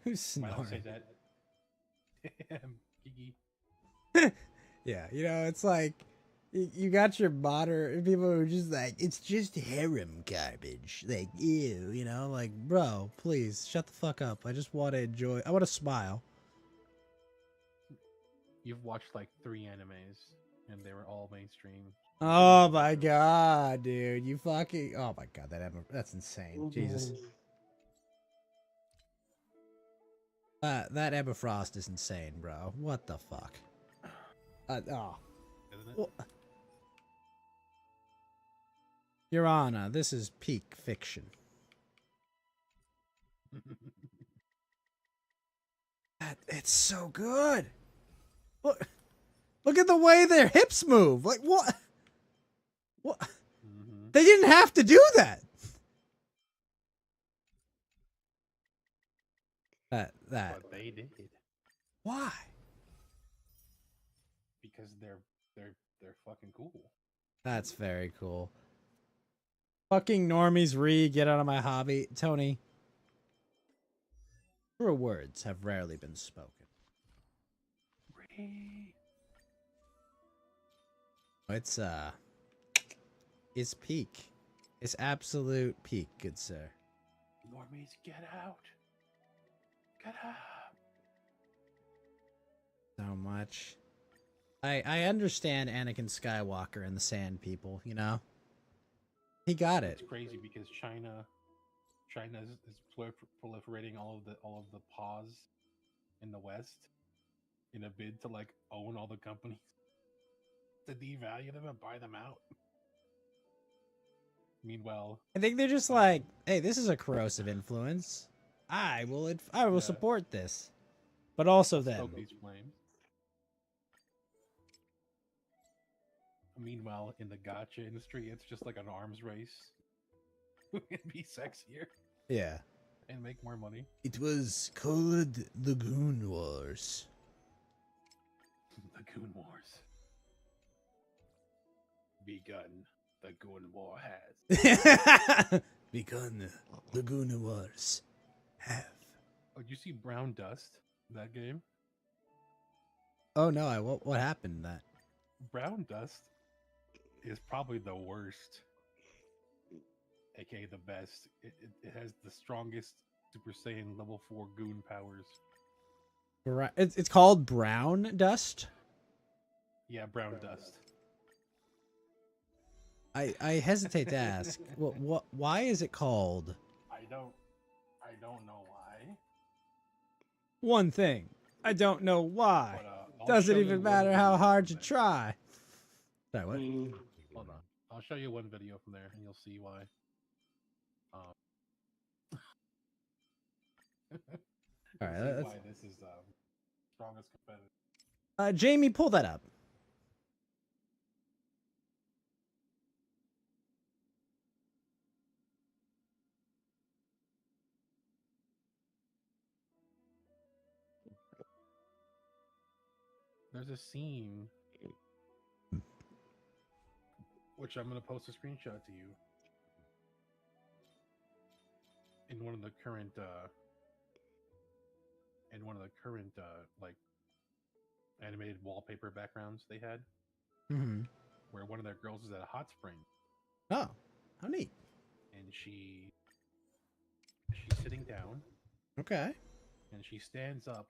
Who's snoring? I don't say that. Gigi. Yeah, you know, it's like you got your modern people who are just like, it's just harem garbage. Like, ew, you know, like, bro, please shut the fuck up. I just want to enjoy. I want to smile. You've watched like 3 animes, and they were all mainstream. Oh my god, dude, you fucking. Oh my god, that's insane. Jesus. That Emma Frost is insane, bro. What the fuck? Isn't it? Well, Your Honor, this is peak fiction. It's so good. Look at the way their hips move. Like, what? What? Mm-hmm. They didn't have to do that. That. But they did. Why? Because they're fucking cool. That's very cool. Fucking normies get out of my hobby. Tony. Truer words have rarely been spoken. It's peak. It's absolute peak, good sir. Normies, get out. Get out. So much. I understand Anakin Skywalker and the Sand People, you know? He got it. It's crazy because China is proliferating all of the pause in the West in a bid to like own all the companies, to devalue them and buy them out. Meanwhile, I think they're just like, hey, this is a corrosive influence. I will support this. But also then, stoke these flames. Meanwhile, in the gacha industry, it's just like an arms race. Who can be sexier yeah. and make more money? It was called the Goon Wars. The Goon Wars. Begun. The Goon War has. Begun. The Goon Wars have. Oh, did you see Brown Dust? That game? Oh no! What happened to that? Brown Dust is probably the worst, aka the best. It has the strongest Super Saiyan level 4 goon powers. It's called Brown Dust. Yeah, Brown Dust. I hesitate to ask. What? Why is it called? I don't know why. One thing. I don't know why. But, Doesn't even matter how hard you try. Sorry, what? Hold on. I'll show you one video from there, and you'll see why. All right, let's... why this is strongest competitor. Jamie, pull that up. There's a scene which I'm gonna post a screenshot to you in one of the current like animated wallpaper backgrounds they had, where one of their girls is at a hot spring. Oh, how neat! And she's sitting down. Okay. And she stands up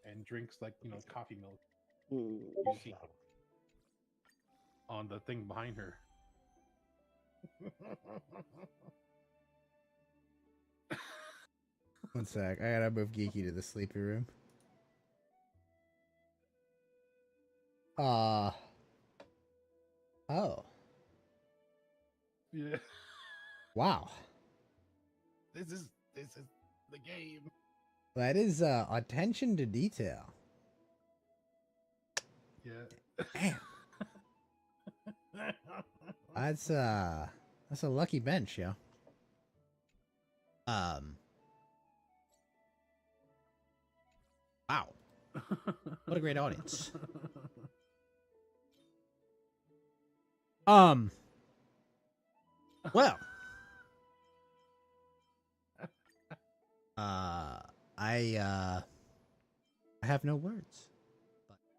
and drinks, like, coffee milk. Ooh. You see on the thing behind her. One sec. I gotta move Geeky to the sleepy room. Oh. Yeah. Wow. This is the game. That is attention to detail. Yeah. Damn. That's a lucky bench, yo. Wow. What a great audience. Well. I have no words.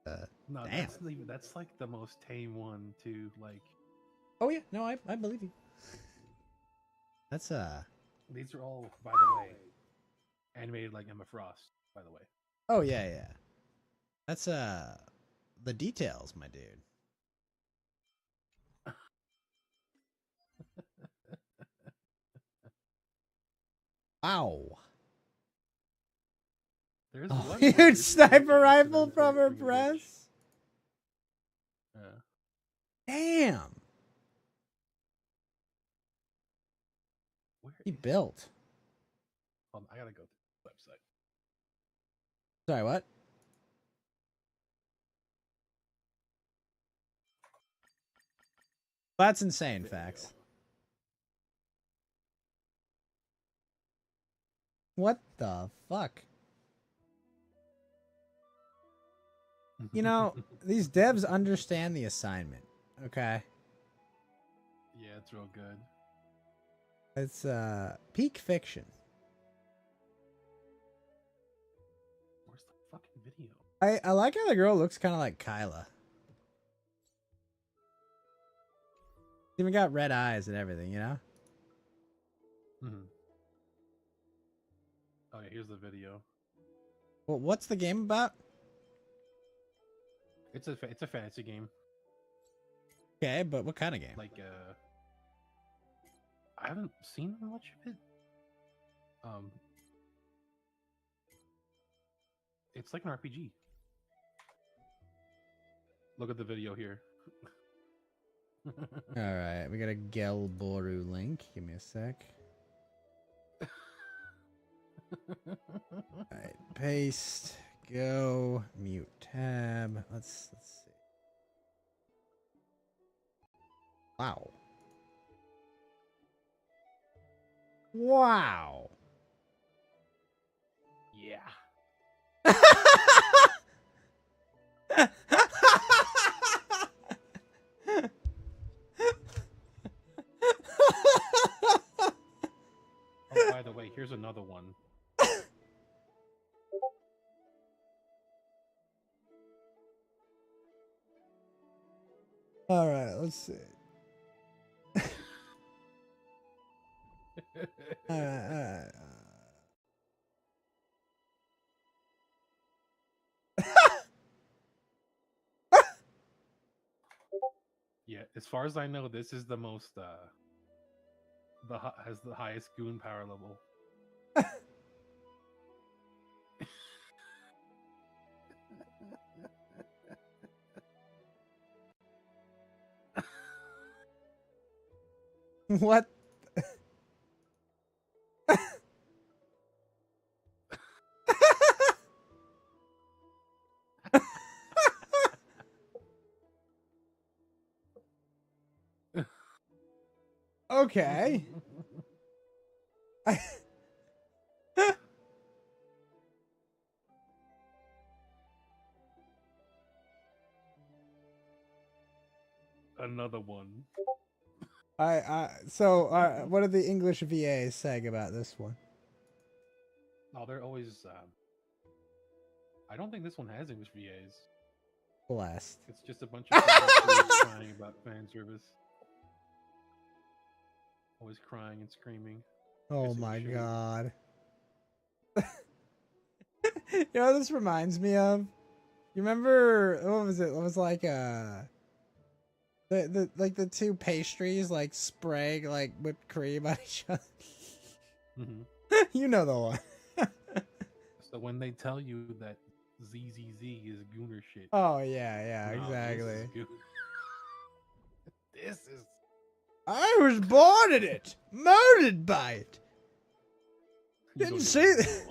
But no, damn. that's like the most tame one too. Like, oh yeah, no, I believe you. That's these are all, by the way, animated like Emma Frost, by the way. Oh yeah. That's the details, my dude. Wow. There's a huge sniper rifle from her breast. Damn. Where he built. Hold on, I gotta go to the website. Sorry, what? That's insane, facts. What the fuck? You know, these devs understand the assignment, okay? Yeah, it's real good. It's peak fiction. Where's the fucking video? I like how the girl looks kind of like Kyla. Even got red eyes and everything, you know? Oh yeah, here's the video. Well, what's the game about? It's a fantasy game. Okay, but what kind of game? Like I haven't seen much of it. It's like an RPG. Look at the video here. Alright, we got a Gelboru link. Give me a sec. Alright, paste, go, mute tab. Let's see. Wow. Wow. Yeah. Oh, by the way, here's another one. All right, let's see. All right. Yeah, as far as I know, this is the most has the highest goon power level. What? Okay. Another one. So what are the English VAs saying about this one? Oh, they're always. I don't think this one has English VAs. Blast. It's just a bunch of people crying about fan service. Always crying and screaming. Oh my god. You know what this reminds me of? You remember what was it? It was like the two pastries like spraying like whipped cream on each other. Mm-hmm. You know the one. So when they tell you that ZZZ is gooner shit. Oh yeah, no, exactly. This is. I was born in it, murdered by it. Didn't see that.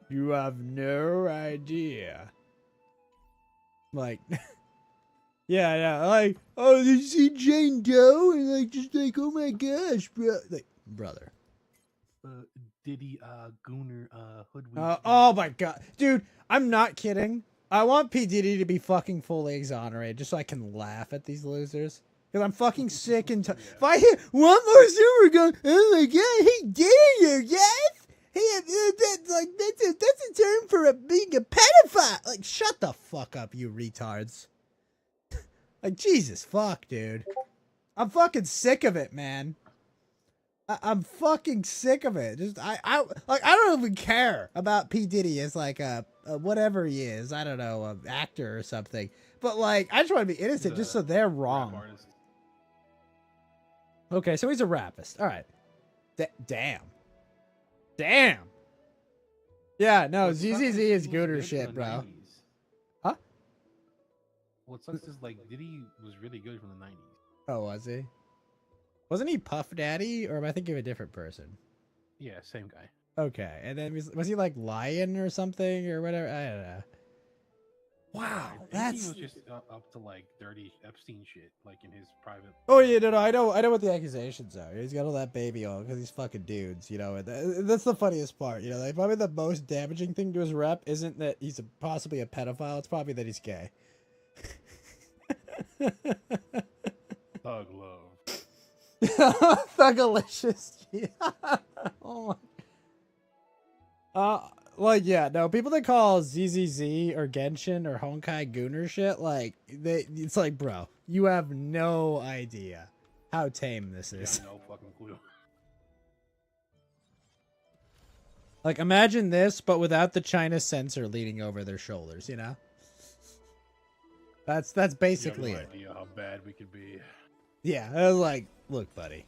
You have no idea. Like, yeah, like, oh, did you see Jane Doe? And like, just like, oh my gosh, bro. Like, brother. Diddy, Gooner, Hoodwink. Oh my god. Dude, I'm not kidding. I want P. Diddy to be fucking fully exonerated just so I can laugh at these losers. Because I'm fucking sick and tired. If I hear one more super going, oh my god, he did it, yes? That's a term for being a pedophile. Like, shut the fuck up, you retards. Like, Jesus fuck, dude. I'm fucking sick of it, man. I'm fucking sick of it. Just I don't even care about P. Diddy as like a whatever he is. I don't know, an actor or something. But like, I just want to be innocent, just so they're wrong. Okay, so he's a rapist. All right. Damn. Yeah, no, ZZZ is gooner shit, bro. Huh? What sucks is like Diddy was really good from the 90s. Oh, was he? Wasn't he Puff Daddy, or am I thinking of a different person? Yeah, same guy. Okay, and then was he like Lion or something or whatever? I don't know. Wow, that's he was just up to like dirty Epstein shit, like in his private. Oh yeah, no, I know what the accusations are. He's got all that baby on because he's fucking dudes, you know. And that's the funniest part, you know. Like probably the most damaging thing to his rep isn't that he's possibly a pedophile. It's probably that he's gay. Thug love. Thugalicious. Oh my. Like, yeah, no, people that call ZZZ or Genshin or Honkai gooner shit, like, it's like, bro, you have no idea how tame this is. Yeah, no fucking clue. Like, imagine this, but without the China censor leaning over their shoulders, you know? That's basically you have it. no idea how bad we could be. Yeah, I was like, look, buddy.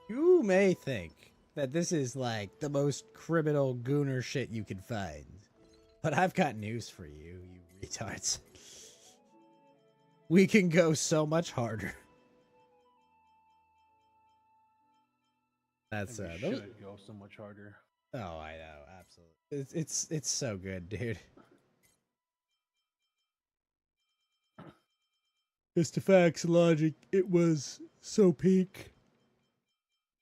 You may think that this is like the most criminal gooner shit you can find. But I've got news for you, you retards. we can go so much harder. That's And we those- should go so much harder. Oh, I know, absolutely. It's so good, dude. Mr. Facts Logic, it was so peak.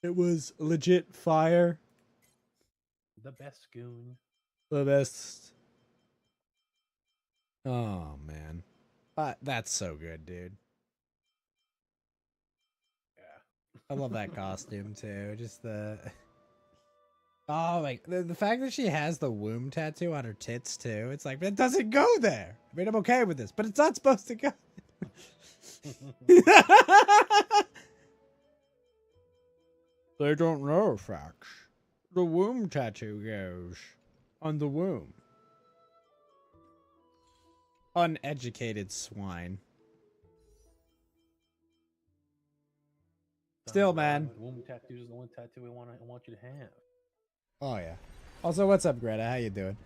It was legit fire. The best goon. The best. Oh man, that's so good, dude. Yeah. I love that costume too. Just the like the fact that she has the womb tattoo on her tits too. It's like it doesn't go there. I mean, I'm okay with this, but it's not supposed to go. They don't know, Fox. The womb tattoo goes on the womb. Uneducated swine. Still, man. Womb tattoo is the one tattoo I want you to have. Oh yeah. Also, what's up, Greta? How you doing?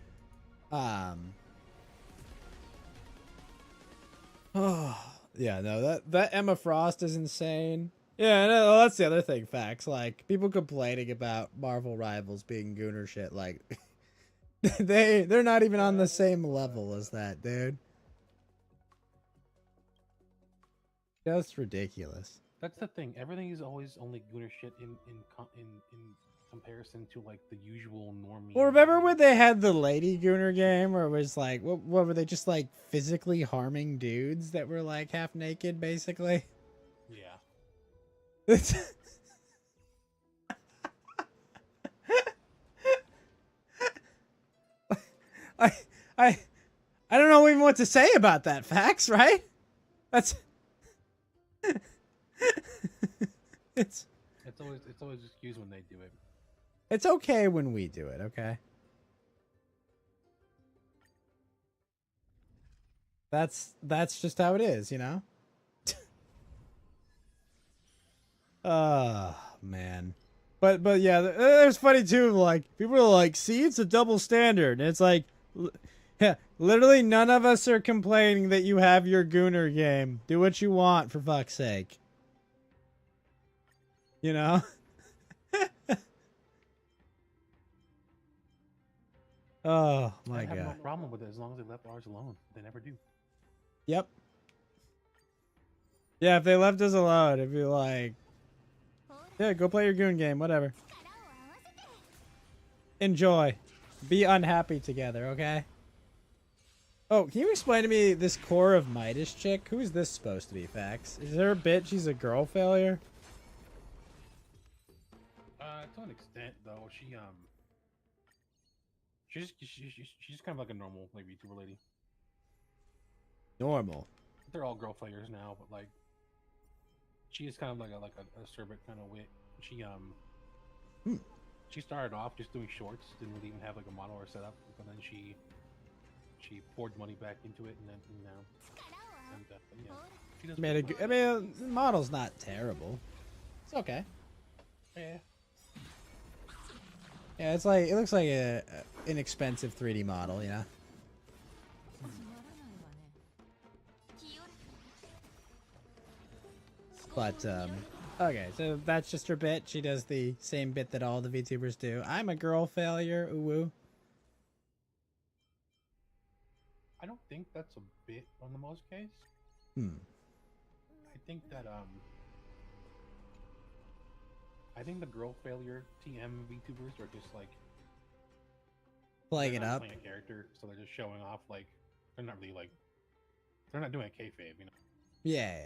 Oh yeah, no, that Emma Frost is insane. Yeah, no, that's the other thing. Facts, like people complaining about Marvel Rivals being gooner shit. Like they're not even on the same level as that, dude. Just ridiculous. That's the thing. Everything is always only gooner shit in comparison to like the usual normie. Well, remember when they had the Lady Gooner game, where it was like, what were they, just like physically harming dudes that were like half naked, basically? Yeah. I don't know even what to say about that. Facts, right? That's it's always excused when they do it. It's okay when we do it, okay? That's just how it is, you know? Oh, man. But yeah, it's funny too, like, people are like, see, it's a double standard. And it's like, yeah, literally none of us are complaining that you have your Gooner game. Do what you want, for fuck's sake. You know? Oh my I have god. no problem with it as long as they left ours alone. They never do. Yep. Yeah, if they left us alone, it'd be like, yeah, go play your goon game, whatever. Enjoy. Be unhappy together, okay? Oh, can you explain to me this Core of Midas chick? Who is this supposed to be, Fax? Is there a bit she's a girl failure? To an extent, though, she's kind of like a normal like VTuber lady. Normal. They're all girl players now, but like, she is kind of like a Cerbit kind of wit. She started off just doing shorts, didn't really even have like a model or setup, but then she poured money back into it, and then yeah, she does. I mean, the model's not terrible. It's okay. Yeah. Yeah, it's like, it looks like a inexpensive 3D model, you know? But, okay, so that's just her bit. She does the same bit that all the VTubers do. I'm a girl failure, ooh. I don't think that's a bit on the most case. I think that I think the girl failure TM VTubers are just like playing it up. Playing a character, so they're just showing off. Like they're not really like they're not doing a kayfabe, you know. Yeah.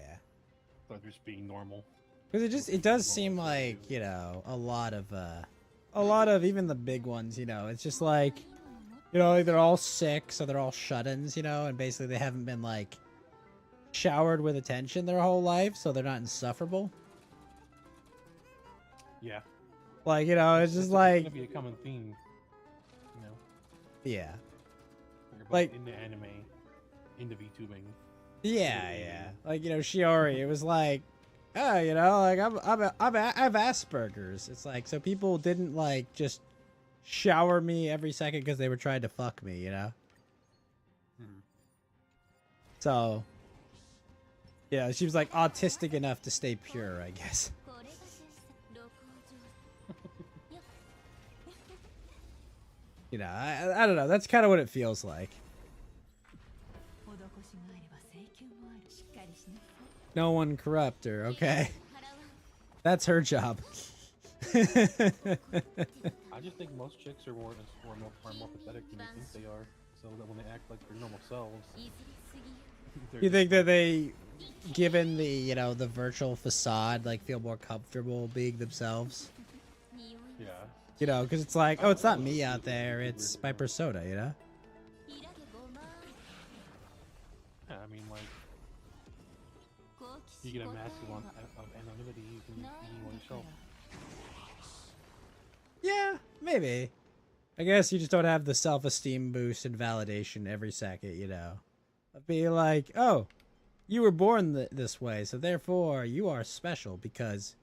They're just being normal. Because it does seem like, you know, a lot of even the big ones, you know, it's just like, you know, like they're all sick, so they're all shut-ins, you know, and basically they haven't been like showered with attention their whole life, so they're not insufferable. Yeah. Like, you know, it's just like, gonna be a common theme, you know. Yeah. Like in the anime, in the VTubing. Yeah. Like, you know, Shiori, it was like, oh, you know, like I have Asperger's. It's like, so people didn't like just shower me every second because they were trying to fuck me, you know. So Yeah, she was like autistic enough to stay pure, I guess. You know, I don't know. That's kind of what it feels like. No one corrupt her, okay? That's her job. I just think most chicks are more pathetic than they think they are. So that when they act like their normal selves, You think that they, given the, you know, the virtual facade, like feel more comfortable being themselves? Yeah. You know, because it's like, oh, it's not me out there, it's my persona, you know? Yeah, I mean, like, you get a mask of anonymity, you can be yourself. Yeah, maybe. I guess you just don't have the self-esteem boost and validation every second, you know? Of being like, oh, you were born this way, so therefore you are special because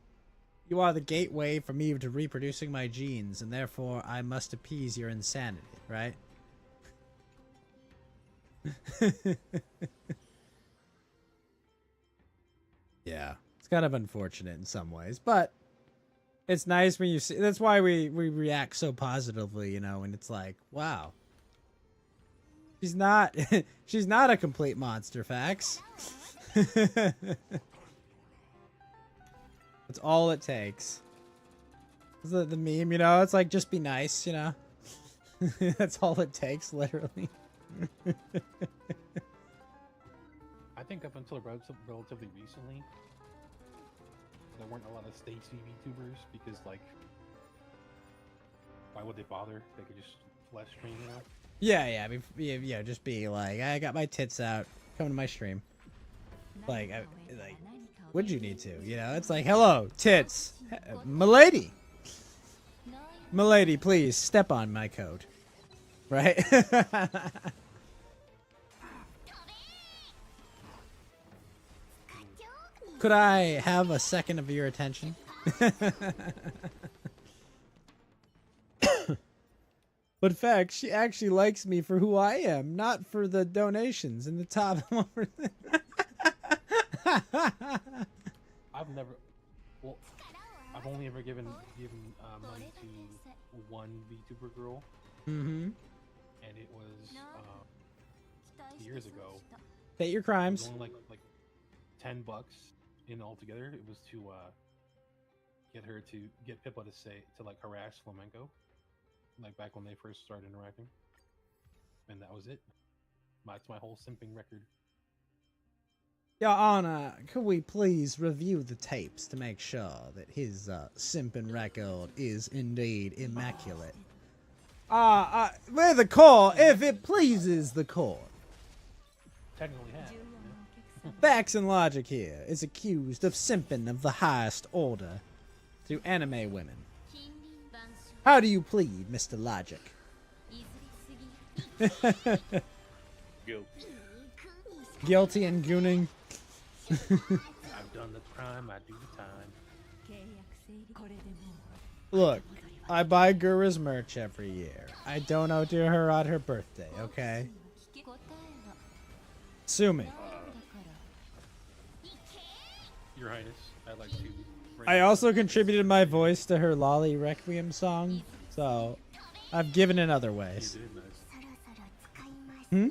you are the gateway for me to reproducing my genes, and therefore I must appease your insanity, right? Yeah, it's kind of unfortunate in some ways, but it's nice when you see. That's why we react so positively, you know, and it's like, wow, she's not she's not a complete monster, Fax. That's all it takes. It's the meme, you know, it's like, just be nice, you know. That's all it takes, literally. I think up until relatively recently, there weren't a lot of stage VTubers because, like, why would they bother? They could just flash stream, you know? Yeah, I mean, yeah, just be like, I got my tits out, come to my stream. Like, would you need to? You know, it's like, hello, tits, milady. Milady, please step on my code, right? Could I have a second of your attention? But in fact, she actually likes me for who I am, not for the donations in the top. I've never, well, I've only ever given money to one VTuber girl. Mm-hmm. And it was years ago. State your It crimes. was only like $10 in altogether. It was to get Pippa to like harass Flamenco, like back when they first started interacting, and that was it. That's my whole simping record. Your Honor, could we please review the tapes to make sure that his simping record is indeed immaculate? With the court, if it pleases the court. Technically have. Facts and Logic here is accused of simping of the highest order to anime women. How do you plead, Mr. Logic? Guilty. Guilty and gooning? I've done the crime, I do the time. Look, I buy Gura's merch every year. I donate to her on her birthday, okay? Sue me. Your Highness, I'd like to... I also contributed my voice to her Lolly Requiem song, so I've given in other ways. Hmm?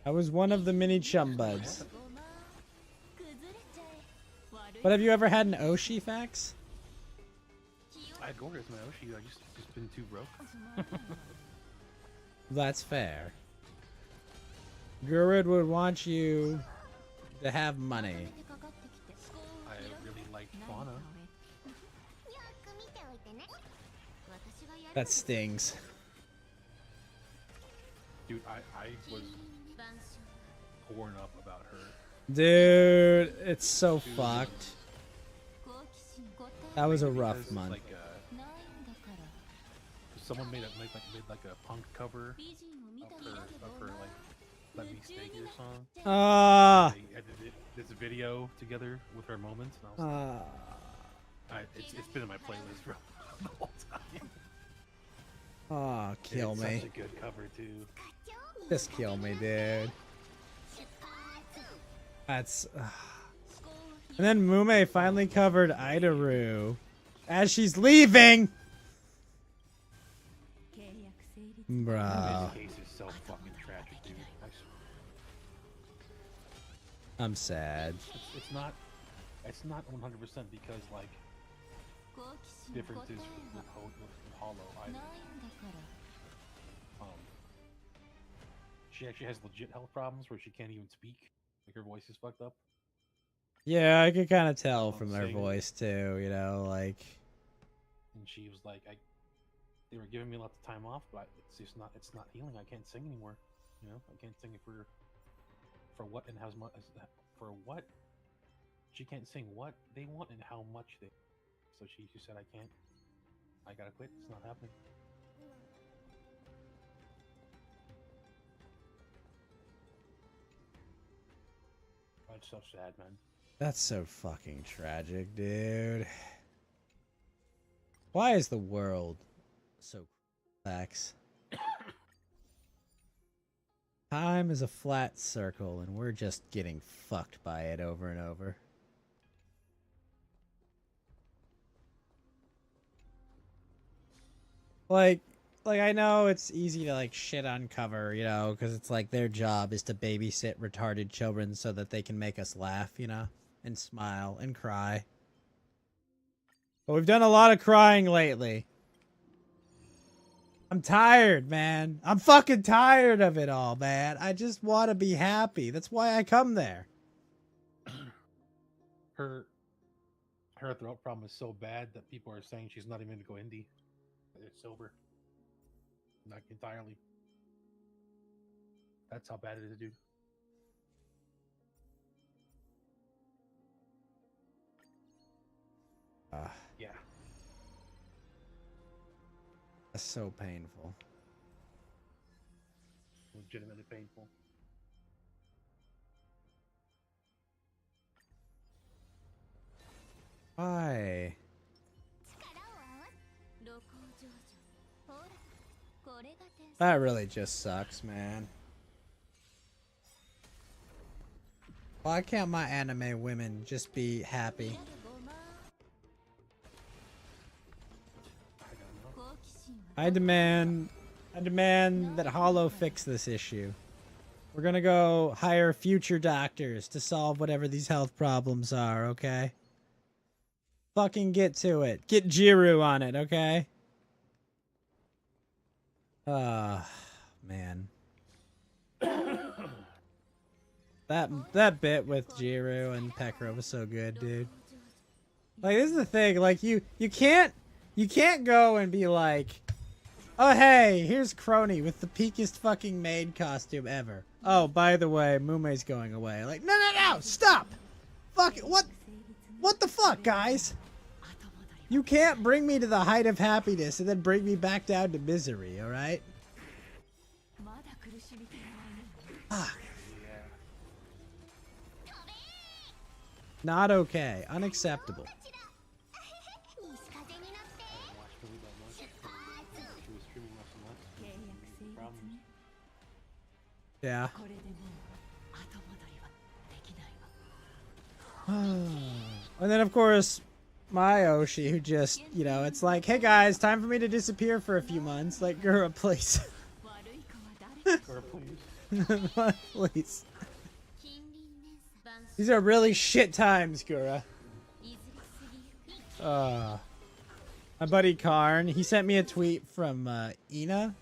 I was one of the many chum buds. But have you ever had an Oshi, Fax? I had Gora as my Oshi, I just been too broke. That's fair. Gurud would want you to have money. I really liked Fauna. That stings. Dude, I was torn up about her. Dude, it's so Dude. fucked. That was a rough Because, month. like, someone made like a punk cover of her like "Let Me Stay Here" song. Ah. They edited this video together with her moments. And I was it's been in my playlist for the whole time. Oh, kill It's me. Such a good cover too. Just kill me, dude. That's... And then Mume finally covered Idaru as she's leaving. Bro. This case is so fucking tragic, dude. I'm sad. It's not 100% because like differences with Hollow. She actually has legit health problems where she can't even speak. Like her voice is fucked up. Yeah, I could kind of tell from her voice too, you know, like. And she was like, they were giving me lots of time off, but it's not healing. I can't sing anymore. You know, I can't sing it for what and how much for what. She can't sing what they want and how much they. So she said, I can't. I gotta quit. It's not happening. That's so sad, man. That's so fucking tragic, dude. Why is the world so complex? Time is a flat circle, and we're just getting fucked by it over and over. Like I know it's easy to like shit on cover, you know, because it's like their job is to babysit retarded children so that they can make us laugh, you know, and smile and cry. But we've done a lot of crying lately. I'm tired, man. I'm fucking tired of it all, man. I just want to be happy. That's why I come there. Her throat problem is so bad that people are saying she's not even going to go indie. It's sober. Not entirely. That's how bad it is, dude. Yeah. That's so painful. Legitimately painful. Why? That really just sucks, man. Why can't my anime women just be happy? I demand that Hollow fix this issue. We're gonna go hire future doctors to solve whatever these health problems are, okay? Fucking get to it. Get Jiru on it, okay? Man. That bit with Jiru and Pekra was so good, dude. Like, this is the thing, like, you can't go and be like, oh hey, here's Crony with the peakest fucking maid costume ever. Oh, by the way, Mume's going away. Like, no, stop! Fuck it, what the fuck, guys? You can't bring me to the height of happiness and then bring me back down to misery, alright? Fuck. Not okay. Unacceptable. Yeah. And then, of course, my Oshi, who just, you know, it's like, hey guys, time for me to disappear for a few months. Like, Gura, please. Gura, please. Please. These are really shit times, Gura. My buddy Karn, he sent me a tweet from Ina,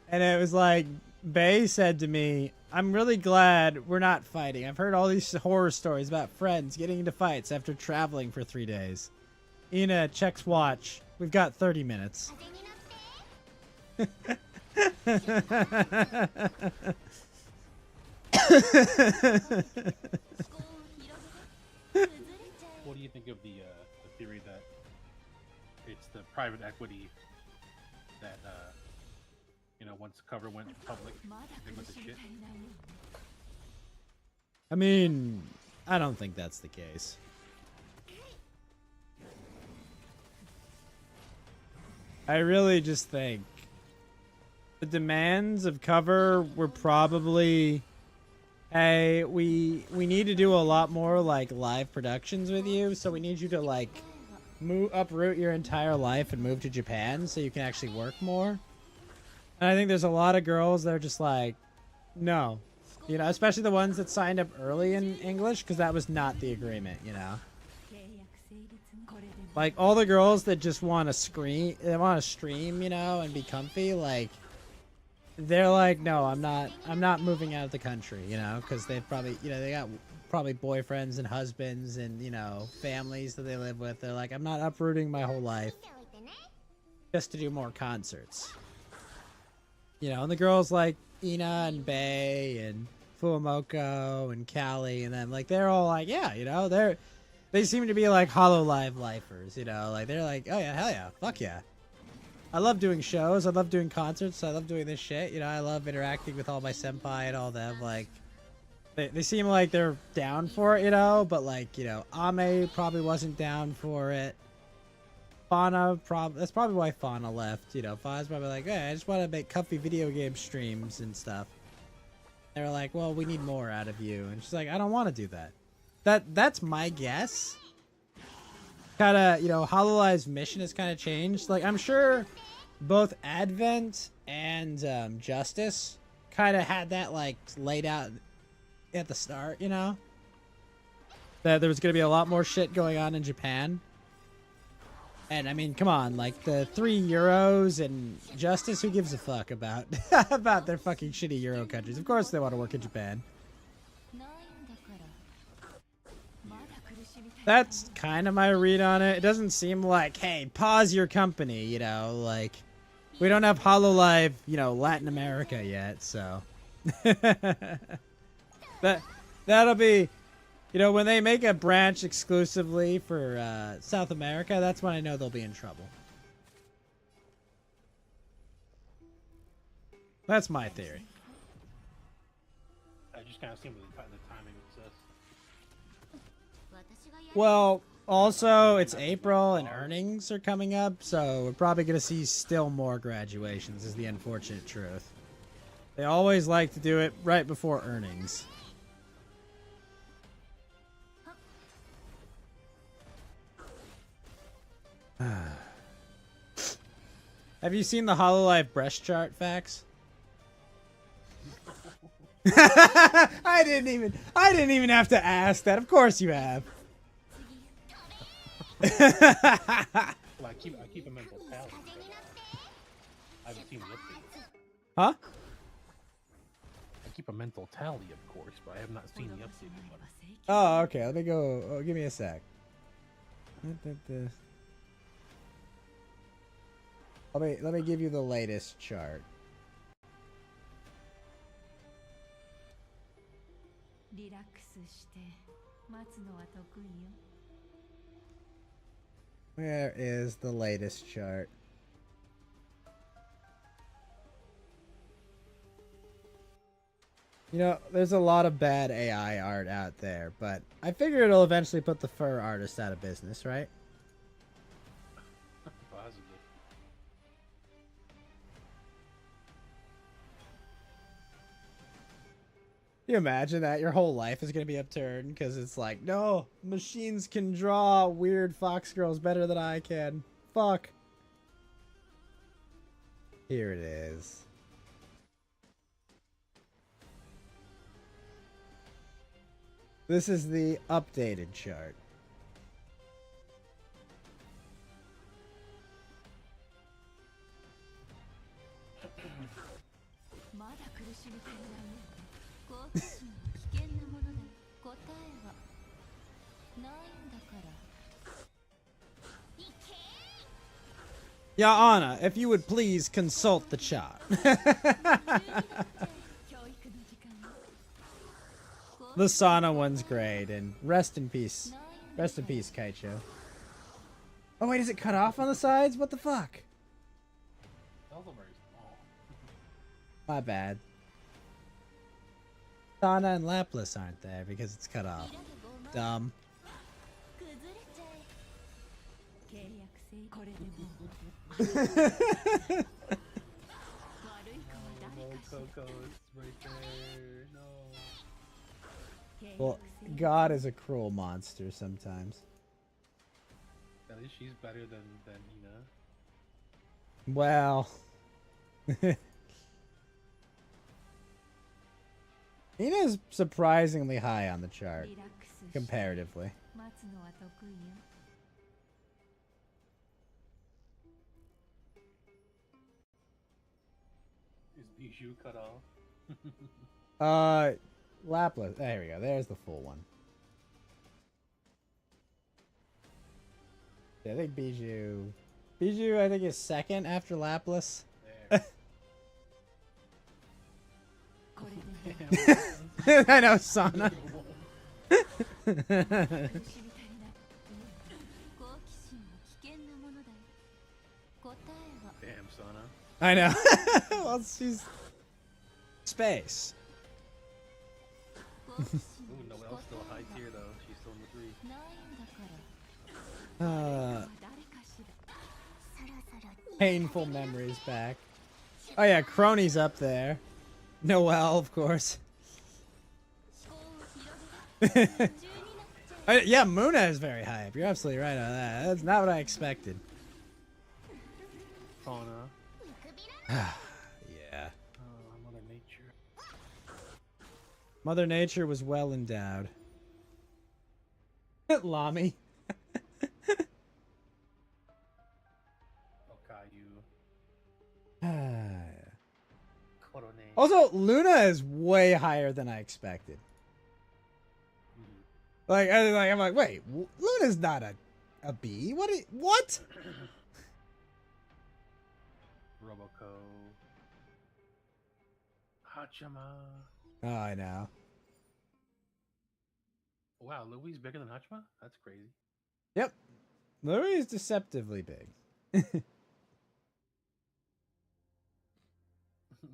and it was like, Bae said to me, I'm really glad we're not fighting. I've heard all these horror stories about friends getting into fights after traveling for 3 days. Ina checks watch. We've got 30 minutes. What do you think of the theory that it's the private equity that you know, once the cover went public, they went to shit? I mean, I don't think that's the case. I really just think the demands of cover were probably, hey, we need to do a lot more like live productions with you, so we need you to like uproot your entire life and move to Japan so you can actually work more. And I think there's a lot of girls that are just like, no, you know, especially the ones that signed up early in English, because that was not the agreement, you know. Like all the girls that just want to stream, you know, and be comfy, like they're like, no, I'm not moving out of the country, you know, because they've probably, you know, they got probably boyfriends and husbands and, you know, families that they live with. They're like, I'm not uprooting my whole life just to do more concerts. You know, and the girls like Ina and Bae and Fuamoko and Callie and them, like, they're all like, yeah, you know, they seem to be like HoloLive lifers, you know, like, they're like, oh yeah, hell yeah, fuck yeah. I love doing shows, I love doing concerts, I love doing this shit, you know, I love interacting with all my senpai and all them, like, they seem like they're down for it, you know, but like, you know, Ame probably wasn't down for it. Fauna, that's probably why Fauna left, you know. Fauna's probably like, hey, I just want to make comfy video game streams and stuff. They were like, well, we need more out of you. And she's like, I don't want to do that. That's my guess. Kind of, you know, HoloLive's mission has kind of changed. Like, I'm sure both Advent and Justice kind of had that, like, laid out at the start, you know? That there was going to be a lot more shit going on in Japan. And I mean, come on, like the €3 and Justice, who gives a fuck about about their fucking shitty Euro countries? Of course they want to work in Japan. That's kind of my read on it. It doesn't seem like, hey, pause your company, you know, like we don't have HoloLive, you know, Latin America yet, so that'll be, you know, when they make a branch exclusively for South America, that's when I know they'll be in trouble. That's my theory. I just kind of seem the timing of this. Well, also, it's April and earnings are coming up, so we're probably going to see still more graduations, is the unfortunate truth. They always like to do it right before earnings. Have you seen the HoloLive breast chart facts? I didn't even have to ask that. Of course you have. Well, I keep a mental tally. I haven't seen the update. Huh? I keep a mental tally, of course, but I have not seen the update. Oh, okay. Let me go. Oh, give me a sec. Let me give you the latest chart. Where is the latest chart? You know, there's a lot of bad AI art out there, but I figure it'll eventually put the fur artists out of business, right? Possibly. Can you imagine that? Your whole life is going to be upturned because it's like, no, machines can draw weird fox girls better than I can. Fuck. Here it is. This is the updated chart. Yeah, Anna, if you would please consult the chart. The Sana one's great, and rest in peace. Rest in peace, Kaicho. Oh wait, is it cut off on the sides? What the fuck? Also very small. My bad. Sana and Lapis aren't there because it's cut off. Dumb. Coco is right there. No. Well, God is a cruel monster sometimes. At least she's better than Ina. Well. Ina's surprisingly high on the chart, comparatively. Is Bijou cut off? Lapras. There we go. There's the full one. Yeah, I think Bijou. Bijou, I think, is second after Lapras. I know, Sana. Damn, Sana. I know. Well, she's space. Ooh, Noelle's still high tier though. She's still in the 3. Painful memories back. Oh yeah, Crony's up there. Noelle, of course. Yeah, Muna is very high up. You're absolutely right on that. That's not what I expected. Fauna. Yeah. Mother Nature. Mother Nature was well endowed. Lami. Also, Luna is way higher than I expected. I'm like, wait, Luna's not a B. What? Roboco. Hachima. Oh, I know. Wow, Louis bigger than Hachima? That's crazy. Yep. Louis is deceptively big.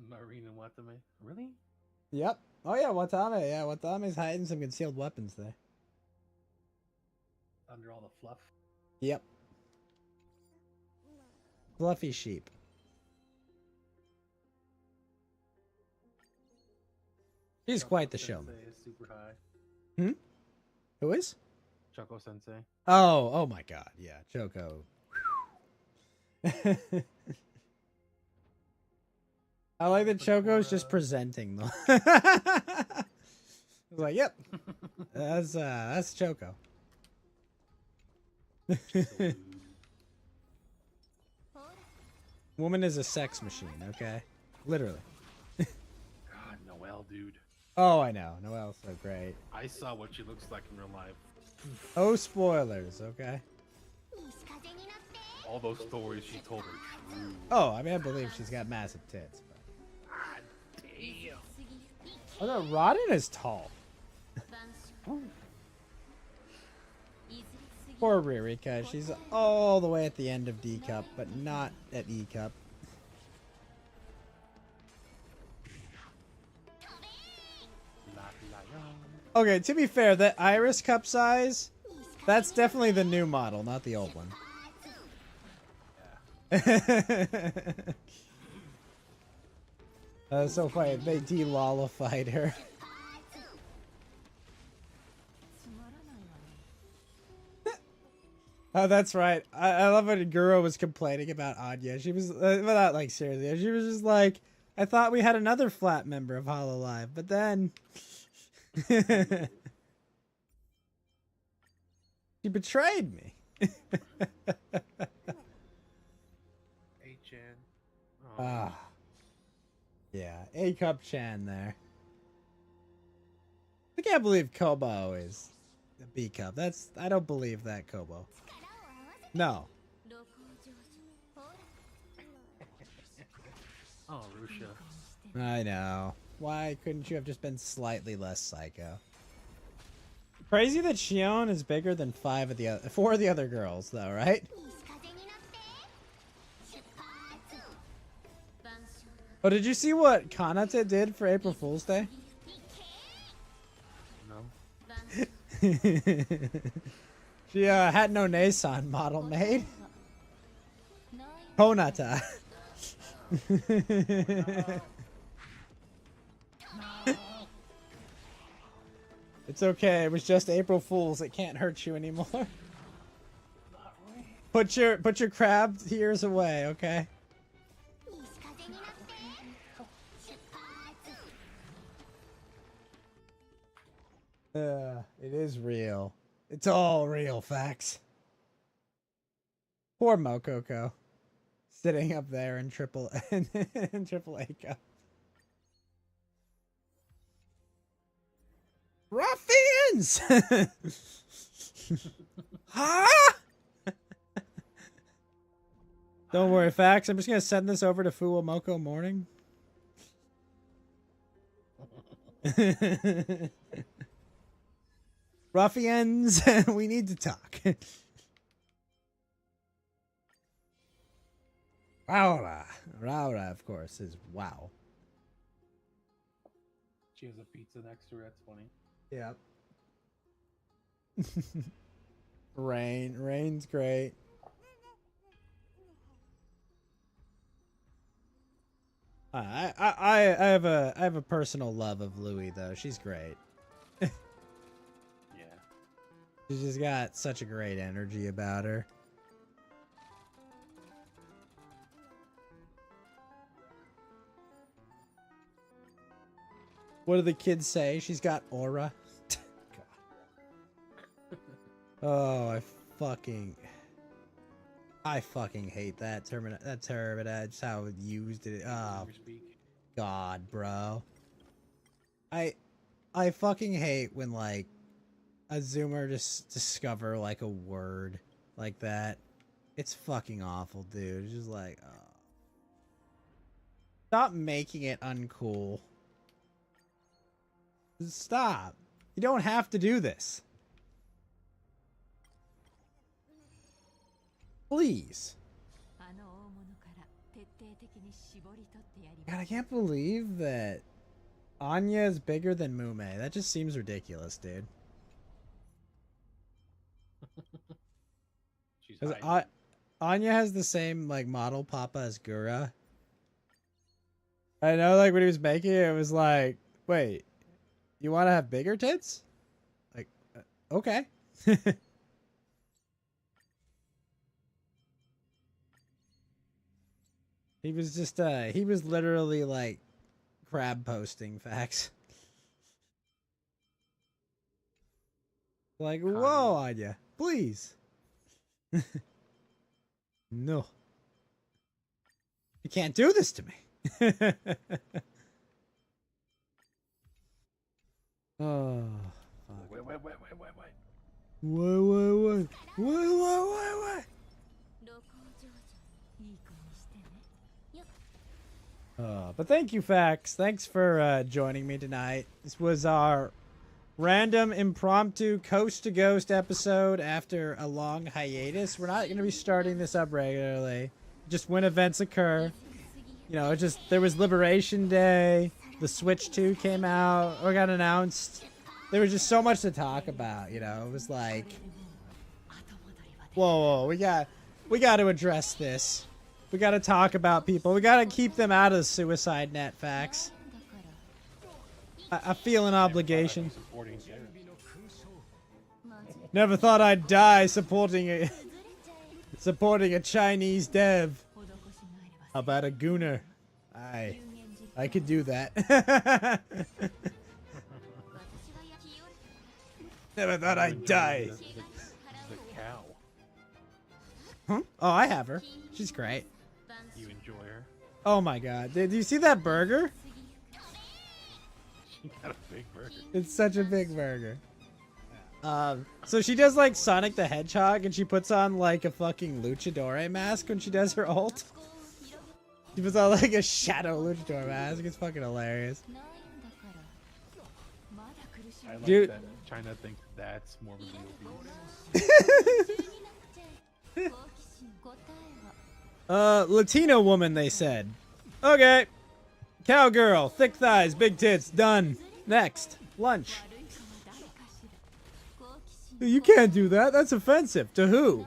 Marine and Watame. Really? Yep. Oh yeah, Watame. Yeah, Watame's hiding some concealed weapons there. Under all the fluff. Yep. Fluffy sheep. He's quite the showman. Is super high. Hmm? Who is? Choco Sensei. Oh my god. Yeah, Choco. I like that Choco's just presenting them. I was like, yep. That's Choco. Woman is a sex machine, okay? Literally. God, Noelle, dude. Oh, I know. Noelle's so great. I saw what she looks like in real life. Oh, spoilers, okay? All those stories she told are true. Oh, I mean, I believe she's got massive tits. But... Damn. Oh, no, Rodden is tall. Poor Ririka. She's all the way at the end of D Cup, but not at E Cup. Okay, to be fair, the Iris Cup size, that's definitely the new model, not the old one. So funny, they de-lolified her. Oh, that's right. I love when Guro was complaining about Anya. She was, not like seriously, she was just like, I thought we had another flat member of Hololive, but then... She betrayed me. A-Chan. Ah. Yeah, A-Cup Chan there. I can't believe Kobo is a B-Cup. I don't believe that, Kobo. No. Oh, Rusha. I know. Why couldn't you have just been slightly less psycho? Crazy that Shion is bigger than 4 of the other girls, though, right? Oh, did you see what Kanata did for April Fool's Day? No. She had no Nason model made. Konata. It's okay. It was just April Fools. It can't hurt you anymore. Put your crab ears away, okay? It is real. It's all real facts. Poor Mokoko. Sitting up there in triple in triple A cup. Ruffians! Huh? Don't worry, Fax. I'm just gonna send this over to Fuwamoko Morning. Ruffians, we need to talk. Raura. Raura, of course, is wow. She has a pizza next to her. That's funny. Yep. Rain's great. I have a personal love of Louie though. She's great. Yeah. She's just got such a great energy about her. What do the kids say? She's got aura. Oh, I fucking hate that term. That term. That's how it used it. Oh, God, bro. I fucking hate when like a Zoomer just discover like a word like that. It's fucking awful, dude. It's just like, oh. Stop making it uncool. Stop. You don't have to do this. Please. God, I can't believe that Anya is bigger than Mume. That just seems ridiculous, dude. Anya has the same like model papa as Gura. I know, like when he was making it, it was like, wait, you want to have bigger tits? Like, okay. He was just, he was literally like crab posting facts. Like, whoa, Anya, please. No. You can't do this to me. Oh, fuck. Wait. Wait. But thank you, Fax. Thanks for joining me tonight. This was our random impromptu Coast to Ghost episode after a long hiatus. We're not going to be starting this up regularly. Just when events occur. You know, it just, there was Liberation Day. The Switch 2 came out or got announced. There was just so much to talk about, you know. It was like, whoa, we got to address this. We got to talk about people. We got to keep them out of the suicide net, Facts. I feel an obligation. Never thought I'd die supporting a Chinese dev. How about a Gooner? I could do that. Never thought I'd die. The cow. Huh? Oh, I have her. She's great. You enjoy her? Oh my god. Did you see that burger? She got a big burger. It's such a big burger. So she does like Sonic the Hedgehog and she puts on like a fucking luchador mask when she does her ult. She puts on like a shadow luchador mask. It's fucking hilarious. I like Dude. that China thinks that's morbidly obese. Latino woman, they said. Okay. Cowgirl, thick thighs, big tits, done. Next. Lunch. You can't do that. That's offensive. To who?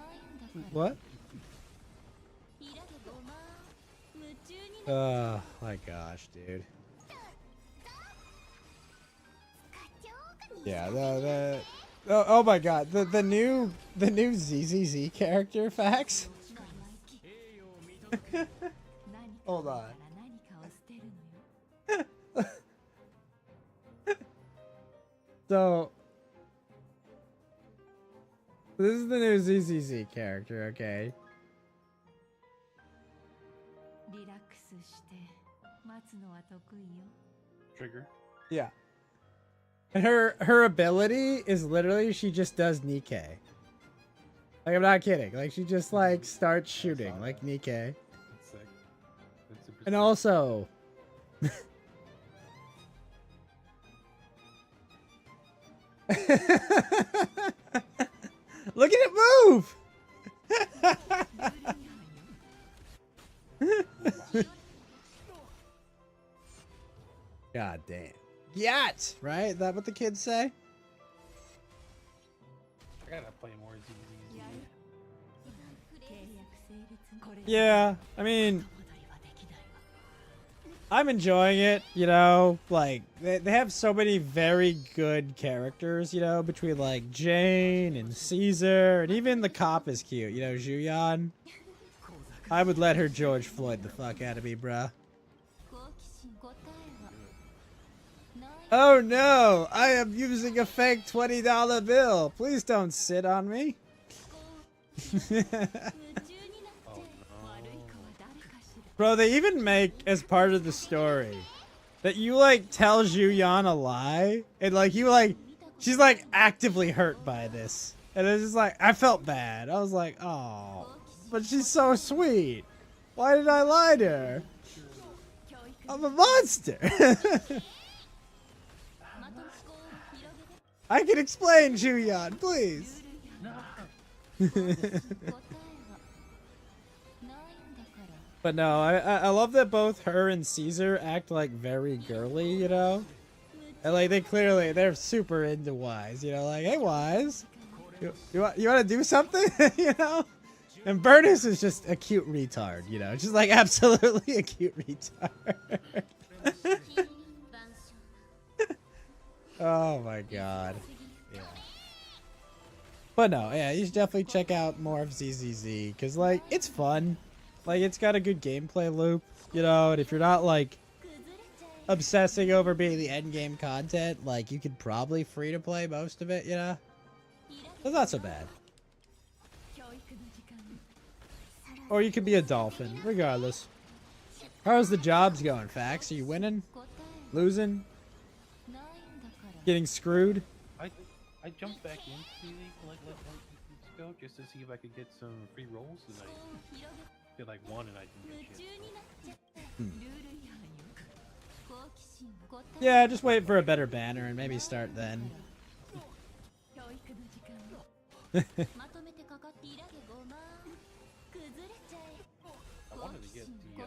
What? Oh my gosh, dude. Yeah, oh my god, the new ZZZ character facts. Hold on. So this is the new ZZZ character, okay? Trigger. Yeah. And her ability is literally she just does Nikkei. Like, I'm not kidding. Like, she just like starts shooting like Nikkei. That's sick. That's super And sick. also look at it move. God damn. Yacht, right? Is that what the kids say? I gotta play more ZZZ. Yeah, I mean, I'm enjoying it, you know, like, they have so many very good characters, you know, between, like, Jane and Caesar, and even the cop is cute, you know, Julian. I would let her George Floyd the fuck out of me, bruh. Oh no, I am using a fake $20 bill. Please don't sit on me. Bro, they even make, as part of the story, that you, like, tell Julian a lie, and, like, you, like, she's, like, actively hurt by this. And it's just, like, I felt bad. I was like, oh, but she's so sweet. Why did I lie to her? I'm a monster. I can explain, Julian, please. But no, I love that both her and Caesar act like very girly, you know? And like they're super into Wise, you know, like, hey Wise, you want to do something, you know? And Bertus is just a cute retard, you know, just like absolutely a cute retard. Oh my god. Yeah. But no, yeah, you should definitely check out more of ZZZ, because, like, it's fun. Like, it's got a good gameplay loop, you know, and if you're not, like, obsessing over being the endgame content, like, you could probably free to play most of it, you know? It's not so bad. Or you could be a dolphin, regardless. How's the jobs going, Fax? Are you winning? Losing? Getting screwed? I jumped back into like weeks ago just to see if I could get some free rolls, and I did like one, and I didn't get shit. Yeah, just wait for a better banner and maybe start then. I wanted to get the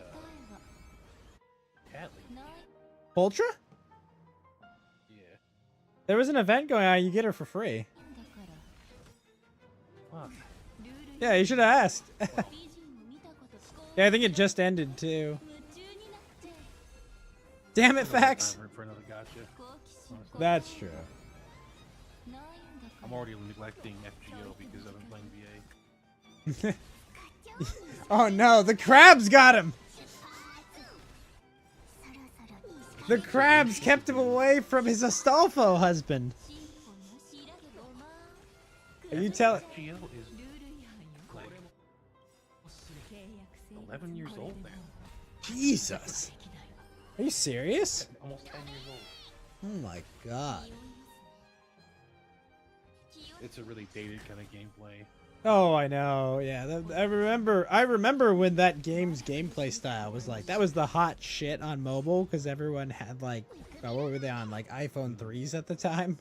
cat lady. Ultra? Yeah. There was an event going on, you get her for free. Fuck. Yeah, you should have asked. Yeah, I think it just ended too. Damn it, Fax! For another gotcha. Honestly. That's true. I'm already neglecting FGO because I've been playing VA. Oh no, the crabs got him! The crabs kept him away from his Astolfo husband. Are you telling? FGO is like 11 years old now. Jesus. Are you serious? Almost 10 years old. Oh my god. It's a really dated kind of gameplay. Oh, I know. Yeah, I remember when that game's gameplay style was like, that was the hot shit on mobile because everyone had like, oh, what were they on, like iPhone 3s at the time?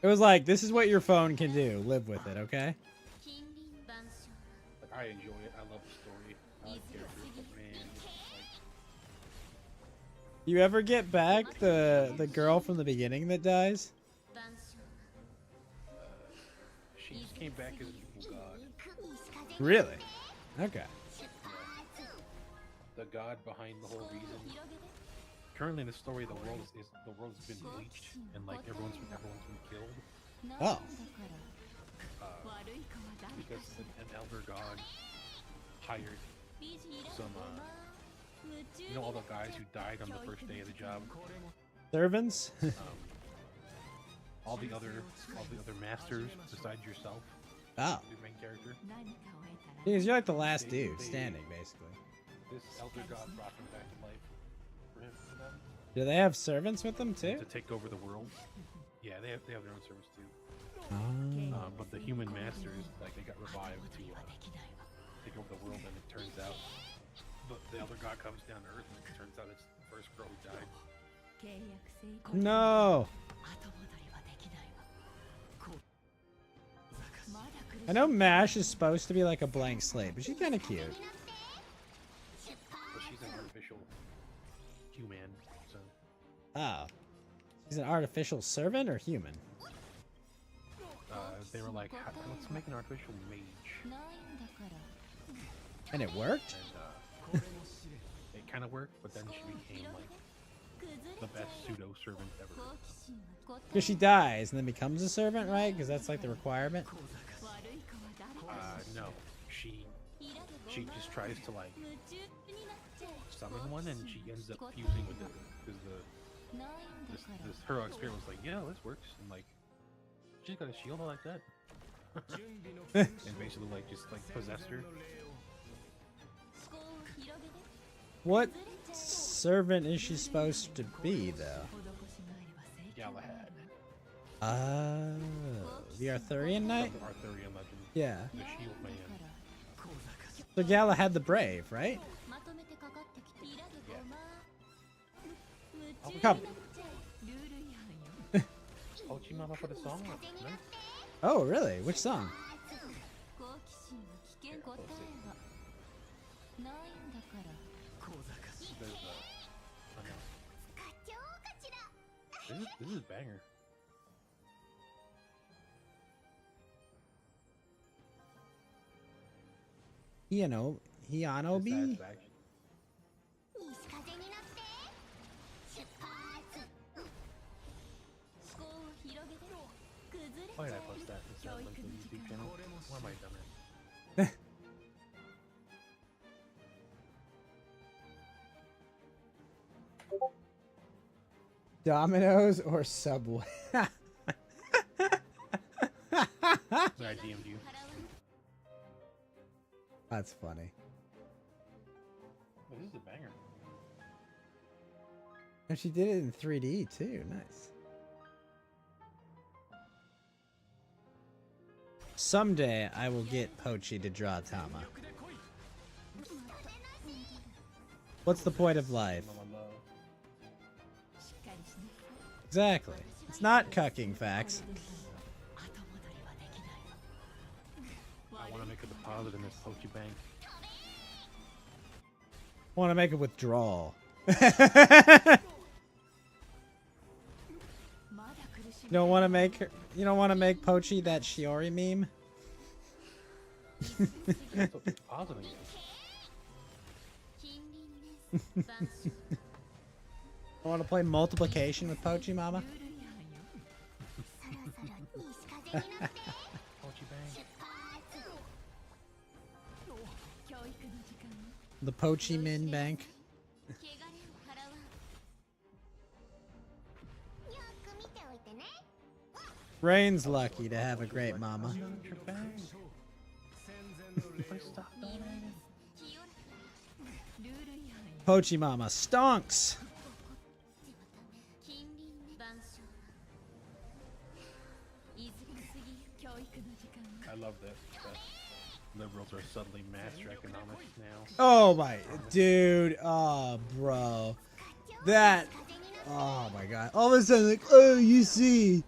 It was like, this is what your phone can do. Live with it, okay? Like, I enjoy it. I love the story. I like characters, but man, like, You ever get back the girl from the beginning that dies? she came back as an evil god. Really? Okay. The god behind the whole reason. currently in the story, the world is the world's been bleached and like everyone's been killed. Oh. Because an elder god hired some you know all the guys who died on the first day of the job. Servants? All the other masters besides yourself. Oh. Your main character. Because you're like the last dude standing, basically. This elder god brought him back to life for them. Do they have servants with them too? To take over the world. Yeah, they have their own servants too. Oh. But the human masters, like, they got revived to take over the world, and it turns out the elder god comes down to Earth, and it turns out it's the first girl who died. No. I know Mash is supposed to be like a blank slate, but she's kind of cute. But she's an artificial human, so. Oh. She's an artificial servant or human? They were like, let's make an artificial mage. And it worked? And it kind of worked, but then she became like the best pseudo-servant ever. Because she dies and then becomes a servant, right? Because that's like the requirement? No. She just tries to like summon one, and she ends up fusing with it. Because this her experiment was like, yeah, this works. And like, she's got a shield like that. And basically like just like possessed her. What servant is she supposed to be, though? Galahad. Oh, the Arthurian knight? The Arthurian legend. Yeah. The shield man. So Galahad the Brave, right? Yeah. Come. Ochimama for the song? Nice. Oh, really? Which song? This is banger. Hianobi? Why did I post that instead of like the YouTube channel? Why am I dumb it? Domino's or Subway? Sorry, I DM'd you. That's funny. Oh, this is a banger. And she did it in 3D too. Nice. Someday I will get Pochi to draw Tama. What's the point of life? Exactly. It's not cucking facts. I want to make a deposit in this Pochi bank. I want to make a withdrawal. You don't want to make her. You don't want to make Pochi that Shiori meme. Depositing I want to play multiplication with Pochi Mama. Pochi bank. The Pochi Min Bank. Rain's lucky to have a great mama. Pochi Mama stonks. I love this. Liberals are suddenly master economics now. Oh my dude. Oh bro. That. Oh my god. All of a sudden, like, oh, you see,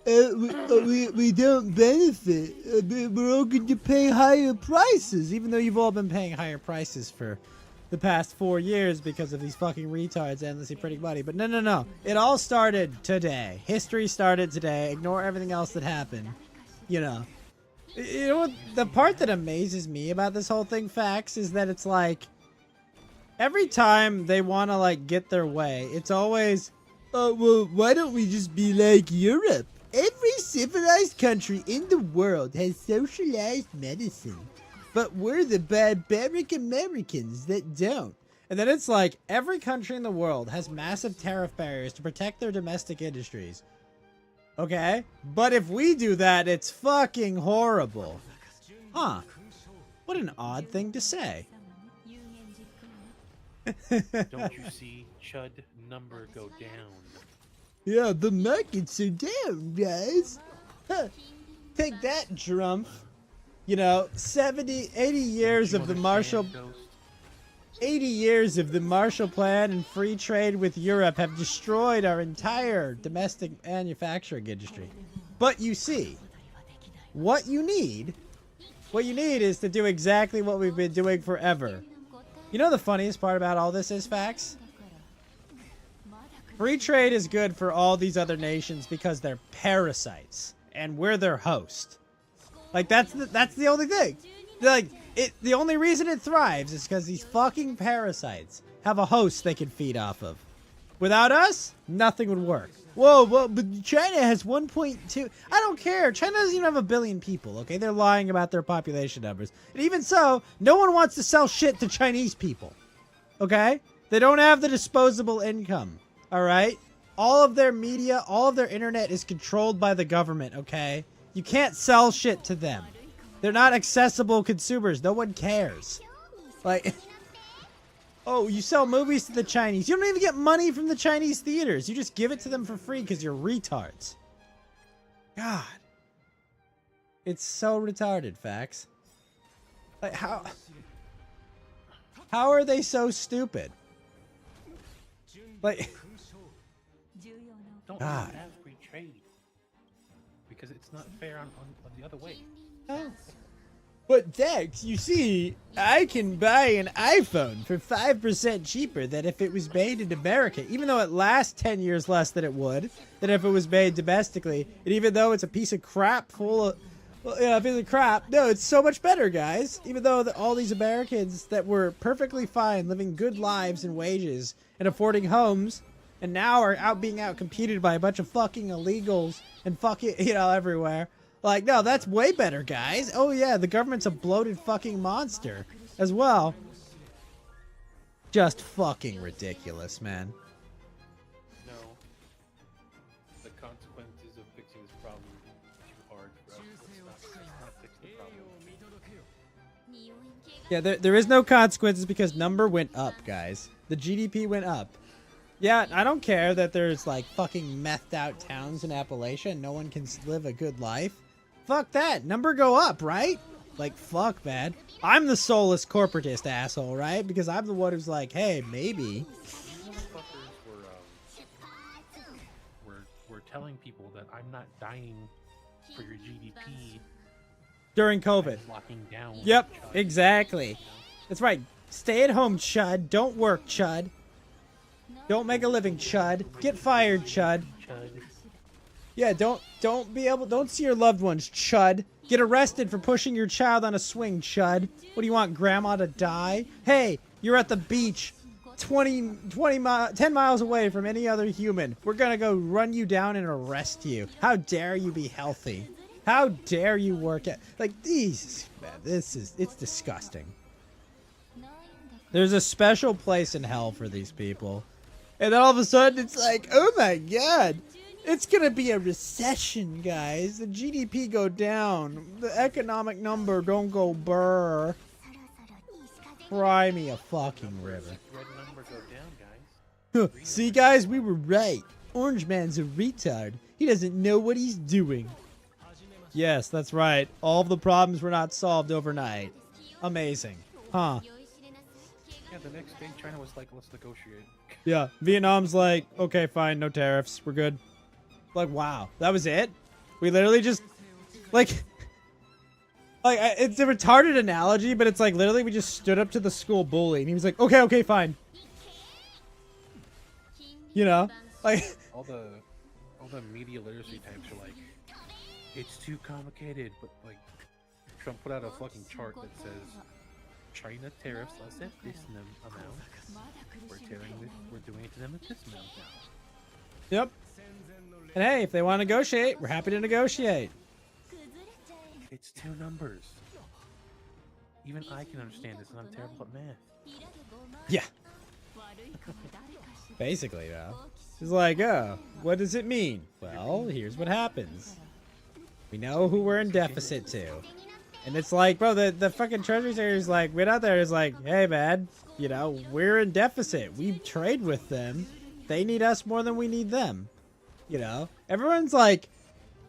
we don't benefit. We're all going to pay higher prices, even though you've all been paying higher prices for the past 4 years because of these fucking retards endlessly printing money. But no. It all started today. History started today. Ignore everything else that happened. You know. You know what? The part that amazes me about this whole thing, Facts, is that it's like every time they want to like get their way, it's always, oh, well, why don't we just be like Europe? Every civilized country in the world has socialized medicine, but we're the barbaric Americans that don't. And then it's like every country in the world has massive tariff barriers to protect their domestic industries. Okay? But if we do that, it's fucking horrible. Huh. What an odd thing to say. Don't you see Chud number go down? Yeah, the markets are down, guys. Huh. Take that, Drumpf. You know, 70, 80 years of the Marshall... 80 years of the Marshall Plan and free trade with Europe have destroyed our entire domestic manufacturing industry. But you see, what you need is to do exactly what we've been doing forever. You know the funniest part about all this is, Fax? Free trade is good for all these other nations because they're parasites, and we're their host. Like, that's the only thing. Like, the only reason it thrives is because these fucking parasites have a host they can feed off of. Without us, nothing would work. Whoa, but China has 1.2. I don't care. China doesn't even have 1 billion people, okay? They're lying about their population numbers. And even so, no one wants to sell shit to Chinese people, okay? They don't have the disposable income, all right? All of their media, all of their internet is controlled by the government, okay? You can't sell shit to them. They're not accessible consumers. No one cares. Like... Oh, you sell movies to the Chinese. You don't even get money from the Chinese theaters. You just give it to them for free because you're retards. God. It's so retarded, Fax. Like, how are they so stupid? Like... Don't God. have free trade. Because it's not fair on the other way. Oh. But Dex, you see, I can buy an iPhone for 5% cheaper than if it was made in America, even though it lasts 10 years less than it would, than if it was made domestically. And even though it's a piece of crap full of, well, you know, a piece of crap, no, it's so much better, guys. Even though all these Americans that were perfectly fine, living good lives and wages, and affording homes, and now are being out-competed by a bunch of fucking illegals and fucking, you know, everywhere. Like, no, that's way better, guys. Oh, yeah, the government's a bloated fucking monster as well. Just fucking ridiculous, man. No. The consequences of fixing this problem are too hard for us. Let's not fix the problem. Yeah, there is no consequences because number went up, guys. The GDP went up. Yeah, I don't care that there's, like, fucking methed out towns in Appalachia and no one can live a good life. Fuck that. Number go up, right? Like, fuck, man. I'm the soulless corporatist asshole, right? Because I'm the one who's like, hey, maybe. We're telling people that I'm not dying for your GDP. During COVID. Locking down. Yep, exactly. That's right. Stay at home, chud. Don't work, chud. Don't make a living, chud. Get fired, chud. Yeah, don't see your loved ones, chud. Get arrested for pushing your child on a swing, chud. What do you want, grandma to die? Hey, you're at the beach 10 miles away from any other human. We're gonna go run you down and arrest you. How dare you be healthy? How dare you work at, like, these, man, it's disgusting. There's a special place in hell for these people. And then all of a sudden it's like, oh my god. It's gonna be a recession, guys. The GDP go down. The economic number don't go burr. Cry me a fucking river. See, guys, we were right. Orange Man's a retard. He doesn't know what he's doing. Yes, that's right. All of the problems were not solved overnight. Amazing. Huh. Yeah, the next day China was like, let's negotiate. Yeah, Vietnam's like, okay, fine, no tariffs. We're good. Like, wow, that was it? We literally just, like, it's a retarded analogy, but it's like, literally, we just stood up to the school bully, and he was like, okay, fine. You know? Like, all the media literacy types are like, it's too complicated, but, like, Trump put out a fucking chart that says, China tariffs us at this amount. We're doing it to them at this amount now. Yep. And hey, if they want to negotiate, we're happy to negotiate. It's two numbers. Even I can understand this, and I'm terrible at math. Yeah. Basically, though. It's like, oh, what does it mean? Well, here's what happens. We know who we're in deficit to. And it's like, bro, the fucking Treasury Secretary is like, right out there is like, hey, man, you know, we're in deficit. We trade with them. They need us more than we need them. You know? Everyone's like,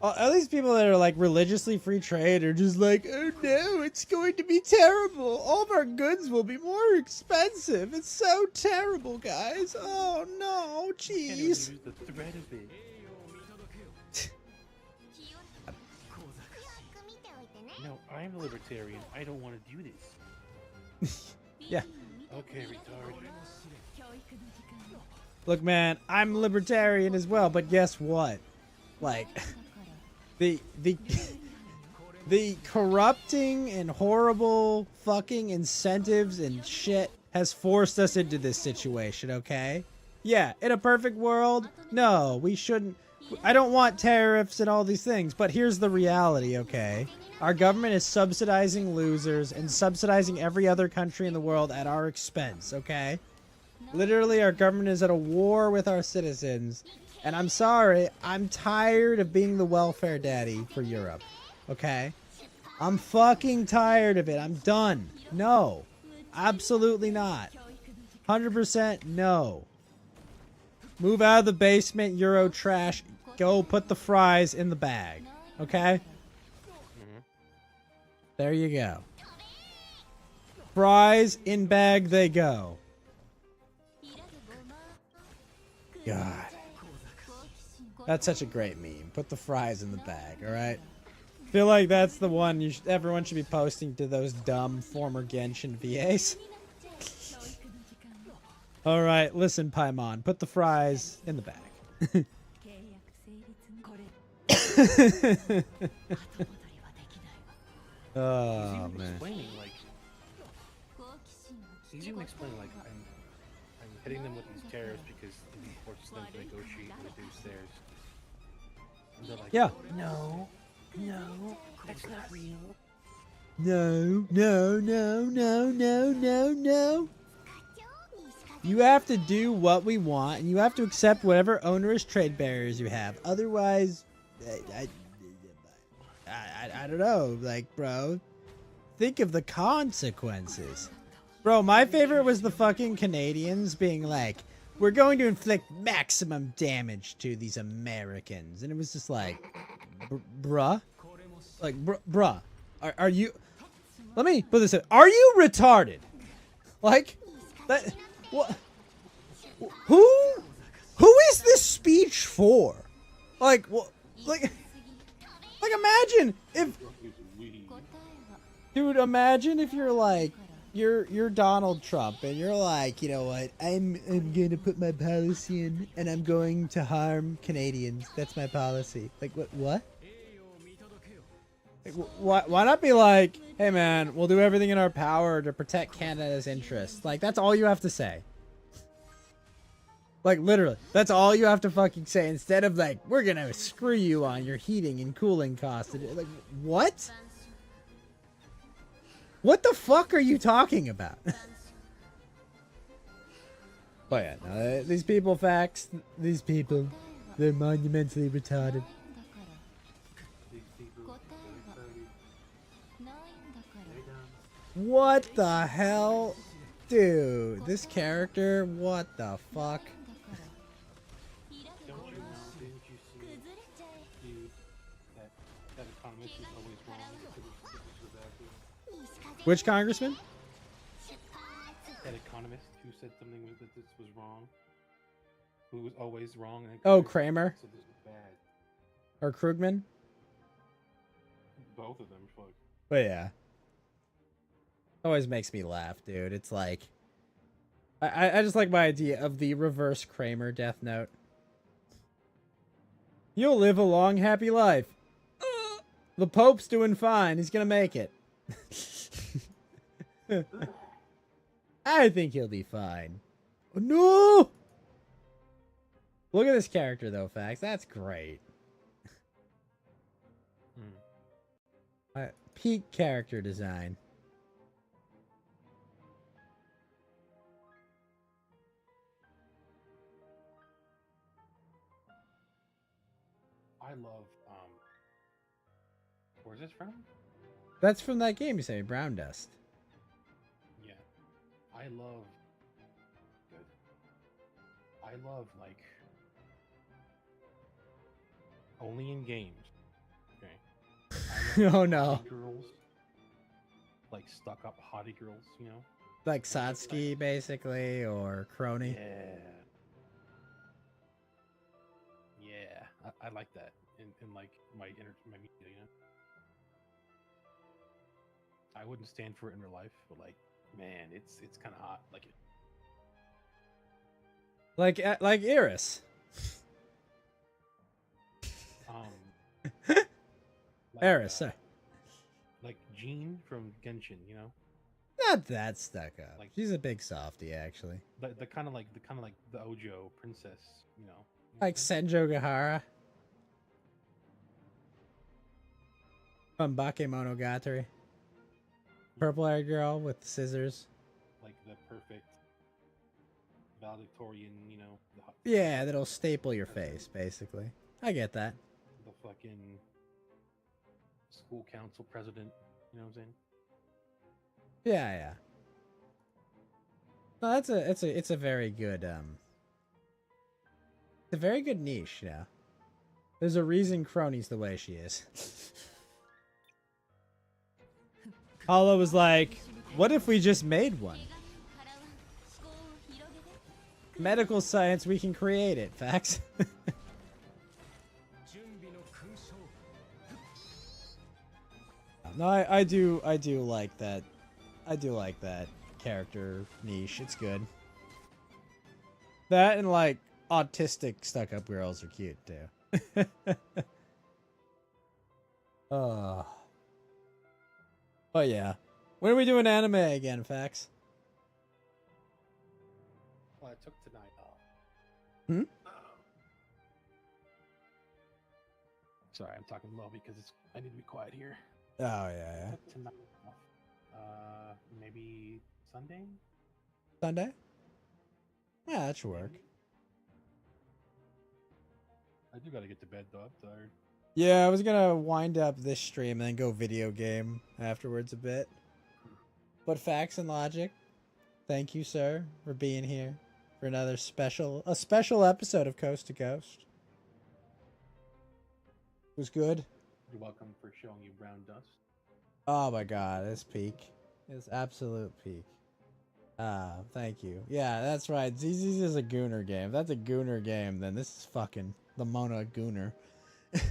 all these people that are like religiously free trade are just like, oh no, it's going to be terrible. All of our goods will be more expensive. It's so terrible, guys. Oh no, jeez. The threat of it. No, I'm a libertarian. I don't want to do this. Yeah. Okay, retard. Look, man, I'm libertarian as well, but guess what? Like, the corrupting and horrible fucking incentives and shit has forced us into this situation, okay? Yeah, in a perfect world, no, we shouldn't. I don't want tariffs and all these things, but here's the reality, okay? Our government is subsidizing losers and subsidizing every other country in the world at our expense, okay? Literally, our government is at a war with our citizens. And I'm sorry, I'm tired of being the welfare daddy for Europe, okay? I'm fucking tired of it. I'm done. No. Absolutely not. 100% no. Move out of the basement, Euro trash. Go put the fries in the bag, okay? There you go. Fries in bag they go. God. That's such a great meme. Put the fries in the bag, alright? Feel like that's the one everyone should be posting to those dumb former Genshin VAs. Alright, listen, Paimon. Put the fries in the bag. Oh, man. He's even explaining, like, I'm hitting them with these tariffs because it forces them to negotiate and reduce theirs. And they're like, yeah. No, that's not real. No. You have to do what we want, and you have to accept whatever onerous trade barriers you have. Otherwise, I don't know, like, bro, think of the consequences. Bro, my favorite was the fucking Canadians being like, we're going to inflict maximum damage to these Americans. And it was just like, bruh? Like, bruh, are you... Let me put this in. Are you retarded? Like, that... What? Who is this speech for? Like, what? Like, imagine if... Dude, imagine if you're like... You're Donald Trump, and you're like, you know what? I'm gonna put my policy in, and I'm going to harm Canadians. That's my policy. Like, what? Like, why not be like, hey man, we'll do everything in our power to protect Canada's interests. Like, that's all you have to say. Like, literally, that's all you have to fucking say, instead of like, we're gonna screw you on your heating and cooling costs. Like, what? What the fuck are you talking about? Oh yeah, no, these people, facts, these people, they're monumentally retarded. What the hell? Dude, this character, what the fuck? Which congressman? That economist who said something that this was wrong. Who was always wrong. And Oh, Kramer? So this was bad. Or Krugman? Both of them, fuck. But yeah. Always makes me laugh, dude. It's like... I just like my idea of the reverse Kramer Death Note. You'll live a long, happy life. The Pope's doing fine. He's gonna make it. I think he'll be fine. Oh, no! Look at this character, though, Fax. That's great. Peak character design. I love, where's this from? That's from that game you say, Brown Dust. Yeah. I love, like, only in games. Okay. Oh, no. Girls. Like, stuck-up hottie girls, you know? Like Satsuki, basically, or Crony. Yeah. Yeah, I like that in like my media, you know. I wouldn't stand for it in real life, but like, man, it's kind of hot. Like Iris. Iris, sorry. Like Jean from Genshin, you know. Not that stuck up. Like, she's a big softie, actually. The kind of like the Ojo princess, you know. Like Senjo Gahara from Bakemonogatari. Purple-haired girl with scissors. Like the perfect valedictorian, you know. Yeah, that'll staple your face, basically. I get that. The fucking school council president, you know what I'm saying? Yeah, yeah. No, it's a very good it's a very good niche, yeah. There's a reason Crony's the way she is. Hollow was like, what if we just made one? Medical science, we can create it. Facts. No, I do like that. I do like that character niche. It's good. That and like autistic stuck-up girls are cute too. Oh. But yeah. When are we doing anime again, Fax? Well, I took tonight off. Hmm? Sorry, I'm talking low because I need to be quiet here. Oh, yeah. I took tonight off. Maybe Sunday? Sunday? Yeah, that should work. I do gotta get to bed though, I'm tired. Yeah, I was gonna wind up this stream and then go video game afterwards a bit. But Facts and Logic, thank you, sir, for being here for another special episode of Coast to Coast. It was good. You're welcome for showing you Brown Dust. Oh my god, it's peak. It's absolute peak. Thank you. Yeah, that's right. ZZ's is a Gooner game. If that's a Gooner game, then this is fucking the Mona Gooner. This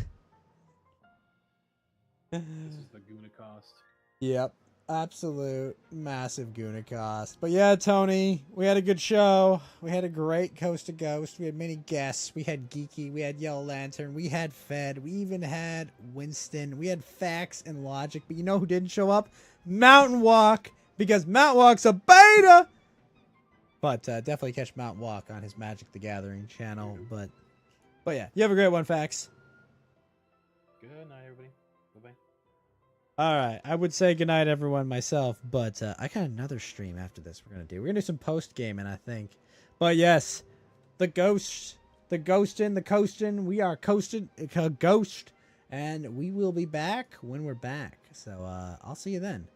is the Goonacost. Yep. Absolute massive Goonacost. But yeah, Tony, we had a good show. We had a great Coast to Ghost. We had many guests. We had Geeky. We had Yellow Lantern. We had Fed. We even had Winston. We had Facts and Logic. But you know who didn't show up? Mountain Walk. Because Mountain Walk's a beta! But definitely catch Mountain Walk on his Magic the Gathering channel. But yeah, you have a great one, Facts. Good night, everybody. Bye-bye. Alright, I would say goodnight everyone myself, but I got another stream after this we're going to do. We're going to do some post-gaming, I think. But yes, the Ghostin', the Coastin', we are Ghost, and we will be back when we're back. So I'll see you then.